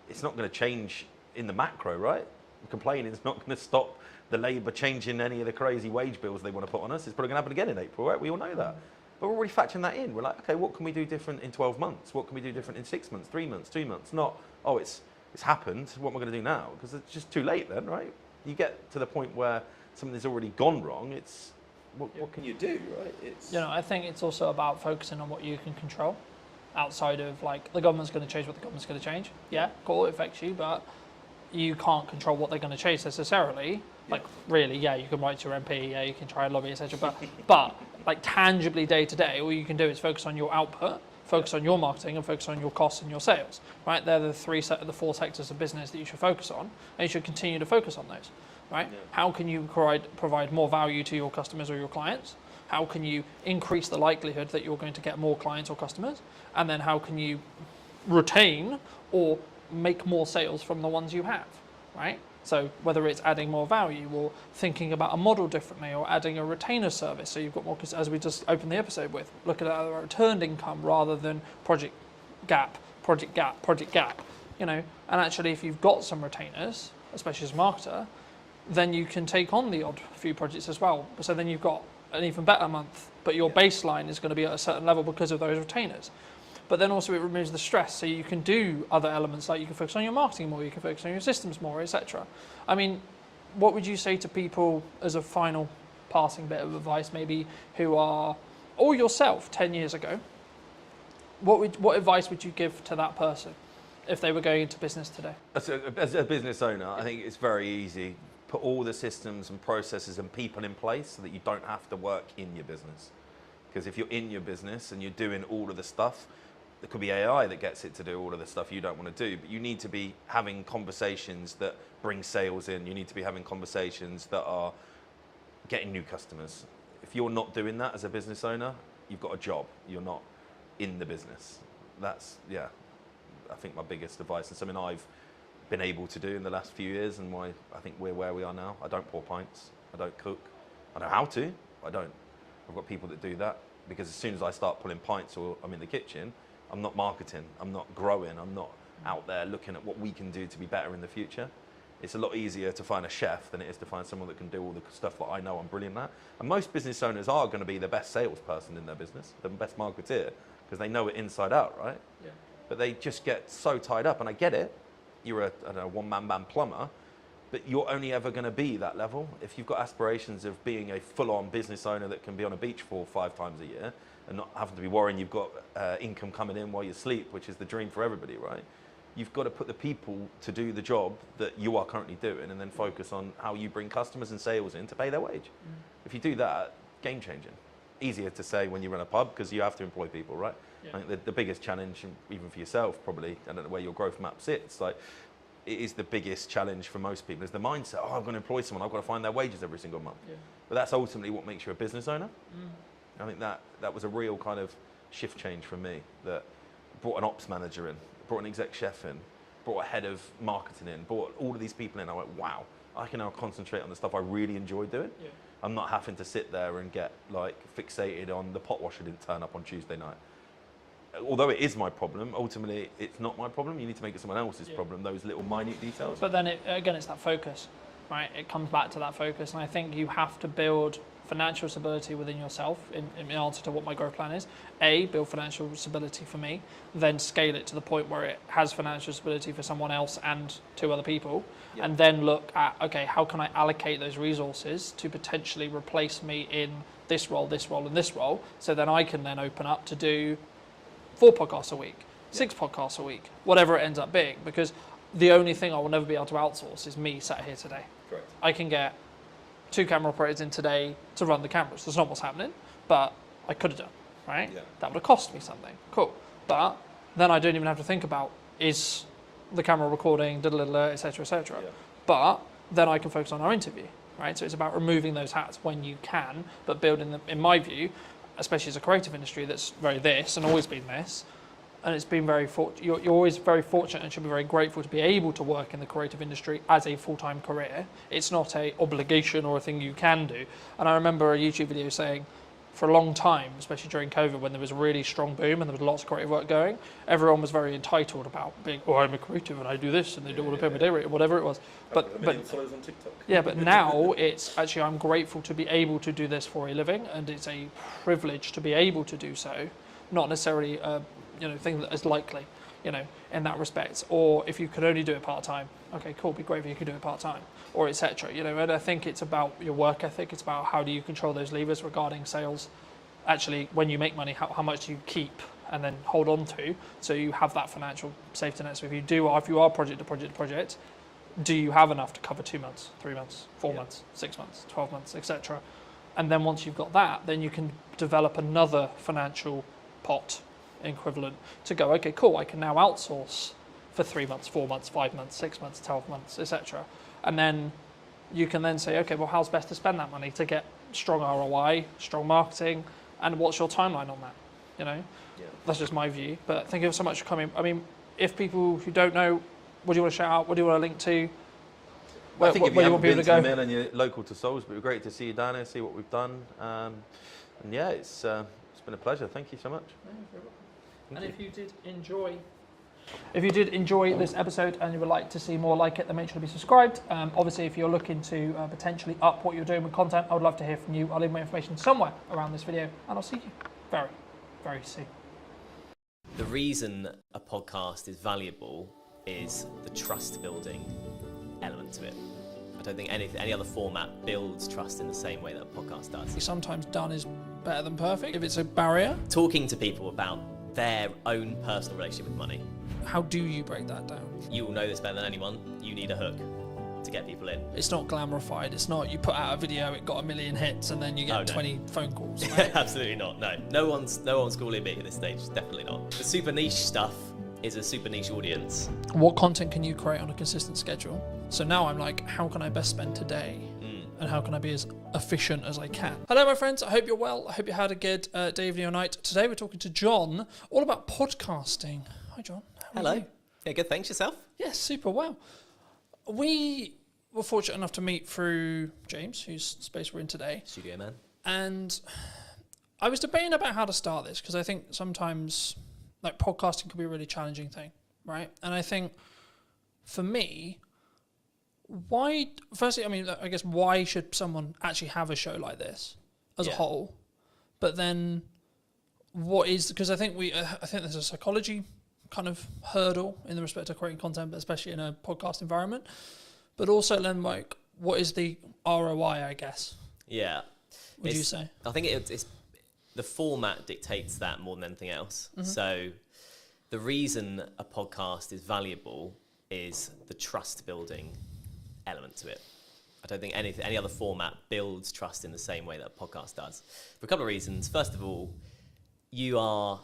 it's not going to change in the macro, right? Complaining is not going to stop the Labour changing any of the crazy wage bills they want to put on us. It's probably going to happen again in April, right? We all know that. But we're already factoring that in. We're like, okay, what can we do different in 12 months? What can we do different in 6 months, 3 months, 2 months? Not, oh, it's happened. What am I going to do now? Because it's just too late then, right? You get to the point where something's already gone wrong. It's, what can you do, right? It's, You know, I think it's also about focusing on what you can control, outside of like the government's going to change what the government's going to change. Yeah, cool, it affects you, but you can't control what they're going to change necessarily. Like really, yeah, you can write to your MP, yeah, you can try and lobby, etc. But like tangibly day to day, all you can do is focus on your output, focus on your marketing, and focus on your costs and your sales. Right, they're the four sectors of business that you should focus on, and you should continue to focus on those. Right, how can you provide more value to your customers or your clients? How can you increase the likelihood that you're going to get more clients or customers? And then how can you retain or make more sales from the ones you have, right? So whether it's adding more value or thinking about a model differently or adding a retainer service, so you've got more, because as we just opened the episode with, looking at a returned income rather than project gap, you know, and actually if you've got some retainers, especially as a marketer, then you can take on the odd few projects as well. So then you've got an even better month, but your baseline is going to be at a certain level because of those retainers. But then also it removes the stress, so you can do other elements, like you can focus on your marketing more, you can focus on your systems more, etc. I mean, what would you say to people as a final passing bit of advice, maybe who are, or yourself 10 years ago, what advice would you give to that person if they were going into business today? As a business owner, I think it's very easy. Put all the systems and processes and people in place so that you don't have to work in your business. Because if you're in your business and you're doing all of the stuff, there could be AI that gets it to do all of the stuff you don't want to do, but you need to be having conversations that bring sales in. You need to be having conversations that are getting new customers. If you're not doing that as a business owner, you've got a job. You're not in the business. That's, yeah, I think my biggest advice, and something I've been able to do in the last few years, and why I think we're where we are now. I don't pour pints. I don't cook. I know how to, but I don't. I've got people that do that, because as soon as I start pulling pints or I'm in the kitchen, I'm not marketing, I'm not growing, I'm not out there looking at what we can do to be better in the future. It's a lot easier to find a chef than it is to find someone that can do all the stuff that I know I'm brilliant at. And most business owners are going to be the best salesperson in their business, the best marketeer, because they know it inside out, right? Yeah. But they just get so tied up, and I get it. You're a one-man band plumber, but you're only ever going to be that level. If you've got aspirations of being a full-on business owner that can be on a beach 4 or 5 times a year, and not having to be worrying you've got income coming in while you sleep, which is the dream for everybody, right? You've got to put the people to do the job that you are currently doing, and then focus on how you bring customers and sales in to pay their wage. If you do that, game changing. Easier to say when you run a pub, because you have to employ people, right? Yeah. I think the biggest challenge, even for yourself probably, I don't know where your growth map sits, like, it is the biggest challenge for most people, is the mindset, oh, I'm going to employ someone, I've got to find their wages every single month. Yeah. But that's ultimately what makes you a business owner. I think that was a real kind of shift change for me, that brought an ops manager in, brought an exec chef in, brought a head of marketing in, brought all of these people in. I went, wow, I can now concentrate on the stuff I really enjoy doing. Yeah. I'm not having to sit there and get like fixated on the pot washer didn't turn up on Tuesday night. although it is my problem, ultimately it's not my problem. You need to make it someone else's problem, those little minute details. But then, again, it's that focus, right? It comes back to that focus. And I think you have to build financial stability within yourself in answer to what my growth plan is. Build financial stability for me, then scale it to the point where it has financial stability for someone else and 2 other people. Yeah. And then look at, okay, how can I allocate those resources to potentially replace me in this role, and this role, so then I can then open up to do 4 podcasts a week, 6 podcasts a week, whatever it ends up being, because the only thing I will never be able to outsource is me sat here today. Correct. I can get 2 camera operators in today to run the cameras. That's not what's happening, but I could have done, right? Yeah. That would have cost me something. Cool. But then I don't even have to think about, is the camera recording, etc., etc. Yeah. But then I can focus on our interview, right? So it's about removing those hats when you can, but building them, in my view, especially as a creative industry that's very this and always been this, and it's been very you're always very fortunate and should be very grateful to be able to work in the creative industry as a full-time career. It's not a obligation or a thing you can do. And I remember a YouTube video saying, for a long time, especially during COVID, when there was a really strong boom and there was lots of creative work going, everyone was very entitled about being, I'm a creative and I do this and they don't want to pay my day rate or whatever it was. But followers on TikTok. Yeah, but now it's actually, I'm grateful to be able to do this for a living, and it's a privilege to be able to do so, not necessarily a thing that is likely, in that respect. Or if you could only do it part-time, okay, cool, be great if you could do it part-time, or etc. And I think it's about your work ethic. It's about how do you control those levers regarding sales. Actually, when you make money, how much do you keep and then hold on to, so you have that financial safety net. So if you are project to project, do you have enough to cover 2 months, 3 months, 4 months, 6 months, 12 months, etc. And then once you've got that, then you can develop another financial pot equivalent to go, okay, cool, I can now outsource for 3 months, 4 months, 5 months, 6 months, 12 months, etc. And then you can then say, okay, well, how's best to spend that money to get strong ROI, strong marketing, and what's your timeline on that? That's just my view. But thank you so much for coming. I mean, if people who don't know, what do you want to shout out? What do you want to link to? I think if you haven't been to the go? mill and you're local to Salisbury, it'd be great to see you down here, see what we've done. And yeah, it's been a pleasure. Thank you so much. And if you did enjoy this episode and you would like to see more like it, then make sure to be subscribed. Obviously, if you're looking to potentially up what you're doing with content, I would love to hear from you. I'll leave my information somewhere around this video, and I'll see you very, very soon. The reason a podcast is valuable is the trust building element to it. I don't think any other format builds trust in the same way that a podcast does. Sometimes done is better than perfect if it's a barrier. Talking to people about their own personal relationship with money. How do you break that down? You will know this better than anyone. You need a hook to get people in. It's not glamorified. It's not you put out a video, it got 1 million hits, and then you get 20 phone calls. Right? Absolutely not. No one's calling me at this stage. Definitely not. The super niche stuff is a super niche audience. What content can you create on a consistent schedule? So now I'm like, how can I best spend today? And how can I be as efficient as I can? Hello, my friends. I hope you're well. I hope you had a good day, evening, or night. Today we're talking to John all about podcasting. Hi, John. Hello. Yeah, good. Thanks. Yourself? Yes, super well. We were fortunate enough to meet through James, whose space we're in today. Studio man. And I was debating about how to start this, because I think sometimes like podcasting can be a really challenging thing, right? And I think for me, why should someone actually have a show like this as a whole? But then because I think there's a psychology kind of hurdle in the respect of creating content, but especially in a podcast environment. But also then, like, what is the ROI, I guess? Yeah. Would you say? I think it's the format dictates that more than anything else. Mm-hmm. So the reason a podcast is valuable is the trust building element to it. I don't think any other format builds trust in the same way that a podcast does. For a couple of reasons. First of all, you are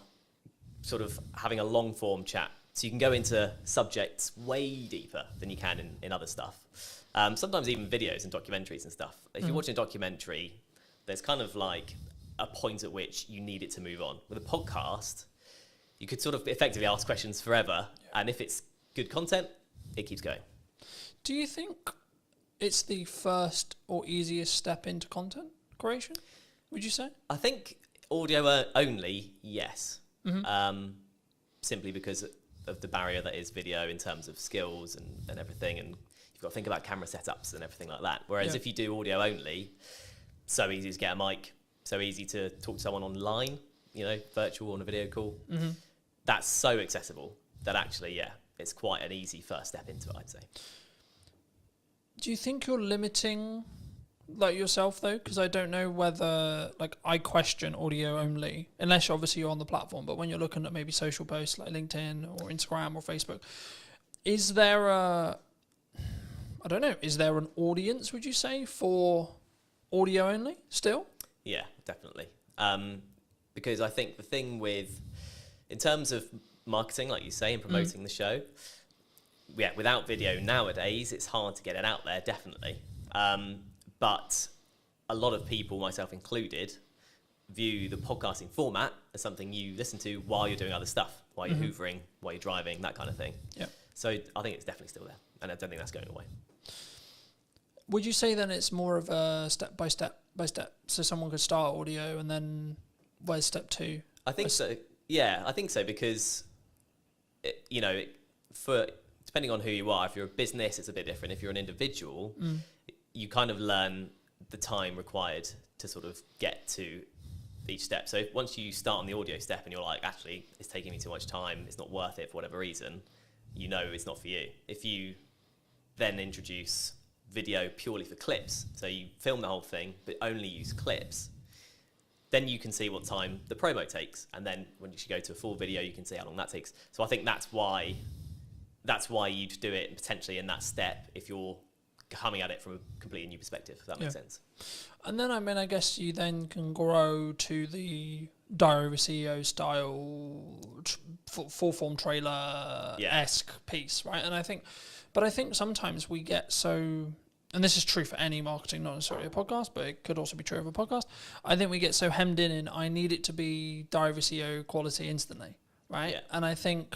sort of having a long form chat. So you can go into subjects way deeper than you can in other stuff. Sometimes even videos and documentaries and stuff. If you're watching a documentary, there's kind of like a point at which you need it to move on. With a podcast, you could sort of effectively ask questions forever. And if it's good content, it keeps going. Do you think it's the first or easiest step into content creation, would you say? I think audio only, yes. simply because of the barrier that is video in terms of skills and everything. And you've got to think about camera setups and everything like that. Whereas if you do audio only, so easy to get a mic, so easy to talk to someone online, you know, virtual on a video call. That's so accessible that actually, it's quite an easy first step into it, I'd say. Do you think you're limiting like yourself though? Because I don't know whether, like, I question audio only, unless obviously you're on the platform, but when you're looking at maybe social posts like LinkedIn or Instagram or Facebook, is there is there an audience, would you say, for audio only still? Yeah, definitely. Because I think the thing in terms of marketing, like you say, and promoting the show, without video nowadays, it's hard to get it out there, definitely. But a lot of people, myself included, view the podcasting format as something you listen to while you're doing other stuff, while you're hoovering, while you're driving, that kind of thing. Yeah. So I think it's definitely still there, and I don't think that's going away. Would you say then it's more of a step by step? So someone could start audio, and then where's step 2? I think so. Yeah, I think so, because for depending on who you are, if you're a business, it's a bit different. If you're an individual, you kind of learn the time required to sort of get to each step. So once you start on the audio step and you're like, actually, it's taking me too much time, it's not worth it for whatever reason, you know it's not for you. If you then introduce video purely for clips, so you film the whole thing but only use clips, then you can see what time the promo takes, and then when you should go to a full video, you can see how long that takes. So I think that's why you'd do it potentially in that step if you're coming at it from a completely new perspective, if that makes sense. And then, I mean, I guess you then can grow to the Diary of a CEO style, full form trailer-esque piece, right? And I think sometimes we get so, and this is true for any marketing, not necessarily a podcast, but it could also be true of a podcast. I think we get so hemmed in I need it to be Diary of a CEO quality instantly, right? Yeah. And I think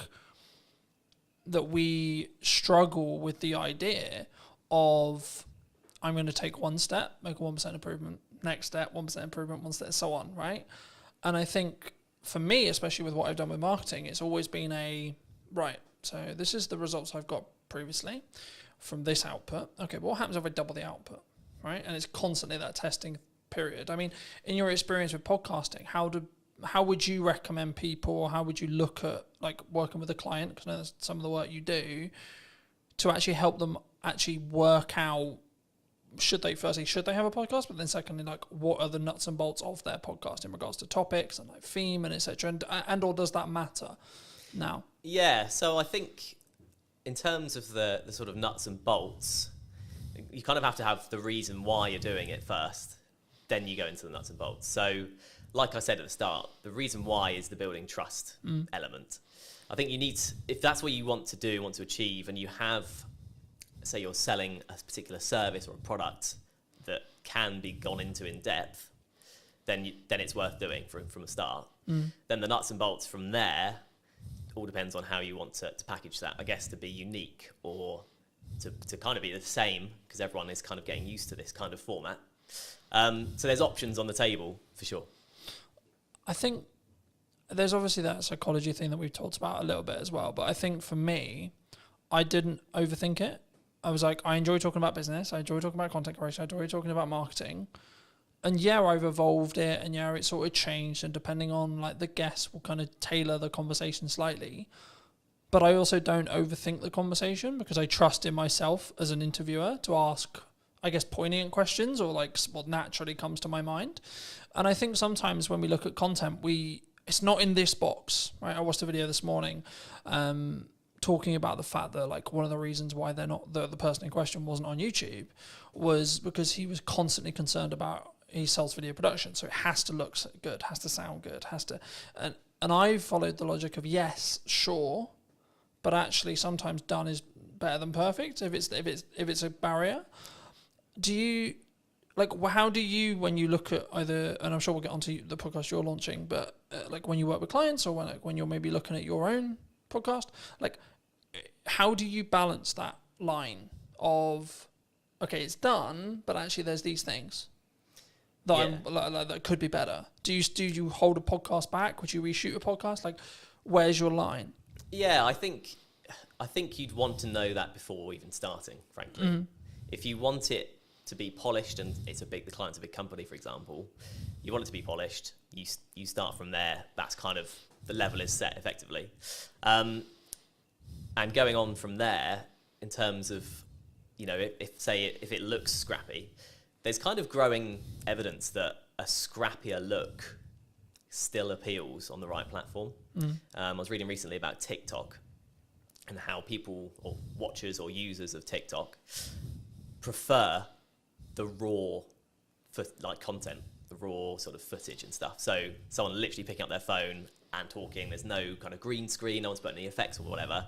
that we struggle with the idea of, I'm going to take one step, make a 1% improvement, next step, 1% improvement, one step, so on, right? And I think for me, especially with what I've done with marketing, it's always been so this is the results I've got previously from this output. Okay, but what happens if I double the output, right? And it's constantly that testing period. I mean, in your experience with podcasting, how would you recommend people, or how would you look at like working with a client, because I know that's some of the work you do, to actually help them actually work out, should they have a podcast, but then secondly, like, what are the nuts and bolts of their podcast in regards to topics and like theme and etc. and or does that matter now? Yeah, so I think in terms of the sort of nuts and bolts, you kind of have to have the reason why you're doing it first, then you go into the nuts and bolts. So like I said at the start, the reason why is the building trust element. I think you need, if that's what you want to achieve, and you have, say you're selling a particular service or a product that can be gone into in depth, then it's worth doing from the start. Then the nuts and bolts from there all depends on how you want to package that, I guess, to be unique or to kind of be the same, because everyone is kind of getting used to this kind of format. So there's options on the table for sure. I think there's obviously that psychology thing that we've talked about a little bit as well, but I think for me, I didn't overthink it. I was like, I enjoy talking about business, I enjoy talking about content creation, I enjoy talking about marketing. And yeah, I've evolved it, and yeah, it's sort of changed, and depending on like the guests, will kind of tailor the conversation slightly. But I also don't overthink the conversation, because I trust in myself as an interviewer to ask, I guess, poignant questions, or like what naturally comes to my mind. And I think sometimes when we look at content, it's not in this box, right? I watched a video this morning talking about the fact that like one of the reasons why they're not, the person in question wasn't on YouTube, was because he was constantly concerned about, he sells video production, so it has to look good, has to sound good, and I followed the logic of, yes, sure, but actually sometimes done is better than perfect if it's a barrier. Do you, like, how do you, when you look at either, and I'm sure we'll get onto the podcast you're launching, but like when you work with clients, or when you're maybe looking at your own podcast, like, how do you balance that line of, okay, it's done, but actually there's these things? that that could be better? Do you hold a podcast back? Would you reshoot a podcast? Like, where's your line? Yeah, I think you'd want to know that before even starting, frankly. If you want it to be polished, and the client's a big company, for example, you want it to be polished, you start from there. That's kind of, the level is set effectively. And going on from there, in terms of, if it looks scrappy, there's kind of growing evidence that a scrappier look still appeals on the right platform. I was reading recently about TikTok and how people, or watchers or users of TikTok, prefer the raw content, the raw sort of footage and stuff. So someone literally picking up their phone and talking, there's no kind of green screen, no one's putting any effects or whatever.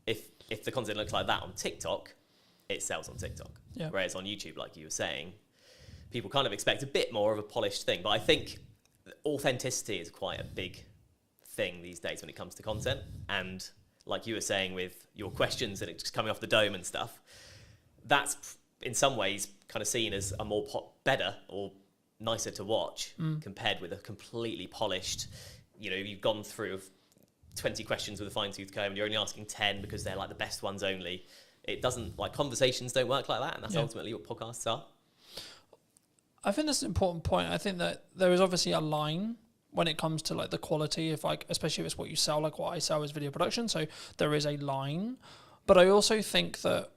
If the content looks like that on TikTok, it sells on TikTok. Yeah. Whereas on YouTube, like you were saying, people kind of expect a bit more of a polished thing. But I think authenticity is quite a big thing these days when it comes to content. And like you were saying with your questions and it just coming off the dome and stuff, that's in some ways kind of seen as a more better or nicer to watch compared with a completely polished, you've gone through 20 questions with a fine-tooth comb and you're only asking 10 because they're like the best ones only. It doesn't, conversations don't work like that, and that's ultimately what podcasts are. I think that's an important point. I think that there is obviously a line when it comes to the quality, especially if it's what you sell, like what I sell is video production. So there is a line, but I also think that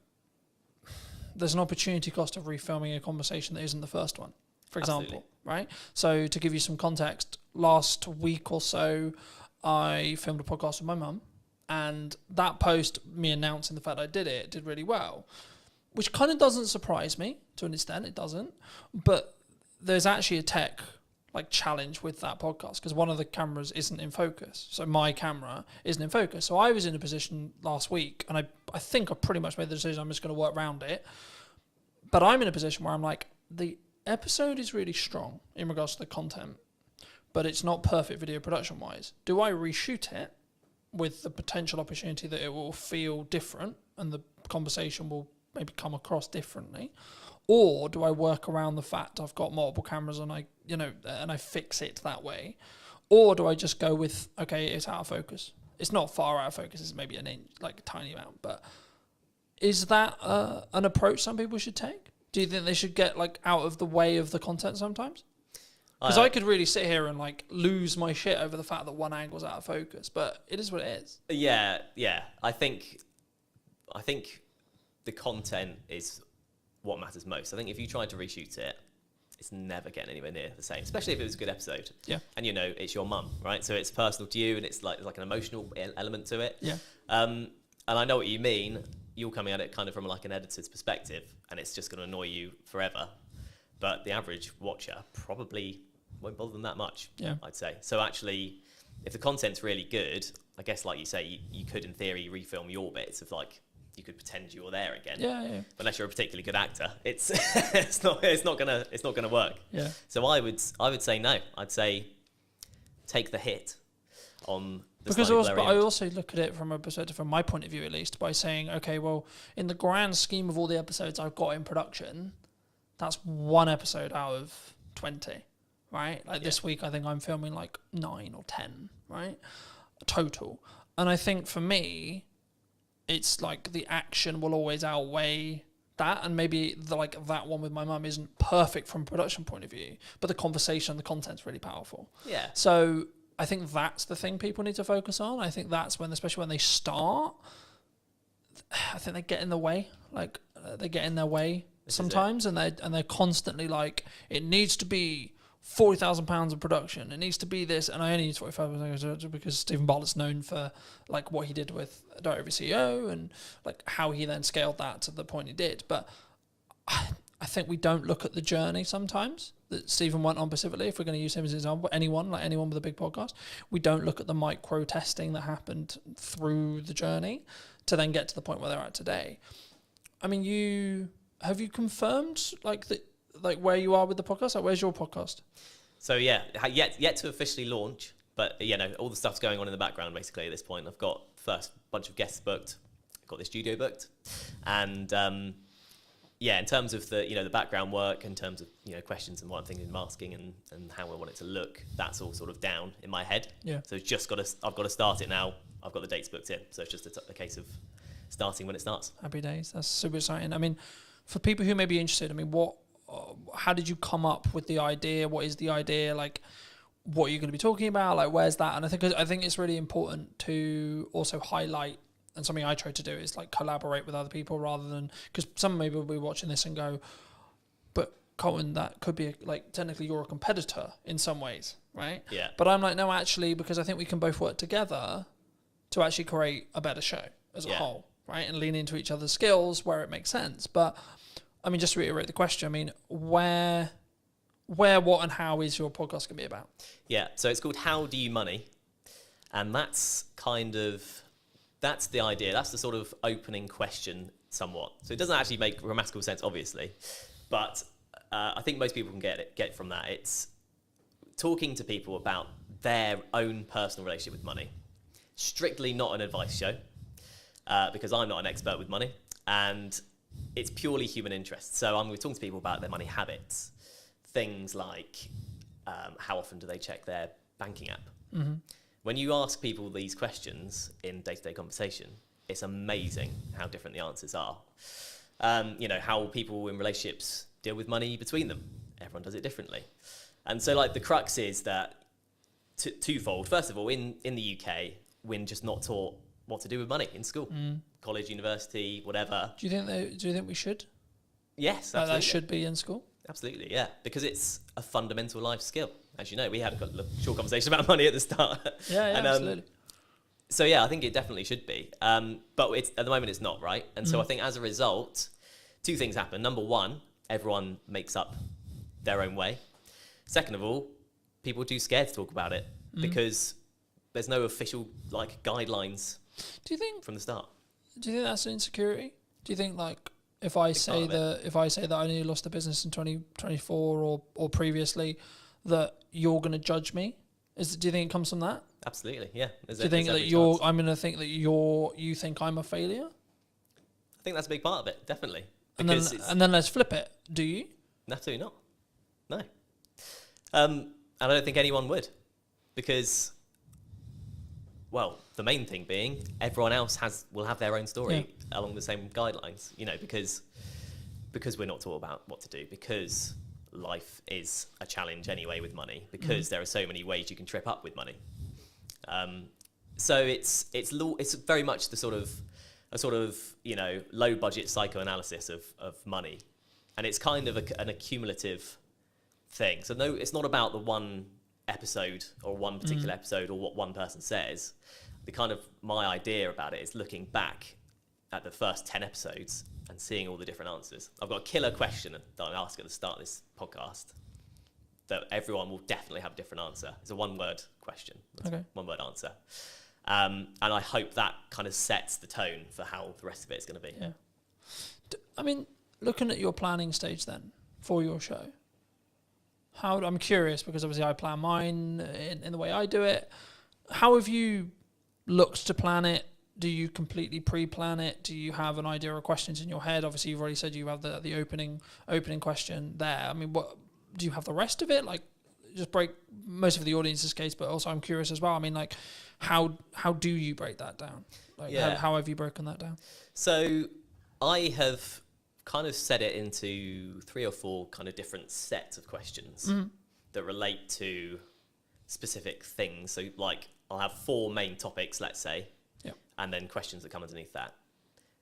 there's an opportunity cost of refilming a conversation that isn't the first one, for example, right? So to give you some context, last week or so, I filmed a podcast with my mum, and that post, me announcing the fact I did it, did really well, which kind of doesn't surprise me to an extent. It doesn't, but there's actually a tech challenge with that podcast because one of the cameras isn't in focus. So my camera isn't in focus. So I was in a position last week, and I think I pretty much made the decision I'm just going to work around it. But I'm in a position where I'm like, the episode is really strong in regards to the content, but it's not perfect video production wise. Do I reshoot it with the potential opportunity that it will feel different and the conversation will maybe come across differently? Or do I work around the fact I've got multiple cameras and I fix it that way? Or do I just go with, okay, it's out of focus. It's not far out of focus. It's maybe an inch, a tiny amount. But is that an approach some people should take? Do you think they should get out of the way of the content sometimes? Because I could really sit here and lose my shit over the fact that one angle's out of focus, but it is what it is. Yeah. I think the content is what matters most. I think if you try to reshoot it, it's never getting anywhere near the same, especially if it was a good episode. Yeah. And it's your mum, right? So it's personal to you, and it's like an emotional element to it. Yeah. And I know what you mean. You're coming at it kind of from an editor's perspective, and it's just going to annoy you forever. But the average watcher probably won't bother them that much, I'd say. So actually, if the content's really good, I guess like you say, you could in theory refilm your bits of you could pretend you were there again. Yeah. Unless you're a particularly good actor, it's not gonna work. Yeah. So I would say no. I'd say take the hit on the because I also look at it from a perspective, from my point of view at least, by saying, okay, well, in the grand scheme of all the episodes I've got in production, that's one episode out of 20, right? This week, I think I'm filming 9 or 10, right? Total. And I think for me, it's the action will always outweigh that. And maybe that one with my mum isn't perfect from a production point of view, but the conversation, the content's really powerful. Yeah. So I think that's the thing people need to focus on. I think that's when, especially when they start, I think they get in the way. They get in their way sometimes, and they're constantly it needs to be £40,000 of production. It needs to be this, and I only use 45% because Stephen Bartlett's known for what he did with Director of CEO and how he then scaled that to the point he did. But I think we don't look at the journey sometimes that Stephen went on specifically. If we're going to use him as an example, anyone with a big podcast, we don't look at the micro testing that happened through the journey to then get to the point where they're at today. I mean, have you confirmed where you are with the podcast? Where's your podcast? So yeah, yet to officially launch, but all the stuff's going on in the background basically at this point. I've got first bunch of guests booked, I've got the studio booked, and yeah, in terms of the background work, in terms of questions and what I'm thinking of asking and how I want it to look, that's all sort of down in my head. Yeah. So it's I've got to start it now. I've got the dates booked in, so it's just a case of starting when it starts. Happy days. That's super exciting. I mean, for people who may be interested, I mean, how did you come up with the idea? What is the idea? Like, what are you going to be talking about? Like, where's that? And I think it's really important to also highlight, and something I try to do is like collaborate with other people rather than, because some maybe will be watching this and go, but Colin, that could be like technically you're a competitor in some ways, right? Yeah. But I'm like, no, actually, because I think we can both work together to actually create a better show as a whole, right? And lean into each other's skills where it makes sense. But I mean, just to reiterate the question, I mean, where, what, and how is your podcast going to be about? Yeah, so it's called How Do You Money? And that's the idea. That's the sort of opening question somewhat. So it doesn't actually make grammatical sense, obviously. But I think most people can get from that. It's talking to people about their own personal relationship with money. Strictly not an advice show, because I'm not an expert with money. And it's purely human interest. So I'm going to talk to people about their money habits. Things like how often do they check their banking app? Mm-hmm. When you ask people these questions in day-to-day conversation, it's amazing how different the answers are. How people in relationships deal with money between them. Everyone does it differently. And so like the crux is that twofold. First of all, in the UK, we're just not taught what to do with money in school, college, university, whatever. Do you think we should? Yes, absolutely. That should be in school? Absolutely, yeah, because it's a fundamental life skill. As you know, we had a short conversation about money at the start. Yeah, absolutely. So yeah, I think it definitely should be. But at the moment it's not, right? And so I think as a result, two things happen. Number one, everyone makes up their own way. Second of all, people are too scared to talk about it because there's no official like guidelines. Do you think from the start? Do you think that's an insecurity? Do you think like if I say that I nearly lost the business in 2024 or previously, that you're going to judge me? Do you think it comes from that? Absolutely, yeah. Do you think that I'm going to think that you think I'm a failure? I think that's a big part of it, definitely. And then let's flip it. Do you? Absolutely not. No. And I don't think anyone would, because, well, the main thing being everyone else will have their own story along the same guidelines. Because we're not taught about what to do, because life is a challenge anyway with money, because there are so many ways you can trip up with money. So it's very much the sort of low budget psychoanalysis of money, and it's kind of an accumulative thing. So no, it's not about the one episode or one particular episode or what one person says. My idea about it is looking back at the first 10 episodes and seeing all the different answers. I've got a killer question that I ask at the start of this podcast that everyone will definitely have a different answer. It's a one-word question. Okay. One-word answer. And I hope that kind of sets the tone for how the rest of it is going to be. Yeah. I mean, looking at your planning stage then for your show, I'm curious because obviously I plan mine in the way I do it. How have you looked to plan it? Do you completely pre-plan it? Do you have an idea of questions in your head? Obviously, you've already said you have the opening question there. I mean, what do you have the rest of it? Like, just break most of the audience's case, but also I'm curious as well. I mean, like, how do you break that down? Like, how have you broken that down? So I have kind of set it into 3 or 4 kind of different sets of questions that relate to specific things. So, like, I'll have 4 main topics, let's say. And then questions that come underneath that.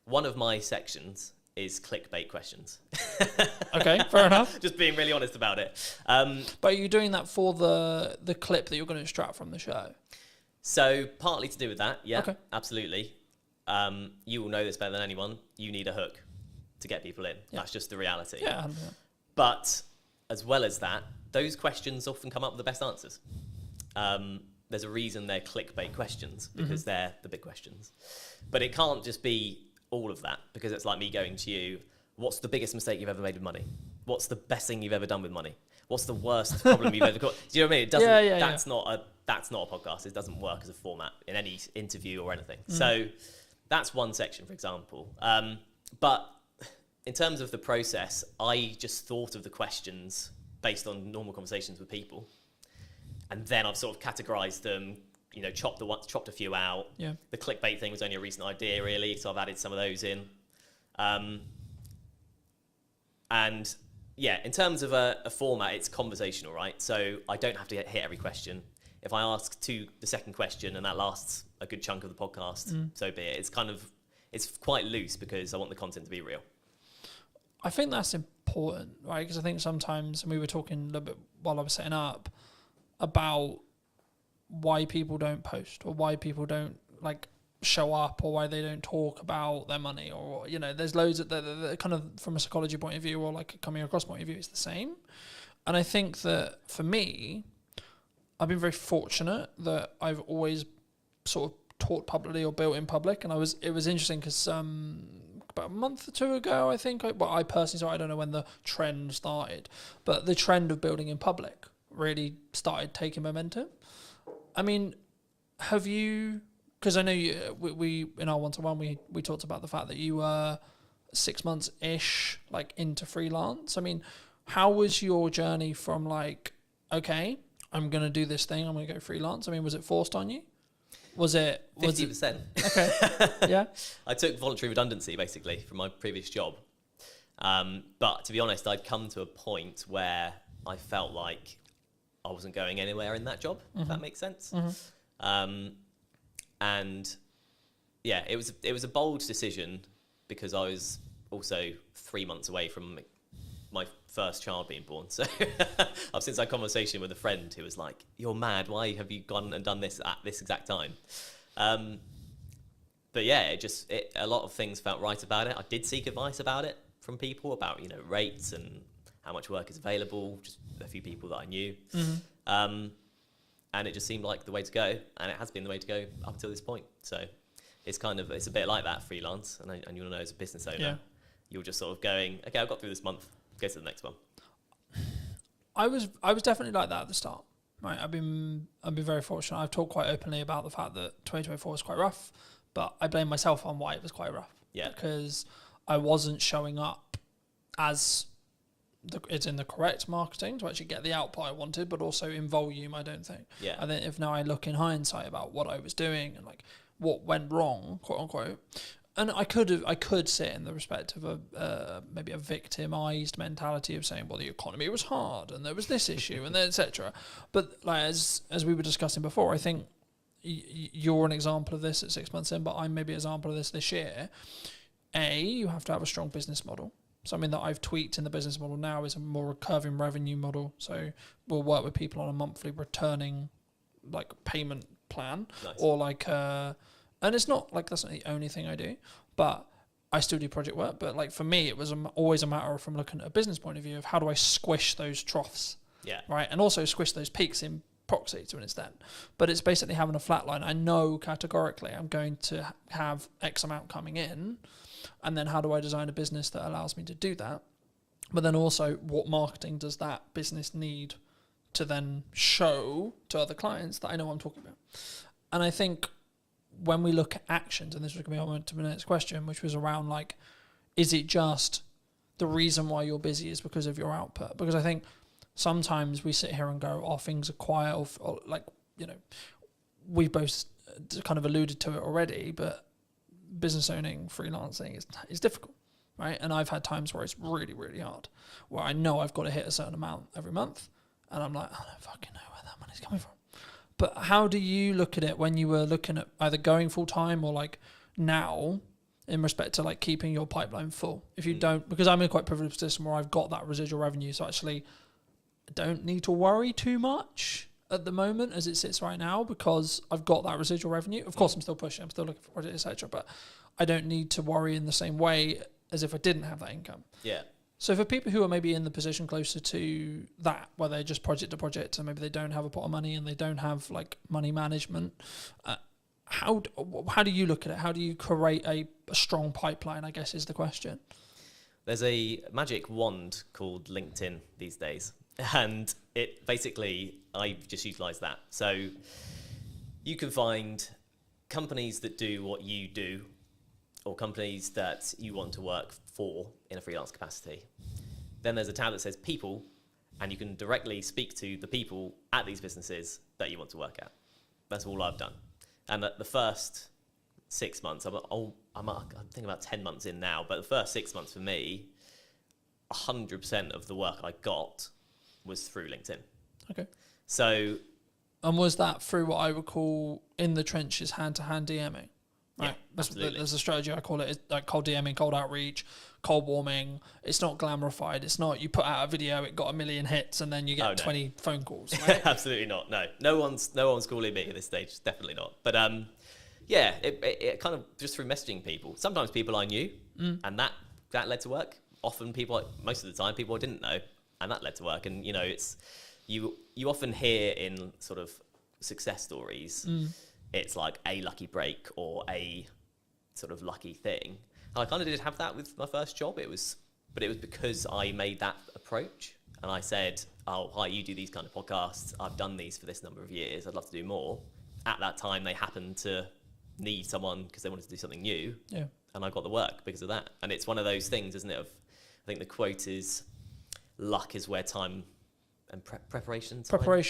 One of my sections is clickbait questions. Okay, fair enough. Just being really honest about it. But are you doing that for the clip that you're going to extract from the show? So partly to do with that, yeah, okay. Absolutely. You will know this better than anyone. You need a hook to get people in. Yeah. That's just the reality. Yeah. But as well as that, those questions often come up with the best answers. There's a reason they're clickbait questions, because they're the big questions. But it can't just be all of that, because it's like me going to you, what's the biggest mistake you've ever made with money? What's the best thing you've ever done with money? What's the worst problem you've ever got? Do you know what I mean? It doesn't, that's not a podcast. It doesn't work as a format in any interview or anything. So that's one section, for example. But in terms of the process, I just thought of the questions based on normal conversations with people, and then I've sort of categorized them, chopped a few out. Yeah. The clickbait thing was only a recent idea, really, so I've added some of those in. And yeah, in terms of a format, it's conversational, right? So I don't have to hit every question. If I ask the second question and that lasts a good chunk of the podcast, so be it. It's quite loose because I want the content to be real. I think that's important, right? Because I think sometimes, and we were talking a little bit while I was setting up, about why people don't post or why people don't show up or why they don't talk about their money, or there's loads of the kind of, from a psychology point of view or like coming across point of view, it's the same. And I think that for me, I've been very fortunate that I've always sort of taught publicly or built in public, and it was interesting because about a month or two ago, I think, I personally saw, I don't know when the trend started, but the trend of building in public really started taking momentum. I mean, have you, because I know we in our one-to-one, we talked about the fact that you were 6 months-ish into freelance. I mean, how was your journey from okay, I'm going to do this thing, I'm going to go freelance? I mean, was it forced on you? Was it 50%? Okay. Yeah. I took voluntary redundancy basically from my previous job. But to be honest, I'd come to a point where I felt like I wasn't going anywhere in that job, if that makes sense. And yeah, it was a bold decision because I was also 3 months away from my first child being born. So I've since had a conversation with a friend who was like, "You're mad, why have you gone and done this at this exact time?" But yeah, a lot of things felt right about it. I did seek advice about it from people about, rates and how much work is available, just a few people that I knew. And it just seemed like the way to go, and it has been the way to go up until this point. So it's a bit like that freelance, and you'll know as a business owner, you're just sort of going, okay, I've got through this month, go to the next one. I was definitely like that at the start. Right, I've been very fortunate. I've talked quite openly about the fact that 2024 was quite rough, but I blame myself on why it was quite rough. Yeah, because I wasn't showing up as it's in the correct marketing to actually get the output I wanted, but also in volume, I don't think. Yeah. I think if now I look in hindsight about what I was doing and what went wrong, quote unquote, and I could sit in the respect of maybe a victimized mentality of saying, well, the economy was hard and there was this issue and then etc. But as we were discussing before, I think you're an example of this at 6 months in, but I'm maybe an example of this year. You have to have a strong business model. Something that I've tweaked in the business model now is a more recurring revenue model. So we'll work with people on a monthly returning payment plan. Nice. Or and it's not that's not the only thing I do, but I still do project work. But for me, it was always a matter of, from looking at a business point of view, of how do I squish those troughs, right, and also squish those peaks in proxy to an extent. But it's basically having a flat line. I know categorically I'm going to have X amount coming in, and then how do I design a business that allows me to do that? But then also, what marketing does that business need to then show to other clients that I know what I'm talking about? And I think when we look at actions, and this was going to be on to the next question, which was around is it just the reason why you're busy is because of your output? Because I think sometimes we sit here and go, oh, things are quiet, or we both kind of alluded to it already, but business owning, freelancing is difficult, right? And I've had times where it's really, really hard, where I know I've got to hit a certain amount every month, and I'm like, I don't fucking know where that money's coming from. But how do you look at it when you were looking at either going full time or now, in respect to keeping your pipeline full? If you don't, because I'm in a quite privileged position where I've got that residual revenue, so actually I don't need to worry too much at the moment as it sits right now, because I've got that residual revenue. Of course, I'm still pushing, I'm still looking for projects, etc. But I don't need to worry in the same way as if I didn't have that income. Yeah. So for people who are maybe in the position closer to that, where they're just project to project, and maybe they don't have a pot of money and they don't have money management, how do you look at it? How do you create a strong pipeline, I guess, is the question. There's a magic wand called LinkedIn these days. And it basically, I just utilize that. So you can find companies that do what you do, or companies that you want to work for in a freelance capacity. Then there's a tab that says people, and you can directly speak to the people at these businesses that you want to work at. That's all I've done. And the first 6 months, I'm thinking about 10 months in now, but the first 6 months for me, 100% of the work I got was through LinkedIn. Okay. So, and was that through what I would call in the trenches hand-to-hand DMing? Right. Yeah, absolutely. There's a strategy I call it. It's like cold DMing, cold outreach, cold warming. It's not glamorified. It's not you put out a video, it got 1 million hits, and then you get 20 phone calls. Right? Absolutely not. No one's calling me at this stage. Definitely not. But yeah, it kind of just through messaging people. Sometimes people I knew, and that led to work. Often most of the time, people I didn't know, and that led to work. And it's you often hear in sort of success stories. It's like a lucky break or a sort of lucky thing. And I kind of did have that with my first job. But it was because I made that approach and I said, oh, hi, you do these kind of podcasts. I've done these for this number of years. I'd love to do more. At that time, they happened to need someone because they wanted to do something new. Yeah. And I got the work because of that. And it's one of those things, isn't it? I think the quote is, luck is where time and preparation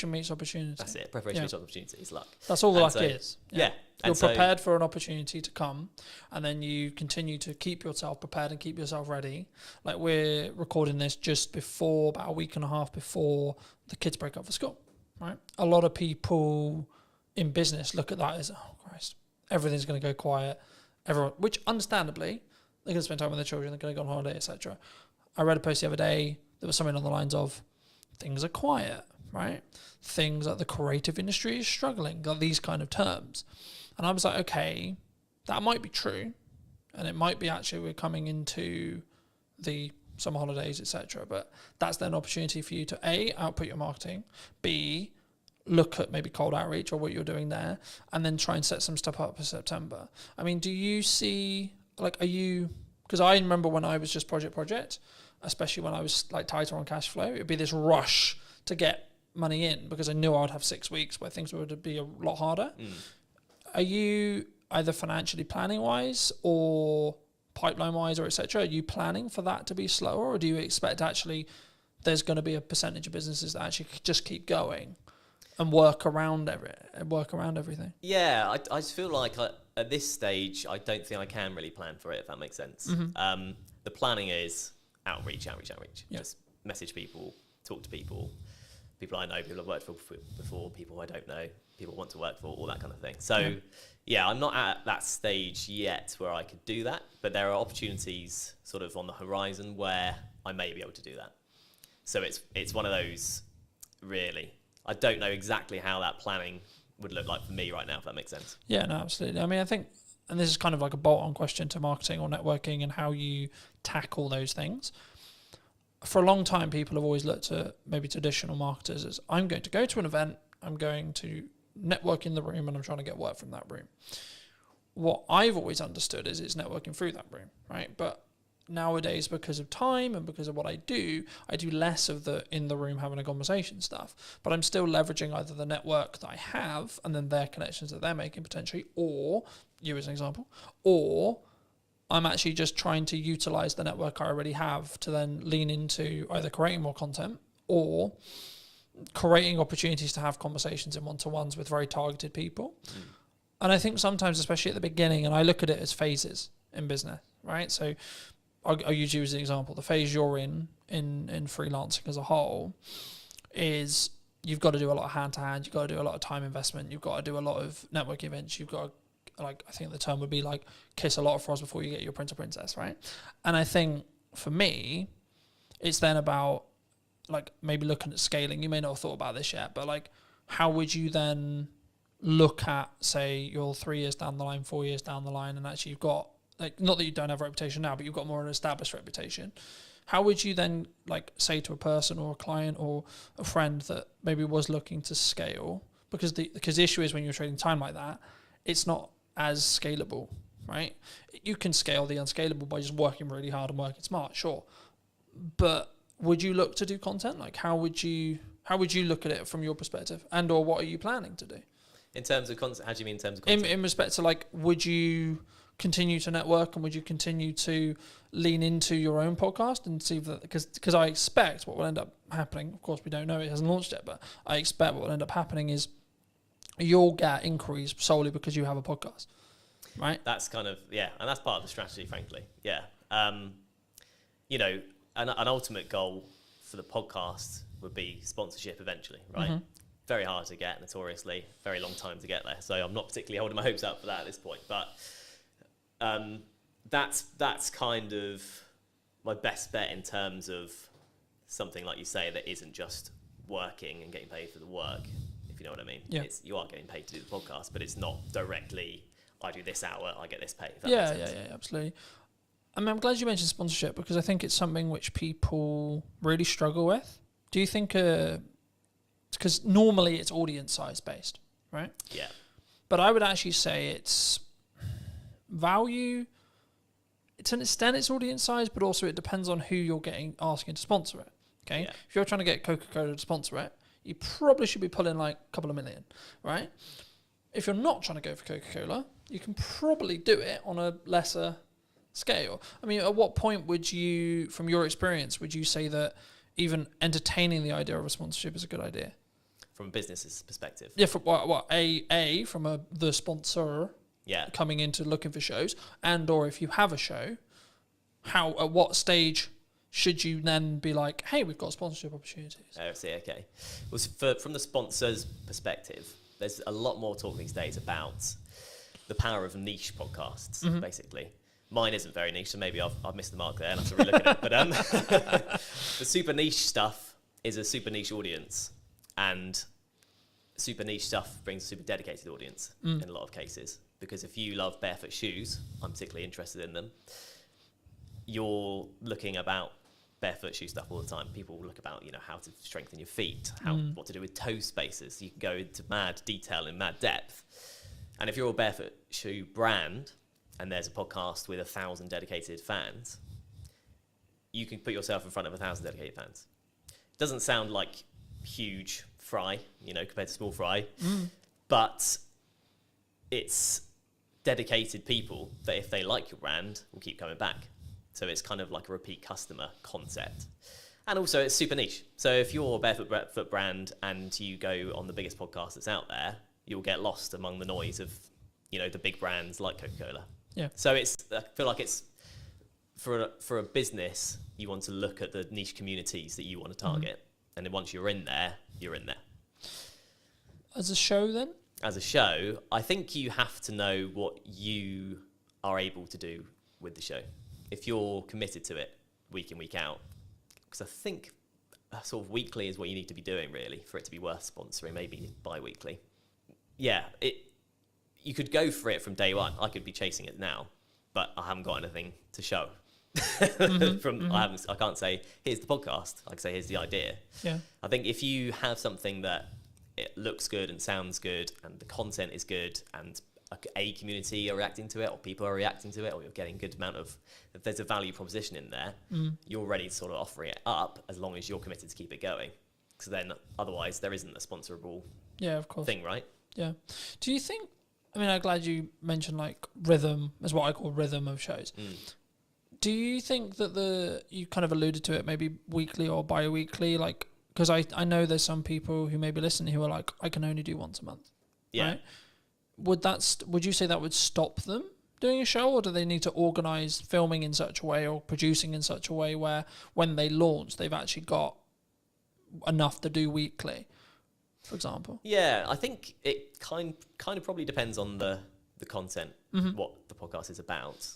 meets opportunity. That's it. Preparation meets opportunity is luck. That's all the luck is. Yeah. You're prepared for an opportunity to come, and then you continue to keep yourself prepared and keep yourself ready. Like we're recording this just before, about a week and a half before the kids break up for school, right? A lot of people in business look at that as, oh Christ, everything's going to go quiet. Which understandably, they're going to spend time with their children, they're going to go on holiday, etc. I read a post the other day, there was something on the lines of, things are quiet, right? Things like the creative industry is struggling, like these kind of terms. And I was like, okay, that might be true. And it might be actually we're coming into the summer holidays, etc. But that's then an opportunity for you to A, output your marketing, B, look at maybe cold outreach or what you're doing there, and then try and set some stuff up for September. I mean, do you see, like, because I remember when I was just project, especially when I was like tighter on cash flow, it'd be this rush to get money in because I knew I'd have 6 weeks where things would be a lot harder. Are you either financially planning wise or pipeline wise or etc.? Are you planning for that to be slower, or do you expect actually there's going to be a percentage of businesses that actually just keep going and work around everything? Yeah, I just feel like at this stage, I don't think I can really plan for it, if that makes sense. The planning is outreach. Yeah. Just message people, talk to people I know, people I've worked for before, people I don't know, people I want to work for, all that kind of thing. So yeah, I'm not at that stage yet where I could do that, but there are opportunities sort of on the horizon where I may be able to do that. So it's one of those, really. I don't know exactly how that planning would look like for me right now, if that makes sense. Yeah, no, absolutely. I mean, I think, and this is kind of like a bolt-on question to marketing or networking and how you tackle those things. For a long time, people have always looked at maybe traditional marketers as, I'm going to go to an event, I'm going to network in the room, and I'm trying to get work from that room. What I've always understood is it's networking through that room, right? But nowadays, because of time and because of what I do less of the in the room having a conversation stuff, but I'm still leveraging either the network that I have and then their connections that they're making potentially, or you as an example, or I'm actually just trying to utilize the network I already have to then lean into either creating more content or creating opportunities to have conversations in one-to-ones with very targeted people. And I think sometimes, especially at the beginning, and I look at it as phases in business, right? So I'll use you as an example. The phase you're in freelancing as a whole is you've got to do a lot of hand-to-hand, you've got to do a lot of time investment, you've got to do a lot of network events, you've got to, like, I think the term would be like kiss a lot of frogs before you get your prince or princess, right? And I think for me, it's then about like maybe looking at scaling. You may not have thought about this yet, but like how would you then look at, say, you're 3 years down the line, 4 years down the line, and actually you've got, like, not that you don't have a reputation now, but you've got more of an established reputation. How would you then like say to a person or a client or a friend that maybe was looking to scale? Because the issue is when you're trading time like that, it's not as scalable, right? You can scale the unscalable by just working really hard and working smart, sure. But would you look to do content? Like how would you look at it from your perspective, and or what are you planning to do? In terms of content, how do you mean in terms of content? In respect to like, would you, continue to network, and would you continue to lean into your own podcast and see that, because I expect what will end up happening, of course we don't know, it hasn't launched yet, but I expect what will end up happening is you'll get inquiries solely because you have a podcast, right? That's kind of, and that's part of the strategy, frankly. Yeah. You know, an ultimate goal for the podcast would be sponsorship eventually, right? Mm-hmm. Very hard to get, notoriously, very long time to get there. So I'm not particularly holding my hopes up for that at this point, but that's kind of my best bet in terms of something like you say that isn't just working and getting paid for the work, if you know what I mean. Yeah. You are getting paid to do the podcast, but it's not directly, I do this hour, I get this pay. Yeah, absolutely. I mean, I'm glad you mentioned sponsorship, because I think it's something which people really struggle with. Do you think, because normally it's audience size based, right? Yeah. But I would actually say it's value. To an extent, it's audience size, but also it depends on who you're asking to sponsor it. Okay, if you're trying to get Coca-Cola to sponsor it, you probably should be pulling like a couple of million, right? If you're not trying to go for Coca-Cola, you can probably do it on a lesser scale. I mean, at what point would you, from your experience, would you say that even entertaining the idea of a sponsorship is a good idea? From a business's perspective. Yeah, from from the sponsor coming into looking for shows, and or if you have a show, at what stage should you then be like, hey, we've got sponsorship opportunities? Oh, I see, okay. Well, from the sponsor's perspective, there's a lot more talk these days about the power of niche podcasts, basically. Mine isn't very niche, so maybe I've missed the mark there and I have to relook at it. But the super niche stuff is a super niche audience, and super niche stuff brings a super dedicated audience in a lot of cases. Because if you love barefoot shoes, I'm particularly interested in them, you're looking about barefoot shoe stuff all the time. People look about, how to strengthen your feet, what to do with toe spaces. You can go into mad detail and mad depth. And if you're a barefoot shoe brand and there's a podcast with 1,000 dedicated fans, you can put yourself in front of 1,000 dedicated fans. It doesn't sound like huge fry, compared to small fry, but it's dedicated people that if they like your brand will keep coming back. So it's kind of like a repeat customer concept. And also it's super niche. So if you're a barefoot brand and you go on the biggest podcast that's out there, you'll get lost among the noise of, the big brands like Coca-Cola. Yeah. So I feel like it's for a business, you want to look at the niche communities that you want to target. And then once you're in there, you're in there. As a show then? As a show, I think you have to know what you are able to do with the show. If you're committed to it week in, week out, because I think sort of weekly is what you need to be doing really for it to be worth sponsoring, maybe bi-weekly. Yeah, you could go for it from day one. I could be chasing it now, but I haven't got anything to show. I can't say, here's the podcast. I can say, here's the idea. Yeah. I think if you have something that it looks good and sounds good and the content is good and a community are reacting to it or people are reacting to it or you're getting a good amount of, if there's a value proposition in there, you're ready to sort of offer it up as long as you're committed to keep it going. Because then otherwise there isn't a sponsorable thing, right? Yeah. Do you think, I'm glad you mentioned like rhythm, is what I call rhythm of shows. Do you think that you kind of alluded to it, maybe weekly or bi-weekly, like, because I know there's some people who may be listening who are like, I can only do once a month. Yeah. Right? Would you say that would stop them doing a show, or do they need to organise filming in such a way or producing in such a way where when they launch, they've actually got enough to do weekly, for example? Yeah, I think it kind of probably depends on the content, what the podcast is about.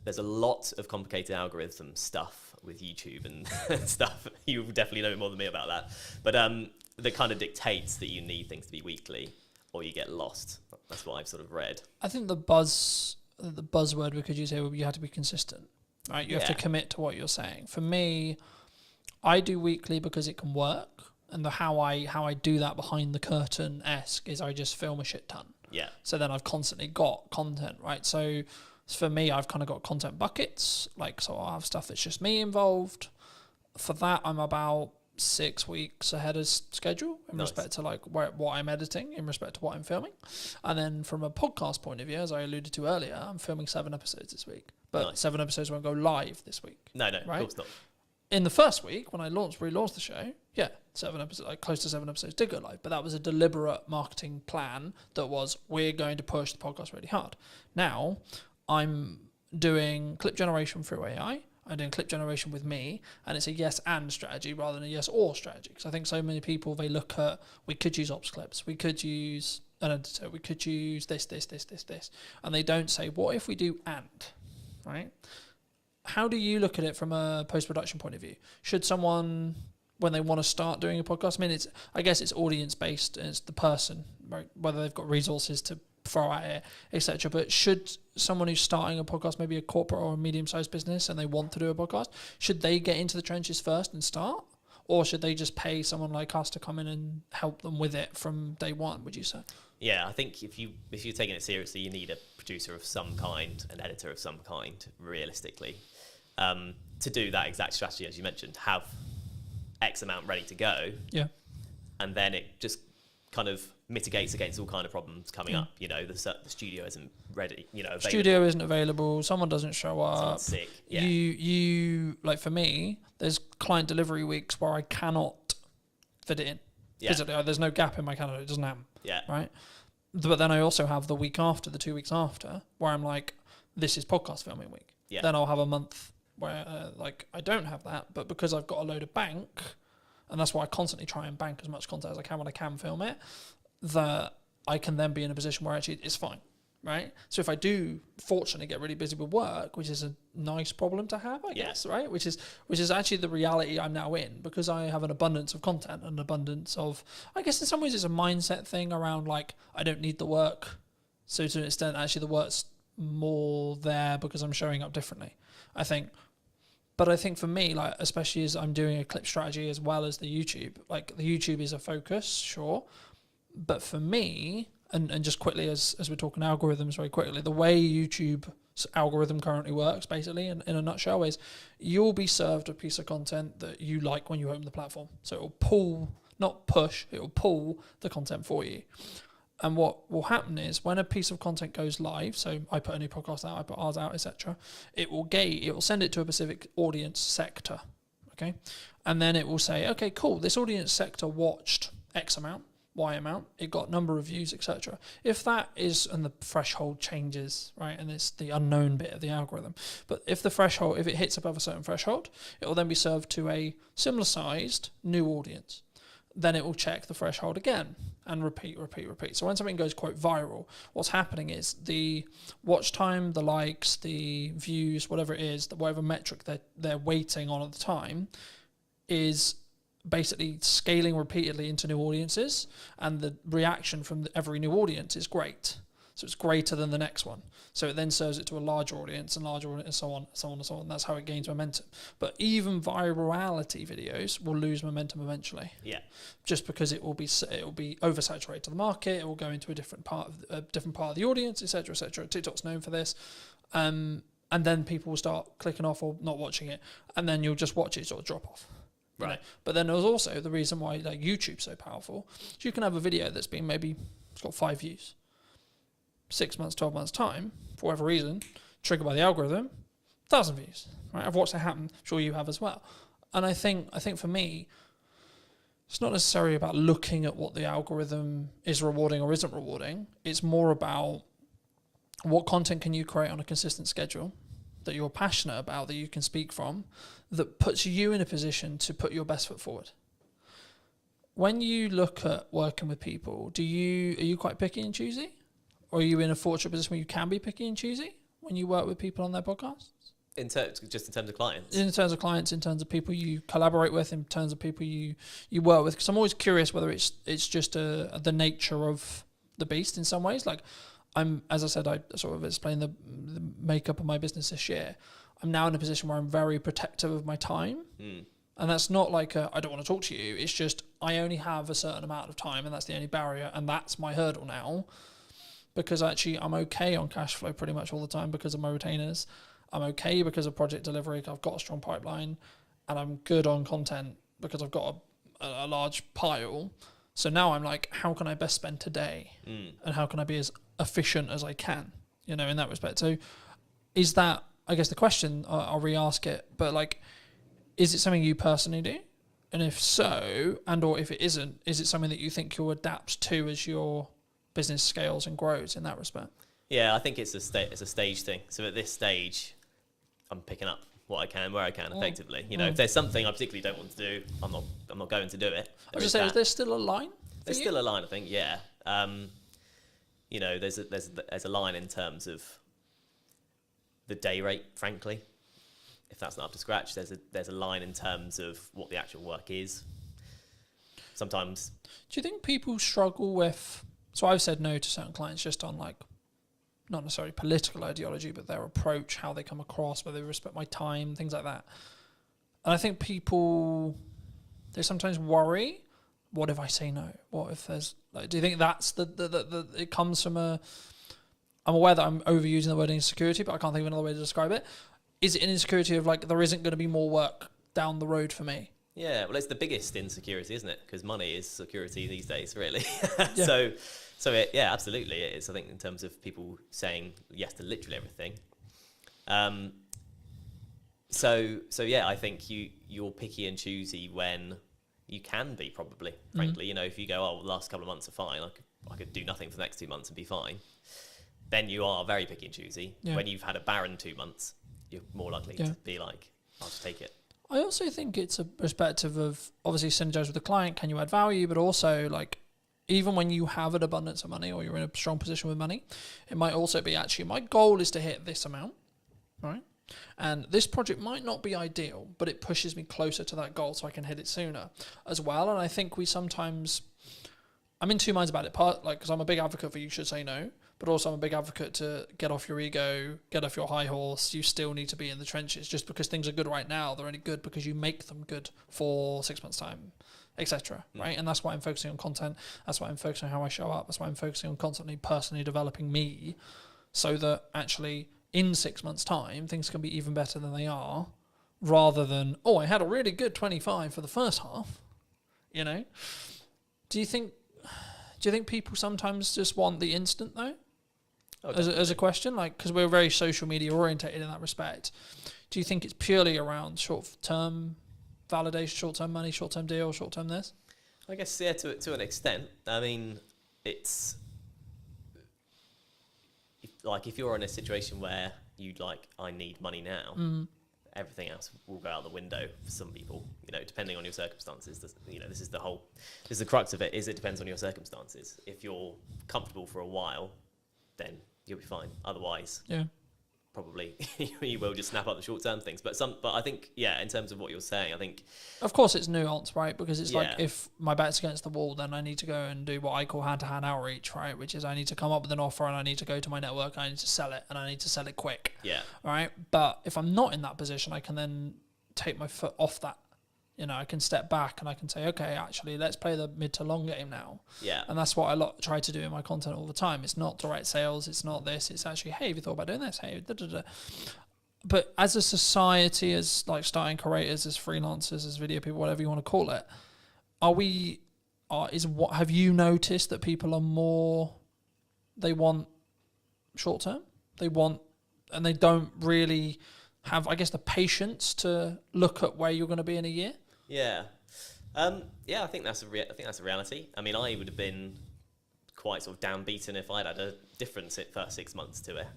There's a lot of complicated algorithm stuff with YouTube and stuff. You definitely know more than me about that. But that kind of dictates that you need things to be weekly or you get lost. That's what I've sort of read. I think the buzzword we could use here would be you have to be consistent, right? You have to commit to what you're saying. For me, I do weekly because it can work. And how I do that behind the curtain-esque is I just film a shit ton. Yeah. So then I've constantly got content, right? So for me, I've kind of got content buckets. Like, so I'll have stuff that's just me involved. For that, I'm about 6 weeks ahead of schedule in respect to like what I'm editing, in respect to what I'm filming. And then from a podcast point of view, as I alluded to earlier, I'm filming 7 episodes this week, but 7 episodes won't go live this week. No, right? Of course not. In the first week, when I relaunched the show, 7 episodes, like close to 7 episodes did go live, but that was a deliberate marketing plan that was, we're going to push the podcast really hard. Now, I'm doing clip generation through AI. I'm doing clip generation with me, and it's a yes and strategy rather than a yes or strategy. Because I think so many people, they look at, we could use ops clips, we could use an editor, we could use this, and they don't say, what if we do and, right? How do you look at it from a post-production point of view? Should someone, when they want to start doing a podcast, I guess it's audience-based, and it's the person, right? Whether they've got resources to throw at it, etc. But should someone who's starting a podcast, maybe a corporate or a medium-sized business, and they want to do a podcast, should they get into the trenches first and start? Or should they just pay someone like us to come in and help them with it from day one, would you say? Yeah, I think if you're taking it seriously, you need a producer of some kind, an editor of some kind, realistically. To do that exact strategy, as you mentioned, have X amount ready to go. Yeah. And then it just kind of mitigates against all kind of problems coming up. You know, the studio isn't ready, available. Studio isn't available, someone doesn't show up. Someone's sick. Yeah. You like, for me, there's client delivery weeks where I cannot fit it in. Physically, there's no gap in my calendar, it doesn't happen. Yeah. Right? But then I also have the week after, the 2 weeks after, where I'm like, this is podcast filming week. Yeah. Then I'll have a month where I don't have that, but because I've got a load of bank, and that's why I constantly try and bank as much content as I can when I can film it, that I can then be in a position where actually it's fine, right? So if I do fortunately get really busy with work, which is a nice problem to have, I guess, right? Which is actually the reality I'm now in, because I have an abundance of content, an abundance of, I guess in some ways it's a mindset thing around like, I don't need the work. So to an extent, actually the work's more there because I'm showing up differently, I think. But I think for me, like, especially as I'm doing a clip strategy as well as the YouTube, like the YouTube is a focus, sure. But for me, and just quickly, as we're talking algorithms very quickly, the way YouTube's algorithm currently works, basically, in a nutshell, is you'll be served a piece of content that you like when you open the platform. So it will pull, not push, it will pull the content for you. And what will happen is when a piece of content goes live, so I put a new podcast out, I put ours out, etc., it will send it to a specific audience sector, okay? And then it will say, okay, cool, this audience sector watched X amount, Y amount, it got number of views, etc. If that is, and the threshold changes, right, and it's the unknown bit of the algorithm, but if it hits above a certain threshold, it will then be served to a similar sized new audience. Then it will check the threshold again and repeat. So when something goes, quote, viral, what's happening is the watch time, the likes, the views, whatever it is, whatever metric they're waiting on at the time, is basically scaling repeatedly into new audiences, and the reaction from every new audience is great. So it's greater than the next one. So it then serves it to a larger audience, and so on. That's how it gains momentum. But even virality videos will lose momentum eventually. Yeah. Just because it will be oversaturated to the market. It will go into a different part of the audience, etc., etc. TikTok's known for this. And then people will start clicking off or not watching it, and then you'll just watch it sort of drop off. Right. You know? But then there's also the reason why like YouTube's so powerful. So you can have a video that's been it's got 5 views. 6 months, 12 months time, for whatever reason, triggered by the algorithm, 1,000 views. Right? I've watched that happen. I'm sure you have as well. And I think for me, it's not necessarily about looking at what the algorithm is rewarding or isn't rewarding. It's more about what content can you create on a consistent schedule that you're passionate about, that you can speak from, that puts you in a position to put your best foot forward. When you look at working with people, are you quite picky and choosy? Or are you in a fortunate position where you can be picky and choosy when you work with people on their podcasts? Just in terms of clients? In terms of clients, in terms of people you collaborate with, in terms of people you work with. Because I'm always curious whether it's just the nature of the beast in some ways. Like, as I said, I sort of explained the makeup of my business this year. I'm now in a position where I'm very protective of my time. And that's not like I don't want to talk to you. It's just I only have a certain amount of time, and that's the only barrier. And that's my hurdle now. Because actually I'm okay on cash flow pretty much all the time because of my retainers. I'm okay because of project delivery. I've got a strong pipeline, and I'm good on content because I've got a large pile. So now I'm like, how can I best spend today? And how can I be as efficient as I can, in that respect? So is that, I guess the question, I'll re-ask it, but like, is it something you personally do? And if so, and or if it isn't, is it something that you think you'll adapt to as your business scales and grows in that respect? Yeah, I think it's a stage thing. So at this stage, I'm picking up what I can, where I can, effectively. If there's something I particularly don't want to do, I'm not going to do it. I was just saying, is there still a line? There's still a line, I think. Yeah. There's a line in terms of the day rate, frankly. If that's not up to scratch, there's a line in terms of what the actual work is. Sometimes. Do you think people struggle with? So I've said no to certain clients just on like, not necessarily political ideology, but their approach, how they come across, whether they respect my time, things like that. And I think people, they sometimes worry, what if I say no? What if there's, like, do you think that's it comes from I'm aware that I'm overusing the word insecurity, but I can't think of another way to describe it. Is it an insecurity of like, there isn't going to be more work down the road for me? Yeah, well, it's the biggest insecurity, isn't it? Because money is security these days, really. Yeah. Yeah, absolutely it is. I think in terms of people saying yes to literally everything. Yeah, I think you're picky and choosy when you can be, probably, frankly. If you go, the last couple of months are fine, I could do nothing for the next 2 months and be fine, then you are very picky and choosy. Yeah. When you've had a barren 2 months, you're more likely to be like, I'll just take it. I also think it's a perspective of obviously synergize with the client, can you add value, but also like, even when you have an abundance of money or you're in a strong position with money, it might also be actually, my goal is to hit this amount, right? And this project might not be ideal, but it pushes me closer to that goal so I can hit it sooner as well. And I think I'm in two minds about it, because I'm a big advocate for you should say no, but also I'm a big advocate to get off your ego, get off your high horse. You still need to be in the trenches. Just because things are good right now, they're only good because you make them good for 6 months' time, etc. Right? And that's why I'm focusing on content. That's why I'm focusing on how I show up. That's why I'm focusing on constantly personally developing me, so that actually in 6 months' time, things can be even better than they are, rather than, I had a really good 25 for the first half. Do you think people sometimes just want the instant though? As a question, like, because we're very social media orientated in that respect. Do you think it's purely around short-term validation, short-term money, short-term deal, short-term this? I guess, yeah, to an extent. I mean, it's if you're in a situation where I need money now, everything else will go out the window for some people, depending on your circumstances. This is the crux of it, is it depends on your circumstances. If you're comfortable for a while, then you'll be fine. Otherwise, probably you will just snap up the short-term things. But I think, in terms of what you're saying, I think, of course, it's nuanced, right? Because it's like, if my back's against the wall, then I need to go and do what I call hand-to-hand outreach, right? Which is I need to come up with an offer and I need to go to my network and I need to sell it and I need to sell it quick. Yeah. Right. But if I'm not in that position, I can then take my foot off that. I can step back and I can say, okay, actually, let's play the mid to long game now. Yeah. And that's what I try to do in my content all the time. It's not direct sales. It's not this. It's actually, hey, have you thought about doing this? Hey, da, da, da. But as a society, as like starting creators, as freelancers, as video people, whatever you want to call it, have you noticed that people are more, they want short term? And they don't really have, I guess, the patience to look at where you're going to be in a year? Yeah. I think that's a reality. I mean, I would have been quite sort of downbeaten if I'd had a different first 6 months to it.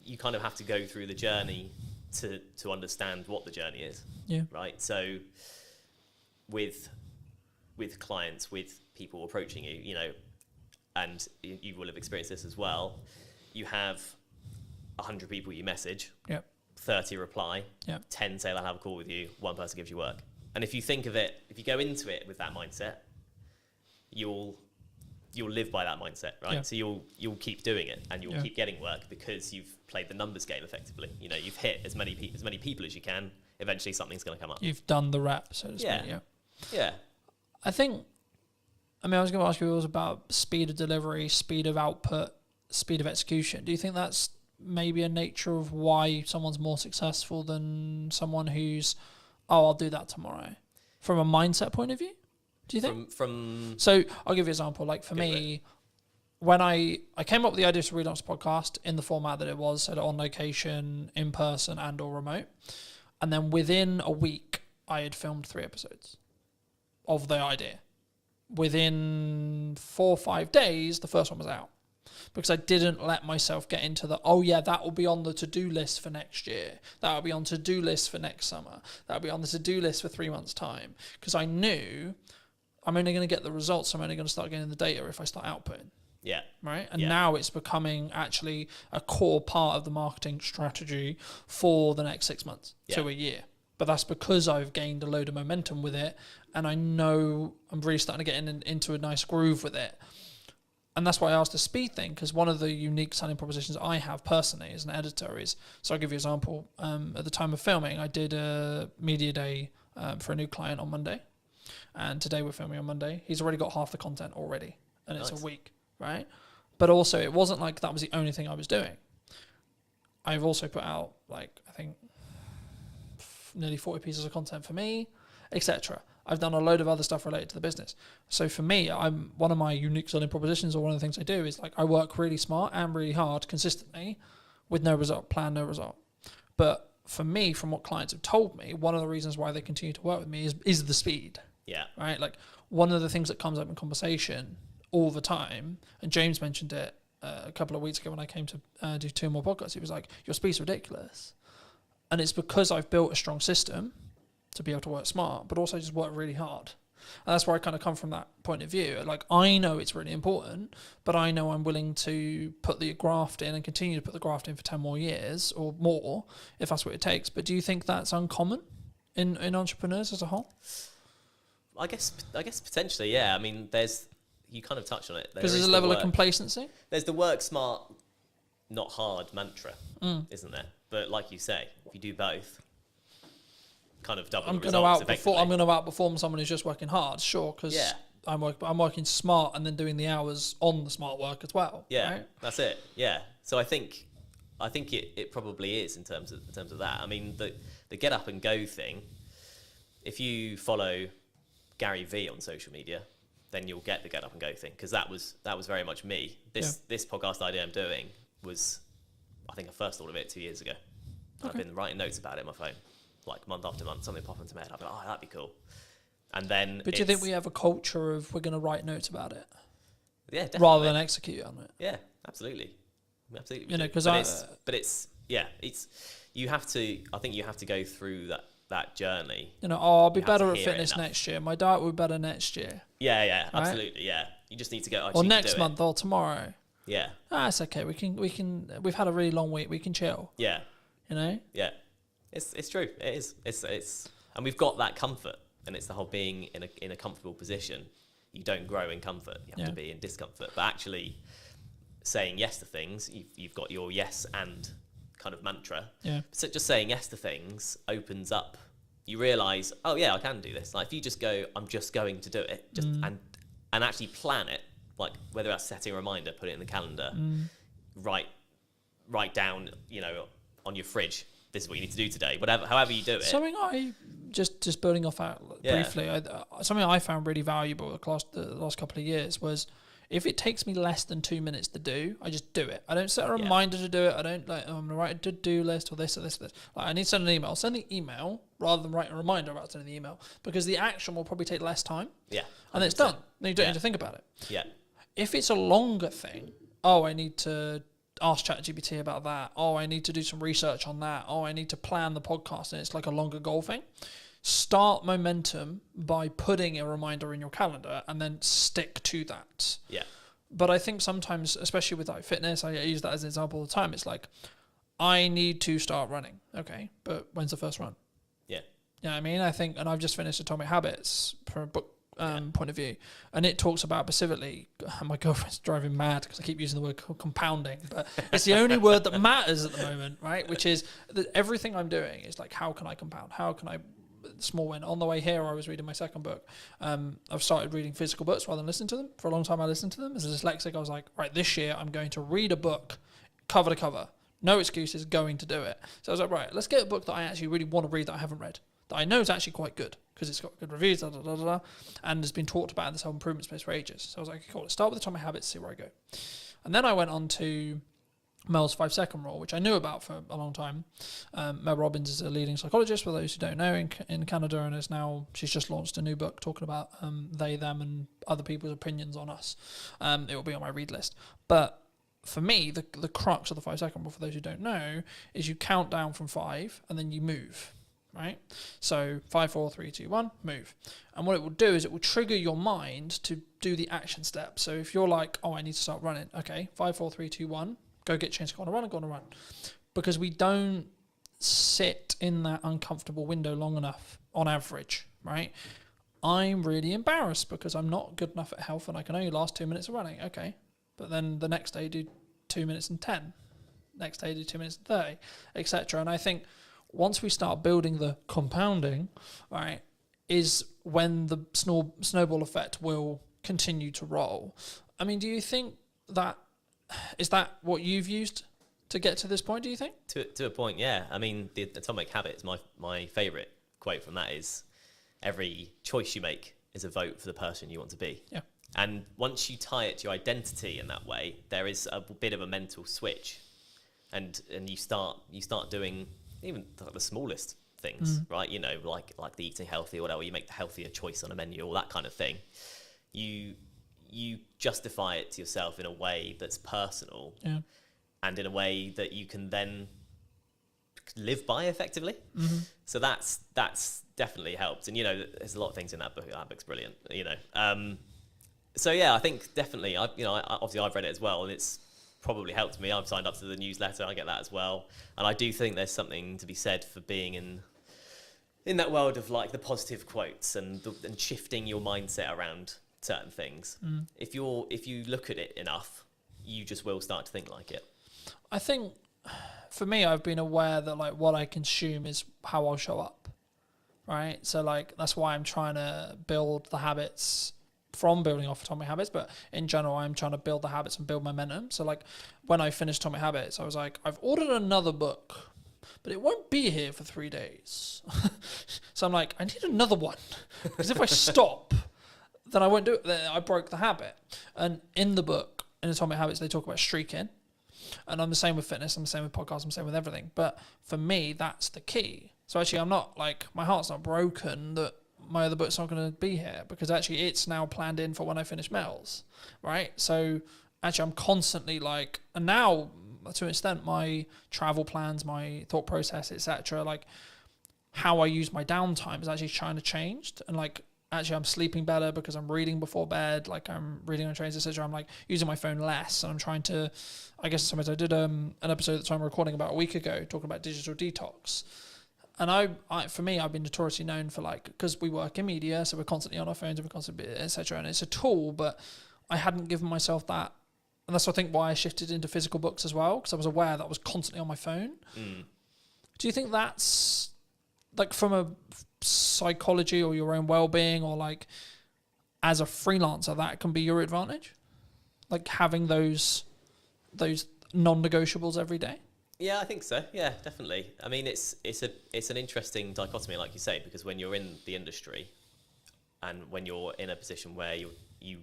You kind of have to go through the journey to understand what the journey is. Yeah. Right. So with clients, with people approaching you, and you will have experienced this as well. You have 100 people you message. Yep. 30 reply, Yep. 10 say they'll have a call with you, 1 person gives you work. And if you think of it, if you go into it with that mindset, you'll live by that mindset, right? Yeah. So you'll keep doing it and you'll Yeah. keep getting work because you've played the numbers game effectively. You've hit as many people as you can. Eventually something's going to come up. You've done the rep, so to speak. Yeah. Yeah. I think, I was going to ask you, it was about speed of delivery, speed of output, speed of execution. Do you think that's maybe a nature of why someone's more successful than someone who's, I'll do that tomorrow? from a mindset point of view? Do you think? So I'll give you an example. Like for me, when I came up with the idea to relaunch the podcast in the format that it was, so on location, in person, and or remote, and then within a week, I had filmed 3 episodes of the idea. Within 4 or 5 days, the first one was out. Because I didn't let myself get into the, oh yeah, that will be on the to-do list for next year. That will be on to-do list for next summer. That will be on the to-do list for 3 months' time. Because I knew I'm only going to get the results. I'm only going to start getting the data if I start outputting. Yeah. Right. And now it's becoming actually a core part of the marketing strategy for the next 6 months to a year. But that's because I've gained a load of momentum with it. And I know I'm really starting to get into a nice groove with it. And that's why I asked the speed thing, because one of the unique selling propositions I have personally as an editor is, so I'll give you an example. At the time of filming, I did a media day for a new client on Monday. And today we're filming on Monday. He's already got half the content already. And it's a week, right? But also, it wasn't like that was the only thing I was doing. I've also put out, like, I think, nearly 40 pieces of content for me, etc. I've done a load of other stuff related to the business. So for me, I'm one of my unique selling propositions, or one of the things I do is like I work really smart and really hard consistently with no result, plan no result. But for me, from what clients have told me, one of the reasons why they continue to work with me is the speed. Yeah. Right? Like one of the things that comes up in conversation all the time, and James mentioned it a couple of weeks ago when I came to do 2 more podcasts, he was like, your speed's ridiculous. And it's because I've built a strong system to be able to work smart, but also just work really hard. And that's where I kind of come from that point of view. Like, I know it's really important, but I know I'm willing to put the graft in and continue to put the graft in for 10 more years or more, if that's what it takes. But do you think that's uncommon in entrepreneurs as a whole? I guess potentially, yeah. I mean, you kind of touched on it. Because there's a level of complacency. There's the work smart, not hard mantra, isn't there? But like you say, if you do both, kind of double the results effectively. I'm going to outperform someone who's just working hard, sure, because I'm working smart and then doing the hours on the smart work as well. Yeah, right? That's it. Yeah. So I think it probably is in terms of that. I mean, the get up and go thing. If you follow Gary V on social media, then you'll get the get up and go thing, because that was very much me. This podcast idea I'm doing was, I think I first thought of it 2 years ago. I've been writing notes about it on my phone, like month after month, something pop into my head. I'd be like, oh, that'd be cool. And then, but do you think we have a culture of we're going to write notes about it? Yeah, definitely. Rather than execute on it. Yeah, absolutely. You know, because it's you have to. I think you have to go through that journey. You know, I'll be better at fitness next year. My diet will be better next year. Yeah, right? Absolutely. Yeah, you just need to go. Or next month, or tomorrow. Yeah. It's okay. We can. We've had a really long week. We can chill. Yeah. You know. Yeah, it's true. It is. It's and we've got that comfort, and it's the whole being in a comfortable position. You don't grow in comfort. You have to be in discomfort. But actually, saying yes to things, you've got your yes and kind of mantra. Yeah. So just saying yes to things opens up. You realise, oh yeah, I can do this. Like if you just go, I'm just going to do it, just and actually plan it. Like whether that's setting a reminder, put it in the calendar, write down, you know, on your fridge, this is what you need to do today. However you do it. Something I just building off that briefly. Something I found really valuable the last couple of years was, if it takes me less than 2 minutes to do, I just do it. I don't set a reminder to do it. I don't I'm going to write a to-do list or this or this or this. Like, I need to send an email. I'll send the email rather than write a reminder about sending the email, because the action will probably take less time. Yeah. 100%. And it's done. Then you don't need to think about it. Yeah. If it's a longer thing, I need to ask ChatGPT about that. I need to do some research on that. I need to plan the podcast, and it's like a longer goal thing. Start momentum by putting a reminder in your calendar and then stick to that. Yeah. But I think sometimes, especially with like fitness, I use that as an example all the time. It's like, I need to start running. Okay, but when's the first run? Yeah. You know what I mean? I think, and I've just finished Atomic Habits from a book point of view, and it talks about specifically, my girlfriend's driving mad because I keep using the word compounding, but it's the only word that matters at the moment, right? Which is that everything I'm doing is like, how can I compound? How can I small win? On the way here, I was reading my second book. I've started reading physical books rather than listening to them. For a long time, I listened to them. As a dyslexic, I was like, right, this year I'm going to read a book cover to cover. No excuses, going to do it. So I was like, right, let's get a book that I actually really want to read that I haven't read, that I know is actually quite good because it's got good reviews, and has been talked about in the self-improvement space for ages. So I was like, cool, let's start with Atomic Habits, see where I go. And then I went on to Mel's 5-second rule, which I knew about for a long time. Mel Robbins is a leading psychologist, for those who don't know, in Canada, and she's just launched a new book talking about they, them, and other people's opinions on us. It will be on my read list. But for me, the crux of the 5-second rule, for those who don't know, is you count down from 5 and then you move, right? So 5, 4, 3, 2, 1, move. And what it will do is it will trigger your mind to do the action step. So if you're like, oh, I need to start running, okay, 5, 4, 3, 2, 1, go get changed, go on a run. Because we don't sit in that uncomfortable window long enough on average, right? I'm really embarrassed because I'm not good enough at health and I can only last 2 minutes of running. Okay. But then the next day do 2 minutes and 10. Next day do 2 minutes and 30, etc. And I think once we start building the compounding, right, is when the snowball effect will continue to roll. I mean, do you think that, is that what you've used to get to this point, do you think? To a point, yeah. I mean, the Atomic Habits, my favourite quote from that is, every choice you make is a vote for the person you want to be. Yeah. And once you tie it to your identity in that way, there is a bit of a mental switch, and you start doing even the smallest things, right? You know, like the eating healthy or whatever. You make the healthier choice on a menu, or that kind of thing. You justify it to yourself in a way that's personal, and in a way that you can then live by effectively. So that's definitely helped. And you know, there's a lot of things in that book. That book's brilliant. You know. So yeah, I think definitely. Obviously I've read it as well, and it's probably helped me. I've signed up to the newsletter. I get that as well, and I do think there's something to be said for being in that world of like the positive quotes and shifting your mindset around certain things. If you look at it enough, you just will start to think like it. I think for me, I've been aware that like what I consume is how I'll show up, right? So like that's why I'm trying to build the habits from building off Atomic Habits, but in general, I'm trying to build the habits and build momentum. So like when I finished Atomic Habits, I was like, I've ordered another book, but it won't be here for 3 days. So I'm like, I need another one, because if I stop, then I won't do it. Then I broke the habit. And in the book, in Atomic Habits, they talk about streaking. And I'm the same with fitness, I'm the same with podcasts, I'm the same with everything. But for me, that's the key. So actually, I'm not like, my heart's not broken that my other book's not going to be here, because actually it's now planned in for when I finish Mel's, right? So actually I'm constantly like, and now to an extent, my travel plans, my thought process, etc., like how I use my downtime is actually trying to change. And like, actually I'm sleeping better because I'm reading before bed, like I'm reading on trains, etc. I'm like using my phone less, and I'm trying to, I guess sometimes I did an episode that I'm recording about a week ago talking about digital detox. And I for me, I've been notoriously known for like, because we work in media, so we're constantly on our phones and we're constantly, etc. And it's a tool, but I hadn't given myself that. And that's, I think, why I shifted into physical books as well, because I was aware that I was constantly on my phone. Do you think that's like from a psychology or your own well-being, or like as a freelancer, that can be your advantage? Like having those non-negotiables every day? Yeah, I think so. Yeah, definitely. I mean, it's an interesting dichotomy, like you say, because when you're in the industry and when you're in a position where you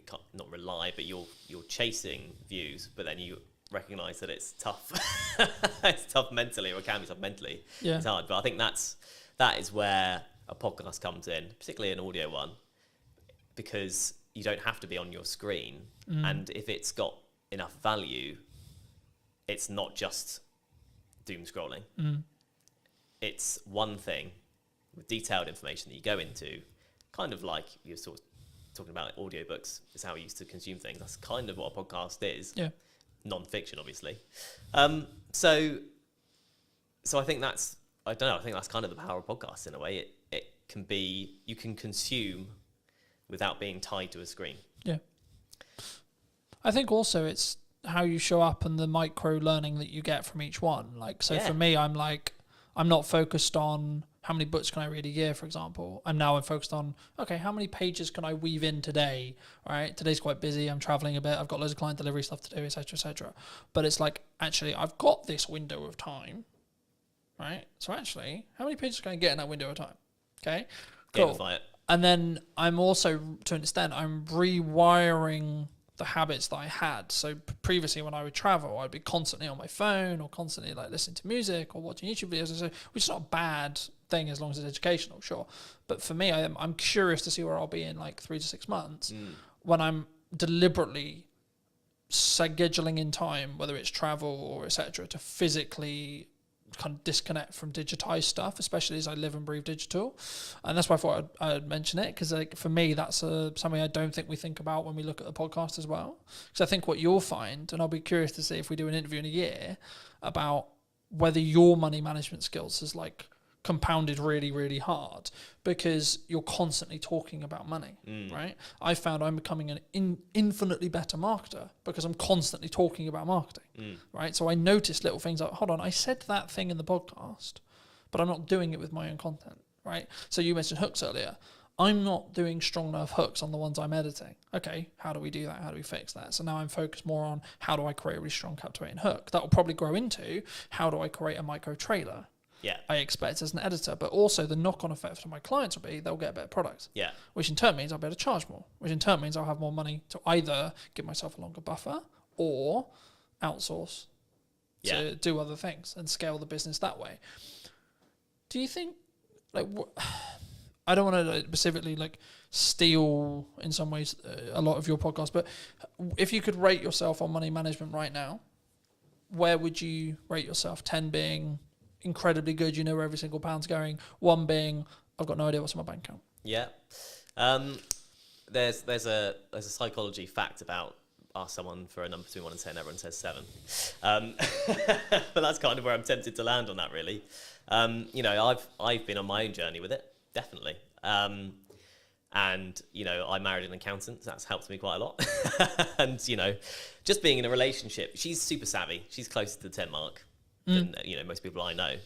can't not rely, but you're chasing views, but then you recognise that it's tough. It's tough mentally, or it can be tough mentally. Yeah. It's hard, but I think that is where a podcast comes in, particularly an audio one, because you don't have to be on your screen, and if it's got enough value, it's not just doom scrolling. It's one thing with detailed information that you go into, kind of like you're sort of talking about audiobooks is how we used to consume things. That's kind of what a podcast is. Yeah. Non-fiction, obviously. So I think that's, I don't know, I think that's kind of the power of podcasts in a way. It can be, you can consume without being tied to a screen. Yeah. I think also it's how you show up and the micro learning that you get from each one. Like, so for me, I'm not focused on how many books can I read a year, for example. I'm focused on, okay, how many pages can I weave in today? All right. Today's quite busy. I'm traveling a bit. I've got loads of client delivery stuff to do, et cetera, et cetera. But it's like, actually, I've got this window of time, right? So actually, how many pages can I get in that window at a time? Okay, cool. Gamify it. And then I'm also, to an extent, I'm rewiring the habits that I had. So previously when I would travel, I'd be constantly on my phone or constantly like listening to music or watching YouTube videos, which is not a bad thing as long as it's educational, sure. But for me, I'm curious to see where I'll be in like 3 to 6 months when I'm deliberately scheduling in time, whether it's travel or etc., to physically kind of disconnect from digitized stuff, especially as I live and breathe digital. And that's why I thought I'd mention it, because like for me, that's something I don't think we think about when we look at the podcast as well. Because I think what you'll find, and I'll be curious to see if we do an interview in a year about whether your money management skills is like compounded really, really hard because you're constantly talking about money, right? I found I'm becoming an infinitely better marketer because I'm constantly talking about marketing, right? So I notice little things like, hold on, I said that thing in the podcast, but I'm not doing it with my own content, right? So you mentioned hooks earlier. I'm not doing strong enough hooks on the ones I'm editing. Okay, how do we do that? How do we fix that? So now I'm focused more on how do I create a really strong captivating hook? That will probably grow into how do I create a micro trailer? Yeah. I expect as an editor, but also the knock-on effect for my clients will be they'll get better products. Yeah. Which in turn means I'll be able to charge more, which in turn means I'll have more money to either give myself a longer buffer or outsource to do other things and scale the business that way. Do you think, like, I don't want to specifically like steal in some ways a lot of your podcast, but if you could rate yourself on money management right now, where would you rate yourself? 10 being incredibly good, you know where every single pound's going. 1 being, I've got no idea what's in my bank account. Yeah. There's a psychology fact about ask someone for a number between 1 and 10, everyone says 7. But that's kind of where I'm tempted to land on that, really. You know, I've been on my own journey with it, definitely. And, you know, I married an accountant, so that's helped me quite a lot. And, you know, just being in a relationship, she's super savvy. She's closer to the 10 mark than, you know, most people I know.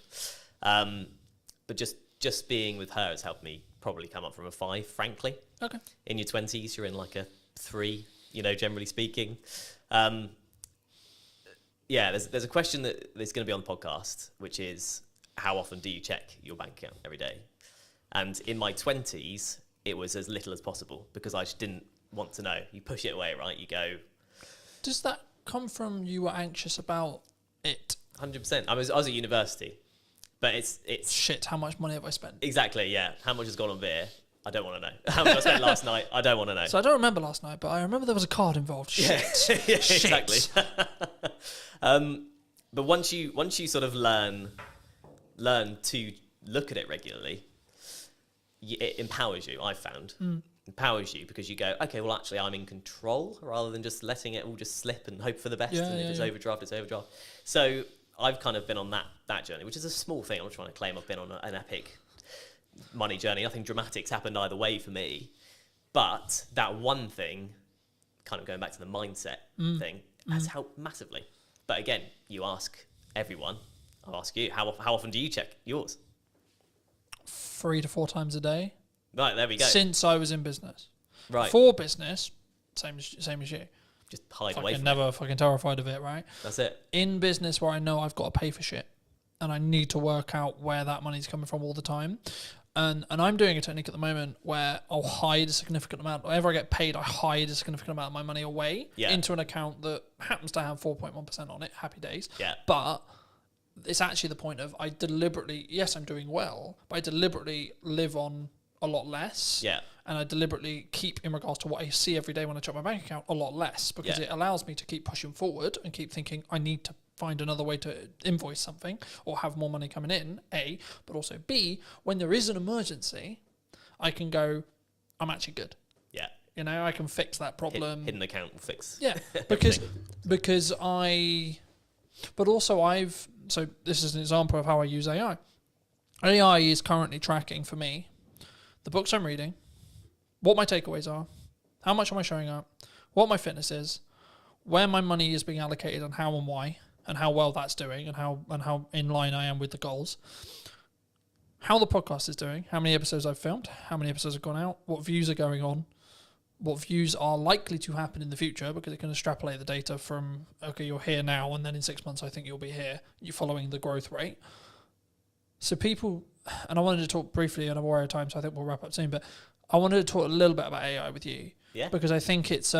But just being with her has helped me probably come up from a 5, frankly. Okay. In your 20s, you're in like a 3, you know, generally speaking. Yeah, there's a question that is going to be on the podcast, which is how often do you check your bank account every day? And in my 20s, it was as little as possible because I just didn't want to know. You push it away, right? You go. Does that come from you were anxious about it? 100%. I was at university, but it's shit. How much money have I spent? Exactly. Yeah. How much has gone on beer? I don't want to know. How much I spent last night? I don't want to know. So I don't remember last night, but I remember there was a card involved. Shit. Yeah, exactly. But once you sort of learn to look at it regularly, it empowers you. I've found empowers you because you go, okay, well actually I'm in control rather than just letting it all just slip and hope for the best. And if it's overdraft, it's overdraft. So I've kind of been on that journey, which is a small thing. I'm not trying to claim I've been on an epic money journey. Nothing dramatic's happened either way for me. But that one thing, kind of going back to the mindset thing, has helped massively. But again, you ask everyone. I'll ask you, how often do you check yours? 3 to 4 times a day. Right, there we go. Since I was in business. Right. For business, same as you. Just hide away from it. Never fucking terrified of it, right? That's it. In business where I know I've got to pay for shit and I need to work out where that money's coming from all the time. And I'm doing a technique at the moment where I'll hide a significant amount. Whenever I get paid, I hide a significant amount of my money away into an account that happens to have 4.1% on it. Happy days. Yeah. But it's actually the point of I deliberately, yes, I'm doing well, but I deliberately live on a lot less. Yeah. And I deliberately keep, in regards to what I see every day when I check my bank account, a lot less because it allows me to keep pushing forward and keep thinking I need to find another way to invoice something or have more money coming in, A, but also B, when there is an emergency, I can go, I'm actually good. Yeah. You know, I can fix that problem. Hidden account will fix. Yeah, so this is an example of how I use AI. AI is currently tracking for me the books I'm reading, what my takeaways are, how much am I showing up, what my fitness is, where my money is being allocated and how and why, and how well that's doing and how in line I am with the goals, how the podcast is doing, how many episodes I've filmed, how many episodes have gone out, what views are going on, what views are likely to happen in the future because it can extrapolate the data from, okay, you're here now and then in 6 months I think you'll be here, you're following the growth rate. So people, and I wanted to talk briefly, and I'm aware of time, so I think we'll wrap up soon, but I wanted to talk a little bit about AI with you. Yeah. Because I think it's,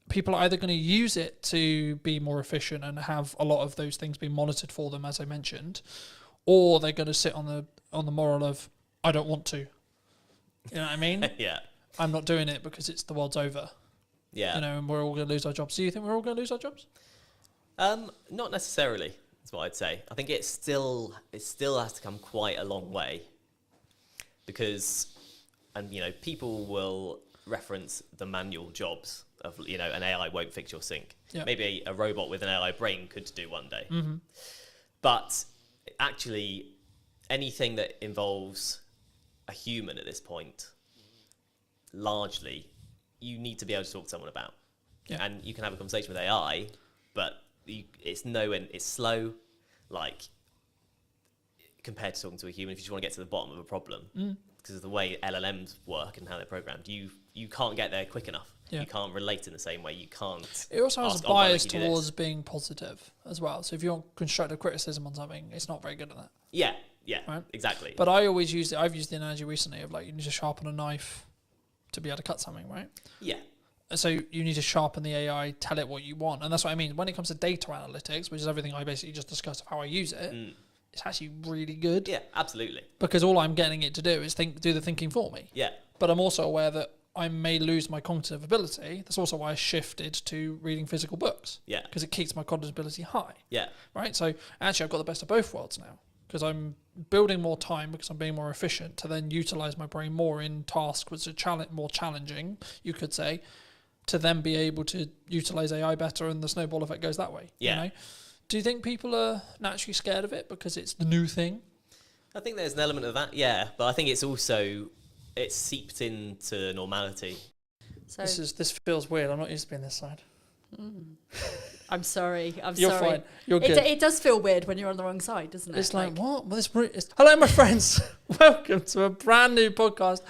people are either going to use it to be more efficient and have a lot of those things being monitored for them, as I mentioned, or they're going to sit on the moral of, I don't want to. You know what I mean? Yeah. I'm not doing it because it's the world's over. Yeah. You know, and we're all going to lose our jobs. Do you think we're all going to lose our jobs? Not necessarily, is what I'd say. I think it still has to come quite a long way, because, and people will reference the manual jobs of, an AI won't fix your sink. Yep. Maybe a robot with an AI brain could do one day. Mm-hmm. But actually, anything that involves a human at this point, largely, you need to be able to talk to someone about. Yeah. And you can have a conversation with AI, but it's slow, like, compared to talking to a human. If you just want to get to the bottom of a problem, because of the way LLMs work and how they're programmed, you can't get there quick enough. Yeah. You can't relate in the same way. You can't. It also has ask, a "Oh, why bias don't you do towards this?" being positive as well. So if you want constructive criticism on something, it's not very good at that. Yeah, Right. exactly. But I always use it. I've used the analogy recently of, like, you need to sharpen a knife to be able to cut something, right? Yeah. So you need to sharpen the AI, tell it what you want. And that's what I mean. When it comes to data analytics, which is everything I basically just discussed of how I use it, it's actually really good. Yeah, absolutely. Because all I'm getting it to do is do the thinking for me. Yeah. But I'm also aware that I may lose my cognitive ability. That's also why I shifted to reading physical books. Yeah. Because it keeps my cognitive ability high. Yeah. Right? So actually I've got the best of both worlds now. Because I'm building more time, because I'm being more efficient, to then utilize my brain more in tasks which are more challenging, you could say, to then be able to utilize AI better, and the snowball effect goes that way. Yeah. You know? Do you think people are naturally scared of it because it's the new thing? I think there's an element of that, yeah. But I think it's also, it's seeped into normality. So This feels weird. I'm not used to being this side. I'm sorry. You're sorry. fine. You're good. It does feel weird when you're on the wrong side, doesn't it? It's like what? Well, hello, my friends. Welcome to a brand new podcast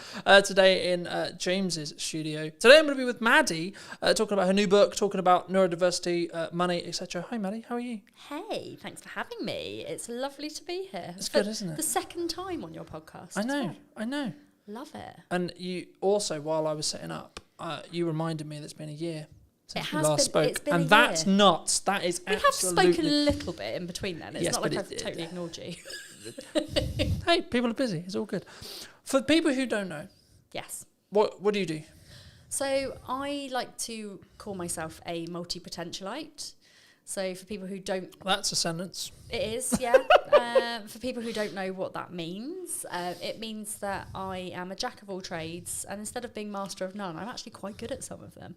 today in James's studio. Today I'm going to be with Maddie, talking about her new book, talking about neurodiversity, money, etc. Hi, Maddie. How are you? Hey, thanks for having me. It's lovely to be here. It's good, isn't it? The second time on your podcast. I as know. well. I know. Love it. And you also, while I was setting up, you reminded me that it's been a year since we has last been- spoke, it's been and a that's year. nuts. That is We have absolutely. spoken a little bit in between then. It's Yes, not but like I've it- totally ignored you. Hey, people are busy. It's all good. For people who don't know, Yes. what do you do? So I like to call myself a multi-potentialite. So for people who don't, That's a sentence. it is, yeah. For people who don't know what that means, it means that I am a jack of all trades, and instead of being master of none, I'm actually quite good at some of them.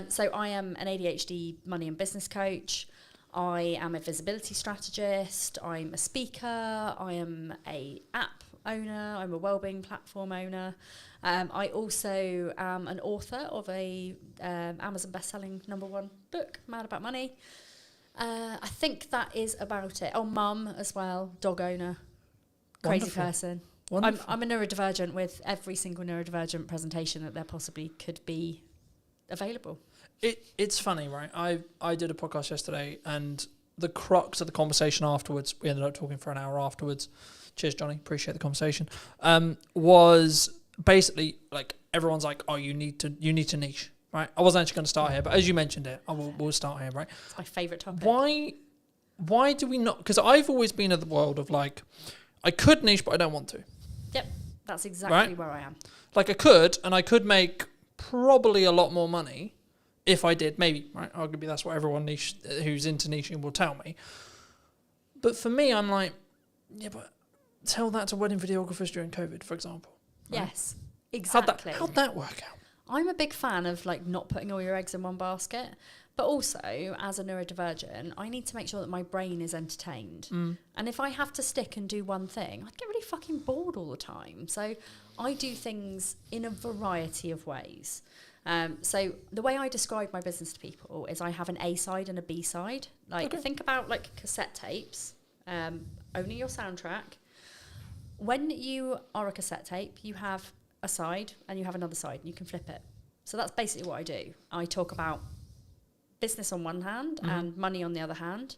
So I am an ADHD money and business coach. I am a visibility strategist. I'm a speaker. I am a app owner. I'm a wellbeing platform owner. I also am an author of a Amazon best-selling #1 book, Mad About Money. I think that is about it. Oh, mum as well, dog owner, crazy Wonderful. person. Wonderful. I'm a neurodivergent with every single neurodivergent presentation that there possibly could be available. It's funny, right? I did a podcast yesterday, and the crux of the conversation afterwards, we ended up talking for an hour afterwards. Cheers, Johnny. Appreciate the conversation. Was basically like everyone's like, oh, you need to niche, right? I wasn't actually going to start here, but as you mentioned it, we'll start here, right? It's my favourite topic. Why do we not? Because I've always been in the world of like, I could niche, but I don't want to. Yep, that's exactly Right? where I am. Like I could make probably a lot more money if I did, maybe, right? Arguably that's what everyone who's into niching will tell me. But for me, I'm like, yeah, but tell that to wedding videographers during COVID, for example. Right? Yes, exactly. How'd that work out? I'm a big fan of like not putting all your eggs in one basket, but also as a neurodivergent, I need to make sure that my brain is entertained. And if I have to stick and do one thing, I'd get really fucking bored all the time. So I do things in a variety of ways. So the way I describe my business to people is I have an A side and a B side. Like think about like cassette tapes, owning your soundtrack. When you are a cassette tape, you have a side and you have another side and you can flip it. So that's basically what I do. I talk about business on one hand and money on the other hand.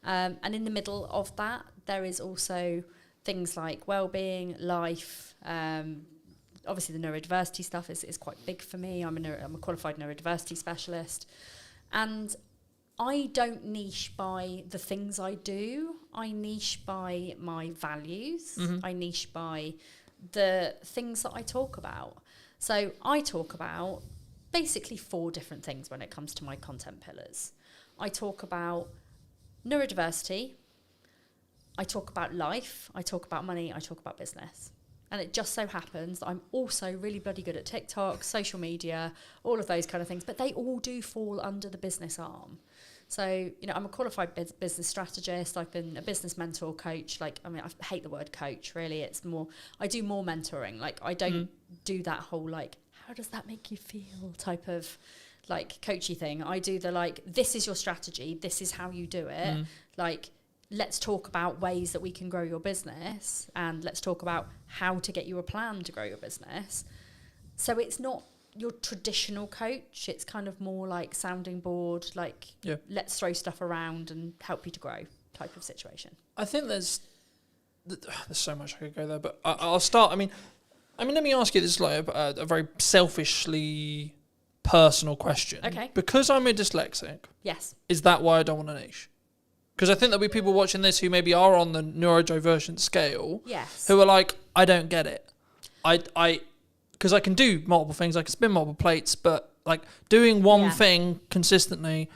And in the middle of that, there is also things like well-being, life. Obviously, the neurodiversity stuff is quite big for me. I'm a qualified neurodiversity specialist. And I don't niche by the things I do. I niche by my values. I niche by the things that I talk about. So I talk about basically 4 different things when it comes to my content pillars. I talk about neurodiversity. I talk about life. I talk about money. I talk about business. And it just so happens that I'm also really bloody good at TikTok, social media, all of those kind of things. But they all do fall under the business arm. So, I'm a qualified business strategist. I've been a business mentor coach. I hate the word coach, really. It's more, I do more mentoring. I don't do that whole, how does that make you feel type of, coachy thing. I do the, this is your strategy. This is how you do it. Let's talk about ways that we can grow your business, and let's talk about how to get you a plan to grow your business. So it's not your traditional coach. It's kind of more like sounding board, let's throw stuff around and help you to grow type of situation. I think there's so much I could go there, but I'll start. I mean, let me ask you this a very selfishly personal question. Okay. Because I'm a dyslexic. Yes. Is that why I don't want a niche? Because I think there'll be people watching this who maybe are on the neurodivergent scale. Yes. Who are like, I don't get it. Because I can do multiple things. I can spin multiple plates, but doing one thing consistently,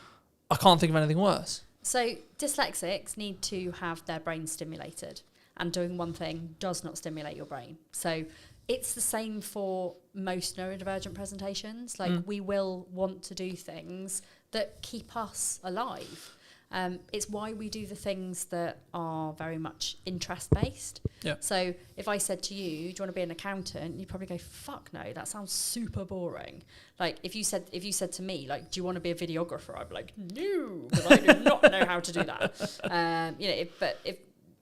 I can't think of anything worse. So dyslexics need to have their brain stimulated, and doing one thing does not stimulate your brain. So it's the same for most neurodivergent presentations. We will want to do things that keep us alive. It's why we do the things that are very much interest-based. Yeah. So if I said to you, do you want to be an accountant? You'd probably go, fuck no, that sounds super boring. If you said to me, do you want to be a videographer? I'd be like, no, because I do not know how to do that. But if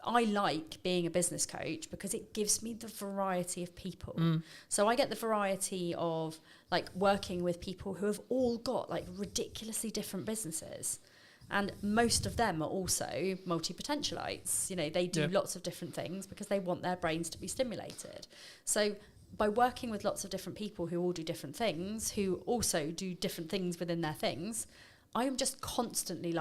I like being a business coach because it gives me the variety of people. So I get the variety of working with people who have all got ridiculously different businesses. And most of them are also multi-potentialites. They do lots of different things because they want their brains to be stimulated. So by working with lots of different people who all do different things, who also do different things within their things, I am just constantly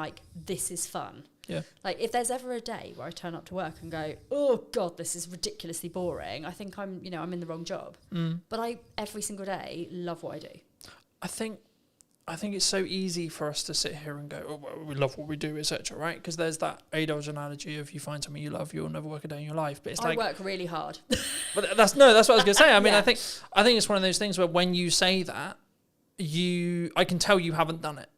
this is fun. Yeah. If there's ever a day where I turn up to work and go, oh God, this is ridiculously boring, I think I'm in the wrong job. But I, every single day, love what I do. I think it's so easy for us to sit here and go, oh, well, we love what we do, etc., right? Because there's that A-Dodge analogy of you find something you love, you'll never work a day in your life. But it's I work really hard. But that's what I was going to say. I mean, I think it's one of those things where when you say that, I can tell you haven't done it.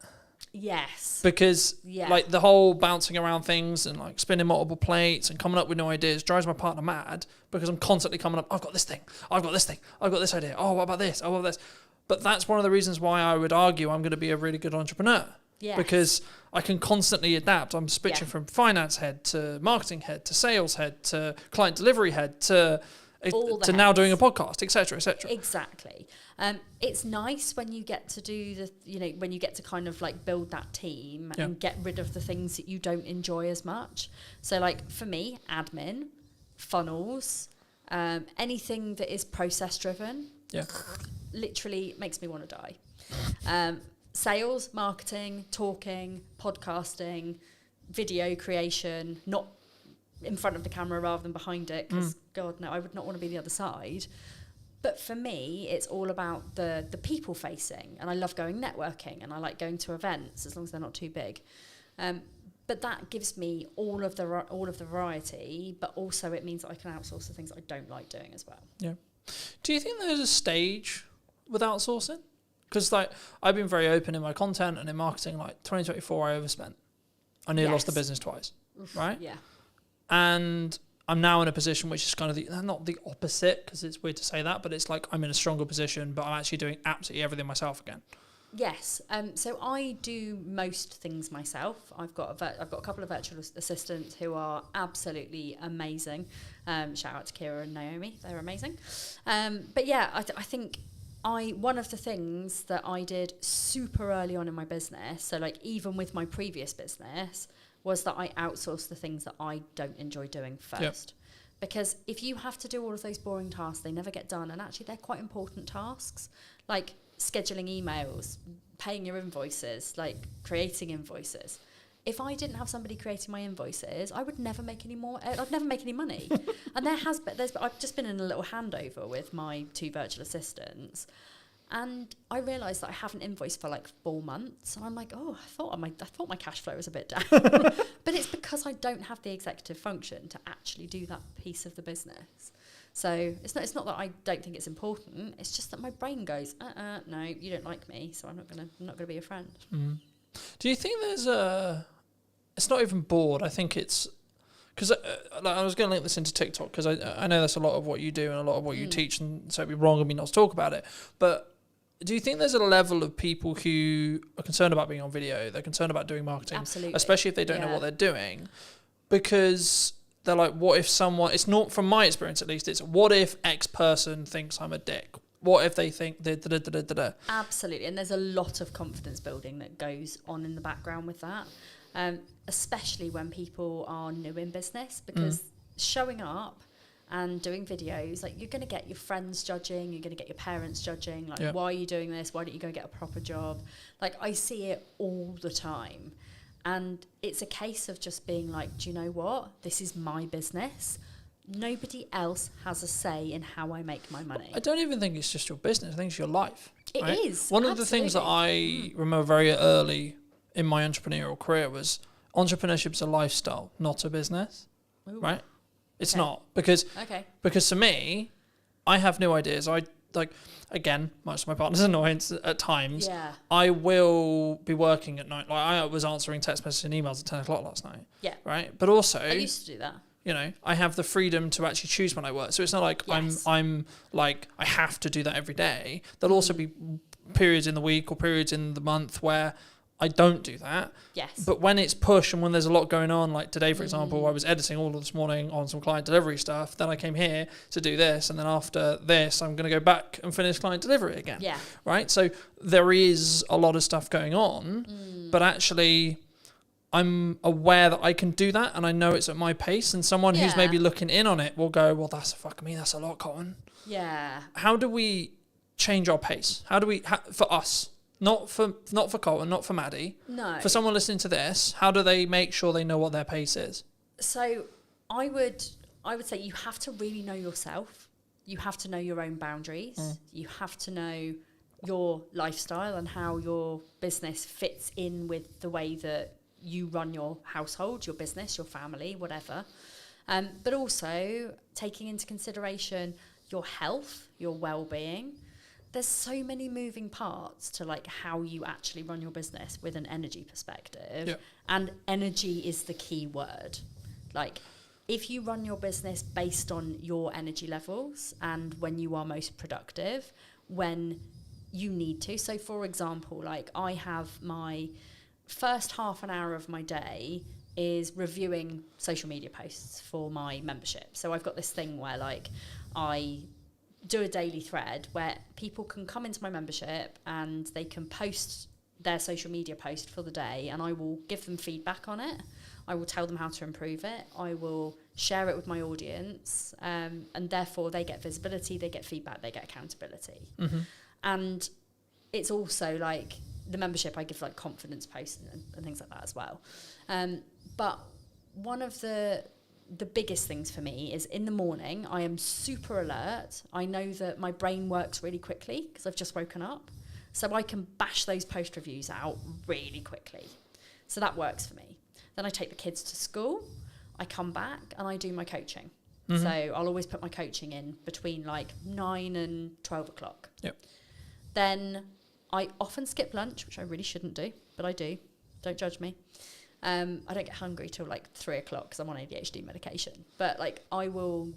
Yes. Because the whole bouncing around things and spinning multiple plates and coming up with new ideas drives my partner mad, because I'm constantly coming up, I've got this thing, I've got this thing, I've got this idea, oh, what about this, oh, what about this? But that's one of the reasons why I would argue I'm going to be a really good entrepreneur. Yes. Because I can constantly adapt. I'm switching from finance head to marketing head to sales head to client delivery head to now doing a podcast, etc., etc. Exactly. It's nice when you get to do when you get to kind of build that team and get rid of the things that you don't enjoy as much. So for me, admin, funnels, anything that is process driven. Yeah. Literally makes me want to die. Sales, marketing, talking, podcasting, video creation, not in front of the camera rather than behind it, because God no, I would not want to be the other side. But for me, it's all about the people facing, and I love going networking, and I like going to events as long as they're not too big. But that gives me all of the variety, but also it means that I can outsource the things that I don't like doing as well. Yeah. Do you think there's a stage with outsourcing? Because I've been very open in my content and in marketing. 2024, I overspent. I nearly lost the business twice. Right? Yeah. And I'm now in a position which is kind of not the opposite, because it's weird to say that, but it's I'm in a stronger position, but I'm actually doing absolutely everything myself again. Yes. So I do most things myself. I've got a couple of virtual assistants who are absolutely amazing. Shout out to Kira and Naomi. They're amazing. But yeah, I think one of the things that I did super early on in my business, so even with my previous business, was that I outsourced the things that I don't enjoy doing first. Because if you have to do all of those boring tasks, they never get done. And actually, they're quite important tasks, like scheduling emails, paying your invoices, like creating invoices. If I didn't have somebody creating my invoices, I would never make any more. I'd never make any money. And I've just been in a little handover with my 2 virtual assistants, and I realised that I haven't invoiced for like 4 months, and I'm like, oh, I thought my cash flow was a bit down. But it's because I don't have the executive function to actually do that piece of the business. So it's not that I don't think it's important. It's just that my brain goes, no, you don't like me, so I'm not gonna be a friend. Mm. Do you think there's a? It's not even bored. I think it's because I was going to link this into TikTok because I know that's a lot of what you do and a lot of what you teach, and so it'd be wrong of me not to talk about it. But do you think there's a level of people who are concerned about being on video? They're concerned about doing marketing, Absolutely. especially if they don't know what they're doing, because they're like, what if someone? It's not, from my experience at least. It's what if X person thinks I'm a dick? What if they think da-da-da-da-da-da? Absolutely, and there's a lot of confidence building that goes on in the background with that, especially when people are new in business, because showing up and doing videos, like, you're going to get your friends judging, you're going to get your parents judging, like, why are you doing this? Why don't you go get a proper job? Like, I see it all the time, and it's a case of just being like, do you know what? This is my business. Nobody else has a say in how I make my money. I don't even think it's just your business. I think it's your life. It is. One of the things that I remember very early in my entrepreneurial career was entrepreneurship is a lifestyle, not a business. Ooh. Right? It's not. Because to me, I have new ideas. I like, again, much to my partner's annoyance at times, I will be working at night. Like, I was answering text messages and emails at 10 o'clock last night. Yeah. Right? But also, I used to do that. You know, I have the freedom to actually choose when I work. So it's not like I'm like, I have to do that every day. There'll also be periods in the week or periods in the month where I don't do that. Yes. But when it's push and when there's a lot going on, like today, for example, I was editing all of this morning on some client delivery stuff. Then I came here to do this. And then after this, I'm going to go back and finish client delivery again. Yeah. Right? So there is a lot of stuff going on, but actually I'm aware that I can do that, and I know it's at my pace, and someone who's maybe looking in on it will go, well, that's a lot, Colin. Yeah. How do we change our pace? How do we, for us, not for Colin, not for Maddie, no, for someone listening to this, how do they make sure they know what their pace is? So I would say you have to really know yourself. You have to know your own boundaries. You have to know your lifestyle and how your business fits in with the way that you run your household, your business, your family, whatever. But also taking into consideration your health, your well-being. There's so many moving parts to like how you actually run your business with an energy perspective. Yeah. And energy is the key word. Like, if you run your business based on your energy levels and when you are most productive, when you need to. So for example, like, I have my first half an hour of my day is reviewing social media posts for my membership. So I've got this thing where, like, I do a daily thread where people can come into my membership and they can post their social media post for the day, and I will give them feedback on it. I will tell them how to improve it. I will share it with my audience, and therefore they get visibility, they get feedback, they get accountability. And it's also like, the membership, I give like confidence posts and things like that as well. But one of the biggest things for me is in the morning, I am super alert. I know that my brain works really quickly because I've just woken up. So I can bash those post reviews out really quickly. So that works for me. Then I take the kids to school. I come back and I do my coaching. So I'll always put my coaching in between like 9 and 12 o'clock. Yep. Then I often skip lunch, which I really shouldn't do, but I do. Don't judge me. I don't get hungry till like 3 o'clock because I'm on ADHD medication. But like, I will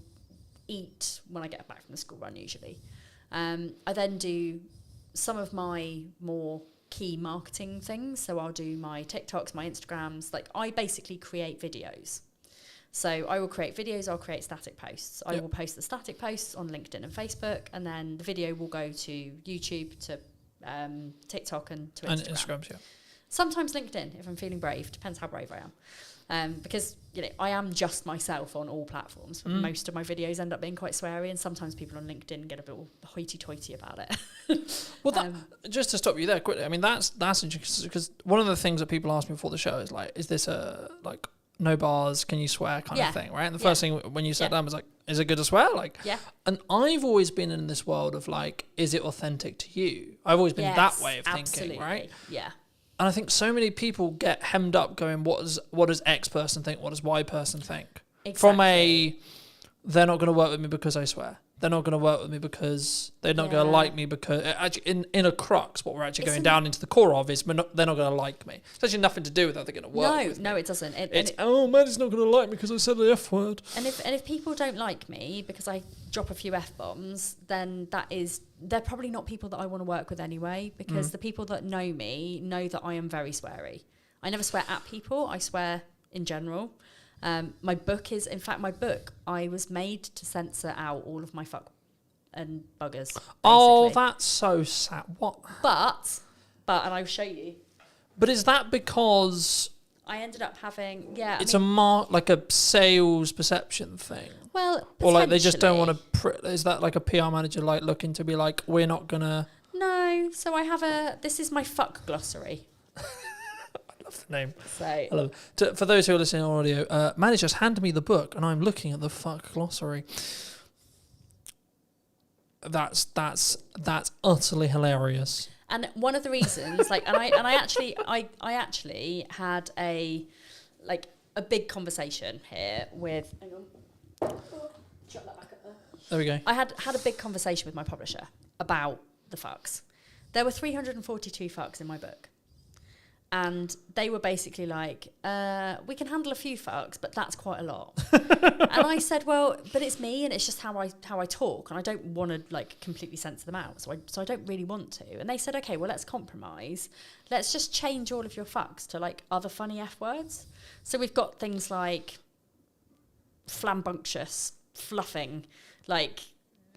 eat when I get back from the school run usually. I then do some of my more key marketing things. So I'll do my TikToks, my Instagrams. Like, I basically create videos. So I will create videos, I'll create static posts. I will post the static posts on LinkedIn and Facebook, and then the video will go to YouTube, to TikTok and to Instagram. Sometimes LinkedIn, if I'm feeling brave, depends how brave I am. Because, I am just myself on all platforms. Most of my videos end up being quite sweary, and sometimes people on LinkedIn get a bit hoity-toity about it. Well, just to stop you there quickly, I mean, that's interesting, because one of the things that people ask me before the show is like, is this a, like, no bars, can you swear kind of thing, right? And the first thing when you sat down was like, is it good to swear? Like, and I've always been in this world of like, is it authentic to you? I've always been that way of thinking, right? Yeah. And I think so many people get hemmed up going, what does X person think? What does Y person think? Exactly. From they're not going to work with me because I swear. They're not going to work with me because they're not going to like me because... Actually, in a crux, what we're actually going down into the core of is they're not going to like me. It's actually nothing to do with how they're going to work with me. No, it doesn't. Maddie's not going to like me because I said the F word. And if people don't like me because I drop a few F-bombs, then they're probably not people that I want to work with anyway, because the people that know me know that I am very sweary. I never swear at people. I swear in general. My book, I was made to censor out all of my fuck and buggers. Basically. Oh, that's so sad. What? But, and I'll show you. But is that because I ended up having, it's like a sales perception thing? Well, or like they just don't want to, is that like a PR manager like looking to be like, we're not going to... No, so I have this is my fuck glossary. The name. So, hello. For those who are listening on audio, Maddie just handed me the book, and I'm looking at the fuck glossary. That's utterly hilarious. And one of the reasons, like, I actually had a big conversation here with. Hang on. Shut that back up there. There we go. I had a big conversation with my publisher about the fucks. There were 342 fucks in my book. And they were basically like, we can handle a few fucks, but that's quite a lot. And I said, well, but it's me, and it's just how I talk, and I don't want to like completely censor them out, so I don't really want to. And they said, okay, well, let's compromise. Let's just change all of your fucks to like other funny F words. So we've got things like flambunctious, fluffing, like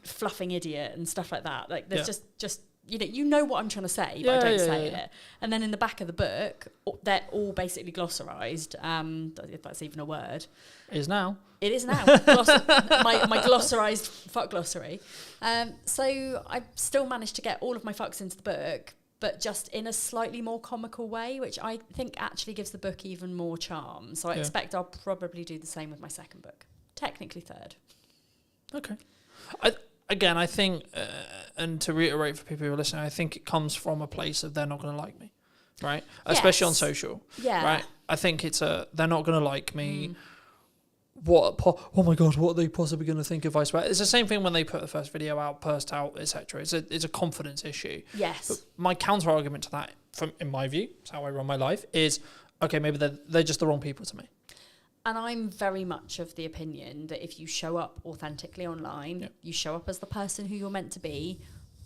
fluffing idiot, and stuff like that. Like there's just. You know what I'm trying to say, but I don't say it. And then in the back of the book, they're all basically glossarized. If that's even a word. It is now. It is now. My glossarized fuck glossary. So I still managed to get all of my fucks into the book, but just in a slightly more comical way, which I think actually gives the book even more charm. So I expect I'll probably do the same with my second book. Technically third. Okay. Again, I think, and to reiterate for people who are listening, I think it comes from a place of they're not going to like me, right? Yes. Especially on social, right? I think it's they're not going to like me. Oh my God, what are they possibly going to think if I swear? It's the same thing when they put the first video out, burst out, etc. It's a confidence issue. Yes. But my counter argument to that, in my view, it's how I run my life, is okay, maybe they're just the wrong people to me. And I'm very much of the opinion that if you show up authentically online, you show up as the person who you're meant to be,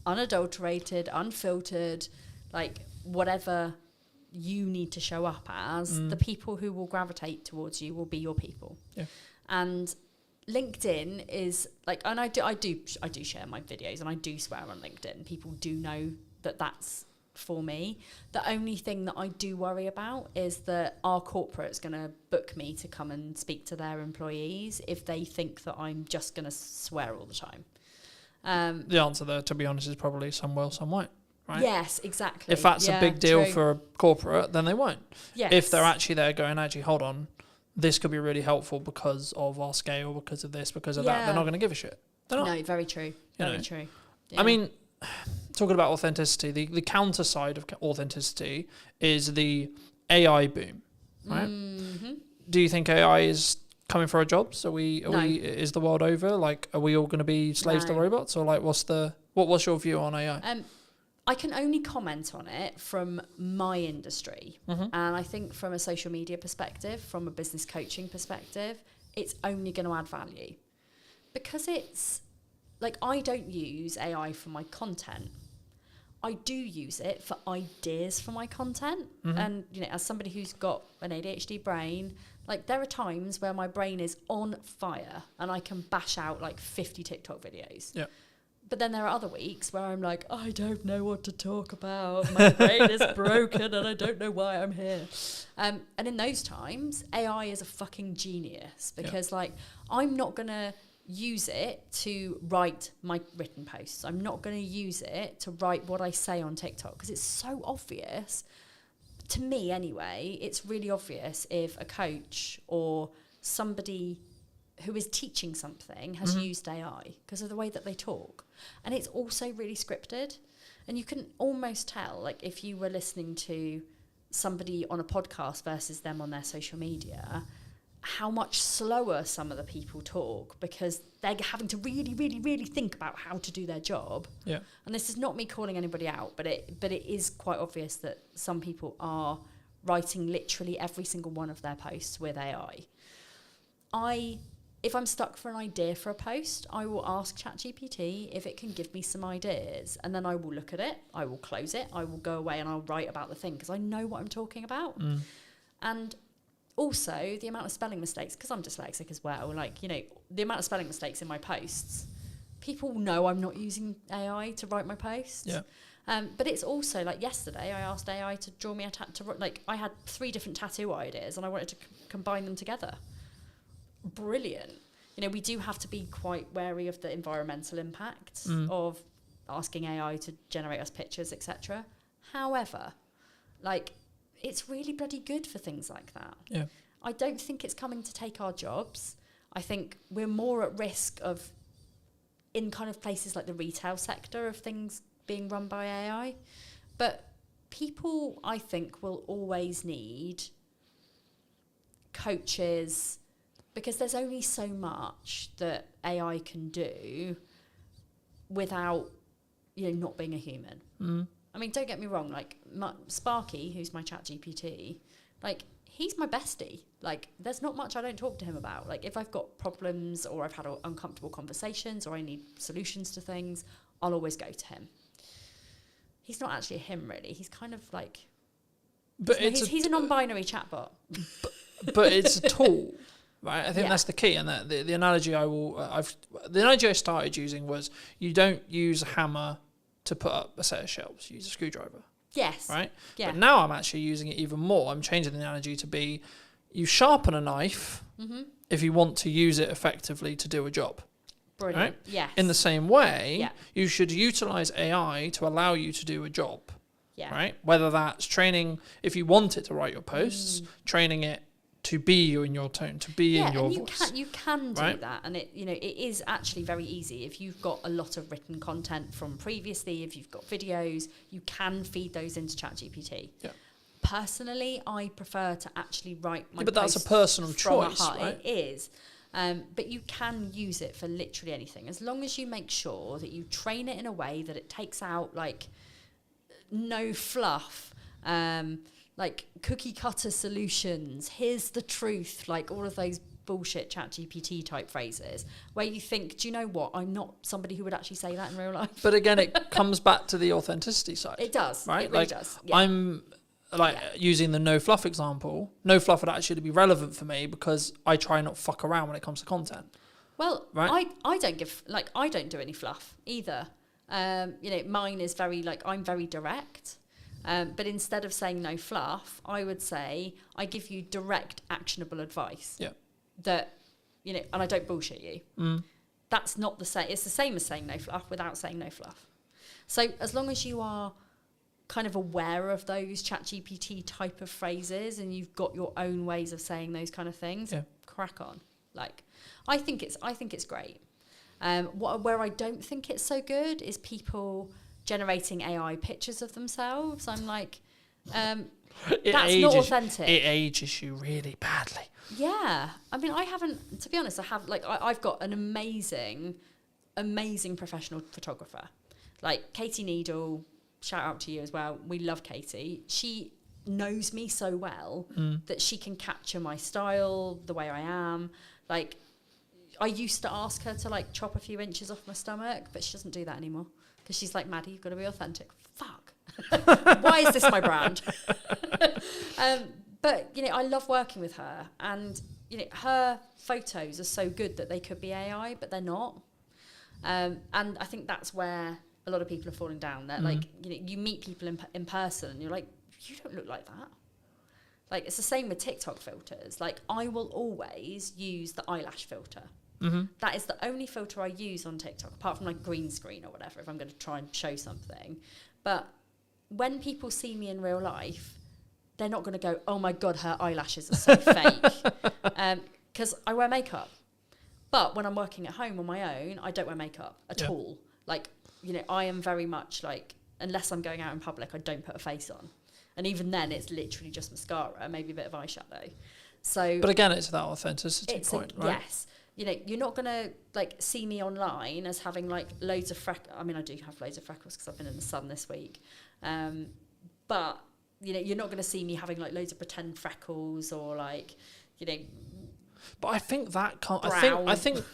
unadulterated, unfiltered, like whatever you need to show up as, the people who will gravitate towards you will be your people. Yeah. And LinkedIn is like, and I do share my videos, and I do swear on LinkedIn. People do know that that's for me. The only thing that I do worry about is that our corporate's going to book me to come and speak to their employees if they think that I'm just going to swear all the time. The answer there, to be honest, is probably some will, some won't. Right? Yes, exactly. If that's a big deal for a corporate, then they won't. Yes. If they're actually there going, actually, hold on, this could be really helpful because of our scale, because of this, because of that, they're not going to give a shit. They're not. No, very true. Very true. Yeah. I mean, talking about authenticity, the counter side of authenticity is the AI boom, right? Mm-hmm. Do you think AI is coming for our jobs? Is the world over? Like, are we all going to be slaves to robots, or like, what's your view on AI? I can only comment on it from my industry. Mm-hmm. And I think from a social media perspective, from a business coaching perspective, it's only going to add value. Because it's, like, I don't use AI for my content. I do use it for ideas for my content. Mm-hmm. And, as somebody who's got an ADHD brain, like, there are times where my brain is on fire and I can bash out, like, 50 TikTok videos. Yeah. But then there are other weeks where I'm like, I don't know what to talk about. My brain is broken and I don't know why I'm here. And in those times, AI is a fucking genius because like I'm not going to use it to write my written posts. I'm not going to use it to write what I say on TikTok because it's so obvious. To me anyway, it's really obvious if a coach or somebody who is teaching something has used AI because of the way that they talk. And it's also really scripted. And you can almost tell, like, if you were listening to somebody on a podcast versus them on their social media, how much slower some of the people talk because they're having to really, really, really think about how to do their job. Yeah. And this is not me calling anybody out, but it is quite obvious that some people are writing literally every single one of their posts with AI. If I'm stuck for an idea for a post, I will ask ChatGPT if it can give me some ideas. And then I will look at it, I will close it, I will go away and I'll write about the thing because I know what I'm talking about. And also the amount of spelling mistakes, because I'm dyslexic as well, like, you know, the amount of spelling mistakes in my posts, people know I'm not using AI to write my posts. Yeah. But it's also like yesterday I asked AI to draw me a tattoo. Like I had 3 different tattoo ideas and I wanted to combine them together. Brilliant. You know, we do have to be quite wary of the environmental impact of asking AI to generate us pictures, etc. However, like, it's really bloody good for things like that. Yeah. I don't think it's coming to take our jobs. I think we're more at risk of, in kind of places like the retail sector, of things being run by AI. But people, I think, will always need coaches, because there's only so much that AI can do without, you know, not being a human. I mean, don't get me wrong, like Sparky, who's my ChatGPT, like, he's my bestie. Like, there's not much I don't talk to him about. Like, if I've got problems or I've had uncomfortable conversations or I need solutions to things, I'll always go to him. He's not actually a him, really. He's kind of like... But he's a non-binary chatbot. But it's a tool. Right, I think that's the key, and that the analogy the analogy I started using was you don't use a hammer to put up a set of shelves; you use a screwdriver. Yes. Right. Yeah. But now I'm actually using it even more. I'm changing the analogy to be: you sharpen a knife if you want to use it effectively to do a job. Brilliant. Right? Yes. In the same way, you should utilize AI to allow you to do a job. Yeah. Right. Whether that's training, if you want it to write your posts, training it to be you in your tone, to be in your voice. You can do that, and it is actually very easy. If you've got a lot of written content from previously, if you've got videos, you can feed those into ChatGPT. Yeah. Personally, I prefer to actually write my but that's a personal choice, right? It is. But you can use it for literally anything, as long as you make sure that you train it in a way that it takes out, like, no fluff, like cookie cutter solutions, here's the truth, like all of those bullshit ChatGPT type phrases where you think, do you know what? I'm not somebody who would actually say that in real life. But again, it comes back to the authenticity side. It does. Right? It really like, does. Yeah. I'm like using the no fluff example. No fluff would actually be relevant for me because I try not fuck around when it comes to content. Well, right? I don't do any fluff either. You know, mine is very, like, I'm very direct. But instead of saying no fluff, I would say I give you direct, actionable advice. Yeah. That, you know, and I don't bullshit you. That's not the same. It's the same as saying no fluff without saying no fluff. So as long as you are kind of aware of those ChatGPT type of phrases and you've got your own ways of saying those kind of things, crack on. Like, I think it's great. Where I don't think it's so good is people generating AI pictures of themselves. I'm like, that's not authentic. It ages you really badly. Yeah. I mean, I haven't, to be honest, I've got an amazing professional photographer. Like Katie Needle, shout out to you as well. We love Katie. She knows me so well that she can capture my style, the way I am. Like, I used to ask her to, like, chop a few inches off my stomach, but she doesn't do that anymore. Because she's like, Maddie, you've got to be authentic. Fuck. Why is this my brand? But, you know, I love working with her. And, you know, her photos are so good that they could be AI, but they're not. And I think that's where a lot of people are falling down. That like, you know, you meet people in person and you're like, you don't look like that. Like, it's the same with TikTok filters. Like, I will always use the eyelash filter. That is the only filter I use on TikTok, apart from like green screen or whatever, if I'm going to try and show something. But when people see me in real life, they're not going to go, oh my God, her eyelashes are so fake. Because I wear makeup. But when I'm working at home on my own, I don't wear makeup at all. Like, you know, I am very much like, unless I'm going out in public, I don't put a face on. And even then, it's literally just mascara, maybe a bit of eyeshadow. So, but again, it's that authenticity point, right? Yes. You know, you're not going to like see me online as having like loads of freckles. I mean, I do have loads of freckles because I've been in the sun this week. But, you know, you're not going to see me having like loads of pretend freckles or like, you know. But I think that can't. I think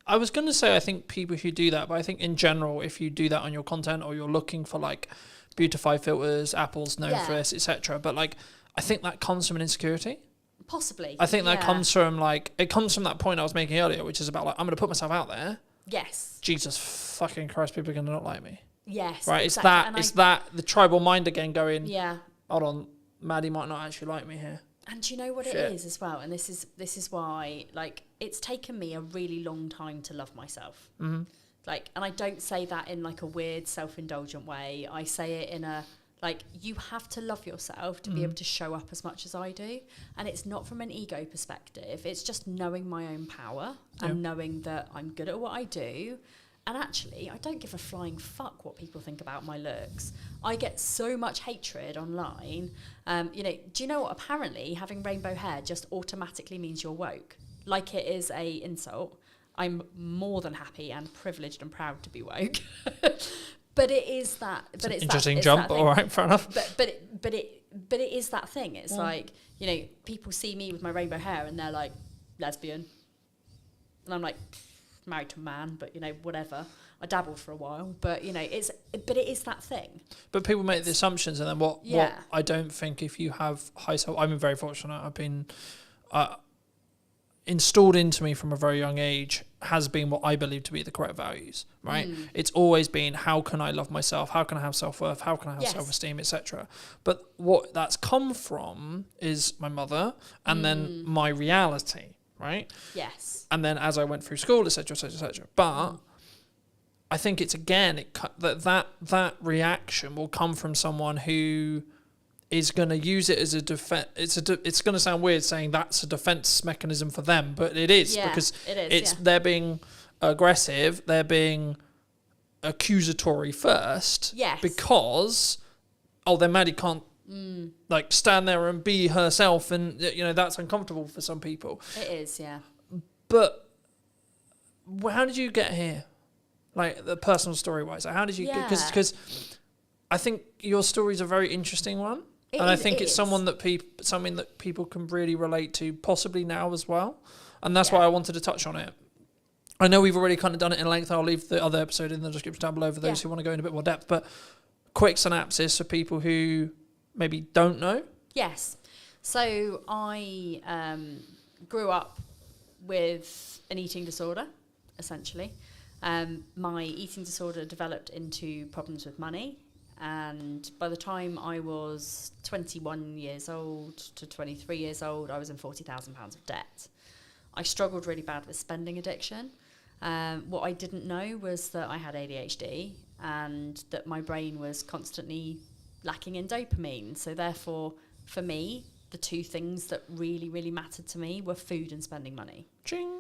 I was going to say I think people who do that, but I think in general, if you do that on your content or you're looking for like beautify filters, Apple's known for this, etc. But like, I think that comes from an insecurity. Possibly. I think that comes from like, it comes from that point I was making earlier, which is about like, I'm going to put myself out there. Yes. Jesus fucking Christ, people are going to not like me. Yes. Right. Exactly. It's that the tribal mind again going. Yeah. Hold on, Maddie might not actually like me here. And do you know what it is as well? And this is why, like, it's taken me a really long time to love myself. Like, and I don't say that in like a weird self-indulgent way. I say it in a, like, you have to love yourself to be able to show up as much as I do. And it's not from an ego perspective. It's just knowing my own power and knowing that I'm good at what I do. And actually, I don't give a flying fuck what people think about my looks. I get so much hatred online. You know, do you know what? Apparently, having rainbow hair just automatically means you're woke. Like it is a insult. I'm more than happy and privileged and proud to be woke. But it is that. But it's interesting that, jump. That all right, fair enough. But it is that thing. It's like, you know, people see me with my rainbow hair and they're like, lesbian, and I'm like, married to a man, but you know, whatever. I dabbled for a while, but you know, it is that thing. But people make the assumptions, and then what I don't think, if you have high self, I'm very fortunate. I've been installed into me from a very young age, has been what I believe to be the correct values, right? It's always been, how can I love myself? How can I have self-worth? How can I have self-esteem, etc.? But what that's come from is my mother, and then my reality, right? Yes. And then as I went through school, etc., etc., etc. But I think it's, again, that reaction will come from someone who is going to use it as a defense. It's going to sound weird saying that's a defense mechanism for them, but it is, because they're being aggressive, they're being accusatory first, because then Maddie can't like stand there and be herself, and you know that's uncomfortable for some people. It is, yeah. But how did you get here? Like the personal story wise, how did you get? Because I think your story is a very interesting one. I think it's something that people can really relate to, possibly now as well. And that's why I wanted to touch on it. I know we've already kind of done it in length. I'll leave the other episode in the description down below for those who want to go in a bit more depth. But quick synopsis for people who maybe don't know. Yes. So I grew up with an eating disorder, essentially. My eating disorder developed into problems with money. And by the time I was 21 years old to 23 years old, I was in £40,000 of debt. I struggled really bad with spending addiction. What I didn't know was that I had ADHD and that my brain was constantly lacking in dopamine. So therefore, for me, the two things that really, really mattered to me were food and spending money. Ching.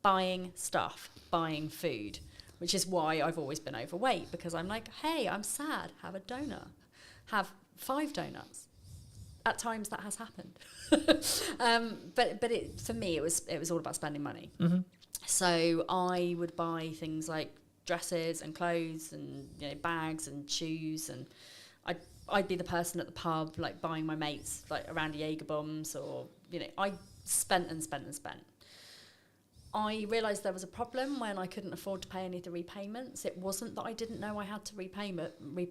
Buying stuff, buying food. Which is why I've always been overweight, because I'm like, hey, I'm sad, have a donut. Have 5 donuts. At times that has happened. But for me, it was all about spending money. So I would buy things like dresses and clothes and bags and shoes, and I'd be the person at the pub like buying my mates like around Jaeger bombs, or I spent and spent and spent. I realised there was a problem when I couldn't afford to pay any of the repayments. It wasn't that I didn't know I had to repay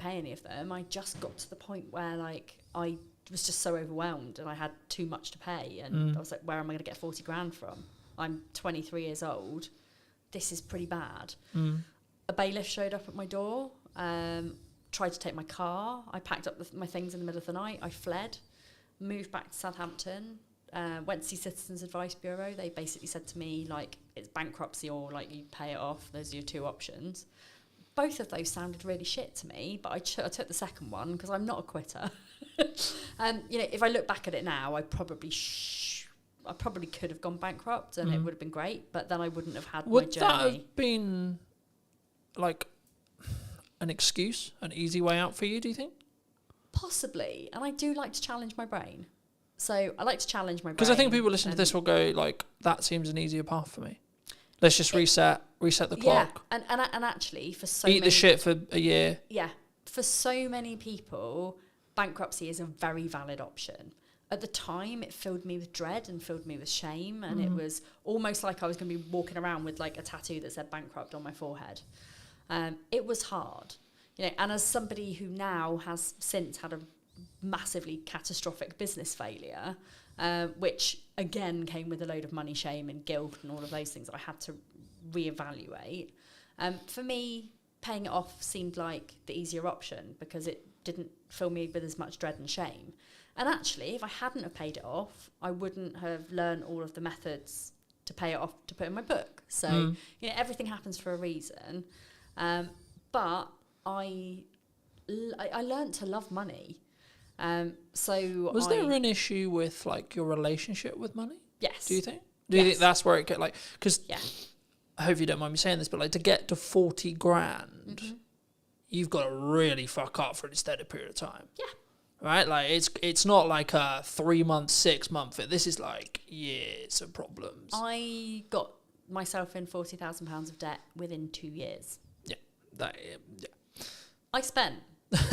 any of them. I just got to the point where like I was just so overwhelmed and I had too much to pay, and I was like, where am I going to get 40 grand from? I'm 23 years old. This is pretty bad. a bailiff showed up at my door, tried to take my car. I packed up my things in the middle of the night. I fled, moved back to Southampton, went to see Citizens Advice Bureau. They basically said to me, like, it's bankruptcy or, like, you pay it off. Those are your two options. Both of those sounded really shit to me, but I took the second one because I'm not a quitter. You know, if I look back at it now, I probably could have gone bankrupt and it would have been great, but then I wouldn't have had my journey. Would that have been, like, an excuse, an easy way out for you, do you think? Possibly. And I do like to challenge my brain. So I like to challenge my brain. Because I think people listening to this will go, like, that seems an easier path for me. Let's just reset the clock. Yeah, and actually, for so Eat the shit for a year. Yeah, for so many people, bankruptcy is a very valid option. At the time, it filled me with dread and filled me with shame, and it was almost like I was going to be walking around with, like, a tattoo that said bankrupt on my forehead. It was hard, you know. And as somebody who now has since had a massively catastrophic business failure, which again came with a load of money shame and guilt and all of those things that I had to reevaluate. For me, paying it off seemed like the easier option because it didn't fill me with as much dread and shame. And actually, if I hadn't have paid it off, I wouldn't have learned all of the methods to pay it off to put in my book. So, you know, everything happens for a reason. But I learned to love money. So was there an issue with, like, your relationship with money? Yes. Do you think? Do you think that's where it get, like, because yeah. I hope you don't mind me saying this, but, like, to get to 40 grand, you've got to really fuck up for an extended period of time. Yeah. Right? Like, it's not like a 3 month, 6 month. This is like years of problems. I got myself in £40,000 of debt within 2 years. Yeah. I spent.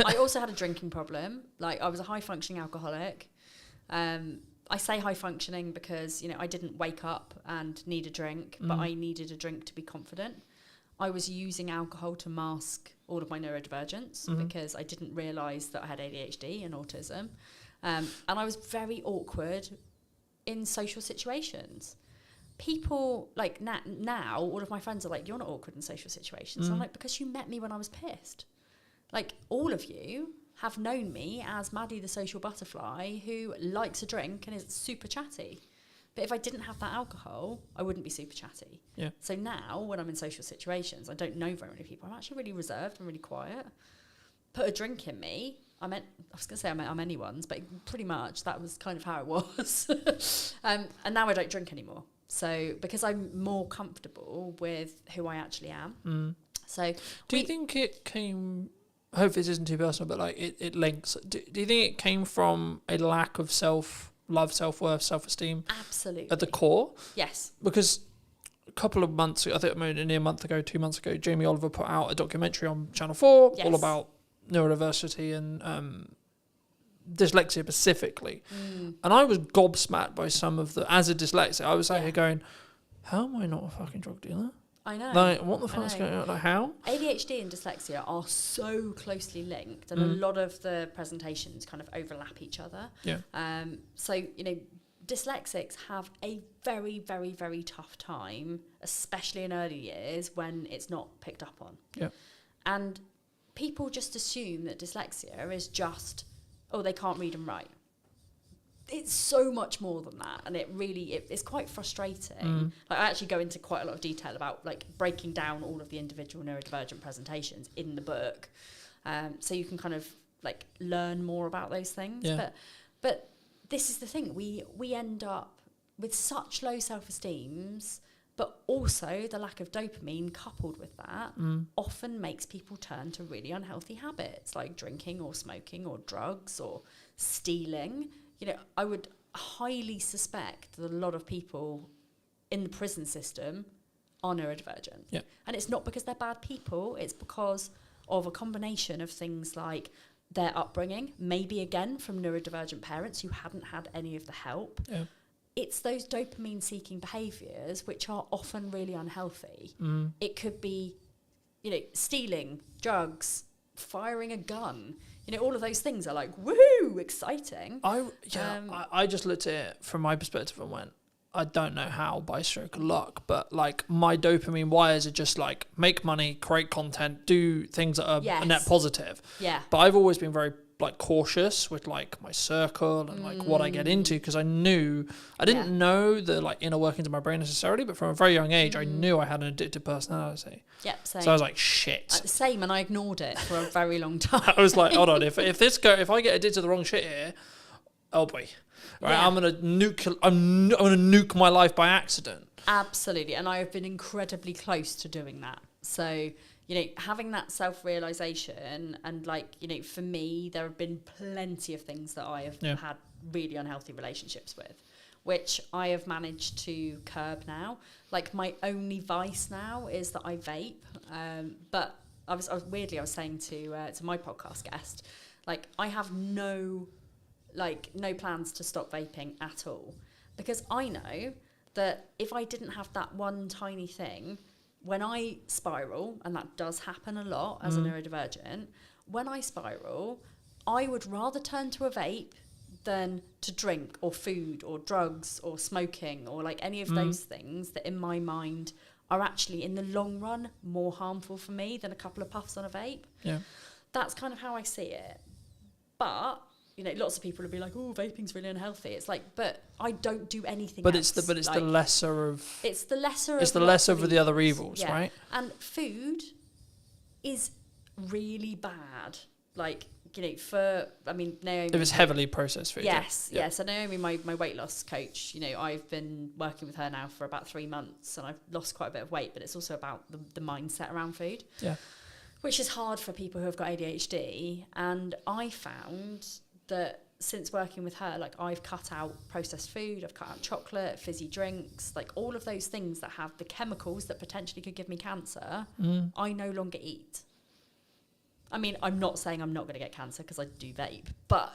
I also had a drinking problem. Like, I was a high functioning alcoholic. I say high functioning because, you know, I didn't wake up and need a drink, but I needed a drink to be confident. I was using alcohol to mask all of my neurodivergence because I didn't realise that I had ADHD and autism. And I was very awkward in social situations. People, like, now all of my friends are like, you're not awkward in social situations. I'm like, because you met me when I was pissed. Like, all of you have known me as Maddie the social butterfly who likes a drink and is super chatty. But if I didn't have that alcohol, I wouldn't be super chatty. Yeah. So now, when I'm in social situations, I don't know very many people. I'm actually really reserved and really quiet. Put a drink in me. I'm anyone's, but pretty much that was kind of how it was. And now I don't drink anymore. So, because I'm more comfortable with who I actually am. So, do you think it came... I hope this isn't too personal, but, like, it links. Do you think it came from a lack of self-love, self-worth, self-esteem? Absolutely. At the core? Yes. Because a couple of months ago, I think near a month ago, 2 months ago, Jamie Oliver put out a documentary on Channel 4 all about neurodiversity and dyslexia specifically. And I was gobsmacked by some of as a dyslexic, I was out here going, how am I not a fucking drug dealer? I know. Like, what the fuck's going on? Like, how? ADHD and dyslexia are so closely linked, and a lot of the presentations kind of overlap each other. Yeah. So, you know, dyslexics have a very, very, very tough time, especially in early years when it's not picked up on. Yeah. And people just assume that dyslexia is just, oh, they can't read and write. It's so much more than that, and it's quite frustrating. Like, I actually go into quite a lot of detail about, like, breaking down all of the individual neurodivergent presentations in the book, so you can kind of, like, learn more about those things. Yeah. But this is the thing, we end up with such low self-esteems, but also the lack of dopamine coupled with that often makes people turn to really unhealthy habits like drinking or smoking or drugs or stealing. You know, I would highly suspect that a lot of people in the prison system are neurodivergent. Yeah. And it's not because they're bad people, it's because of a combination of things like their upbringing, maybe again from neurodivergent parents who hadn't had any of the help. Yeah. It's those dopamine-seeking behaviours which are often really unhealthy. It could be, you know, stealing, drugs, firing a gun. You know, all of those things are like, woohoo, exciting. I just looked at it from my perspective and went, I don't know how by stroke of luck, but like my dopamine wires are just like make money, create content, do things that are a net positive. Yeah. But I've always been very like cautious with like my circle and like what I get into, because I didn't know the like inner workings of my brain necessarily, but from a very young age I knew I had an addictive personality. Yep, same. So I was like, shit. Same, and I ignored it for a very long time. I was like, hold on, if I get addicted to the wrong shit here, oh boy. Right, Yeah. I'm gonna nuke my life by accident. Absolutely, and I have been incredibly close to doing that. So, you know, having that self-realization, and like, you know, for me, there have been plenty of things that I have had really unhealthy relationships with, which I have managed to curb now. Like, my only vice now is that I vape. But I was saying to my podcast guest, like, I have no plans to stop vaping at all, because I know that if I didn't have that one tiny thing, when I spiral, and that does happen a lot as a neurodivergent, when I spiral, I would rather turn to a vape than to drink or food or drugs or smoking or like any of those things that in my mind are actually in the long run more harmful for me than a couple of puffs on a vape. Yeah. That's kind of how I see it. But you know, lots of people would be like, "Oh, vaping's really unhealthy." It's like, but I don't do anything. But else. it's the like, lesser of. It's the lesser. It's of the lesser of the evils. other evils, Yeah. right? And food is really bad. Like, you know, Naomi. If it's heavily processed food. Yes, yeah. yes. So Naomi, my weight loss coach, you know, I've been working with her now for about 3 months, and I've lost quite a bit of weight. But it's also about the mindset around food. Yeah. Which is hard for people who have got ADHD. And I found that since working with her, like, I've cut out processed food, I've cut out chocolate, fizzy drinks, like all of those things that have the chemicals that potentially could give me cancer, I no longer eat. I mean, I'm not saying I'm not going to get cancer because I do vape, but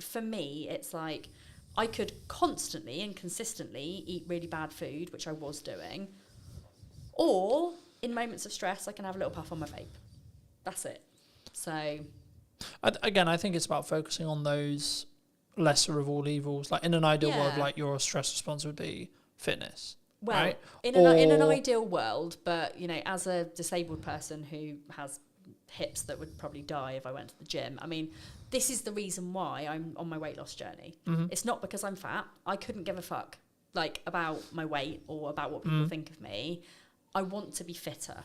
for me, it's like I could constantly and consistently eat really bad food, which I was doing, or in moments of stress, I can have a little puff on my vape. That's it. So... I think it's about focusing on those lesser of all evils. Like in an ideal world, like your stress response would be fitness. Well, right? in an ideal world, but you know, as a disabled person who has hips that would probably die if I went to the gym, I mean, this is the reason why I'm on my weight loss journey. It's not because I'm fat. I couldn't give a fuck like about my weight or about what people think of me. I want to be fitter.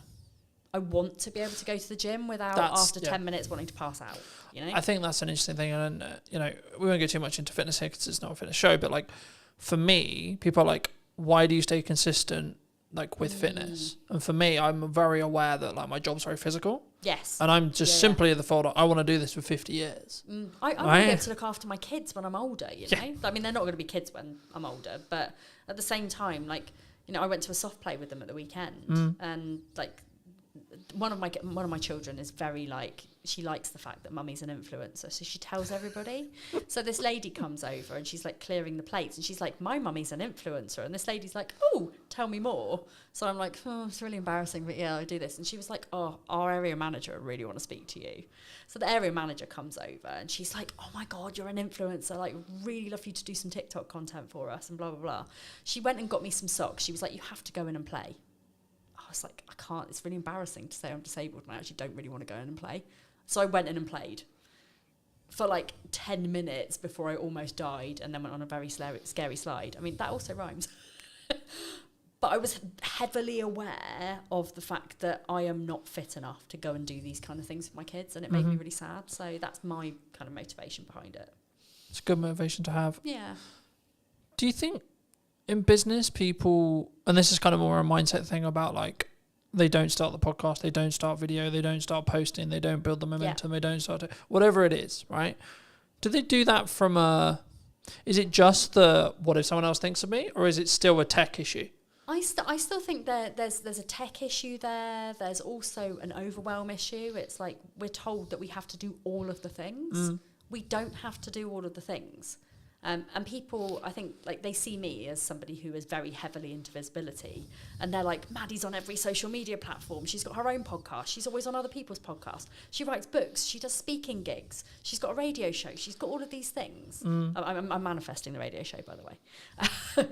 I want to be able to go to the gym without after 10 minutes wanting to pass out, you know? I think that's an interesting thing. And, you know, we won't go too much into fitness here because it's not a fitness show. But, like, for me, people are like, why do you stay consistent, like, with fitness? And for me, I'm very aware that, like, my job's very physical. Yes. And I'm just simply at the thought of, I want to do this for 50 years. I want to be able to look after my kids when I'm older, you know? I mean, they're not going to be kids when I'm older. But at the same time, like, you know, I went to a soft play with them at the weekend. And, like... One of my children is very like, she likes the fact that mummy's an influencer, so she tells everybody. So this lady comes over and she's like clearing the plates, and she's like, my mummy's an influencer, and this lady's like, oh, tell me more. So I'm like, oh, it's really embarrassing, but yeah, I do this. And she was like, oh, our area manager really want to speak to you. So the area manager comes over and she's like, oh my god, you're an influencer, like really love you to do some TikTok content for us and blah blah blah. She went and got me some socks. She was like, you have to go in and play. I was like, I can't, it's really embarrassing to say I'm disabled and I actually don't really want to go in and play. So I went in and played for like 10 minutes before I almost died, and then went on a very scary slide. I mean, that also rhymes. But I was heavily aware of the fact that I am not fit enough to go and do these kind of things with my kids, and it made me really sad. So that's my kind of motivation behind it. It's a good motivation to have. Yeah. Do you think in business people, and this is kind of more a mindset thing about like, they don't start the podcast, they don't start video, they don't start posting, they don't build the momentum, they don't start whatever it is, right? Do they do that from is it just the what if someone else thinks of me, or is it still a tech issue? I still think that there's a tech issue there. There's also an overwhelm issue. It's like we're told that we have to do all of the things. We don't have to do all of the things. And people, I think, like they see me as somebody who is very heavily into visibility, and they're like, Maddie's on every social media platform. She's got her own podcast. She's always on other people's podcasts. She writes books. She does speaking gigs. She's got a radio show. She's got all of these things. I'm manifesting the radio show, by the way.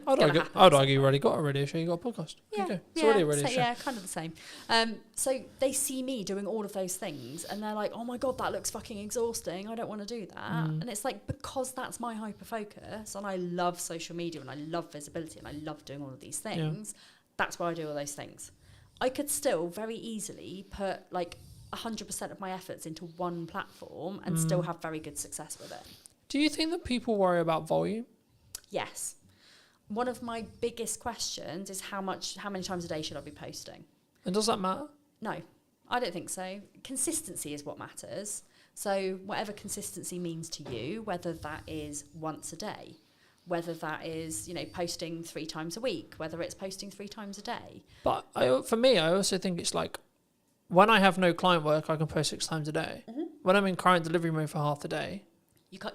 I'd argue you already got a radio show. You got a podcast. Yeah, Okay. It's already a radio show. Yeah, kind of the same. So they see me doing all of those things, and they're like, oh my God, that looks fucking exhausting. I don't want to do that. And it's like, because that's my hyper focus, and I love social media, and I love visibility, and I love doing all of these things. That's why I do all those things. I could still very easily put like 100% of my efforts into one platform and still have very good success with it. Do you think that people worry about volume? Yes. One of my biggest questions is how many times a day should I be posting? And does that matter? No, I don't think so. Consistency is what matters. So whatever consistency means to you, whether that is once a day, whether that is, posting 3 times a week, whether it's posting 3 times a day. But for me, I also think it's like, when I have no client work, I can post 6 times a day. When I'm in client delivery mode for half the day,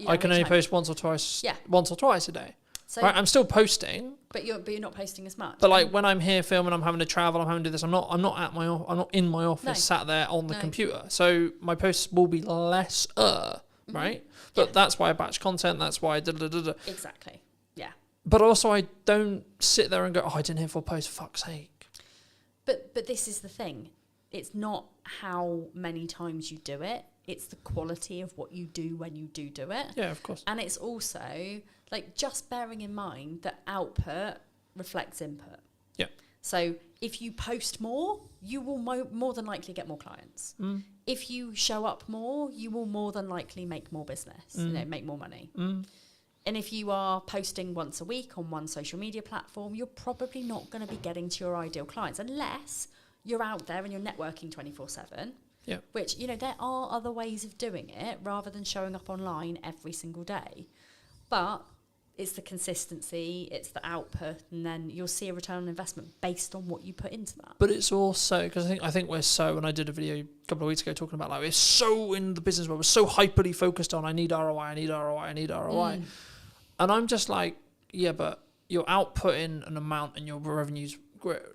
I can only post once or twice a day. So, right, I'm still posting, but you're not posting as much. But like when I'm here filming, I'm having to travel, I'm having to do this. I'm not in my office, sat there on the computer. So my posts will be less, right? But that's why I batch content. That's why I Exactly. Yeah. But also, I don't sit there and go, I didn't hit 4 posts. Fuck's sake. But this is the thing. It's not how many times you do it. It's the quality of what you do when you do it. Yeah, of course. And it's also like just bearing in mind that output reflects input. Yeah. So if you post more, you will more than likely get more clients. If you show up more, you will more than likely make more business, make more money. And if you are posting once a week on one social media platform, you're probably not going to be getting to your ideal clients unless you're out there and you're networking 24/7. Yeah. Which, there are other ways of doing it rather than showing up online every single day. But it's the consistency, it's the output, and then you'll see a return on investment based on what you put into that. But it's also, because I think we're so, and I did a video a couple of weeks ago talking about, like, we're so in the business world, we're so hyperly focused on, I need ROI. And I'm just like, yeah, but you're outputting an amount and your revenue's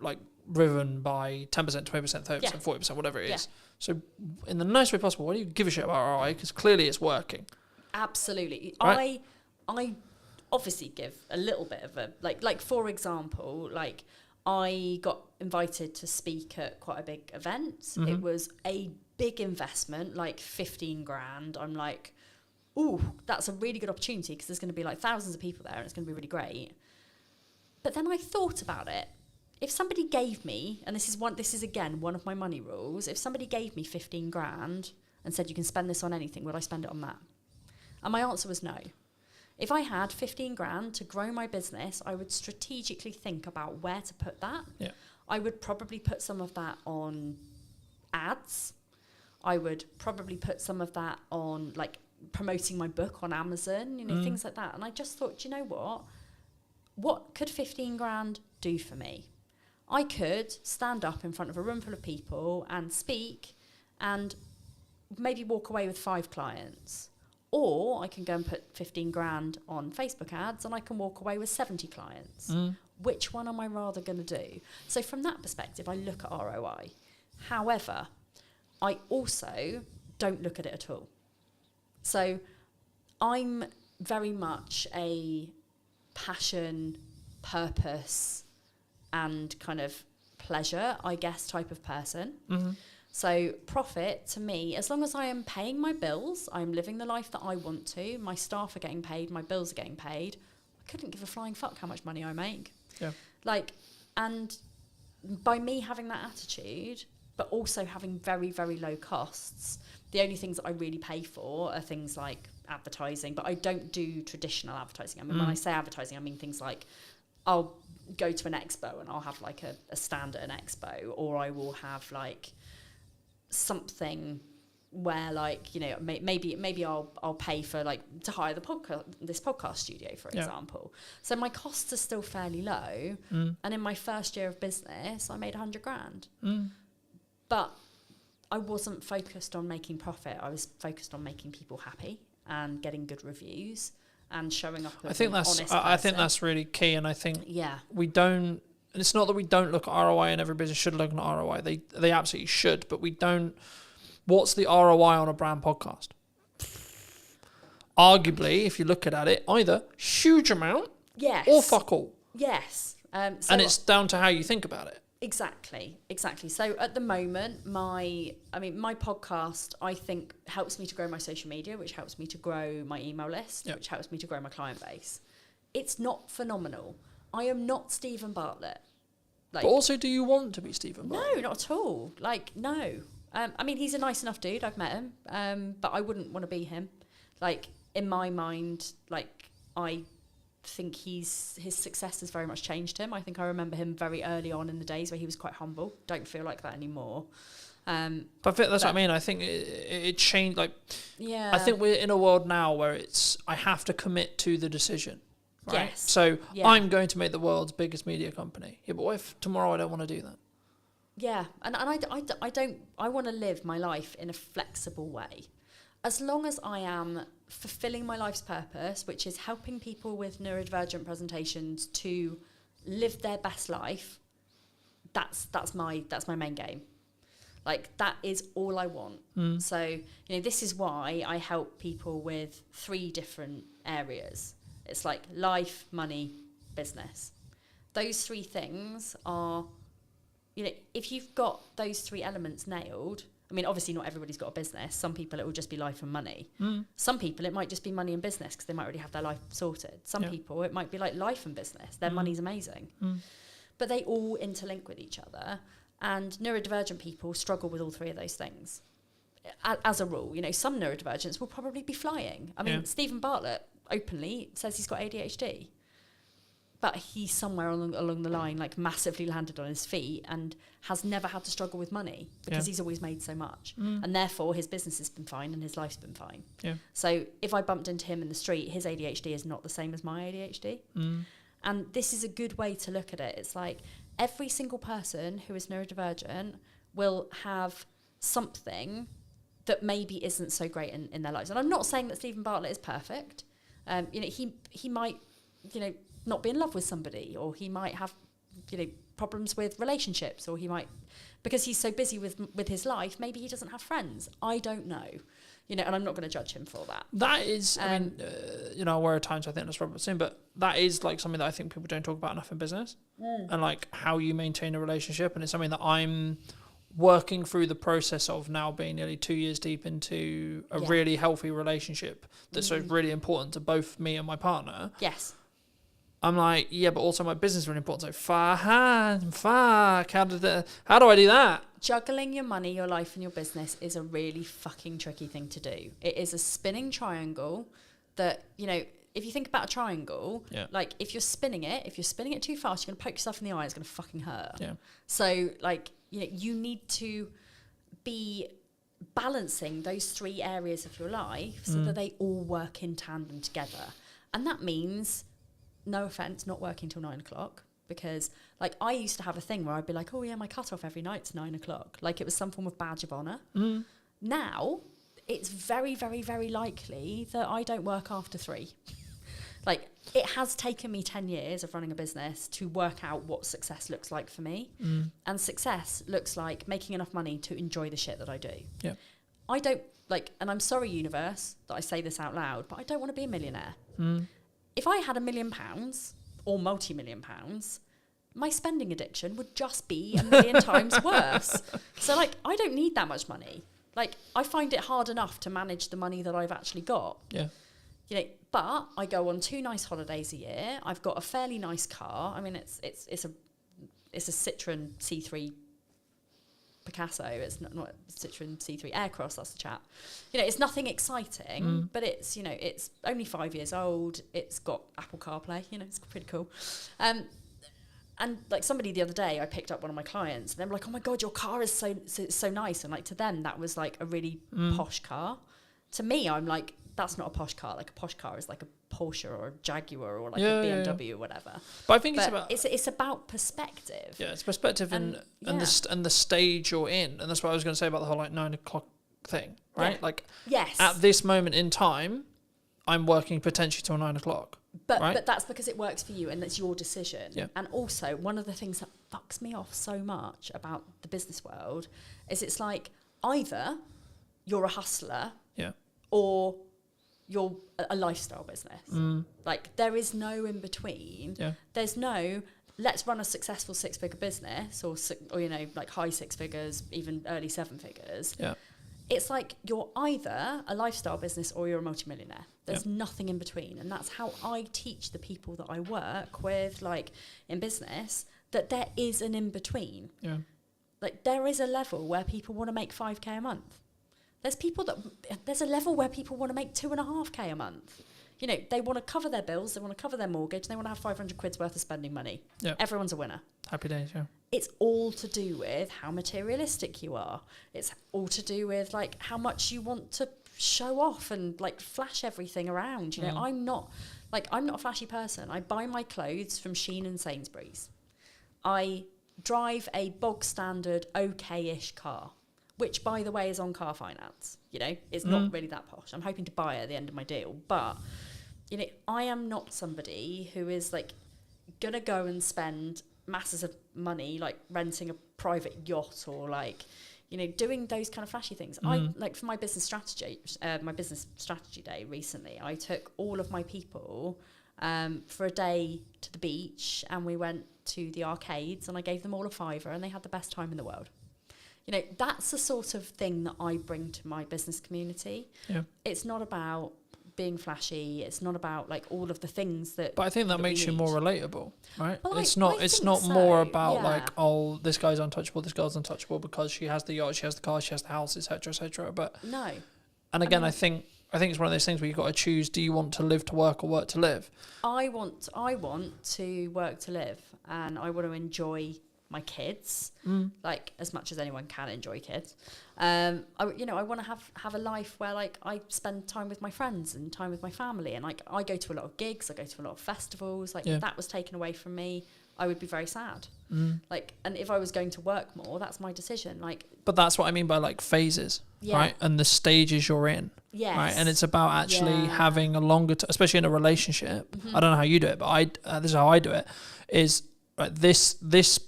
like driven by 10%, 20%, 30%, 40%, whatever it is. So in the nicest way possible, why do you give a shit about ROI? Because clearly it's working. Absolutely. Right? I obviously give a little bit of a, like for example, like I got invited to speak at quite a big event. It was a big investment, like 15 grand. I'm like, ooh, that's a really good opportunity because there's going to be like thousands of people there and it's going to be really great. But then I thought about it. If somebody gave me, and this is again one of my money rules, if somebody gave me 15 grand and said you can spend this on anything, would I spend it on that? And my answer was no. If I had 15 grand to grow my business, I would strategically think about where to put that. Yeah. I would probably put some of that on ads. I would probably put some of that on like promoting my book on Amazon, things like that. And I just thought, do you know what? What could 15 grand do for me? I could stand up in front of a room full of people and speak and maybe walk away with 5 clients. Or I can go and put 15 grand on Facebook ads and I can walk away with 70 clients. Which one am I rather going to do? So from that perspective, I look at ROI. However, I also don't look at it at all. So I'm very much a passion, purpose, and kind of pleasure, I guess, type of person. So profit to me, as long as I am paying my bills, I'm living the life that I want to, my staff are getting paid, my bills are getting paid, I couldn't give a flying fuck how much money I make. Yeah. Like, and by me having that attitude, but also having very, very low costs, the only things that I really pay for are things like advertising, but I don't do traditional advertising. I mean, when I say advertising, I mean things like I'll go to an expo and I'll have like a stand at an expo, or I will have like something where like, maybe I'll pay for like to hire this podcast studio, for example. So my costs are still fairly low. And in my first year of business, I made 100 grand. But I wasn't focused on making profit. I was focused on making people happy and getting good reviews. and showing up as I think an that's honest I think person. that's really key, and I think Yeah. we don't. And it's not that we don't look at ROI, and every business should look at ROI. They absolutely should, but we don't. What's the ROI on a brand podcast? Arguably, if you look at it, either huge amount Yes. or fuck all. Yes. So And it's down to how you think about it. Exactly. So at the moment, my podcast, I think, helps me to grow my social media, which helps me to grow my email list, which helps me to grow my client base. It's not phenomenal. I am not Stephen Bartlett. But also, do you want to be Stephen Bartlett? No, not at all. Like, no. I mean, he's a nice enough dude. I've met him. But I wouldn't want to be him. Like, in my mind, like, I think his success has very much changed him. I think I remember him very early on in the days where he was quite humble. Don't feel like that anymore. But that's what I mean. I think it changed. Like, yeah. I think we're in a world now where it's I have to commit to the decision. Right? Yes. So Yeah. I'm going to make the world's biggest media company. Yeah, but what if tomorrow I don't want to do that? Yeah, and I want to live my life in a flexible way. As long as I am fulfilling my life's purpose, which is helping people with neurodivergent presentations to live their best life, that's my main game. Like, that is all I want. So, this is why I help people with 3 different areas. It's like life, money, business. Those 3 things are, if you've got those 3 elements nailed, I mean, obviously not everybody's got a business. Some people it will just be life and money. Some people it might just be money and business because they might already have their life sorted. Some people it might be like life and business. Their money's amazing. But they all interlink with each other. And neurodivergent people struggle with all 3 of those things. As a rule, some neurodivergents will probably be flying. I mean, Stephen Bartlett openly says he's got ADHD. But he's somewhere along the line, like, massively landed on his feet and has never had to struggle with money because he's always made so much. And therefore, his business has been fine and his life's been fine. Yeah. So if I bumped into him in the street, his ADHD is not the same as my ADHD. And this is a good way to look at it. It's like every single person who is neurodivergent will have something that maybe isn't so great in their lives. And I'm not saying that Stephen Bartlett is perfect. He might, not be in love with somebody, or he might have, problems with relationships, or he might, because he's so busy with his life, maybe he doesn't have friends. I don't know, and I'm not going to judge him for that. That is, I mean, we're at times I think that's Robert saying, but that is like something that I think people don't talk about enough in business, and like how you maintain a relationship, and it's something that I'm working through the process of now, being nearly 2 years deep into a really healthy relationship that's so really important to both me and my partner. Yes. I'm like, yeah, but also my business is really important. So fuck, how do I do that? Juggling your money, your life, and your business is a really fucking tricky thing to do. It is a spinning triangle that, if you think about a triangle, like if you're spinning it too fast, you're going to poke yourself in the eye, it's going to fucking hurt. Yeah. So like, you need to be balancing those 3 areas of your life so that they all work in tandem together. And that means, no offense, not working till 9 o'clock, because like I used to have a thing where I'd be like, oh yeah, my cutoff every night's 9 o'clock. Like it was some form of badge of honor. Now it's very, very, very likely that I don't work after 3. Like, it has taken me 10 years of running a business to work out what success looks like for me. And success looks like making enough money to enjoy the shit that I do. Yeah. I don't, like, and I'm sorry, universe, that I say this out loud, but I don't want to be a millionaire. If I had £1 million or multi-million pounds, my spending addiction would just be 1,000,000 times worse. So, like, I don't need that much money. Like, I find it hard enough to manage the money that I've actually got. Yeah. But I go on 2 nice holidays a year. I've got a fairly nice car. I mean, it's a Citroen C3 Picasso. It's not a Citroen C3 Aircross. That's the chap. It's nothing exciting, but it's it's only 5 years old. It's got Apple CarPlay. It's pretty cool. And like somebody the other day, I picked up one of my clients, and they were like, "Oh my god, your car is so nice." And like to them, that was like a really posh car. To me, I'm like, that's not a posh car. Like a posh car is like a Porsche or a Jaguar or like a BMW or whatever. But I think it's about perspective. Yeah, it's perspective and the stage you're in, and that's what I was going to say about the whole like 9 o'clock thing, right? Yeah. Like, yes, at this moment in time, I'm working potentially till 9 o'clock. But that's because it works for you and that's your decision. Yeah. And also, one of the things that fucks me off so much about the business world is it's like either you're a hustler or you're a lifestyle business. Like, there is no in between. Yeah. There's no, let's run a successful 6-figure business or you know, like high 6 figures, even early 7 figures. Yeah. It's like you're either a lifestyle business or you're a multimillionaire. There's nothing in between. And that's how I teach the people that I work with, like in business, that there is an in between. Yeah. Like, there is a level where people want to make 5k a month. There's a level where people want to make 2.5k a month. You know, they want to cover their bills, they want to cover their mortgage, they want to have 500 quid's worth of spending money. Yeah. Everyone's a winner. Happy days, yeah. It's all to do with how materialistic you are. It's all to do with like how much you want to show off and like flash everything around. You know, I'm not a flashy person. I buy my clothes from Shein and Sainsbury's. I drive a bog standard okay-ish car, which by the way is on car finance. You know, it's not really that posh. I'm hoping to buy it at the end of my deal, but you know, I am not somebody who is like gonna go and spend masses of money like renting a private yacht or like, you know, doing those kind of flashy things. I like for my business strategy day recently, I took all of my people for a day to the beach and we went to the arcades and I gave them all a £5 and they had the best time in the world. You know, that's the sort of thing that I bring to my business community. Yeah. It's not about being flashy. It's not about like all of the things that. But I think that makes you more relatable, right? Well, it's not more about like, oh, this guy's untouchable, this girl's untouchable because she has the yacht, she has the car, she has the house, etc., etc. But no. And again, I think it's one of those things where you've got to choose: do you want to live to work or work to live? I want to work to live, and I want to enjoy my kids, like as much as anyone can enjoy kids. I want to have a life where like I spend time with my friends and time with my family, and like I go to a lot of gigs, I go to a lot of festivals. Like if that was taken away from me, I would be very sad. Like, and if I was going to work more, that's my decision. Like, but that's what I mean by like phases, right? And the stages you're in. Yes. Right. And it's about actually having a longer, especially in a relationship. I don't know how you do it, but this is how I do it. Is right, this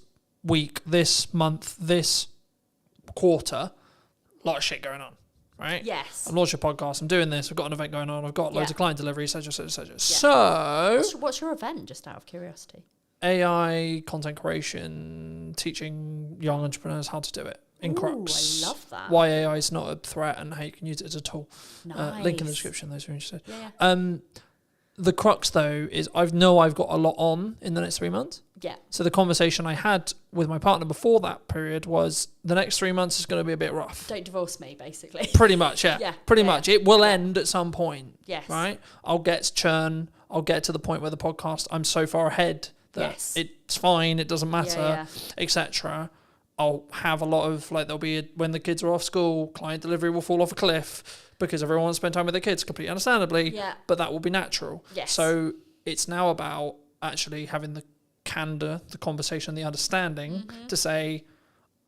week, this month, this quarter, a lot of shit going on, right? Yes. I'm launching a podcast, I'm doing this, I've got an event going on, I've got loads of client delivery, etc., etc., etc. So what's your event, just out of curiosity? AI, content creation, teaching young entrepreneurs how to do it in crux. I love that. Why AI is not a threat and how you can use it as a tool. Nice. Link in the description, those who are interested. Yeah. The crux, though, is I've got a lot on in the next 3 months. Yeah. So the conversation I had with my partner before that period was the next 3 months is going to be a bit rough. Don't divorce me, basically. Pretty much, yeah. Pretty much. It will end at some point. Yes. Right? I'll get to churn. I'll get to the point where the podcast, I'm so far ahead that it's fine, it doesn't matter, etc. I'll have a lot of, like, there'll be, when the kids are off school, client delivery will fall off a cliff because everyone wants to spend time with their kids, completely understandably, but that will be natural. Yes. So it's now about actually having the candor, the conversation, the understanding to say,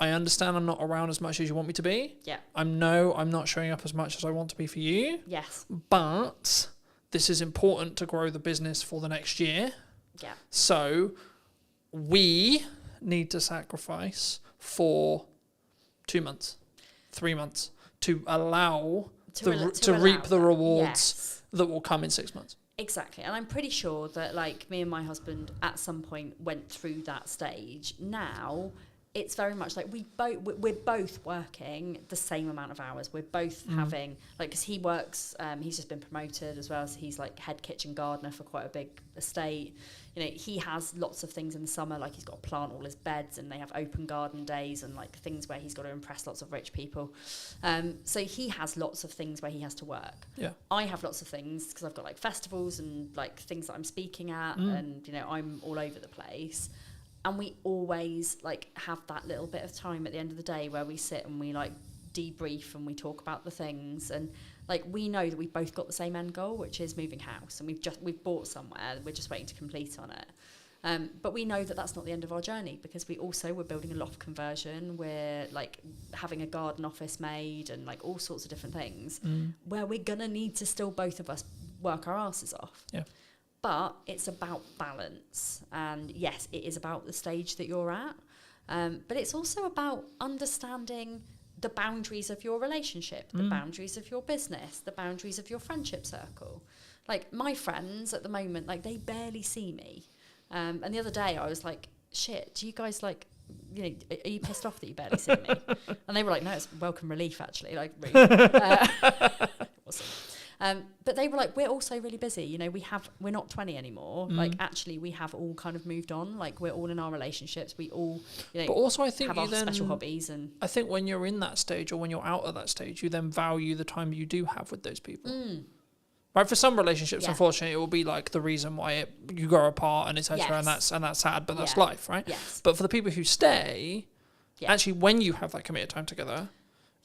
I understand I'm not around as much as you want me to be. Yeah. I'm not showing up as much as I want to be for you. Yes. But this is important to grow the business for the next year. Yeah. So we need to sacrifice for 2 months, 3 months to allow to reap the rewards that will come in 6 months. Exactly. And I'm pretty sure that like me and my husband at some point went through that stage. Now it's very much like we're both working the same amount of hours. We're both having, like, because he works, he's just been promoted as well, so he's like head kitchen gardener for quite a big estate. You know, he has lots of things in the summer, like he's got to plant all his beds, and they have open garden days and like things where he's got to impress lots of rich people. So he has lots of things where he has to work. Yeah. I have lots of things because I've got like festivals and like things that I'm speaking at, and you know, I'm all over the place. And we always like have that little bit of time at the end of the day where we sit and we like debrief and we talk about the things, and like we know that we've both got the same end goal, which is moving house, and we've bought somewhere, we're just waiting to complete on it. But we know that that's not the end of our journey, because we're building a loft conversion, we're like having a garden office made, and like all sorts of different things where we're gonna need to still both of us work our asses off. Yeah. But it's about balance. And yes, it is about the stage that you're at. But it's also about understanding the boundaries of your relationship, the boundaries of your business, the boundaries of your friendship circle. Like my friends at the moment, like they barely see me. And the other day I was like, shit, do you guys like, you know, are you pissed off that you barely see me? And they were like, no, it's welcome relief actually, like really. But they were like, we're also really busy, you know, we're not 20 anymore. Like actually we have all kind of moved on, like we're all in our relationships, we all, you know, but also I think have our special hobbies. And I think when you're in that stage or when you're out of that stage, you then value the time you do have with those people. Right, for some relationships, unfortunately, it will be like the reason why you grow apart and etc. And that's sad, but that's life, right? Yes. But for the people who stay, actually, when you have that committed time together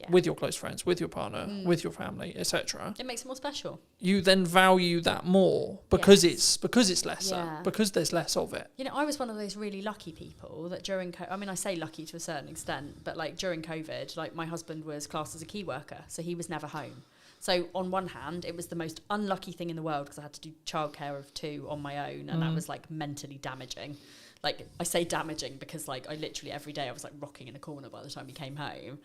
with your close friends, with your partner, with your family, etc., it makes it more special. You then value that more because it's lesser, because there's less of it. You know, I was one of those really lucky people that during I mean, I say lucky to a certain extent, but like during COVID, like my husband was classed as a key worker, so he was never home. So on one hand, it was the most unlucky thing in the world because I had to do childcare of 2 on my own, and that was like mentally damaging. Like I say damaging because like I literally every day I was like rocking in a corner by the time he came home.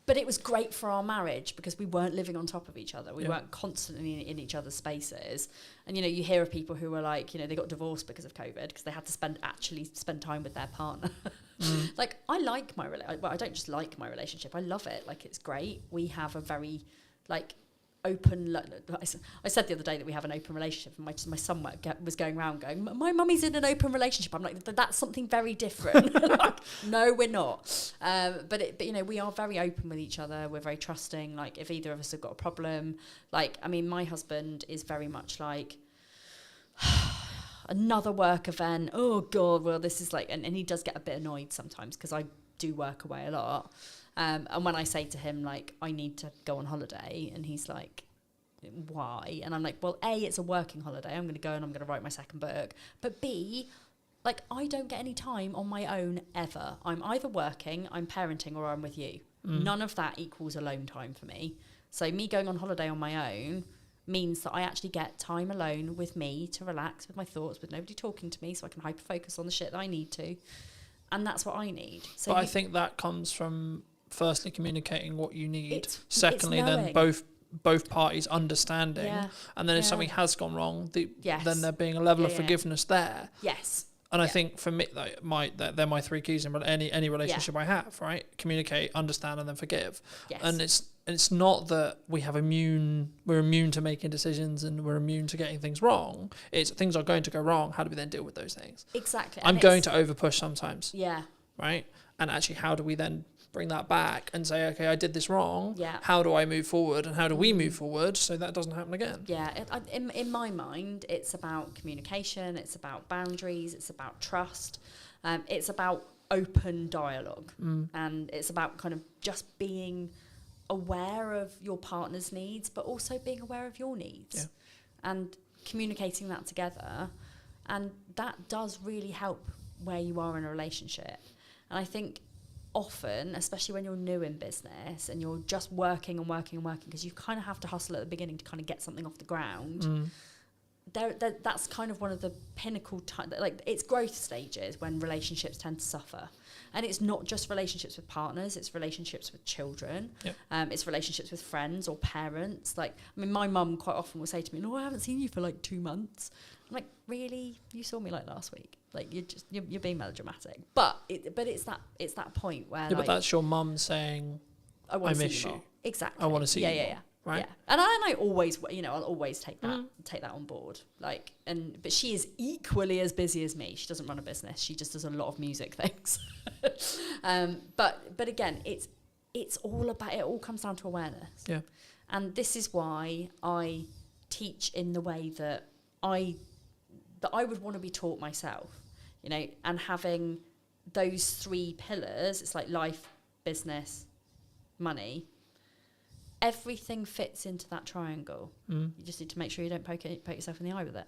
But it was great for our marriage because we weren't living on top of each other. We weren't constantly in each other's spaces. And, you know, you hear of people who were like, you know, they got divorced because of COVID because they had to spend time with their partner. Like, I like my relationship. Well, I don't just like my relationship. I love it. Like, it's great. We have a very, like, open. I said the other day that we have an open relationship, and my son was going around going, my mummy's in an open relationship. I'm like, that's something very different. Like, no, we're not. But you know, we are very open with each other. We're very trusting. Like, if either of us have got a problem, like, I mean, my husband is very much like, another work event. Oh God, well, this is like, and he does get a bit annoyed sometimes because I do work away a lot. And when I say to him, like, I need to go on holiday, and he's like, why? And I'm like, well, A, it's a working holiday. I'm going to go and I'm going to write my second book. But B, like, I don't get any time on my own ever. I'm either working, I'm parenting, or I'm with you. None of that equals alone time for me. So me going on holiday on my own means that I actually get time alone with me to relax with my thoughts, with nobody talking to me, so I can hyper-focus on the shit that I need to. And that's what I need. So but I think that comes from firstly communicating what you need, secondly it's then both parties understanding, and then if something has gone wrong, then there being a level of forgiveness there. Yes. And I think for me, like, they're my 3 keys in any relationship I have, right? Communicate, understand, and then forgive. Yes. And it's not that we're immune to making decisions and we're immune to getting things wrong. It's things are going to go wrong. How do we then deal with those things? Exactly. I'm going to overpush sometimes. Yeah. Right? And actually, how do we then bring that back and say, okay, I did this wrong. Yeah. How do I move forward, and how do we move forward so that doesn't happen again? Yeah. In my mind, it's about communication. It's about boundaries. It's about trust. It's about open dialogue, and it's about kind of just being aware of your partner's needs, but also being aware of your needs, and communicating that together. And that does really help where you are in a relationship. And I think often, especially when you're new in business and you're just working and working and working, because you kind of have to hustle at the beginning to kind of get something off the ground. That's kind of one of the pinnacle like, it's growth stages when relationships tend to suffer. And it's not just relationships with partners, it's relationships with children. It's relationships with friends or parents. Like, I mean, my mum quite often will say to me, no, I haven't seen you for like 2 months. I'm like, really? You saw me like last week? Like, you're being melodramatic. But it's that point where but that's your mum saying, I miss you. Exactly. I want to see you more. Right. Yeah. And I always, you know, I'll always take that on board. Like, but she is equally as busy as me. She doesn't run a business. She just does a lot of music things. But again, it's all about, it all comes down to awareness. Yeah. And this is why I teach in the way that I would want to be taught myself, you know, and having those 3 pillars, it's like life, business, money. Everything fits into that triangle. You just need to make sure you don't poke yourself in the eye with it.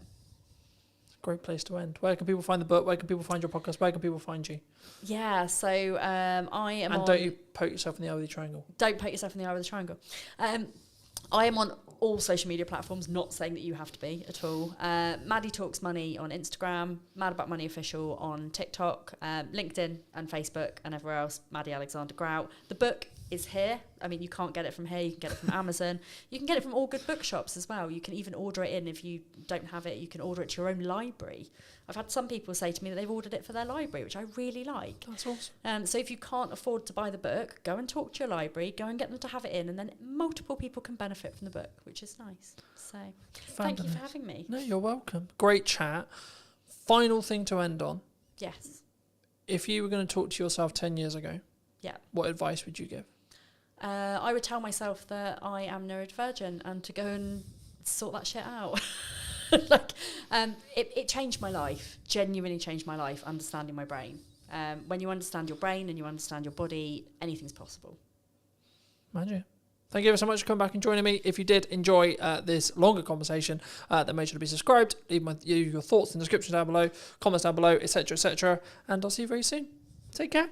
It's a great place to end. Where can people find the book? Where can people find your podcast? Where can people find you? Yeah, so I am. And don't you poke yourself in the eye with the triangle? Don't poke yourself in the eye with the triangle. I am on all social media platforms, not saying that you have to be at all. Maddie Talks Money on Instagram, Mad About Money Official on TikTok, LinkedIn and Facebook and everywhere else, Maddie Alexander Grout. The book is here. I mean, you can't get it from here, you can get it from Amazon. You can get it from all good bookshops as well. You can even order it in. If you don't have it, you can order it to your own library. I've had some people say to me that they've ordered it for their library, which I really like. That's awesome. So if you can't afford to buy the book, go and talk to your library, go and get them to have it in, and then multiple people can benefit from the book, which is nice. So thank you for having me. No, you're welcome. Great chat. Final thing to end on. Yes. If you were going to talk to yourself 10 years ago, yeah, what advice would you give? I would tell myself that I am neurodivergent and to go and sort that shit out. It changed my life, genuinely changed my life, understanding my brain. When you understand your brain and you understand your body, anything's possible. Magic. Thank you ever so much for coming back and joining me. If you did enjoy this longer conversation, then make sure to be subscribed. Leave your thoughts in the description down below, comments down below, etc., etc. And I'll see you very soon. Take care.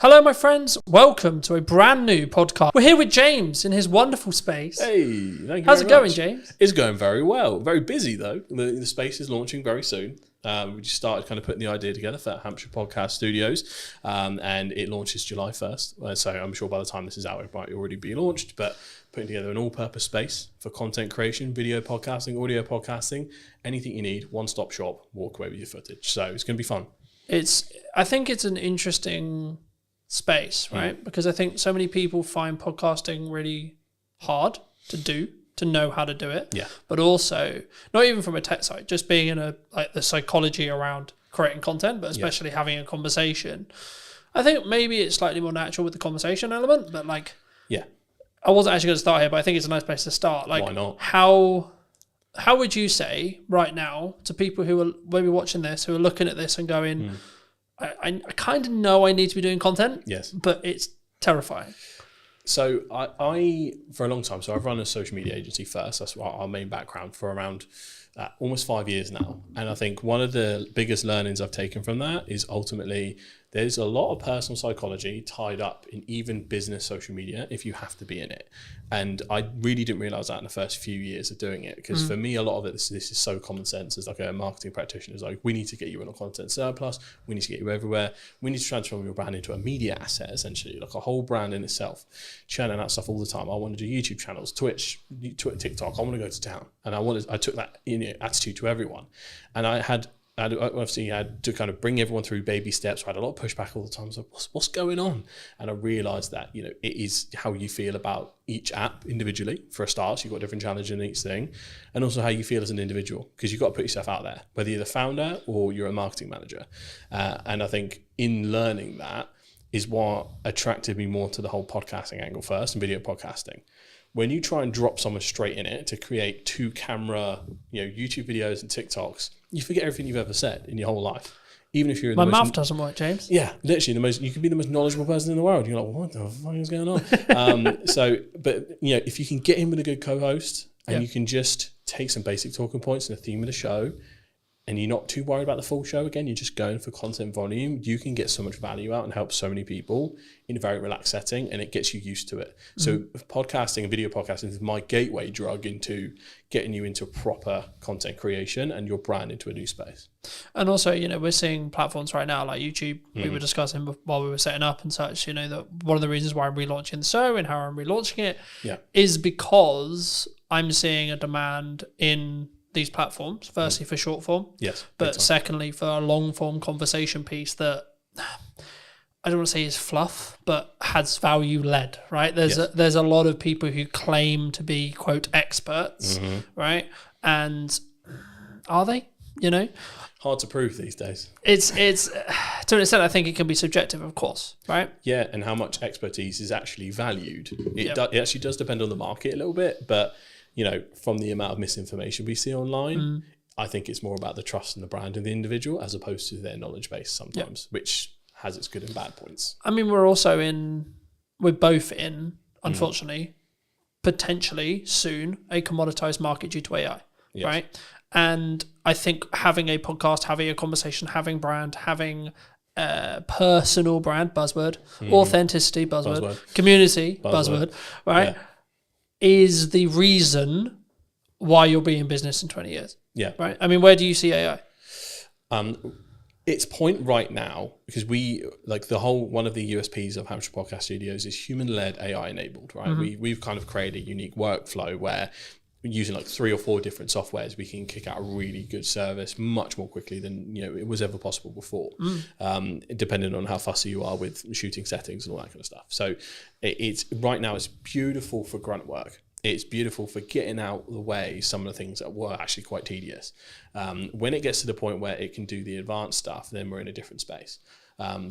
Hello, my friends. Welcome to a brand new podcast. We're here with James in his wonderful space. Hey, thank you. How's it going, much. James? It's going very well. Very busy, though. The space is launching very soon. We just started kind of putting the idea together for Hampshire Podcast Studios, and it launches July 1st. So I'm sure by the time this is out, it might already be launched, but putting together an all-purpose space for content creation, video podcasting, audio podcasting, anything you need, one-stop shop, walk away with your footage. So it's going to be fun. I think it's an interesting space, right? Because I think so many people find podcasting really hard to do, to know how to do it. Yeah. But also, not even from a tech side, just being in the psychology around creating content, but especially having a conversation. I think maybe it's slightly more natural with the conversation element, but I wasn't actually going to start here, but I think it's a nice place to start. Why not? How would you say right now to people who are maybe watching this, who are looking at this and going, I kind of know I need to be doing content, yes, but it's terrifying. So I for a long time, so I've run a social media agency first. That's our main background for around almost 5 years now. And I think one of the biggest learnings I've taken from that is ultimately there's a lot of personal psychology tied up in even business social media if you have to be in it. And I really didn't realize that in the first few years of doing it, because for me, a lot of it, this is so common sense. As like a marketing practitioner, is like, we need to get you in a content surplus. We need to get you everywhere. We need to transform your brand into a media asset, essentially, like a whole brand in itself, churning out stuff all the time. I want to do YouTube channels, Twitch, TikTok. I want to go to town. And I took that attitude to everyone. And I obviously had to kind of bring everyone through baby steps. I had a lot of pushback all the time. So what's going on? And I realized that, it is how you feel about each app individually. For a start, so you've got different challenges in each thing, and also how you feel as an individual, because you've got to put yourself out there, whether you're the founder or you're a marketing manager. And I think in learning that is what attracted me more to the whole podcasting angle first, and video podcasting. When you try and drop someone straight in it to create 2-camera, YouTube videos and TikToks, you forget everything you've ever said in your whole life. Even if you're my mouth doesn't work, James. Yeah, literally you could be the most knowledgeable person in the world. You're like, what the fuck is going on? But if you can get in with a good co-host and you can just take some basic talking points and the theme of the show, and you're not too worried about the full show, again, you're just going for content volume, you can get so much value out and help so many people in a very relaxed setting, and it gets you used to it. So podcasting and video podcasting is my gateway drug into getting you into proper content creation and your brand into a new space. And also, we're seeing platforms right now like YouTube. We were discussing while we were setting up and such, that one of the reasons why I'm relaunching the show and how I'm relaunching it is because I'm seeing a demand in these platforms, firstly for short form, but secondly for a long form conversation piece that I don't want to say is fluff, but has value led, right? There's a lot of people who claim to be quote experts, right? And are they? Hard to prove these days. It's to an extent, I think it can be subjective, of course, right? Yeah, and how much expertise is actually valued. It actually does depend on the market a little bit, but from the amount of misinformation we see online, I think it's more about the trust and the brand of the individual as opposed to their knowledge base sometimes, which has its good and bad points. I mean, we're both in, unfortunately, potentially soon, a commoditized market due to AI, right? And I think having a podcast, having a conversation, having brand, having personal brand, buzzword, authenticity, buzzword, community, buzzword, right? Yeah. is the reason why you'll be in business in 20 years. Yeah. Right. I mean, where do you see AI? Its point right now, because we like one of the USPs of Hampshire Podcast Studios is human-led AI enabled, right? We've kind of created a unique workflow where using like 3 or 4 different softwares, we can kick out a really good service much more quickly than it was ever possible before, depending on how fussy you are with shooting settings and all that kind of stuff. So it's right now it's beautiful for grunt work. It's beautiful for getting out of the way some of the things that were actually quite tedious. When it gets to the point where it can do the advanced stuff, then we're in a different space.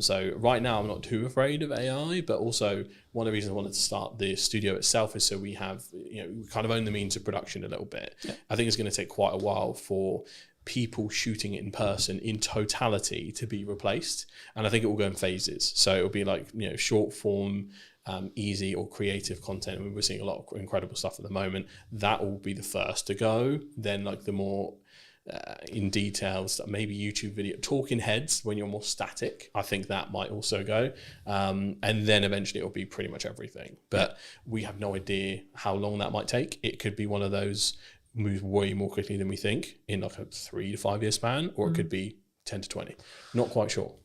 So right now I'm not too afraid of AI, but also one of the reasons I wanted to start the studio itself is so we have, we kind of own the means of production a little bit. Yeah. I think it's going to take quite a while for people shooting it in person in totality to be replaced. And I think it will go in phases. So it'll be like, short form, easy or creative content. I mean, we're seeing a lot of incredible stuff at the moment. That will be the first to go. Then like the more in details, maybe YouTube video, talking heads when you're more static. I think that might also go. And then eventually it'll be pretty much everything. But we have no idea how long that might take. It could be one of those moves way more quickly than we think in like a 3 to 5 year span, or it could be 10 to 20. Not quite sure.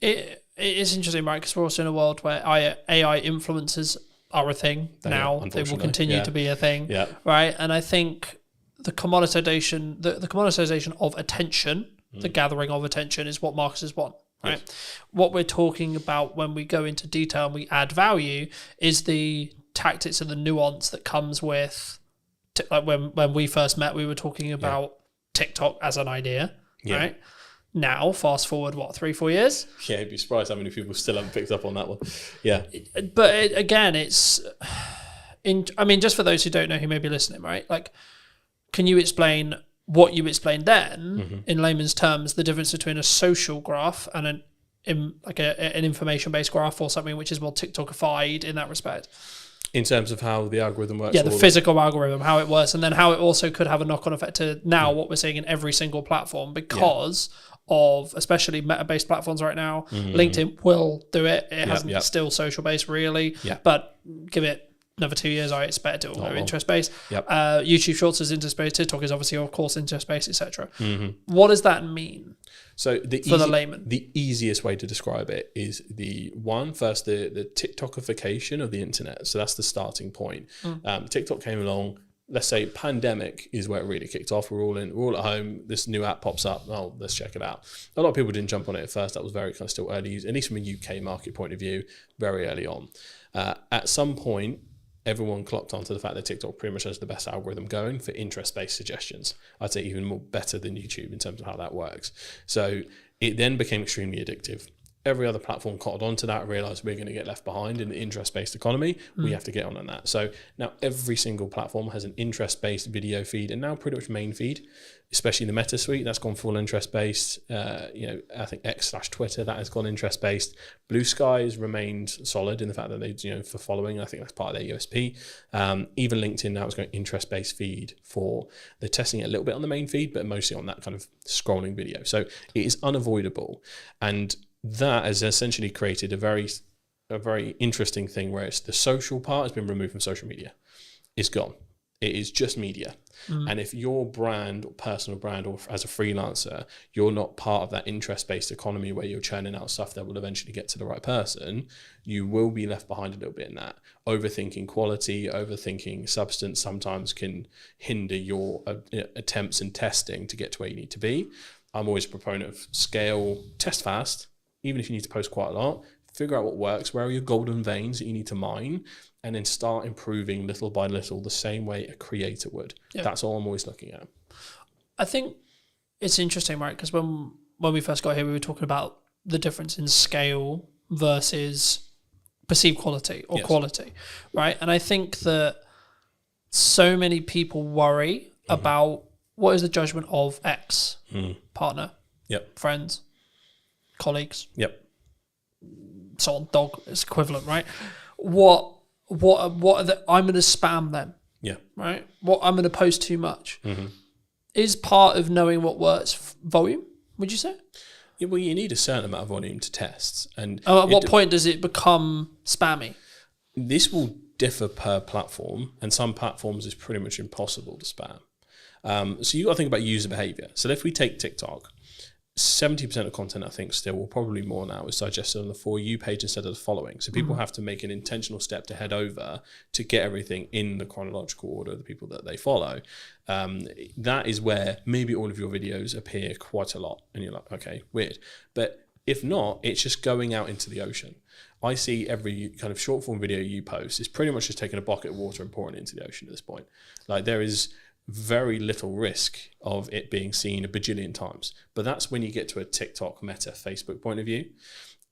It is interesting, right? Because we're also in a world where AI influencers are a thing now. They will continue to be a thing, right? And I think the commoditization of attention, the gathering of attention, is what marketers want, right? Yes. What we're talking about when we go into detail and we add value is the tactics and the nuance that comes with, like when we first met, we were talking about TikTok as an idea, right? Now, fast forward, 3-4 years? Yeah, you'd be surprised how many people still haven't picked up on that one. Yeah. But again, it's... just for those who don't know who may be listening, right? Like, can you explain what you explained then, in layman's terms, the difference between a social graph and an information-based graph, or something which is more TikTokified in that respect? In terms of how the algorithm works? Yeah, the physical algorithm, how it works, and then how it also could have a knock-on effect to now what we're seeing in every single platform because... of especially meta-based platforms right now. LinkedIn will do it. It hasn't still social-based really, but give it another 2 years, I expect it will go interest-based. YouTube Shorts is interest-based. TikTok is obviously, of course, interest-based, etc. What does that mean? So for the layman, the easiest way to describe it is the TikTokification of the internet. So that's the starting point. TikTok came along. Let's say pandemic is where it really kicked off. We're all at home. This new app pops up. Oh, let's check it out. A lot of people didn't jump on it at first. That was very kind of still early, at least from a UK market point of view, very early on. At some point, everyone clocked onto the fact that TikTok pretty much has the best algorithm going for interest-based suggestions. I'd say even more better than YouTube in terms of how that works. So it then became extremely addictive. Every other platform caught on to that, realized we're going to get left behind in the interest-based economy. We have to get on that. So now every single platform has an interest-based video feed, and now pretty much main feed, especially the Meta suite, that's gone full interest-based. I think X/Twitter, that has gone interest-based. Blue Sky has remained solid in the fact that they, for following, I think that's part of their USP. Even LinkedIn now is going interest-based feed they're testing it a little bit on the main feed, but mostly on that kind of scrolling video. So it is unavoidable. And that has essentially created a very interesting thing where it's the social part has been removed from social media. It's gone. It is just media. And if your brand or personal brand or as a freelancer, you're not part of that interest-based economy where you're churning out stuff that will eventually get to the right person, you will be left behind a little bit in that. Overthinking quality, overthinking substance sometimes can hinder your attempts and testing to get to where you need to be. I'm always a proponent of scale, test fast. Even if you need to post quite a lot, figure out what works, where are your golden veins that you need to mine, and then start improving little by little the same way a creator would. Yeah. That's all I'm always looking at. I think it's interesting, right? Because when we first got here, we were talking about the difference in scale versus perceived quality or quality, right? And I think that so many people worry about what is the judgment of X, partner, friends, colleagues, so on, dog is equivalent, right? What are the, I'm going to spam them, right? What I'm going to post too much is part of knowing what works. Volume, would you say? Yeah, well, you need a certain amount of volume to test, and at what point does it become spammy? This will differ per platform, and some platforms is pretty much impossible to spam. So you got to think about user behavior. So if we take TikTok, 70% of content, I think, still, or probably more now, is digested on the For You page instead of the following. So people have to make an intentional step to head over to get everything in the chronological order of the people that they follow. That is where maybe all of your videos appear quite a lot. And you're like, okay, weird. But if not, it's just going out into the ocean. I see every kind of short form video you post is pretty much just taking a bucket of water and pouring it into the ocean at this point. Like, there is very little risk of it being seen a bajillion times. But that's when you get to a TikTok, Meta, Facebook point of view.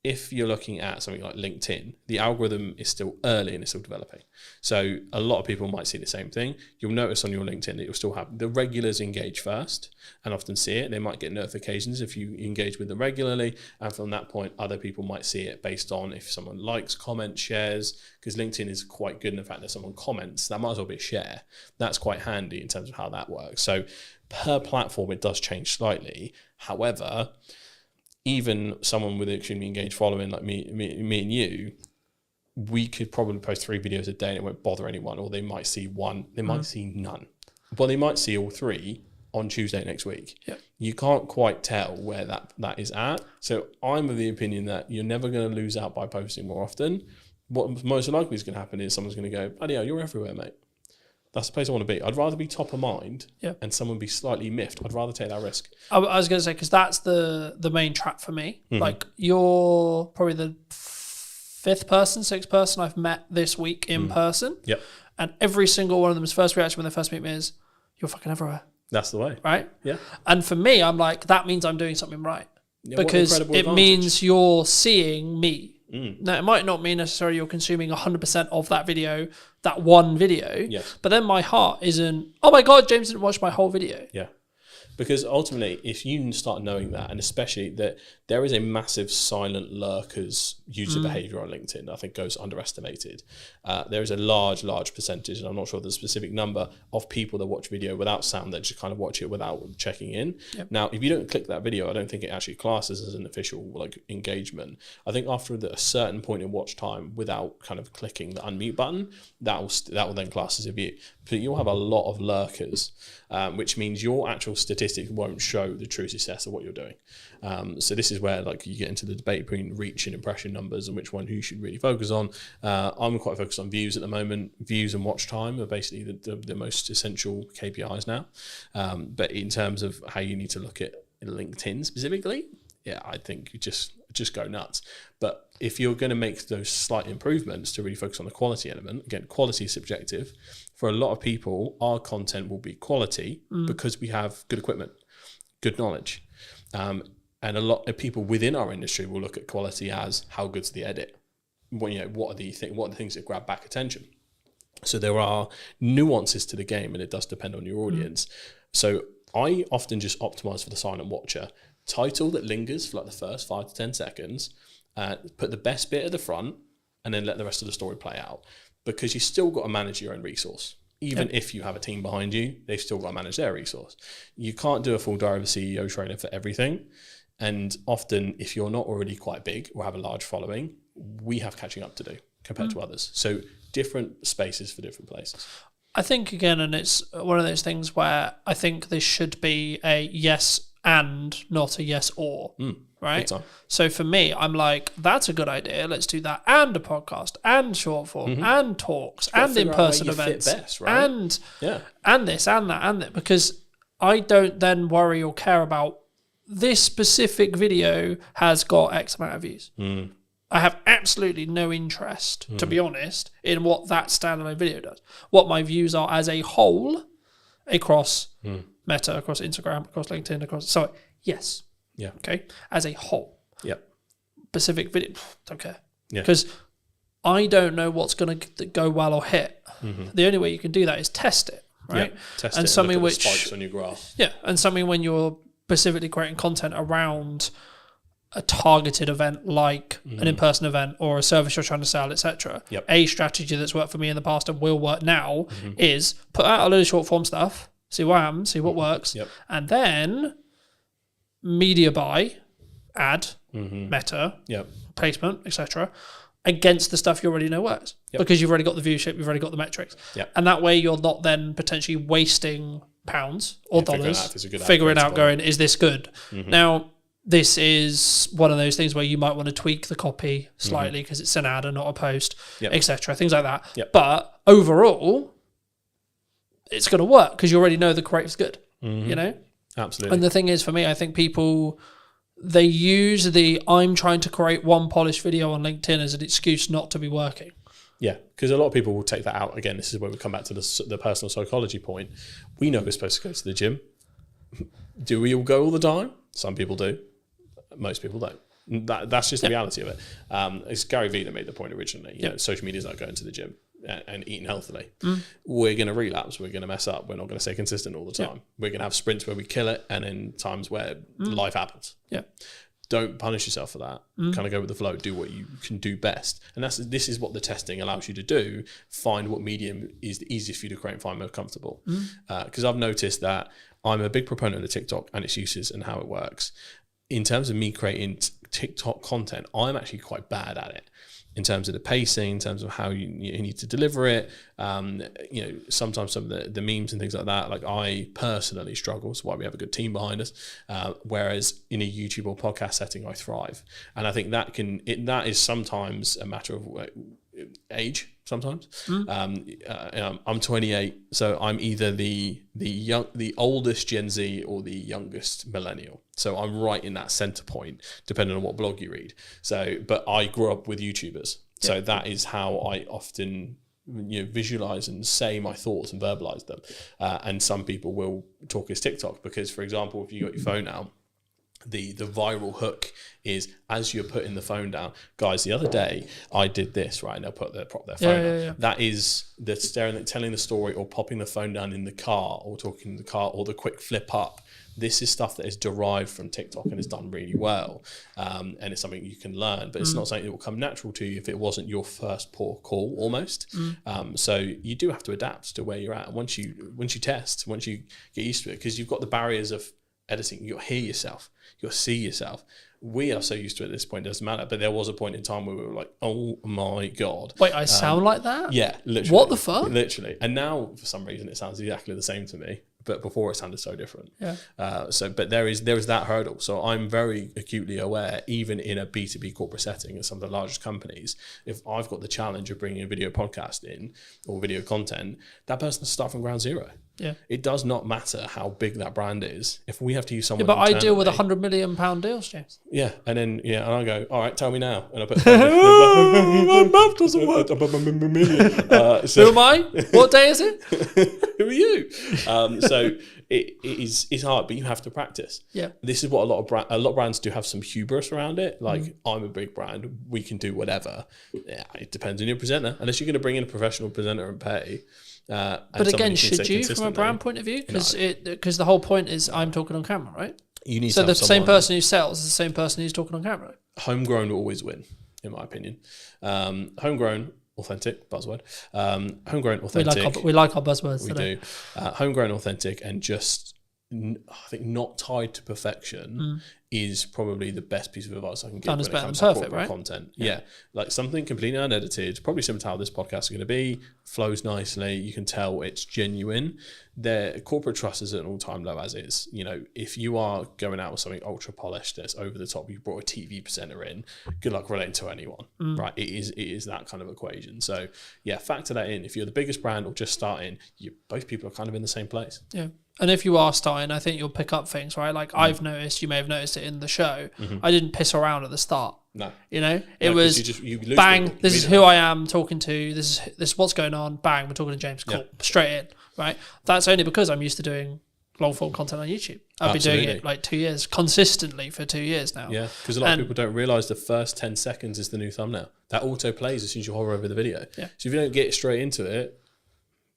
If you're looking at something like LinkedIn, the algorithm is still early and it's still developing. So a lot of people might see the same thing. You'll notice on your LinkedIn that you'll still have the regulars engage first and often see it. They might get notifications if you engage with them regularly. And from that point, other people might see it based on if someone likes, comments, shares, because LinkedIn is quite good in the fact that someone comments, that might as well be a share. That's quite handy in terms of how that works. So per platform, it does change slightly. However, even someone with an extremely engaged following like me and you, we could probably post 3 videos a day and it won't bother anyone, or they might see one, they might see none, but they might see all 3 on Tuesday next week. Yep. You can't quite tell where that is at. So I'm of the opinion that you're never going to lose out by posting more often. What most likely is going to happen is someone's going to go, "Oh yeah, you're everywhere, mate." That's the place I want to be. I'd rather be top of mind and someone be slightly miffed. I'd rather take that risk. I was going to say, because that's the main trap for me. Like, you're probably the 5th person, 6th person I've met this week in person. Yep. And every single one of them's first reaction when they first meet me is, "You're fucking everywhere." That's the way. Right? Yeah. And for me, I'm like, that means I'm doing something right. Yeah, because it means you're seeing me. Now, it might not mean necessarily you're consuming 100% of that video, that one video. Yes. But then my heart isn't, "Oh my God, James didn't watch my whole video." Yeah. Because ultimately, if you start knowing that, and especially that there is a massive silent lurkers user behavior on LinkedIn, I think goes underestimated. There is a large percentage, and I'm not sure the specific number, of people that watch video without sound that just kind of watch it without checking in. Yep. Now, if you don't click that video, I don't think it actually classes as an official like engagement. I think after a certain point in watch time, without kind of clicking the unmute button, that will then class as a view. But you'll have a lot of lurkers, which means your actual statistics won't show the true success of what you're doing. So this is where like you get into the debate between reach and impression numbers and which one you should really focus on. I'm quite focused on views at the moment. Views and watch time are basically the most essential KPIs now. But in terms of how you need to look at LinkedIn specifically, yeah, I think you just go nuts. But if you're going to make those slight improvements to really focus on the quality element, again, quality is subjective. For a lot of people, our content will be quality because we have good equipment, good knowledge. And a lot of people within our industry will look at quality as how good's the edit. What are the things that grab back attention? So there are nuances to the game, and it does depend on your audience. So I often just optimize for the silent watcher. Title that lingers for like the first 5 to 10 seconds, put the best bit at the front, and then let the rest of the story play out. Because you still got to manage your own resource. Even if you have a team behind you, they've still got to manage their resource. You can't do a full diary of a CEO trailer for everything. And often, if you're not already quite big or have a large following, we have catching up to do compared to others. So different spaces for different places. I think, again, and it's one of those things where I think this should be a yes and not a yes or, right? So for me, I'm like, that's a good idea. Let's do that, and a podcast, and short form, and talks, and in-person events, best, right? and this, and that, and that, because I don't then worry or care about this specific video has got X amount of views. I have absolutely no interest, to be honest, in what that standalone video does. What my views are as a whole across Meta, across Instagram, across LinkedIn, yes. Yeah. Okay. As a whole. Yep. Specific video, don't care. Yeah. Because I don't know what's going to go well or hit. The only way you can do that is test it, right? Yeah. Test and it something and look at which the spikes on your graph. Yeah, and something when you're specifically creating content around a targeted event like an in-person event or a service you're trying to sell, etc. Yep. A strategy that's worked for me in the past and will work now is put out a load of short form stuff, see what happens, see what works, and then media buy, ad, Meta, placement, etc. against the stuff you already know works because you've already got the viewership, you've already got the metrics. And that way you're not then potentially wasting pounds or dollars figuring out going, is this good? Now, this is one of those things where you might want to tweak the copy slightly because it's an ad and not a post, etc. Things like that. But overall, it's going to work because you already know the creative's good, you know? Absolutely. And the thing is, for me, I think people, they use I'm trying to create one polished video on LinkedIn as an excuse not to be working. Yeah, because a lot of people will take that out. Again, this is where we come back to the personal psychology point. We know we're supposed to go to the gym. Do we all go all the time? Some people do. Most people don't. That's just the reality of it. It's Gary Vee that made the point originally. You know, social media is like going to the gym and eating healthily. We're going to relapse. We're going to mess up. We're not going to stay consistent all the time. We're going to have sprints where we kill it and then times where life happens. Don't punish yourself for that. Kind of go with the flow. Do what you can do best. And this is what the testing allows you to do. Find what medium is the easiest for you to create and find most comfortable. Because I've noticed that I'm a big proponent of TikTok and its uses and how it works. In terms of me creating TikTok content, I'm actually quite bad at it in terms of the pacing, in terms of how you need to deliver it. Sometimes some of the memes and things like that, like I personally struggle. That's why we have a good team behind us. Whereas in a YouTube or podcast setting, I thrive. And I think that is sometimes a matter of age. Sometimes I'm 28, so I'm either the oldest Gen Z or the youngest millennial. So I'm right in that center point, depending on what blog you read. So, but I grew up with YouTubers, so that is how I often visualize and say my thoughts and verbalize them. And some people will talk as TikTok because, for example, if you got your phone out, the viral hook is as you're putting the phone down. Guys, the other day I did this, right? And they'll prop their phone down. That is the telling the story or popping the phone down in the car or talking in the car or the quick flip up. This is stuff that is derived from TikTok and is done really well. And it's something you can learn, but it's not something that will come natural to you if it wasn't your first port of call almost. So you do have to adapt to where you're at. Once you test, once you get used to it, because you've got the barriers of editing, you'll hear yourself, you'll see yourself. We are so used to it at this point, it doesn't matter. But there was a point in time where we were like, oh my God. Wait, I sound like that? Yeah, literally. What the fuck? Literally. And now, for some reason, it sounds exactly the same to me. But before it sounded so different. But there is that hurdle. So I'm very acutely aware, even in a B2B corporate setting at some of the largest companies, if I've got the challenge of bringing a video podcast in or video content, that person has to start from ground zero. Yeah. It does not matter how big that brand is. If we have to use someone, but I deal with $100 million deals, James. Yeah, and then and I go, all right, tell me now, and I put my math doesn't work. Who am I? What day is it? Who are you? So it's hard, but you have to practice. Yeah, this is what a lot of brands do have some hubris around it. Like I'm a big brand, we can do whatever. Yeah, it depends on your presenter. Unless you're going to bring in a professional presenter and pay. But again, should you, from a brand point of view? Because the whole point is I'm talking on camera, right? You need so the same person who sells is the same person who's talking on camera. Homegrown will always win, in my opinion. Homegrown, authentic buzzword. Homegrown, authentic. We like our buzzwords. We do. Homegrown, authentic, and just I think not tied to perfection is probably the best piece of advice I can give when it comes to corporate content. Yeah, like something completely unedited, probably similar to how this podcast is going to be, flows nicely. You can tell it's genuine. Their corporate trust is at an all-time low as is. If you are going out with something ultra polished that's over the top, you brought a TV presenter in, good luck relating to anyone, right? It is that kind of equation. So yeah, factor that in. If you're the biggest brand or just starting, both people are kind of in the same place. Yeah. And if you are starting, I think you'll pick up things, right? Like I've noticed, you may have noticed it in the show. I didn't piss around at the start. No. It was you bang, this is who I am talking to, this is what's going on, bang, we're talking to James, cool, straight in, right? That's only because I'm used to doing long form content on YouTube. I've been doing it like 2 years, consistently for 2 years now. Yeah, because a lot of people don't realise the first 10 seconds is the new thumbnail. That auto plays as soon as you hover over the video. Yeah. So if you don't get straight into it,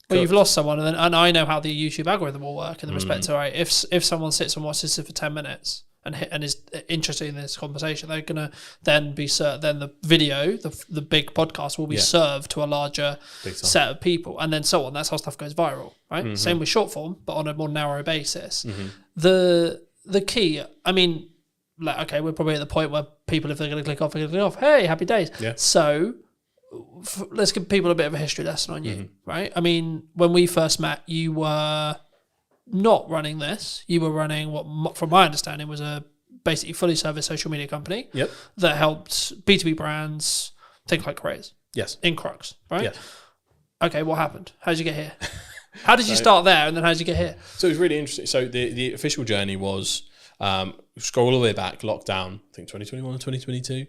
well, you've lost someone, and I know how the YouTube algorithm will work in the respect to, right, if someone sits and watches this for 10 minutes and is interested in this conversation, they're gonna then be then the video, the big podcast will be served to a larger set of people, and then so on. That's how stuff goes viral, right? Same with short form, but on a more narrow basis. The key, I mean, like, okay, we're probably at the point where people, if they're going to click off, they're going to click off. Hey, happy days. Yeah. So let's give people a bit of a history lesson on you, right? I mean, when we first met, you were not running this. You were running what, from my understanding, was a basically fully serviced social media company that helped B2B brands think like creators. Yes. In Crocs, right? Yes. Okay, what happened? How did you get here? How did you start there, and then how did you get here? So it was really interesting. So the official journey was scroll all the way back, lockdown, I think 2021 or 2022,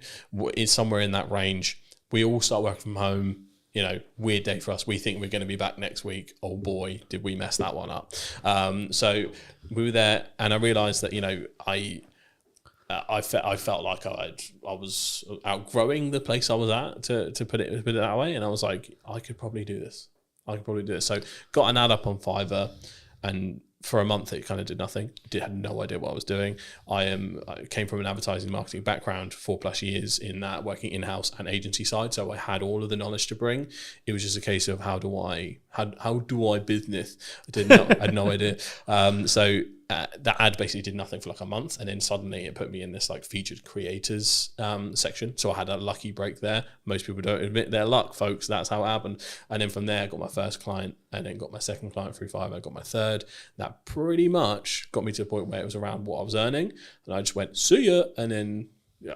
is somewhere in that range. We all start working from home. You know, weird day for us. We think we're going to be back next week. Oh boy, did we mess that one up. So we were there, and I realised that, you know, I felt like I was outgrowing the place I was at, to put it that way, and I was like, I could probably do this. So got an ad up on Fiverr, and for a month it kind of did nothing. Had no idea what I was doing. I came from an advertising marketing background, 4+ years in that, working in-house and agency side, so I had all of the knowledge to bring. It was just a case of how do I business? I had no idea. So that ad basically did nothing for like a month, and then suddenly it put me in this like featured creators section. So I had a lucky break there. Most people don't admit their luck, folks. That's how it happened. And then from there, I got my first client, and then got my second client through Fiverr. I got my third. That pretty much got me to a point where it was around what I was earning, and I just went, see ya, and then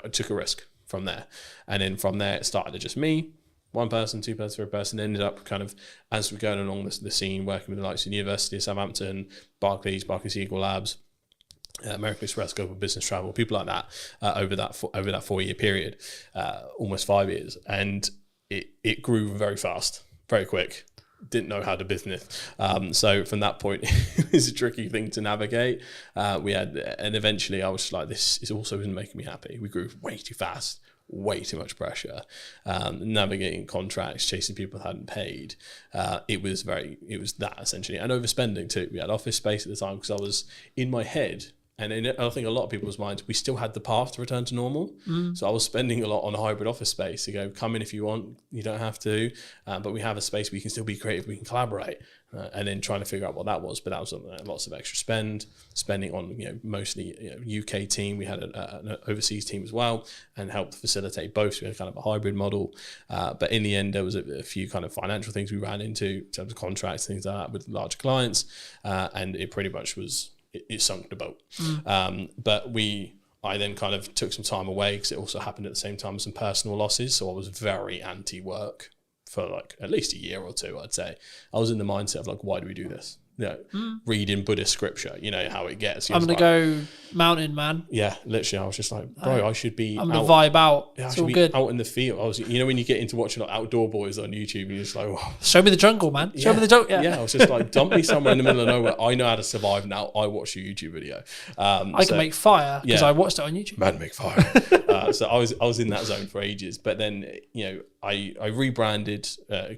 I took a risk from there. And then from there, it started to just me. One person, two person, three person, ended up kind of, as we're going along the scene, working with the likes of the University of Southampton, Barclays Eagle Labs, American Express, Global Business Travel, people like that, over that 4-year period, almost 5 years. And it grew very fast, very quick. Didn't know how to business. So from that point, it was a tricky thing to navigate. And eventually I was just like, this is also isn't making me happy. We grew way too fast. Way too much pressure, navigating contracts, chasing people who hadn't paid. It was that essentially, and overspending too. We had office space at the time because I was in my head, and I think a lot of people's minds, we still had the path to return to normal. So I was spending a lot on hybrid office space to go, come in if you want, you don't have to, but we have a space where you can still be creative, we can collaborate. And then trying to figure out what that was, but that was lots of extra spending on, you know, mostly, you know, UK team. We had an overseas team as well, and helped facilitate both. So we had kind of a hybrid model, but in the end, there was a few kind of financial things we ran into in terms of contracts, things like that with large clients, and it pretty much it sunk the boat. But I then kind of took some time away because it also happened at the same time as some personal losses. So I was very anti-work for like at least a year or two, I'd say. I was in the mindset of like, why do we do this? You know, reading Buddhist scripture, you know how it gets. I'm going to go mountain, man. Yeah, literally, I was just like, bro, I should be I'm going to vibe out. Yeah, it's all good. Out in the field. I was, you know, when you get into watching like Outdoor Boys on YouTube, and you're just like, oh. Show me the jungle, man. Show me the jungle. Yeah, I was just like, dump me somewhere in the middle of nowhere. I know how to survive now. I watch your YouTube video. I can make fire because I watched it on YouTube. Man, make fire. So I was in that zone for ages. But then, you know, I rebranded,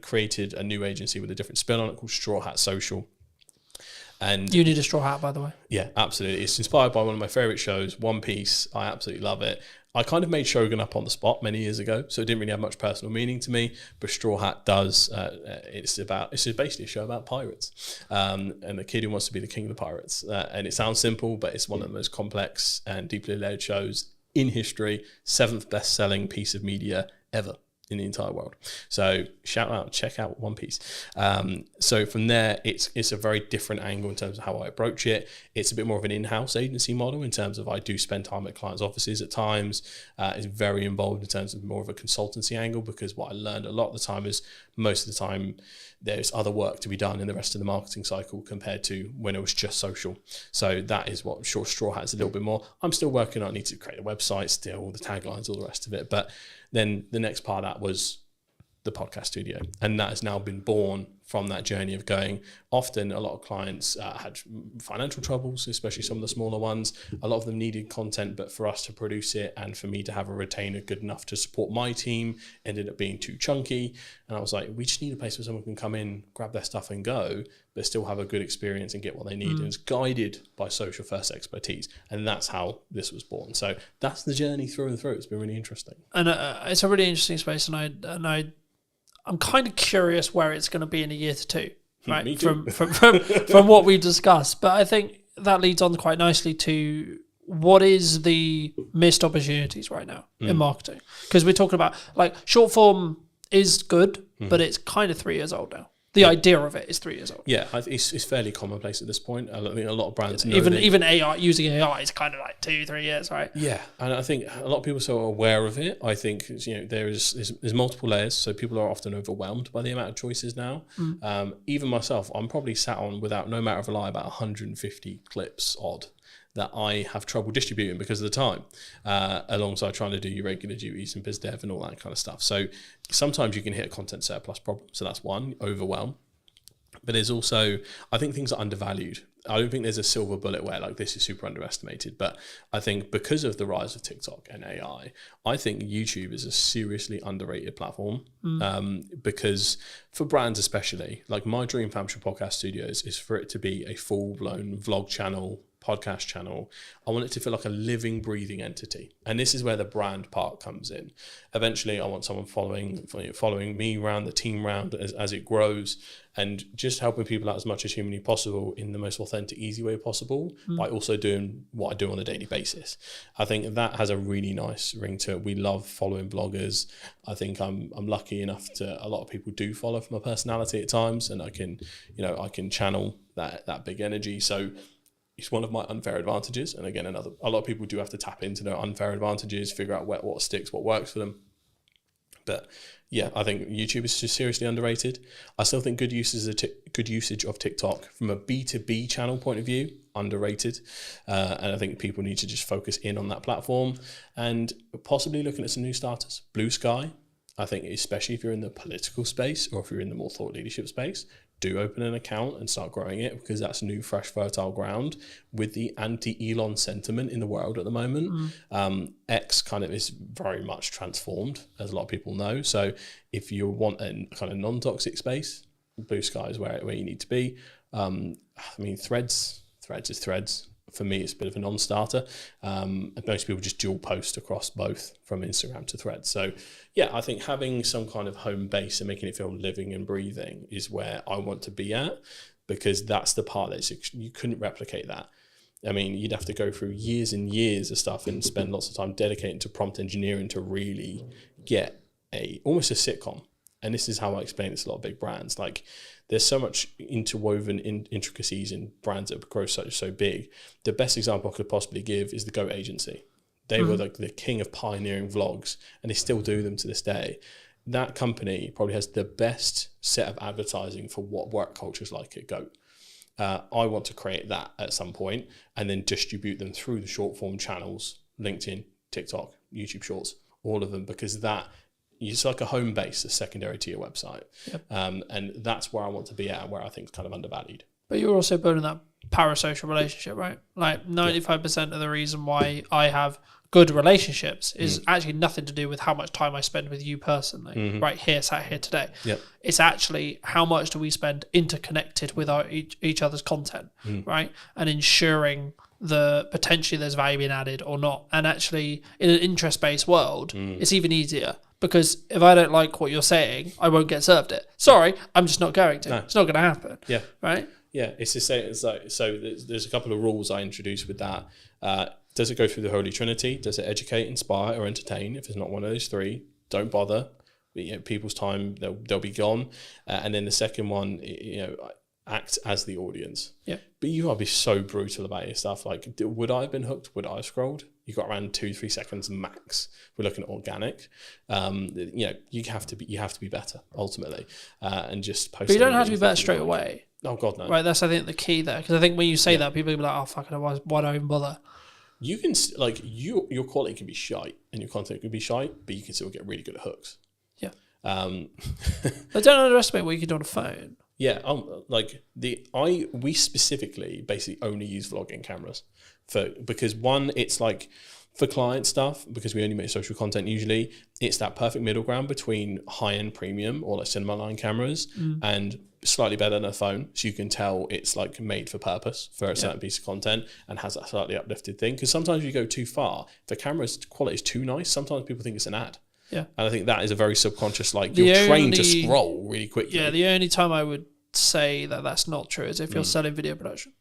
created a new agency with a different spin on it called Straw Hat Social. And you need a straw hat, by the way. Yeah, absolutely. It's inspired by one of my favorite shows, One Piece. I absolutely love it. I kind of made Shogun up on the spot many years ago, so it didn't really have much personal meaning to me. But Straw Hat does. It's basically a show about pirates, and the kid who wants to be the king of the pirates. And it sounds simple, but it's one of the most complex and deeply layered shows in history. 7th best-selling piece of media ever in the entire world. So check out One Piece. So from there, it's a very different angle in terms of how I approach it. It's a bit more of an in-house agency model in terms of I do spend time at clients' offices at times. It's very involved in terms of more of a consultancy angle, because what I learned a lot of the time is most of the time there's other work to be done in the rest of the marketing cycle compared to when it was just social. So that is what Straw Hat is a little bit more. I'm still working on, I need to create a website still, the taglines, all the rest of it. But then the next part of that was the podcast studio. And that has now been born from that journey of going. Often a lot of clients had financial troubles, especially some of the smaller ones. A lot of them needed content, but for us to produce it and for me to have a retainer good enough to support my team ended up being too chunky. And I was like, we just need a place where someone can come in, grab their stuff and go, but still have a good experience and get what they need. And it's guided by social first expertise. And that's how this was born. So that's the journey through and through. It's been really interesting. And it's a really interesting space. And I'm kind of curious where it's going to be in a year to two, right? Me too. From what we discussed. But I think that leads on quite nicely to what is the missed opportunities right now in marketing? Because we're talking about like short form is good, but it's kind of 3 years old now. The idea of it is 3 years old. Yeah, it's fairly commonplace at this point. I think a lot of brands know even AI, using AI is kind of like 2-3 years, right? Yeah, and I think a lot of people are so aware of it. I think there's multiple layers, so people are often overwhelmed by the amount of choices now. Even myself, I'm probably sat on, without no matter of a lie, about 150 clips odd that I have trouble distributing because of the time, alongside trying to do your regular duties and biz dev and all that kind of stuff. So sometimes you can hit a content surplus problem. So that's one, overwhelm. But there's also, I think things are undervalued. I don't think there's a silver bullet where like this is super underestimated, but I think because of the rise of TikTok and AI, I think YouTube is a seriously underrated platform. Because for brands especially, like my dream for Hampshire Podcast Studios is for it to be a full-blown vlog channel, podcast channel. I want it to feel like a living, breathing entity, and this is where the brand part comes in. Eventually, I want someone following me around, the team around as it grows, and just helping people out as much as humanly possible in the most authentic, easy way possible, by also doing what I do on a daily basis. I think that has a really nice ring to it. We love following bloggers. I think I'm lucky enough to, a lot of people do follow for my personality at times, and I can channel that big energy. So it's one of my unfair advantages. And again, a lot of people do have to tap into their unfair advantages, figure out what sticks, what works for them. But yeah, I think YouTube is just seriously underrated. I still think good usage of TikTok from a B2B channel point of view, underrated. And I think people need to just focus in on that platform and possibly looking at some new starters. Blue Sky, I think, especially if you're in the political space or if you're in the more thought leadership space, do open an account and start growing it, because that's new, fresh, fertile ground with the anti-Elon sentiment in the world at the moment. X kind of is very much transformed, as a lot of people know. So if you want a kind of non-toxic space, Blue Sky is where you need to be. I mean, Threads is Threads. For me, it's a bit of a non-starter. Most people just dual post across both from Instagram to Threads. So yeah, I think having some kind of home base and making it feel living and breathing is where I want to be at, because that's the part that you couldn't replicate that. I mean, you'd have to go through years and years of stuff and spend lots of time dedicating to prompt engineering to really get almost a sitcom. And this is how I explain this to a lot of big brands. Like, there's so much interwoven intricacies in brands that grow so big. The best example I could possibly give is the Goat Agency. They were like the king of pioneering vlogs, and they still do them to this day. That company probably has the best set of advertising for what work culture is like at Goat. I want to create that at some point and then distribute them through the short form channels, LinkedIn, TikTok, YouTube Shorts, all of them, because that it's like a home base, a secondary to your website. Yep. And that's where I want to be at, and where I think it's kind of undervalued. But you're also building that parasocial relationship, right? Like 95% of the reason why I have good relationships is actually nothing to do with how much time I spend with you personally, right here, sat here today. Yep. It's actually how much do we spend interconnected with each other's content, right? And ensuring potentially there's value being added or not. And actually, in an interest-based world, it's even easier. Because if I don't like what you're saying, I won't get served it. Sorry, I'm just not going to. No. It's not going to happen. Yeah. Right? Yeah, it's the same. It's like, so there's a couple of rules I introduced with that. Does it go through the Holy Trinity? Does it educate, inspire, or entertain? If it's not one of those three, don't bother. People's time, they'll be gone. And then the second one, act as the audience. Yeah. But you gotta be so brutal about your stuff. Like, would I have been hooked? Would I have scrolled? You got around 2-3 seconds max. We're looking at organic. You have to be better ultimately, and just post. But you don't have to be better straight away. Oh God, no. Right, that's I think the key there, because I think when you say that, people will be like, "Oh fuck it, why do I even bother?" You can your quality can be shite and your content can be shite, but you can still get really good at hooks. Yeah. But don't underestimate what you can do on a phone. Yeah, we specifically basically only use vlogging cameras because one, it's like for client stuff, because we only make social content usually, it's that perfect middle ground between high-end premium or like cinema line cameras and slightly better than a phone, so you can tell it's like made for purpose for a certain piece of content and has a slightly uplifted thing. Because sometimes if you go too far, if the camera's quality is too nice, sometimes people think it's an ad. Yeah. And I think that is a very subconscious, like, you're trained to scroll really quickly. Yeah, the only time I would say that that's not true is if you're selling video production.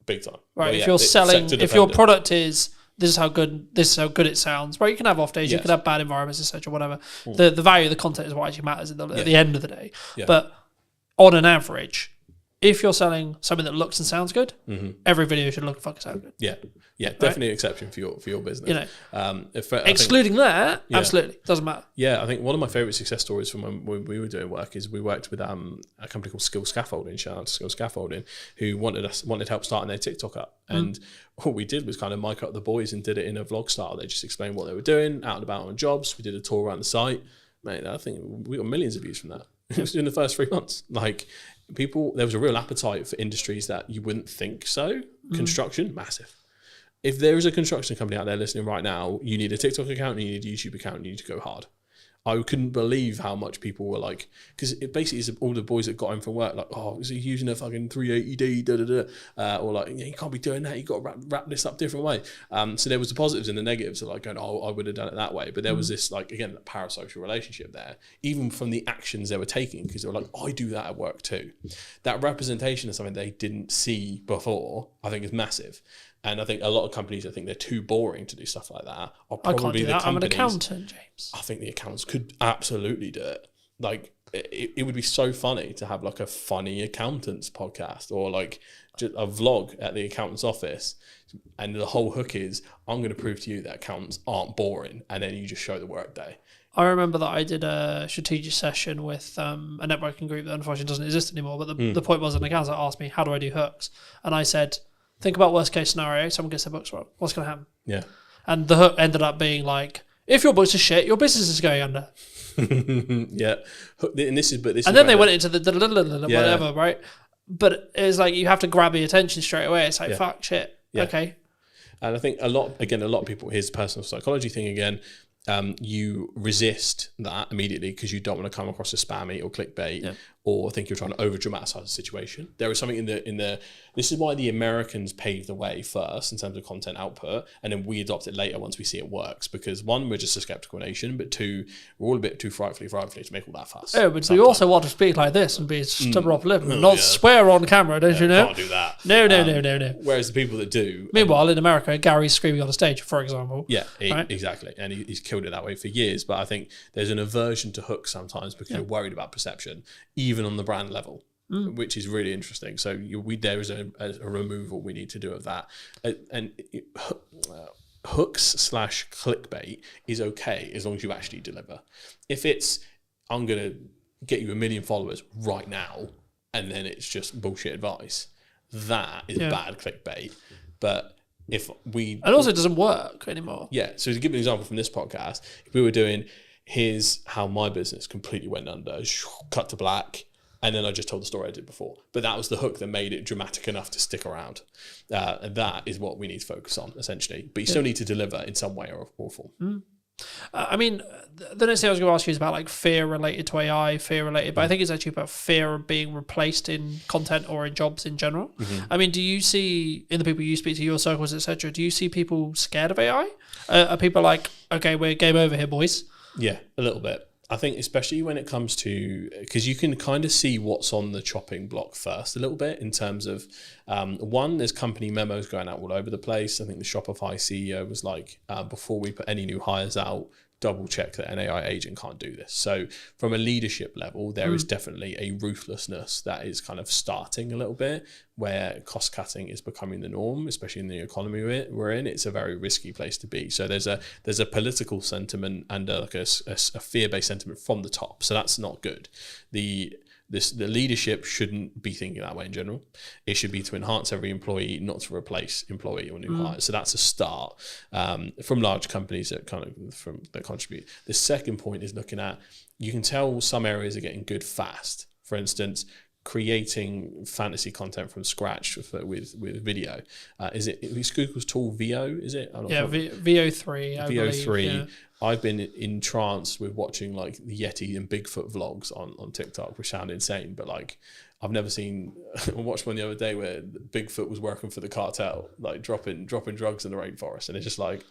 Big time. Right, if you're selling, if your product is this is how good it sounds. Right, you can have off days, you Yes. can have bad environments, etc. Whatever. The value of the content is what actually matters at the end of the day. Yeah. But on an average, if you're selling something that looks and sounds good, every video should look and fucking sound good. Yeah, definitely an exception for your business. You know, I excluding that, Yeah. absolutely doesn't matter. Yeah, I think one of my favorite success stories from when we were doing work is we worked with a company called Skill Scaffolding, shout out to Skill Scaffolding, who wanted help starting their TikTok up. And what we did was kind of mic up the boys and did it in a vlog style. They just explained what they were doing, out and about on jobs. We did a tour around the site. Mate, I think we got millions of views from that. It was in the first 3 months. Like, there was a real appetite for industries that you wouldn't think so. Construction, massive. If there is a construction company out there listening right now, you need a TikTok account, and you need a YouTube account, and you need to go hard. I couldn't believe how much people were like, because it basically is all the boys that got in from work, like, oh, is he using a fucking 380D, or like, yeah, you can't be doing that, you got to wrap this up different way. So there was the positives and the negatives of like going, oh, I would have done it that way. But there was this, like, again, that parasocial relationship there, even from the actions they were taking, because they were like, I do that at work too. That representation of something they didn't see before, I think is massive. And I think a lot of companies, I think they're too boring to do stuff like that. Or probably I can't do the that. I'm an companies- accountant, James. I think the accountants could absolutely do it. Like, it would be so funny to have like a funny accountants podcast, or like just a vlog at the accountant's office. And the whole hook is, I'm going to prove to you that accountants aren't boring. And then you just show the work day. I remember that I did a strategic session with a networking group that unfortunately doesn't exist anymore. But the point was, an accountant asked me, how do I do hooks? And I said, think about worst case scenario, someone gets their books wrong. What's going to happen? Yeah. And the hook ended up being like, if your books are shit, your business is going under. Yeah. And this is then they went into the whatever, right? But it's like, you have to grab your attention straight away. It's like, fuck, shit. Yeah. Okay. And I think a lot of people, here's the personal psychology thing again, you resist that immediately because you don't want to come across as spammy or clickbait or think you're trying to over dramatize the situation. There is something in the this is why the Americans paved the way first in terms of content output, and then we adopt it later once we see it works, because one, we're just a skeptical nation, but two, we're all a bit too frightfully to make all that fuss. Oh, but we also want to speak like this and be stubborn off lip and not swear on camera, don't you know? Can't do that. No. Whereas the people that do... Meanwhile, in America, Gary's screaming on the stage, for example. Yeah, right? Exactly. And he's killed it that way for years. But I think there's an aversion to hooks sometimes because you're worried about perception, even on the brand level, which is really interesting. So there is a removal we need to do of that. Hooks/clickbait is okay as long as you actually deliver. If it's, I'm going to get you 1 million followers right now, and then it's just bullshit advice, that is bad clickbait. But if we... And also it doesn't work anymore. Yeah. So to give an example from this podcast, if we were doing, here's how my business completely went under, cut to black, and then I just told the story I did before. But that was the hook that made it dramatic enough to stick around. And that is what we need to focus on, essentially. But you still need to deliver in some way or form. I mean, the next thing I was going to ask you is about like fear related to AI, but I think it's actually about fear of being replaced in content or in jobs in general. I mean, do you see, in the people you speak to, your circles, etc., do you see people scared of AI? Are people like, okay, we're game over here, boys? Yeah, a little bit. I think especially when it comes to, because you can kind of see what's on the chopping block first a little bit in terms of, one, there's company memos going out all over the place. I think the Shopify CEO was like, before we put any new hires out, double check that an AI agent can't do this. So from a leadership level, there is definitely a ruthlessness that is kind of starting a little bit, where cost cutting is becoming the norm, especially in the economy we're in. It's a very risky place to be. So there's a political sentiment and like a fear-based sentiment from the top. So that's not good. The leadership shouldn't be thinking that way in general. It should be to enhance every employee, not to replace employee or new hires. So that's a start from large companies that contribute. The second point is looking at, you can tell some areas are getting good fast. For instance, creating fantasy content from scratch with video. Is Google's tool VO? Is it? VO3. VO3. Yeah. I've been entranced with watching like the Yeti and Bigfoot vlogs on TikTok, which sound insane, but like I've never seen. I watched one the other day where Bigfoot was working for the cartel, like dropping drugs in the rainforest, and it's just like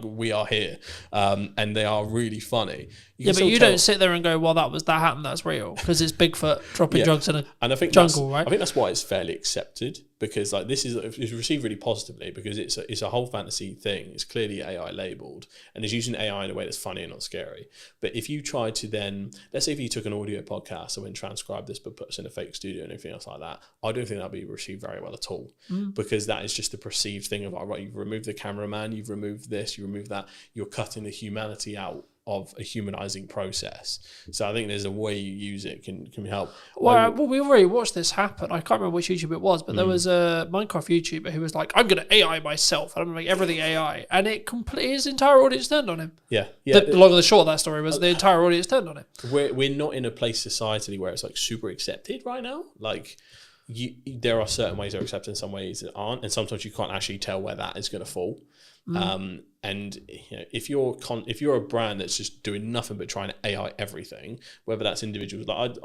we are here, and they are really funny. But you don't sit there and go, "Well, that happened. That's real," because it's Bigfoot dropping drugs in a and I think jungle, right? I think that's why it's fairly accepted, because like this is received really positively because it's a whole fantasy thing. It's clearly AI labeled and it's using AI in a way that's funny and not scary. But if you try to then, let's say if you took an audio podcast and went transcribe this but put us in a fake studio and everything else like that, I don't think that'd be received very well at all, because that is just the perceived thing of, all right, you've removed the cameraman, you've removed this, you remove that, you're cutting the humanity out of a humanizing process. So I think there's a way you use it can help. Well, we already watched this happen. I can't remember which YouTube it was, but there was a Minecraft YouTuber who was like, I'm going to AI myself and I'm going to make everything AI. And it completely, his entire audience turned on him. Yeah. The long and the short of that story was the entire audience turned on him. We're not in a place societally where it's like super accepted right now. Like there are certain ways that are accepted and some ways that aren't. And sometimes you can't actually tell where that is going to fall. And you know, if you're a brand that's just doing nothing but trying to AI everything, whether that's individuals, like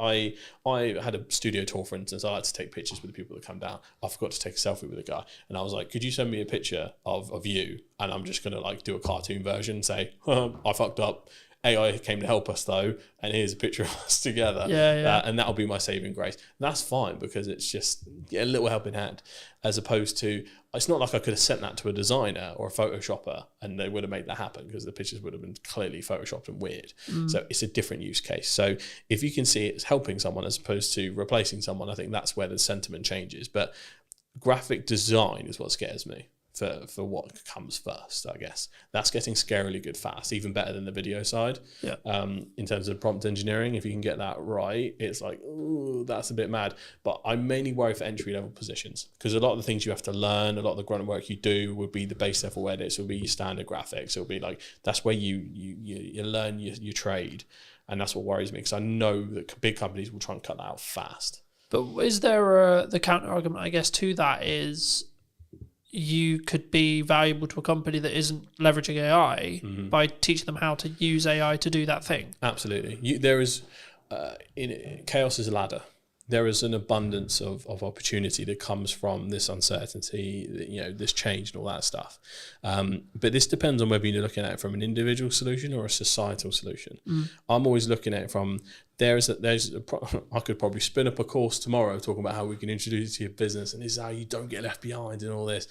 I had a studio tour, for instance. I had to take pictures with the people that come down. I forgot to take a selfie with a guy, and I was like, "Could you send me a picture of you?" And I'm just gonna like do a cartoon version, and say, "I fucked up. AI came to help us though, and here's a picture of us together." And that'll be my saving grace. And that's fine because it's just a little helping hand, as opposed to, it's not like I could have sent that to a designer or a photoshopper and they would have made that happen because the pictures would have been clearly photoshopped and weird. So it's a different use case. So if you can see it's helping someone as opposed to replacing someone, I think that's where the sentiment changes. But graphic design is what scares me. For what comes first, I guess. That's getting scarily good fast, even better than the video side. In terms of prompt engineering, if you can get that right, it's like, ooh, that's a bit mad. But I mainly worry for entry-level positions because a lot of the things you have to learn, a lot of the grunt work you do would be the base level edits, will be your standard graphics. It'll be like, that's where you learn your trade. And that's what worries me because I know that big companies will try and cut that out fast. But is there the counter argument, I guess, to that is, you could be valuable to a company that isn't leveraging AI by teaching them how to use AI to do that thing. Absolutely. There is, chaos is a ladder. There is an abundance of opportunity that comes from this uncertainty, you know, this change and all that stuff. But this depends on whether you're looking at it from an individual solution or a societal solution. I'm always looking at it from, I could probably spin up a course tomorrow talking about how we can introduce it to your business and this is how you don't get left behind and all this.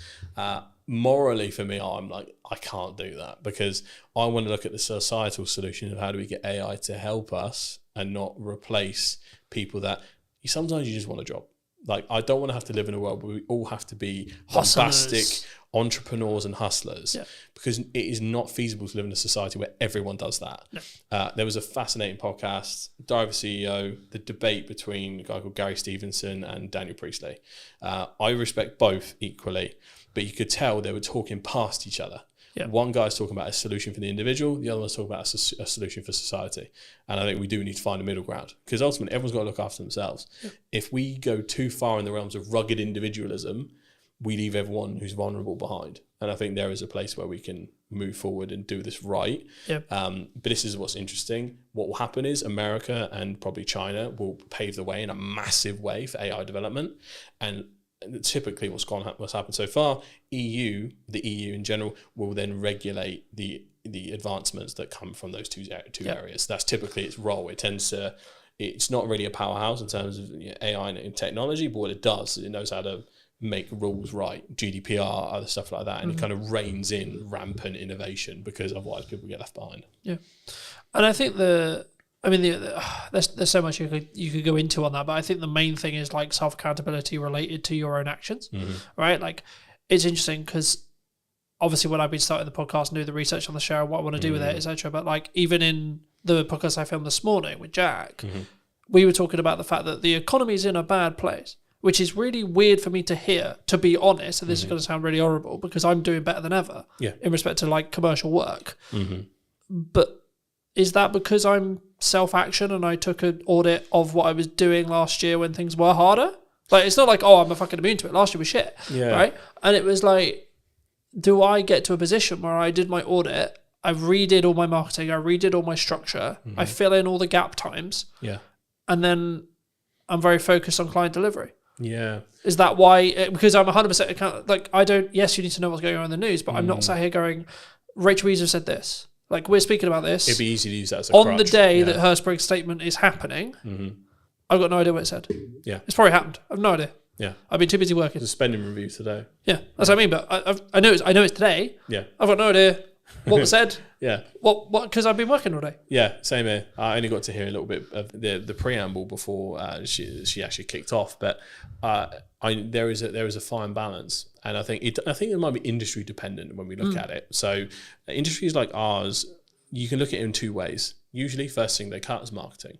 Morally for me, I'm like, I can't do that because I want to look at the societal solution of how do we get AI to help us and not replace people that sometimes you just want a job. Like, I don't want to have to live in a world where we all have to be bombastic entrepreneurs and hustlers because it is not feasible to live in a society where everyone does that. There was a fascinating podcast, Diver CEO, the debate between a guy called Gary Stevenson and Daniel Priestley. I respect both equally, but you could tell they were talking past each other. One guy's talking about a solution for the individual, the other one's talking about a solution for society. And I think we do need to find a middle ground because ultimately everyone's got to look after themselves. If we go too far in the realms of rugged individualism, we leave everyone who's vulnerable behind. And I think there is a place where we can move forward and do this right. But this is what's interesting. What will happen is America and probably China will pave the way in a massive way for AI development. And typically what's happened so far, the EU in general will then regulate the advancements that come from those two areas. That's typically its role. It's not really a powerhouse in terms of AI and technology, but what it does, it knows how to make rules right, GDPR, other stuff like that, and it kind of reins in rampant innovation because otherwise people get left behind. And I think there's so much you could go into on that, but I think the main thing is like self accountability related to your own actions, right? Like, it's interesting because obviously when I've been starting the podcast and doing the research on the show, what I want to do with it, etc. But like, even in the podcast I filmed this morning with Jack, we were talking about the fact that the economy is in a bad place, which is really weird for me to hear, to be honest. And this is going to sound really horrible because I'm doing better than ever in respect to like commercial work. But is that because I'm self-action and I took an audit of what I was doing last year when things were harder? Like, it's not like, oh, I'm fucking immune to it. Last year was shit, right? And it was like, do I get to a position where I did my audit, I redid all my marketing, I redid all my structure, I fill in all the gap times, and then I'm very focused on client delivery? Is that why? Because I'm 100% account. Like, I don't. Yes, you need to know what's going on in the news, but I'm not sat here going, Rachel Weezer said this. Like, we're speaking about this. It'd be easy to use that as a on crutch. the day that her spring statement is happening. I've got no idea what it said. It's probably happened. I've no idea. Yeah. I've been too busy working. There's a spending review today. Yeah, that's what I mean. But I know it's today. Yeah. I've got no idea what was said. Yeah. What? Because I've been working all day. Yeah, same here. I only got to hear a little bit of the preamble before she actually kicked off, but there is a fine balance, and I think it might be industry dependent when we look at it. So industries like ours, you can look at it in two ways. Usually, first thing they cut is marketing.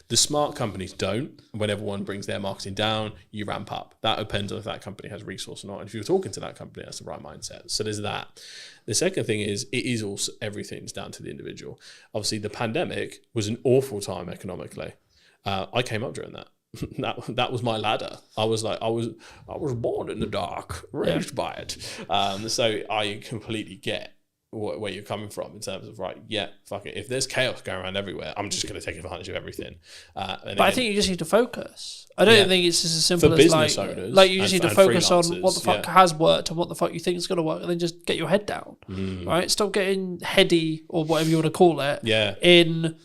The smart companies don't. When everyone brings their marketing down, you ramp up. That depends on if that company has resource or not. And if you're talking to that company, that's the right mindset. So there's that. The second thing is, it is also everything's down to the individual. Obviously, the pandemic was an awful time economically. I came up during that. That was my ladder. I was born in the dark, raised by it. So I completely get where you're coming from in terms of, right, yeah, fuck it. If there's chaos going around everywhere, I'm just going to take advantage of everything. But I think you just need to focus. I don't think it's just as simple as business owners, like you just need to focus on what the fuck has worked and what the fuck you think is going to work, and then just get your head down, right? Stop getting heady or whatever you want to call it. Yeah. In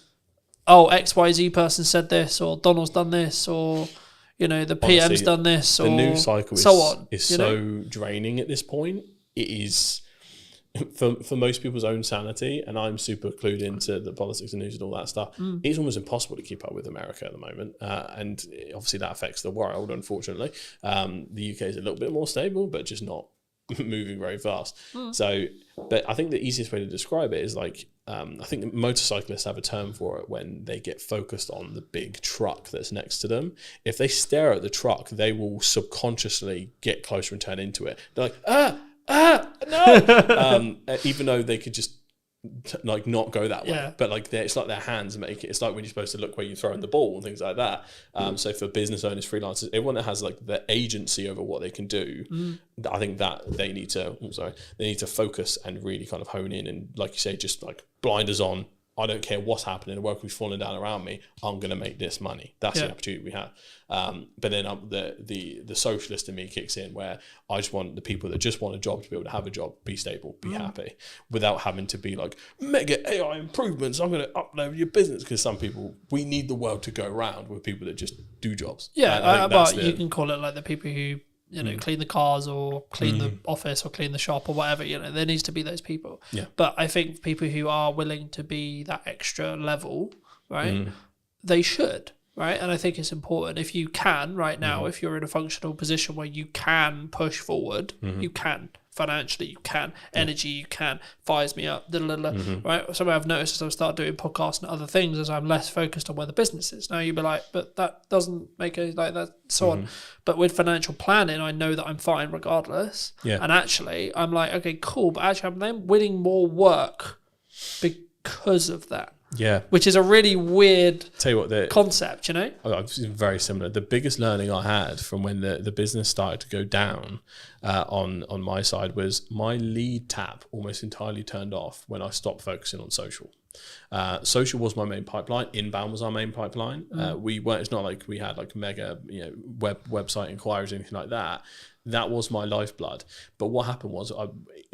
XYZ person said this, or Donald's done this, or the PM's Honestly, done this, or the news cycle so on. Is so draining at this point. It is. For most people's own sanity, and I'm super clued into the politics and news and all that stuff, it's almost impossible to keep up with America at the moment. And obviously that affects the world, unfortunately. The UK is a little bit more stable, but just not moving very fast. So, but I think the easiest way to describe it is like, I think the motorcyclists have a term for it when they get focused on the big truck that's next to them. If they stare at the truck, they will subconsciously get closer and turn into it. They're like, no. Even though they could just not go that way, but it's like their hands make it. It's like when you're supposed to look where you're throwing the ball and things like that. So for business owners, freelancers, everyone that has like the agency over what they can do, I think that they need to focus and really kind of hone in, and like you say, just like blinders on. I don't care what's happening, the work is falling down around me. I'm going to make this money. That's the opportunity we have. But then the socialist in me kicks in, where I just want the people that just want a job to be able to have a job, be stable, be happy, without having to be like, mega AI improvements, I'm going to upload your business. Because some people, we need the world to go round with people that just do jobs. Yeah, but you can call it like the people who clean the cars or clean the office or clean the shop or whatever, there needs to be those people. Yeah. But I think people who are willing to be that extra level, right, they should, right? And I think it's important if you can right now, if you're in a functional position where you can push forward, you can. Financially, you can. Energy, you can. Fires me up, right? Something I've noticed as I've started doing podcasts and other things is I'm less focused on where the business is. Now you'd be like, but that doesn't make it like that, so on. But with financial planning, I know that I'm fine regardless. Yeah. And actually, I'm like, okay, cool, but actually I'm then winning more work because of that. Yeah. Which is a really weird Tell you what, concept, It's very similar. The biggest learning I had from when the business started to go down on my side was my lead tap almost entirely turned off when I stopped focusing on social. Social was my main pipeline. Inbound was our main pipeline. It's not like we had like mega website inquiries or anything like that. That was my lifeblood. But what happened was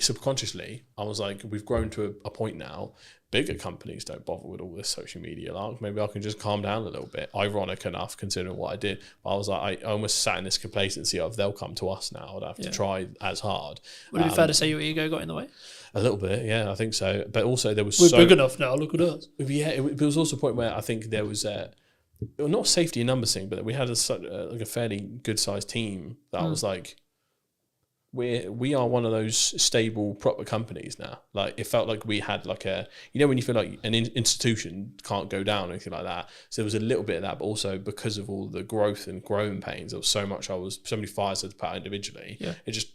subconsciously I was like, we've grown to a point now. Bigger companies don't bother with all this social media. Like, maybe I can just calm down a little bit. Ironic enough, considering what I did. But I was like, I almost sat in this complacency of they'll come to us now. I don't have to try as hard. Would it be fair to say your ego got in the way? A little bit, yeah, I think so. But also there was we're big enough now. Look at us. Yeah, it was also a point where I think there was not a safety in numbers thing, but we had a fairly good sized team that I was like, we are one of those stable proper companies now. Like it felt like we had like when you feel like an institution can't go down or anything like that. So there was a little bit of that, but also because of all the growth and growing pains, there was so many fires to put out individually. Yeah. It just